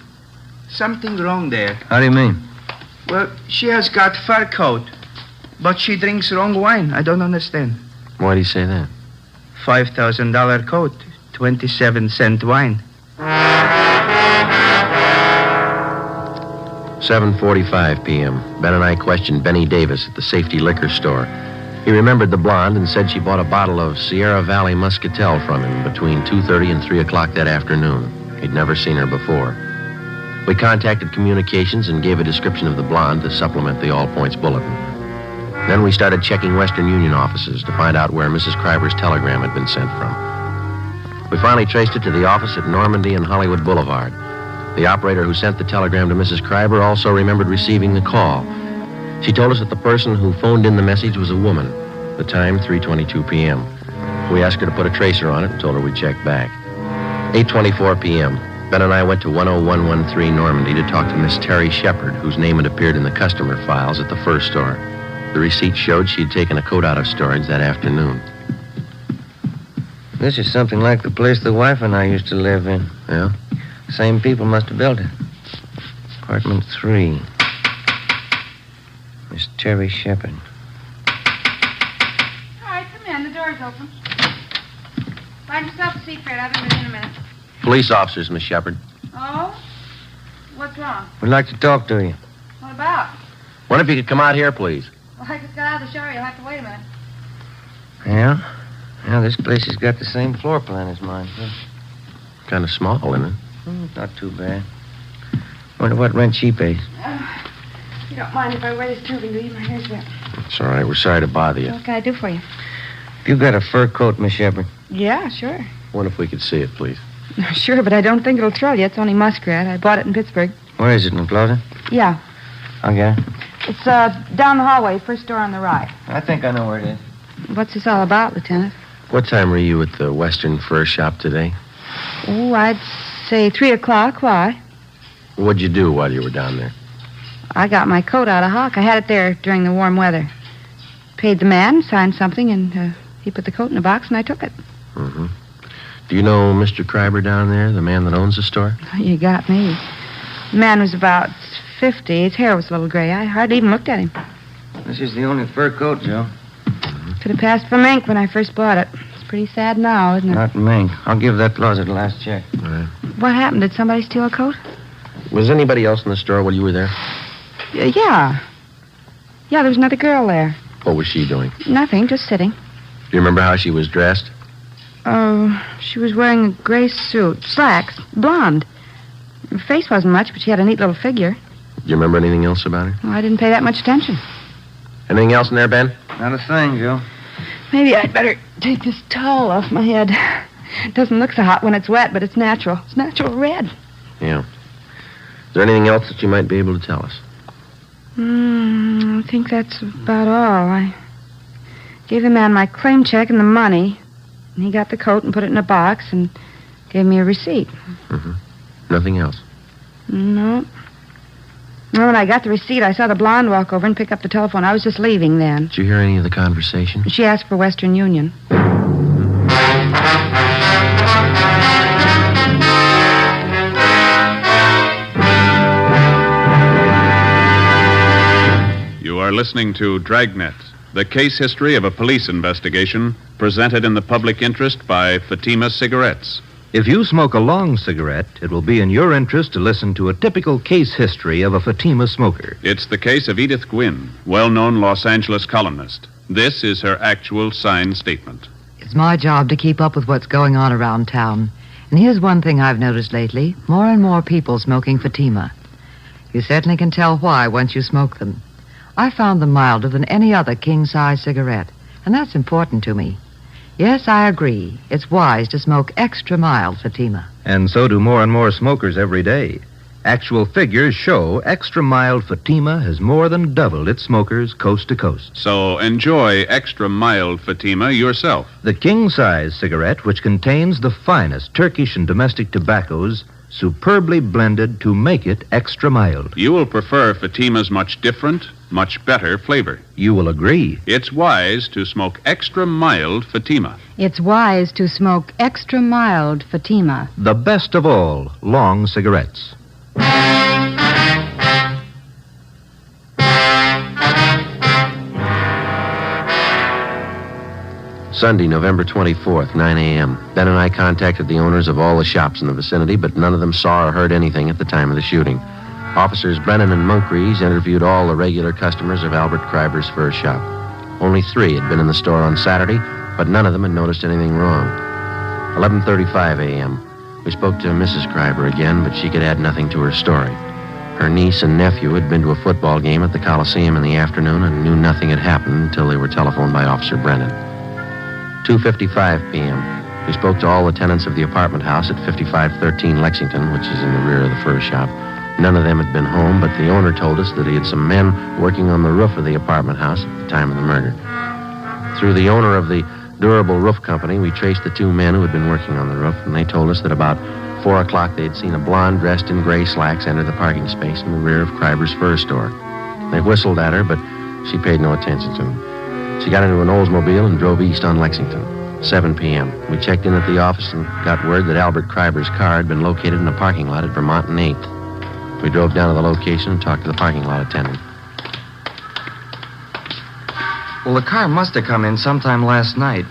something wrong there. How do you mean? Well, she has got fur coat, but she drinks wrong wine. I don't understand. Why do you say that? $5,000 coat, 27-cent wine. 7:45 p.m. Ben and I questioned Benny Davis at the Safety Liquor Store. He remembered the blonde and said she bought a bottle of Sierra Valley Muscatel from him between 2:30 and 3 o'clock that afternoon. He'd never seen her before. We contacted communications and gave a description of the blonde to supplement the All Points Bulletin. Then we started checking Western Union offices to find out where Mrs. Kreiber's telegram had been sent from. We finally traced it to the office at Normandy and Hollywood Boulevard. The operator who sent the telegram to Mrs. Kreiber also remembered receiving the call. She told us that the person who phoned in the message was a woman. The time, 3:22 p.m. We asked her to put a tracer on it and told her we'd check back. 8:24 p.m. Ben and I went to 10113 Normandy to talk to Miss Terry Shepard, whose name had appeared in the customer files at the fur store. The receipt showed she'd taken a coat out of storage that afternoon. This is something like the place the wife and I used to live in. Yeah? Same people must have built it. Apartment 3. Miss Terry Shepard. All right, come in. The door's open. Find yourself a seat, Fred. I'll be with you in a minute. Police officers, Miss Shepard. Oh? What's wrong? We'd like to talk to you. What about? Wonder if you could come out here, please. Well, I just got out of the shower. You'll have to wait a minute. Yeah? Yeah, this place has got the same floor plan as mine. Kind of small, isn't it? Not too bad. Wonder what rent she pays. You don't mind if I wear this tubing, do you? My hair's wet. It's all right. We're sorry to bother you. What can I do for you? You got a fur coat, Miss Shepard? Yeah, sure. Wonder if we could see it, please. Sure, but I don't think it'll thrill you. It's only muskrat. I bought it in Pittsburgh. Where is it, in the closet? Yeah. I'll get it. It's down the hallway, first door on the right. I think I know where it is. What's this all about, Lieutenant? What time were you at the Western Fur Shop today? Oh, I'd say 3 o'clock. Why? What'd you do while you were down there? I got my coat out of hock. I had it there during the warm weather. Paid the man, signed something, and he put the coat in a box, and I took it. Mm-hmm. Do you know Mr. Kreiber down there, the man that owns the store? You got me. The man was about 50. His hair was a little gray. I hardly even looked at him. This is the only fur coat, Joe. Could have passed for mink when I first bought it. It's pretty sad now, isn't it? Not mink. I'll give that closet a last check. All right. What happened? Did somebody steal a coat? Was anybody else in the store while you were there? Yeah. Yeah, there was another girl there. What was she doing? Nothing, just sitting. Do you remember how she was dressed? She was wearing a gray suit. Slacks. Blonde. Her face wasn't much, but she had a neat little figure. Do you remember anything else about her? Oh, I didn't pay that much attention. Anything else in there, Ben? Not a thing, Joe. Maybe I'd better take this towel off my head. It doesn't look so hot when it's wet, but it's natural. It's natural red. Yeah. Is there anything else that you might be able to tell us? I think that's about all. I gave the man my claim check and the money. And he got the coat and put it in a box and gave me a receipt. Mm-hmm. Nothing else? No. Well, when I got the receipt, I saw the blonde walk over and pick up the telephone. I was just leaving then. Did you hear any of the conversation? She asked for Western Union. You are listening to Dragnet, the case history of a police investigation presented in the public interest by Fatima Cigarettes. If you smoke a long cigarette, it will be in your interest to listen to a typical case history of a Fatima smoker. It's the case of Edith Gwynn, well-known Los Angeles columnist. This is her actual signed statement. It's my job to keep up with what's going on around town. And here's one thing I've noticed lately. More and more people smoking Fatima. You certainly can tell why once you smoke them. I found them milder than any other king-size cigarette, and that's important to me. Yes, I agree. It's wise to smoke extra mild Fatima. And so do more and more smokers every day. Actual figures show extra mild Fatima has more than doubled its smokers coast to coast. So enjoy extra mild Fatima yourself. The king-size cigarette, which contains the finest Turkish and domestic tobaccos, superbly blended to make it extra mild. You will prefer Fatima's much different, much better flavor. You will agree. It's wise to smoke extra mild Fatima. It's wise to smoke extra mild Fatima. The best of all long cigarettes. Sunday, November 24th, 9 a.m. Ben and I contacted the owners of all the shops in the vicinity, but none of them saw or heard anything at the time of the shooting. Officers Brennan and Moncrief interviewed all the regular customers of Albert Kreiber's fur shop. Only 3 had been in the store on Saturday, but none of them had noticed anything wrong. 11:35 a.m. We spoke to Mrs. Kreiber again, but she could add nothing to her story. Her niece and nephew had been to a football game at the Coliseum in the afternoon and knew nothing had happened until they were telephoned by Officer Brennan. 2:55 p.m. We spoke to all the tenants of the apartment house at 5513 Lexington, which is in the rear of the fur shop. None of them had been home, but the owner told us that he had some men working on the roof of the apartment house at the time of the murder. Through the owner of the durable roof company, we traced the 2 men who had been working on the roof, and they told us that about 4 o'clock they'd seen a blonde dressed in gray slacks enter the parking space in the rear of Kreiber's fur store. They whistled at her, but she paid no attention to them. She got into an Oldsmobile and drove east on Lexington. 7 p.m. We checked in at the office and got word that Albert Kreiber's car had been located in a parking lot at Vermont and 8th. We drove down to the location and talked to the parking lot attendant. Well, the car must have come in sometime last night.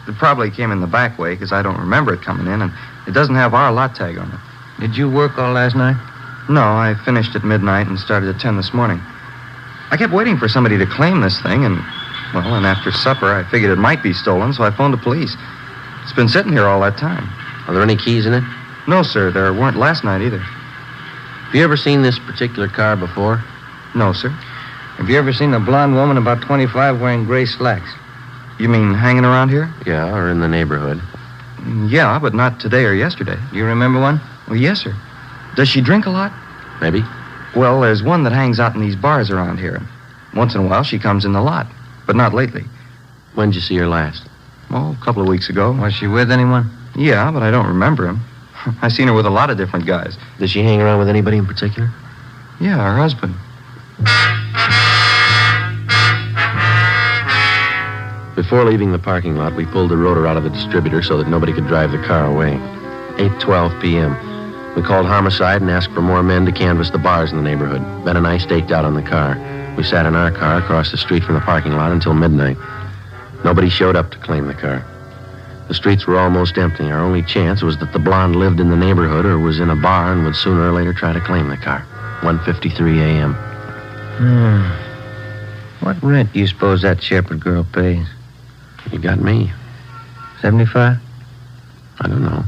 It probably came in the back way, because I don't remember it coming in, and it doesn't have our lot tag on it. Did you work all last night? No, I finished at midnight and started at 10 this morning. I kept waiting for somebody to claim this thing, and after supper, I figured it might be stolen, so I phoned the police. It's been sitting here all that time. Are there any keys in it? No, sir. There weren't last night either. Have you ever seen this particular car before? No, sir. Have you ever seen a blonde woman about 25 wearing gray slacks? You mean hanging around here? Yeah, or in the neighborhood. Yeah, but not today or yesterday. Do you remember one? Well, yes, sir. Does she drink a lot? Maybe. Well, there's one that hangs out in these bars around here. Once in a while, she comes in the lot, but not lately. When'd you see her last? Oh, a couple of weeks ago. Was she with anyone? Yeah, but I don't remember him. I've seen her with a lot of different guys. Does she hang around with anybody in particular? Yeah, her husband. Before leaving the parking lot, we pulled the rotor out of the distributor so that nobody could drive the car away. 8:12 p.m. We called homicide and asked for more men to canvass the bars in the neighborhood. Ben and I staked out on the car. We sat in our car across the street from the parking lot until midnight. Nobody showed up to claim the car. The streets were almost empty. Our only chance was that the blonde lived in the neighborhood or was in a bar and would sooner or later try to claim the car. 1:53 a.m. What rent do you suppose that Shepherd girl pays? You got me. 75? I don't know.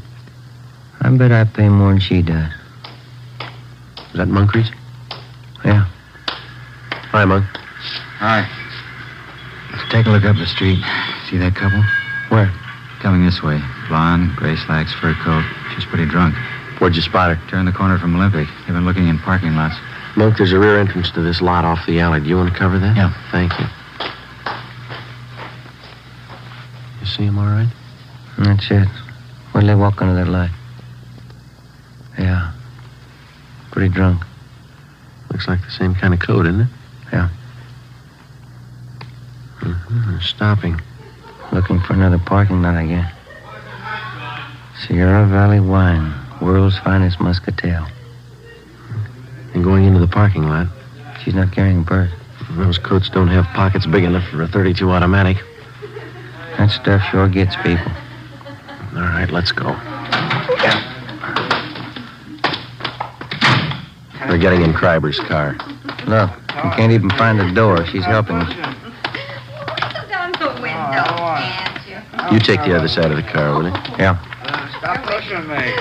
I bet I pay more than she does. Is that Moncrief's? Yeah. Hi, Monk. Hi. Let's take a look up the street. See that couple? Where? Coming this way. Blonde, gray slacks, fur coat. She's pretty drunk. Where'd you spot her? Turned the corner from Olympic. They've been looking in parking lots. Monk, there's a rear entrance to this lot off the alley. Do you want to cover that? Yeah. Thank you. You see him all right? That's it. Where'd they walk under that light? Yeah. Pretty drunk. Looks like the same kind of coat, isn't it? Yeah. They're stopping. Looking for another parking lot, I guess. Sierra Valley Wine. World's finest muscatel. And going into the parking lot. She's not carrying a purse. Those coats don't have pockets big enough for a .32 automatic. That stuff sure gets people. All right, let's go. We're getting in Kreiber's car. Look, we can't even find the door. She's helping us. Down the window, can't you? You take the other side of the car, will you? Yeah. Stop pushing me.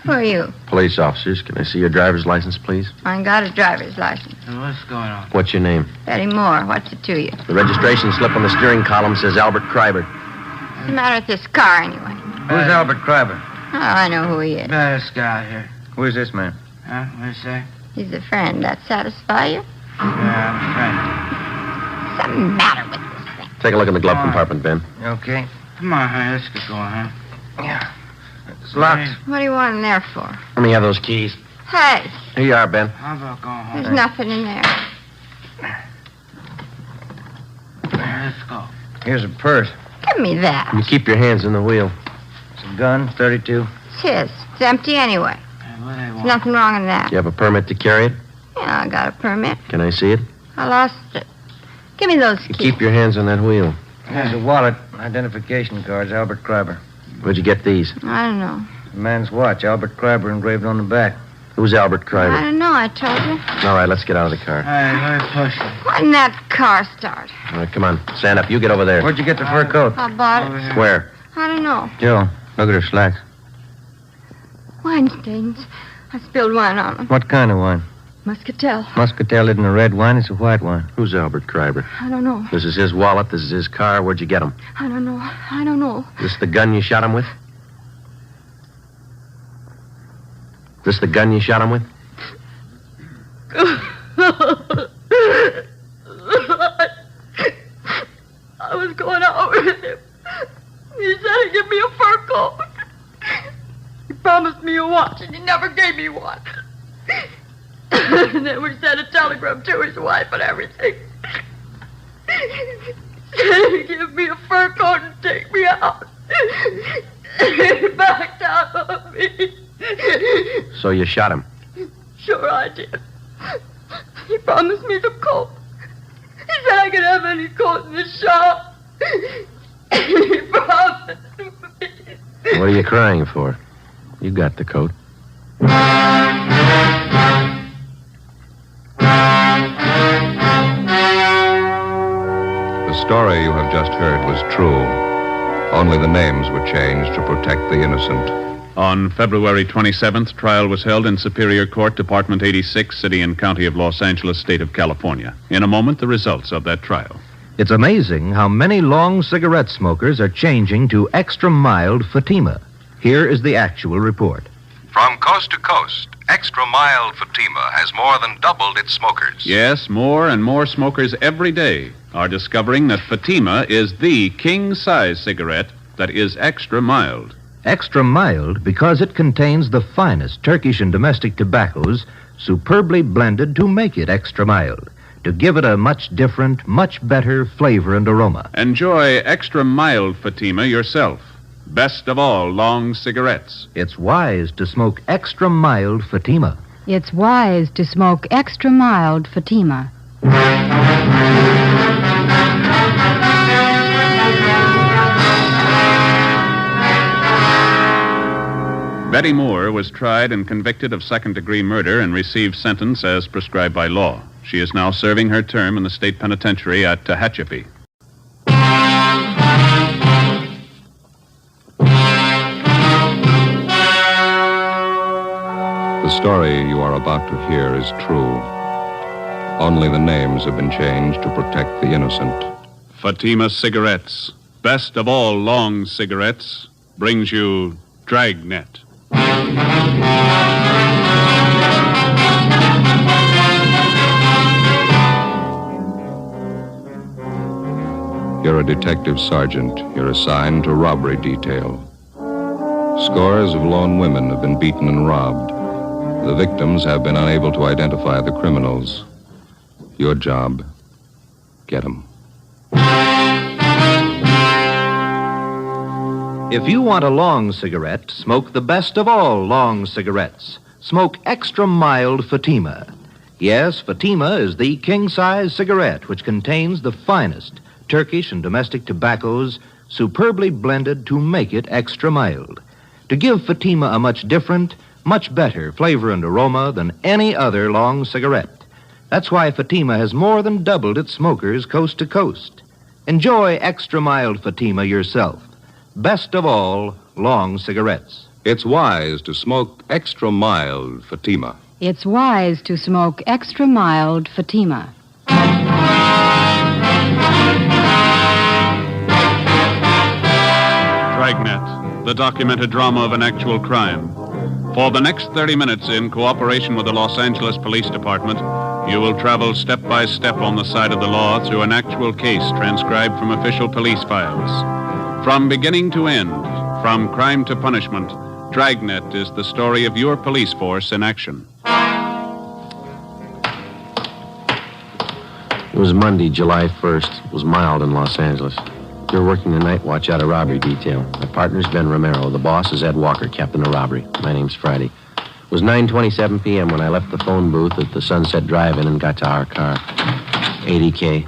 Who are you? Police officers. Can I see your driver's license, please? I ain't got a driver's license. What's going on? What's your name? Betty Moore. What's it to you? The registration slip on the steering column says Albert Kreiber. What's the matter with this car, anyway? Who's Albert Kreiber? Oh, I know who he is. This guy here. Who's this man? Huh? What do you say? He's a friend. That satisfy you? Yeah, What's the matter with this thing? Take a look in the glove compartment, Ben. Okay. Come on, honey. Let's get going, huh? Yeah. It's locked. What do you want in there for? Let me have those keys. Hey, Here you are, Ben. How about going home? there's nothing in there. Let's go. Here's a purse. Give me that. You keep your hands in the wheel. It's a gun, 32. It's his. It's empty anyway. What do they There's want? nothing wrong in that. You have a permit to carry it? Yeah, I got a permit. Can I see it? I lost it. Give me those You keys. keep your hands on that wheel. Here's a wallet, identification cards, Albert Kreiber. Where'd you get these? I don't know. The man's watch, Albert Kreiber engraved on the back. Who's Albert I Kreiber? don't know, I told you. All right, let's get out of the car. Hey, let me push it. Why didn't that car start? All right, come on. Stand up. You get over there. Where'd you get the fur coat? I bought it. Where? I don't know. Joe, look at her slacks. Wine stains. I spilled wine on them. What kind of wine? Muscatel. Muscatel isn't a red wine, it's a white wine. Who's Albert Kreiber? I don't know. This is his wallet. This is his car. Where'd you get him? I don't know. I don't know. This the gun you shot him with? This the gun you shot him with? I was going out with him. He said he'd give me a fur coat. He promised me a watch, and he never gave me one. And then we sent a telegram to his wife and everything. Said he'd give me a fur coat and take me out. He backed out on me. So you shot him. Sure I did. He promised me the coat. He said I could have any coat in the shop. He promised me. What are you crying for? You got the coat. The story you have just heard was true. Only the names were changed to protect the innocent. On February 27th, trial was held in Superior Court, Department 86, City and County of Los Angeles, State of California. In a moment, the results of that trial. It's amazing how many long cigarette smokers are changing to extra mild Fatima. Here is the actual report. From coast to coast, extra mild Fatima has more than doubled its smokers. Yes, more and more smokers every day are discovering that Fatima is the king-size cigarette that is extra mild. Extra mild because it contains the finest Turkish and domestic tobaccos superbly blended to make it extra mild, to give it a much different, much better flavor and aroma. Enjoy extra mild Fatima yourself. Best of all long cigarettes. It's wise to smoke extra mild Fatima. It's wise to smoke extra mild Fatima. Betty Moore was tried and convicted of second-degree murder and received sentence as prescribed by law. She is now serving her term in the state penitentiary at Tehachapi. The story you are about to hear is true. Only the names have been changed to protect the innocent. Fatima Cigarettes, best of all long cigarettes, brings you Dragnet. You're a detective sergeant. You're assigned to robbery detail. Scores of lone women have been beaten and robbed. The victims have been unable to identify the criminals. Your job, get them. If you want a long cigarette, smoke the best of all long cigarettes. Smoke extra mild Fatima. Yes, Fatima is the king-size cigarette which contains the finest Turkish and domestic tobaccos superbly blended to make it extra mild, to give Fatima a much different, much better flavor and aroma than any other long cigarette. That's why Fatima has more than doubled its smokers coast to coast. Enjoy extra mild Fatima yourself. Best of all, long cigarettes. It's wise to smoke extra mild Fatima. It's wise to smoke extra mild Fatima. Dragnet, the documented drama of an actual crime. For the next 30 minutes, in cooperation with the Los Angeles Police Department, you will travel step by step on the side of the law through an actual case transcribed from official police files. From beginning to end, from crime to punishment, Dragnet is the story of your police force in action. It was Monday, July 1st. It was mild in Los Angeles. You're working the night watch out of robbery detail. My partner's Ben Romero. The boss is Ed Walker, captain of robbery. My name's Friday. It was 9:27 p.m. when I left the phone booth at the Sunset Drive-In and got to our car. 80K.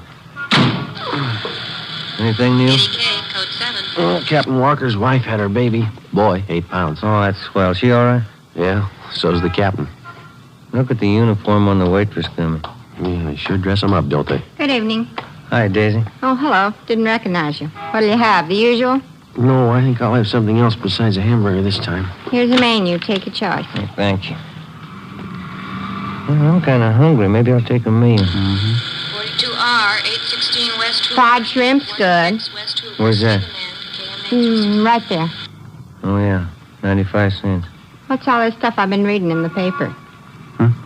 Anything new? 80K, code 7. Oh, Captain Walker's wife had her baby. Boy, 8 pounds. Oh, that's swell. She all right? Yeah, so's the captain. Look at the uniform on the waitress coming. Yeah, they sure dress them up, don't they? Good evening. Hi, Daisy. Oh, hello. Didn't recognize you. What'll you have? The usual? No, I think I'll have something else besides a hamburger this time. Here's a menu. Take your choice. Hey, thank you. Well, I'm kind of hungry. Maybe I'll take a meal. 42R, 816 West. Fried shrimp's good. Where's that? Right there. Oh, yeah. 95 cents. What's all this stuff I've been reading in the paper?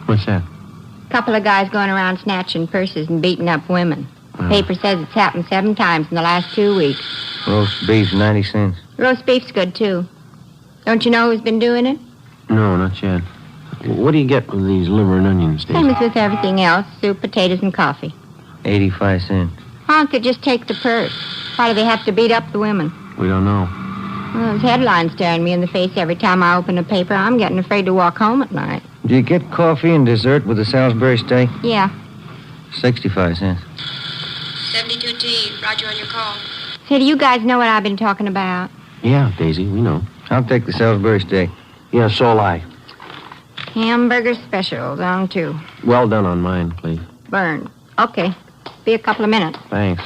What's that? Couple of guys going around snatching purses and beating up women. Paper says it's happened 7 times in the last 2 weeks. Roast beef, 90 cents. Roast beef's good, too. Don't you know who's been doing it? No, not yet. What do you get with these liver and onions, Daisy? Same as with everything else. Soup, potatoes, and coffee. 85 cents. Why don't they just take the purse? Why do they have to beat up the women? We don't know. Well, those headlines staring me in the face every time I open a paper. I'm getting afraid to walk home at night. Do you get coffee and dessert with the Salisbury steak? Yeah. 65 cents. 72T, Roger on your call. Say, do you guys know what I've been talking about? Yeah, Daisy, we know. I'll take the Salisbury steak. Yeah, so'll I. Hamburger specials on 2. Well done on mine, please. Burned. Okay. Be a couple of minutes. Thanks.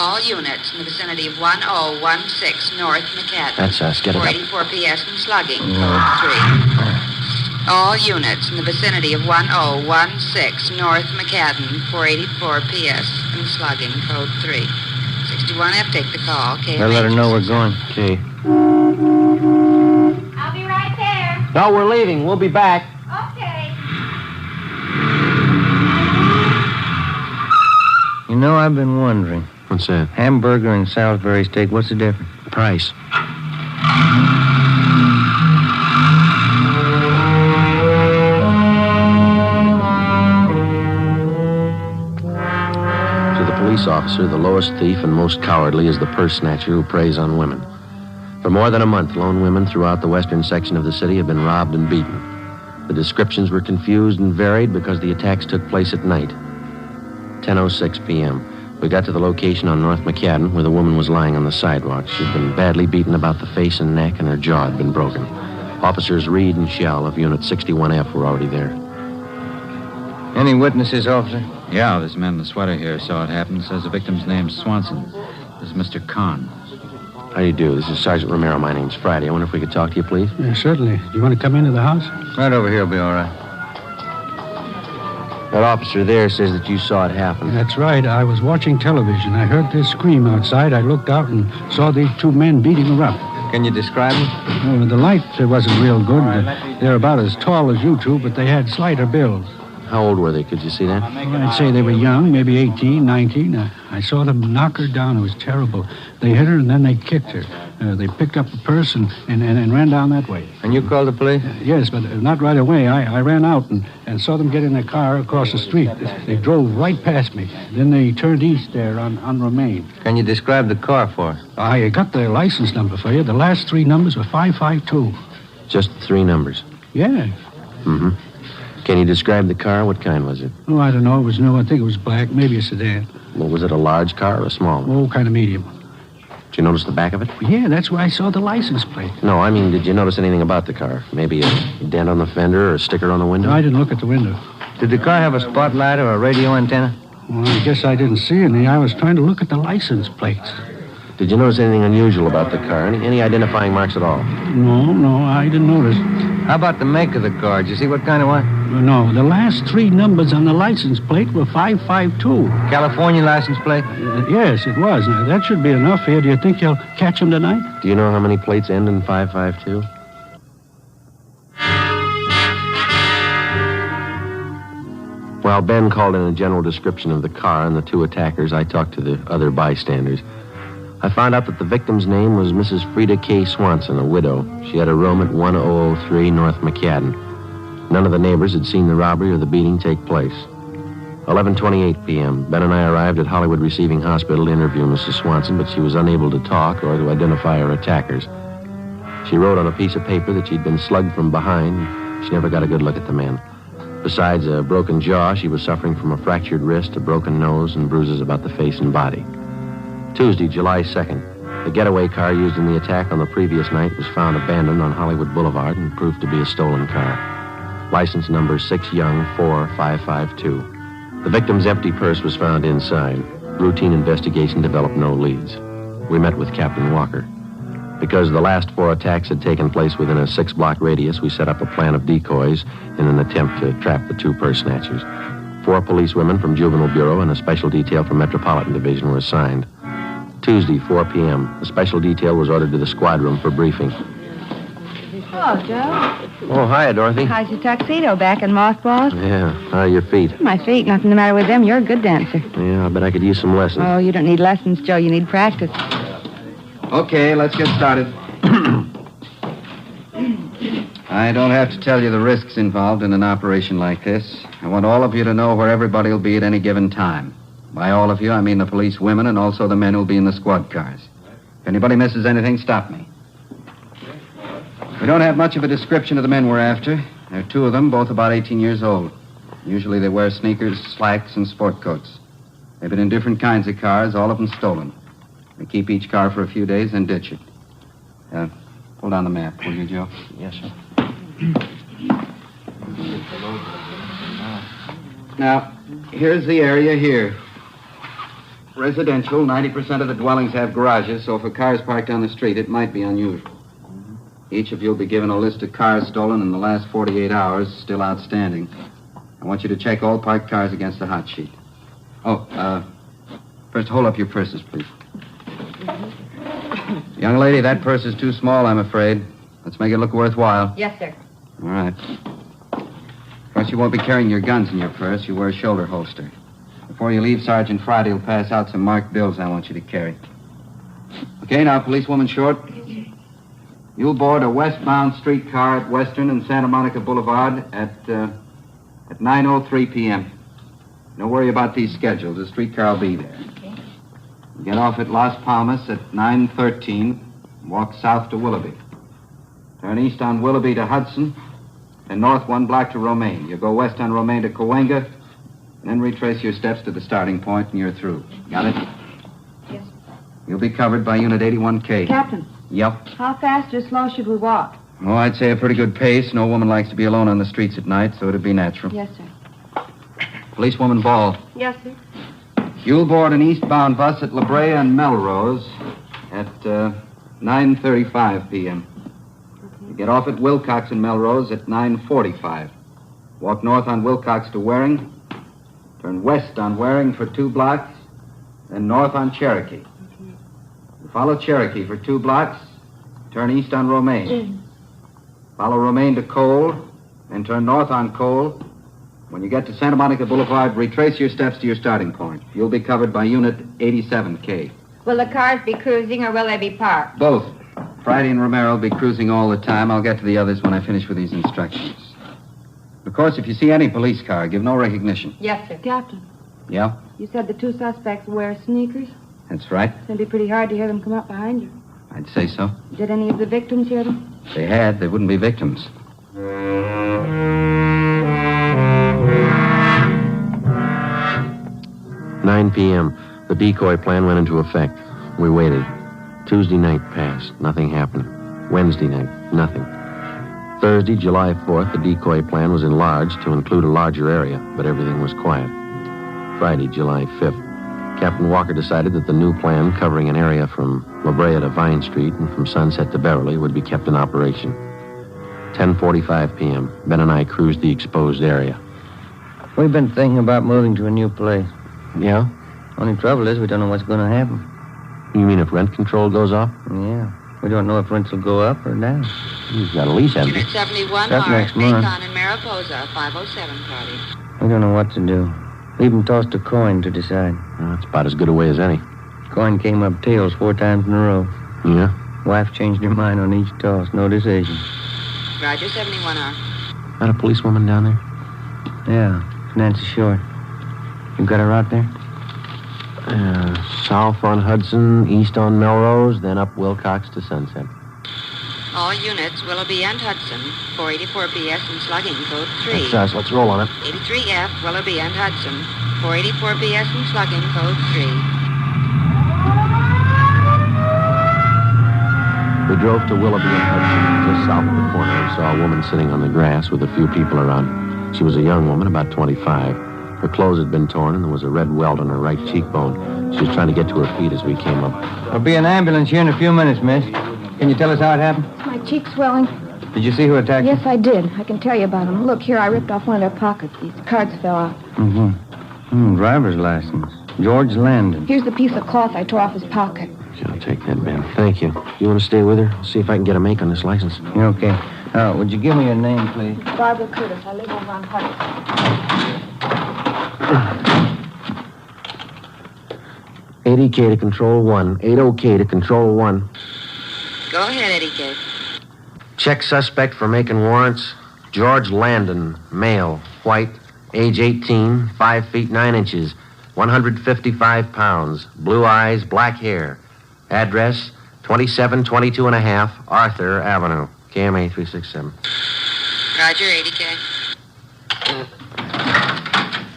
All units in the vicinity of 1016 North McCadden. That's us. Get it up. 484 PS and slugging, code 3. All units in the vicinity of 1016 North McCadden, 484 PS and slugging, code 3. 61F, take the call. Better let her know we're going. Okay. I'll be right there. No, we're leaving. We'll be back. Okay. You know, I've been wondering. What's that? Hamburger and Salisbury steak, what's the difference? Price. To the police officer, the lowest thief and most cowardly is the purse snatcher who preys on women. For more than a month, lone women throughout the western section of the city have been robbed and beaten. The descriptions were confused and varied because the attacks took place at night. 10:06 p.m. We got to the location on North McCadden where the woman was lying on the sidewalk. She'd been badly beaten about the face and neck, and her jaw had been broken. Officers Reed and Shell of Unit 61F were already there. Any witnesses, officer? Yeah, this man in the sweater here saw it happen. Says the victim's name's Swanson. This is Mr. Kahn. How do you do? This is Sergeant Romero. My name's Friday. I wonder if we could talk to you, please? Yeah, certainly. Do you want to come into the house? Right over here will be all right. That officer there says that you saw it happen. That's right. I was watching television. I heard this scream outside. I looked out and saw these two men beating her up. Can you describe them? The light wasn't real good. They're about as tall as you two, but they had slighter builds. How old were they? Could you see that? Well, I'd say they were young, maybe 18, 19. I saw them knock her down. It was terrible. They hit her and then they kicked her. They picked up the purse and ran down that way. And you called the police? Yes, but not right away. I ran out and saw them get in their car across the street. They drove right past me. Then they turned east there on Romaine. Can you describe the car for us? I got the license number for you. The last three numbers were 552. Just 3 numbers? Yeah. Mm-hmm. Can you describe the car? What kind was it? Oh, I don't know. It was new. I think it was black. Maybe a sedan. Well, was it a large car or a small one? Oh, kind of medium. Did you notice the back of it? Yeah, that's where I saw the license plate. No, I mean, did you notice anything about the car? Maybe a dent on the fender or a sticker on the window? No, I didn't look at the window. Did the car have a spotlight or a radio antenna? Well, I guess I didn't see any. I was trying to look at the license plates. Did you notice anything unusual about the car? Any identifying marks at all? No, I didn't notice. How about the make of the car? Did you see what kind of one? No, the last 3 numbers on the license plate were 552. California license plate? Yes, it was. Now, that should be enough here. Do you think you'll catch them tonight? Do you know how many plates end in 552? While Ben called in a general description of the car and the 2 attackers, I talked to the other bystanders. I found out that the victim's name was Mrs. Frida K. Swanson, a widow. She had a room at 1003 North McCadden. None of the neighbors had seen the robbery or the beating take place. 11:28 p.m. Ben and I arrived at Hollywood Receiving Hospital to interview Mrs. Swanson, but she was unable to talk or to identify her attackers. She wrote on a piece of paper that she'd been slugged from behind. She never got a good look at the man. Besides a broken jaw, she was suffering from a fractured wrist, a broken nose, and bruises about the face and body. Tuesday, July 2nd. The getaway car used in the attack on the previous night was found abandoned on Hollywood Boulevard and proved to be a stolen car. License number 6 Young 4552. The victim's empty purse was found inside. Routine investigation developed no leads. We met with Captain Walker. Because the last 4 attacks had taken place within a 6-block radius, we set up a plan of decoys in an attempt to trap the 2 purse snatchers. 4 policewomen from Juvenile Bureau and a special detail from Metropolitan Division were assigned. Tuesday, 4 p.m. A special detail was ordered to the squad room for briefing. Hello, Joe. Oh, hi, Dorothy. How's your tuxedo? Back in mothballs? Yeah, how are your feet? My feet, nothing the matter with them. You're a good dancer. Yeah, I bet I could use some lessons. Oh, you don't need lessons, Joe. You need practice. Okay, let's get started. I don't have to tell you the risks involved in an operation like this. I want all of you to know where everybody will be at any given time. By all of you, I mean the police women and also the men who'll be in the squad cars. If anybody misses anything, stop me. We don't have much of a description of the men we're after. There are 2 of them, both about 18 years old. Usually they wear sneakers, slacks, and sport coats. They've been in different kinds of cars, all of them stolen. We keep each car for a few days and ditch it. Pull down the map, will you, Joe? Yes, sir. Now, here's the area here. residential. 90% of the dwellings have garages, so if a car is parked on the street, it might be unusual. Each of you will be given a list of cars stolen in the last 48 hours, still outstanding. I want you to check all parked cars against the hot sheet. First, hold up your purses, please. Young lady, that purse is too small, I'm afraid. Let's make it look worthwhile. Yes, sir. All right. Of course, you won't be carrying your guns in your purse. You wear a shoulder holster. Before you leave, Sergeant Friday will pass out some marked bills I want you to carry. Okay, now, policewoman Short. You'll board a westbound streetcar at Western and Santa Monica Boulevard at 9:03 p.m. Don't worry about these schedules. The streetcar will be there. Okay. Get off at Las Palmas at 9:13. Walk south to Willoughby. Turn east on Willoughby to Hudson, and north 1 block to Romaine. You go west on Romaine to Cahuenga, and then retrace your steps to the starting point, and you're through. Got it? Yes. You'll be covered by Unit 81K. Captain, Yep. how fast or slow should we walk? Oh, I'd say a pretty good pace. No woman likes to be alone on the streets at night, so it'd be natural. Yes, sir. Policewoman Ball. Yes, sir. You'll board an eastbound bus at La Brea and Melrose at 9:35 p.m. You get off at Wilcox and Melrose at 9:45. Walk north on Wilcox to Waring. Turn west on Waring for 2 blocks, then north on Cherokee. You follow Cherokee for 2 blocks, turn east on Romaine. Follow Romaine to Cole, and turn north on Cole. When you get to Santa Monica Boulevard, retrace your steps to your starting point. You'll be covered by Unit 87K. Will the cars be cruising or will they be parked? Both. Friday and Romero will be cruising all the time. I'll get to the others when I finish with these instructions. Of course, if you see any police car, give no recognition. Yes, sir. Captain, Yeah? you said the 2 suspects wear sneakers. That's right. It's going to be pretty hard to hear them come up behind you. I'd say so. Did any of the victims hear them? If they had, they wouldn't be victims. 9 p.m. The decoy plan went into effect. We waited. Tuesday night passed. Nothing happened. Wednesday night, nothing. Thursday, July 4th, the decoy plan was enlarged to include a larger area, but everything was quiet. Friday, July 5th. Captain Walker decided that the new plan, covering an area from La Brea to Vine Street and from Sunset to Beverly, would be kept in operation. 10:45 p.m. Ben and I cruised the exposed area. We've been thinking about moving to a new place. Yeah? Only trouble is we don't know what's going to happen. You mean if rent control goes off? Yeah. We don't know if rents will go up or down. You've got a lease, haven't you? Unit 71 That's Mars, next month. Macon and Mariposa, 507 party. We don't know what to do. We even tossed a coin to decide. Well, that's about as good a way as any. Coin came up tails 4 times in a row. Yeah? Wife changed her mind on each toss. No decision. Roger, 71R. That a policewoman down there? Yeah, it's Nancy Short. You got her out there? South on Hudson, east on Melrose, then up Wilcox to Sunset. All units, Willoughby and Hudson, 484 BS and slugging, code 3. That's us. Let's roll on it. 83F, Willoughby and Hudson, 484 BS and slugging, code 3. We drove to Willoughby and Hudson, just south of the corner, and saw a woman sitting on the grass with a few people around. She was a young woman, about 25. Her clothes had been torn, and there was a red welt on her right cheekbone. She was trying to get to her feet as we came up. There'll be an ambulance here in a few minutes, miss. Can you tell us how it happened? My cheek's swelling. Did you see who attacked you? Yes, I did. I can tell you about them. Look, here, I ripped off one of their pockets. These cards fell out. Driver's license. George Landon. Here's the piece of cloth I tore off his pocket. I'll take that, Ben. Thank you. You want to stay with her? I'll see if I can get a make on this license. Okay. Would you give me your name, please? Barbara Curtis. I live over on Hudson. 80K to control 1. 80K to control 1. Go ahead, Eddie K. Check suspect for making warrants. George Landon, male, white, age 18, 5 feet 9 inches, 155 pounds, blue eyes, black hair. Address, 2722 and a half Arthur Avenue, KMA 367. Roger, 80K.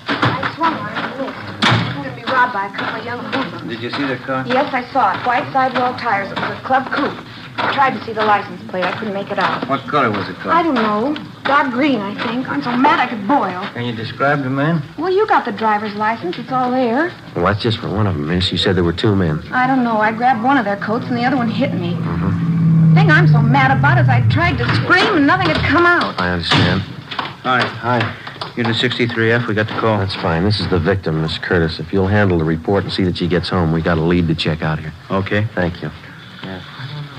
I swung on it. Look. I'm going to be robbed by a couple of young hoodlums. Did you see the car? Yes, I saw it. White sidewall tires. It was a club coupe. I tried to see the license plate. I couldn't make it out. What color was the car? I don't know. Dark green, I think. I'm so mad I could boil. Can you describe the man? Well, you got the driver's license. It's all there. Well, that's just for one of them, miss. You said there were two men. I don't know. I grabbed one of their coats and the other one hit me. The thing I'm so mad about is I tried to scream and nothing had come out. I understand. Hi. You're the 63F. We got the call. That's fine. This is the victim, Miss Curtis. If you'll handle the report and see that she gets home, we got a lead to check out here. Okay. Thank you.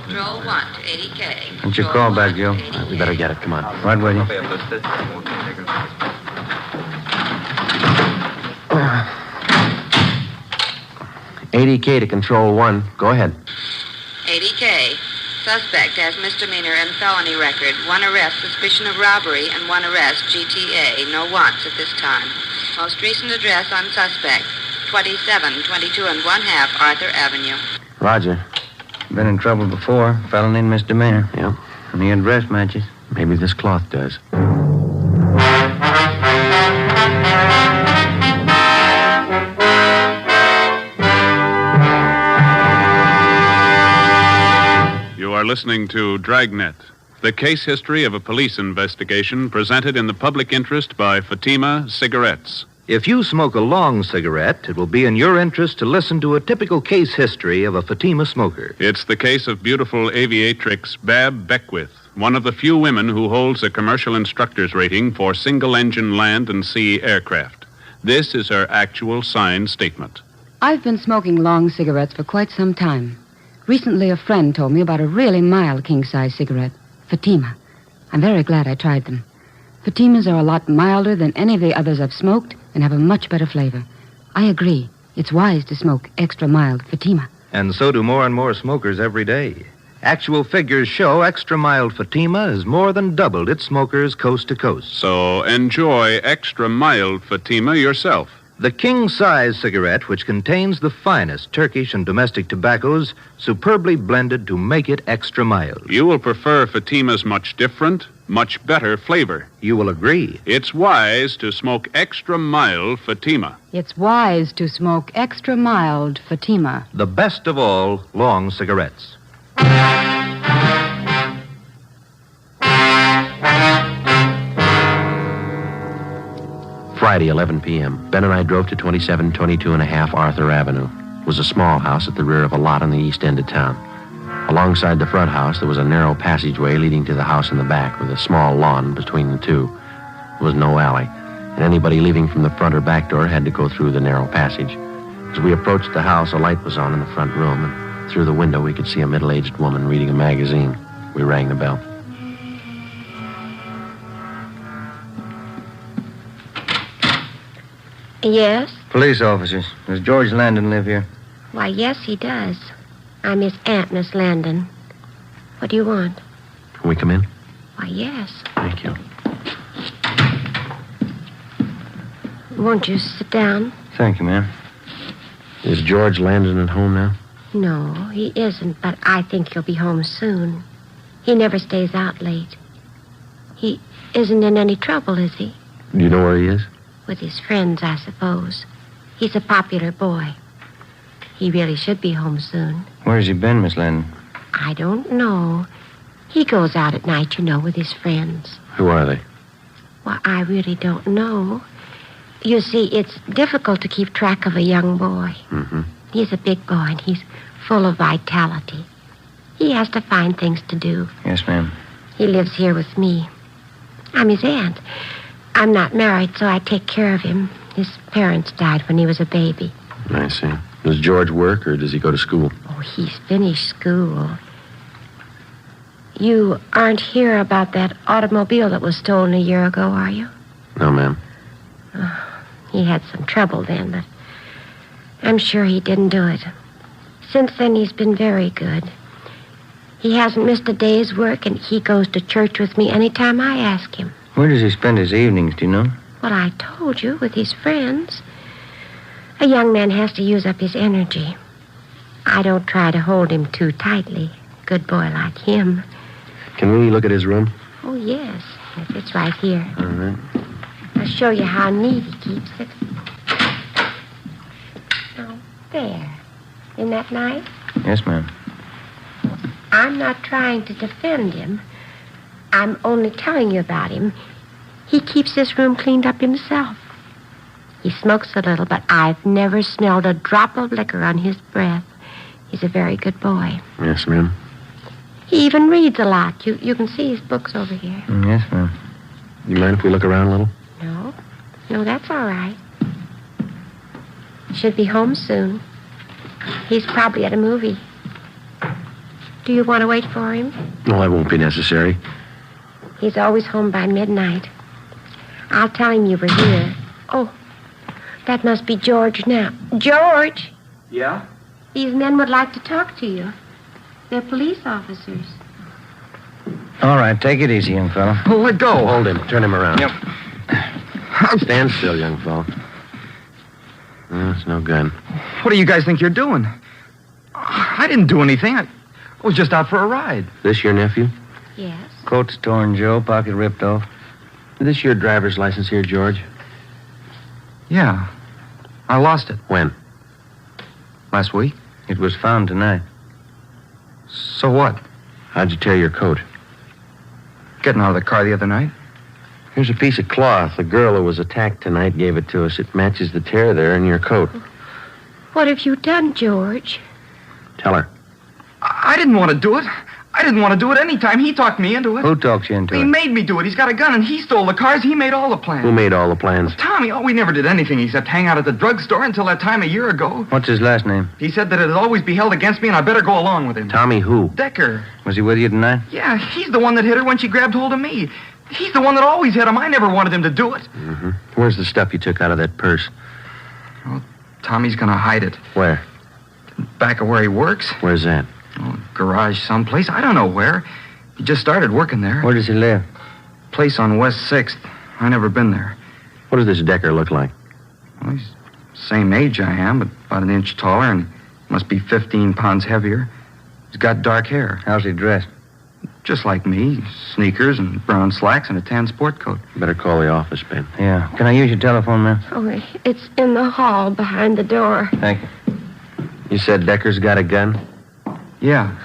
Control 1 to 80K. What's your call back, Joe? We better get it. Come on. Right with you. 80K to Control 1. Go ahead. 80K. Suspect has misdemeanor and felony record. 1 arrest, suspicion of robbery, and 1 arrest, GTA. No wants at this time. Most recent address on suspect, 2722 and 1/2 Arthur Avenue. Roger. Been in trouble before. Felony and misdemeanor. Yep. And the address matches. Maybe this cloth does. You are listening to Dragnet, the case history of a police investigation presented in the public interest by Fatima Cigarettes. If you smoke a long cigarette, it will be in your interest to listen to a typical case history of a Fatima smoker. It's the case of beautiful aviatrix Bab Beckwith, one of the few women who holds a commercial instructor's rating for single-engine land and sea aircraft. This is her actual signed statement. I've been smoking long cigarettes for quite some time. Recently, a friend told me about a really mild king-size cigarette, Fatima. I'm very glad I tried them. Fatimas are a lot milder than any of the others I've smoked and have a much better flavor. I agree. It's wise to smoke extra mild Fatima. And so do more and more smokers every day. Actual figures show extra mild Fatima has more than doubled its smokers coast to coast. So enjoy extra mild Fatima yourself. The king-size cigarette, which contains the finest Turkish and domestic tobaccos, superbly blended to make it extra mild. You will prefer Fatima's much different, much better flavor. You will agree. It's wise to smoke extra mild Fatima. It's wise to smoke extra mild Fatima. The best of all long cigarettes. Friday, 11 p.m. Ben and I drove to 2722 and a half Arthur Avenue. It was a small house at the rear of a lot on the east end of town. Alongside the front house, there was a narrow passageway leading to the house in the back with a small lawn between the two. There was no alley, and anybody leaving from the front or back door had to go through the narrow passage. As we approached the house, a light was on in the front room, and through the window we could see a middle-aged woman reading a magazine. We rang the bell. Yes? Police officers. Does George Landon live here? Why, yes, he does. I'm his aunt, Miss Landon. What do you want? Can we come in? Why, yes. Thank you. Won't you sit down? Thank you, ma'am. Is George Landon at home now? No, he isn't, but I think he'll be home soon. He never stays out late. He isn't in any trouble, is he? Do you know where he is? With his friends, I suppose. He's a popular boy. He really should be home soon. Where's he been, Miss Landon? I don't know. He goes out at night, you know, with his friends. Who are they? Well, I really don't know. You see, it's difficult to keep track of a young boy. Mm-hmm. He's a big boy, and he's full of vitality. He has to find things to do. Yes, ma'am. He lives here with me. I'm his aunt. I'm not married, so I take care of him. His parents died when he was a baby. I see. Does George work, or does he go to school? Oh, he's finished school. You aren't here about that automobile that was stolen a year ago, are you? No, ma'am. Oh, he had some trouble then, but I'm sure he didn't do it. Since then, he's been very good. He hasn't missed a day's work, and he goes to church with me any time I ask him. Where does he spend his evenings, do you know? Well, I told you, with his friends. A young man has to use up his energy. I don't try to hold him too tightly. Good boy like him. Can we look at his room? Oh, yes. Yes, it's right here. All right. I'll show you how neat he keeps it. Oh, there. Isn't that nice? Yes, ma'am. I'm not trying to defend him. I'm only telling you about him. He keeps this room cleaned up himself. He smokes a little, but I've never smelled a drop of liquor on his breath. He's a very good boy. Yes, ma'am. He even reads a lot. You can see his books over here. Yes, ma'am. You mind if we look around a little? No, that's all right. Should be home soon. He's probably at a movie. Do you want to wait for him? No, that won't be necessary. He's always home by midnight. I'll tell him you were here. Oh, that must be George now. George! Yeah? These men would like to talk to you. They're police officers. All right, take it easy, young fella. Oh, let go. Hold him. Turn him around. Yep. Stand still, young fellow. It's no good. What do you guys think you're doing? I didn't do anything. I was just out for a ride. This your nephew? Yes. Coat's torn, Joe. Pocket ripped off. Is this your driver's license here, George? Yeah. I lost it. When? Last week. It was found tonight. So what? How'd you tear your coat? Getting out of the car the other night. Here's a piece of cloth. The girl who was attacked tonight gave it to us. It matches the tear there in your coat. What have you done, George? Tell her. I didn't want to do it. I didn't want to do it any time. He talked me into it. Who talked you into He it? made me do it. He's got a gun, and he stole the cars. He made all the plans. Who made all the plans? Tommy. Oh, we never did anything except hang out at the drugstore until that time a year ago. What's his last name? He said that it'd always be held against me, and I better go along with him. Tommy who? Decker. Was he with you tonight? Yeah, he's the one that hit her when she grabbed hold of me. He's the one that always hit him. I never wanted him to do it. Mm-hmm. Where's the stuff you took out of that purse? Oh, Tommy's gonna hide it. Where? Back of where he works. Where's that? Oh, garage someplace. I don't know where. He just started working there. Where does he live? Place on West 6th. I never been there. What does this Decker look like? Well, he's same age I am, but about an inch taller, and must be 15 pounds heavier. He's got dark hair. How's he dressed? Just like me. Sneakers and brown slacks and a tan sport coat. Better call the office, Ben. Yeah. Can I use your telephone, ma'am? Oh, it's in the hall behind the door. Thank you. You said Decker's got a gun? Yeah.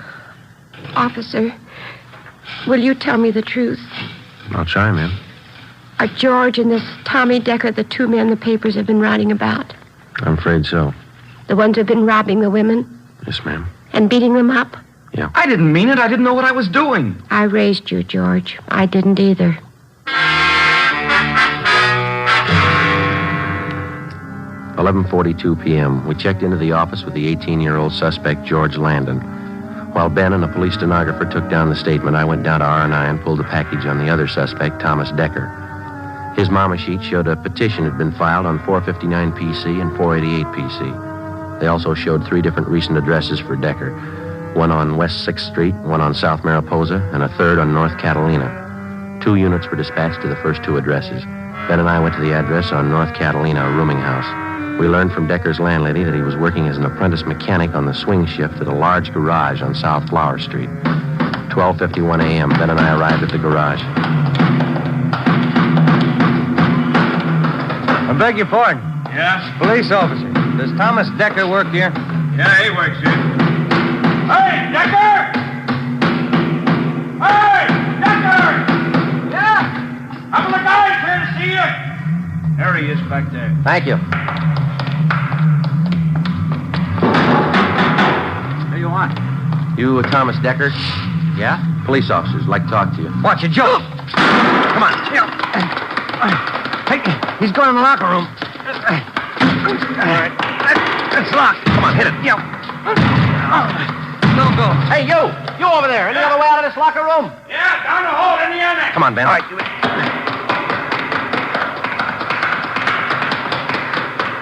Officer, will you tell me the truth? I'll try, ma'am. Are George and this Tommy Decker the two men the papers have been writing about? I'm afraid so. The ones who've been robbing the women? Yes, ma'am. And beating them up? Yeah. I didn't mean it. I didn't know what I was doing. I raised you, George. I didn't either. 11:42 p.m. We checked into the office with the 18-year-old suspect, George Landon. While Ben and a police stenographer took down the statement, I went down to R&I and pulled a package on the other suspect, Thomas Decker. His mama sheet showed a petition had been filed on 459 PC and 488 PC. They also showed 3 different recent addresses for Decker. One on West 6th Street, one on South Mariposa, and a third on North Catalina. 2 units were dispatched to the first 2 addresses. Ben and I went to the address on North Catalina, a rooming house. We learned from Decker's landlady that he was working as an apprentice mechanic on the swing shift at a large garage on South Flower Street. 12:51 a.m., Ben and I arrived at the garage. I beg your pardon. Yes? Police officer. Does Thomas Decker work here? Yeah, he works here. Hey, Decker! Hey, Decker! Yeah? I'm the guy here to see you. There he is back there. Thank you. What do you want? You Thomas Decker? Yeah? Police officers like to talk to you. Watch it, Joe. Come on. Hey, he's going in the locker room. All right. That's locked. Come on, hit it. Yeah. Don't go. Hey, you! You over there. Any other way out of this locker room? Yeah, down the hole in the annex. Come on, Ben. All right.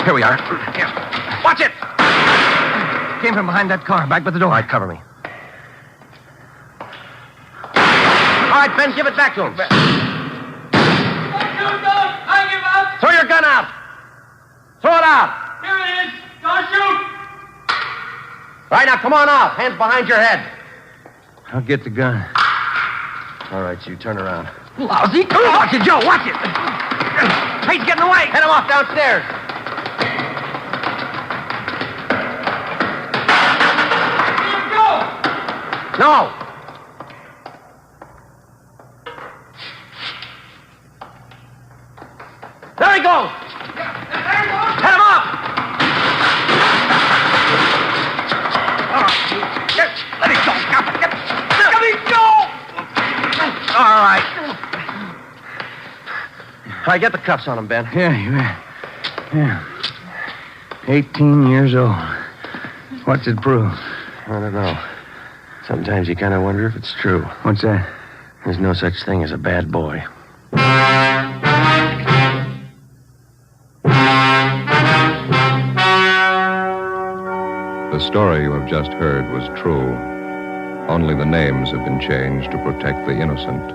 Here we are. Yeah. Watch it. Came from behind that car, back by the door. All right, cover me. All right, Ben, give it back to him. I give up. Throw your gun out. Throw it out. Here it is. Don't shoot. Right, now, come on out. Hands behind your head. I'll get the gun. All right, you turn around. Lousy. Watch it, Joe. Watch it. He's getting away. Head him off downstairs. Let him go. No. he go! Head him up! Let me go! Let me go! All right. All right, get the cuffs on him, Ben. Yeah, you bet. Yeah. 18 years old. What's it prove? I don't know. Sometimes you kind of wonder if it's true. What's that? There's no such thing as a bad boy. The story you have just heard was true. Only the names have been changed to protect the innocent.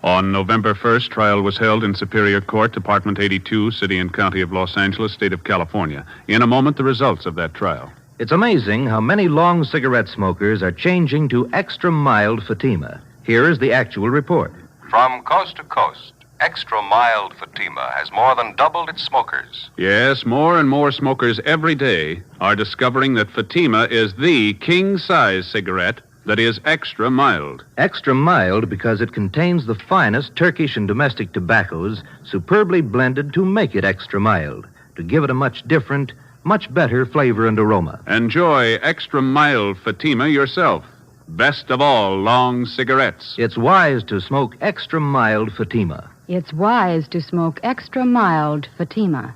On November 1st, trial was held in Superior Court, Department 82, City and County of Los Angeles, State of California. In a moment, the results of that trial. It's amazing how many long cigarette smokers are changing to extra mild Fatima. Here is the actual report. From coast to coast, extra mild Fatima has more than doubled its smokers. Yes, more and more smokers every day are discovering that Fatima is the king-size cigarette that is extra mild. Extra mild because it contains the finest Turkish and domestic tobaccos superbly blended to make it extra mild, to give it a much different, much better flavor and aroma. Enjoy extra mild Fatima yourself. Best of all long cigarettes. It's wise to smoke extra mild Fatima. It's wise to smoke extra mild Fatima.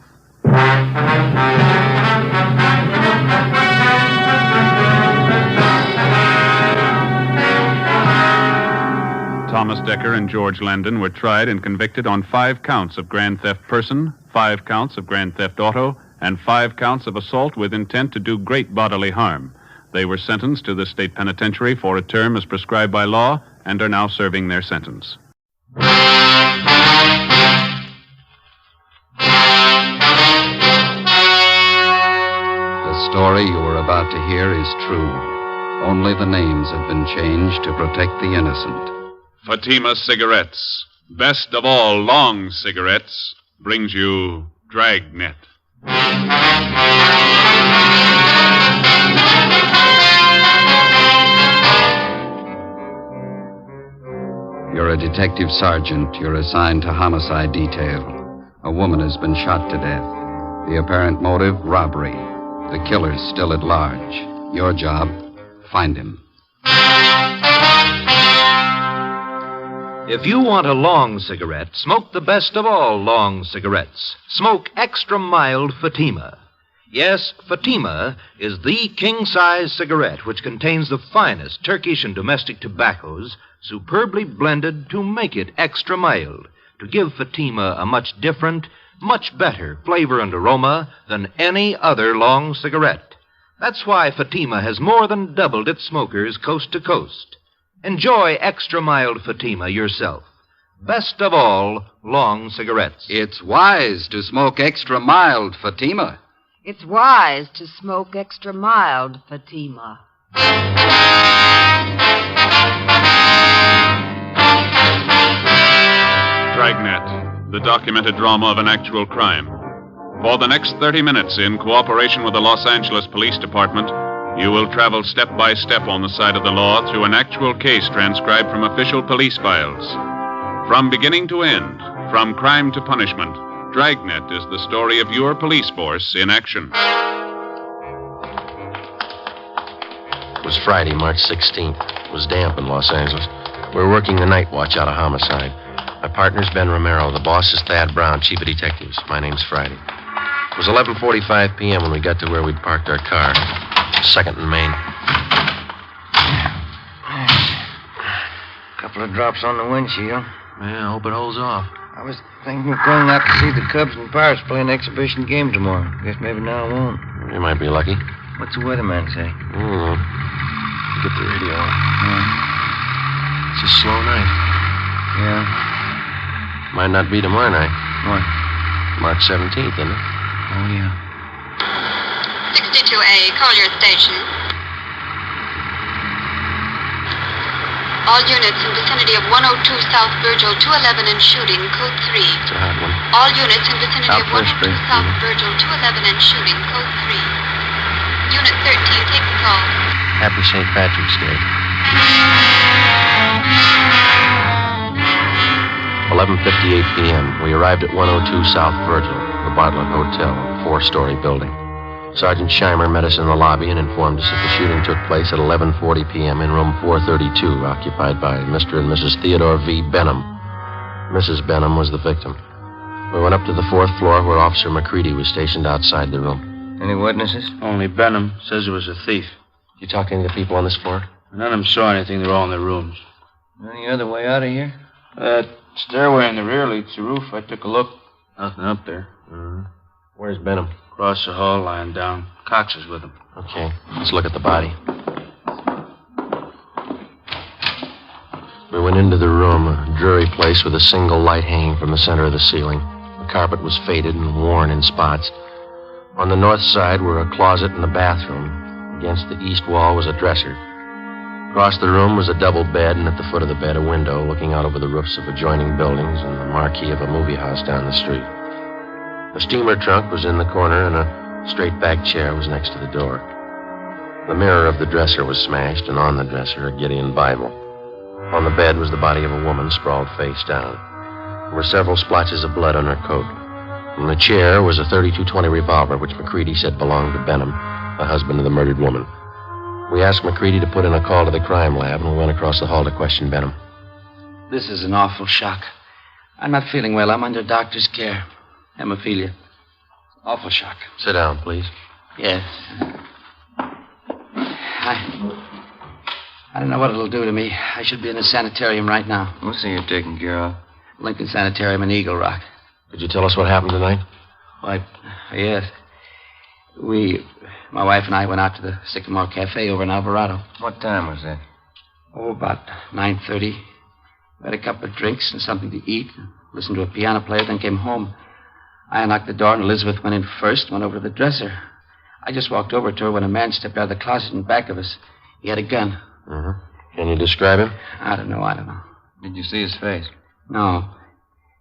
Thomas Decker and George Landon were tried and convicted on 5 counts of grand theft person, 5 counts of grand theft auto, and 5 counts of assault with intent to do great bodily harm. They were sentenced to the state penitentiary for a term as prescribed by law and are now serving their sentence. The story you are about to hear is true. Only the names have been changed to protect the innocent. Fatima Cigarettes, best of all long cigarettes, brings you Dragnet. You're a detective sergeant. You're assigned to homicide detail. A woman has been shot to death. The apparent motive, robbery. The killer's still at large. Your job, find him. If you want a long cigarette, smoke the best of all long cigarettes. Smoke extra mild Fatima. Yes, Fatima is the king-size cigarette which contains the finest Turkish and domestic tobaccos superbly blended to make it extra mild, to give Fatima a much different, much better flavor and aroma than any other long cigarette. That's why Fatima has more than doubled its smokers coast to coast. Enjoy extra mild Fatima yourself. Best of all, long cigarettes. It's wise to smoke extra mild Fatima. It's wise to smoke extra mild Fatima. Dragnet, the documented drama of an actual crime. For the next 30 minutes, in cooperation with the Los Angeles Police Department, you will travel step by step on the side of the law through an actual case transcribed from official police files. From beginning to end, from crime to punishment, Dragnet is the story of your police force in action. It was Friday, March 16th. It was damp in Los Angeles. We were working the night watch out of homicide. My partner's Ben Romero. The boss is Thad Brown, chief of detectives. My name's Friday. It was 11:45 p.m. when we got to where we'd parked our car. 2nd and Main. Couple of drops on the windshield. Yeah, I hope it holds off. I was thinking of going out to see the Cubs and Pirates play an exhibition game tomorrow. Guess maybe now I won't. You might be lucky. What's the weatherman say? I don't know. Get the radio on. Yeah. It's a slow night. Yeah. Might not be tomorrow night. What? March 17th, isn't it? Oh, yeah. 62A, Collier Station. All units in vicinity of 102 South Virgil, 211 and shooting, code 3. It's a hot one. All units in vicinity Out of first, 102 please. South Virgil, 211 and shooting, code 3. Unit 13, take the call. Happy St. Patrick's Day. 11:58 p.m. We arrived at 102 South Virgil, the Bartlett Hotel, a 4-story building. Sergeant Scheimer met us in the lobby and informed us that the shooting took place at 11:40 p.m. in room 432, occupied by Mr. and Mrs. Theodore V. Benham. Mrs. Benham was the victim. We went up to the 4th floor where Officer McCready was stationed outside the room. Any witnesses? Only Benham says it was a thief. You talked to any of the people on this floor? None of them saw anything. They're all in their rooms. Any other way out of here? That stairway in the rear leads to the roof. I took a look. Nothing up there. Mm-hmm. Where's Benham? Across the hall, lying down. Cox is with him. Okay, let's look at the body. We went into the room, a dreary place with a single light hanging from the center of the ceiling. The carpet was faded and worn in spots. On the north side were a closet and a bathroom. Against the east wall was a dresser. Across the room was a double bed, and at the foot of the bed, a window looking out over the roofs of adjoining buildings and the marquee of a movie house down the street. A steamer trunk was in the corner, and a straight-back chair was next to the door. The mirror of the dresser was smashed, and on the dresser, a Gideon Bible. On the bed was the body of a woman sprawled face down. There were several splotches of blood on her coat. On the chair was a .32-20 revolver, which McCready said belonged to Benham, the husband of the murdered woman. We asked McCready to put in a call to the crime lab, and we went across the hall to question Benham. This is an awful shock. I'm not feeling well. I'm under doctor's care. Hemophilia. Awful shock. Sit down, please. Yes. I don't know what it'll do to me. I should be in a sanitarium right now. We'll see you taken care of. Lincoln Sanitarium in Eagle Rock. Could you tell us what happened tonight? Why, yes. My wife and I went out to the Sycamore Cafe over in Alvarado. What time was that? Oh, about 9:30. We had a couple of drinks and something to eat. Listened to a piano player, then came home. I unlocked the door, and Elizabeth went in first, went over to the dresser. I just walked over to her when a man stepped out of the closet in back of us. He had a gun. Mm-hmm. Can you describe him? I don't know. Did you see his face? No.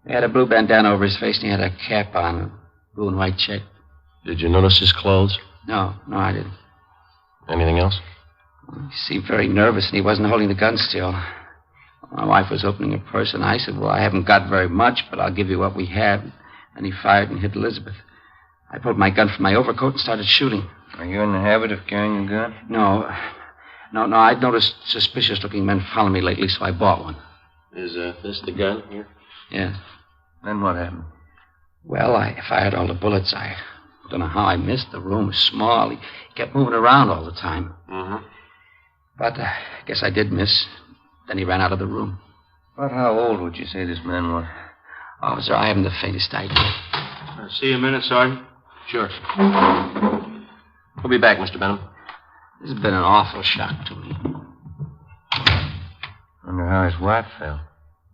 He had a blue bandana over his face, and he had a cap on, a blue and white check. Did you notice his clothes? No, I didn't. Anything else? He seemed very nervous, and he wasn't holding the gun still. My wife was opening her purse, and I said, well, I haven't got very much, but I'll give you what we have. And he fired and hit Elizabeth. I pulled my gun from my overcoat and started shooting. Are you in the habit of carrying a gun? No. I'd noticed suspicious-looking men following me lately, so I bought one. Is this the gun here? Yes. Then what happened? Well, I fired all the bullets. I don't know how I missed. The room was small. He kept moving around all the time. Mm-hmm. But I guess I did miss. Then he ran out of the room. About how old would you say this man was? Officer, I haven't the faintest idea. I'll see you a minute, Sergeant. Sure. We'll be back, Mr. Benham. This has been an awful shock to me. Wonder how his wife felt.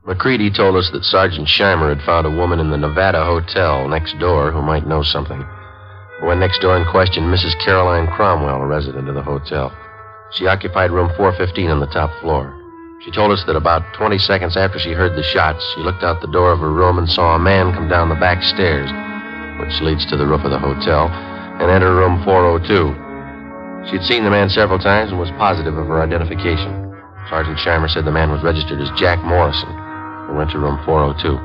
McCready told us that Sergeant Scheimer had found a woman in the Nevada Hotel next door who might know something. We went next door and questioned Mrs. Caroline Cromwell, a resident of the hotel. She occupied room 415 on the top floor. She told us that about 20 seconds after she heard the shots, she looked out the door of her room and saw a man come down the back stairs, which leads to the roof of the hotel, and enter room 402. She'd seen the man several times and was positive of her identification. Sergeant Scheimer said the man was registered as Jack Morrison. We went to room 402.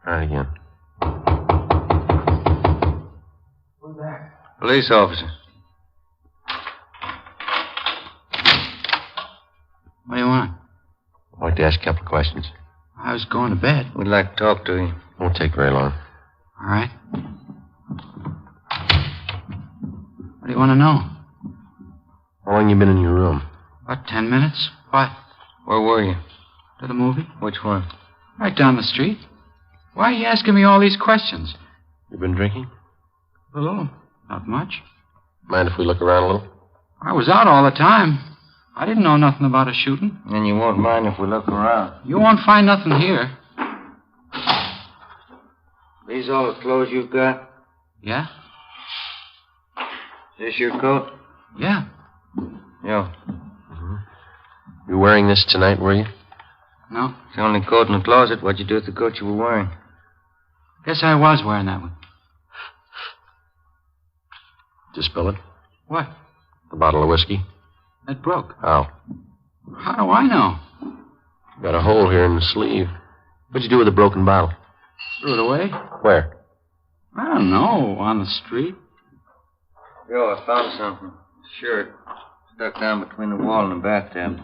Try it again. Who's that? Police officer. What do you want? I'd like to ask a couple of questions. I was going to bed. We'd like to talk to you. Won't take very long. All right. What do you want to know? How long you been in your room? About 10 minutes. What? Where were you? To the movie. Which one? Right down the street. Why are you asking me all these questions? You been drinking? A little. Not much. Mind if we look around a little? I was out all the time. I didn't know nothing about a shooting. And you won't mind if we look around. You won't find nothing here. These all the clothes you've got? Yeah? Is this your coat? Yeah. Yeah. Mm-hmm. You wearing this tonight, were you? No. It's the only coat in the closet. What'd you do with the coat you were wearing? Guess I was wearing that one. Did you spill it? What? The bottle of whiskey? It broke. How? How do I know? Got a hole here in the sleeve. What'd you do with the broken bottle? Threw it away? Where? I don't know. On the street. Joe, I found something. Shirt. Stuck down between the wall and the bathtub.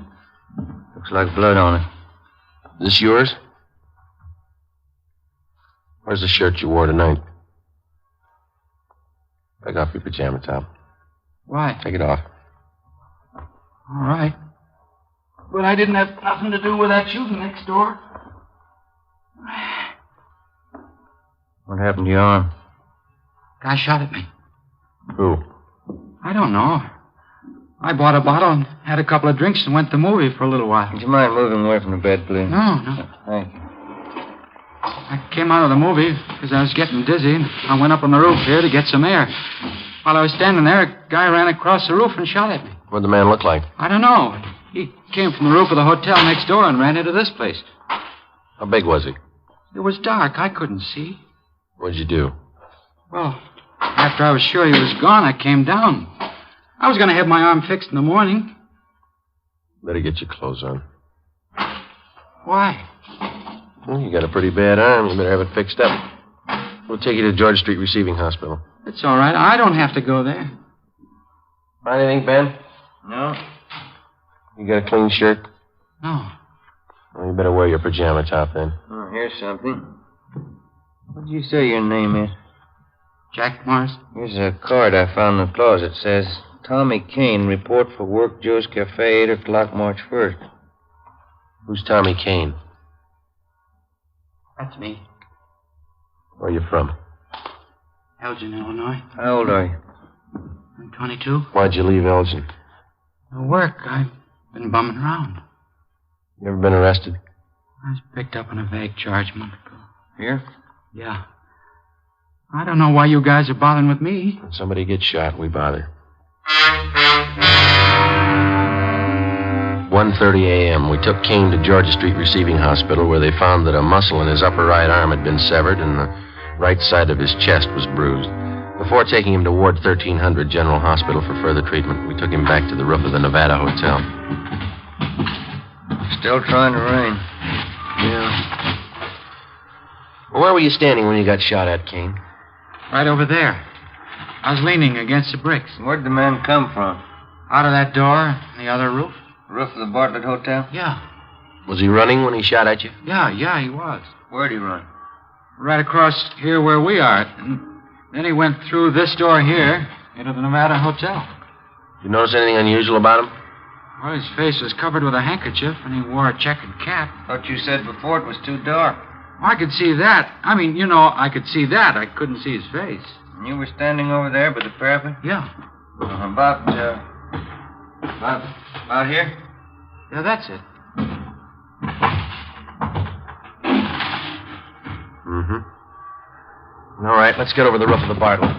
Looks like blood on it. Is this yours? Where's the shirt you wore tonight? Take off your pajama top. Why? Take it off. All right. But I didn't have nothing to do with that shooting next door. What happened to your arm? Guy shot at me. Who? I don't know. I bought a bottle and had a couple of drinks and went to the movie for a little while. Would you mind moving away from the bed, please? No. Thank you. I came out of the movie because I was getting dizzy, and I went up on the roof here to get some air. While I was standing there, a guy ran across the roof and shot at me. What'd the man look like? I don't know. He came from the roof of the hotel next door and ran into this place. How big was he? It was dark. I couldn't see. What'd you do? Well, after I was sure he was gone, I came down. I was going to have my arm fixed in the morning. Better get your clothes on. Why? Well, you got a pretty bad arm. You better have it fixed up. We'll take you to George Street Receiving Hospital. It's all right. I don't have to go there. Find anything, Ben? No. You got a clean shirt? No. Well, you better wear your pajama top then. Oh, here's something. What did you say your name is? Jack Morris. Here's a card I found in the closet. It says, Tommy Kane, report for work, Joe's Cafe, 8 o'clock, March 1st. Who's Tommy Kane? That's me. Where are you from? Elgin, Illinois. How old are you? I'm 22. Why'd you leave Elgin? Work. I've been bumming around. You ever been arrested? I was picked up on a vague charge a month ago. Here? Yeah. I don't know why you guys are bothering with me. When somebody gets shot, we bother. 1:30 a.m. We took Kane to Georgia Street Receiving Hospital, where they found that a muscle in his upper right arm had been severed and the right side of his chest was bruised. Before taking him to Ward 1300 General Hospital for further treatment, we took him back to the roof of the Nevada Hotel. Still trying to rain. Yeah. Well, where were you standing when you got shot at, Kane? Right over there. I was leaning against the bricks. Where'd the man come from? Out of that door, the other roof. Roof of the Bartlett Hotel? Yeah. Was he running when he shot at you? Yeah, he was. Where'd he run? Right across here where we are. And then he went through this door here into the Nevada Hotel. You notice anything unusual about him? Well, his face was covered with a handkerchief, and he wore a checkered cap. Thought you said before it was too dark. Well, I could see that. I mean, I could see that. I couldn't see his face. And you were standing over there by the parapet? Yeah. About here? Yeah, that's it. Mm-hmm. All right, let's get over the roof of the Bartlett.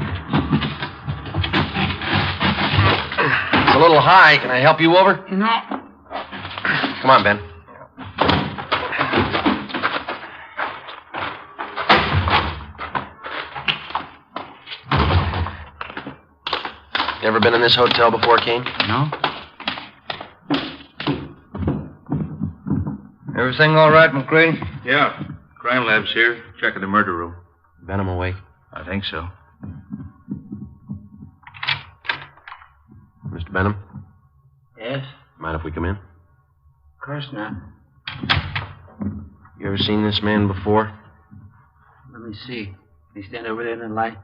It's a little high. Can I help you over? No. Come on, Ben. You ever been in this hotel before, Kane? No. Everything all right, McCready? Yeah. Crime lab's here. Checking the murder room. Benham awake? I think so. Mr. Benham? Yes? Mind if we come in? Of course not. You ever seen this man before? Let me see. Can you stand over there in the light?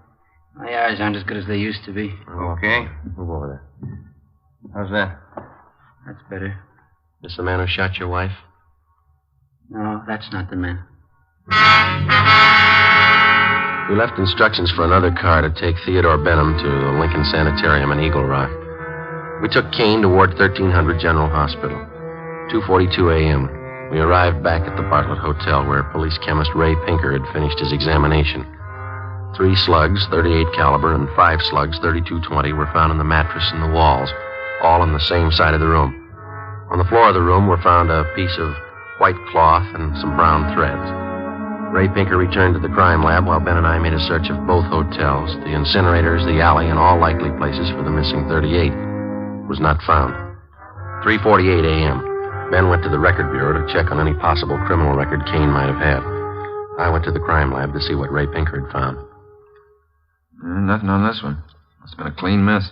My eyes aren't as good as they used to be. Okay. Move over there. How's that? That's better. This the man who shot your wife? No, that's not the man. We left instructions for another car to take Theodore Benham to the Lincoln Sanitarium in Eagle Rock. We took Kane to Ward 1300 General Hospital. 2:42 a.m. We arrived back at the Bartlett Hotel, where police chemist Ray Pinker had finished his examination. 3 slugs, .38 caliber, and 5 slugs, .32-20, were found in the mattress and the walls, all on the same side of the room. On the floor of the room were found a piece of white cloth and some brown threads. Ray Pinker returned to the crime lab while Ben and I made a search of both hotels, the incinerators, the alley, and all likely places for the missing .38. It was not found. 3:48 a.m. Ben went to the record bureau to check on any possible criminal record Kane might have had. I went to the crime lab to see what Ray Pinker had found. Nothing on this one. It's been a clean miss.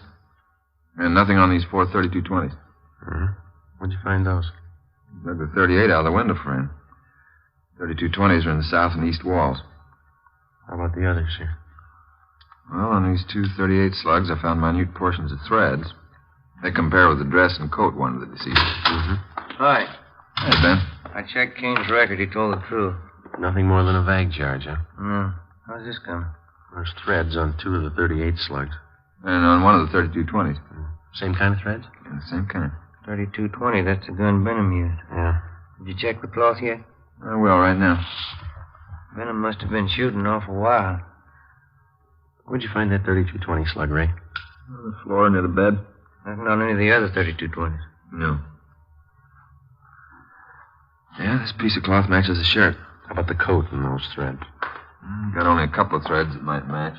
And nothing on these 4 3220s. Where'd you find those? Dug the 38 out of the window frame. 3220s are in the south and east walls. How about the others here? Well, on these 2 38 slugs, I found minute portions of threads. They compare with the dress and coat worn of the deceased. Hi. Hey, Ben. I checked Kane's record. He told the truth. Nothing more than a vague charge, huh? No. How's this come? There's threads on 2 of the 38 slugs. And on one of the 3220s. Same kind of threads? Yeah, same kind. 3220, that's the gun Benham used. Yeah. Did you check the cloth yet? I will right now. Benham must have been shooting an awful while. Where'd you find that 3220 slug, Ray? On the floor near the bed. Nothing on any of the other 3220s. No. Yeah, this piece of cloth matches the shirt. How about the coat and those threads? Got only a couple of threads that might match.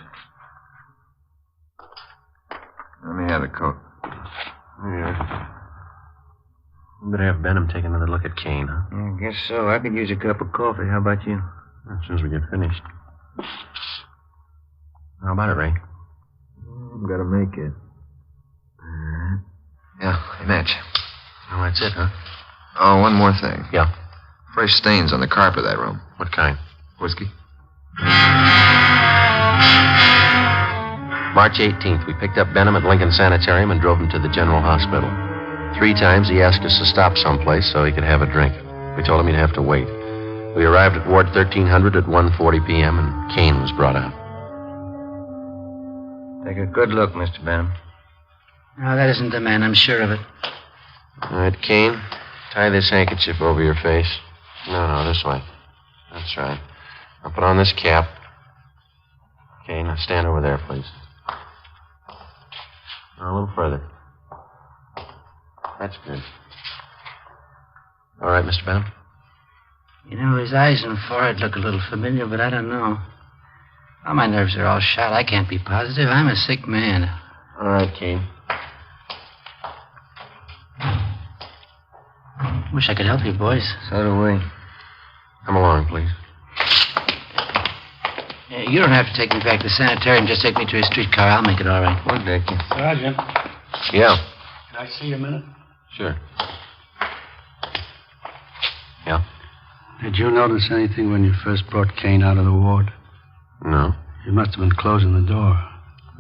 Let me have the coat. Yeah. We better have Benham take another look at Kane, huh? Yeah, I guess so. I could use a cup of coffee. How about you? As soon as we get finished. How about it, Ray? Gotta make it. Yeah, they match. Oh, that's it, huh? Oh, one more thing. Yeah. Fresh stains on the carpet of that room. What kind? Whiskey. March 18th, we picked up Benham at Lincoln Sanitarium and drove him to the General Hospital. 3 times he asked us to stop someplace so he could have a drink. We told him he'd have to wait. We arrived at Ward 1300 at 1:40 p.m., and Kane was brought out. Take a good look, Mr. Benham. No, that isn't the man. I'm sure of it. All right, Kane, tie this handkerchief over your face. No, this way. That's right. Now put on this cap. Okay, now stand over there, please. Now, a little further. That's good. All right, Mr. Benham? You know, his eyes and forehead look a little familiar, but I don't know. Well, my nerves are all shot. I can't be positive. I'm a sick man. All right, Kane. Wish I could help you, boys. So do we. Come along, please. You don't have to take me back to the sanitarium. Just take me to a streetcar. I'll make it all right. We'll take you. Sergeant, Yeah, can I see you a minute? sure. Yeah? Did you notice anything when you first brought Kane out of the ward? No. You must have been closing the door.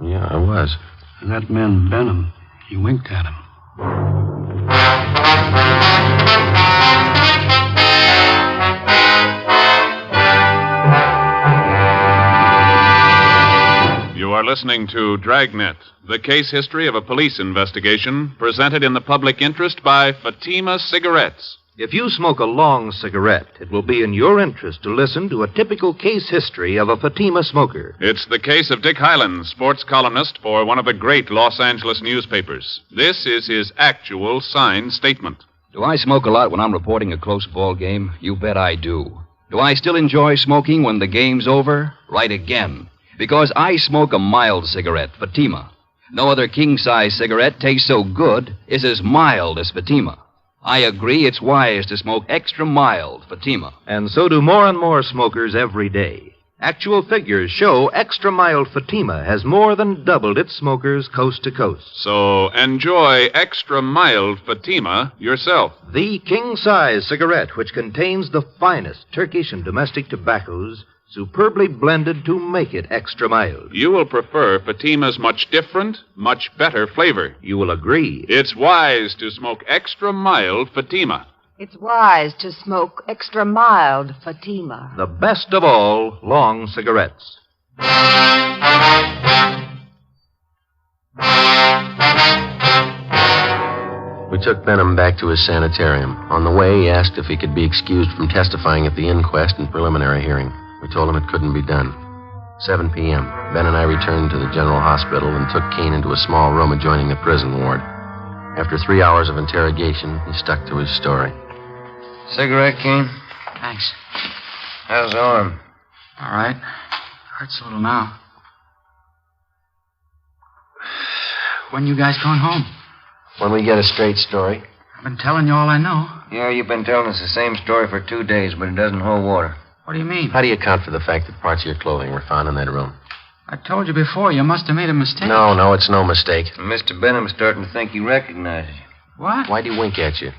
Yeah, I was. And that man, Benham, he winked at him. You are listening to Dragnet, the case history of a police investigation presented in the public interest by Fatima Cigarettes. If you smoke a long cigarette, it will be in your interest to listen to a typical case history of a Fatima smoker. It's the case of Dick Hyland, sports columnist for one of the great Los Angeles newspapers. This is his actual signed statement. Do I smoke a lot when I'm reporting a close ball game? You bet I do. Do I still enjoy smoking when the game's over? Right again. Because I smoke a mild cigarette, Fatima. No other king-size cigarette tastes so good, is as mild as Fatima. I agree it's wise to smoke extra mild, Fatima. And so do more and more smokers every day. Actual figures show extra mild Fatima has more than doubled its smokers coast to coast. So enjoy extra mild Fatima yourself. The king-size cigarette, which contains the finest Turkish and domestic tobaccos, superbly blended to make it extra mild. You will prefer Fatima's much different, much better flavor. You will agree. It's wise to smoke extra mild Fatima. It's wise to smoke extra mild Fatima. The best of all long cigarettes. We took Benham back to his sanitarium. On the way, he asked if he could be excused from testifying at the inquest and preliminary hearing. We told him it couldn't be done. 7 p.m. Ben and I returned to the General Hospital and took Kane into a small room adjoining the prison ward. After 3 hours of interrogation, he stuck to his story. Cigarette, Kane? Thanks. How's the arm? All right. Hurts a little now. When you guys going home? When we get a straight story. I've been telling you all I know. Yeah, you've been telling us the same story for 2 days, but it doesn't hold water. What do you mean? How do you account for the fact that parts of your clothing were found in that room? I told you before. You must have made a mistake. No, it's no mistake. Mr. Benham's starting to think he recognizes you. What? Why'd he wink at you?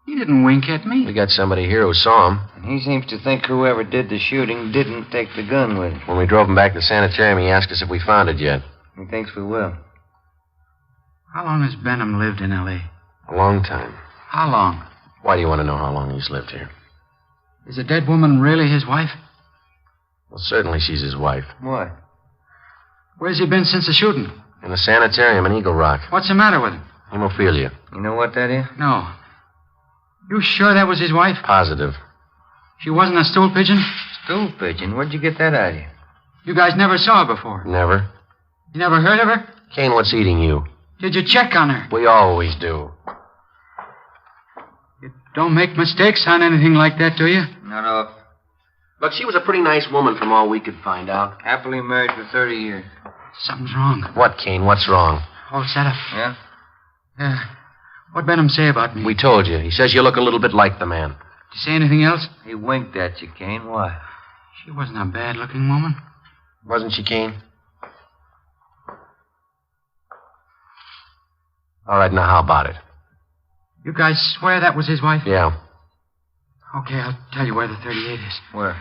He didn't wink at me. We got somebody here who saw him. And he seems to think whoever did the shooting didn't take the gun with him. When we drove him back to the sanitarium, he asked us if we found it yet. He thinks we will. How long has Benham lived in L.A.? A long time. How long? Why do you want to know how long he's lived here? Is the dead woman really his wife? Well, certainly she's his wife. Why? Where's he been since the shooting? In the sanitarium in Eagle Rock. What's the matter with him? Hemophilia. You know what that is? No. You sure that was his wife? Positive. She wasn't a stool pigeon? Stool pigeon? Where'd you get that idea? You guys never saw her before. Never. You never heard of her? Kane, what's eating you? Did you check on her? We always do. You don't make mistakes on anything like that, do you? Not off. Look, she was a pretty nice woman from all we could find out. Happily married for 30 years. Something's wrong. What, Kane? What's wrong? All set up. Yeah? Yeah. What'd Benham say about me? We told you. He says you look a little bit like the man. Did you say anything else? He winked at you, Kane. Why? She wasn't a bad-looking woman. Wasn't she, Kane? All right, now how about it? You guys swear that was his wife? Yeah. Okay, I'll tell you where the 38 is. Where?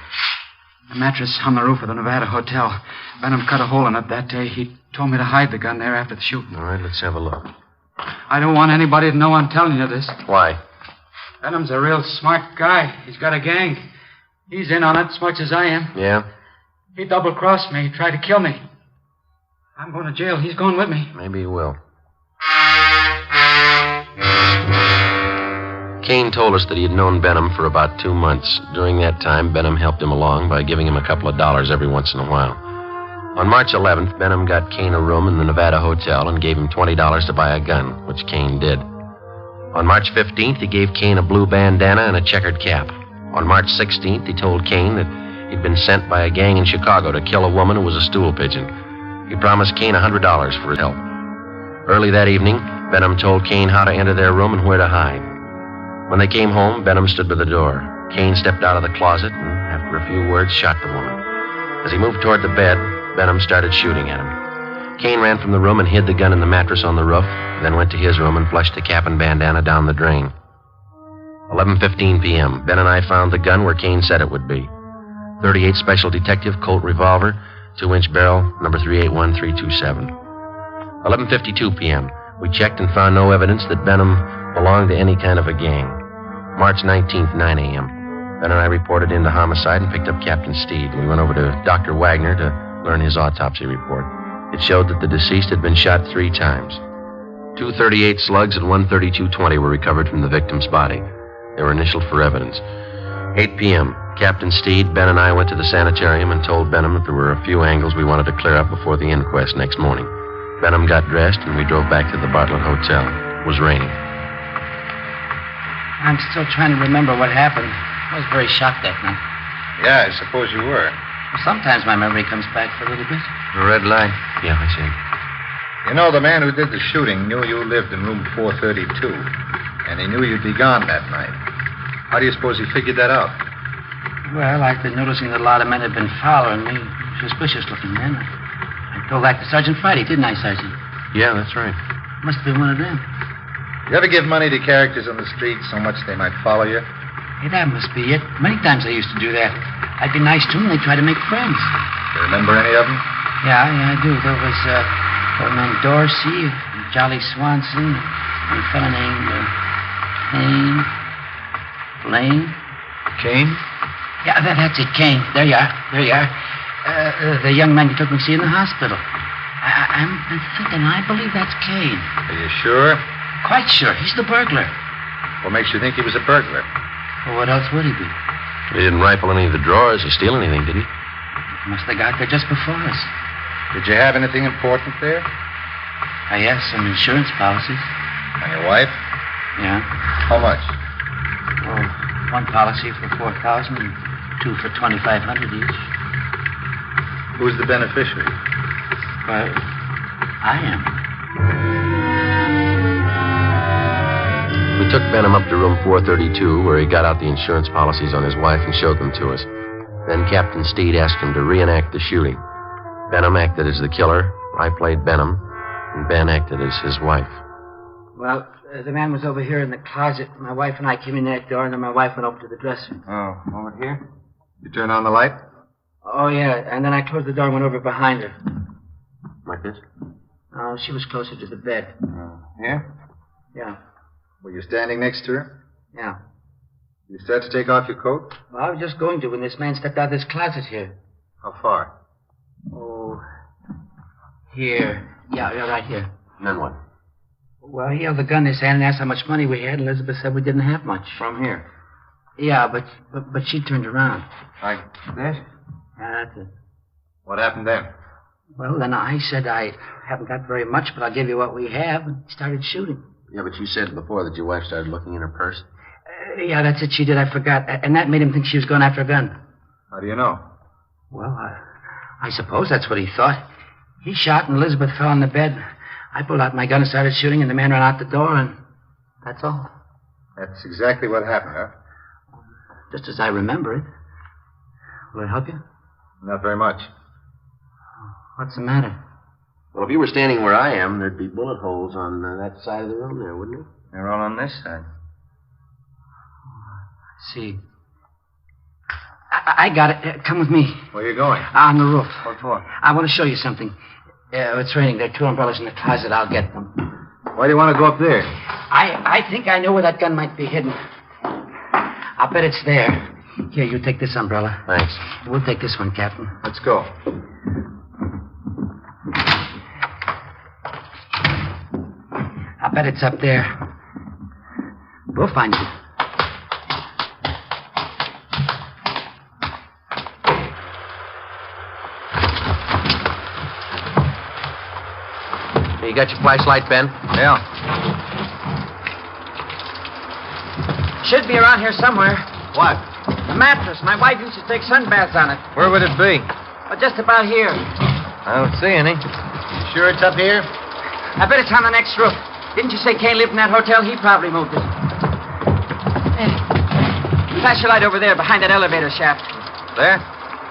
The mattress on the roof of the Nevada Hotel. Benham cut a hole in it that day. He told me to hide the gun there after the shooting. All right, let's have a look. I don't want anybody to know I'm telling you this. Why? Benham's a real smart guy. He's got a gang. He's in on it as much as I am. Yeah? He double-crossed me. He tried to kill me. I'm going to jail. He's going with me. Maybe he will. Kane told us that he had known Benham for about 2 months. During that time, Benham helped him along by giving him a couple of dollars every once in a while. On March 11th, Benham got Kane a room in the Nevada Hotel and gave him $20 to buy a gun, which Kane did. On March 15th, he gave Kane a blue bandana and a checkered cap. On March 16th, he told Kane that he'd been sent by a gang in Chicago to kill a woman who was a stool pigeon. He promised Kane $100 for his help. Early that evening, Benham told Kane how to enter their room and where to hide. When they came home, Benham stood by the door. Kane stepped out of the closet and, after a few words, shot the woman. As he moved toward the bed, Benham started shooting at him. Kane ran from the room and hid the gun in the mattress on the roof, then went to his room and flushed the cap and bandana down the drain. 11:15 p.m., Ben and I found the gun where Kane said it would be. 38 Special Detective Colt revolver, 2-inch barrel, number 381327. 11:52 p.m., we checked and found no evidence that Benham belonged to any kind of a gang. March 19th, 9 a.m., Ben and I reported into homicide and picked up Captain Steed. We went over to Dr. Wagner to learn his autopsy report. It showed that the deceased had been shot 3 times. 2 .38 slugs and 1 .32-20 were recovered from the victim's body. They were initialed for evidence. 8 p.m., Captain Steed, Ben, and I went to the sanitarium and told Benham that there were a few angles we wanted to clear up before the inquest next morning. Benham got dressed, and we drove back to the Bartlett Hotel. It was raining. I'm still trying to remember what happened. I was very shocked that night. Yeah, I suppose you were. Well, sometimes my memory comes back for a little bit. The red light. Yeah, I see. You know, the man who did the shooting knew you lived in room 432, and he knew you'd be gone that night. How do you suppose he figured that out? Well, I've been noticing that a lot of men have been following me. Suspicious-looking men. I told that to Sergeant Friday, didn't I, Sergeant? Yeah, that's right. Must be one of them. You ever give money to characters on the street so much they might follow you? Yeah, that must be it. Many times I used to do that. I'd be nice to them, and they'd try to make friends. You remember any of them? Yeah, I do. There was old man Dorsey, Jolly Swanson, and a fellow named Lane. Kane? Yeah, that's it, Kane. There you are. The young man you took me to see in the hospital. I'm thinking, I believe that's Kane. Are you sure? Quite sure. He's the burglar. What makes you think he was a burglar? Well, what else would he be? He didn't rifle any of the drawers or steal anything, did he? Must have got there just before us. Did you have anything important there? Yes, some insurance policies. On your wife? Yeah. How much? Oh, one policy for $4,000 and 2 for $2,500 each. Who's the beneficiary? Well, I am. We took Benham up to room 432, where he got out the insurance policies on his wife and showed them to us. Then Captain Steed asked him to reenact the shooting. Benham acted as the killer, I played Benham, and Ben acted as his wife. Well, the man was over here in the closet. My wife and I came in that door, and then my wife went over to the dresser. Oh, over here? You turn on the light? Oh, yeah, and then I closed the door and went over behind her. Like this? Oh, she was closer to the bed. Here? Yeah, Were you standing next to her? yeah. You start to take off your coat? Well, I was just going to when this man stepped out of this closet here. How far? Oh, here. Yeah, right here. And then what? Well, he held the gun in his hand and asked how much money we had, and Elizabeth said we didn't have much. From here? Yeah, but she turned around. Like this? Yeah, that's it. What happened then? Well, then I said I haven't got very much, but I'll give you what we have, and started shooting. Yeah, but you said before that your wife started looking in her purse. Yeah, that's it, she did, I forgot. And that made him think she was going after a gun. How do you know? Well, I suppose that's what he thought. He shot, and Elizabeth fell on the bed. I pulled out my gun and started shooting, and the man ran out the door, and that's all. That's exactly what happened, huh? Just as I remember it. Will it help you? Not very much. What's the matter? Well, if you were standing where I am, there'd be bullet holes on that side of the room there, wouldn't it? They're all on this side. See. I got it. Come with me. Where are you going? On the roof. What for? I want to show you something. It's raining. There are 2 umbrellas in the closet. I'll get them. Why do you want to go up there? I think I know where that gun might be hidden. I'll bet it's there. Here, you take this umbrella. Thanks. We'll take this one, Captain. Let's go. I bet it's up there. We'll find it. You got your flashlight, Ben? Yeah. Should be around here somewhere. What? The mattress. My wife used to take sunbaths on it. Where would it be? Well, just about here. I don't see any. You sure it's up here? I bet it's on the next roof. Didn't you say Kane lived in that hotel? He probably moved it. Flash your light over there behind that elevator shaft. There?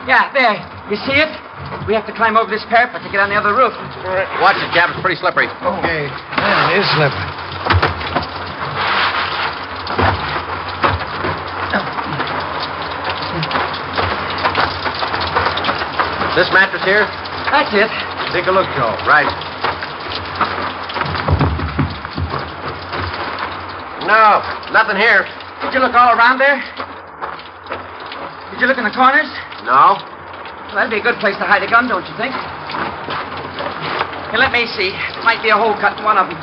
Yeah, there. You see it? We have to climb over this parapet to get on the other roof. Watch it, Cap. It's pretty slippery. Okay. Yeah, it is slippery. This mattress here? That's it. Take a look, Joe. Right. No, nothing here. Did you look all around there? Did you look in the corners? No. Well, that'd be a good place to hide a gun, don't you think? Here, let me see. There might be a hole cut in one of them.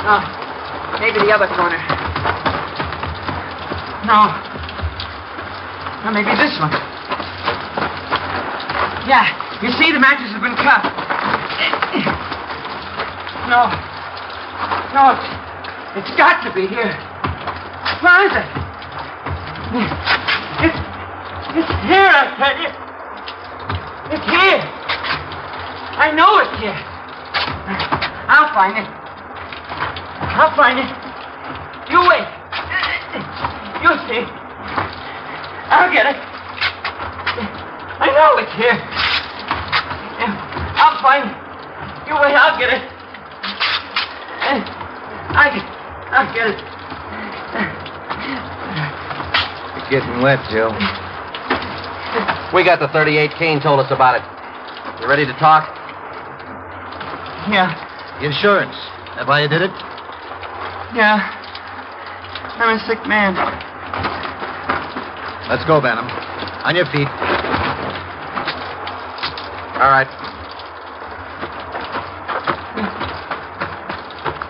No. Maybe the other corner. No. Or maybe this one. Yeah. You see, the mattress has been cut. No. No, it's got to be here. Where is it? It's here, I tell you. It's here. I know it's here. I'll find it. I'll find it. You wait. You'll see. I'll get it. I know it's here. I'll find it. You wait, I'll get it. I'll get it. You're getting wet, Joe. We got the 38. Kane told us about it. You ready to talk? Yeah. Insurance. That why you did it? Yeah. I'm a sick man. Let's go, Benham. On your feet. All right.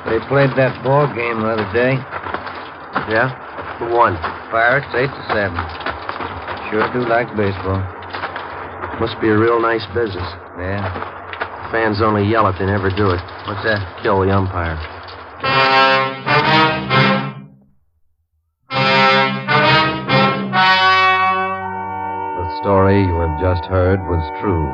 They played that ball game the other day. Yeah? Who won? Pirates 8-7. Sure do like baseball. Must be a real nice business. Yeah. Fans only yell if they never do it. What's that? Kill the umpire. The story you have just heard was true.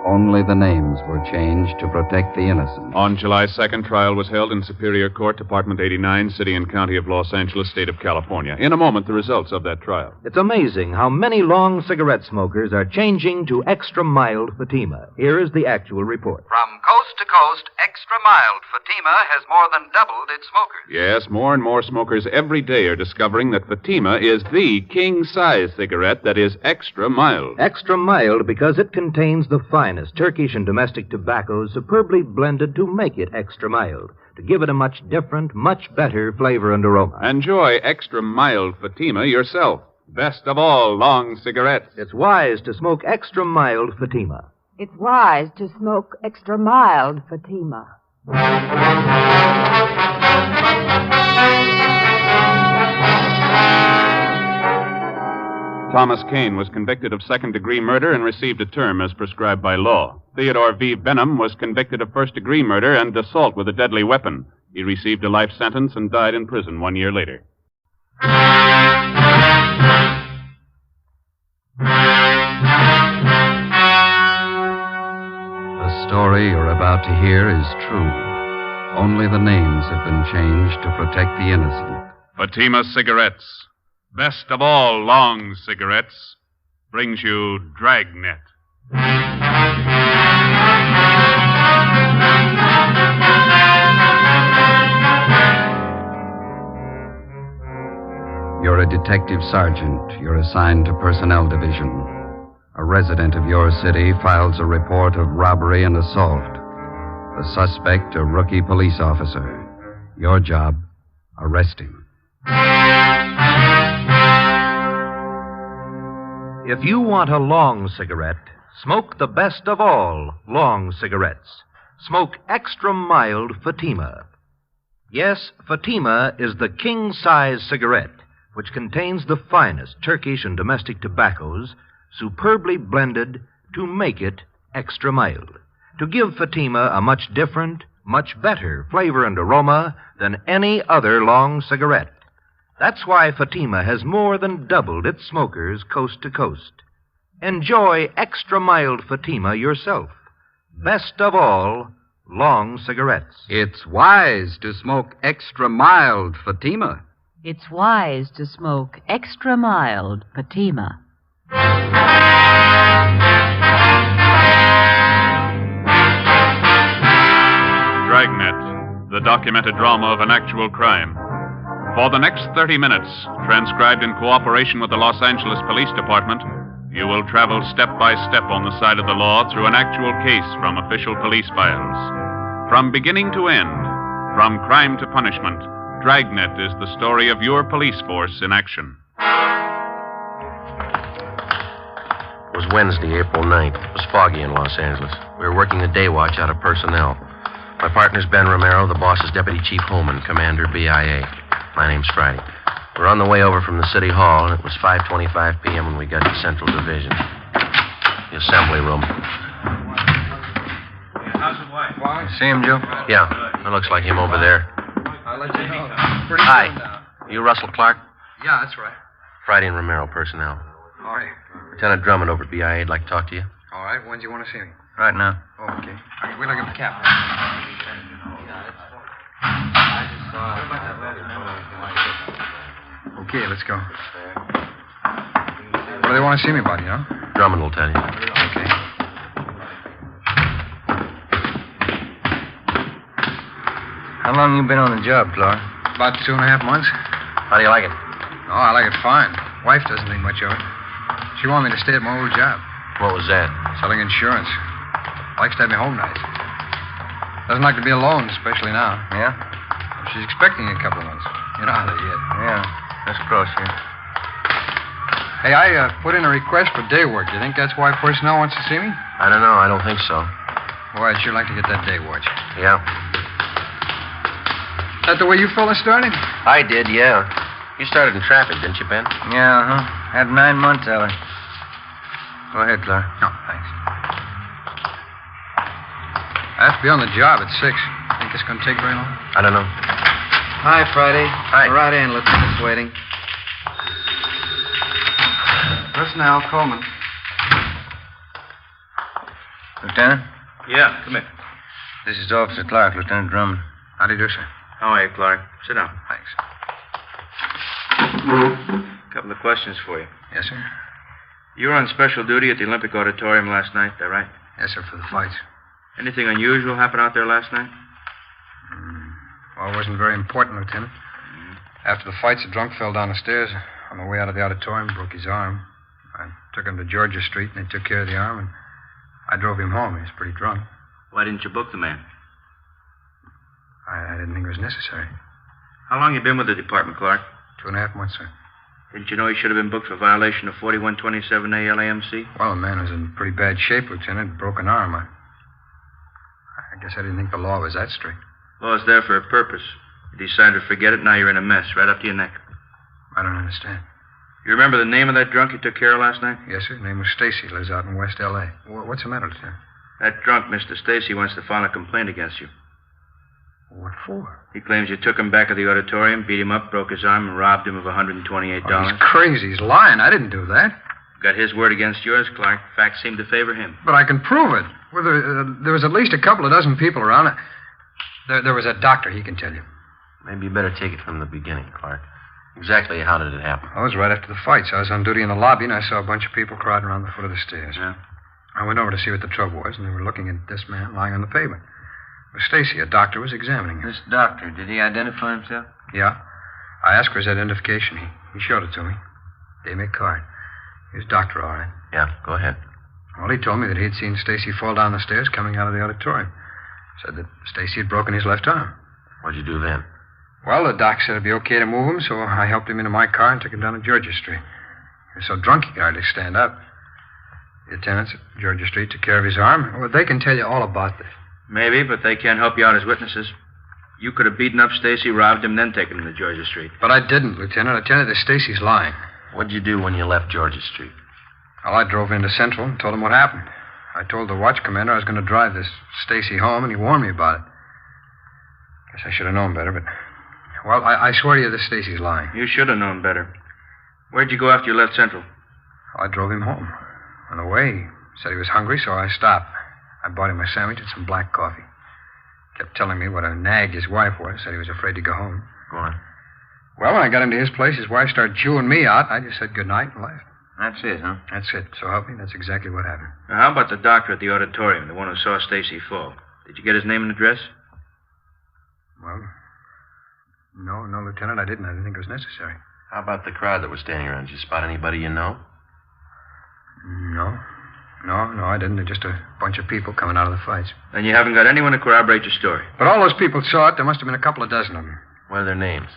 Only the names were changed to protect the innocent. On July 2nd, trial was held in Superior Court, Department 89, City and County of Los Angeles, State of California. In a moment, the results of that trial. It's amazing how many long cigarette smokers are changing to extra mild Fatima. Here is the actual report. From coast to coast, extra mild Fatima has more than doubled its smokers. Yes, more and more smokers every day are discovering that Fatima is the king-size cigarette that is extra mild. Extra mild because it contains the finest Turkish and domestic tobaccos superbly blended to make it extra mild, to give it a much different, much better flavor and aroma. Enjoy extra mild Fatima yourself. Best of all long cigarettes. It's wise to smoke extra mild Fatima. It's wise to smoke extra mild Fatima. Thomas Kane was convicted of second-degree murder and received a term as prescribed by law. Theodore V. Benham was convicted of first-degree murder and assault with a deadly weapon. He received a life sentence and died in prison 1 year later. The story you're about to hear is true. Only the names have been changed to protect the innocent. Fatima Cigarettes, best of all long cigarettes, brings you Dragnet. You're a detective sergeant. You're assigned to Personnel Division. A resident of your city files a report of robbery and assault. The suspect, a rookie police officer. Your job, arrest him. If you want a long cigarette, smoke the best of all long cigarettes. Smoke extra mild Fatima. Yes, Fatima is the king-size cigarette, which contains the finest Turkish and domestic tobaccos, superbly blended to make it extra mild, to give Fatima a much different, much better flavor and aroma than any other long cigarette. That's why Fatima has more than doubled its smokers coast to coast. Enjoy extra mild Fatima yourself. Best of all, long cigarettes. It's wise to smoke extra mild Fatima. It's wise to smoke extra mild Fatima. Dragnet, the documented drama of an actual crime. For the next 30 minutes, transcribed in cooperation with the Los Angeles Police Department, you will travel step by step on the side of the law through an actual case from official police files. From beginning to end, from crime to punishment, Dragnet is the story of your police force in action. It was Wednesday, April 9th. It was foggy in Los Angeles. We were working the day watch out of personnel. My partner's Ben Romero, the boss is Deputy Chief Holman, Commander BIA. My name's Friday. We're on the way over from the City Hall, and it was 5:25 p.m. when we got to Central Division. The assembly room. How's the wife? See him, Joe? Yeah, that looks like him over there. I'll let you know. Hi. You Russell Clark? Yeah, that's right. Friday and Romero personnel. All right. Lieutenant Drummond over at BIA would like to talk to you. All right. When do you want to see me? Right now. Okay. All right, wait till I get the cap. Okay, let's go. What do they want to see me about, you know? Drummond will tell you. Okay. How long you been on the job, Clark? About 2.5 months. How do you like it? Oh, I like it fine. Wife doesn't think much of it. She wanted me to stay at my old job. What was that? Selling insurance. Likes to have me home nights. Doesn't like to be alone, especially now. Yeah? She's expecting a couple of months. You know how they get. Yeah. Let's cross here. Hey, I put in a request for day work. Do you think that's why personnel wants to see me? I don't know. I don't think so. Boy, I'd sure like to get that day watch. Yeah. Is that the way you fellas started? I did, yeah. You started in traffic, didn't you, Ben? Yeah, huh? Had 9 months of it. Go ahead, Clark. No, thanks. I have to be on the job at 6. Think it's going to take very long? I don't know. Hi, Friday. Hi. Right in, Lieutenant's waiting. Personnel, Coleman. Lieutenant Lieutenant? Yeah, come in. This is Officer Clark, Lieutenant Drummond. How do you do, sir? How are you, Clark? Sit down. Thanks. A couple of questions for you. Yes, sir? You were on special duty at the Olympic Auditorium last night, is that right? Yes, sir, for the fights. Anything unusual happen out there last night? Well, it wasn't very important, Lieutenant. After the fights, a drunk fell down the stairs. On the way out of the auditorium, broke his arm. I took him to Georgia Street, and they took care of the arm, and I drove him home. He was pretty drunk. Why didn't you book the man? I didn't think it was necessary. How long you been with the department, Clark? 2.5 months, sir. Didn't you know he should have been booked for violation of 4127A LAMC? Well, the man was in pretty bad shape, Lieutenant. Broken arm. I guess I didn't think the law was that strict. Law's there for a purpose. You decided to forget it, now you're in a mess, right up to your neck. I don't understand. You remember the name of that drunk you took care of last night? Yes, sir. His name was Stacy. Lives out in West L.A. What's the matter, Lieutenant? That drunk, Mr. Stacy, wants to file a complaint against you. What for? He claims you took him back to the auditorium, beat him up, broke his arm, and robbed him of $128. Oh, he's crazy. He's lying. I didn't do that. Got his word against yours, Clark. Facts seem to favor him. But I can prove it. Well, there was at least a couple of dozen people around. There was a doctor. He can tell you. Maybe you better take it from the beginning, Clark. Exactly how did it happen? I was right after the fights. I was on duty in the lobby, and I saw a bunch of people crowding around the foot of the stairs. Yeah? I went over to see what the trouble was, and they were looking at this man lying on the pavement. It was Stacy. A doctor was examining him. This doctor, did he identify himself? Yeah. I asked for his identification. He showed it to me. Gave me a card. He was doctor, all right. Yeah, go ahead. Well, he told me that he'd seen Stacy fall down the stairs coming out of the auditorium. Said that Stacy had broken his left arm. What'd you do then? Well, the doc said it'd be okay to move him, so I helped him into my car and took him down to Georgia Street. He was so drunk he could hardly stand up. The attendants at Georgia Street took care of his arm. Well, they can tell you all about this. Maybe, but they can't help you out as witnesses. You could have beaten up Stacy, robbed him, then taken him to Georgia Street. But I didn't, Lieutenant. I tell you that Stacy's lying. What'd you do when you left Georgia Street? Well, I drove into Central and told him what happened. I told the watch commander I was going to drive this Stacy home, and he warned me about it. Guess I should have known better, but... Well, I swear to you this Stacy's lying. You should have known better. Where'd you go after you left Central? Well, I drove him home. On the way, he said he was hungry, so I stopped. I bought him a sandwich and some black coffee. Kept telling me what a nag his wife was. Said he was afraid to go home. Go on. Well, when I got into his place, his wife started chewing me out. I just said goodnight and left. That's it, huh? That's it. So help me, that's exactly what happened. Now, how about the doctor at the auditorium, the one who saw Stacy fall? Did you get his name and address? Well, no, Lieutenant, I didn't. I didn't think it was necessary. How about the crowd that was standing around? Did you spot anybody you know? No, I didn't. They're just a bunch of people coming out of the fights. Then you haven't got anyone to corroborate your story. But all those people saw it. There must have been a couple of dozen of them. What are their names?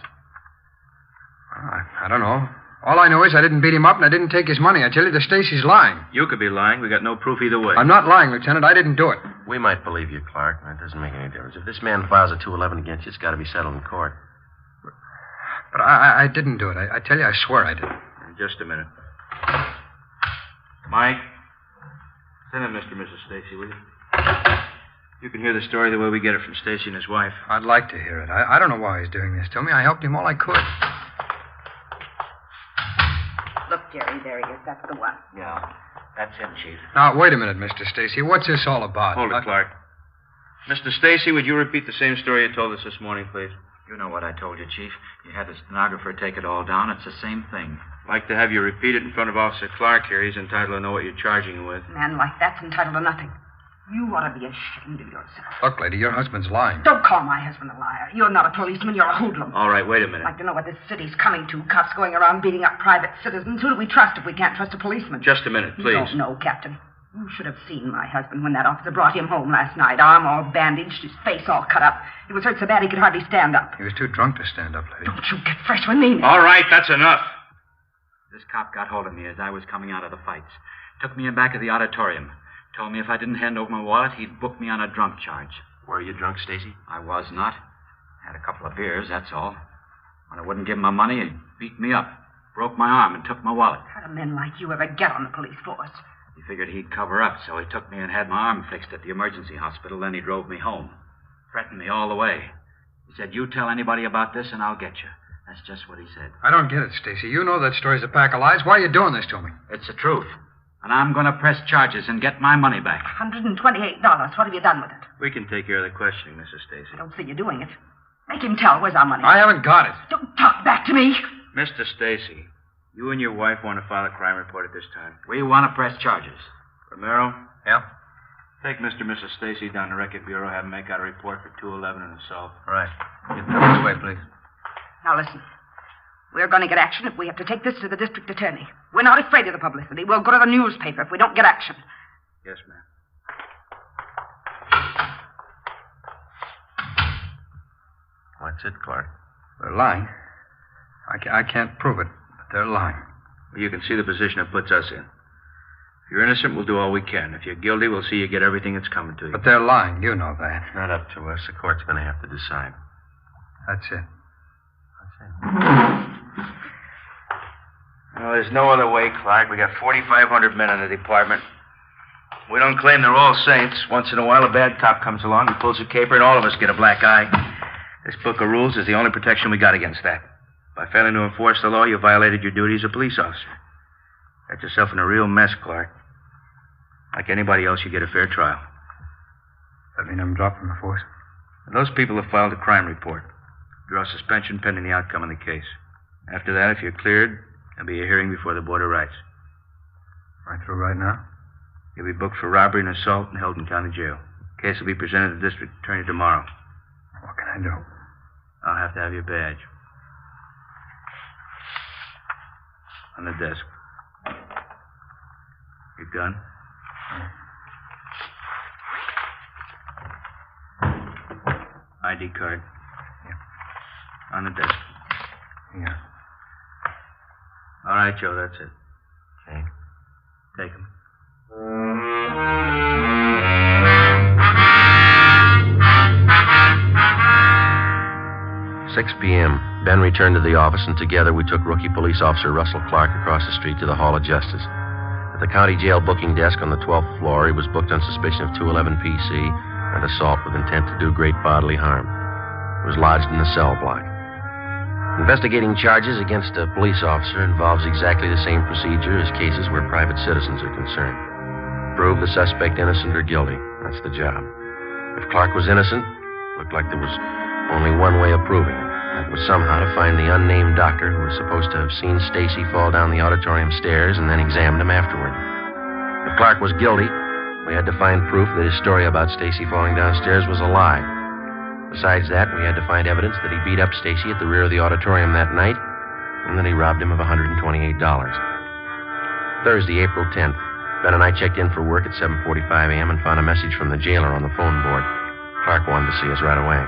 Well, I don't know. All I know is I didn't beat him up and I didn't take his money. I tell you, the Stacy's lying. You could be lying. We got no proof either way. I'm not lying, Lieutenant. I didn't do it. We might believe you, Clark. That doesn't make any difference. If this man files a 211 against you, it's got to be settled in court. But I didn't do it. I tell you, I swear I didn't. Just a minute. Mike, send in Mr. and Mrs. Stacy, will you? You can hear the story the way we get it from Stacy and his wife. I'd like to hear it. I don't know why he's doing this to me. I helped him all I could. Look, Jerry, there he is. That's the one. Yeah, that's him, Chief. Now, wait a minute, Mr. Stacy. What's this all about? Hold it, Clark. Mr. Stacy, would you repeat the same story you told us this morning, please? You know what I told you, Chief. You had the stenographer take it all down. It's the same thing. I'd like to have you repeat it in front of Officer Clark here. He's entitled to know what you're charging him with. A man like that's entitled to nothing. You ought to be ashamed of yourself. Look, lady, your husband's lying. Don't call my husband a liar. You're not a policeman. You're a hoodlum. All right, wait a minute. I'd like to know what this city's coming to. Cops going around beating up private citizens. Who do we trust if we can't trust a policeman? Just a minute, please. You don't know, Captain. You should have seen my husband when that officer brought him home last night. Arm all bandaged, his face all cut up. He was hurt so bad he could hardly stand up. He was too drunk to stand up, lady. Don't you get fresh with me, man. All right, that's enough. This cop got hold of me as I was coming out of the fights. Took me in back of the auditorium. Told me if I didn't hand over my wallet, he'd book me on a drunk charge. Were you drunk, Stacy? I was not. Had a couple of beers, that's all. When I wouldn't give him my money, he beat me up. Broke my arm and took my wallet. How do men like you ever get on the police force? He figured he'd cover up, so he took me and had my arm fixed at the emergency hospital. Then he drove me home. Threatened me all the way. He said, you tell anybody about this and I'll get you. That's just what he said. I don't get it, Stacy. You know that story's a pack of lies. Why are you doing this to me? It's the truth. And I'm going to press charges and get my money back. $128. What have you done with it? We can take care of the questioning, Mrs. Stacy. I don't see you doing it. Make him tell. Where's our money? I haven't got it. Don't talk back to me. Mr. Stacy, you and your wife want to file a crime report at this time. We want to press charges. Romero? Yeah? Take Mr. and Mrs. Stacy down to Record Bureau, have them make out a report for 211 and assault. Right. Get them this way, please. Now listen. We're going to get action if we have to take this to the district attorney. We're not afraid of the publicity. We'll go to the newspaper if we don't get action. Yes, ma'am. What's it, Clark? They're lying. I can't prove it, but they're lying. Well, you can see the position it puts us in. If you're innocent, we'll do all we can. If you're guilty, we'll see you get everything that's coming to you. But they're lying. You know that. Not up to us. The court's going to have to decide. That's it. Well, there's no other way, Clark. We got 4,500 men in the department. We don't claim they're all saints. Once in a while, a bad cop comes along, he pulls a caper, and all of us get a black eye. This book of rules is the only protection we got against that. By failing to enforce the law, you violated your duty as a police officer. Got yourself in a real mess, Clark. Like anybody else, you get a fair trial. That mean I'm dropped from the force? And those people have filed a crime report. Draw suspension pending the outcome of the case. After that, if you're cleared, there'll be a hearing before the Board of Rights. Right through right now? You'll be booked for robbery and assault and held in county jail. Case will be presented to the district attorney tomorrow. What can I do? I'll have to have your badge. On the desk. Your gun? ID card? Yeah. On the desk. Yeah. All right, Joe, that's it. Okay. Take him. 6 p.m. Ben returned to the office, and together we took rookie police officer Russell Clark across the street to the Hall of Justice. At the county jail booking desk on the 12th floor, he was booked on suspicion of 211 PC and assault with intent to do great bodily harm. He was lodged in the cell block. Investigating charges against a police officer involves exactly the same procedure as cases where private citizens are concerned. Prove the suspect innocent or guilty. That's the job. If Clark was innocent, it looked like there was only one way of proving it. That was somehow to find the unnamed doctor who was supposed to have seen Stacy fall down the auditorium stairs and then examined him afterward. If Clark was guilty, we had to find proof that his story about Stacy falling downstairs was a lie. Besides that, we had to find evidence that he beat up Stacy at the rear of the auditorium that night and that he robbed him of $128. Thursday, April 10th. Ben and I checked in for work at 7:45 a.m. and found a message from the jailer on the phone board. Clark wanted to see us right away.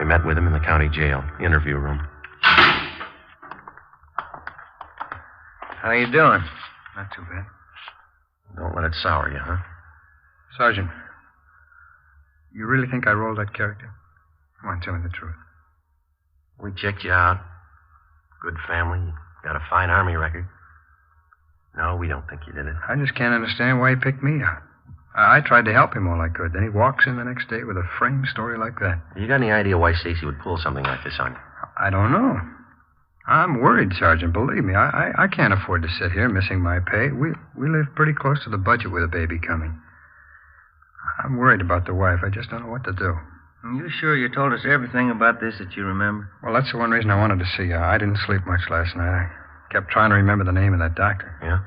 We met with him in the county jail interview room. How you doing? Not too bad. Don't let it sour you, huh? Sergeant, you really think I rolled that character? Come on, tell me the truth. We checked you out. Good family. Got a fine Army record. No, we don't think you did it. I just can't understand why he picked me out. I tried to help him all I could. Then he walks in the next day with a framed story like that. You got any idea why Stacy would pull something like this on you? I don't know. I'm worried, Sergeant. Believe me, I can't afford to sit here missing my pay. We live pretty close to the budget with a baby coming. I'm worried about the wife. I just don't know what to do. You sure you told us everything about this that you remember? Well, that's the one reason I wanted to see you. I didn't sleep much last night. I kept trying to remember the name of that doctor. Yeah?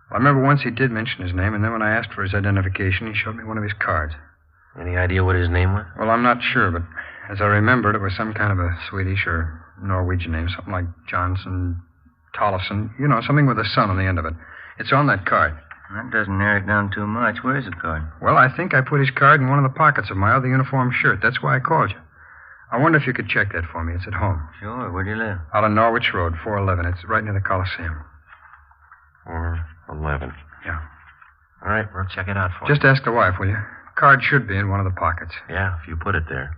I remember once he did mention his name, and then when I asked for his identification, he showed me one of his cards. Any idea what his name was? Well, I'm not sure, but as I remembered, it was some kind of a Swedish or Norwegian name, something like Johnson, Tollefson, something with a son on the end of it. It's on that card. That doesn't narrow it down too much. Where is the card? Well, I think I put his card in one of the pockets of my other uniform shirt. That's why I called you. I wonder if you could check that for me. It's at home. Sure. Where do you live? Out on Norwich Road, 411. It's right near the Coliseum. 411. Yeah. All right, we'll check it out for you. Just ask the wife, will you? Card should be in one of the pockets. Yeah, if you put it there.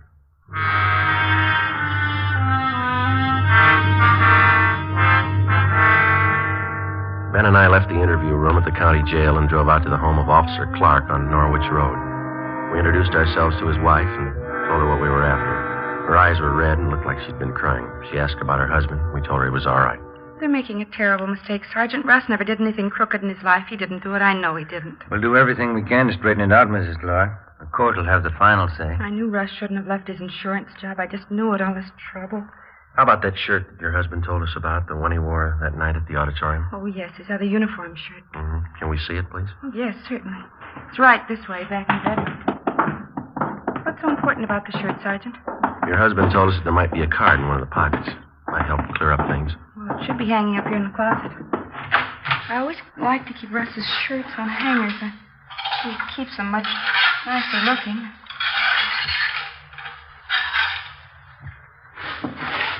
Ben and I left the interview room at the county jail and drove out to the home of Officer Clark on Norwich Road. We introduced ourselves to his wife and told her what we were after. Her eyes were red and looked like she'd been crying. She asked about her husband. We told her he was all right. They're making a terrible mistake, Sergeant. Russ never did anything crooked in his life. He didn't do it. I know he didn't. We'll do everything we can to straighten it out, Mrs. Clark. The court will have the final say. I knew Russ shouldn't have left his insurance job. I just knew it, all this trouble. How about that shirt that your husband told us about, the one he wore that night at the auditorium? Oh, yes, his other uniform shirt. Mm-hmm. Can we see it, please? Oh, yes, certainly. It's right this way, back in bed. What's so important about the shirt, Sergeant? Your husband told us that there might be a card in one of the pockets. Might help clear up things. Well, it should be hanging up here in the closet. I always like to keep Russ's shirts on hangers. He keeps them much nicer looking.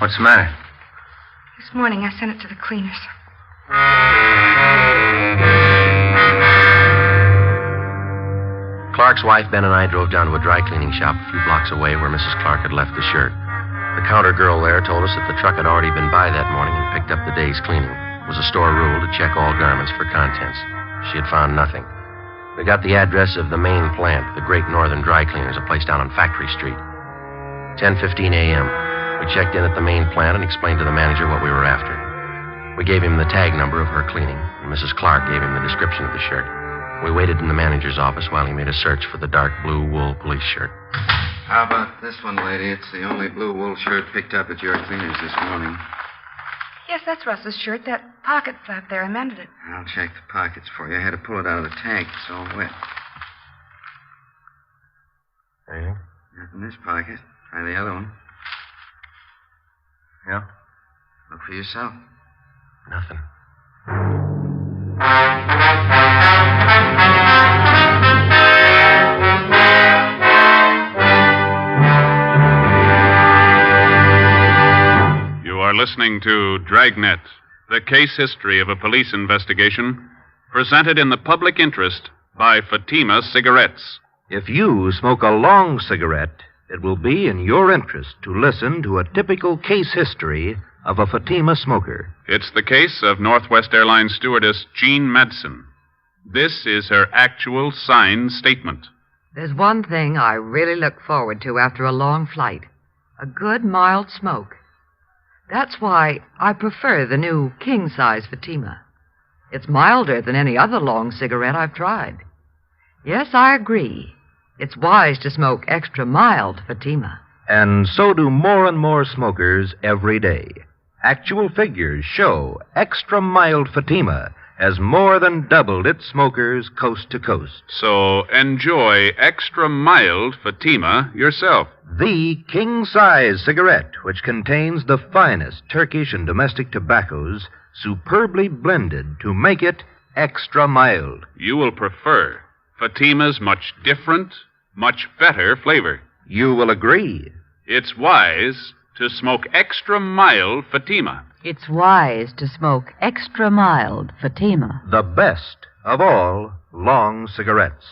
What's the matter? This morning I sent it to the cleaners. Clark's wife, Ben, and I drove down to a dry cleaning shop a few blocks away where Mrs. Clark had left the shirt. The counter girl there told us that the truck had already been by that morning and picked up the day's cleaning. It was a store rule to check all garments for contents. She had found nothing. We got the address of the main plant, the Great Northern Dry Cleaners, a place down on Factory Street. 10:15 a.m. We checked in at the main plant and explained to the manager what we were after. We gave him the tag number of her cleaning, and Mrs. Clark gave him the description of the shirt. We waited in the manager's office while he made a search for the dark blue wool police shirt. How about this one, lady? It's the only blue wool shirt picked up at your cleaners this morning. Yes, that's Russ's shirt. That pocket flap there, I mended it. I'll check the pockets for you. I had to pull it out of the tank. It's all wet. Anything? Not in this pocket. Try the other one. Yeah? Look for yourself. Nothing. You are listening to Dragnet, the case history of a police investigation, presented in the public interest by Fatima Cigarettes. If you smoke a long cigarette, it will be in your interest to listen to a typical case history of a Fatima smoker. It's the case of Northwest Airlines stewardess Jean Madsen. This is her actual signed statement. There's one thing I really look forward to after a long flight. A good, mild smoke. That's why I prefer the new king-size Fatima. It's milder than any other long cigarette I've tried. Yes, I agree. It's wise to smoke extra mild Fatima. And so do more and more smokers every day. Actual figures show extra mild Fatima has more than doubled its smokers coast to coast. So enjoy extra mild Fatima yourself. The king-size cigarette, which contains the finest Turkish and domestic tobaccos, superbly blended to make it extra mild. You will prefer Fatima's much different, much better flavor. You will agree. It's wise to smoke extra mild Fatima. It's wise to smoke extra mild Fatima. The best of all long cigarettes.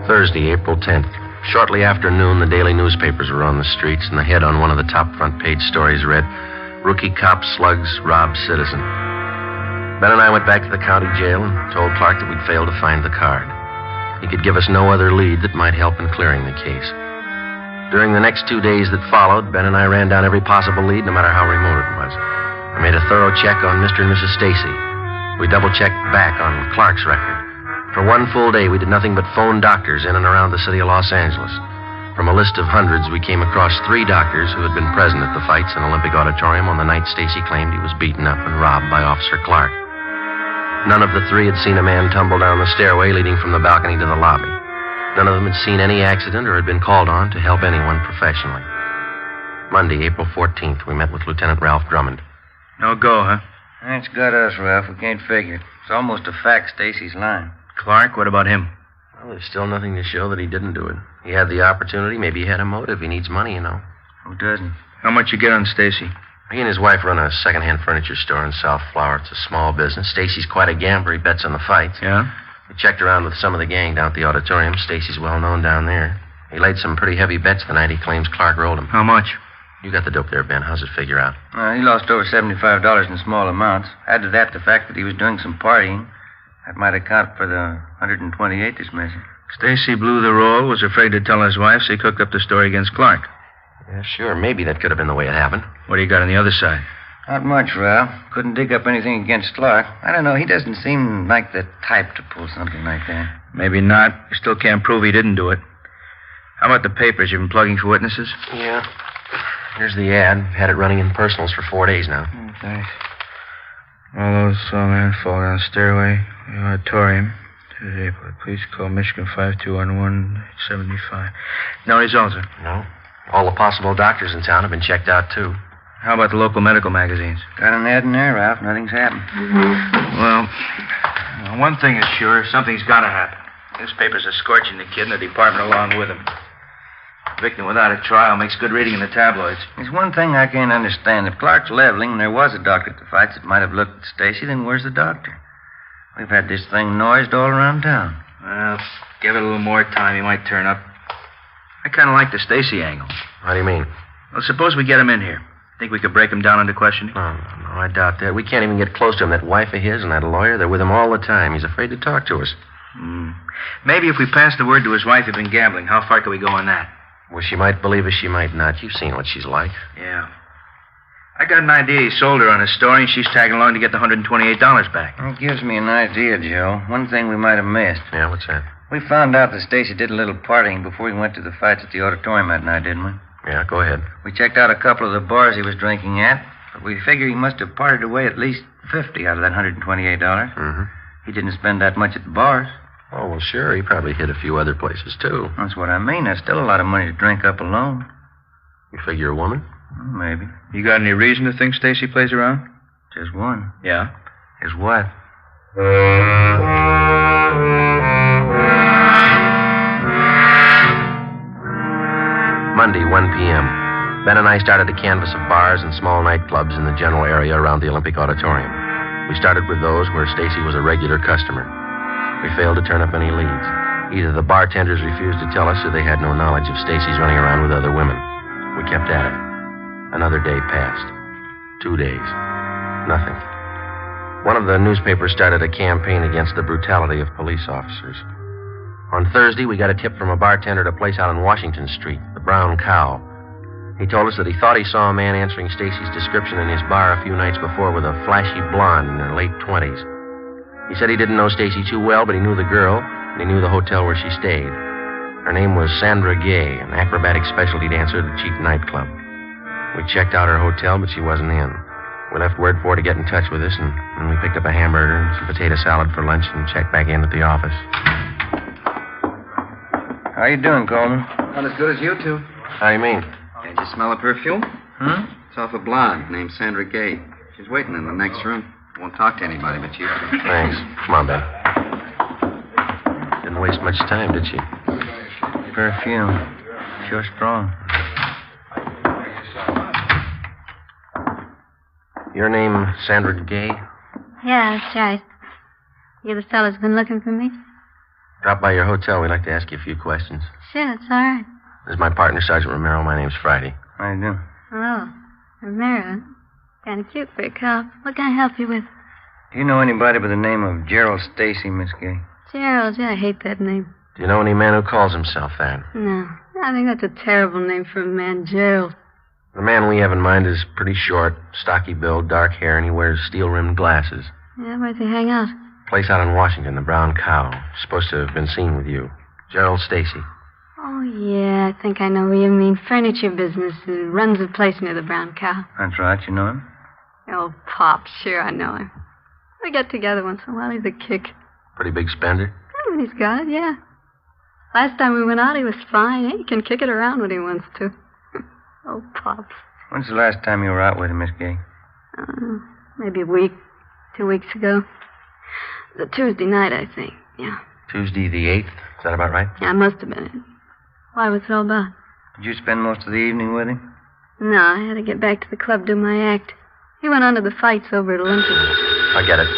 Thursday, April 10th. Shortly after noon, the daily newspapers were on the streets, and the head on one of the top front page stories read, "Rookie cop slugs rob citizen." Ben and I went back to the county jail and told Clark that we'd failed to find the card. He could give us no other lead that might help in clearing the case. During the next 2 days that followed, Ben and I ran down every possible lead, no matter how remote it was. We made a thorough check on Mr. and Mrs. Stacy. We double-checked back on Clark's record. For one full day, we did nothing but phone doctors in and around the city of Los Angeles. From a list of hundreds, we came across 3 doctors who had been present at the fights in Olympic Auditorium on the night Stacy claimed he was beaten up and robbed by Officer Clark. None of the 3 had seen a man tumble down the stairway leading from the balcony to the lobby. None of them had seen any accident or had been called on to help anyone professionally. Monday, April 14th, we met with Lieutenant Ralph Drummond. No go, huh? That's got us, Ralph. We can't figure it. It's almost a fact Stacy's lying. Clark, what about him? Well, there's still nothing to show that he didn't do it. He had the opportunity. Maybe he had a motive. He needs money, you know. Who doesn't? How much you get on Stacy? He and his wife run a second-hand furniture store in South Flower. It's a small business. Stacy's quite a gambler. He bets on the fights. Yeah? We checked around with some of the gang down at the auditorium. Stacy's well-known down there. He laid some pretty heavy bets the night he claims Clark rolled him. How much? You got the dope there, Ben. How's it figure out? He lost over $75 in small amounts. Add to that the fact that he was doing some partying. That might account for the 128 this missing. Stacy blew the roll, was afraid to tell his wife, so he cooked up the story against Clark. Yeah, sure. Maybe that could have been the way it happened. What do you got on the other side? Not much, Ralph. Couldn't dig up anything against Clark. I don't know. He doesn't seem like the type to pull something like that. Maybe not. You still can't prove he didn't do it. How about the papers? You've been plugging for witnesses? Yeah. Here's the ad. Had it running in personals for 4 days now. Oh, thanks. All those saw a man fall down the stairway, the auditorium. Today, police call Michigan 5211-75. No results, sir? No. All the possible doctors in town have been checked out, too. How about the local medical magazines? Got an ad in there, Ralph. Nothing's happened. Well, one thing is sure. Something's got to happen. Newspapers are scorching the kid and the department along with him. Victim without a trial makes good reading in the tabloids. There's one thing I can't understand. If Clark's leveling and there was a doctor at the fights that might have looked at Stacy, then where's the doctor? We've had this thing noised all around town. Well, give it a little more time. He might turn up. I kind of like the Stacy angle. How do you mean? Well, suppose we get him in here. Think we could break him down into questioning? No, I doubt that. We can't even get close to him. That wife of his and that lawyer, they're with him all the time. He's afraid to talk to us. Maybe if we pass the word to his wife he'd been gambling, how far can we go on that? Well, she might believe us, she might not. You've seen what she's like. Yeah. I got an idea he sold her on a story, and she's tagging along to get the $128 back. That gives me an idea, Joe. One thing we might have missed. Yeah, what's that? We found out that Stacy did a little partying before he went to the fights at the auditorium that night, didn't we? Yeah, go ahead. We checked out a couple of the bars he was drinking at, but we figure he must have partied away at least $50 out of that $128. Mm-hmm. He didn't spend that much at the bars. Oh, well, sure. He probably hit a few other places, too. That's what I mean. That's still a lot of money to drink up alone. You figure a woman? Maybe. You got any reason to think Stacy plays around? Just one. Yeah? His wife. Monday, 1 p.m. Ben and I started to canvass of bars and small nightclubs in the general area around the Olympic Auditorium. We started with those where Stacy was a regular customer. We failed to turn up any leads. Either the bartenders refused to tell us or they had no knowledge of Stacy's running around with other women. We kept at it. Another day passed. 2 days. Nothing. One of the newspapers started a campaign against the brutality of police officers. On Thursday, we got a tip from a bartender at a place out on Washington Street, the Brown Cow. He told us that he thought he saw a man answering Stacy's description in his bar a few nights before with a flashy blonde in her late 20s. He said he didn't know Stacy too well, but he knew the girl, and he knew the hotel where she stayed. Her name was Sandra Gay, an acrobatic specialty dancer at a cheap nightclub. We checked out her hotel, but she wasn't in. We left word for her to get in touch with us, and we picked up a hamburger and some potato salad for lunch and checked back in at the office. How you doing, Coleman? Not as good as you two. How do you mean? Can't you smell the perfume? Hmm? It's off a blonde named Sandra Gay. She's waiting in the next room. Won't talk to anybody but you. Thanks. Come on, Ben. Didn't waste much time, did she? Perfume. Sure strong. Your name, Sandra Gay? Yeah, that's right. You the fellas been looking for me? Drop by your hotel. We'd like to ask you a few questions. Sure, it's all right. This is my partner, Sergeant Romero. My name's Friday. How you doing? Hello. Romero. Kind of cute for a cop. What can I help you with? Do you know anybody by the name of Gerald Stacy, Miss Gay? Gerald, yeah, I hate that name. Do you know any man who calls himself that? No. I think that's a terrible name for a man, Gerald. The man we have in mind is pretty short, stocky build, dark hair, and he wears steel-rimmed glasses. Yeah, where'd they hang out? Place out in Washington, the Brown Cow. Supposed to have been seen with you. Gerald Stacy. Oh, yeah, I think I know who you mean. Furniture business. Runs a place near the Brown Cow. That's right. You know him? Oh, Pop. Sure, I know him. We get together once in a while. He's a kick. Pretty big spender? Yeah, when he's got it, yeah. Last time we went out, he was fine. He can kick it around when he wants to. Oh, Pops. When's the last time you were out with him, Miss Gay? Maybe a week. 2 weeks ago. It was a Tuesday night, I think. Yeah. Tuesday the 8th? Is that about right? Yeah, must have been it. Why, what's it all about? Did you spend most of the evening with him? No, I had to get back to the club, do my act. He went on to the fights over at Olympic. I get it.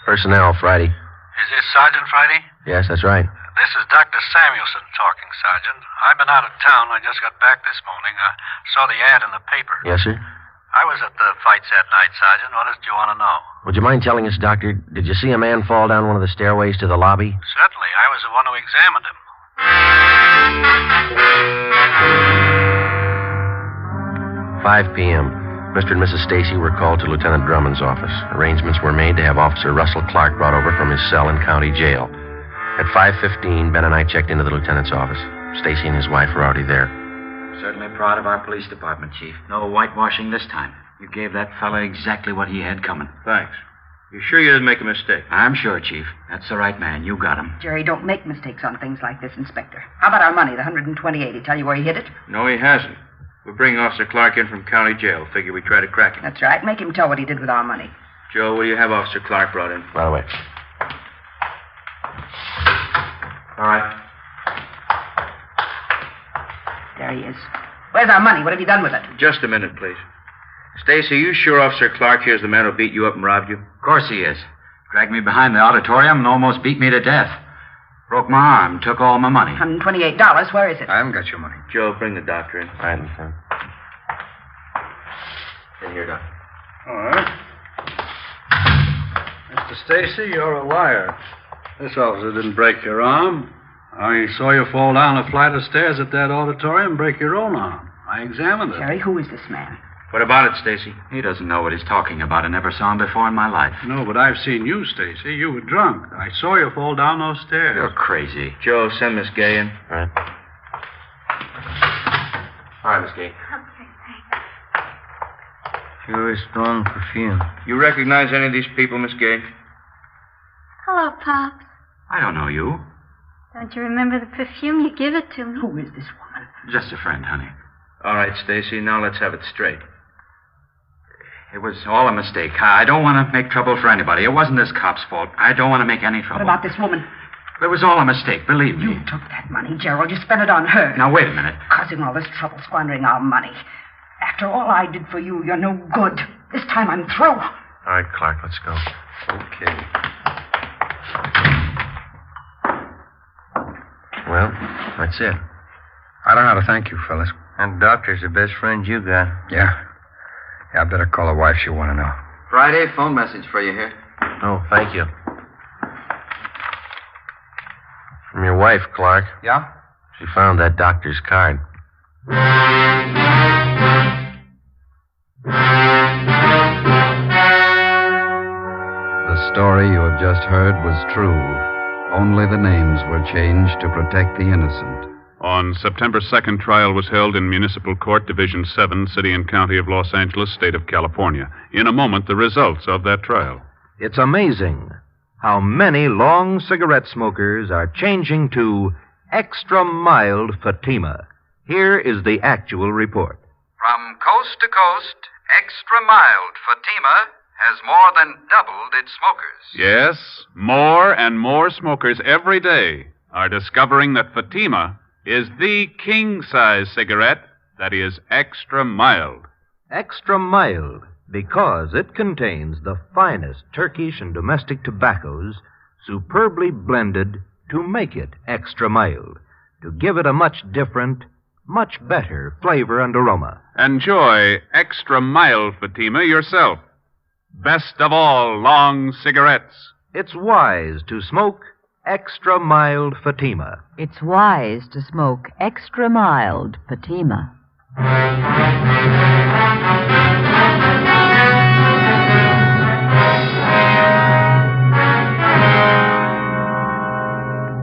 Personnel, Friday. Is this Sergeant Friday? Yes, that's right. This is Dr. Samuelson talking, Sergeant. I've been out of town. I just got back this morning. I saw the ad in the paper. Yes, sir? I was at the fights that night, Sergeant. What did you want to know? Would you mind telling us, Doctor, did you see a man fall down one of the stairways to the lobby? Certainly. I was the one who examined him. 5 p.m. Mr. and Mrs. Stacy were called to Lieutenant Drummond's office. Arrangements were made to have Officer Russell Clark brought over from his cell in county jail. At 5:15, Ben and I checked into the lieutenant's office. Stacy and his wife were already there. Certainly proud of our police department, Chief. No whitewashing this time. You gave that fella exactly what he had coming. Thanks. You sure you didn't make a mistake? I'm sure, Chief. That's the right man. You got him. Jerry, don't make mistakes on things like this, Inspector. How about our money, the $128? He tell you where he hid it? No, he hasn't. We're bringing Officer Clark in from county jail. Figure we try to crack him. That's right. Make him tell what he did with our money. Joe, will you have Officer Clark brought in? Right away. All right. There he is. Where's our money? What have you done with it? Just a minute, please. Stacy, you sure Officer Clark here's the man who beat you up and robbed you? Of course he is. Dragged me behind the auditorium and almost beat me to death. Broke my arm, took all my money. $128. Where is it? I haven't got your money. Joe, bring the doctor in. Right in front. In here, Doc. All right. Mr. Stacy, you're a liar. This officer didn't break your arm. I saw you fall down a flight of stairs at that auditorium and break your own arm. I examined it. Jerry, who is this man? What about it, Stacy? He doesn't know what he's talking about. I never saw him before in my life. No, but I've seen you, Stacy. You were drunk. I saw you fall down those stairs. You're crazy. Joe, send Miss Gay in. All right. All right, Miss Gay. Sure is strong perfume. You recognize any of these people, Miss Gay? Hello, Pops. I don't know you. Don't you remember the perfume? You give it to me. Who is this woman? Just a friend, honey. All right, Stacy, now let's have it straight. It was all a mistake. I don't want to make trouble for anybody. It wasn't this cop's fault. I don't want to make any trouble. What about this woman? It was all a mistake, believe me. You took that money, Gerald. You spent it on her. Now, wait a minute. Causing all this trouble, squandering our money. After all I did for you, you're no good. This time I'm through. All right, Clark, let's go. Okay. Well, that's it. I don't know how to thank you, fellas. And doctor's the best friend you got. Yeah, I better call the wife. She'll want to know. Friday, phone message for you here. Oh, thank you. From your wife, Clark. Yeah? She found that doctor's card. The story you have just heard was true. Only the names were changed to protect the innocent. On September 2nd, trial was held in Municipal Court, Division 7, City and County of Los Angeles, State of California. In a moment, the results of that trial. It's amazing how many long cigarette smokers are changing to extra mild Fatima. Here is the actual report. From coast to coast, extra mild Fatima has more than doubled its smokers. Yes, more and more smokers every day are discovering that Fatima is the king-size cigarette that is extra mild. Extra mild because it contains the finest Turkish and domestic tobaccos superbly blended to make it extra mild, to give it a much different, much better flavor and aroma. Enjoy extra mild Fatima yourself. Best of all long cigarettes. It's wise to smoke extra mild Fatima. It's wise to smoke extra mild Fatima.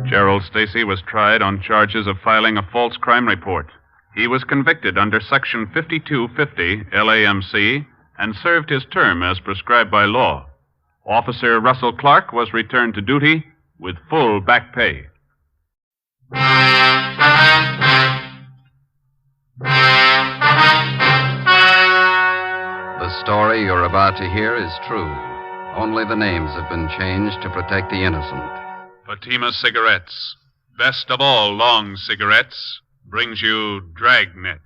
Gerald Stacy was tried on charges of filing a false crime report. He was convicted under Section 5250 LAMC and served his term as prescribed by law. Officer Russell Clark was returned to duty with full back pay. The story you're about to hear is true. Only the names have been changed to protect the innocent. Fatima Cigarettes, best of all long cigarettes, brings you Dragnet.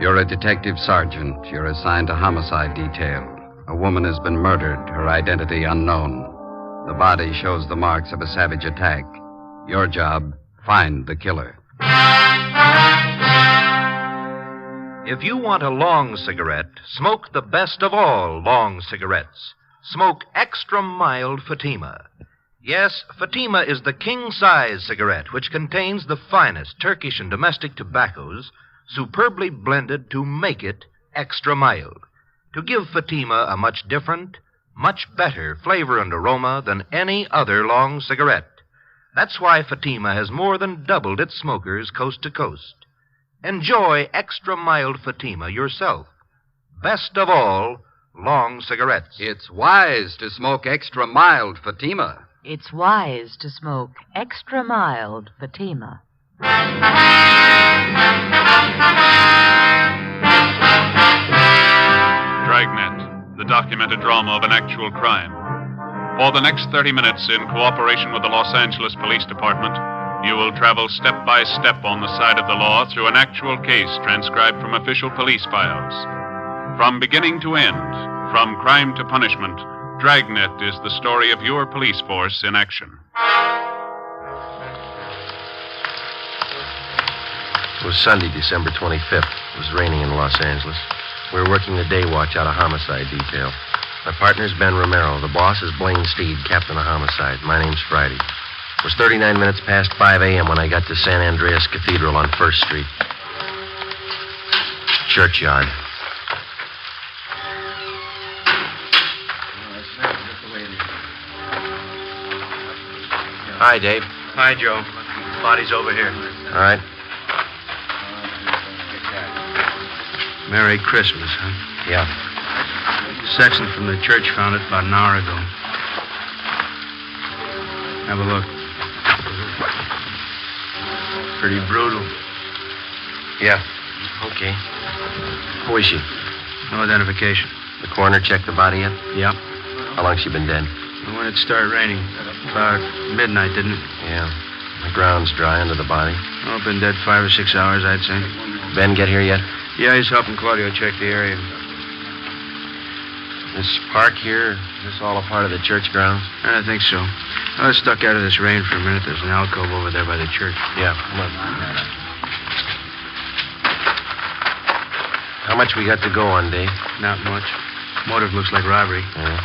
You're a detective sergeant. You're assigned to homicide detail. A woman has been murdered, her identity unknown. The body shows the marks of a savage attack. Your job, find the killer. If you want a long cigarette, smoke the best of all long cigarettes. Smoke extra mild Fatima. Yes, Fatima is the king-size cigarette which contains the finest Turkish and domestic tobaccos, superbly blended to make it extra mild, to give Fatima a much different, much better flavor and aroma than any other long cigarette. That's why Fatima has more than doubled its smokers coast to coast. Enjoy extra mild Fatima yourself. Best of all, long cigarettes. It's wise to smoke extra mild Fatima. It's wise to smoke extra mild Fatima. Dragnet, the documented drama of an actual crime. For the next 30 minutes, in cooperation with the Los Angeles Police Department, you will travel step by step on the side of the law through an actual case transcribed from official police files. From beginning to end, from crime to punishment, Dragnet is the story of your police force in action. It was Sunday, December 25th. It was raining in Los Angeles. We were working the day watch out of homicide detail. My partner's Ben Romero. The boss is Blaine Steed, captain of homicide. My name's Friday. It was 39 minutes past 5 a.m. when I got to San Andreas Cathedral on 1st Street. Churchyard. Hi, Dave. Hi, Joe. Body's over here. All right. Merry Christmas, huh? Yeah. Sexton from the church found it about an hour ago. Have a look. Pretty brutal. Yeah. Okay. Who is she? No identification. The coroner checked the body yet? Yep. How long's she been dead? When it started raining. About midnight, didn't it? Yeah. The ground's dry under the body. Oh, been dead 5 or 6 hours, I'd say. Ben get here yet? Yeah, he's helping Claudio check the area. This park here, is this all a part of the church grounds? I think so. I was stuck out of this rain for a minute. There's an alcove over there by the church. Yeah, come on. How much we got to go on, Dave? Not much. Motive looks like robbery. Yeah.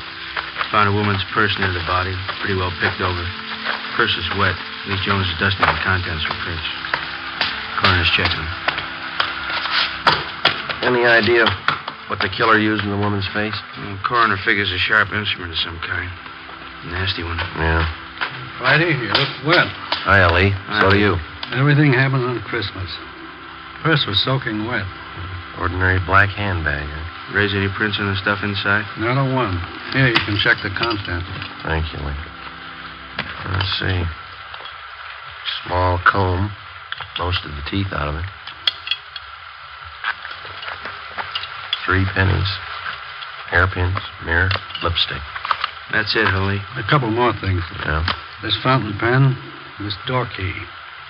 Found a woman's purse near the body. Pretty well picked over. Purse is wet. Lee Jones is dusting the contents for prints. Coroner's checking them. Any idea what the killer used in the woman's face? The coroner figures a sharp instrument of some kind. Nasty one. Yeah. Friday, you look wet. Hi, Ellie. So do you. Everything happens on Christmas. Purse was soaking wet. Ordinary black handbag, huh? Raise any prints on the stuff inside? Not a one. Here, you can check the content. Thank you, Lee. Let's see. Small comb. Most of the teeth out of it. 3 pennies. Hairpins, mirror, lipstick. That's it, Holy. A couple more things. Yeah. This fountain pen, this door key.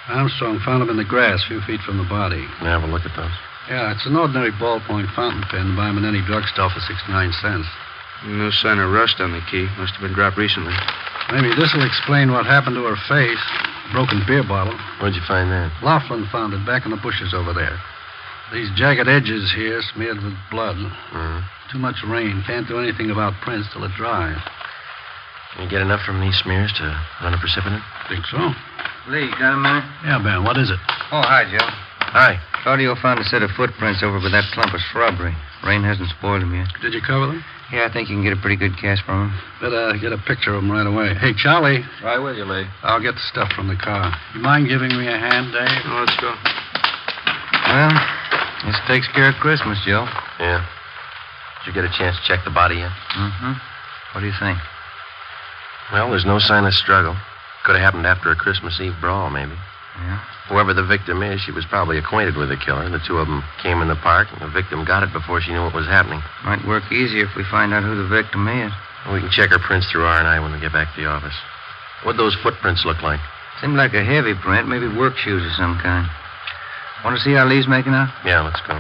Armstrong found them in the grass a few feet from the body. Can I have a look at those? Yeah, it's an ordinary ballpoint fountain pen. Buy them in any drugstore for 69 cents. No sign of rust on the key. Must have been dropped recently. Maybe this will explain what happened to her face. Broken beer bottle. Where'd you find that? Laughlin found it back in the bushes over there. These jagged edges here smeared with blood. Mm-hmm. Too much rain. Can't do anything about prints till it dries. Can you get enough from these smears to run a precipitant? Think so. Lee, got a minute? Yeah, Ben, what is it? Oh, hi, Joe. Hi. Claudio found a set of footprints over by that clump of shrubbery. Rain hasn't spoiled them yet. Did you cover them? Yeah, I think you can get a pretty good cast from them. Better get a picture of them right away. Hey, Charlie. Right with you, Lee. I'll get the stuff from the car. You mind giving me a hand, Dave? Oh, let's go. Well, this takes care of Christmas, Joe. Yeah. Did you get a chance to check the body yet? Mm-hmm. What do you think? Well, there's no sign of struggle. Could have happened after a Christmas Eve brawl, maybe. Yeah? Whoever the victim is, she was probably acquainted with the killer. The two of them came in the park, and the victim got it before she knew what was happening. Might work easier if we find out who the victim is. We can check her prints through R&I when we get back to the office. What'd those footprints look like? Seemed like a heavy print, maybe work shoes of some kind. Want to see how Lee's making out? Yeah, let's go.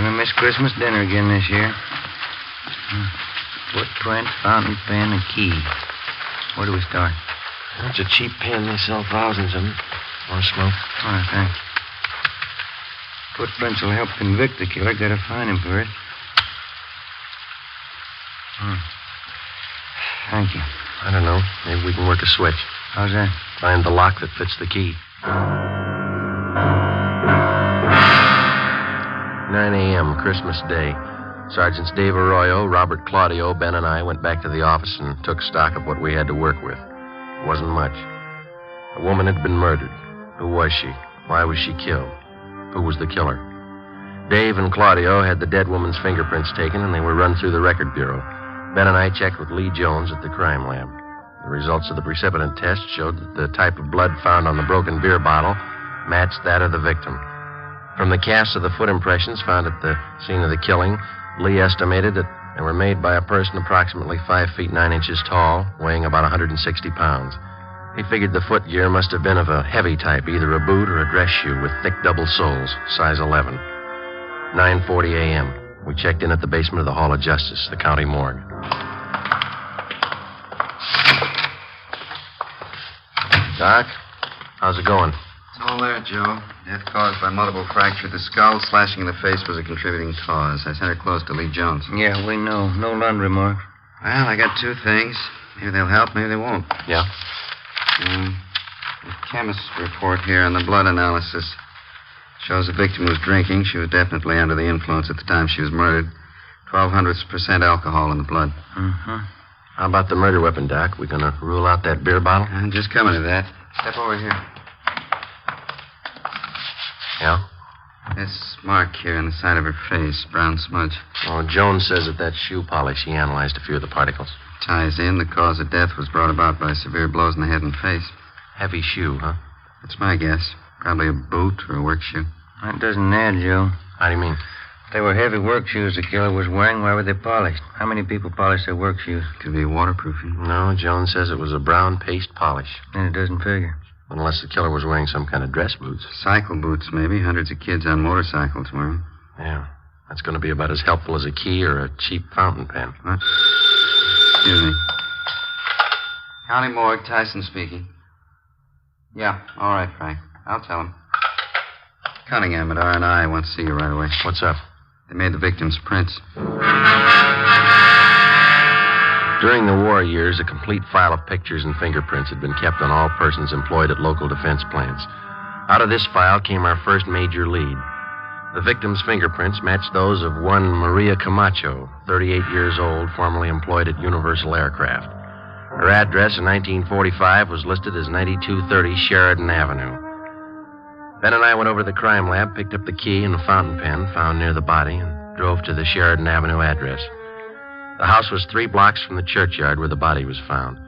Gonna miss Christmas dinner again this year. Footprint, fountain pen, and key. Where do we start? It's a cheap pen. They sell thousands of them. Want to smoke? All right, thanks. Footprints will help convict the killer. Gotta find him first. Thank you. I don't know. Maybe we can work a switch. How's that? Find the lock that fits the key. 9 a.m., Christmas Day. Sergeants Dave Arroyo, Robert Claudio, Ben, and I went back to the office and took stock of what we had to work with. It wasn't much. A woman had been murdered. Who was she? Why was she killed? Who was the killer? Dave and Claudio had the dead woman's fingerprints taken, and they were run through the record bureau. Ben and I checked with Lee Jones at the crime lab. The results of the precipitant test showed that the type of blood found on the broken beer bottle matched that of the victim. From the casts of the foot impressions found at the scene of the killing, Lee estimated that they were made by a person approximately 5 feet 9 inches tall, weighing about 160 pounds. He figured the footgear must have been of a heavy type, either a boot or a dress shoe with thick double soles, size 11. 9:40 a.m. We checked in at the basement of the Hall of Justice, the county morgue. Doc, how's it going? It's all there, Joe. Death caused by multiple fracture of the skull. Slashing in the face was a contributing cause. I sent her close to Lee Jones. Yeah, we know. No laundry mark. Well, I got two things. Maybe they'll help, maybe they won't. Yeah? The chemist's report here on the blood analysis shows the victim was drinking. She was definitely under the influence at the time she was murdered. 0.00% alcohol in the blood. Mm-hmm. How about the murder weapon, Doc? We gonna rule out that beer bottle? I'm just coming to that. Step over here. Yeah? This mark here on the side of her face, brown smudge. Oh, Jones says that shoe polish. He analyzed a few of the particles. Ties in. The cause of death was brought about by severe blows in the head and face. Heavy shoe, huh? That's my guess. Probably a boot or a work shoe. That doesn't add, Joe. How do you mean? If they were heavy work shoes the killer was wearing, why were they polished? How many people polish their work shoes? Could be waterproofing. No, Jones says it was a brown paste polish. Then it doesn't figure. Unless the killer was wearing some kind of dress boots. Cycle boots, maybe. Hundreds of kids on motorcycles wear them. Yeah. That's going to be about as helpful as a key or a cheap fountain pen. What? Excuse me. County morgue, Tyson speaking. Yeah, all right, Frank. I'll tell him. Cunningham at R&I wants to see you right away. What's up? They made the victim's prints. During the war years, a complete file of pictures and fingerprints had been kept on all persons employed at local defense plants. Out of this file came our first major lead. The victim's fingerprints matched those of one Maria Camacho, 38 years old, formerly employed at Universal Aircraft. Her address in 1945 was listed as 9230 Sheridan Avenue. Ben and I went over to the crime lab, picked up the key and a fountain pen found near the body, and drove to the Sheridan Avenue address. The house was 3 blocks from the churchyard where the body was found.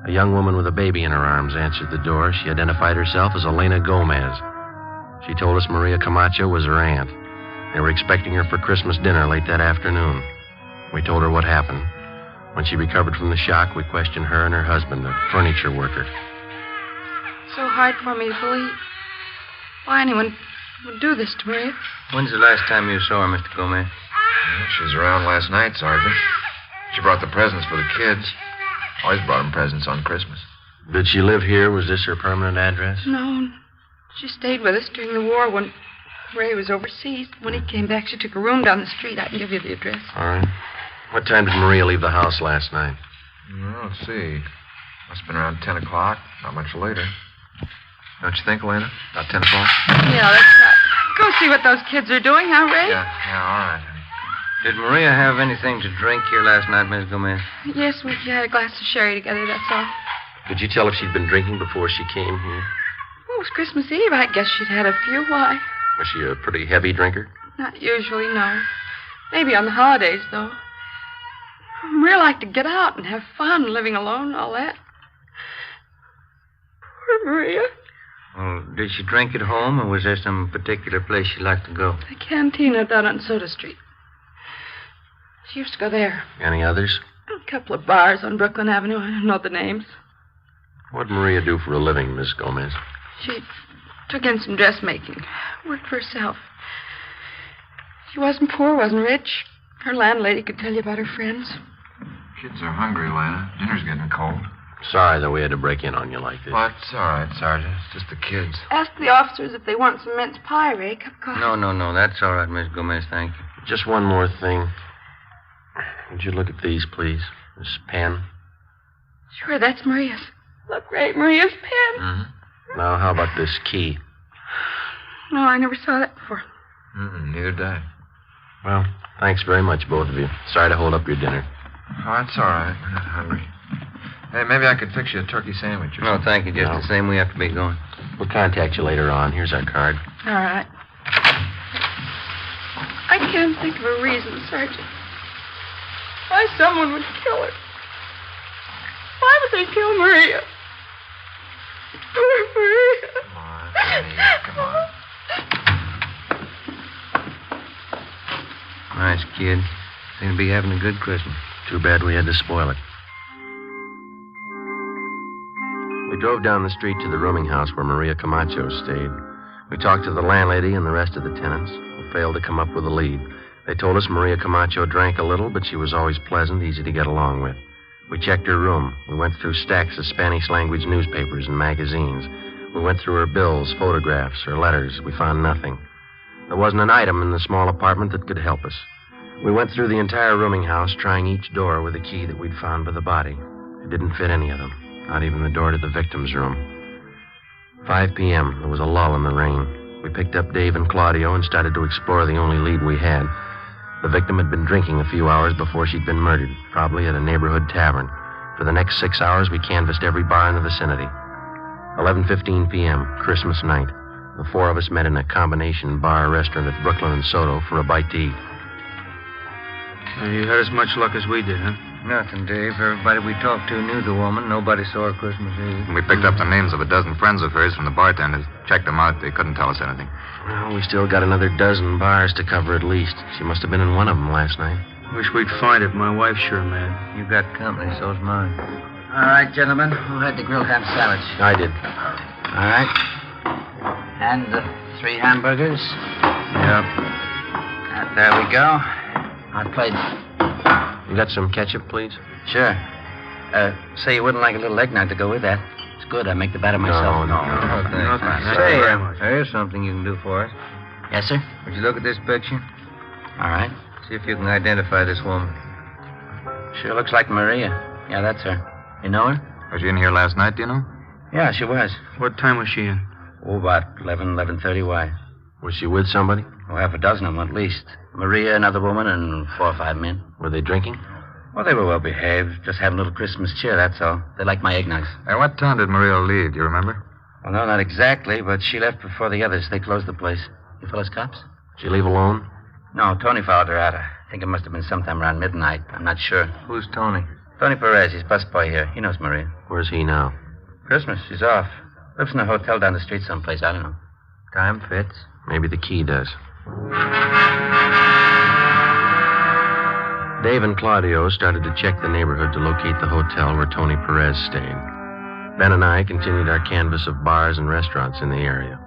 A young woman with a baby in her arms answered the door. She identified herself as Elena Gomez. She told us Maria Camacho was her aunt. They were expecting her for Christmas dinner late that afternoon. We told her what happened. When she recovered from the shock, we questioned her and her husband, a furniture worker. So hard for me to believe. Why anyone would do this to Maria? When's the last time you saw her, Mr. Gomez? Well, she was around last night, Sergeant. She brought the presents for the kids. Always brought them presents on Christmas. Did she live here? Was this her permanent address? No. She stayed with us during the war when Ray was overseas. When he came back, she took a room down the street. I can give you the address. All right. What time did Maria leave the house last night? Well, let's see. Must have been around 10 o'clock. Not much later. Don't you think, Elena? About 10 o'clock? Yeah, that's right. Go see what those kids are doing, huh, Ray? Yeah, all right. Did Maria have anything to drink here last night, Miss Gomez? Yes, we had a glass of sherry together, that's all. Could you tell if she'd been drinking before she came here? Oh, it was Christmas Eve. I guess she'd had a few. Why? Was she a pretty heavy drinker? Not usually, no. Maybe on the holidays, though. Maria liked to get out and have fun, living alone and all that. Poor Maria. Well, did she drink at home, or was there some particular place she liked to go? The cantina down on Soda Street. She used to go there. Any others? A couple of bars on Brooklyn Avenue. I don't know the names. What'd Maria do for a living, Miss Gomez? She took in some dressmaking. Worked for herself. He wasn't poor, wasn't rich. Her landlady could tell you about her friends. Kids are hungry, Lana. Dinner's getting cold. Sorry that we had to break in on you like this. Well, it's all right, Sergeant. It's just the kids. Ask the officers if they want some mince pie, Ray. Cup of coffee. No. That's all right, Miss Gomez. Thank you. Just one more thing. Would you look at these, please? This pen. Sure, that's Maria's. Look, Ray, Maria's pen. Mm-hmm. Now, how about this key? No, I never saw that before. Neither did I. Well, thanks very much, both of you. Sorry to hold up your dinner. Oh, that's all right. We're not hungry. Hey, maybe I could fix you a turkey sandwich or No, something. thank you. Just the same, we have to be going. We'll contact you later on. Here's our card. All right. I can't think of a reason, Sergeant. Why someone would kill her. Why would they kill Maria? Poor Maria. Come on, honey. Come on. Nice kid. Seem to be having a good Christmas. Too bad we had to spoil it. We drove down the street to the rooming house where Maria Camacho stayed. We talked to the landlady and the rest of the tenants. We failed to come up with a lead. They told us Maria Camacho drank a little, but she was always pleasant, easy to get along with. We checked her room. We went through stacks of Spanish-language newspapers and magazines. We went through her bills, photographs, her letters. We found nothing. There wasn't an item in the small apartment that could help us. We went through the entire rooming house, trying each door with a key that we'd found by the body. It didn't fit any of them, not even the door to the victim's room. 5 p.m., there was a lull in the rain. We picked up Dave and Claudio and started to explore the only lead we had. The victim had been drinking a few hours before she'd been murdered, probably at a neighborhood tavern. For the next 6 hours, we canvassed every bar in the vicinity. 11:15 p.m., Christmas night. The four of us met in a combination bar-restaurant at Brooklyn and Soto for a bite to eat. You had as much luck as we did, huh? Nothing, Dave. Everybody we talked to knew the woman. Nobody saw her Christmas Eve. We picked up the names of a dozen friends of hers from the bartenders. Checked them out. They couldn't tell us anything. Well, we still got another dozen bars to cover at least. She must have been in one of them last night. Wish we'd find it. My wife's sure mad. You got company, so's mine. All right, gentlemen. Who had the grilled ham sandwich? I did. All right. And the 3 hamburgers? Yep. There we go. Hot plate. You got some ketchup, please? Sure. Say you wouldn't like a little eggnog to go with that. It's good. I make the batter myself. No, thanks. Say, here's something you can do for us. Yes, sir? Would you look at this picture? All right. See if you can identify this woman. Sure looks like Maria. Yeah, that's her. You know her? Was she in here last night, do you know? Yeah, she was. What time was she in? Oh, about 11:30. Why? Was she with somebody? Oh, half a dozen of them at least. Maria, another woman, and 4 or 5 men. Were they drinking? Well, they were well behaved. Just having a little Christmas cheer, that's all. They like my eggnogs. At what time did Maria leave? Do you remember? Well, no, not exactly, but she left before the others. They closed the place. You fellas cops? Did she leave alone? No, Tony followed her out. I think it must have been sometime around midnight. I'm not sure. Who's Tony? Tony Perez. He's busboy here. He knows Maria. Where's he now? Christmas. She's off. Lives in a hotel down the street someplace. I don't know. Time fits. Maybe the key does. Dave and Claudio started to check the neighborhood to locate the hotel where Tony Perez stayed. Ben and I continued our canvass of bars and restaurants in the area.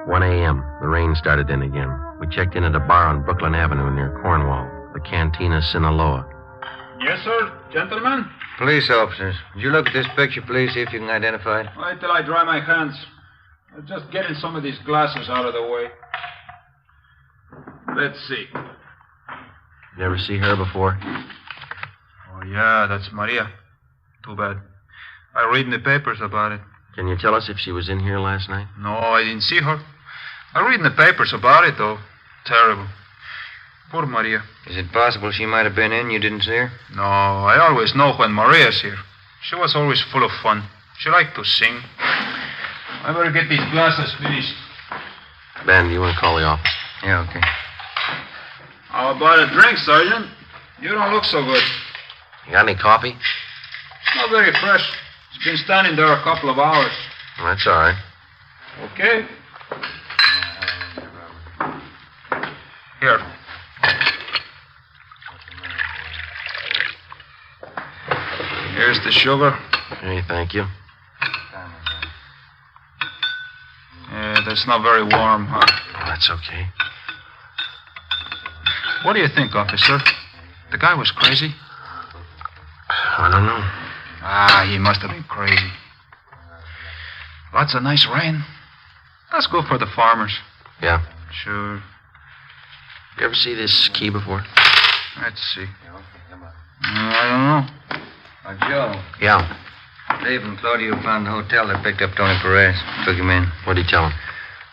1 a.m., the rain started in again. We checked in at a bar on Brooklyn Avenue near Cornwall, the Cantina Sinaloa. Yes, sir. Gentlemen? Police officers, would you look at this picture, please, see if you can identify it? Wait till I dry my hands. I'm just getting some of these glasses out of the way. Let's see. You ever see her before? Oh, yeah, that's Maria. Too bad. I read in the papers about it. Can you tell us if she was in here last night? No, I didn't see her. I read in the papers about it, though. Terrible. Poor Maria. Is it possible she might have been in? You didn't see her? No, I always know when Maria's here. She was always full of fun. She liked to sing. I better get these glasses finished. Ben, do you want to call the office? Yeah, okay. How about a drink, Sergeant? You don't look so good. You got any coffee? Not very fresh. It's been standing there a couple of hours. Well, that's all right. Okay. Here. Here's the sugar. Hey, thank you. Yeah, that's not very warm, huh? Oh, that's okay. What do you think, officer? The guy was crazy? I don't know. He must have been crazy. Lots of nice rain. That's good for the farmers. Yeah. Sure. You ever see this key before? Let's see. I don't know. Joe. Yeah. Dave and Claudio found the hotel that picked up Tony Perez. Took him in. What'd he tell him?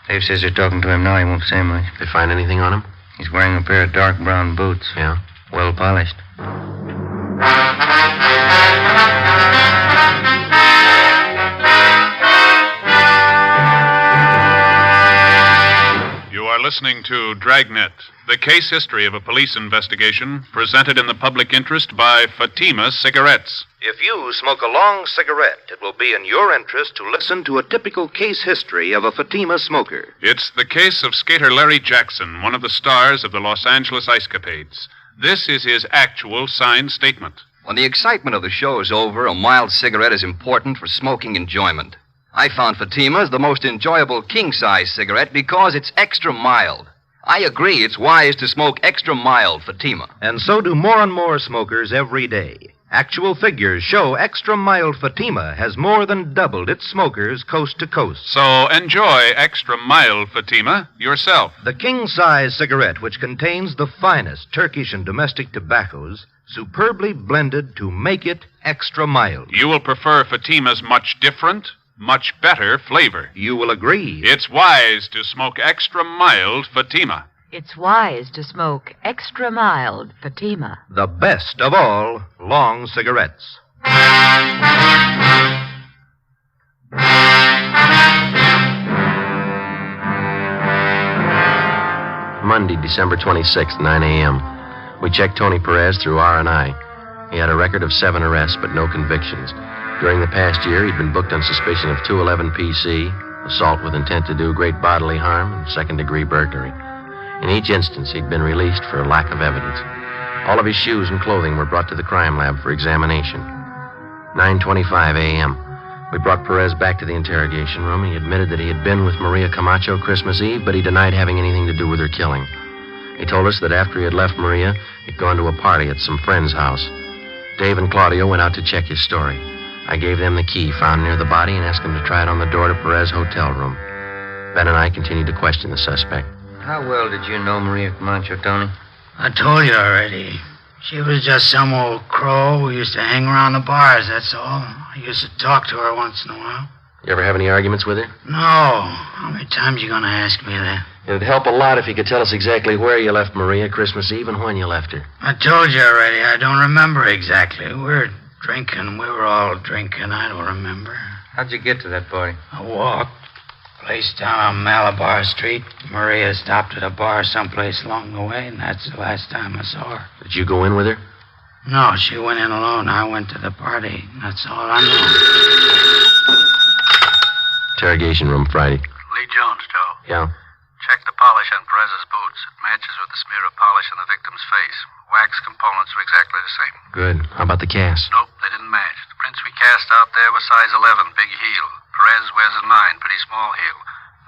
Dave says they're talking to him now. He won't say much. They find anything on him? He's wearing a pair of dark brown boots. Yeah? Well polished. You are listening to Dragnet, the case history of a police investigation presented in the public interest by Fatima Cigarettes. If you smoke a long cigarette, it will be in your interest to listen to a typical case history of a Fatima smoker. It's the case of skater Larry Jackson, one of the stars of the Los Angeles Ice Capades. This is his actual signed statement. When the excitement of the show is over, a mild cigarette is important for smoking enjoyment. I found Fatima's the most enjoyable king-size cigarette because it's extra mild. I agree it's wise to smoke extra mild Fatima. And so do more and more smokers every day. Actual figures show extra mild Fatima has more than doubled its smokers coast to coast. So enjoy extra mild Fatima yourself. The king-size cigarette, which contains the finest Turkish and domestic tobaccos, superbly blended to make it extra mild. You will prefer Fatima's much different, much better flavor. You will agree. It's wise to smoke extra mild Fatima. It's wise to smoke extra mild Fatima. The best of all long cigarettes. Monday, December 26th, 9 a.m. We checked Tony Perez through R&I. He had a record of 7 arrests, but no convictions. During the past year, he'd been booked on suspicion of 211 PC, assault with intent to do great bodily harm, and second-degree burglary. In each instance, he'd been released for lack of evidence. All of his shoes and clothing were brought to the crime lab for examination. 9:25 a.m. We brought Perez back to the interrogation room. He admitted that he had been with Maria Camacho Christmas Eve, but he denied having anything to do with her killing. He told us that after he had left Maria, he'd gone to a party at some friend's house. Dave and Claudio went out to check his story. I gave them the key found near the body and asked them to try it on the door to Perez's hotel room. Ben and I continued to question the suspect. How well did you know Maria Camacho, Tony? I told you already. She was just some old crow who used to hang around the bars, that's all. I used to talk to her once in a while. You ever have any arguments with her? No. How many times you gonna ask me that? It'd help a lot if you could tell us exactly where you left Maria Christmas Eve and when you left her. I told you already. I don't remember exactly. We were drinking. We were all drinking. I don't remember. How'd you get to that party? I walked. Place down on Malabar Street. Maria stopped at a bar someplace along the way, and that's the last time I saw her. Did you go in with her? No, she went in alone. I went to the party. That's all I know. Interrogation room Friday. Lee Jones, Joe. Yeah? Check the polish on Perez's boots. It matches with the smear of polish on the victim's face. Wax components are exactly the same. Good. How about the cast? Nope, they didn't match. The prints we cast out there were size 11, big heel. Perez wears a 9, pretty small heel.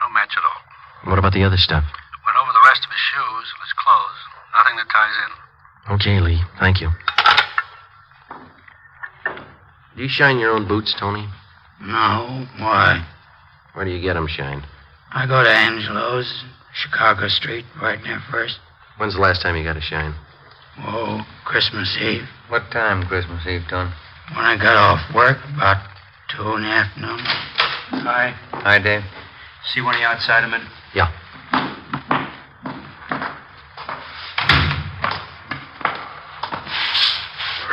No match at all. What about the other stuff? Went over the rest of his shoes and his clothes. Nothing that ties in. Okay, Lee. Thank you. Do you shine your own boots, Tony? No. Why? Where do you get them shined? I go to Angelo's, Chicago Street, right near First. When's the last time you got a shine? Oh, Christmas Eve. What time Christmas Eve, Tony? When I got off work, about 2 in the afternoon. Hi. Hi, Dave. See one of you outside a minute? Yeah.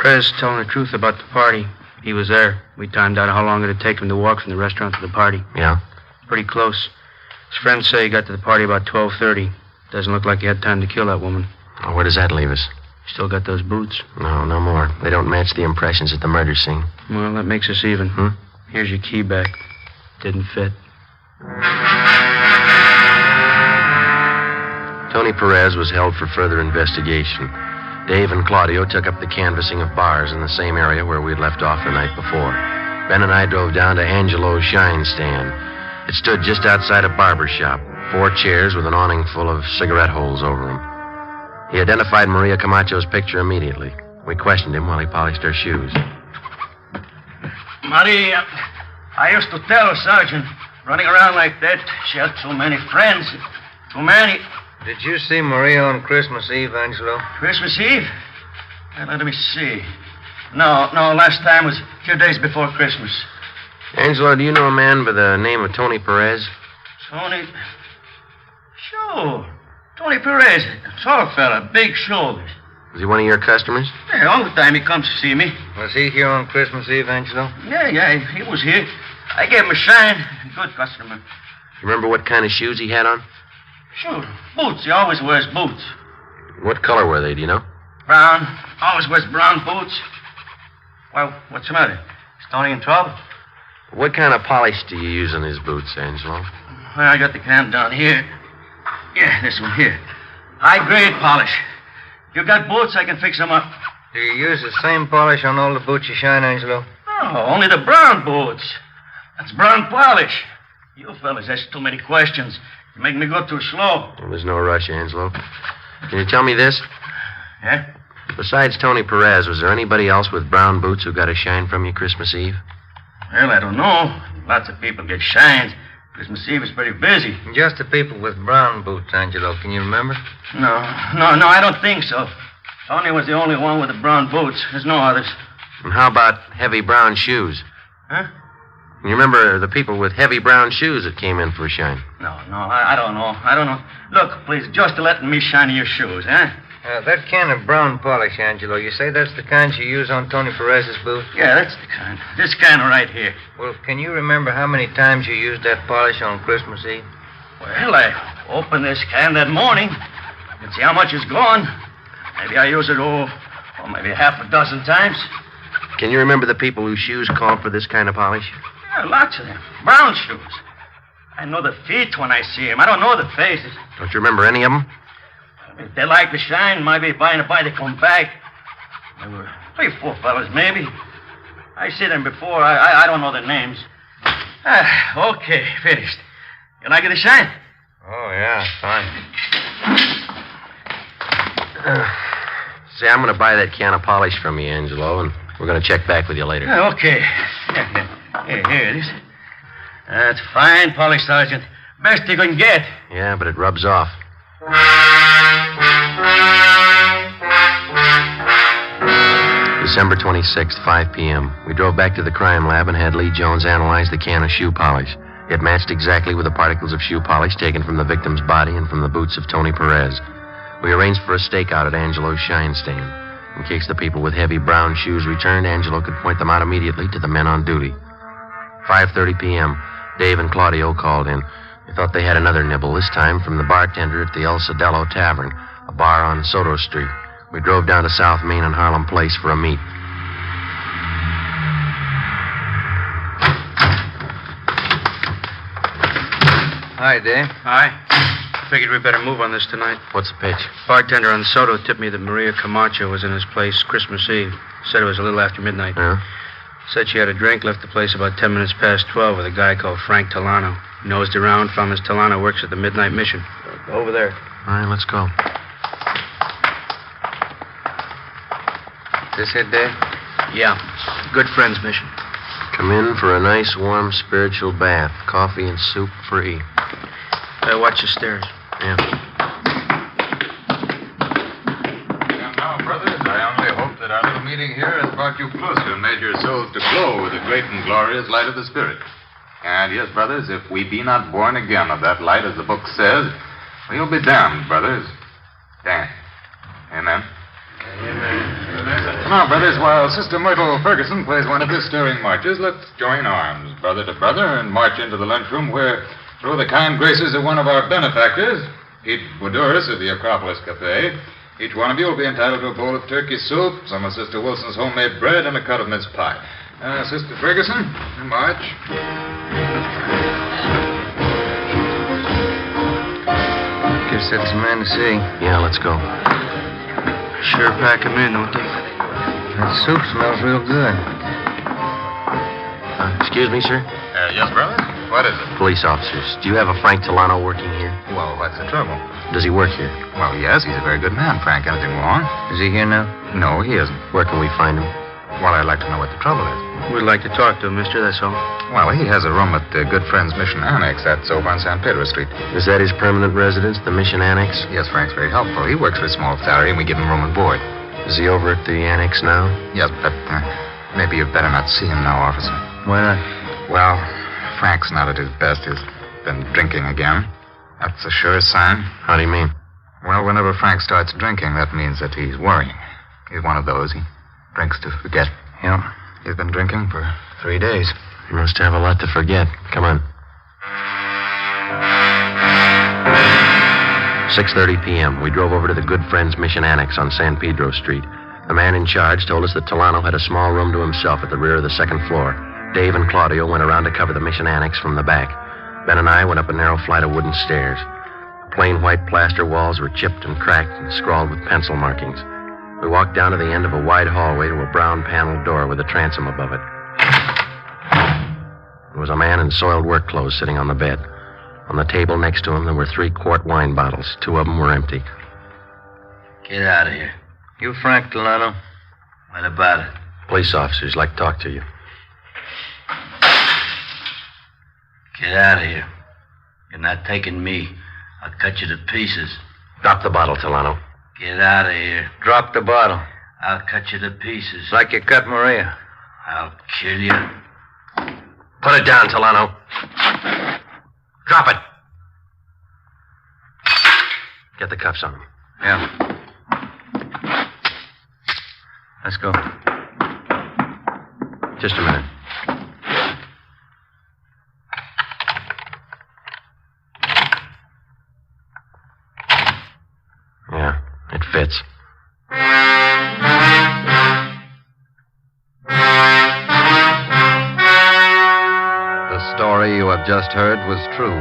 Perez telling the truth about the party. He was there. We timed out how long it'd take him to walk from the restaurant to the party. Yeah? Pretty close. His friends say he got to the party about 12:30. Doesn't look like he had time to kill that woman. Oh, where does that leave us? Still got those boots? No, no more. They don't match the impressions at the murder scene. Well, that makes us even. Here's your key back. Didn't fit. Tony Perez was held for further investigation. Dave and Claudio took up the canvassing of bars in the same area where we'd left off the night before. Ben and I drove down to Angelo's Shine Stand. It stood just outside a barber shop. 4 chairs with an awning full of cigarette holes over them. He identified Maria Camacho's picture immediately. We questioned him while he polished her shoes. Maria, I used to tell her, Sergeant, running around like that, she had too many friends. Too many. Did you see Maria on Christmas Eve, Angelo? Christmas Eve? Let me see. No, last time was a few days before Christmas. Angelo, do you know a man by the name of Tony Perez? Tony? Sure. Tony Perez. Tall fella, big shoulders. Was he one of your customers? Yeah, all the time he comes to see me. Was he here on Christmas Eve, Angelo? Yeah, he was here. I gave him a shine. Good customer. You remember what kind of shoes he had on? Sure. Boots. He always wears boots. What color were they, do you know? Brown. Always wears brown boots. Well, what's the matter? Is Tony in trouble? What kind of polish do you use on his boots, Angelo? Well, I got the can down here. Yeah, this one here. High-grade polish. You got boots, I can fix them up. Do you use the same polish on all the boots you shine, Angelo? No, only the brown boots. That's brown polish. You fellas ask too many questions. You make me go too slow. Well, there's no rush, Angelo. Can you tell me this? Yeah? Besides Tony Perez, was there anybody else with brown boots who got a shine from you Christmas Eve? Well, I don't know. Lots of people get shines. Christmas Eve is pretty busy. Just the people with brown boots, Angelo. Can you remember? No, I don't think so. Tony was the only one with the brown boots. There's no others. And how about heavy brown shoes? Huh? You remember the people with heavy brown shoes that came in for a shine? No, I don't know. Look, please, just letting me shine your shoes, huh? That can of brown polish, Angelo, you say that's the kind you use on Tony Perez's boots? Yeah, that's the kind. This kind right here. Well, can you remember how many times you used that polish on Christmas Eve? Well, I opened this can that morning. And see how much is gone. Maybe I use it, maybe half a dozen times. Can you remember the people whose shoes called for this kind of polish? Yeah, lots of them. Brown shoes. I know the feet when I see them. I don't know the faces. Don't you remember any of them? If they like the shine, maybe by and by they come back. There were 3 or 4 fellas, maybe. I see them before. I don't know their names. Okay, finished. You like the shine? Oh, yeah, fine. See, I'm going to buy that can of polish from you, Angelo, and we're going to check back with you later. Okay. Here it is. That's fine polish, Sergeant. Best you can get. Yeah, but it rubs off. December 26th, 5 p.m. We drove back to the crime lab and had Lee Jones analyze the can of shoe polish. It matched exactly with the particles of shoe polish taken from the victim's body and from the boots of Tony Perez. We arranged for a stakeout at Angelo's shine stand. In case the people with heavy brown shoes returned, Angelo could point them out immediately to the men on duty. 5:30 p.m., Dave and Claudio called in. They thought they had another nibble, this time from the bartender at the El Cedello Tavern, a bar on Soto Street. We drove down to South Main and Harlem Place for a meet. Hi, Dave. Hi. Figured we better move on this tonight. What's the pitch? Bartender on Soto tipped me that Maria Camacho was in his place Christmas Eve. Said it was a little after midnight. Yeah? Said she had a drink, left the place about 10 minutes past 12 with a guy called Frank Talano. Nosed around, found Miss Talano works at the Midnight Mission. Over there. All right, let's go. This it, Dave? Yeah. Good Friends Mission. Come in for a nice, warm, spiritual bath. Coffee and soup free. Watch the stairs. Yeah. And now, brothers, I only hope that our little meeting here has brought you closer and made your souls to glow with the great and glorious light of the Spirit. And yes, brothers, if we be not born again of that light, as the book says, we'll be damned, brothers. Damned. Amen. Now, brothers, while Sister Myrtle Ferguson plays one of his stirring marches, let's join arms, brother to brother, and march into the lunchroom where, through the kind graces of one of our benefactors, Pete Woodouris of the Acropolis Cafe, each one of you will be entitled to a bowl of turkey soup, some of Sister Wilson's homemade bread, and a cut of mince pie. Sister Ferguson, march. Guess that's a man to see. Yeah, let's go. Sure pack 'em in, don't they? That soup smells real good. Excuse me, sir? Yes, brother? What is it? Police officers. Do you have a Frank Tolano working here? Well, what's the trouble? Does he work here? Well, yes, he's a very good man, Frank. Anything wrong? Is he here now? No, he isn't. Where can we find him? Well, I'd like to know what the trouble is. We'd like to talk to him, mister, that's all. Well, he has a room at Good Friends Mission Annex. That's over on San Pedro Street. Is that his permanent residence, the Mission Annex? Yes, Frank's very helpful. He works for a small salary, and we give him room and board. Is he over at the annex now? Yes, but maybe you'd better not see him now, officer. Why not? Well, Frank's not at his best. He's been drinking again. That's a sure sign. How do you mean? Well, whenever Frank starts drinking, that means that he's worrying. He's one of those. He drinks to forget. Yeah. He's been drinking for 3 days. He must have a lot to forget. Come on. 6:30 p.m. We drove over to the Good Friends Mission Annex on San Pedro Street. The man in charge told us that Tolano had a small room to himself at the rear of the second floor. Dave and Claudio went around to cover the Mission Annex from the back. Ben and I went up a narrow flight of wooden stairs. The plain white plaster walls were chipped and cracked and scrawled with pencil markings. We walked down to the end of a wide hallway to a brown paneled door with a transom above it. There was a man in soiled work clothes sitting on the bed. On the table next to him, there were 3-quart wine bottles. 2 of them were empty. Get out of here. You Frank Delano? What about it? Police officers like to talk to you. Get out of here. You're not taking me. I'll cut you to pieces. Drop the bottle, Tolano. Get out of here. Drop the bottle. I'll cut you to pieces. Like you cut Maria. I'll kill you. Put it down, Tolano. Drop it. Get the cuffs on him. Yeah. Let's go. Just a minute. Yeah, it fits. The story you have just heard was true.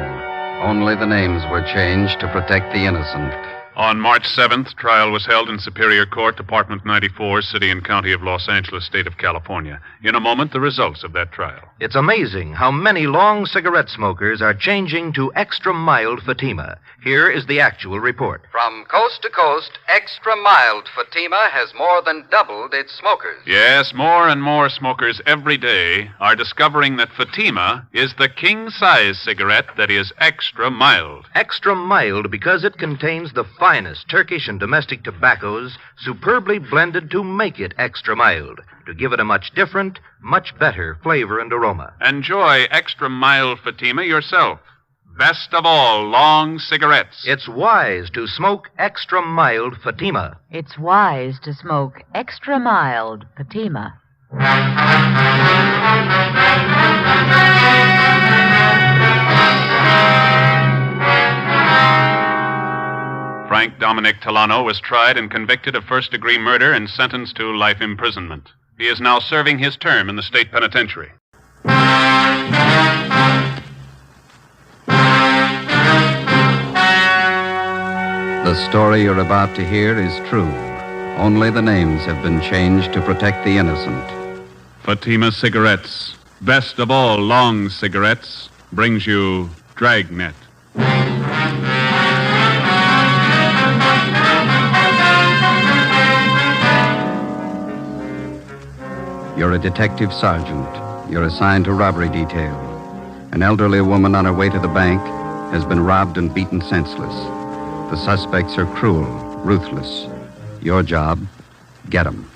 Only the names were changed to protect the innocent. On March 7th, trial was held in Superior Court, Department 94, City and County of Los Angeles, State of California. In a moment, the results of that trial. It's amazing how many long cigarette smokers are changing to extra mild Fatima. Here is the actual report. From coast to coast, extra mild Fatima has more than doubled its smokers. Yes, more and more smokers every day are discovering that Fatima is the king-size cigarette that is extra mild. Extra mild because it contains the finest Turkish and domestic tobaccos superbly blended to make it extra mild, to give it a much different, much better flavor and aroma. Enjoy extra mild Fatima yourself. Best of all, long cigarettes. It's wise to smoke extra mild Fatima. It's wise to smoke extra mild Fatima. Frank Dominic Tolano was tried and convicted of first-degree murder and sentenced to life imprisonment. He is now serving his term in the state penitentiary. The story you're about to hear is true. Only the names have been changed to protect the innocent. Fatima Cigarettes, best of all long cigarettes, brings you Dragnet. You're a detective sergeant. You're assigned to robbery detail. An elderly woman on her way to the bank has been robbed and beaten senseless. The suspects are cruel, ruthless. Your job, get them.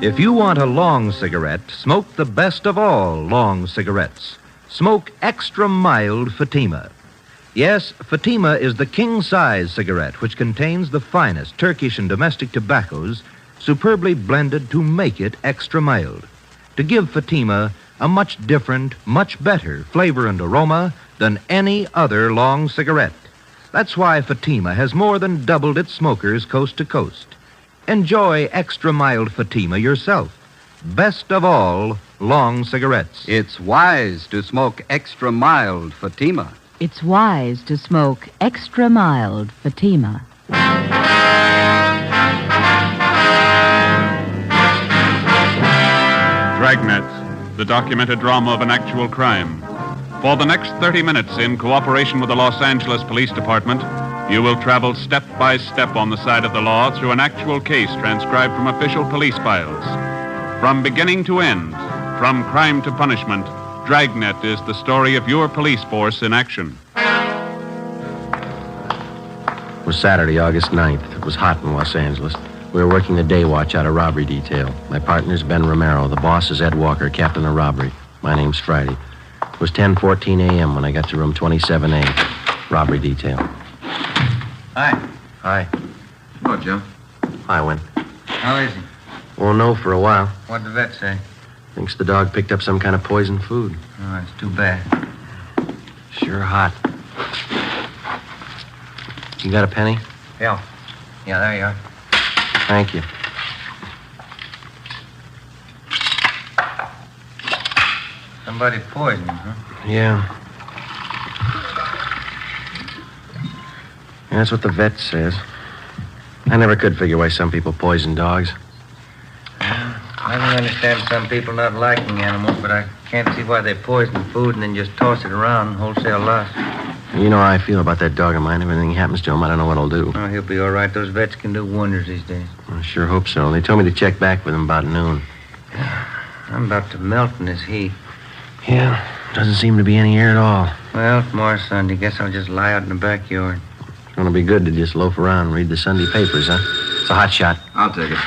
If you want a long cigarette, smoke the best of all long cigarettes. Smoke extra mild Fatima. Yes, Fatima is the king-size cigarette which contains the finest Turkish and domestic tobaccos superbly blended to make it extra mild, to give Fatima a much different, much better flavor and aroma than any other long cigarette. That's why Fatima has more than doubled its smokers coast to coast. Enjoy extra mild Fatima yourself. Best of all long cigarettes. It's wise to smoke extra mild Fatima. It's wise to smoke extra mild Fatima. Dragnet, the documented drama of an actual crime. For the next 30 minutes, in cooperation with the Los Angeles Police Department, you will travel step by step on the side of the law through an actual case transcribed from official police files. From beginning to end, from crime to punishment, Dragnet is the story of your police force in action. It was Saturday, August 9th. It was hot in Los Angeles. We were working the day watch out of robbery detail. My partner's Ben Romero. The boss is Ed Walker, captain of robbery. My name's Friday. It was 10:14 a.m. when I got to room 27A, robbery detail. Hi. Hi. Hello, Joe. Hi, Win. How is he? Won't know for a while. What'd the vet say? Thinks the dog picked up some kind of poisoned food. Oh, that's too bad. Sure hot. You got a penny? Yeah, there you are. Thank you. Somebody poisoned, huh? Yeah. That's what the vet says. I never could figure why some people poison dogs. I can understand some people not liking animals, but I can't see why they poison food and then just toss it around wholesale loss. You know how I feel about that dog of mine. If anything happens to him, I don't know what I'll do. Oh, he'll be all right. Those vets can do wonders these days. I sure hope so. They told me to check back with him about noon. I'm about to melt in this heat. Yeah, doesn't seem to be any air at all. Well, tomorrow's Sunday. Guess I'll just lie out in the backyard. It's going to be good to just loaf around and read the Sunday papers, huh? It's a hot shot. I'll take it.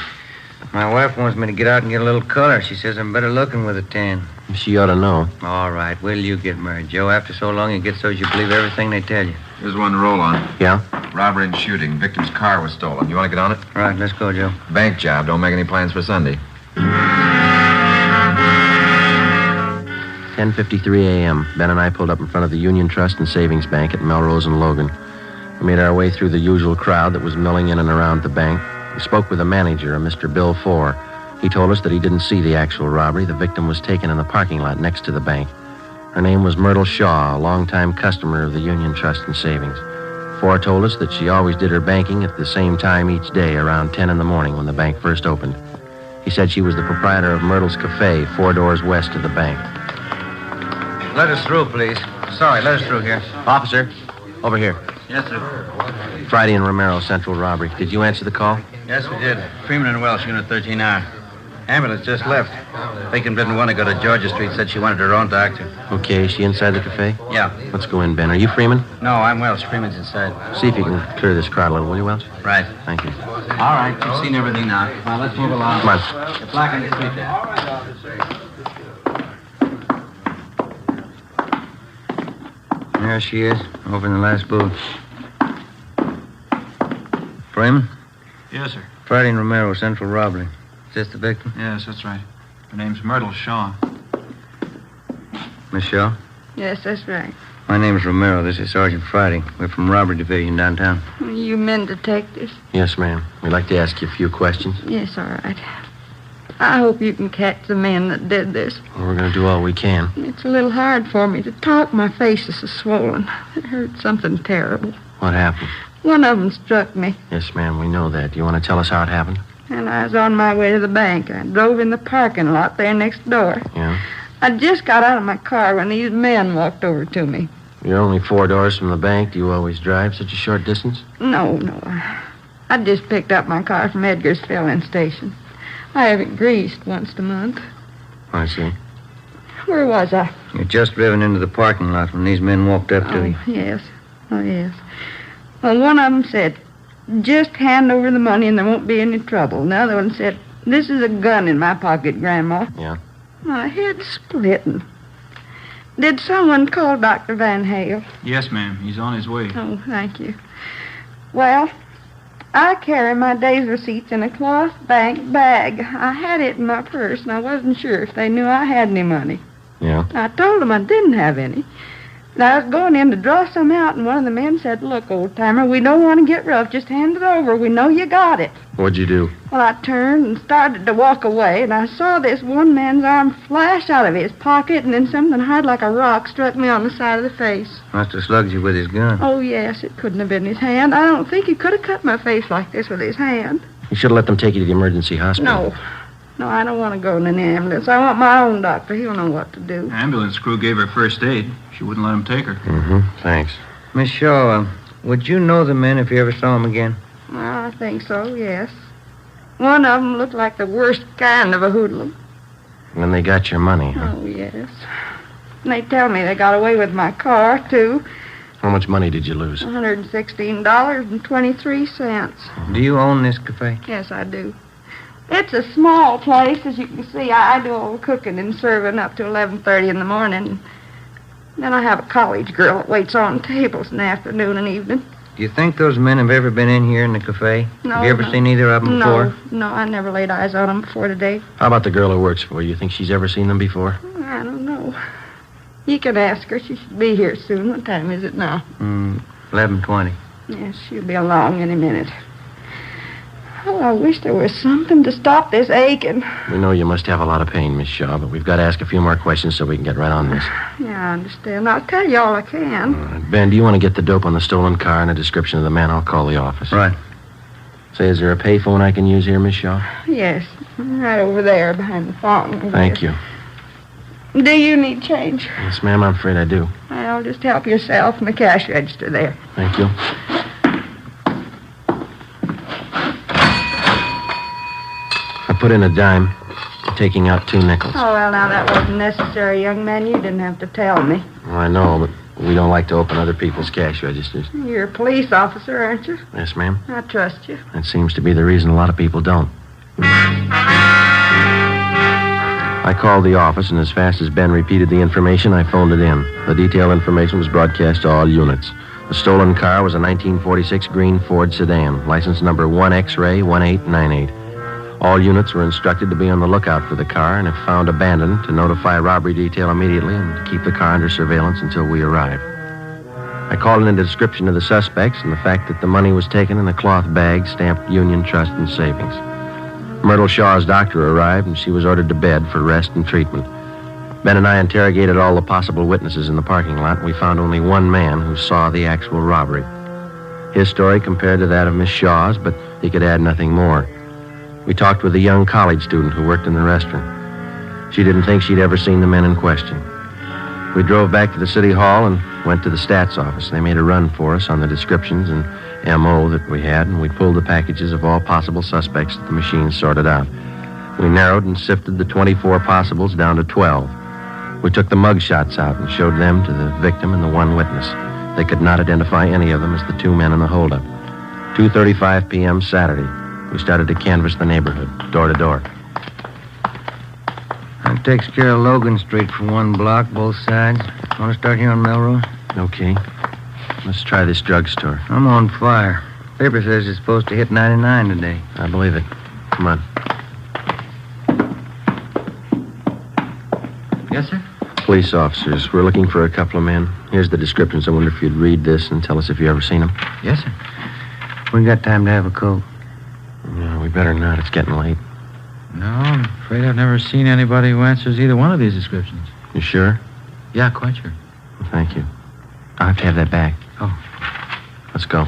My wife wants me to get out and get a little color. She says I'm better looking with a tan. She ought to know. All right. Will you get married, Joe? After so long, it gets so you believe everything they tell you. Here's one to roll on. Yeah? Robbery and shooting. Victim's car was stolen. You want to get on it? All right, let's go, Joe. Bank job. Don't make any plans for Sunday. 10:53 a.m. Ben and I pulled up in front of the Union Trust and Savings Bank at Melrose and Logan. We made our way through the usual crowd that was milling in and around the bank. We spoke with the manager, a Mr. Bill Fore. He told us that he didn't see the actual robbery. The victim was taken in the parking lot next to the bank. Her name was Myrtle Shaw, a longtime customer of the Union Trust and Savings. Fore told us that she always did her banking at the same time each day, around 10 in the morning when the bank first opened. He said she was the proprietor of Myrtle's Cafe, 4 doors west of the bank. Let us through, please. Sorry, let us through here. Officer, over here. Yes, sir. Friday and Romero, central robbery. Did you answer the call? Yes, we did. Freeman and Welsh, Unit 13R. Ambulance just left. Victim didn't want to go to Georgia Street. Said she wanted her own doctor. Okay, is she inside the cafe? Yeah. Let's go in, Ben. Are you Freeman? No, I'm Welsh. Freeman's inside. See if you can clear this crowd a little, will you, Welch? Right. Thank you. All right, you've seen everything now. Now, let's move along. Come on. Get black on the street there. There she is, over in the last booth. Freeman? Yes, sir. Friday and Romero, central robbery. Is this the victim? Yes, that's right. Her name's Myrtle Shaw. Miss Shaw? Yes, that's right. My name's Romero. This is Sergeant Friday. We're from Robbery Division downtown. You men detectives? Yes, ma'am. We'd like to ask you a few questions. Yes, all right. I hope you can catch the men that did this. Well, we're going to do all we can. It's a little hard for me to talk. My face is so swollen. It hurt something terrible. What happened? One of them struck me, Yes, ma'am, we know that. Do you want to tell us how it happened? and I was on my way to the bank. I drove in the parking lot there next door. Yeah? I just got out of my car when these men walked over to me. You're only 4 doors from the bank. Do you always drive such a short distance? No. I just picked up my car from Edgar's filling station. I have it greased once a month. I see. Where was I? You'd just driven into the parking lot when these men walked up to you. Yes. Oh, yes. Well, one of them said, just hand over the money and there won't be any trouble. And the other one said, this is a gun in my pocket, Grandma. Yeah? My head's splitting. Did someone call Dr. Van Hale? Yes, ma'am. He's on his way. Oh, thank you. Well, I carry my day's receipts in a cloth bank bag. I had it in my purse, and I wasn't sure if they knew I had any money. Yeah? I told them I didn't have any. And I was going in to draw some out, and one of the men said, look, old-timer, we don't want to get rough. Just hand it over. We know you got it. What'd you do? Well, I turned and started to walk away, and I saw this one man's arm flash out of his pocket, and then something hard like a rock struck me on the side of the face. Must have slugged you with his gun. Oh, yes, it couldn't have been his hand. I don't think he could have cut my face like this with his hand. You should have let them take you to the emergency hospital. No. No, I don't want to go in an ambulance. I want my own doctor. He'll know what to do. Ambulance crew gave her first aid. She wouldn't let him take her. Mm-hmm. Thanks. Miss Shaw, would you know the men if you ever saw them again? Well, I think so, yes. One of them looked like the worst kind of a hoodlum. When they got your money, huh? Oh, yes. And they tell me they got away with my car, too. How much money did you lose? $116.23. Do you own this cafe? Yes, I do. It's a small place, as you can see. I do all the cooking and serving up to 11:30 in the morning. Then I have a college girl that waits on tables in the afternoon and evening. Do you think those men have ever been in here in the cafe? No. Have you ever seen either of them before? No, I never laid eyes on them before today. How about the girl who works for you? You think she's ever seen them before? I don't know. You can ask her. She should be here soon. What time is it now? 11:20. Yes, she'll be along any minute. Oh, I wish there was something to stop this aching. We know you must have a lot of pain, Miss Shaw, but we've got to ask a few more questions so we can get right on this. Yeah, I understand. I'll tell you all I can. Ben, do you want to get the dope on the stolen car and a description of the man? I'll call the office. Right. Say, is there a payphone I can use here, Miss Shaw? Yes, right over there behind the fountain. Thank you. Do you need change? Yes, ma'am, I'm afraid I do. Well, just help yourself in the cash register there. Thank you. I put in a dime, taking out 2 nickels. Oh, well, now that wasn't necessary, young man. You didn't have to tell me. Well, I know, but we don't like to open other people's cash registers. You're a police officer, aren't you? Yes, ma'am. I trust you. That seems to be the reason a lot of people don't. I called the office, and as fast as Ben repeated the information, I phoned it in. The detailed information was broadcast to all units. The stolen car was a 1946 green Ford sedan, license number 1X-ray 1898. All units were instructed to be on the lookout for the car, and if found abandoned, to notify robbery detail immediately and keep the car under surveillance until we arrive. I called in a description of the suspects and the fact that the money was taken in a cloth bag stamped Union Trust and Savings. Myrtle Shaw's doctor arrived, and she was ordered to bed for rest and treatment. Ben and I interrogated all the possible witnesses in the parking lot, and we found only one man who saw the actual robbery. His story compared to that of Miss Shaw's, but he could add nothing more. We talked with a young college student who worked in the restaurant. She didn't think she'd ever seen the men in question. We drove back to the city hall and went to the stats office. They made a run for us on the descriptions and M.O. that we had, and we pulled the packages of all possible suspects that the machine sorted out. We narrowed and sifted the 24 possibles down to 12. We took the mug shots out and showed them to the victim and the one witness. They could not identify any of them as the 2 men in the holdup. 2:35 p.m. Saturday. We started to canvass the neighborhood, door to door. That takes care of Logan Street for 1 block, both sides. Want to start here on Melrose? Okay. Let's try this drugstore. I'm on fire. Paper says it's supposed to hit 99 today. I believe it. Come on. Yes, sir? Police officers. We're looking for a couple of men. Here's the descriptions. I wonder if you'd read this and tell us if you ever seen them. Yes, sir. We got time to have a coat. No, we better not. It's getting late. No, I'm afraid I've never seen anybody who answers either one of these descriptions. You sure? Yeah, quite sure. Well, thank you. I'll have to have that back. Oh. Let's go.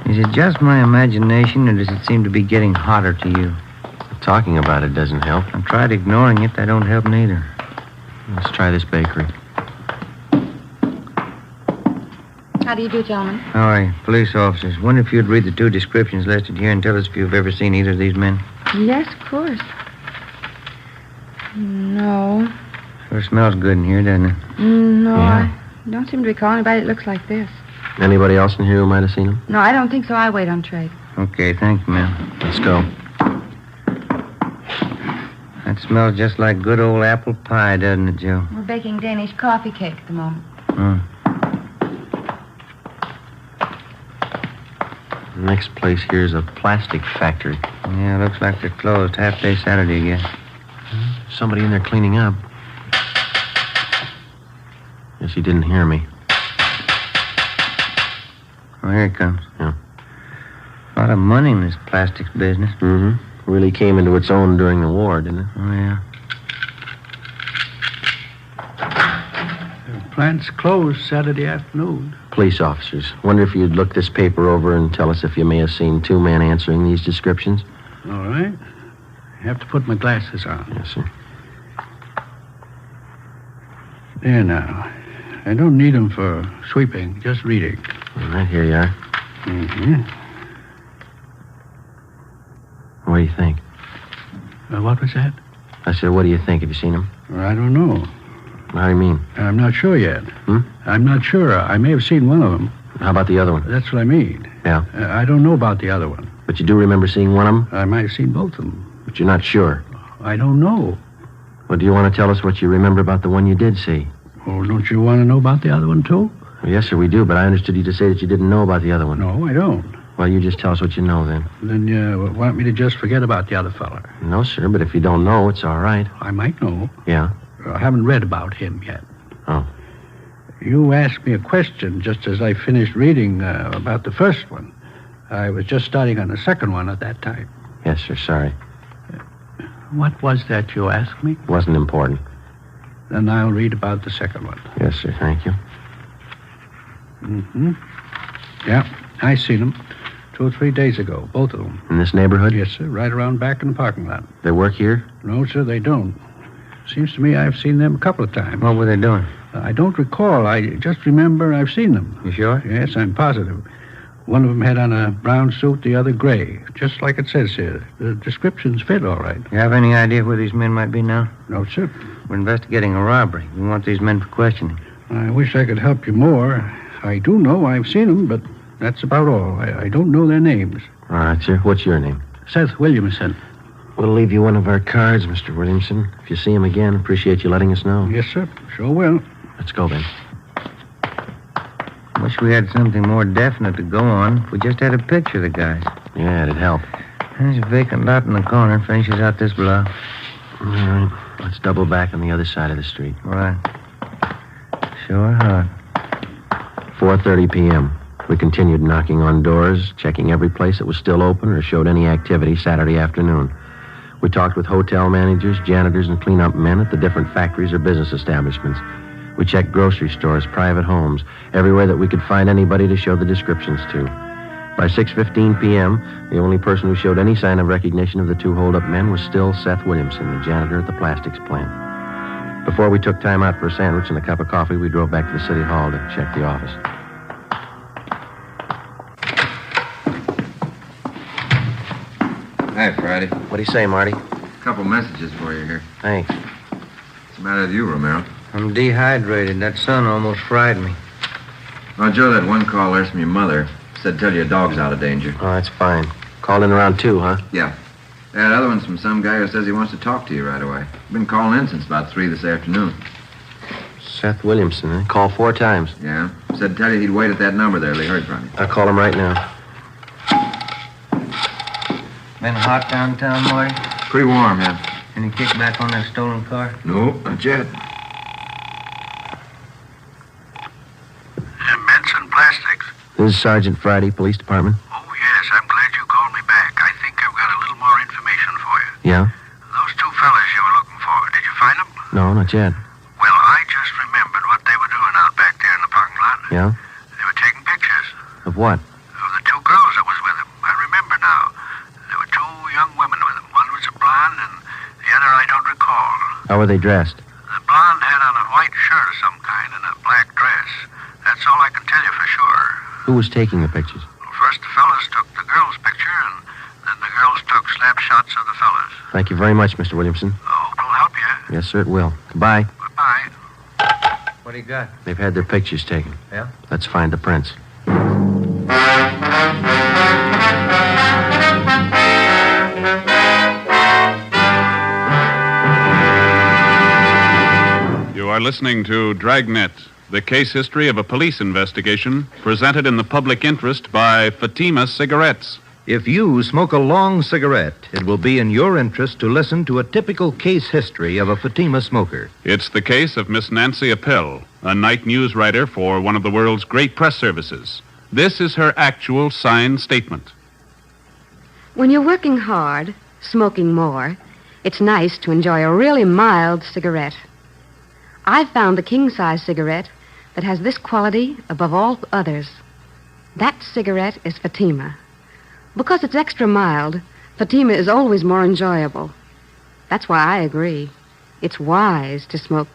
Is it just my imagination, or does it seem to be getting hotter to you? Talking about it doesn't help. I've tried ignoring it. That don't help neither. Let's try this bakery. How do you do, gentlemen? All right, police officers. Wonder if you'd read the 2 descriptions listed here and tell us if you've ever seen either of these men. Yes, of course. No. Sure smells good in here, doesn't it? No, Yeah. I don't seem to recall anybody that looks like this. Anybody else in here who might have seen him? No, I don't think so. I wait on trade. Okay, thank you, ma'am. Let's go. That smells just like good old apple pie, doesn't it, Joe? We're baking Danish coffee cake at the moment. The next place here's a plastic factory. Yeah, looks like they're closed. Half day Saturday again. Somebody in there cleaning up. Guess he didn't hear me. Oh, here it comes. Yeah. A lot of money in this plastics business. Mm-hmm. Really came into its own during the war, didn't it? Oh, yeah. The plant's closed Saturday afternoon. Police officers. Wonder if you'd look this paper over and tell us if you may have seen two men answering these descriptions. All right. I have to put my glasses on. Yes, sir. There now. I don't need them for sweeping, just reading. All right, here you are. Mm-hmm. What do you think? What was that? I said, what do you think? Have you seen him? I don't know. How do you mean? I'm not sure yet. Hmm? I'm not sure. I may have seen one of them. How about the other one? That's what I mean. Yeah. I don't know about the other one. But you do remember seeing one of them? I might have seen both of them. But you're not sure? I don't know. Well, do you want to tell us what you remember about the one you did see? Oh, don't you want to know about the other one, too? Well, yes, sir, we do, but I understood you to say that you didn't know about the other one. No, I don't. Well, you just tell us what you know, then. Then you want me to just forget about the other fella? No, sir, but if you don't know, it's all right. I might know. Yeah? I haven't read about him yet. Oh. You asked me a question just as I finished reading about the first one. I was just starting on the second one at that time. Yes, sir, sorry. What was that you asked me? Wasn't important. Then I'll read about the second one. Yes, sir, thank you. Mm-hmm. Yeah, I seen them 2 or 3 days ago, both of them. In this neighborhood? Yes, sir, right around back in the parking lot. They work here? No, sir, they don't. Seems to me I've seen them a couple of times. What were they doing? I don't recall. I just remember I've seen them. You sure? Yes, I'm positive. One of them had on a brown suit, the other gray, just like it says here. The descriptions fit all right. You have any idea where these men might be now? No, sir. We're investigating a robbery. We want these men for questioning. I wish I could help you more. I do know I've seen them, but that's about all. I don't know their names. All right, sir. What's your name? Seth Williamson. We'll leave you one of our cards, Mr. Williamson. If you see him again, appreciate you letting us know. Yes, sir. Sure will. Let's go, then. Wish we had something more definite to go on. If we just had a picture of the guys. Yeah, it'd help. There's a vacant lot in the corner. Finishes out this block. All right. Let's double back on the other side of the street. All right. Sure hot. 4:30 p.m. We continued knocking on doors, checking every place that was still open or showed any activity Saturday afternoon. We talked with hotel managers, janitors, and cleanup men at the different factories or business establishments. We checked grocery stores, private homes, everywhere that we could find anybody to show the descriptions to. By 6:15 p.m., the only person who showed any sign of recognition of the two hold-up men was still Seth Williamson, the janitor at the plastics plant. Before we took time out for a sandwich and a cup of coffee, we drove back to the city hall to check the office. Hi, Friday. What do you say, Marty? A couple messages for you here. Thanks. What's the matter with you, Romero? I'm dehydrated. That sun almost fried me. Well, Joe, that one call there's from your mother. Said tell your dog's out of danger. Oh, that's fine. Called in around 2, huh? Yeah. That other one's from some guy who says he wants to talk to you right away. Been calling in since about 3 this afternoon. Seth Williamson, eh? Called 4 times. Yeah. Said tell you he'd wait at that number there till he heard from you. I'll call him right now. Been hot downtown, Marty? Pretty warm, yeah. Any kickback on that stolen car? No, not yet. Benson Plastics. This is Sergeant Friday, Police Department. Oh, yes, I'm glad you called me back. I think I've got a little more information for you. Yeah? Those 2 fellas you were looking for, did you find them? No, not yet. Well, I just remembered what they were doing out back there in the parking lot. Yeah? They were taking pictures Of what? of the 2 girls that was with them. I remember now. There were 2 young women with them. One was a blonde and the other I don't recall. How were they dressed? The blonde had on a white shirt of some kind and a black dress. That's all I can tell you for sure. Who was taking the pictures? First the fellas took the girls' picture, and then the girls took snapshots of the fellas. Thank you very much, Mr. Williamson. Oh, it'll help you. Yes, sir, it will. Goodbye. Goodbye. What do you got? They've had their pictures taken. Yeah? Let's find the prints. You are listening to Dragnet, the case history of a police investigation presented in the public interest by Fatima Cigarettes. If you smoke a long cigarette, it will be in your interest to listen to a typical case history of a Fatima smoker. It's the case of Miss Nancy Appel, a night news writer for one of the world's great press services. This is her actual signed statement. When you're working hard, smoking more, it's nice to enjoy a really mild cigarette. I found the king-size cigarette that has this quality above all others. That cigarette is Fatima. Because it's extra mild, Fatima is always more enjoyable. That's why I agree. It's wise to smoke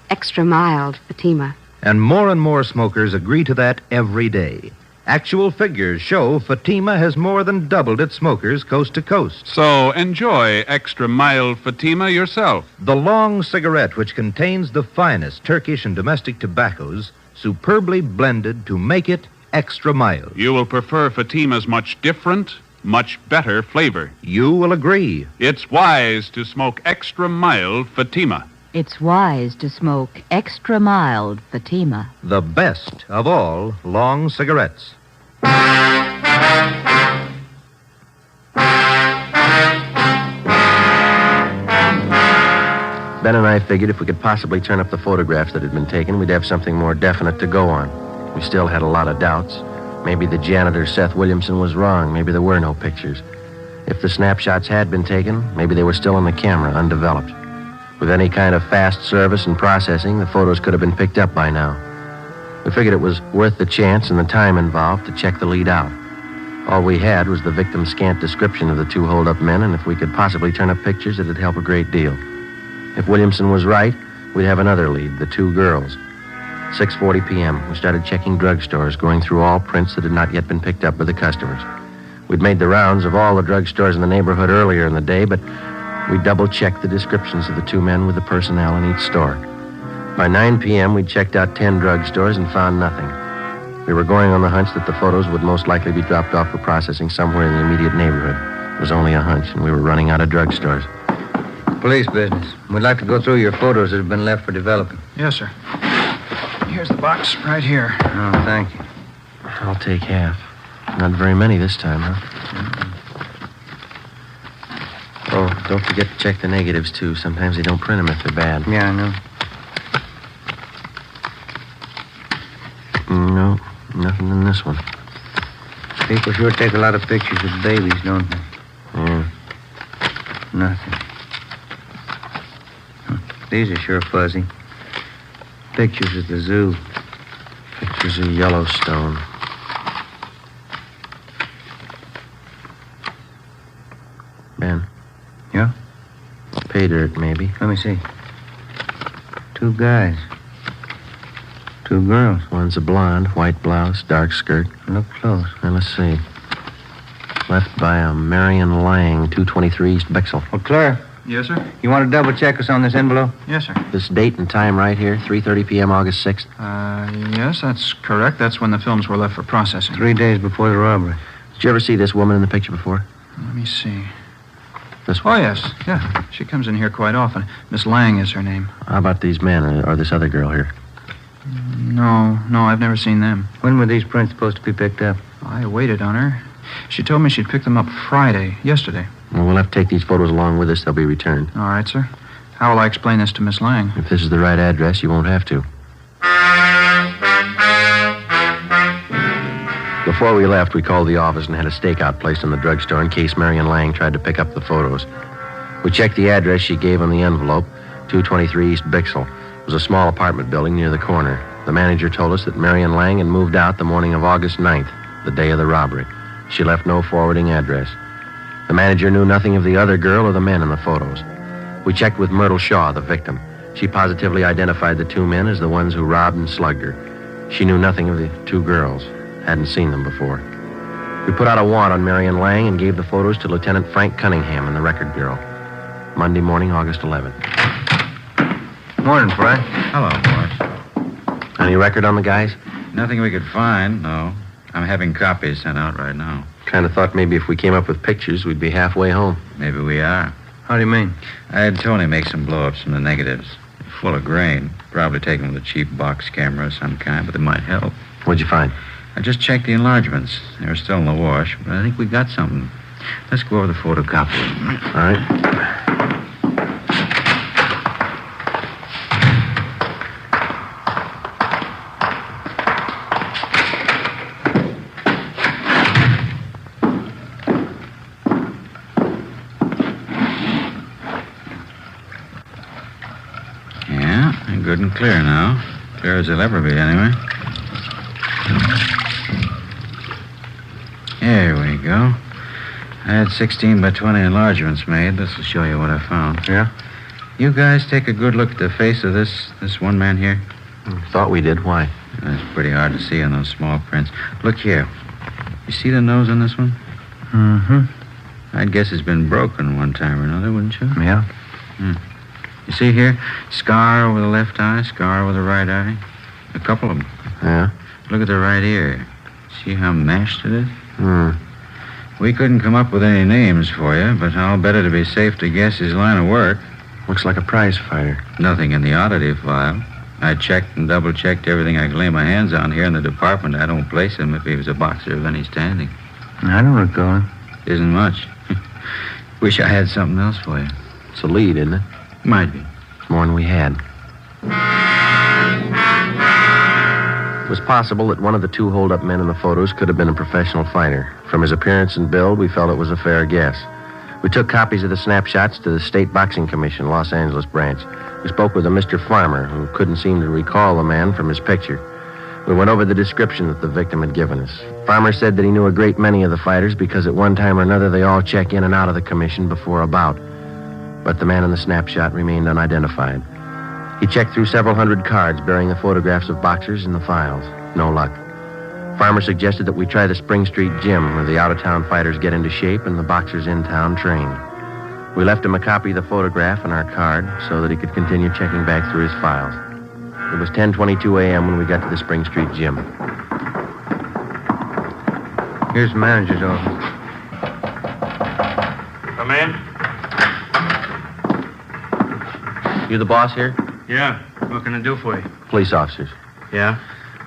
extra mild Fatima. And more smokers agree to that every day. Actual figures show Fatima has more than doubled its smokers coast to coast. So enjoy extra mild Fatima yourself. The long cigarette, which contains the finest Turkish and domestic tobaccos, superbly blended to make it extra mild. You will prefer Fatima's much different, much better flavor. You will agree. It's wise to smoke extra mild Fatima. It's wise to smoke extra mild Fatima. The best of all long cigarettes. Ben and I figured if we could possibly turn up the photographs that had been taken, we'd have something more definite to go on. We still had a lot of doubts. Maybe the janitor, Seth Williamson, was wrong. Maybe there were no pictures. If the snapshots had been taken, maybe they were still on the camera, undeveloped. With any kind of fast service and processing, the photos could have been picked up by now. We figured it was worth the chance and the time involved to check the lead out. All we had was the victim's scant description of the two hold-up men, and if we could possibly turn up pictures, it'd help a great deal. If Williamson was right, we'd have another lead, the two girls. 6:40 p.m., we started checking drugstores, going through all prints that had not yet been picked up by the customers. We'd made the rounds of all the drugstores in the neighborhood earlier in the day, but we double-checked the descriptions of the two men with the personnel in each store. By 9 p.m., we'd checked out 10 drugstores and found nothing. We were going on the hunch that the photos would most likely be dropped off for processing somewhere in the immediate neighborhood. It was only a hunch, and we were running out of drugstores. Police business. We'd like to go through your photos that have been left for developing. Yes, sir. Here's the box right here. Oh, thank you. I'll take half. Not very many this time, huh? Oh, don't forget to check the negatives, too. Sometimes they don't print them if they're bad. Yeah, I know. No, nothing in this one. People sure take a lot of pictures of babies, don't they? Yeah. Nothing. These are sure fuzzy. Pictures of the zoo. Pictures of Yellowstone. Ben. Yeah? Pay dirt, maybe. Let me see. Two guys. Two girls. One's a blonde, white blouse, dark skirt. Look close. Now, let's see. Left by a Marion Lang, 223 East Bexel. Well, Claire. Yes, sir? You want to double check us on this envelope? Yes, sir. This date and time right here, 3:30 p.m., August 6th. Yes, that's correct. That's when the films were left for processing. 3 days before the robbery. Did you ever see this woman in the picture before? Let me see. This one? Oh, yes. Yeah. She comes in here quite often. Miss Lang is her name. How about these men or this other girl here? No, I've never seen them. When were these prints supposed to be picked up? I waited on her. She told me she'd pick them up Friday, yesterday. Well, we'll have to take these photos along with us. They'll be returned. All right, sir. How will I explain this to Miss Lang? If this is the right address, you won't have to. Before we left, we called the office and had a stakeout placed in the drugstore in case Marion Lang tried to pick up the photos. We checked the address she gave on the envelope, 223 East Bixel. It was a small apartment building near the corner. The manager told us that Marion Lang had moved out the morning of August 9th, the day of the robbery. She left no forwarding address. The manager knew nothing of the other girl or the men in the photos. We checked with Myrtle Shaw, the victim. She positively identified the two men as the ones who robbed and slugged her. She knew nothing of the two girls. Hadn't seen them before. We put out a warrant on Marion Lang and gave the photos to Lieutenant Frank Cunningham and the record bureau. Monday morning, August 11th. Morning, Frank. Hello, boss. Any record on the guys? Nothing we could find, no. I'm having copies sent out right now. Kind of thought maybe if we came up with pictures, we'd be halfway home. Maybe we are. How do you mean? I had Tony make some blow-ups from the negatives. Full of grain. Probably taken with a cheap box camera of some kind, but they might help. What'd you find? I just checked the enlargements. They were still in the wash, but I think we got something. Let's go over the photocopy. All right. Yeah, good and clear now. Sure as he'll ever be, anyway. Here we go. I had 16 by 20 enlargements made. This will show you what I found. Yeah? You guys take a good look at the face of this one man here. Thought we did. Why? That's pretty hard to see on those small prints. Look here. You see the nose on this one? Mm-hmm. I'd guess it's been broken one time or another, wouldn't you? Yeah. You see here? Scar over the left eye, scar over the right eye. A couple of them. Yeah? Look at the right ear. See how mashed it is? Hmm. We couldn't come up with any names for you, but I'll bet it'd be safe to guess his line of work. Looks like a prize fighter. Nothing in the oddity file. I checked and double-checked everything I could lay my hands on here in the department. I don't place him if he was a boxer of any standing. I don't recall it. Isn't much. Wish I had something else for you. It's a lead, isn't it? Might be. It's more than we had. It was possible that one of the two hold-up men in the photos could have been a professional fighter. From his appearance and build, we felt it was a fair guess. We took copies of the snapshots to the State Boxing Commission, Los Angeles branch. We spoke with a Mr. Farmer, who couldn't seem to recall the man from his picture. We went over the description that the victim had given us. Farmer said that he knew a great many of the fighters because at one time or another they all check in and out of the commission before a bout. But the man in the snapshot remained unidentified. He checked through several hundred cards bearing the photographs of boxers in the files. No luck. Farmer suggested that we try the Spring Street gym where the out-of-town fighters get into shape and the boxers in town train. We left him a copy of the photograph and our card so that he could continue checking back through his files. It was 10:22 a.m. when we got to the Spring Street gym. Here's the manager's office. Come in. You the boss here? Yeah. What can I do for you? Police officers. Yeah?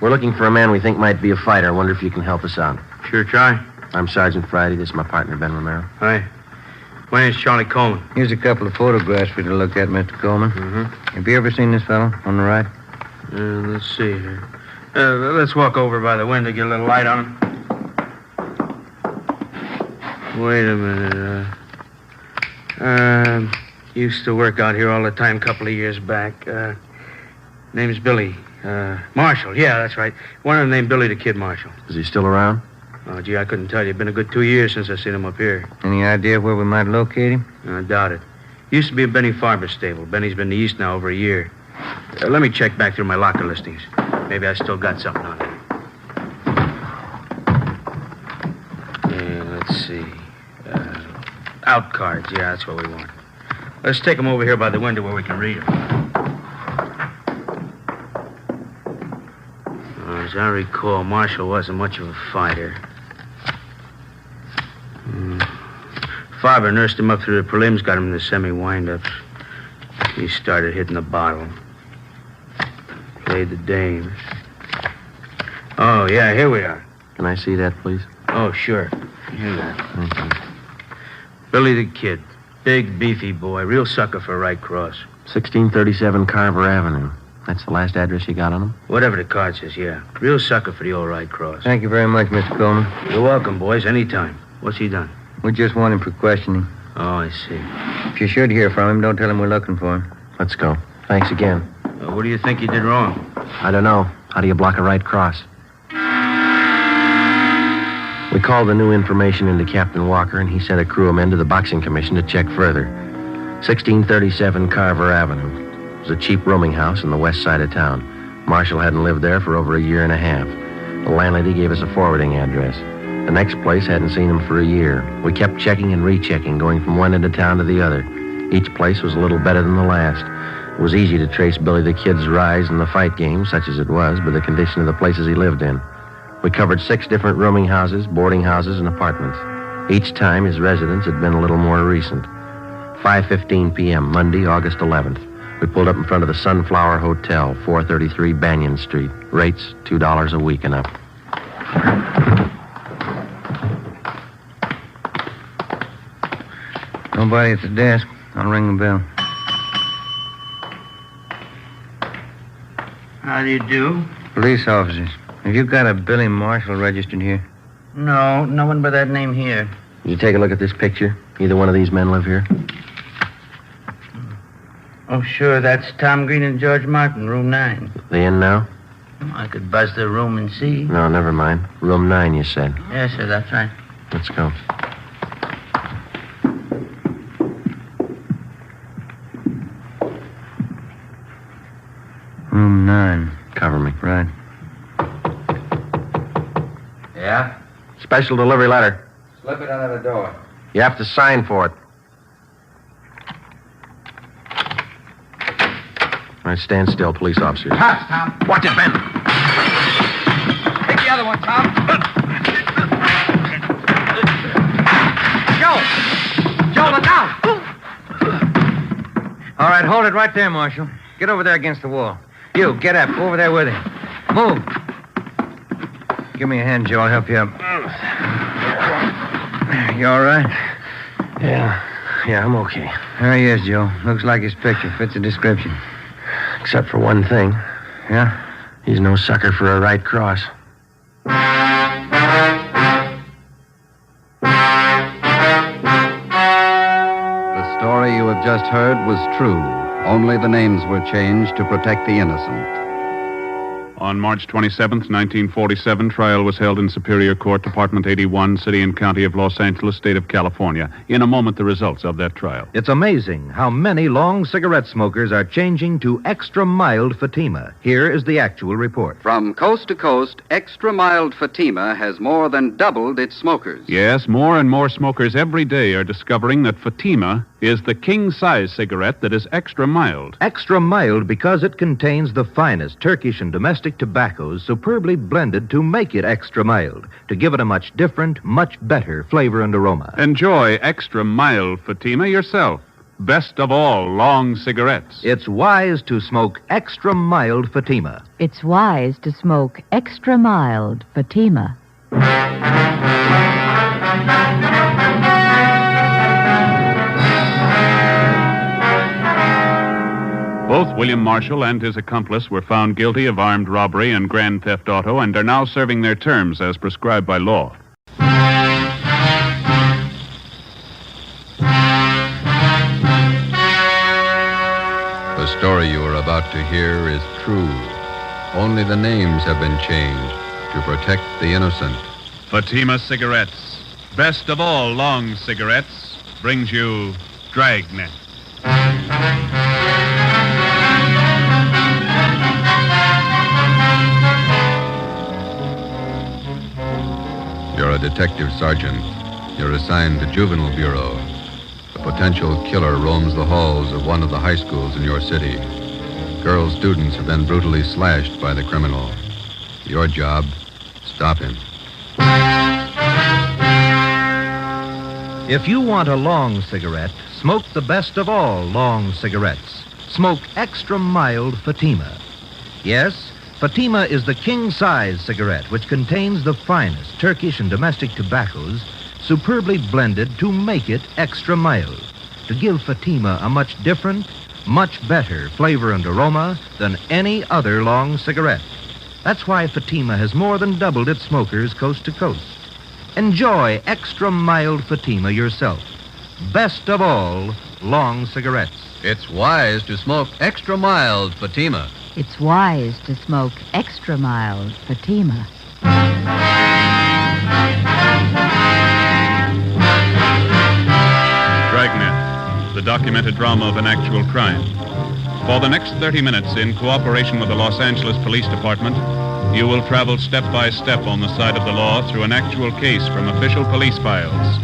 We're looking for a man we think might be a fighter. I wonder if you can help us out. Sure try. I'm Sergeant Friday. This is my partner, Ben Romero. Hi. My name's Charlie Coleman. Here's a couple of photographs for you to look at, Mr. Coleman. Mm-hmm. Have you ever seen this fellow on the right? Let's see here. Let's walk over by the window, get a little light on him. Wait a minute. Used to work out here all the time a couple of years back. Name's Billy. Marshall. Yeah, that's right. One of them named Billy the Kid Marshall. Is he still around? Oh, gee, I couldn't tell you. It's been a good 2 years since I seen him up here. Any idea where we might locate him? I doubt it. Used to be a Benny Farber's stable. Benny's been to the East now over a year. Let me check back through my locker listings. Maybe I still got something on him. Yeah, let's see. Out cards. Yeah, that's what we want. Let's take them over here by the window where we can read them. As I recall, Marshall wasn't much of a fighter. Farber nursed him up through the prelims, got him in the semi-windups. He started hitting the bottle. Played the dames. Oh, yeah, here we are. Can I see that, please? Oh, sure. Here we are. Thank you. Billy the Kid. Big, beefy boy. Real sucker for a right cross. 1637 Carver Avenue. That's the last address you got on him? Whatever the card says, yeah. Real sucker for the old right cross. Thank you very much, Mr. Coleman. You're welcome, boys. Anytime. What's he done? We just want him for questioning. Oh, I see. If you should hear from him, don't tell him we're looking for him. Let's go. Thanks again. What do you think he did wrong? I don't know. How do you block a right cross? We called the new information into Captain Walker, and he sent a crew of men to the Boxing Commission to check further. 1637 Carver Avenue. It was a cheap rooming house in the west side of town. Marshall hadn't lived there for over a year and a half. The landlady gave us a forwarding address. The next place hadn't seen him for a year. We kept checking and rechecking, going from one end of town to the other. Each place was a little better than the last. It was easy to trace Billy the Kid's rise in the fight game, such as it was, by the condition of the places he lived in. We covered 6 different rooming houses, boarding houses, and apartments. Each time, his residence had been a little more recent. 5:15 p.m., Monday, August 11th. We pulled up in front of the Sunflower Hotel, 433 Banyan Street. Rates, $2 a week and up. Nobody at the desk. I'll ring the bell. How do you do? Police officers. Have you got a Billy Marshall registered here? No, no one by that name here. Did you take a look at this picture? Either one of these men live here? Oh, sure. That's Tom Green and George Martin, room 9. They in now? I could buzz their room and see. No, never mind. Room 9, you said. Yes, sir, that's right. Let's go. Room 9. Cover me. Right. Yeah? Special delivery letter. Slip it under the door. You have to sign for it. All right, stand still, police officers. Cops, Tom. Watch it, Ben. Take the other one, Tom. Joe, look out! All right, hold it right there, Marshal. Get over there against the wall. You, get up. Go over there with him. Move. Give me a hand, Joe. I'll help you up. You all right? Yeah, I'm okay. There he is, Joe. Looks like his picture. Fits the description. Except for one thing. Yeah? He's no sucker for a right cross. The story you have just heard was true. Only the names were changed to protect the innocent. On March 27th, 1947, trial was held in Superior Court, Department 81, City and County of Los Angeles, State of California. In a moment, the results of that trial. It's amazing how many long cigarette smokers are changing to extra mild Fatima. Here is the actual report. From coast to coast, extra mild Fatima has more than doubled its smokers. Yes, more and more smokers every day are discovering that Fatima is the king-size cigarette that is extra mild. Extra mild because it contains the finest Turkish and domestic tobaccos superbly blended to make it extra mild, to give it a much different, much better flavor and aroma. Enjoy extra mild Fatima yourself. Best of all long cigarettes. It's wise to smoke extra mild Fatima. It's wise to smoke extra mild Fatima. Both William Marshall and his accomplice were found guilty of armed robbery and grand theft auto and are now serving their terms as prescribed by law. The story you are about to hear is true. Only the names have been changed to protect the innocent. Fatima Cigarettes, best of all long cigarettes, brings you Dragnet. You're a detective sergeant. You're assigned to Juvenile Bureau. A potential killer roams the halls of one of the high schools in your city. Girl students have been brutally slashed by the criminal. Your job, stop him. If you want a long cigarette, smoke the best of all long cigarettes. Smoke extra mild Fatima. Yes, Fatima is the king-size cigarette which contains the finest Turkish and domestic tobaccos superbly blended to make it extra mild, to give Fatima a much different, much better flavor and aroma than any other long cigarette. That's why Fatima has more than doubled its smokers coast to coast. Enjoy extra mild Fatima yourself. Best of all long cigarettes. It's wise to smoke extra mild Fatima. It's wise to smoke extra mild Fatima. Dragnet, the documented drama of an actual crime. For the next 30 minutes, in cooperation with the Los Angeles Police Department, you will travel step by step on the side of the law through an actual case from official police files.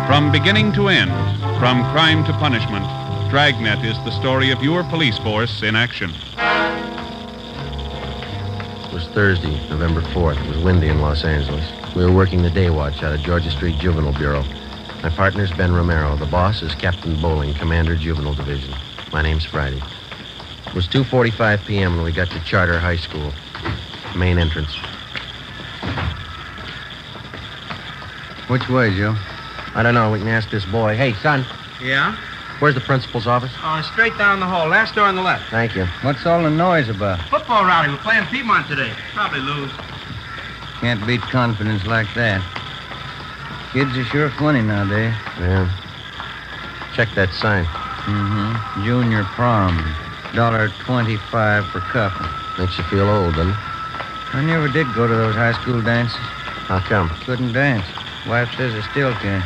From beginning to end, from crime to punishment, Dragnet is the story of your police force in action. It was Thursday, November 4th. It was windy in Los Angeles. We were working the day watch out of Georgia Street Juvenile Bureau. My partner's Ben Romero. The boss is Captain Bowling, Commander Juvenile Division. My name's Friday. It was 2:45 p.m. when we got to Charter High School. Main entrance. Which way, Joe? I don't know. We can ask this boy. Hey, son, Yeah? where's the principal's office? Straight down the hall. Last door on the left. Thank you. What's all the noise about? Football rally. We're playing Piedmont today. Probably lose. Can't beat confidence like that. Kids are sure funny nowadays. Yeah. Check that sign. Mm-hmm. Junior prom. $1.25 for cuffing. Makes you feel old, doesn't it? I never did go to those high school dances. How come? Couldn't dance. Wife says I still can.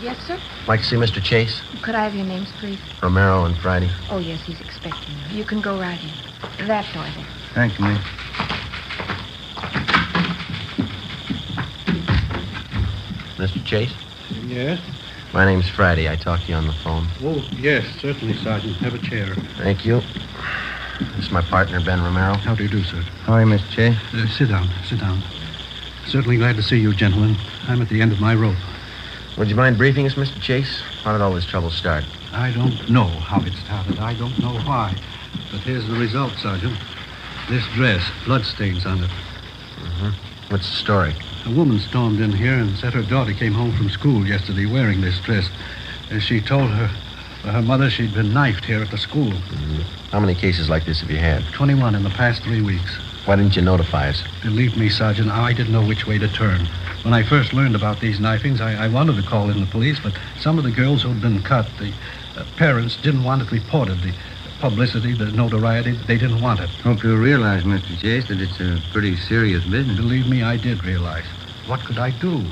Yes, sir? Like to see Mr. Chase? Could I have your names, please? Romero and Friday. Oh, yes, he's expecting you. You can go right in. That door there. Thank you, ma'am. Mr. Chase? Yes? My name's Friday. I talked to you on the phone. Oh, yes, certainly, Sergeant. Have a chair. Thank you. This is my partner, Ben Romero. How do you do, sir? How are you, Mr. Chase? Sit down. Sit down. Certainly glad to see you, gentlemen. I'm at the end of my rope. Would you mind briefing us, Mr. Chase? How did all this trouble start? I don't know how it started. I don't know why. But here's the result, Sergeant. This dress, bloodstains on it. Mm-hmm. What's the story? A woman stormed in here and said her daughter came home from school yesterday wearing this dress. As she told her mother she'd been knifed here at the school. Mm-hmm. How many cases like this have you had? 21 in the past 3 weeks. Why didn't you notify us? Believe me, Sergeant, I didn't know which way to turn. When I first learned about these knifings, I wanted to call in the police, but some of the girls who'd been cut, the parents didn't want it reported. The publicity, the notoriety, they didn't want it. Hope you realize, Mr. Chase, that it's a pretty serious business. Believe me, I did realize. What could I do?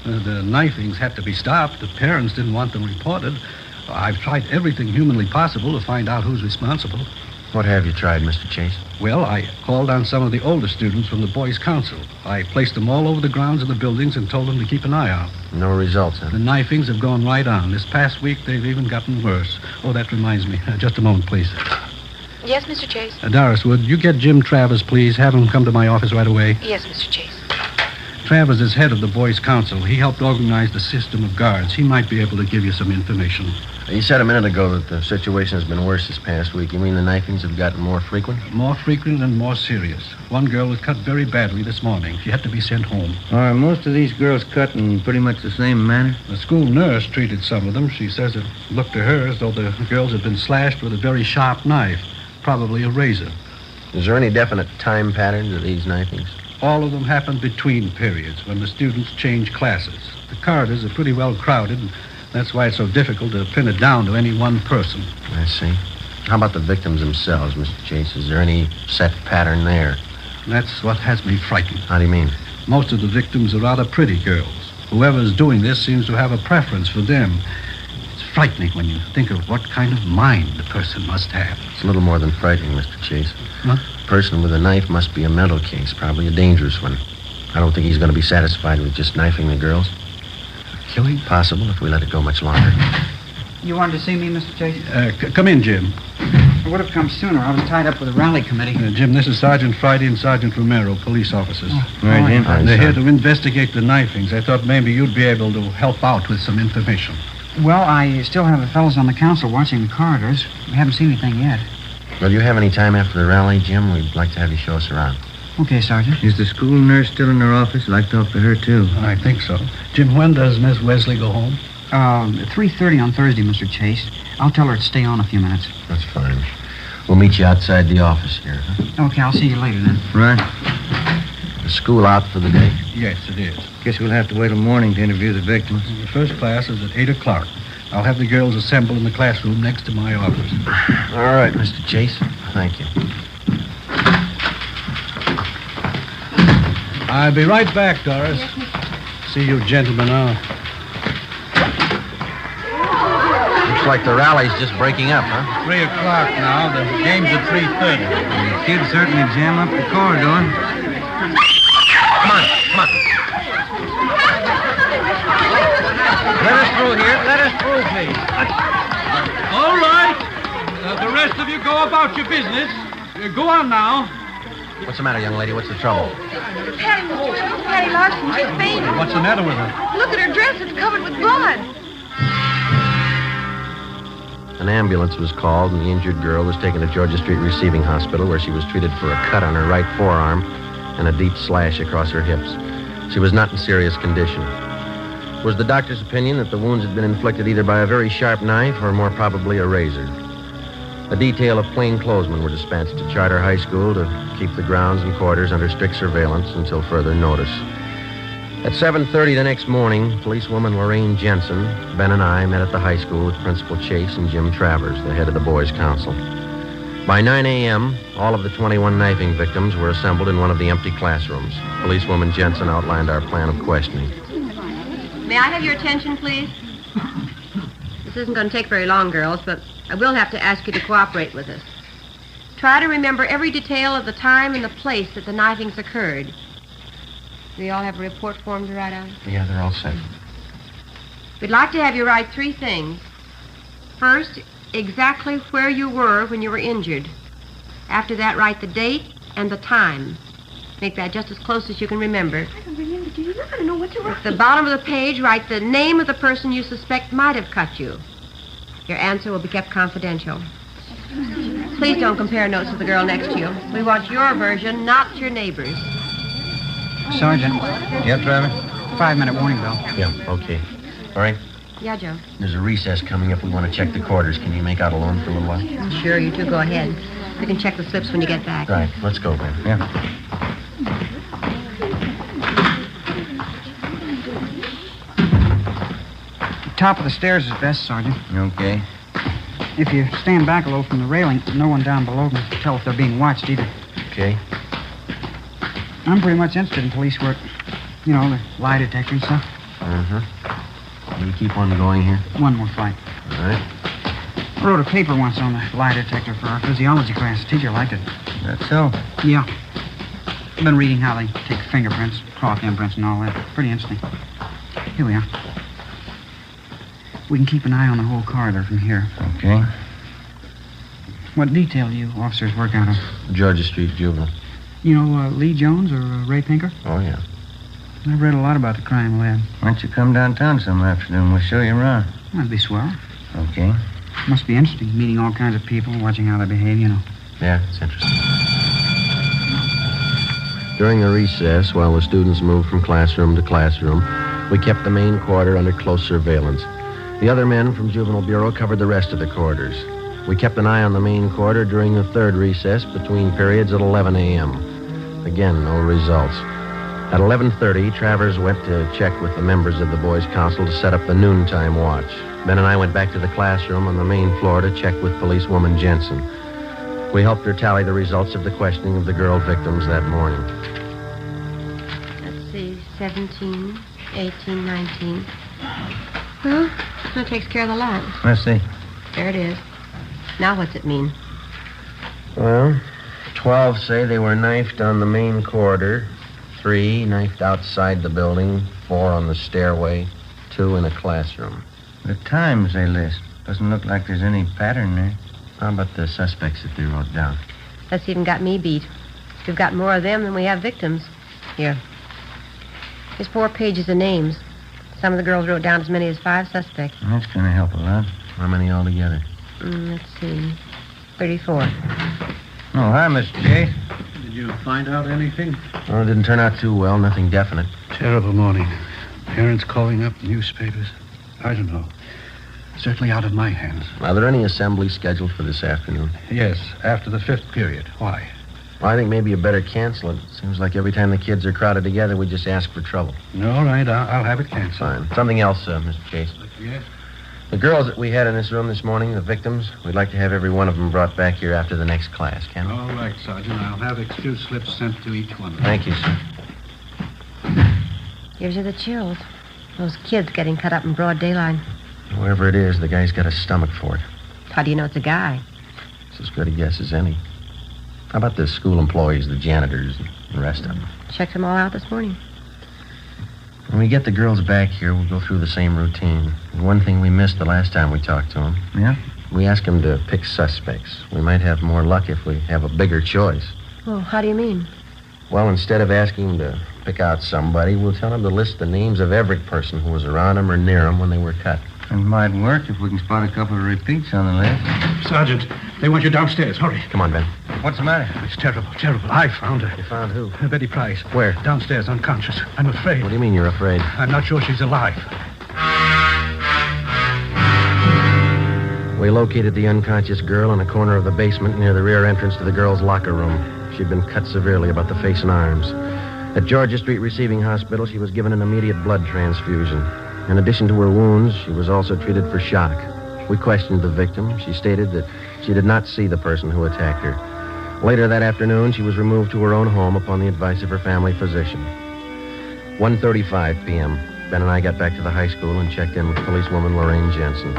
The knifings had to be stopped. The parents didn't want them reported. I've tried everything humanly possible to find out who's responsible. What have you tried, Mr. Chase? Well, I called on some of the older students from the Boys' Council. I placed them all over the grounds of the buildings and told them to keep an eye out. No results, huh? The knifings have gone right on. This past week, they've even gotten worse. Oh, that reminds me. Just a moment, please. Yes, Mr. Chase? Doris, would you get Jim Travers, please? Have him come to my office right away. Yes, Mr. Chase. Travers is head of the Boys' Council. He helped organize the system of guards. He might be able to give you some information. You said a minute ago that the situation has been worse this past week. You mean the knifings have gotten more frequent? More frequent and more serious. One girl was cut very badly this morning. She had to be sent home. Are most of these girls cut in pretty much the same manner? The school nurse treated some of them. She says it looked to her as though the girls had been slashed with a very sharp knife, probably a razor. Is there any definite time pattern to these knifings? All of them happened between periods, when the students change classes. The corridors are pretty well crowded, and that's why it's so difficult to pin it down to any one person. I see. How about the victims themselves, Mr. Chase? Is there any set pattern there? That's what has me frightened. How do you mean? Most of the victims are rather pretty girls. Whoever's doing this seems to have a preference for them. It's frightening when you think of what kind of mind a person must have. It's a little more than frightening, Mr. Chase. What? A person with a knife must be a mental case, probably a dangerous one. I don't think he's going to be satisfied with just knifing the girls. Killing? Possible if we let it go much longer. You wanted to see me, Mr. Chase? Come in, Jim. I would have come sooner. I was tied up with a rally committee. Jim, this is Sergeant Friday and Sergeant Romero, police officers. Right, Jim. They're here to investigate the knifings. I thought maybe you'd be able to help out with some information. Well, I still have the fellows on the council watching the corridors. We haven't seen anything yet. Well, do you have any time after the rally, Jim? We'd like to have you show us around. Okay, Sergeant. Is the school nurse still in her office? I'd like to talk to her, too. I think so. Jim, when does Miss Wesley go home? 3:30 on Thursday, Mr. Chase. I'll tell her to stay on a few minutes. That's fine. We'll meet you outside the office here, huh? Okay, I'll see you later then. Right. Is school out for the day? Yes, it is. Guess we'll have to wait till morning to interview the victims. The first class is at 8 o'clock. I'll have the girls assemble in the classroom next to my office. All right, Mr. Chase. Thank you. I'll be right back, Doris. See you gentlemen out. Looks like the rally's just breaking up, huh? 3 o'clock now. The game's at 3:30. The kids certainly jam up the corridor. Come on, come on. Let us through here. Let us through, please. All right. The rest of you go about your business. Go on now. What's the matter, young lady? What's the trouble? Patty Larson, she's fainted. What's the matter with her? Look at her dress. It's covered with blood. An ambulance was called, and the injured girl was taken to Georgia Street Receiving Hospital, where she was treated for a cut on her right forearm and a deep slash across her hips. She was not in serious condition. It was the doctor's opinion that the wounds had been inflicted either by a very sharp knife or more probably a razor. A detail of plainclothesmen were dispatched to Charter High School to keep the grounds and quarters under strict surveillance until further notice. At 7:30 the next morning, policewoman Lorraine Jensen, Ben and I met at the high school with Principal Chase and Jim Travers, the head of the Boys' Council. By 9 a.m., all of the 21 knifing victims were assembled in one of the empty classrooms. Policewoman Jensen outlined our plan of questioning. May I have your attention, please? This isn't going to take very long, girls, but I will have to ask you to cooperate with us. Try to remember every detail of the time and the place that the knifings occurred. Do you all have a report form to write on? Yeah, they're all set. We'd like to have you write 3 things. First, exactly where you were when you were injured. After that, write the date and the time. Make that just as close as you can remember. I don't remember, do you? I don't know what to write. At the bottom of the page, write the name of the person you suspect might have cut you. Your answer will be kept confidential. Please don't compare notes with the girl next to you. We want your version, not your neighbor's. Sergeant. Yeah, Travis? 5-minute warning bell. Yeah, okay. All right. Yeah, Joe. There's a recess coming up. We want to check the quarters. Can you make out alone for a little while? Sure, you two go ahead. We can check the slips when you get back. Right, let's go, Ben. Yeah. Top of the stairs is best, Sergeant. Okay. If you stand back a little from the railing, no one down below can tell if they're being watched either. Okay. I'm pretty much interested in police work. You know, the lie detector and stuff. Uh-huh. Will you keep on going here? One more flight. All right. I wrote a paper once on the lie detector for our physiology class. The teacher liked it. That's so? Yeah. I've been reading how they take fingerprints, cloth imprints, and all that. Pretty interesting. Here we are. We can keep an eye on the whole corridor from here. Okay. What detail do you officers work out of? Georgia Street Juvenile. You know Lee Jones or Ray Pinker? Oh, yeah. I've read a lot about the crime lab. Why don't you come downtown some afternoon? We'll show you around. That'd be swell. Okay. Must be interesting, meeting all kinds of people, watching how they behave, you know. Yeah, it's interesting. During the recess, while the students moved from classroom to classroom, we kept the main quarter under close surveillance. The other men from Juvenile Bureau covered the rest of the corridors. We kept an eye on the main quarter during the third recess between periods at 11 a.m. Again, no results. At 11:30, Travers went to check with the members of the Boys' Council to set up the noontime watch. Ben and I went back to the classroom on the main floor to check with policewoman Jensen. We helped her tally the results of the questioning of the girl victims that morning. Let's see, 17, 18, 19. Well, that takes care of the lot. Let's see. There it is. Now what's it mean? Well, 12 say they were knifed on the main corridor, 3 knifed outside the building, 4 on the stairway, 2 in a classroom. The times they list. Doesn't look like there's any pattern there. How about the suspects that they wrote down? That's even got me beat. We've got more of them than we have victims. Here. There's 4 pages of names. Some of the girls wrote down as many as 5 suspects. That's going to help a lot. How many altogether? Let's see. 34. Oh, hi, Mr. Chase. Did you find out anything? Well, it didn't turn out too well. Nothing definite. Terrible morning. Parents calling up, newspapers. I don't know. Certainly out of my hands. Are there any assemblies scheduled for this afternoon? Yes, after the 5th period. Why? Well, I think maybe you better cancel it. Seems like every time the kids are crowded together, we just ask for trouble. All right, I'll have it canceled. Fine. Something else, Mr. Chase. Yes? The girls that we had in this room this morning, the victims, we'd like to have every one of them brought back here after the next class, can we? All right, Sergeant. I'll have excuse slips sent to each one of them. Thank you, sir. Gives you the chills. Those kids getting cut up in broad daylight. Whoever it is, the guy's got a stomach for it. How do you know it's a guy? It's as good a guess as any. How about the school employees, the janitors, and the rest of them? Checked them all out this morning. When we get the girls back here, we'll go through the same routine. And one thing we missed the last time we talked to them. Yeah? We asked them to pick suspects. We might have more luck if we have a bigger choice. Well, how do you mean? Well, instead of asking them to pick out somebody, we'll tell them to list the names of every person who was around them or near them when they were cut. It might work if we can spot a couple of repeats on the list. Sergeant, they want you downstairs. Hurry. Come on, Ben. What's the matter? It's terrible, terrible. I found her. You found who? Betty Price. Where? Downstairs, unconscious. I'm afraid. What do you mean you're afraid? I'm not sure she's alive. We located the unconscious girl in a corner of the basement near the rear entrance to the girls' locker room. She'd been cut severely about the face and arms. At Georgia Street Receiving Hospital, she was given an immediate blood transfusion. In addition to her wounds, she was also treated for shock. We questioned the victim. She stated that she did not see the person who attacked her. Later that afternoon, she was removed to her own home upon the advice of her family physician. 1:35 p.m. Ben and I got back to the high school and checked in with policewoman Lorraine Jensen.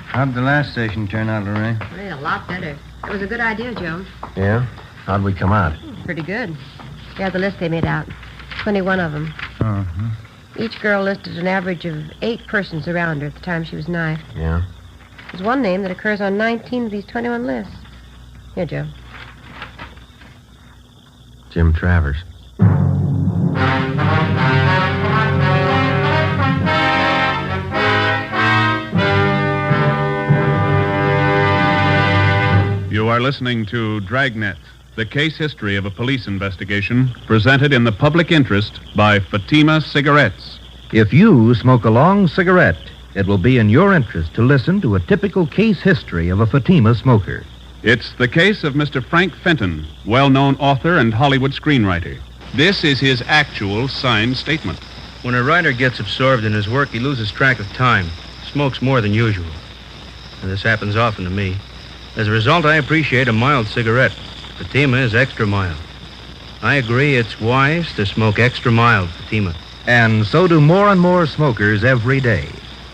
How'd the last station turn out, Lorraine? Well, a lot better. It was a good idea, Joe. Yeah? How'd we come out? Pretty good. Yeah, the list they made out. 21 of them. Uh-huh. Each girl listed an average of 8 persons around her at the time she was knifed. Yeah? There's one name that occurs on 19 of these 21 lists. Here, Joe. Jim Travers. You are listening to Dragnet, the case history of a police investigation, presented in the public interest by Fatima Cigarettes. If you smoke a long cigarette, it will be in your interest to listen to a typical case history of a Fatima smoker. It's the case of Mr. Frank Fenton, well-known author and Hollywood screenwriter. This is his actual signed statement. When a writer gets absorbed in his work, he loses track of time, smokes more than usual. And this happens often to me. As a result, I appreciate a mild cigarette. Fatima is extra mild. I agree it's wise to smoke extra mild Fatima. And so do more and more smokers every day.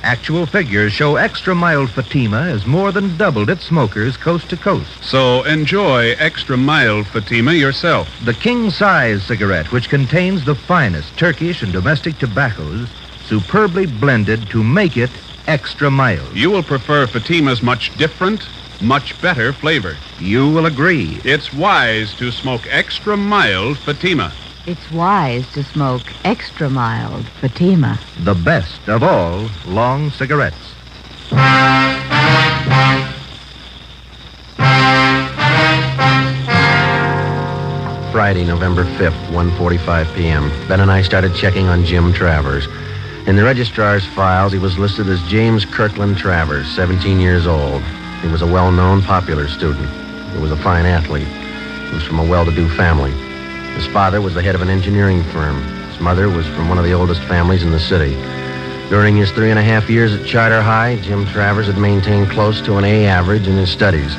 Actual figures show extra mild Fatima has more than doubled its smokers coast to coast. So enjoy extra mild Fatima yourself. The king-size cigarette, which contains the finest Turkish and domestic tobaccos, superbly blended to make it extra mild. You will prefer Fatima's much different, much better flavor. You will agree. It's wise to smoke extra mild Fatima. It's wise to smoke extra mild Fatima. The best of all long cigarettes. Friday, November 5th, 1:45 p.m. Ben and I started checking on Jim Travers. In the registrar's files, he was listed as James Kirkland Travers, 17 years old. He was a well-known, popular student. He was a fine athlete. He was from a well-to-do family. His father was the head of an engineering firm. His mother was from one of the oldest families in the city. During his 3.5 years at Charter High, Jim Travers had maintained close to an A average in his studies.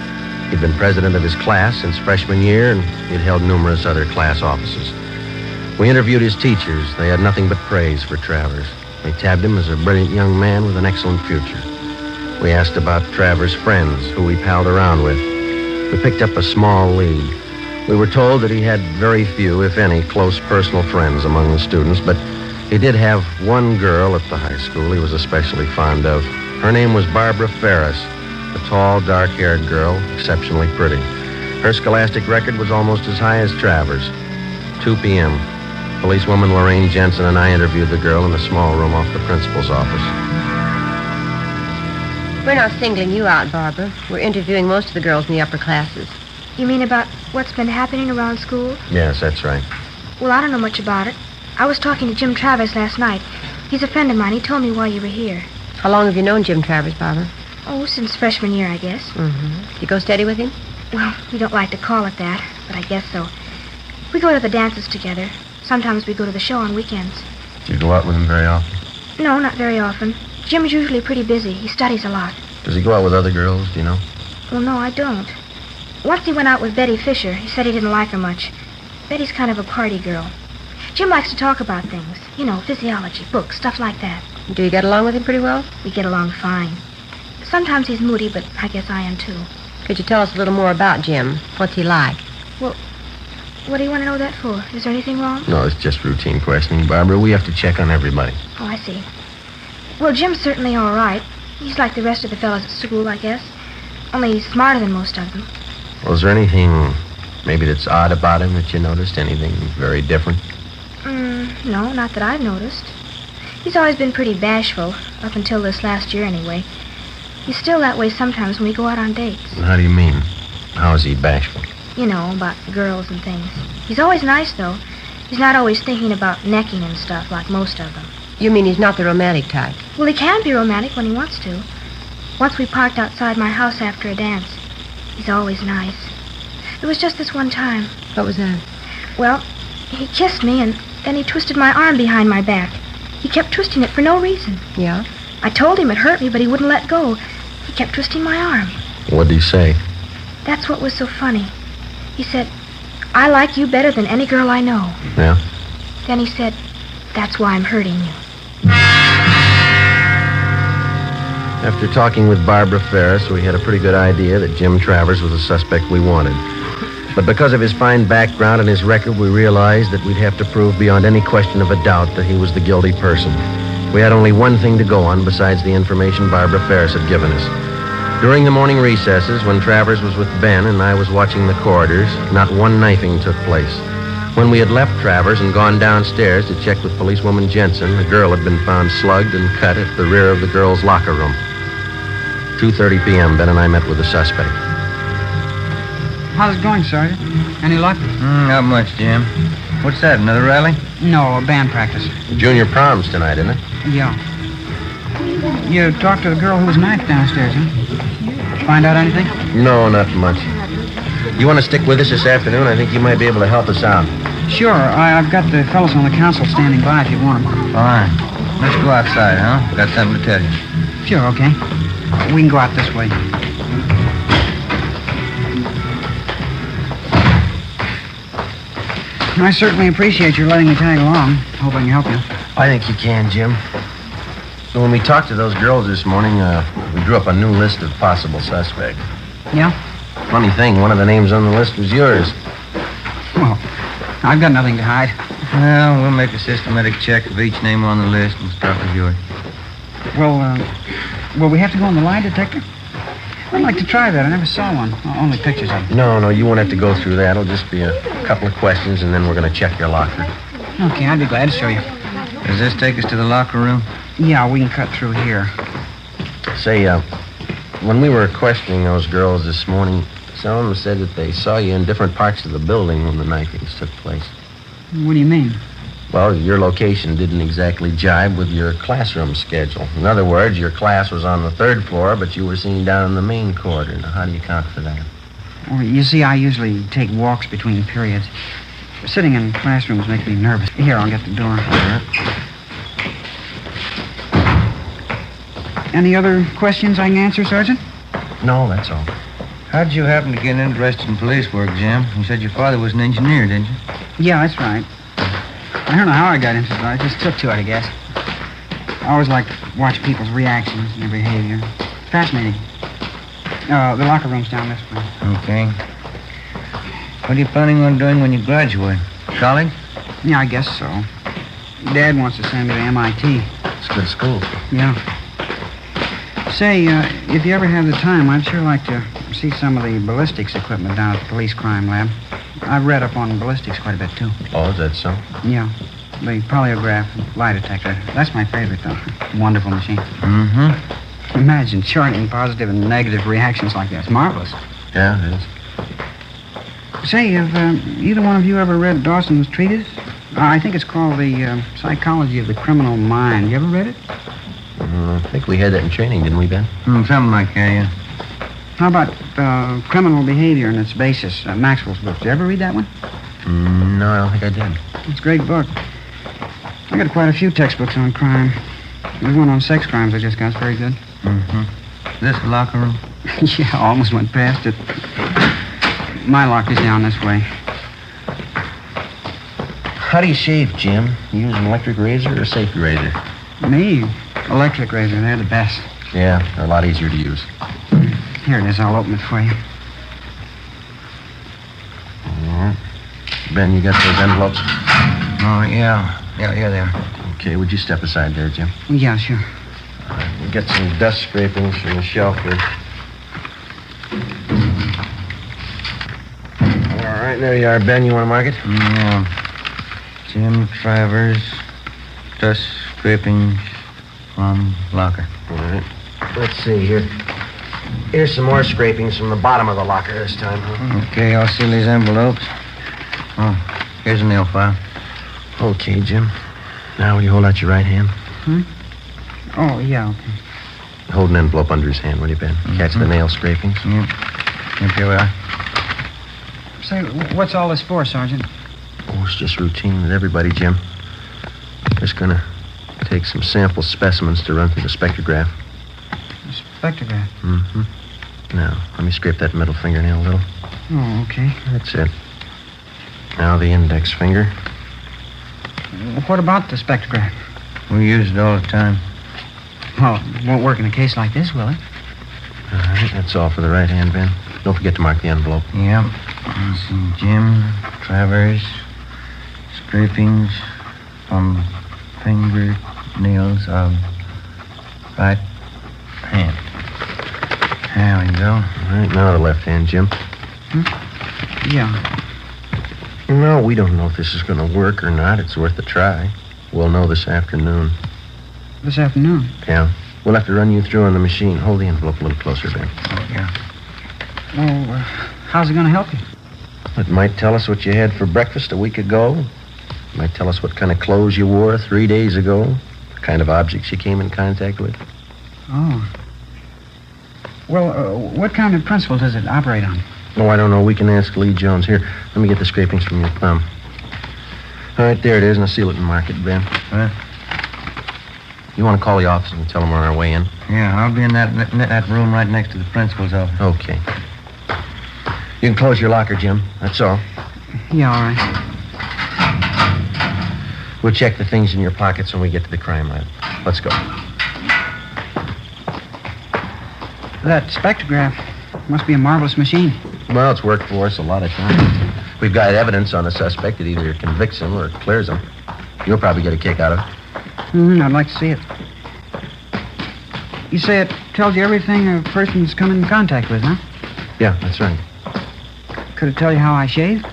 He'd been president of his class since freshman year, and he'd held numerous other class offices. We interviewed his teachers. They had nothing but praise for Travers. They tabbed him as a brilliant young man with an excellent future. We asked about Travers' friends, who he palled around with. We picked up a small lead. We were told that he had very few, if any, close personal friends among the students, but he did have one girl at the high school he was especially fond of. Her name was Barbara Ferris, a tall, dark-haired girl, exceptionally pretty. Her scholastic record was almost as high as Travers. 2 p.m. Policewoman Lorraine Jensen and I interviewed the girl in a small room off the principal's office. We're not singling you out, Barbara. We're interviewing most of the girls in the upper classes. You mean about what's been happening around school? Yes, that's right. Well, I don't know much about it. I was talking to Jim Travers last night. He's a friend of mine. He told me why you were here. How long have you known Jim Travers, Barbara? Oh, since freshman year, I guess. Mm-hmm. You go steady with him? Well, we don't like to call it that, but I guess so. We go to the dances together. Sometimes we go to the show on weekends. Do you go out with him very often? No, not very often. Jim's usually pretty busy. He studies a lot. Does he go out with other girls, do you know? Well, no, I don't. Once he went out with Betty Fisher. He said he didn't like her much. Betty's kind of a party girl. Jim likes to talk about things. You know, physiology, books, stuff like that. Do you get along with him pretty well? We get along fine. Sometimes he's moody, but I guess I am too. Could you tell us a little more about Jim? What's he like? Well, what do you want to know that for? Is there anything wrong? No, it's just routine questioning, Barbara. We have to check on everybody. Oh, I see. Well, Jim's certainly all right. He's like the rest of the fellows at school, I guess. Only he's smarter than most of them. Well, is there anything maybe that's odd about him that you noticed? Anything very different? No, not that I've noticed. He's always been pretty bashful, up until this last year anyway. He's still that way sometimes when we go out on dates. How do you mean? How is he bashful? You know, about girls and things. He's always nice, though. He's not always thinking about necking and stuff like most of them. You mean he's not the romantic type? Well, he can be romantic when he wants to. Once we parked outside my house after a dance. He's always nice. There was just this one time. What was that? Well, he kissed me, and then he twisted my arm behind my back. He kept twisting it for no reason. Yeah? I told him it hurt me, but he wouldn't let go. He kept twisting my arm. What did he say? That's what was so funny. He said, I like you better than any girl I know. Yeah? Then he said, that's why I'm hurting you. After talking with Barbara Ferris, we had a pretty good idea that Jim Travers was the suspect we wanted. But because of his fine background and his record, we realized that we'd have to prove beyond any question of a doubt that he was the guilty person. We had only one thing to go on besides the information Barbara Ferris had given us. During the morning recesses, when Travers was with Ben and I was watching the corridors, not one knifing took place. When we had left Travers and gone downstairs to check with policewoman Jensen, a girl had been found slugged and cut at the rear of the girls' locker room. 2:30 p.m., Ben and I met with the suspect. How's it going, Sergeant? Any luck? Not much, Jim. What's that, another rally? No, a band practice. Junior prom's tonight, isn't it? Yeah. You talked to the girl who was knifed downstairs, huh? Find out anything? No, not much. You want to stick with us this afternoon? I think you might be able to help us out. Sure. I've got the fellows on the council standing by if you want them. Fine. Let's go outside, huh? Got something to tell you. Sure, okay. We can go out this way. I certainly appreciate your letting me tag along. Hope I can help you. I think you can, Jim. So when we talked to those girls this morning, we drew up a new list of possible suspects. Yeah? Funny thing, one of the names on the list was yours. Well, I've got nothing to hide. Well, we'll make a systematic check of each name on the list and start with yours. Will we have to go on the lie detector? I'd like to try that. I never saw one. Only pictures of it. No, you won't have to go through that. It'll just be a couple of questions, and then we're going to check your locker. Okay, I'd be glad to show you. Does this take us to the locker room? Yeah, we can cut through here. Say, when we were questioning those girls this morning, some of them said that they saw you in different parts of the building when the knifings took place. What do you mean? Well, your location didn't exactly jibe with your classroom schedule. In other words, your class was on the 3rd floor, but you were seen down in the main corridor. Now, how do you account for that? Well, you see, I usually take walks between periods. Sitting in classrooms makes me nervous. Here, I'll get the door. Any other questions I can answer, Sergeant? No, that's all. How'd you happen to get interested in police work, Jim? You said your father was an engineer, didn't you? Yeah, that's right. I don't know how I got interested. I just took to it, I guess. I always liked to watch people's reactions and their behavior. Fascinating. The locker room's down this way. Okay. What are you planning on doing when you graduate? College? Yeah, I guess so. Dad wants to send me to MIT. It's a good school. Yeah. Say, if you ever have the time, I'd sure like to see some of the ballistics equipment down at the police crime lab. I've read up on ballistics quite a bit, too. Oh, is that so? Yeah. The polygraph lie detector. That's my favorite, though. Wonderful machine. Mm-hmm. Imagine charting positive and negative reactions like that. It's marvelous. Yeah, it is. Say, have either one of you ever read Dawson's treatise? I think it's called The Psychology of the Criminal Mind. You ever read it? I think we had that in training, didn't we, Ben? Something like that, yeah. How about criminal behavior and its basis? Maxwell's book. Did you ever read that one? No, I don't think I did. It's a great book. I got quite a few textbooks on crime. There's one on sex crimes I just got. It's very good. Mm-hmm. This locker room? Yeah, almost went past it. My locker's down this way. How do you shave, Jim? You use an electric razor or a safety razor? Me? Electric razor. They're the best. Yeah, they're a lot easier to use. Here it is. I'll open it for you. All right. Ben, you got those envelopes? Oh, yeah. Yeah, they are. Okay, would you step aside there, Jim? Yeah, sure. All right, we'll get some dust scrapings from the shelf here. All right, there you are, Ben. You want to mark it? Yeah. Jim Travers, dust scrapings from locker. All right. Let's see here. Here's some more scrapings from the bottom of the locker this time, huh? Okay, I'll seal these envelopes. Oh, here's a nail file. Okay, Jim. Now, will you hold out your right hand? Oh, yeah, okay. Hold an envelope under his hand, will you, Ben? Catch the nail scrapings. Yep, here we are. Say, what's all this for, Sergeant? Oh, it's just routine with everybody, Jim. Just gonna take some sample specimens to run through the spectrograph. Spectrograph? Mm-hmm. Now, let me scrape that middle fingernail a little. Oh, okay. That's it. Now the index finger. What about the spectrograph? We use it all the time. Well, it won't work in a case like this, will it? All right, that's all for the right hand, Ben. Don't forget to mark the envelope. Yep. Let's see, Jim, Travers, scrapings from fingernails of right hand. There we go. All right, now the left hand, Jim. Yeah. No, we don't know if this is going to work or not. It's worth a try. We'll know this afternoon. This afternoon? Yeah. We'll have to run you through on the machine. Hold the envelope a little closer, Ben. Yeah. Well, how's it going to help you? It might tell us what you had for breakfast a week ago. It might tell us what kind of clothes you wore 3 days ago. The kind of objects you came in contact with. Oh. Well, what kind of principle does it operate on? Oh, I don't know. We can ask Lee Jones. Here, let me get the scrapings from your thumb. All right, there it is. Now seal it and mark it, Ben. You want to call the office and tell them we're on our way in? Yeah, I'll be in that room right next to the principal's office. Okay. You can close your locker, Jim. That's all. Yeah, all right. We'll check the things in your pockets when we get to the crime lab. Let's go. That spectrograph must be a marvelous machine. Well, it's worked for us a lot of times. We've got evidence on the suspect that either convicts him or clears him. You'll probably get a kick out of it. I'd like to see it. You say it tells you everything a person's come in contact with, huh? Yeah, that's right. Could it tell you how I shave?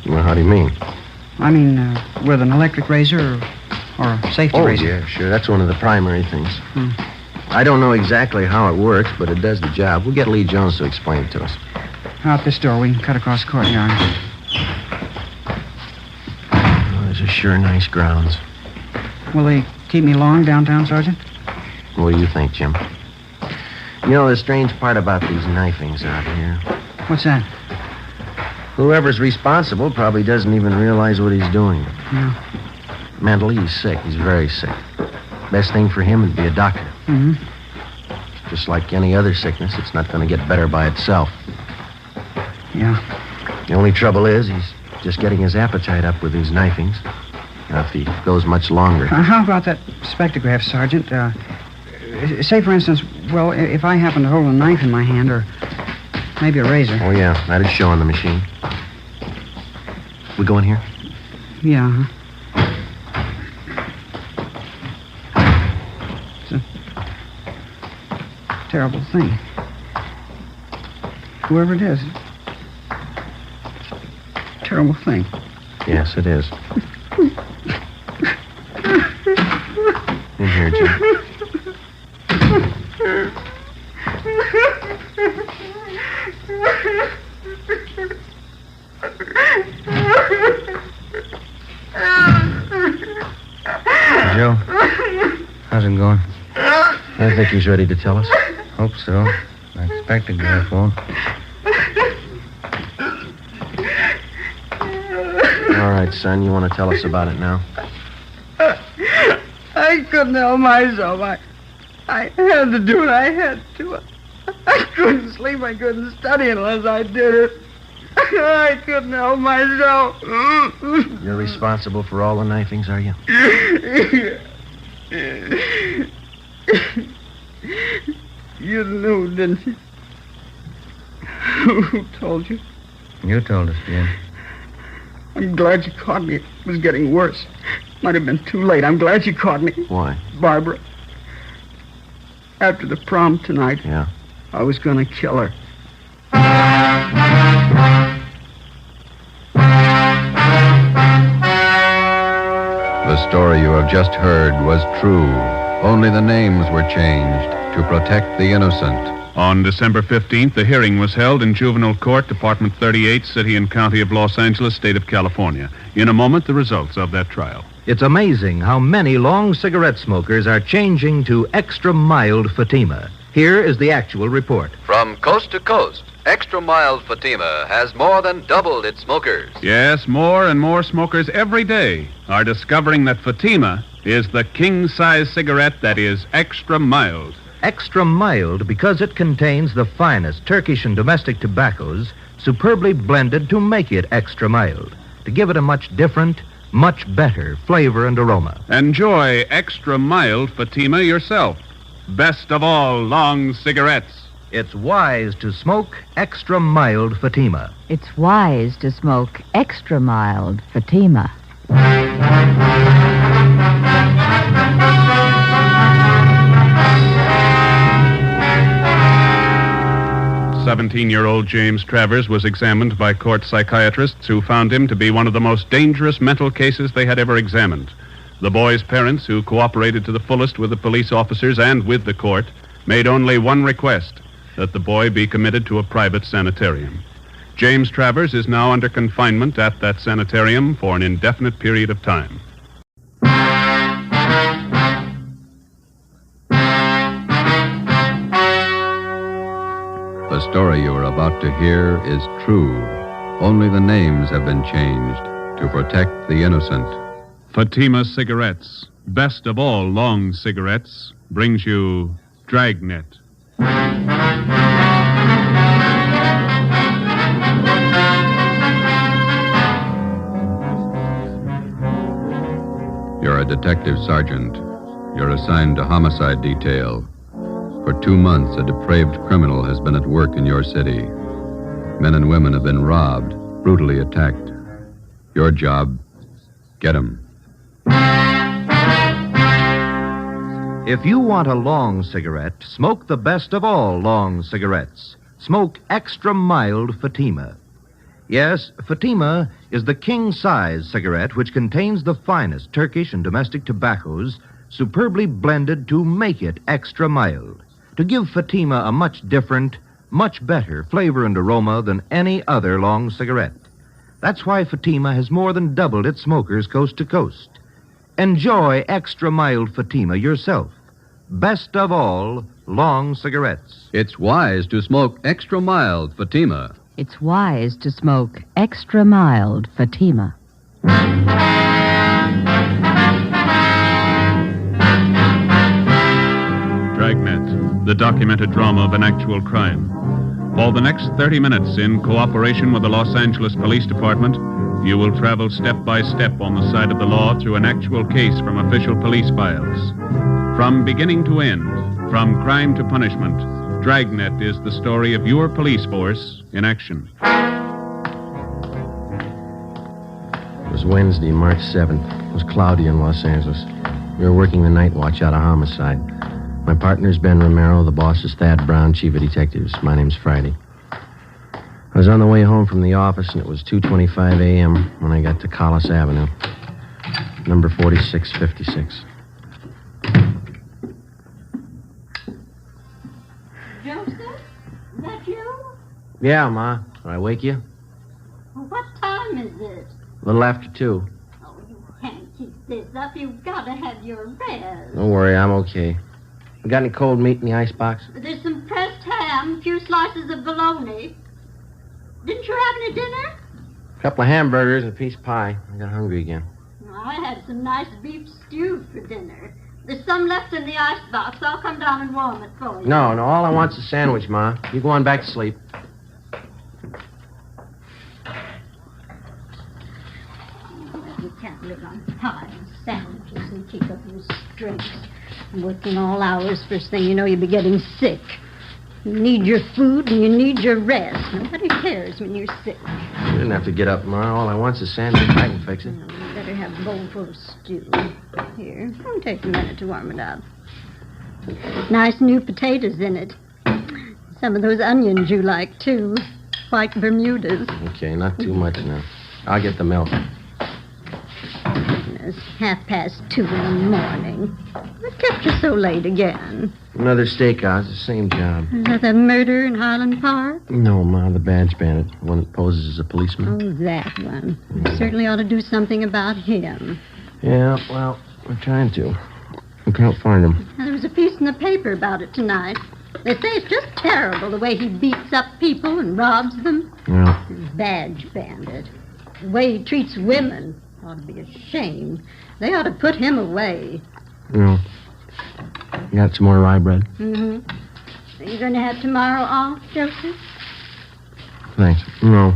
Well, how do you mean? I mean, with an electric razor or a safety razor. Oh, yeah, sure. That's one of the primary things. I don't know exactly how it works, but it does the job. We'll get Lee Jones to explain it to us. Out this door. We can cut across the courtyard. Oh, these are sure nice grounds. Will they keep me long downtown, Sergeant? What do you think, Jim? You know, the strange part about these knifings out here. What's that? Whoever's responsible probably doesn't even realize what he's doing. Yeah. Mentally, he's sick. He's very sick. Best thing for him would be a doctor. Mm-hmm. Just like any other sickness, it's not going to get better by itself. Yeah. The only trouble is he's just getting his appetite up with these knifings. Now, if he goes much longer... How about that spectrograph, Sergeant? Say, for instance, well, if I happen to hold a knife in my hand or maybe a razor. Oh, yeah, that'd show on the machine. We go in here? Yeah. It's a terrible thing. Whoever it is. Terrible thing. Yes, it is. In here, Jim. Joe, how's it going? I think he's ready to tell us. Hope so. I expect the graph won't. All right, son, you want to tell us about it now? I couldn't help myself. I had to do what I had to. I couldn't sleep. I couldn't study unless I did it. I couldn't help myself. You're responsible for all the knifings, are you? You knew, didn't you? Who told you? You told us, Jim. I'm glad you caught me. It was getting worse. Might have been too late. I'm glad you caught me. Why? Barbara. After the prom tonight, Yeah. I was going to kill her. The story you have just heard was true. Only the names were changed to protect the innocent. On December 15th, the hearing was held in Juvenile Court, Department 38, City and County of Los Angeles, State of California. In a moment, the results of that trial. It's amazing how many long cigarette smokers are changing to extra mild Fatima. Here is the actual report. From coast to coast, Extra mild Fatima has more than doubled its smokers. Yes, more and more smokers every day are discovering that Fatima is the king-size cigarette that is extra mild. Extra mild because it contains the finest Turkish and domestic tobaccos superbly blended to make it extra mild, to give it a much different, much better flavor and aroma. Enjoy extra mild Fatima yourself. Best of all long cigarettes. It's wise to smoke extra mild Fatima. It's wise to smoke extra mild Fatima. 17-year-old James Travers was examined by court psychiatrists who found him to be one of the most dangerous mental cases they had ever examined. The boy's parents, who cooperated to the fullest with the police officers and with the court, made only one request, that the boy be committed to a private sanitarium. James Travers is now under confinement at that sanitarium for an indefinite period of time. The story you are about to hear is true. Only the names have been changed to protect the innocent. Fatima Cigarettes, best of all long cigarettes, brings you Dragnet. You're a detective sergeant. You're assigned to homicide detail. For 2 months, a depraved criminal has been at work in your city. Men and women have been robbed, brutally attacked. Your job, get him. If you want a long cigarette, smoke the best of all long cigarettes. Smoke extra mild Fatima. Yes, Fatima is the king-size cigarette which contains the finest Turkish and domestic tobaccos superbly blended to make it extra mild, to give Fatima a much different, much better flavor and aroma than any other long cigarette. That's why Fatima has more than doubled its smokers coast to coast. Enjoy extra mild Fatima yourself. Best of all, long cigarettes. It's wise to smoke extra mild Fatima. It's wise to smoke extra mild Fatima. Dragnet, the documented drama of an actual crime. For the next 30 minutes, in cooperation with the Los Angeles Police Department, you will travel step by step on the side of the law through an actual case from official police files. From beginning to end, from crime to punishment, Dragnet is the story of your police force in action. It was Wednesday, March 7th. It was cloudy in Los Angeles. We were working the night watch out of homicide. My partner's Ben Romero. The boss is Thad Brown, chief of detectives. My name's Friday. I was on the way home from the office, and it was 2:25 a.m. when I got to Collis Avenue, number 4656. Joseph, is that you? Yeah, Ma. Did I wake you? Well, what time is it? A little after 2. Oh, you can't keep this up. You've got to have your rest. Don't worry, I'm okay. You got any cold meat in the icebox? There's some pressed ham, a few slices of bologna. Didn't you have any dinner? A couple of hamburgers and a piece of pie. I got hungry again. I had some nice beef stew for dinner. There's some left in the icebox. I'll come down and warm it for you. No, all I want's a sandwich, Ma. You go on back to sleep. You can't live on pie and sandwiches and keep up your strength. Working all hours, first thing you know, you'll be getting sick. You need your food and you need your rest. Nobody cares when you're sick. You didn't have to get up, Ma. All I want's a sandwich. I can fix it. You better have a bowl full of stew. Here, it'll take a minute to warm it up. Nice new potatoes in it. Some of those onions you like, too. White Bermudas. Okay, not too much now. I'll get the milk. It's 2:30 in the morning. What kept you so late again? Another stakeout. It's the same job. Is that the murder in Highland Park? No, Ma, the badge bandit. One that poses as a policeman. Oh, that one. You certainly ought to do something about him. Yeah, well, we're trying to. We can't find him. Now, there was a piece in the paper about it tonight. They say it's just terrible the way he beats up people and robs them. Yeah. Badge bandit. The way he treats women ought to be ashamed. They ought to put him away. Yeah. You got some more rye bread? Mm-hmm. Are you going to have tomorrow off, Joseph? Thanks. No.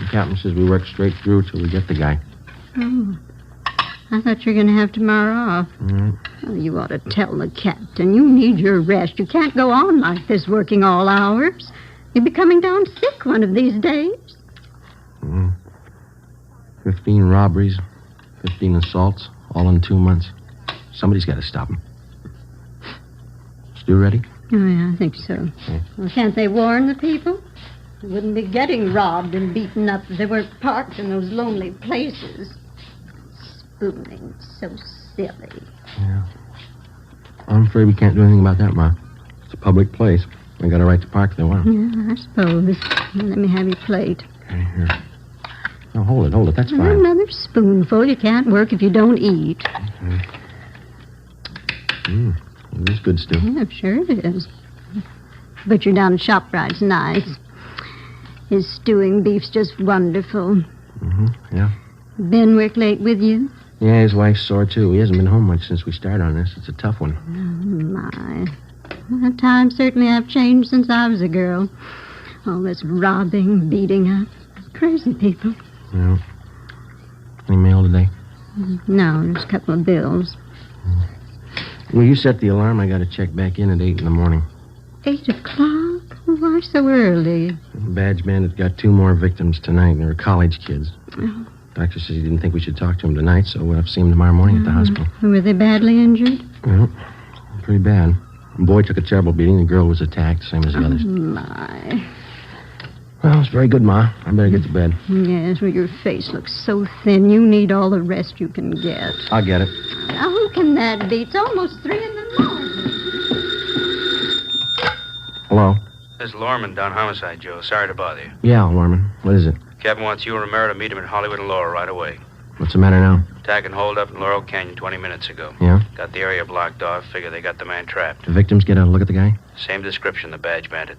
The captain says we work straight through till we get the guy. Oh. I thought you were going to have tomorrow off. Mm-hmm. Oh, you ought to tell the captain. You need your rest. You can't go on like this working all hours. You'll be coming down sick one of these days. 15 robberies, 15 assaults, all in 2 months. Somebody's got to stop him. Stew ready? Oh, yeah, I think so. Okay. Well, can't they warn the people? They wouldn't be getting robbed and beaten up if they weren't parked in those lonely places. Spooning, so silly. Yeah. I'm afraid we can't do anything about that, Ma. It's a public place. They got a right to park if they want. Yeah, I suppose. Let me have your plate. Okay, here. No, hold it. That's fine. Another spoonful. You can't work if you don't eat. Okay. It is good stew. Yeah, sure it is. Butcher down at ShopRite's nice. His stewing beef's just wonderful. Mm-hmm, yeah. Ben work late with you? Yeah, his wife's sore, too. He hasn't been home much since we started on this. It's a tough one. Oh, my. Well, times certainly have changed since I was a girl. All this robbing, beating up. Crazy people. Yeah. Any mail today? No, just a couple of bills. Well, you set the alarm. I got to check back in at 8 in the morning. 8 o'clock? Why so early? The badge bandit got 2 more victims tonight. They were college kids. Oh. Doctor says he didn't think we should talk to him tonight, so we'll have to see him tomorrow morning at the hospital. Were they badly injured? Well, pretty bad. The boy took a terrible beating. The girl was attacked, same as the others. My. Well, it's very good, Ma. I better get to bed. Yes, well, your face looks so thin. You need all the rest you can get. I'll get it. Now, who can that be? It's almost 3 in the morning. Hello? This is Lorman down homicide, Joe. Sorry to bother you. Yeah, Lorman. What is it? Captain wants you and Romero to meet him at Hollywood and Laurel right away. What's the matter now? Attack and hold up in Laurel Canyon 20 minutes ago. Yeah? Got the area blocked off. Figure they got the man trapped. The victims get a look at the guy? Same description, the badge bandit.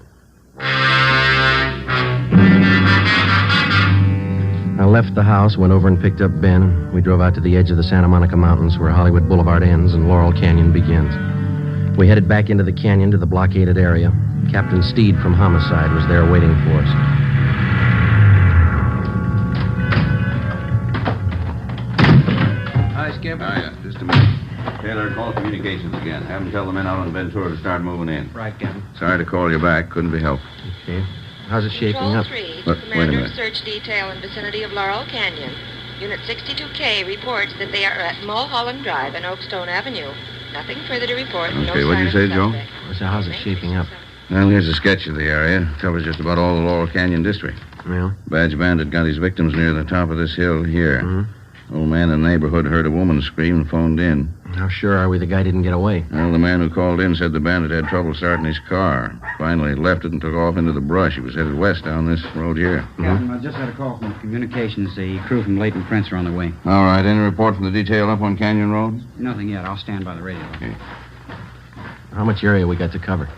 I left the house, went over and picked up Ben. We drove out to the edge of the Santa Monica Mountains where Hollywood Boulevard ends and Laurel Canyon begins. We headed back into the canyon to the blockaded area. Captain Steed from Homicide was there waiting for us. Hi, Skip. Yeah, just a minute. Taylor, call communications again. Have them tell the men out on Ventura to start moving in. Right, Captain. Sorry to call you back. Couldn't be helped. Okay. How's it shaping Control up? 3, Wait a Commander of minute. Search Detail in vicinity of Laurel Canyon. Unit 62K reports that they are at Mulholland Drive and Oakstone Avenue. Nothing further to report. Okay, what'd you say, Joe? So how's it shaping up? Well, here's a sketch of the area. Covers just about all the Laurel Canyon district. Yeah? Badge bandit got his victims near the top of this hill here. Mm-hmm. Old man in the neighborhood heard a woman scream and phoned in. How sure are we the guy didn't get away? Well, the man who called in said the bandit had trouble starting his car. Finally left it and took off into the brush. He was headed west down this road here. Captain, I just had a call from communications. The crew from Leighton Prince are on the way. All right. Any report from the detail up on Canyon Road? Nothing yet. I'll stand by the radio. Okay. How much area we got to cover?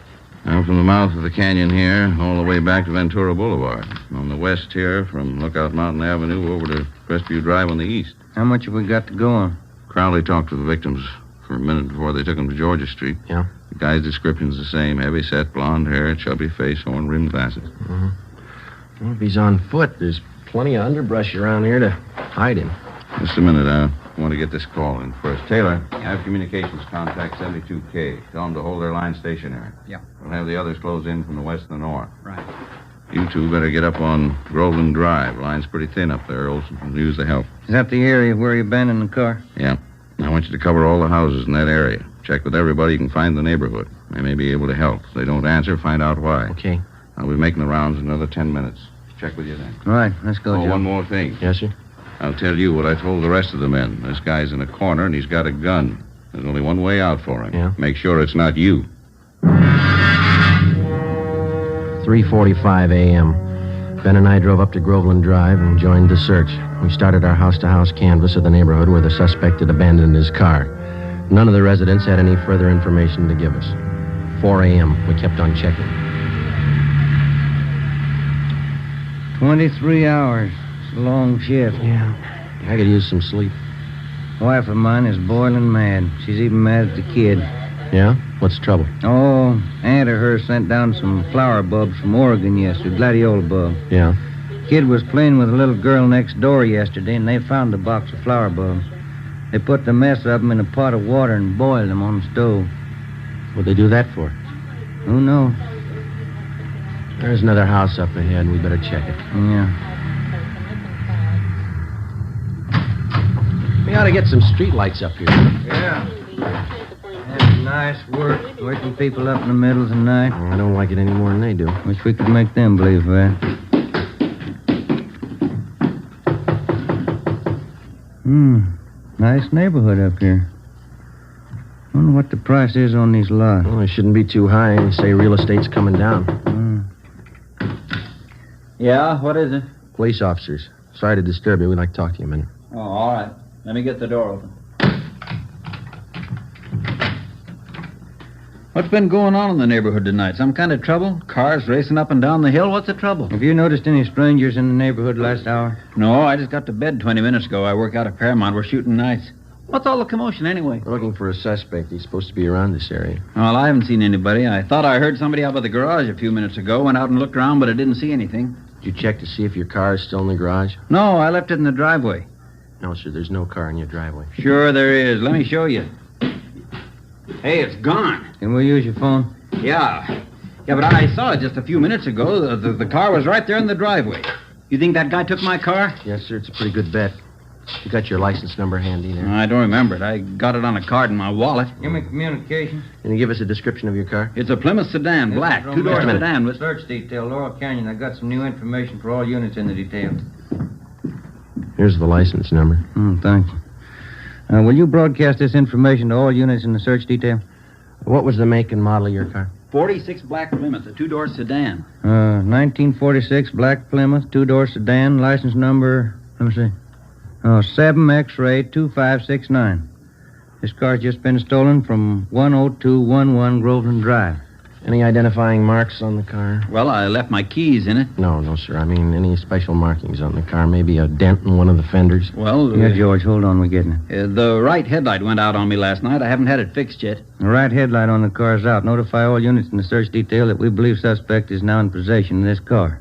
Now, from the mouth of the canyon here, all the way back to Ventura Boulevard. On the west here, from Lookout Mountain Avenue over to Crestview Drive on the east. How much have we got to go on? Crowley talked to the victims for a minute before they took them to Georgia Street. Yeah? The guy's description's the same. Heavy set, blonde hair, chubby face, horn-rimmed glasses. Mm-hmm. Well, if he's on foot, there's plenty of underbrush around here to hide him. Just a minute, I want to get this call in first. Taylor, have communications contact 72K. Tell them to hold their line stationary. Yeah. We'll have the others close in from the west and the north. Right. You two better get up on Groveland Drive. Line's pretty thin up there, Olson. We'll use the help. Is that the area where you abandoned the car? Yeah. I want you to cover all the houses in that area. Check with everybody you can find in the neighborhood. They may be able to help. If they don't answer, find out why. Okay. I'll be making the rounds in another 10 minutes. Check with you then. All right, let's go, Oh, Joe. one more thing. Yes, sir? I'll tell you what I told the rest of the men. This guy's in a corner, and he's got a gun. There's only one way out for him. Yeah? Make sure it's not you. 3:45 a.m. Ben and I drove up to Groveland Drive and joined the search. We started our house-to-house canvass of the neighborhood where the suspect had abandoned his car. None of the residents had any further information to give us. 4 a.m. We kept on checking. 23 hours. It's a long shift. Yeah. I could use some sleep. A wife of mine is boiling mad. She's even mad at the kid. Yeah? What's the trouble? Oh, aunt of hers sent down some flower bulbs from Oregon yesterday, gladiola bulb. Yeah. Kid was playing with a little girl next door yesterday, and they found a box of flower bulbs. They put the mess of them in a pot of water and boiled them on the stove. What'd they do that for? Who knows? There's another house up ahead. We better check it. Yeah. We ought to get some street lights up here. Yeah. That's nice work, waking people up in the middle of the night. I don't like it any more than they do. Wish we could make them believe that. Nice neighborhood up here. Wonder what the price is on these lots. Well, it shouldn't be too high. They say real estate's coming down. Yeah, what is it? Police officers. Sorry to disturb you. We'd like to talk to you a minute. Oh, all right. Let me get the door open. What's been going on in the neighborhood tonight? Some kind of trouble? Cars racing up and down the hill? What's the trouble? Have you noticed any strangers in the neighborhood last hour? No, I just got to bed 20 minutes ago. I work out at Paramount. We're shooting nights. What's all the commotion anyway? We're looking for a suspect. He's supposed to be around this area. Well, I haven't seen anybody. I thought I heard somebody out by the garage a few minutes ago. Went out and looked around, but I didn't see anything. Did you check to see if your car is still in the garage? No, I left it in the driveway. No, sir. There's no car in your driveway. Sure there is. Let me show you. Hey, it's gone. Can we use your phone? Yeah. Yeah, but I saw it just a few minutes ago. The car was right there in the driveway. You think that guy took my car? Yes, sir. It's a pretty good bet. You got your license number handy there? I don't remember it. I got it on a card in my wallet. Give me communications. Can you give us a description of your car? It's a Plymouth sedan, black, two-door sedan with... Search detail, Laurel Canyon. I got some new information for all units in the detail. Here's the license number. Thank you. Will you broadcast this information to all units in the search detail? What was the make and model of your car? 46 black Plymouth, a two-door sedan. 1946 black Plymouth, two-door sedan, license number, let me see. 7X-ray 2569. This car's just been stolen from 10211 Groveland Drive. Any identifying marks on the car? Well, I left my keys in it. No, sir. I mean, any special markings on the car? Maybe a dent in one of the fenders? Well... Yeah, George, hold on. We're getting it. The right headlight went out on me last night. I haven't had it fixed yet. The right headlight on the car's out. Notify all units in the search detail that we believe suspect is now in possession of this car.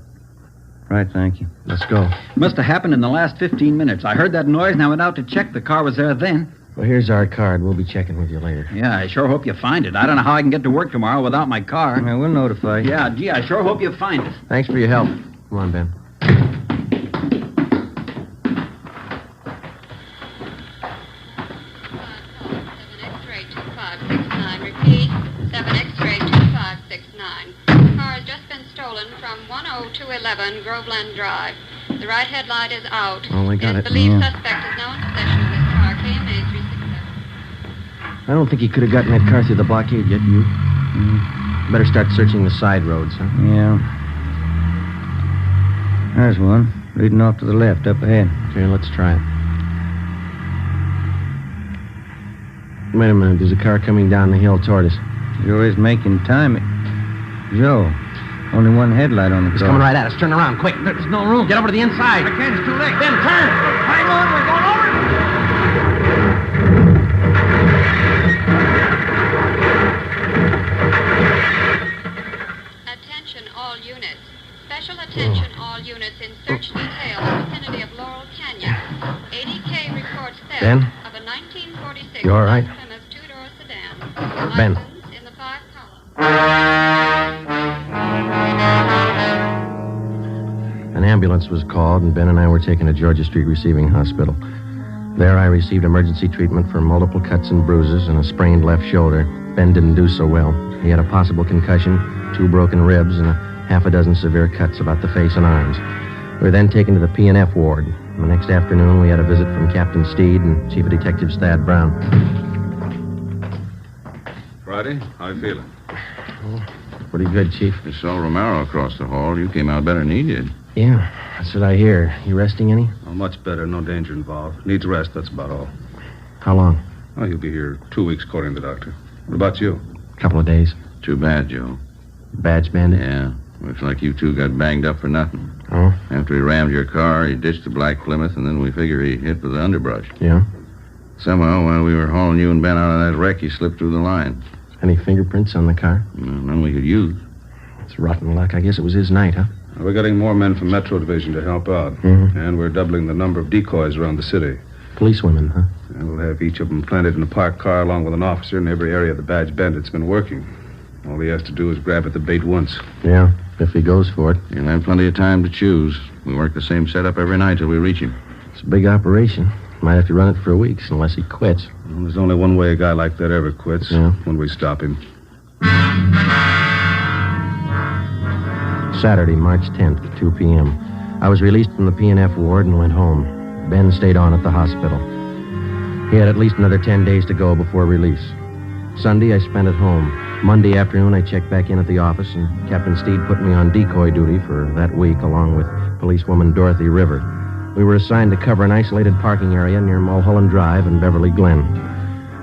Right, thank you. Let's go. Must have happened in the last 15 minutes. I heard that noise and I went out to check. The car was there then. Well, here's our card. We'll be checking with you later. Yeah, I sure hope you find it. I don't know how I can get to work tomorrow without my car. Yeah, we'll notify you. Yeah, gee, I sure hope you find it. Thanks for your help. Come on, Ben. 2569. Repeat, 7X-ray 2569. The car has just been stolen from 10211 Groveland Drive. The right headlight is out. Oh, we got it. Believed suspect is now in possession of this car. KMA 367. I don't think he could have gotten that car through the blockade yet, you. Better start searching the side roads, huh? Yeah. There's one. Leading off to the left, up ahead. Okay, let's try it. Wait a minute. There's a car coming down the hill toward us. Joe is making time. Joe, only one headlight on the car. He's coming right at us. Turn around, quick. There's no room. Get over to the inside. I can't. It's too late. Ben, turn. Hang on. We're going over. Attention all units. Special attention all units in search detail in the vicinity of Laurel Canyon. 80K reports theft Ben? of a 1946 You all right? Plymouth two-door sedan. Ben. License in the 5 column. An ambulance was called, and Ben and I were taken to Georgia Street Receiving Hospital. There I received emergency treatment for multiple cuts and bruises and a sprained left shoulder. Ben didn't do so well. He had a possible concussion, 2 broken ribs, and a half a dozen severe cuts about the face and arms. We were then taken to the P&F ward. The next afternoon, we had a visit from Captain Steed and Chief of Detectives Thad Brown. Friday, how you feeling? Oh, pretty good, Chief. You saw Romero across the hall. You came out better than he did. Yeah, that's what I hear. You resting any? Oh, much better. No danger involved. Needs rest, that's about all. How long? Oh, he'll be here 2 weeks, according to the doctor. What about you? A couple of days. Too bad, Joe. Badge bandit? Yeah. Looks like you two got banged up for nothing. Oh? After he rammed your car, he ditched the black Plymouth, and then we figure he hit with the underbrush. Yeah? Somehow, while we were hauling you and Ben out of that wreck, he slipped through the line. Any fingerprints on the car? None we could use. It's rotten luck. I guess it was his night, huh? We're getting more men from Metro Division to help out. Mhm. And we're doubling the number of decoys around the city. Policewomen, huh? And we'll have each of them planted in a parked car along with an officer in every area the badge bandit's been working. All he has to do is grab at the bait once. Yeah, if he goes for it. He'll have plenty of time to choose. We work the same setup every night till we reach him. It's a big operation. Might have to run it for weeks unless he quits. Well, there's only one way a guy like that ever quits. Yeah. When we stop him. Saturday, March 10th, 2 p.m. I was released from the P&F ward and went home. Ben stayed on at the hospital. He had at least another 10 days to go before release. Sunday, I spent at home. Monday afternoon, I checked back in at the office, and Captain Steed put me on decoy duty for that week, along with policewoman Dorothy River. We were assigned to cover an isolated parking area near Mulholland Drive and Beverly Glen.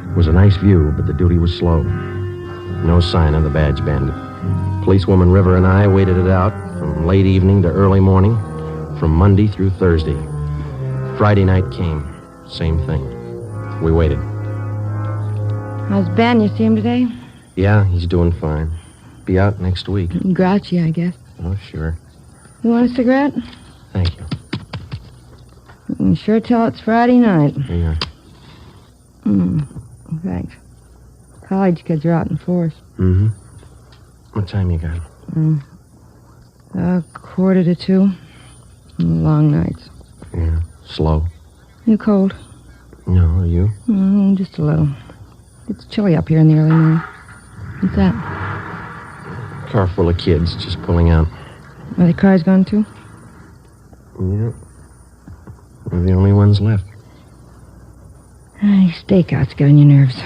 It was a nice view, but the duty was slow. No sign of the badge bandit. Policewoman River and I waited it out from late evening to early morning, from Monday through Thursday. Friday night came. Same thing. We waited. How's Ben? You see him today? Yeah, he's doing fine. Be out next week. Grouchy, I guess. Oh, sure. You want a cigarette? Thank you. You can sure tell it's Friday night. Yeah. Thanks. College kids are out in force. Mm-hmm. What time you got? 1:45. Long nights. Yeah. Slow. You cold? No, are you? Just a little. It's chilly up here in the early morning. What's that? Car full of kids just pulling out. Are the cars gone too? Yeah. We're the only ones left. These stakeouts get on your nerves.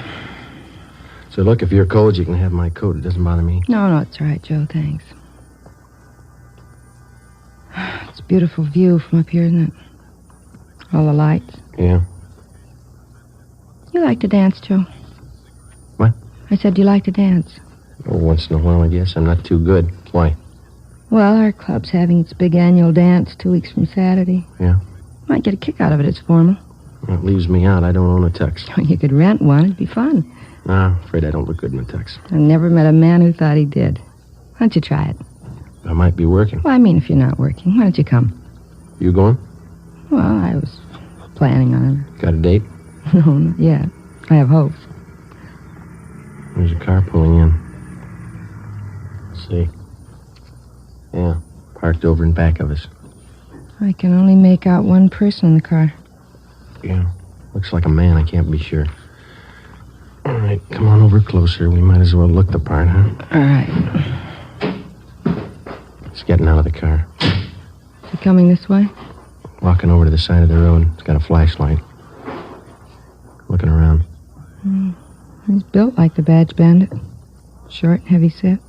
So look, if you're cold, you can have my coat. It doesn't bother me. No, it's all right, Joe. Thanks. It's a beautiful view from up here, isn't it? All the lights. Yeah. You like to dance, Joe? What? I said you like to dance. Oh, once in a while, I guess. I'm not too good. Why? Well, our club's having its big annual dance 2 weeks from Saturday. Yeah? Might get a kick out of it. It's formal. Well, it leaves me out. I don't own a tux. You could rent one. It'd be fun. No, I'm afraid I don't look good in a tux. I never met a man who thought he did. Why don't you try it? I might be working. Well, I mean, if you're not working, why don't you come? You going? Well, I was planning on Got a date? it. No, not yet. I have hopes. There's a car pulling in. Let's see. Yeah, parked over in back of us. I can only make out one person in the car. Yeah, looks like a man. I can't be sure. All right, come on over closer. We might as well look the part, huh? All right. He's getting out of the car. Is he coming this way? Walking over to the side of the road. He's got a flashlight. Looking around. He's built like the badge bandit. Short, heavy set.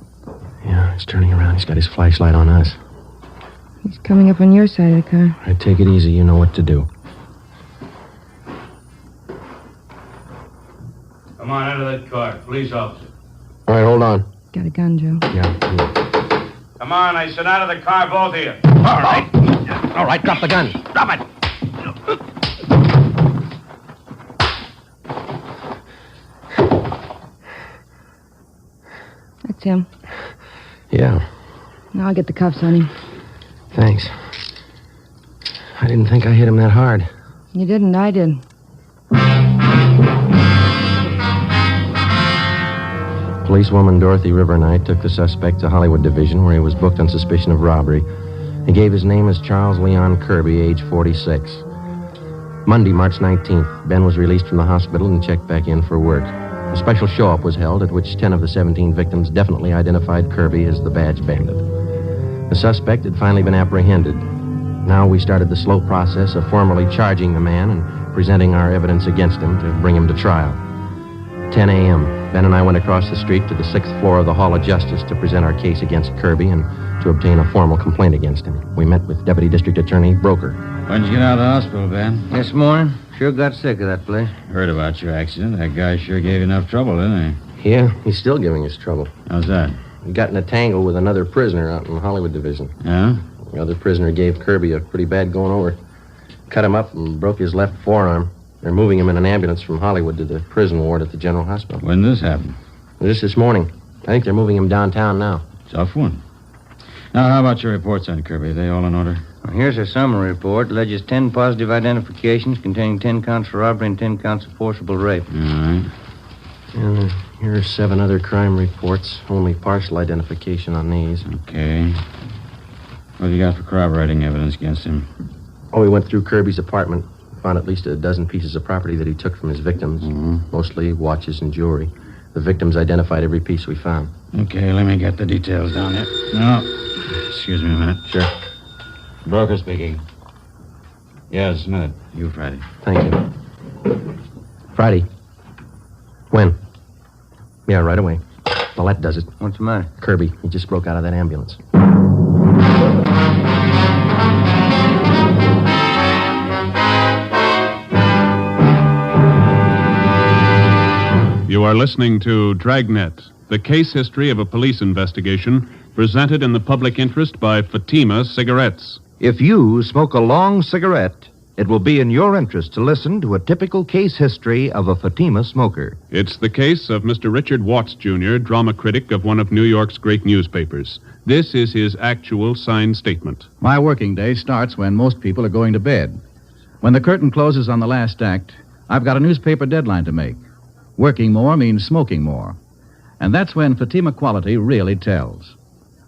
Yeah, he's turning around. He's got his flashlight on us. He's coming up on your side of the car. All right, take it easy. You know what to do. Come on, out of that car. Police officer. All right, hold on. Got a gun, Joe. Yeah. Come on, I said out of the car, both of you. All right. All right, drop the gun. Drop it. That's him. Yeah, Now I'll get the cuffs on him. thanks. I didn't think I hit him that hard. You didn't, I did. Policewoman Dorothy River and I took the suspect to Hollywood Division, where he was booked on suspicion of robbery. He gave his name as Charles Leon Kirby, age 46. Monday, March 19th, Ben was released from the hospital and checked back in for work. A special show-up was held at which 10 of the 17 victims definitely identified Kirby as the badge bandit. The suspect had finally been apprehended. Now we started the slow process of formally charging the man and presenting our evidence against him to bring him to trial. 10 a.m., Ben and I went across the street to the 6th floor of the Hall of Justice to present our case against Kirby and to obtain a formal complaint against him. We met with Deputy District Attorney Broker. When'd you get out of the hospital, Ben? This morning. Sure got sick of that place. Heard about your accident. That guy sure gave you enough trouble, didn't Yeah, he's still giving us trouble. How's that? He got in a tangle with another prisoner out in the Hollywood Division. Yeah? The other prisoner gave Kirby a pretty bad going over. Cut him up and broke his left forearm. They're moving him in an ambulance from Hollywood to the prison ward at the General Hospital. When did this happen? Just this morning. I think they're moving him downtown now. Tough one. Now, how about your reports on Kirby? Are they all in order? Well, here's a summary report. Alleges 10 positive identifications containing 10 counts of robbery and 10 counts of forcible rape. All right. And here are 7 other crime reports. Only partial identification on these. Okay. What have you got for corroborating evidence against him? Oh, we went through Kirby's apartment. Found at least a dozen pieces of property that he took from his victims. Mostly watches and jewelry. The victims identified every piece we found. Okay, let me get the details down here. No. Excuse me a minute. Sure. Broker speaking. Yes, a minute. You, Friday. Thank you. Friday. When? Yeah, right away. Well, that does it. What's the matter? Kirby. He just broke out of that ambulance. You are listening to Dragnet, the case history of a police investigation presented in the public interest by Fatima Cigarettes. If you smoke a long cigarette, it will be in your interest to listen to a typical case history of a Fatima smoker. It's the case of Mr. Richard Watts, Jr., drama critic of one of New York's great newspapers. This is his actual signed statement. My working day starts when most people are going to bed. When the curtain closes on the last act, I've got a newspaper deadline to make. Working more means smoking more. And that's when Fatima quality really tells.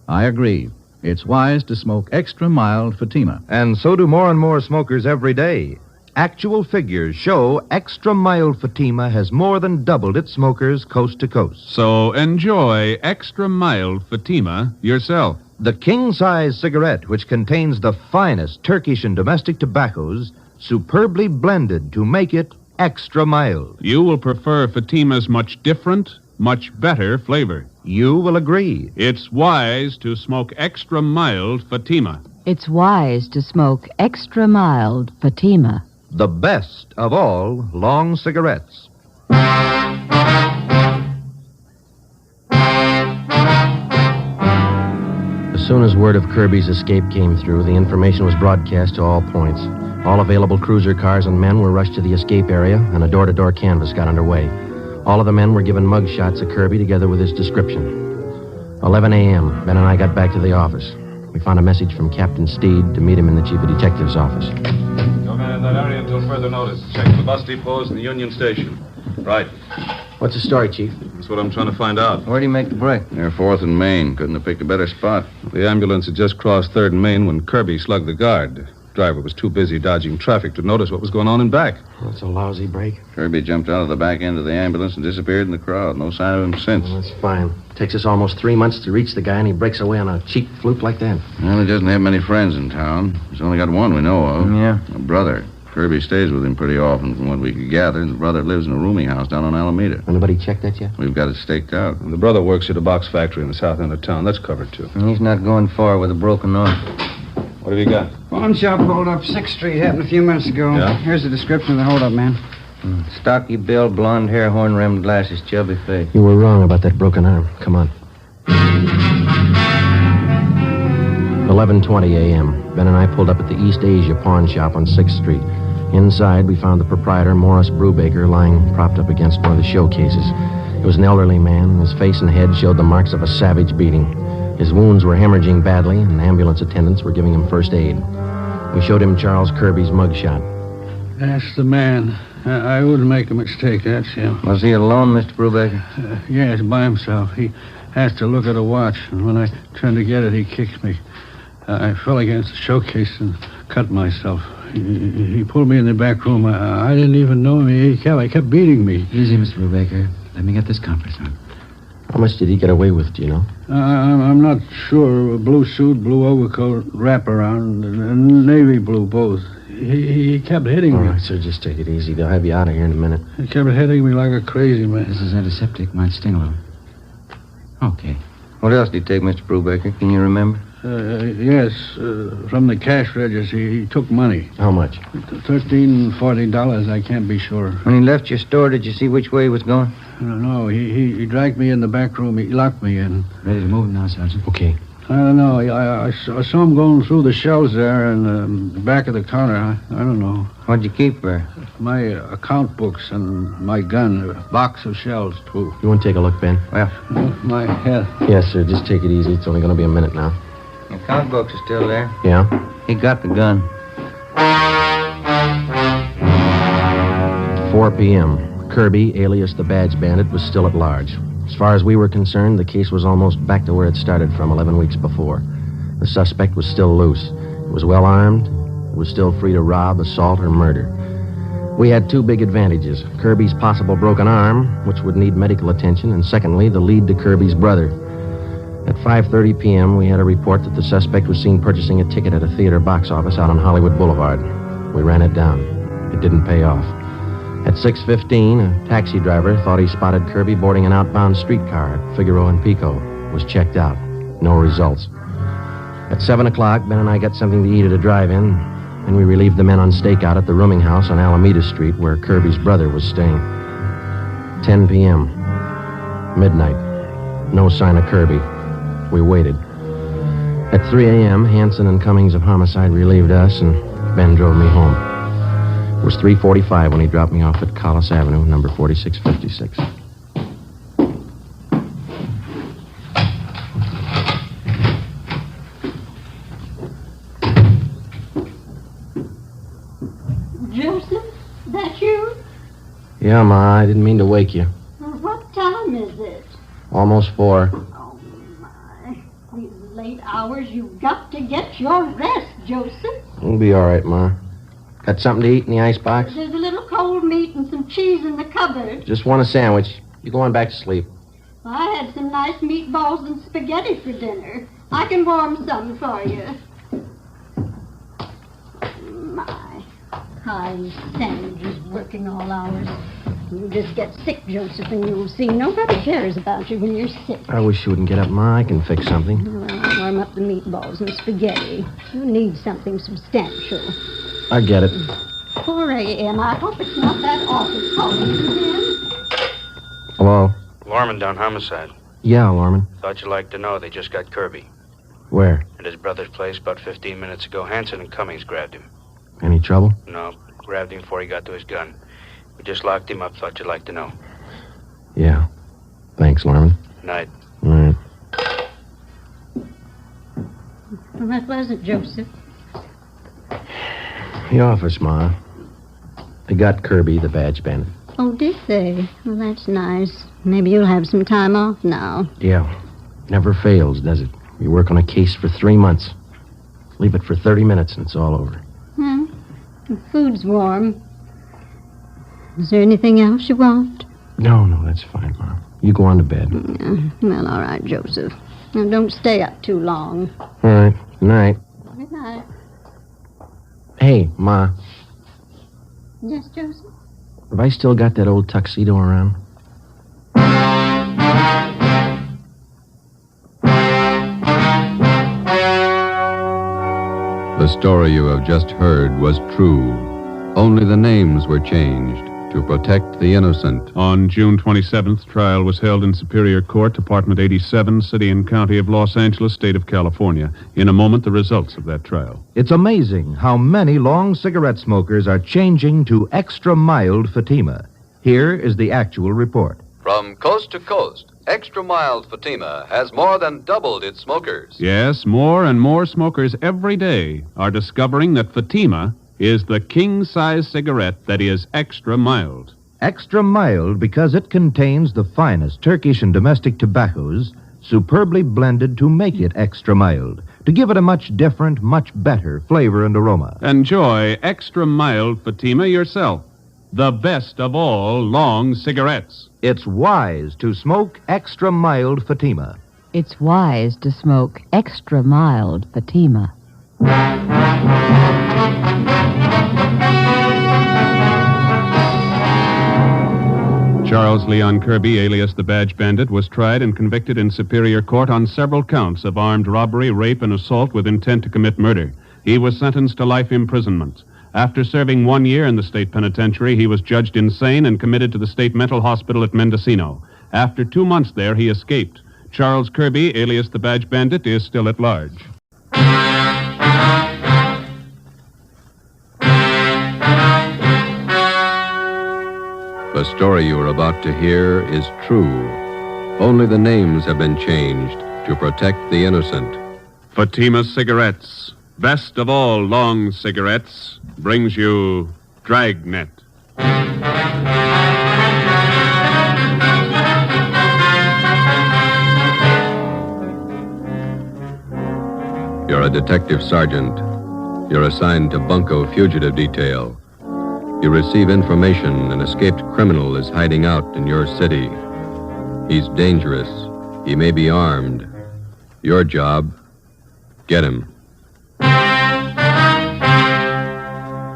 I agree. It's wise to smoke extra mild Fatima. And so do more and more smokers every day. Actual figures show extra mild Fatima has more than doubled its smokers coast to coast. So enjoy extra mild Fatima yourself. The king-size cigarette, which contains the finest Turkish and domestic tobaccos, superbly blended to make it extra mild. You will prefer Fatima's much different, much better flavor. You will agree. It's wise to smoke extra mild Fatima. It's wise to smoke extra mild Fatima. The best of all long cigarettes. As soon as word of Kirby's escape came through, the information was broadcast to all points. All available cruiser cars and men were rushed to the escape area, and a door-to-door canvass got underway. All of the men were given mug shots of Kirby together with his description. 11 a.m., Ben and I got back to the office. We found a message from Captain Steed to meet him in the chief of detective's office. No man in that area until further notice. Check the bus depots and the Union Station. Right. What's the story, Chief? That's what I'm trying to find out. Where'd he make the break? Near 4th and Main. Couldn't have picked a better spot. The ambulance had just crossed 3rd and Main when Kirby slugged the guard. Driver was too busy dodging traffic to notice what was going on in back. That's a lousy break. Kirby jumped out of the back end of the ambulance and disappeared in the crowd. No sign of him since. Well, that's fine. Takes us almost 3 months to reach the guy, and he breaks away on a cheap fluke like that. Well, he doesn't have many friends in town. He's only got one we know of. Yeah. A brother. Kirby stays with him pretty often from what we could gather. The brother lives in a rooming house down on Alameda. Anybody checked that yet? We've got it staked out. And the brother works at a box factory in the south end of town. That's covered, too. He's not going far with a broken arm. What have you got? Pawn shop hold up 6th Street. Happened a few minutes ago. Yeah? Here's the description of the hold up, man. Stocky build, blonde hair, horn-rimmed glasses, chubby face. You were wrong about that broken arm. Come on. 11:20 a.m. Ben and I pulled up at the East Asia pawn shop on 6th Street. Inside, we found the proprietor, Morris Brubaker, lying propped up against one of the showcases. He was an elderly man. His face and head showed the marks of a savage beating. His wounds were hemorrhaging badly, and ambulance attendants were giving him first aid. We showed him Charles Kirby's mugshot. That's the man. I wouldn't make a mistake. That's him. Was he alone, Mr. Brubaker? Yes, by himself. He has to look at a watch, and when I turned to get it, he kicked me. I fell against the showcase and cut myself. He pulled me in the back room. I didn't even know him. He kept beating me. Easy, Mr. Brubaker. Let me get this compress on. How much did he get away with, do you know? I'm not sure. A blue suit, blue overcoat, wraparound, and navy blue both. He kept hitting me. All right, sir, just take it easy. They'll have you out of here in a minute. He kept hitting me like a crazy man. This is antiseptic. Might sting a little. Okay. What else did he take, Mr. Brubaker? Can you remember? Yes, from the cash register. He took money. How much? $13, $40. I can't be sure. When he left your store, did you see which way he was going? No, he dragged me in the back room. He locked me in. Ready to move now, Sergeant? Okay. I don't know. I saw him going through the shelves there in the back of the counter. I don't know. What'd you keep there? My account books and my gun. A box of shells, too. You want to take a look, Ben? Well, my head. Yes, sir. Just take it easy. It's only going to be a minute now. the account books are still there. Yeah? He got the gun. 4 p.m. Kirby, alias the Badge Bandit, was still at large. As far as we were concerned, the case was almost back to where it started from 11 weeks before. The suspect was still loose. He was well armed. He was still free to rob, assault, or murder. We had two big advantages. Kirby's possible broken arm, which would need medical attention, and secondly, the lead to Kirby's brother. At 5:30 p.m., we had a report that the suspect was seen purchasing a ticket at a theater box office out on Hollywood Boulevard. We ran it down. It didn't pay off. At 6:15, a taxi driver thought he spotted Kirby boarding an outbound streetcar at Figaro and Pico. Was checked out. No results. At 7 o'clock, Ben and I got something to eat at a drive-in, and we relieved the men on stakeout at the rooming house on Alameda Street where Kirby's brother was staying. 10 p.m. Midnight. No sign of Kirby. We waited. At 3 a.m., Hanson and Cummings of Homicide relieved us, and Ben drove me home. It was 3:45 when he dropped me off at Collis Avenue, number 4656. Joseph, that you? Yeah, Ma, I didn't mean to wake you. What time is it? Almost 4. Oh, my. These late hours, you've got to get your rest, Joseph. We'll be all right, Ma. Got something to eat in the icebox? There's a little cold meat and some cheese in the cupboard. Just want a sandwich. You go on back to sleep. I had some nice meatballs and spaghetti for dinner. I can warm some for you. My, high sandwiches working all hours. You just get sick, Joseph, and you'll see nobody cares about you when you're sick. I wish you wouldn't get up, Ma. I can fix something. Well, I'll warm up the meatballs and spaghetti. You need something substantial. I get it. 4 a.m. I hope it's not that office calling you again. Hello? Lorman down homicide. Yeah, Lorman. Thought you'd like to know they just got Kirby. Where? At his brother's place about 15 minutes ago. Hanson and Cummings grabbed him. Any trouble? No, grabbed him before he got to his gun. We just locked him up. Thought you'd like to know. Yeah. Thanks, Lorman. Night. All right. Well, that wasn't Joseph. The office, Ma. They got Kirby, the Badge Bandit. Oh, did they? Well, that's nice. Maybe you'll have some time off now. Yeah. Never fails, does it? You work on a case for 3 months. Leave it for 30 minutes and it's all over. Hmm? The food's warm. Is there anything else you want? No, that's fine, Ma. You go on to bed. Yeah. Well, all right, Joseph. Now, don't stay up too long. All right. Good night. Good night. Hey, Ma. Yes, Joseph? Have I still got that old tuxedo around? The story you have just heard was true. Only the names were changed to protect the innocent. On June 27th, trial was held in Superior Court, Department 87, City and County of Los Angeles, State of California. In a moment, the results of that trial. It's amazing how many long cigarette smokers are changing to extra mild Fatima. Here is the actual report. From coast to coast, Extra Mild Fatima has more than doubled its smokers. Yes, more and more smokers every day are discovering that Fatima is the king-size cigarette that is extra mild. Extra mild because it contains the finest Turkish and domestic tobaccos superbly blended to make it extra mild, to give it a much different, much better flavor and aroma. Enjoy extra mild Fatima yourself. The best of all long cigarettes. It's wise to smoke extra mild Fatima. It's wise to smoke extra mild Fatima. Charles Leon Kirby, alias the Badge Bandit, was tried and convicted in Superior Court on several counts of armed robbery, rape, and assault with intent to commit murder. He was sentenced to life imprisonment. After serving 1 year in the state penitentiary, he was judged insane and committed to the state mental hospital at Mendocino. After 2 months there, he escaped. Charles Kirby, alias the Badge Bandit, is still at large. The story you are about to hear is true. Only the names have been changed to protect the innocent. Fatima Cigarettes, best of all long cigarettes, brings you Dragnet. You're a detective sergeant. You're assigned to Bunko Fugitive Detail. You receive information an escaped criminal is hiding out in your city. He's dangerous. He may be armed. Your job, get him.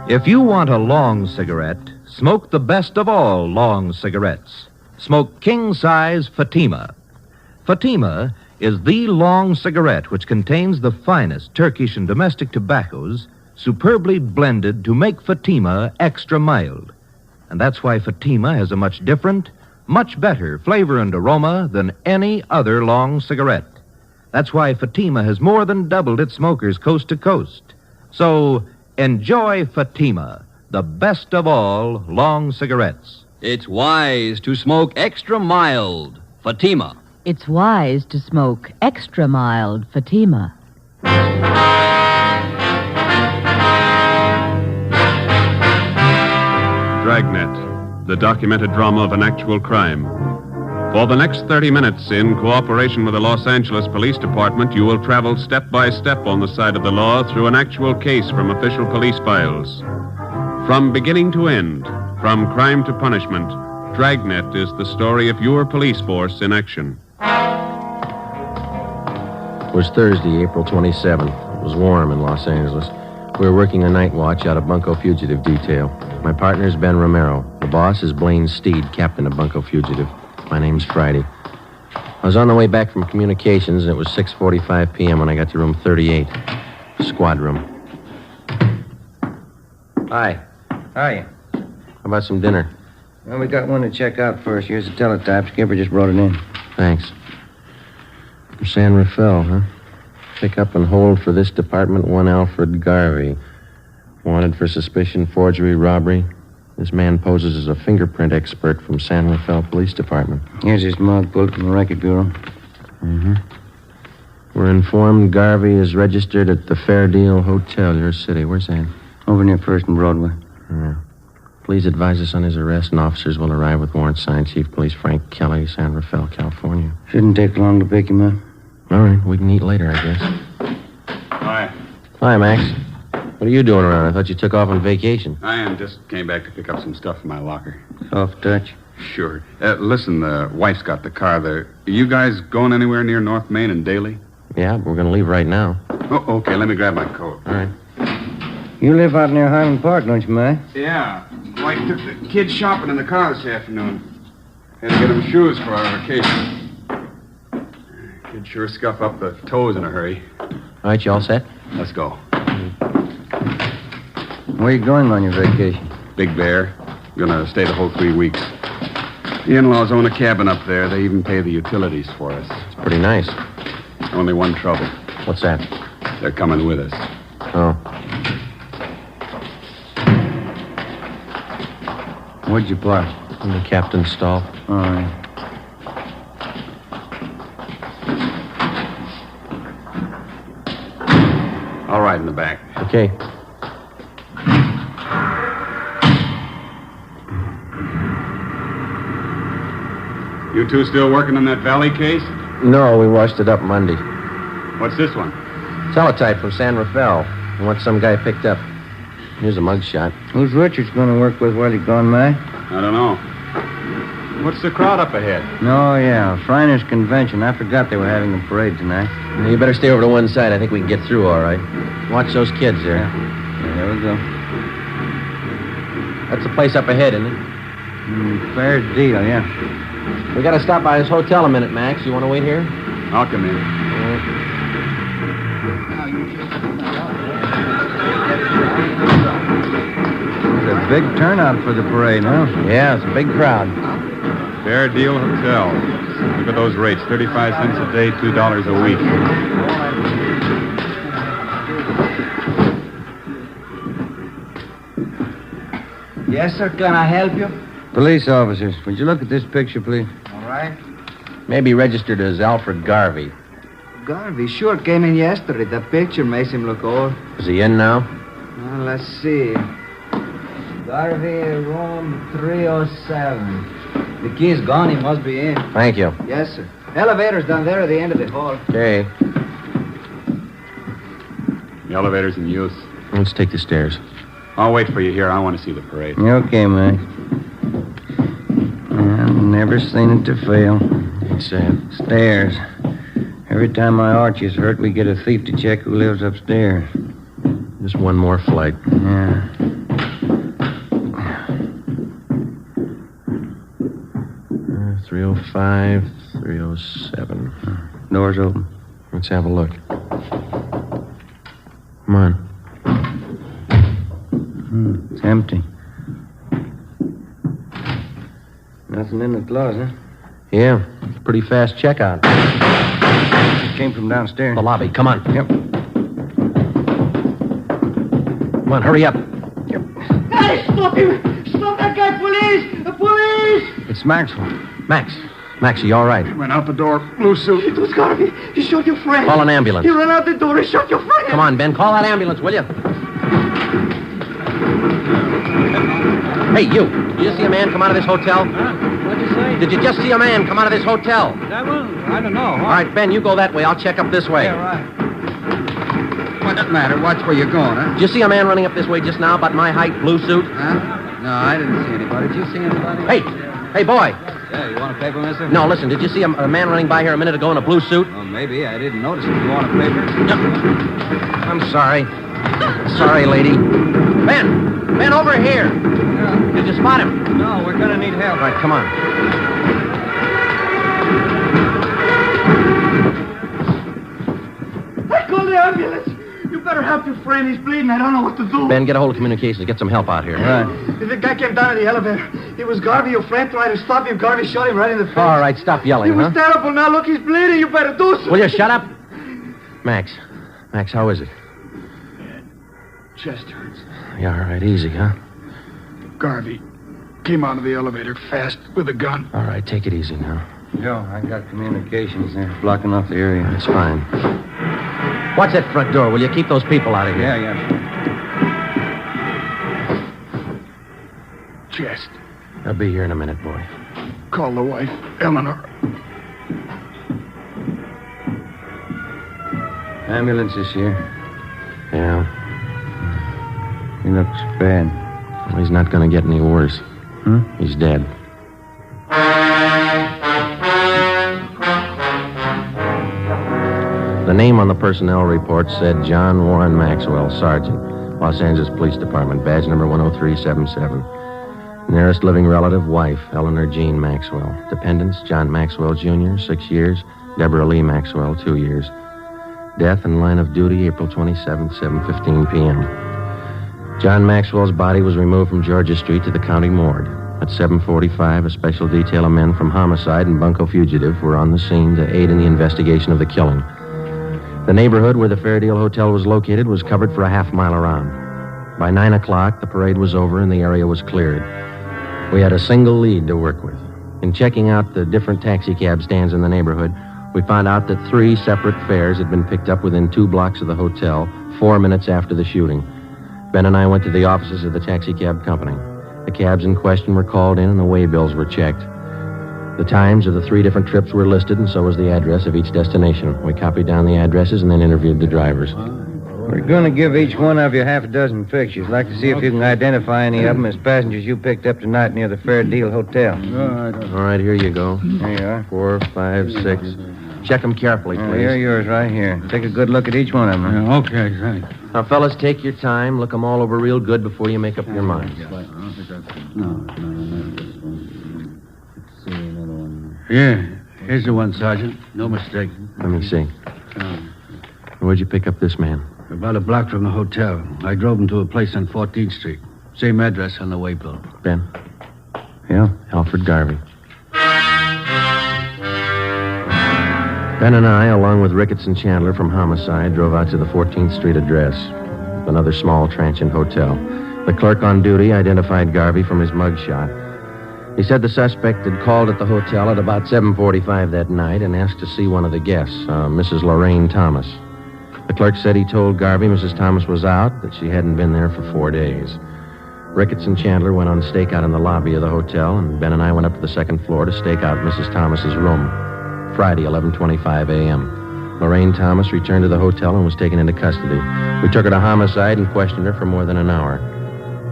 If you want a long cigarette, smoke the best of all long cigarettes. Smoke king-size Fatima. Fatima is the long cigarette which contains the finest Turkish and domestic tobaccos superbly blended to make Fatima extra mild. And that's why Fatima has a much different, much better flavor and aroma than any other long cigarette. That's why Fatima has more than doubled its smokers coast to coast. So enjoy Fatima, the best of all long cigarettes. It's wise to smoke extra mild Fatima. It's wise to smoke extra mild Fatima. Dragnet, the documented drama of an actual crime. For the next 30 minutes, in cooperation with the Los Angeles Police Department, you will travel step by step on the side of the law through an actual case from official police files. From beginning to end, from crime to punishment, Dragnet is the story of your police force in action. It was Thursday, April 27th. It was warm in Los Angeles. We were working a night watch out of Bunko Fugitive Detail. My partner's Ben Romero. The boss is Blaine Steed, captain of Bunko Fugitive. My name's Friday. I was on the way back from communications, and it was 6:45 p.m. when I got to room 38, squad room. Hi. How are you? How about some dinner? Well, we got one to check out first. Here's the teletype. Skipper just brought it in. Thanks. From San Rafael, huh? Pick up and hold for this department one Alfred Garvey. Wanted for suspicion, forgery, robbery. This man poses as a fingerprint expert from San Rafael Police Department. Here's his mug pulled from the Record Bureau. Mm-hmm. We're informed Garvey is registered at the Fair Deal Hotel, your city. Where's that? Over near First and Broadway. Yeah. Please advise us on his arrest, and officers will arrive with warrant signed. Chief Police Frank Kelly, San Rafael, California. Shouldn't take long to pick him up. All right, we can eat later, I guess. Hi. Hi, Max. What are you doing around? I thought you took off on vacation. I am. Just came back to pick up some stuff in my locker. Soft touch. Sure. Listen, the wife's got the car there. Are you guys going anywhere near North Main and Daly? Yeah, we're going to leave right now. Oh, okay. Let me grab my coat. All right. You live out near Highland Park, don't you, Mac? Yeah. Wife took the kids shopping in the car this afternoon. Had to get them shoes for our vacation. Kids sure scuff up the toes in a hurry. All right, you all set? Let's go. Where you going on your vacation? Big Bear. Gonna stay the whole 3 weeks. The in-laws own a cabin up there. They even pay the utilities for us. It's pretty nice. Only one trouble. What's that? They're coming with us. Oh. Where'd you park? In the captain's stall. All right. All right, in the back. Okay. You two still working on that Valley case? No, we washed it up Monday. What's this one? Teletype from San Rafael. And what some guy picked up. Here's a mugshot. Who's Richards going to work with while he's gone, Mac? I don't know. What's the crowd up ahead? Oh, yeah. Shriners Convention. I forgot they were having a parade tonight. You better stay over to one side. I think we can get through all right. Watch those kids there. Yeah, there we go. That's the place up ahead, isn't it? Fair deal, yeah. We got to stop by his hotel a minute, Max. You want to wait here? I'll come in. It's a big turnout for the parade, huh? Yeah, it's a big crowd. Fair Deal Hotel. Look at those rates. 35 cents a day, $2 a week. Yes, sir. Can I help you? Police officers, would you look at this picture, please? All right. Maybe registered as Alfred Garvey. Garvey sure came in yesterday. The picture makes him look old. Is he in now? Well, let's see. Garvey, room 307. The key's gone. He must be in. Thank you. Yes, sir. Elevator's down there at the end of the hall. Okay. The elevator's in use. Let's take the stairs. I'll wait for you here. I want to see the parade. Okay, Max. I've never seen it to fail. It's sad. Stairs. Every time my arch is hurt, we get a thief to check who lives upstairs. Just one more flight. Yeah. 305, 307. Door's open. Let's have a look. Come on. It's empty. Nothing in the closet. Yeah, it's a pretty fast checkout. It came from downstairs. The lobby. Come on. Yep. Come on, hurry up. Hey, stop him! Stop that guy, police! The police! It's Maxwell. Max, are you all right? Went out the door, blue suit. It was Garvey. He shot your friend. Call an ambulance. He ran out the door. He shot your friend. Come on, Ben. Call that ambulance, will you? Hey, you. Did you see a man come out of this hotel? What'd you say? Did you just see a man come out of this hotel? That one? I don't know. All right, Ben, you go that way. I'll check up this way. Yeah, right. What's the matter? Watch where you're going, huh? Did you see a man running up this way just now, about my height, blue suit? Huh? No, I didn't see anybody. Did you see anybody? Hey, boy. Yeah, you want a paper, mister? No, listen, did you see a man running by here a minute ago in a blue suit? Oh, maybe. I didn't notice it. You want a paper? I'm sorry. Sorry, lady. Ben, over here. Yeah. Did you spot him? No, we're gonna need help. All right, come on. I called the ambulance. You better help your friend. He's bleeding. I don't know what to do. Ben, get a hold of communications. Get some help out here. Right. The guy came down to the elevator. It was Garvey, your friend, tried to stop him. Garvey shot him right in the face. All right, stop yelling, He was huh? terrible. Now, look, he's bleeding. You better do something. Will you shut up? Max, how is it? Chest hurts. Yeah, all right, easy, huh? Garvey came out of the elevator fast with a gun. All right, take it easy now. Joe, I got communications there, blocking off the area. That's fine. Watch that front door. Will you keep those people out of here? Yeah. Chest. I'll be here in a minute, boy. Call the wife, Eleanor. Ambulance is here. Yeah. He looks bad. Well, he's not going to get any worse. He's dead. The name on the personnel report said John Warren Maxwell, Sergeant, Los Angeles Police Department, badge number 10377. Nearest living relative, wife, Eleanor Jean Maxwell. Dependents, John Maxwell, Jr., 6 years. Deborah Lee Maxwell, 2 years. Death in line of duty, April 27th, 7:15 p.m. John Maxwell's body was removed from Georgia Street to the county morgue. At 7:45, a special detail of men from homicide and bunco fugitive were on the scene to aid in the investigation of the killing. The neighborhood where the Fairdale Hotel was located was covered for a half-mile around. By 9 o'clock, the parade was over and the area was cleared. We had a single lead to work with. In checking out the different taxicab stands in the neighborhood, we found out that 3 separate fares had been picked up within 2 blocks of the hotel 4 minutes after the shooting. Ben and I went to the offices of the taxicab company. The cabs in question were called in and the way bills were checked. The times of the 3 different trips were listed, and so was the address of each destination. We copied down the addresses and then interviewed the drivers. We're going to give each one of you half a dozen pictures. I'd like to see if you can identify any of them as passengers you picked up tonight near the Fair Deal Hotel. All right, here you go. There you are. 4, 5, 6. Check them carefully, please. Here are yours right here. Take a good look at each one of them. Yeah, okay, thanks. Now, fellas, take your time. Look them all over real good before you make up your minds. Yeah, here's the one, Sergeant. No mistake. Let me see. Where'd you pick up this man? About a block from the hotel. I drove him to a place on 14th Street. Same address on the way bill. Ben? Yeah? Alfred Garvey. Ben and I, along with Ricketts and Chandler from Homicide, drove out to the 14th Street address, another small transient hotel. The clerk on duty identified Garvey from his mugshot. He said the suspect had called at the hotel at about 7:45 that night and asked to see one of the guests, Mrs. Lorraine Thomas. The clerk said he told Garvey Mrs. Thomas was out, that she hadn't been there for 4 days. Ricketts and Chandler went on stakeout in the lobby of the hotel, and Ben and I went up to the second floor to stake out Mrs. Thomas's room. Friday, 11:25 a.m. Lorraine Thomas returned to the hotel and was taken into custody. We took her to Homicide and questioned her for more than an hour.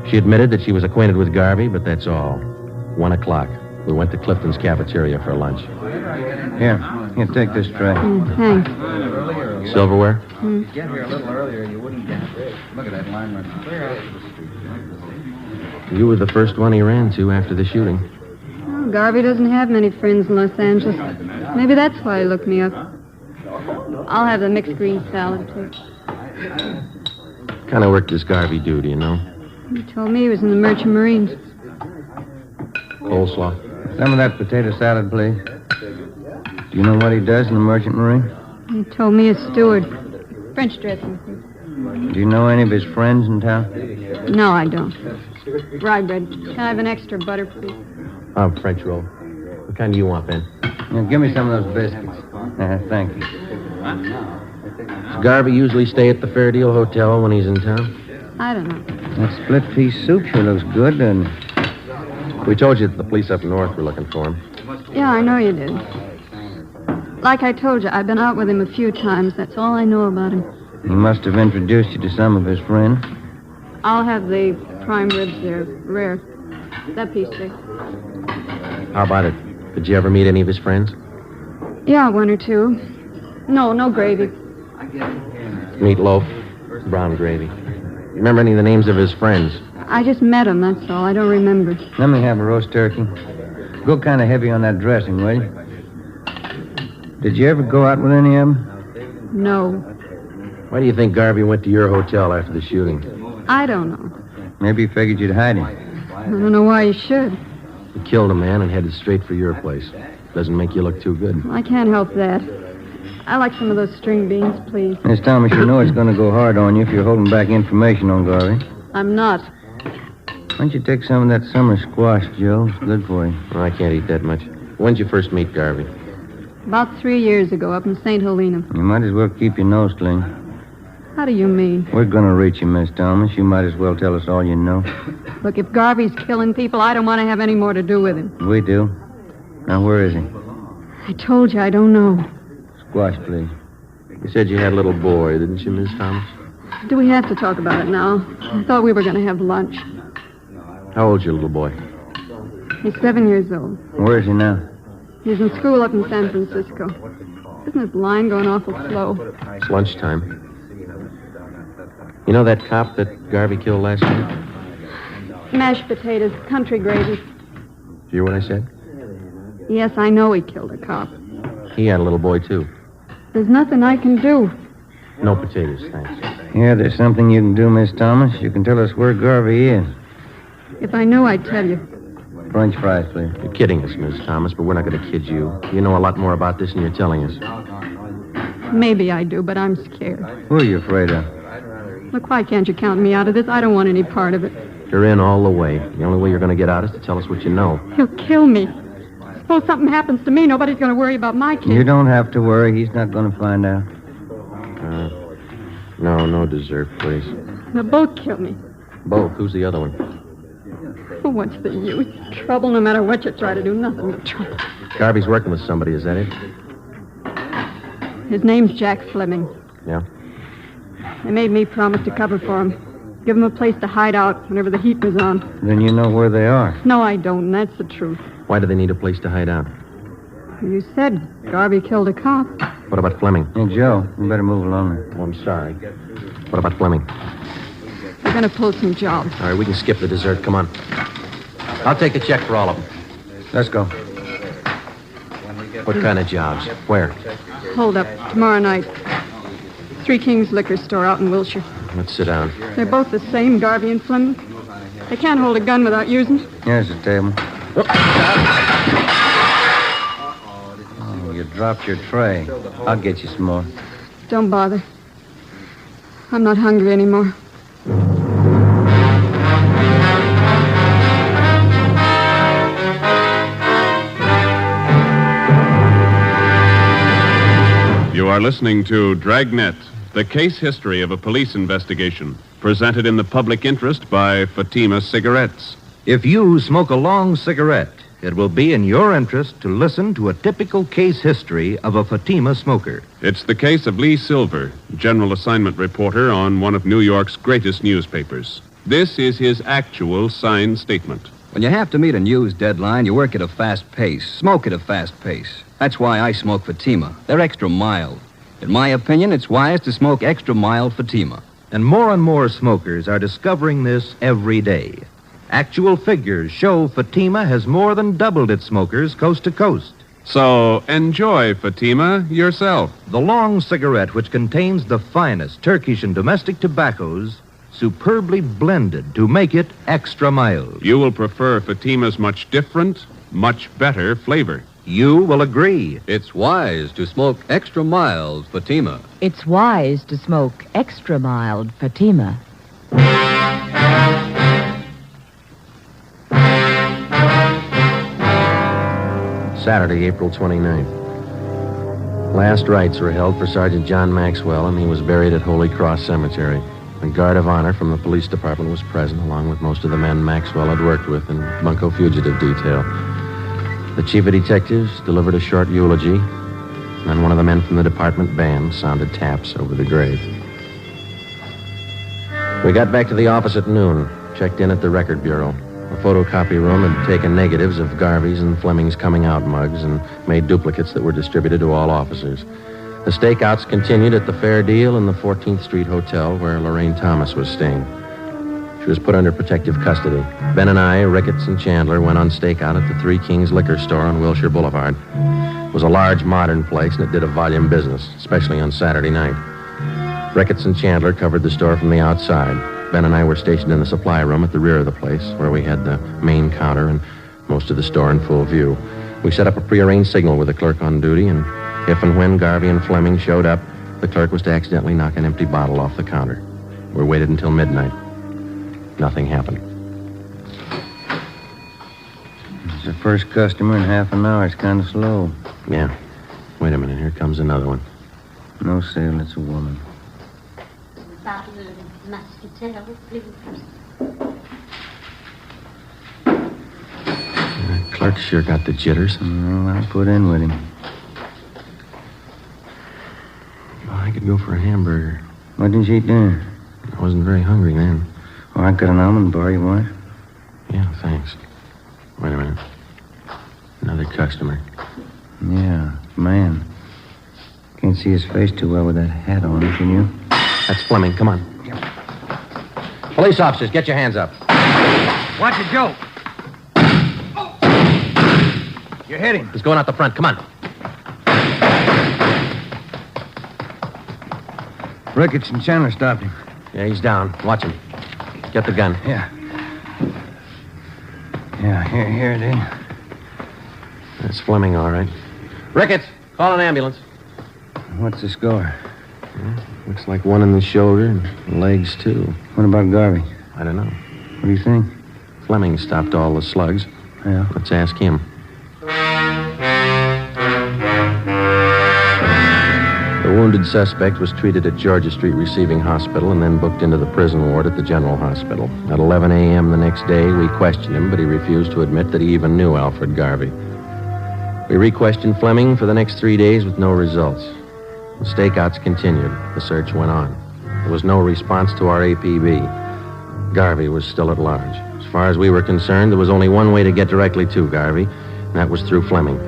She admitted that she was acquainted with Garvey, but that's all. 1 o'clock. We went to Clifton's cafeteria for lunch. Here, take this tray. Thanks. Silverware? Get here a little earlier, you wouldn't get it. Look at that line running clear out to the street. You were the first one he ran to after the shooting. Well, Garvey doesn't have many friends in Los Angeles. Maybe that's why he looked me up. I'll have the mixed green salad, please. What kind of work does Garvey do, do you know? He told me he was in the Merchant Marines. Coleslaw. Some of that potato salad, please. Do you know what he does in the Merchant Marine? He told me he's steward. French dressing, please. Do you know any of his friends in town? No, I don't. Rye bread. Can I have an extra butter, please? French roll. What kind do you want, Ben? Yeah, give me some of those biscuits. Thank you. Does Garvey usually stay at the Fair Deal Hotel when he's in town? I don't know. That split pea soup sure looks good, doesn't it? We told you that the police up north were looking for him. Yeah, I know you did. Like I told you, I've been out with him a few times. That's all I know about him. He must have introduced you to some of his friends. I'll have the prime ribs there. Rare. That piece there. How about it? Did you ever meet any of his friends? Yeah, one or two. No gravy. Meatloaf, brown gravy. Remember any of the names of his friends? I just met him, that's all. I don't remember. Let me have a roast turkey. Go kind of heavy on that dressing, will you? Did you ever go out with any of them? No. Why do you think Garvey went to your hotel after the shooting? I don't know. Maybe he figured you'd hide him. I don't know why you should. He killed a man and headed straight for your place. Doesn't make you look too good. I can't help that. I like some of those string beans, please. Miss Thomas, you know it's going to go hard on you if you're holding back information on Garvey. I'm not. Why don't you take some of that summer squash, Joe? It's good for you. Oh, I can't eat that much. When'd you first meet Garvey? About 3 years ago, up in St. Helena. You might as well keep your nose clean. How do you mean? We're going to reach you, Miss Thomas. You might as well tell us all you know. Look, if Garvey's killing people, I don't want to have any more to do with him. We do. Now, where is he? I told you I don't know. Squash, please. You said you had a little boy, didn't you, Miss Thomas? Do we have to talk about it now? I thought we were going to have lunch. How old's your little boy? He's 7 years old. Where is he now? He's in school up in San Francisco. Isn't his line going awful slow? It's lunchtime. You know that cop that Garvey killed last night? Mashed potatoes, country gravy. Did you hear what I said? Yes, I know he killed a cop. He had a little boy, too. There's nothing I can do. No potatoes, thanks. Yeah, there's something you can do, Miss Thomas. You can tell us where Garvey is. If I knew, I'd tell you. French fries, please. You're kidding us, Miss Thomas, but we're not going to kid you. You know a lot more about this than you're telling us. Maybe I do, but I'm scared. Who are you afraid of? Look, why can't you count me out of this? I don't want any part of it. You're in all the way. The only way you're going to get out is to tell us what you know. He'll kill me. Suppose something happens to me, nobody's going to worry about my kid. You don't have to worry. He's not going to find out. No dessert, please. They'll both kill me. Both? Who's the other one? What's the use? Trouble, no matter what you try to do, nothing but trouble. Garvey's working with somebody, is that it? His name's Jack Fleming. Yeah? They made me promise to cover for him. Give him a place to hide out whenever the heat was on. Then you know where they are. No, I don't, and that's the truth. Why do they need a place to hide out? You said Garvey killed a cop. What about Fleming? Hey, Joe, you better move along there. Oh, I'm sorry. What about Fleming? We're going to pull some jobs. All right, we can skip the dessert. Come on. I'll take the check for all of them. Let's go. What kind of jobs? Where? Hold up. Tomorrow night. Three Kings Liquor Store out in Wilshire. Let's sit down. They're both the same, Garvey and Fleming. They can't hold a gun without using it. Here's the table. Oh, you dropped your tray. I'll get you some more. Don't bother. I'm not hungry anymore. You are listening to Dragnet, the case history of a police investigation, presented in the public interest by Fatima Cigarettes. If you smoke a long cigarette, it will be in your interest to listen to a typical case history of a Fatima smoker. It's the case of Lee Silver, general assignment reporter on one of New York's greatest newspapers. This is his actual signed statement. When you have to meet a news deadline, you work at a fast pace, smoke at a fast pace. That's why I smoke Fatima. They're extra mild. In my opinion, it's wise to smoke extra mild Fatima. And more smokers are discovering this every day. Actual figures show Fatima has more than doubled its smokers coast to coast. So enjoy Fatima yourself. The long cigarette, which contains the finest Turkish and domestic tobaccos, superbly blended to make it extra mild. You will prefer Fatima's much different, much better flavor. You will agree. It's wise to smoke extra mild Fatima. It's wise to smoke extra mild Fatima. Saturday, April 29th. Last rites were held for Sergeant John Maxwell, and he was buried at Holy Cross Cemetery. A guard of honor from the police department was present, along with most of the men Maxwell had worked with in Bunko Fugitive Detail. The chief of detectives delivered a short eulogy, and then one of the men from the department band sounded taps over the grave. We got back to the office at noon, checked in at the record bureau. The photocopy room had taken negatives of Garvey's and Fleming's coming out mugs and made duplicates that were distributed to all officers. The stakeouts continued at the Fair Deal in the 14th Street Hotel where Lorraine Thomas was staying. She was put under protective custody. Ben and I, Ricketts and Chandler, went on stakeout at the Three Kings Liquor Store on Wilshire Boulevard. It was a large, modern place, and it did a volume business, especially on Saturday night. Ricketts and Chandler covered the store from the outside. Ben and I were stationed in the supply room at the rear of the place, where we had the main counter and most of the store in full view. We set up a prearranged signal with the clerk on duty, and if and when Garvey and Fleming showed up, the clerk was to accidentally knock an empty bottle off the counter. We waited until midnight. Nothing happened. It's the first customer in half an hour. It's kind of slow. Yeah. Wait a minute. Here comes another one. No sale. It's a woman. The clerk sure got the jitters. Well, I'll put in with him. Well, I could go for a hamburger. What did you eat dinner? I wasn't very hungry then. Oh, I got an almond bar. You want it? Yeah, thanks. Wait a minute. Another customer. Yeah, man. Can't see his face too well with that hat on, can you? That's Fleming. Come on. Police officers, get your hands up. Watch it, Joe. You're hitting. He's going out the front. Come on. Ricketts and Chandler stopped him. Yeah, he's down. Watch him. Get the gun. Yeah. Yeah, here it is. That's Fleming, all right. Ricketts, call an ambulance. What's the score? Well, looks like one in the shoulder and legs, too. What about Garvey? I don't know. What do you think? Fleming stopped all the slugs. Yeah. Let's ask him. The wounded suspect was treated at Georgia Street Receiving Hospital and then booked into the prison ward at the General Hospital. At 11 a.m. the next day, we questioned him, but he refused to admit that he even knew Alfred Garvey. We re-questioned Fleming for the next 3 days with no results. The stakeouts continued. The search went on. There was no response to our APB. Garvey was still at large. As far as we were concerned, there was only one way to get directly to Garvey, and that was through Fleming.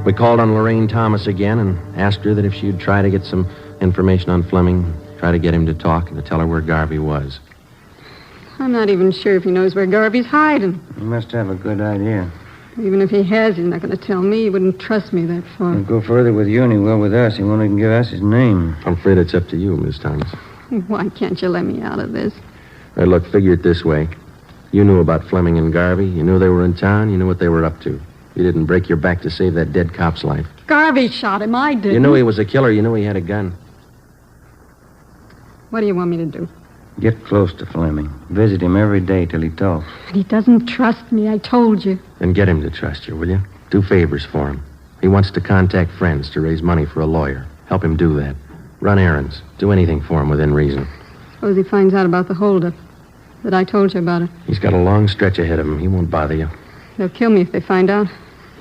We called on Lorraine Thomas again and asked her that if she'd try to get some information on Fleming, try to get him to talk and to tell her where Garvey was. I'm not even sure if he knows where Garvey's hiding. He must have a good idea. Even if he has, he's not going to tell me. He wouldn't trust me that far. He'll go further with you than he will with us. He won't even give us his name. I'm afraid it's up to you, Miss Thomas. Why can't you let me out of this? Hey, look, figure it this way. You knew about Fleming and Garvey. You knew they were in town. You knew what they were up to. You didn't break your back to save that dead cop's life. Garvey shot him. I didn't. You knew he was a killer. You knew he had a gun. What do you want me to do? Get close to Fleming. Visit him every day till he talks. But he doesn't trust me, I told you. Then get him to trust you, will you? Do favors for him. He wants to contact friends to raise money for a lawyer. Help him do that. Run errands. Do anything for him within reason. Suppose he finds out about the holdup. That I told you about it. He's got a long stretch ahead of him. He won't bother you. They'll kill me if they find out.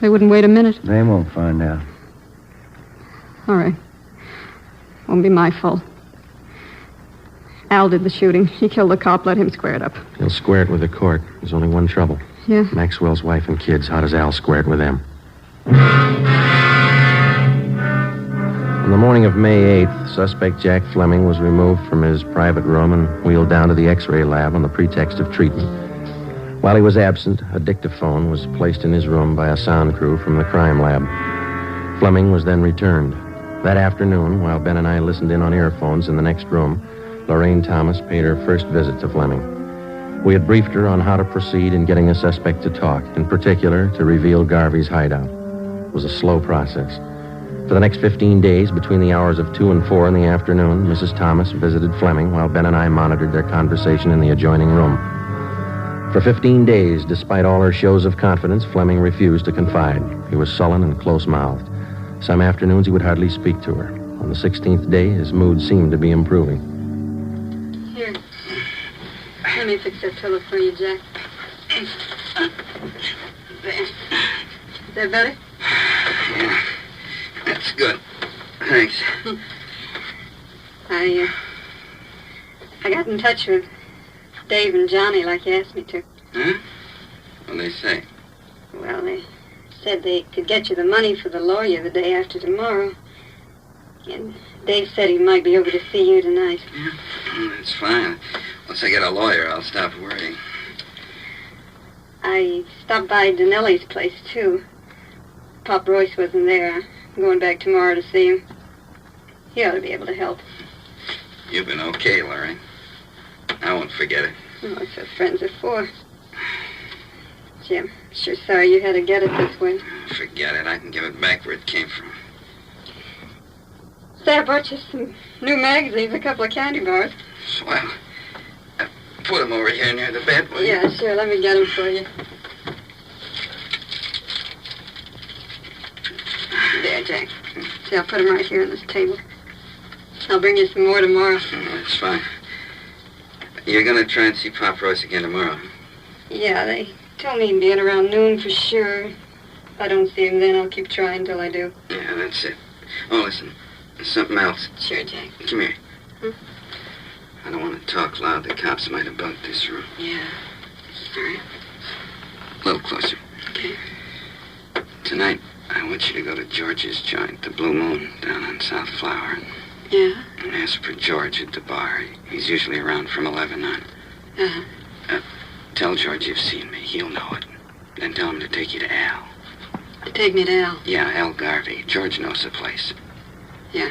They wouldn't wait a minute. They won't find out. All right. Won't be my fault. Al did the shooting. He killed the cop. Let him square it up. He'll square it with the court. There's only one trouble. Yeah? Maxwell's wife and kids. How does Al square it with them? On the morning of May 8th, suspect Jack Fleming was removed from his private room and wheeled down to the X-ray lab on the pretext of treatment. While he was absent, a dictaphone was placed in his room by a sound crew from the crime lab. Fleming was then returned. That afternoon, while Ben and I listened in on earphones in the next room, Lorraine Thomas paid her first visit to Fleming. We had briefed her on how to proceed in getting the suspect to talk, in particular, to reveal Garvey's hideout. It was a slow process. For the next 15 days, between the hours of 2 and 4 in the afternoon, Mrs. Thomas visited Fleming while Ben and I monitored their conversation in the adjoining room. For 15 days, despite all her shows of confidence, Fleming refused to confide. He was sullen and close-mouthed. Some afternoons, he would hardly speak to her. On the 16th day, his mood seemed to be improving. Here. Let me fix that pillow for you, Jack. There. Is that better? Yeah. That's good. Thanks. I got in touch with Dave and Johnny like you asked me to. Huh? What'd they say? Well, they said they could get you the money for the lawyer the day after tomorrow. And Dave said he might be over to see you tonight. Yeah, that's fine. Once I get a lawyer, I'll stop worrying. I stopped by Danelli's place, too. Pop Royce wasn't there. I'm going back tomorrow to see him. He ought to be able to help. You've been okay, Larry. I won't forget it. Oh, that's what friends are for. Gee, I'm sure sorry you had to get it this way. Forget it. I can give it back where it came from. Say, I brought you some new magazines, a couple of candy bars. Swell. Put them over here near the bed, will you? Yeah, sure. Let me get them for you. There, Jack. See, I'll put them right here on this table. I'll bring you some more tomorrow. That's fine. You're going to try and see Pop Royce again tomorrow? Yeah, they told me he'd be in around noon for sure. If I don't see him then, I'll keep trying till I do. Yeah, that's it. Oh, listen. There's something else. Sure, Jack. Come here. Huh? I don't want to talk loud. The cops might have bugged this room. Yeah. All right. A little closer. Okay. Tonight, I want you to go to George's joint, the Blue Moon, down on South Flower. Yeah? And ask for George at the bar. He's usually around from 11 on. Uh-huh. Tell George you've seen me. He'll know it. Then tell him to take you to Al. Take me to Al? Yeah, Al Garvey. George knows the place. Yeah.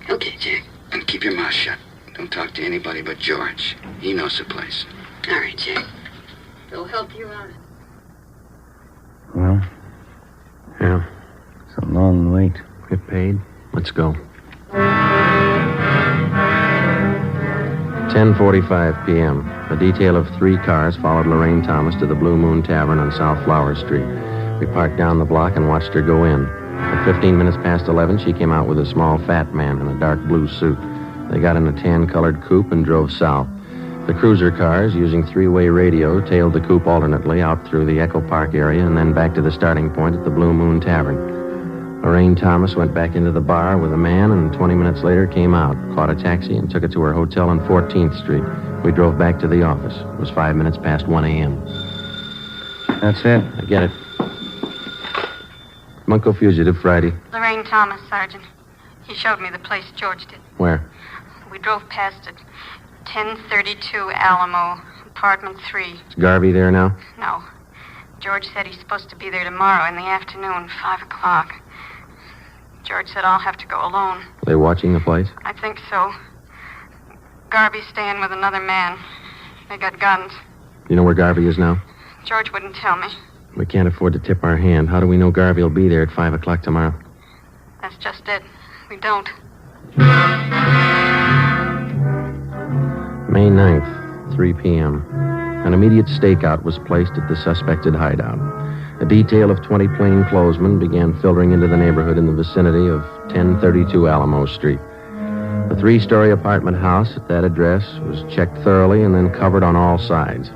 Okay, Jack. And keep your mouth shut. Don't talk to anybody but George. He knows the place. All right, Jack. It'll help you out. Well? Yeah. It's a long wait. Get paid? Let's go. 10:45 p.m. A detail of 3 cars followed Lorraine Thomas to the Blue Moon Tavern on South Flower Street. We parked down the block and watched her go in. At 15 minutes past 11, she came out with a small fat man in a dark blue suit. They got in a tan-colored coupe and drove south. The cruiser cars, using 3-way radio, tailed the coupe alternately out through the Echo Park area and then back to the starting point at the Blue Moon Tavern. Lorraine Thomas went back into the bar with a man and 20 minutes later came out, caught a taxi, and took it to her hotel on 14th Street. We drove back to the office. It was 5 minutes past 1 a.m. That's it? I get it. Munko Fugitive, Friday. Lorraine Thomas, Sergeant. He showed me the place George did. Where? We drove past it. 1032 Alamo, apartment 3. Is Garvey there now? No. George said he's supposed to be there tomorrow in the afternoon, 5 o'clock. George said I'll have to go alone. Are they watching the place? I think so. Garvey's staying with another man. They got guns. You know where Garvey is now? George wouldn't tell me. We can't afford to tip our hand. How do we know Garvey will be there at 5 o'clock tomorrow? That's just it. We don't. May 9th, 3 p.m. An immediate stakeout was placed at the suspected hideout. A detail of 20 plainclothesmen began filtering into the neighborhood in the vicinity of 1032 Alamo Street. The 3-story apartment house at that address was checked thoroughly and then covered on all sides.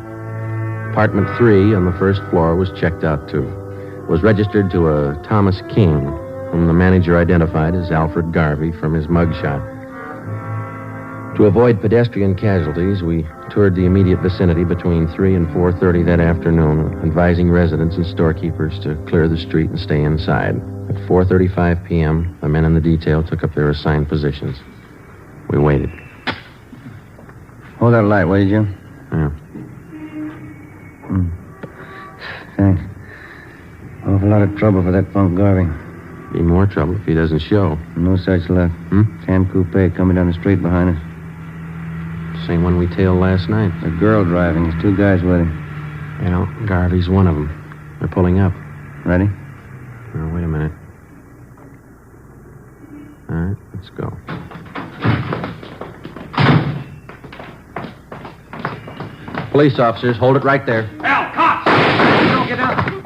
Apartment 3 on the first floor was checked out, too. It was registered to a Thomas King, whom the manager identified as Alfred Garvey from his mugshot. To avoid pedestrian casualties, we toured the immediate vicinity between 3 and 4:30 that afternoon, advising residents and storekeepers to clear the street and stay inside. At 4:35 p.m., the men in the detail took up their assigned positions. We waited. Hold that light, will you, Jim? Yeah. Thanks. Awful lot of trouble for that punk Garvey. Be more trouble if he doesn't show. No such luck. Tan coupe coming down the street behind us. Same one we tailed last night. A girl driving. There's 2 guys with him. Well, Garvey's one of them. They're pulling up. Ready? Oh, wait a minute. All right, let's go. Police officers, hold it right there. Hell, cops! Don't get down.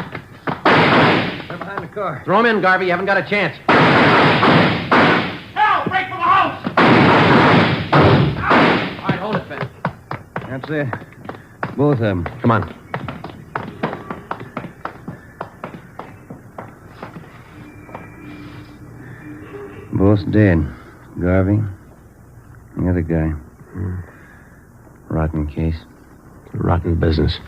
They're behind the car. Throw him in, Garvey. You haven't got a chance. Hell, break for the house! All right, hold it, Ben. That's it. Both of them. Come on. Both dead. Garvey. The other guy. Rotten case. Rotten business.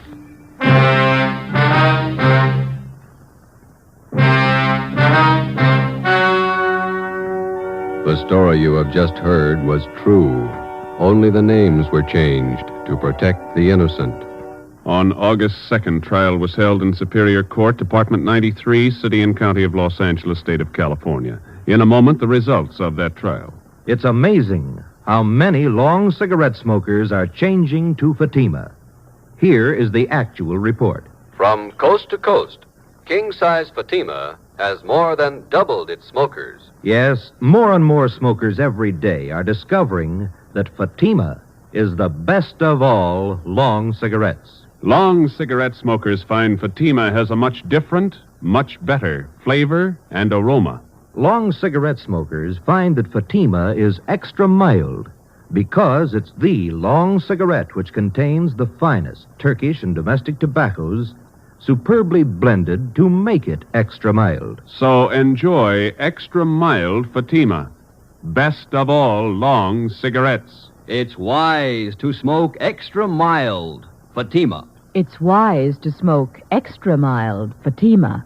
The story you have just heard was true. Only the names were changed to protect the innocent. On August 2nd, trial was held in Superior Court, Department 93, City and County of Los Angeles, State of California. In a moment, the results of that trial. It's amazing how many long cigarette smokers are changing to Fatima. Here is the actual report. From coast to coast, king-size Fatima has more than doubled its smokers. Yes, more and more smokers every day are discovering that Fatima is the best of all long cigarettes. Long cigarette smokers find Fatima has a much different, much better flavor and aroma. Long cigarette smokers find that Fatima is extra mild because it's the long cigarette which contains the finest Turkish and domestic tobaccos superbly blended to make it extra mild. So enjoy extra mild Fatima. Best of all long cigarettes. It's wise to smoke extra mild Fatima. It's wise to smoke extra mild Fatima.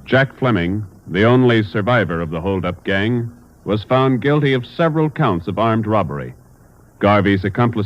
Jack Fleming, the only survivor of the hold-up gang, was found guilty of several counts of armed robbery. Garvey's accomplice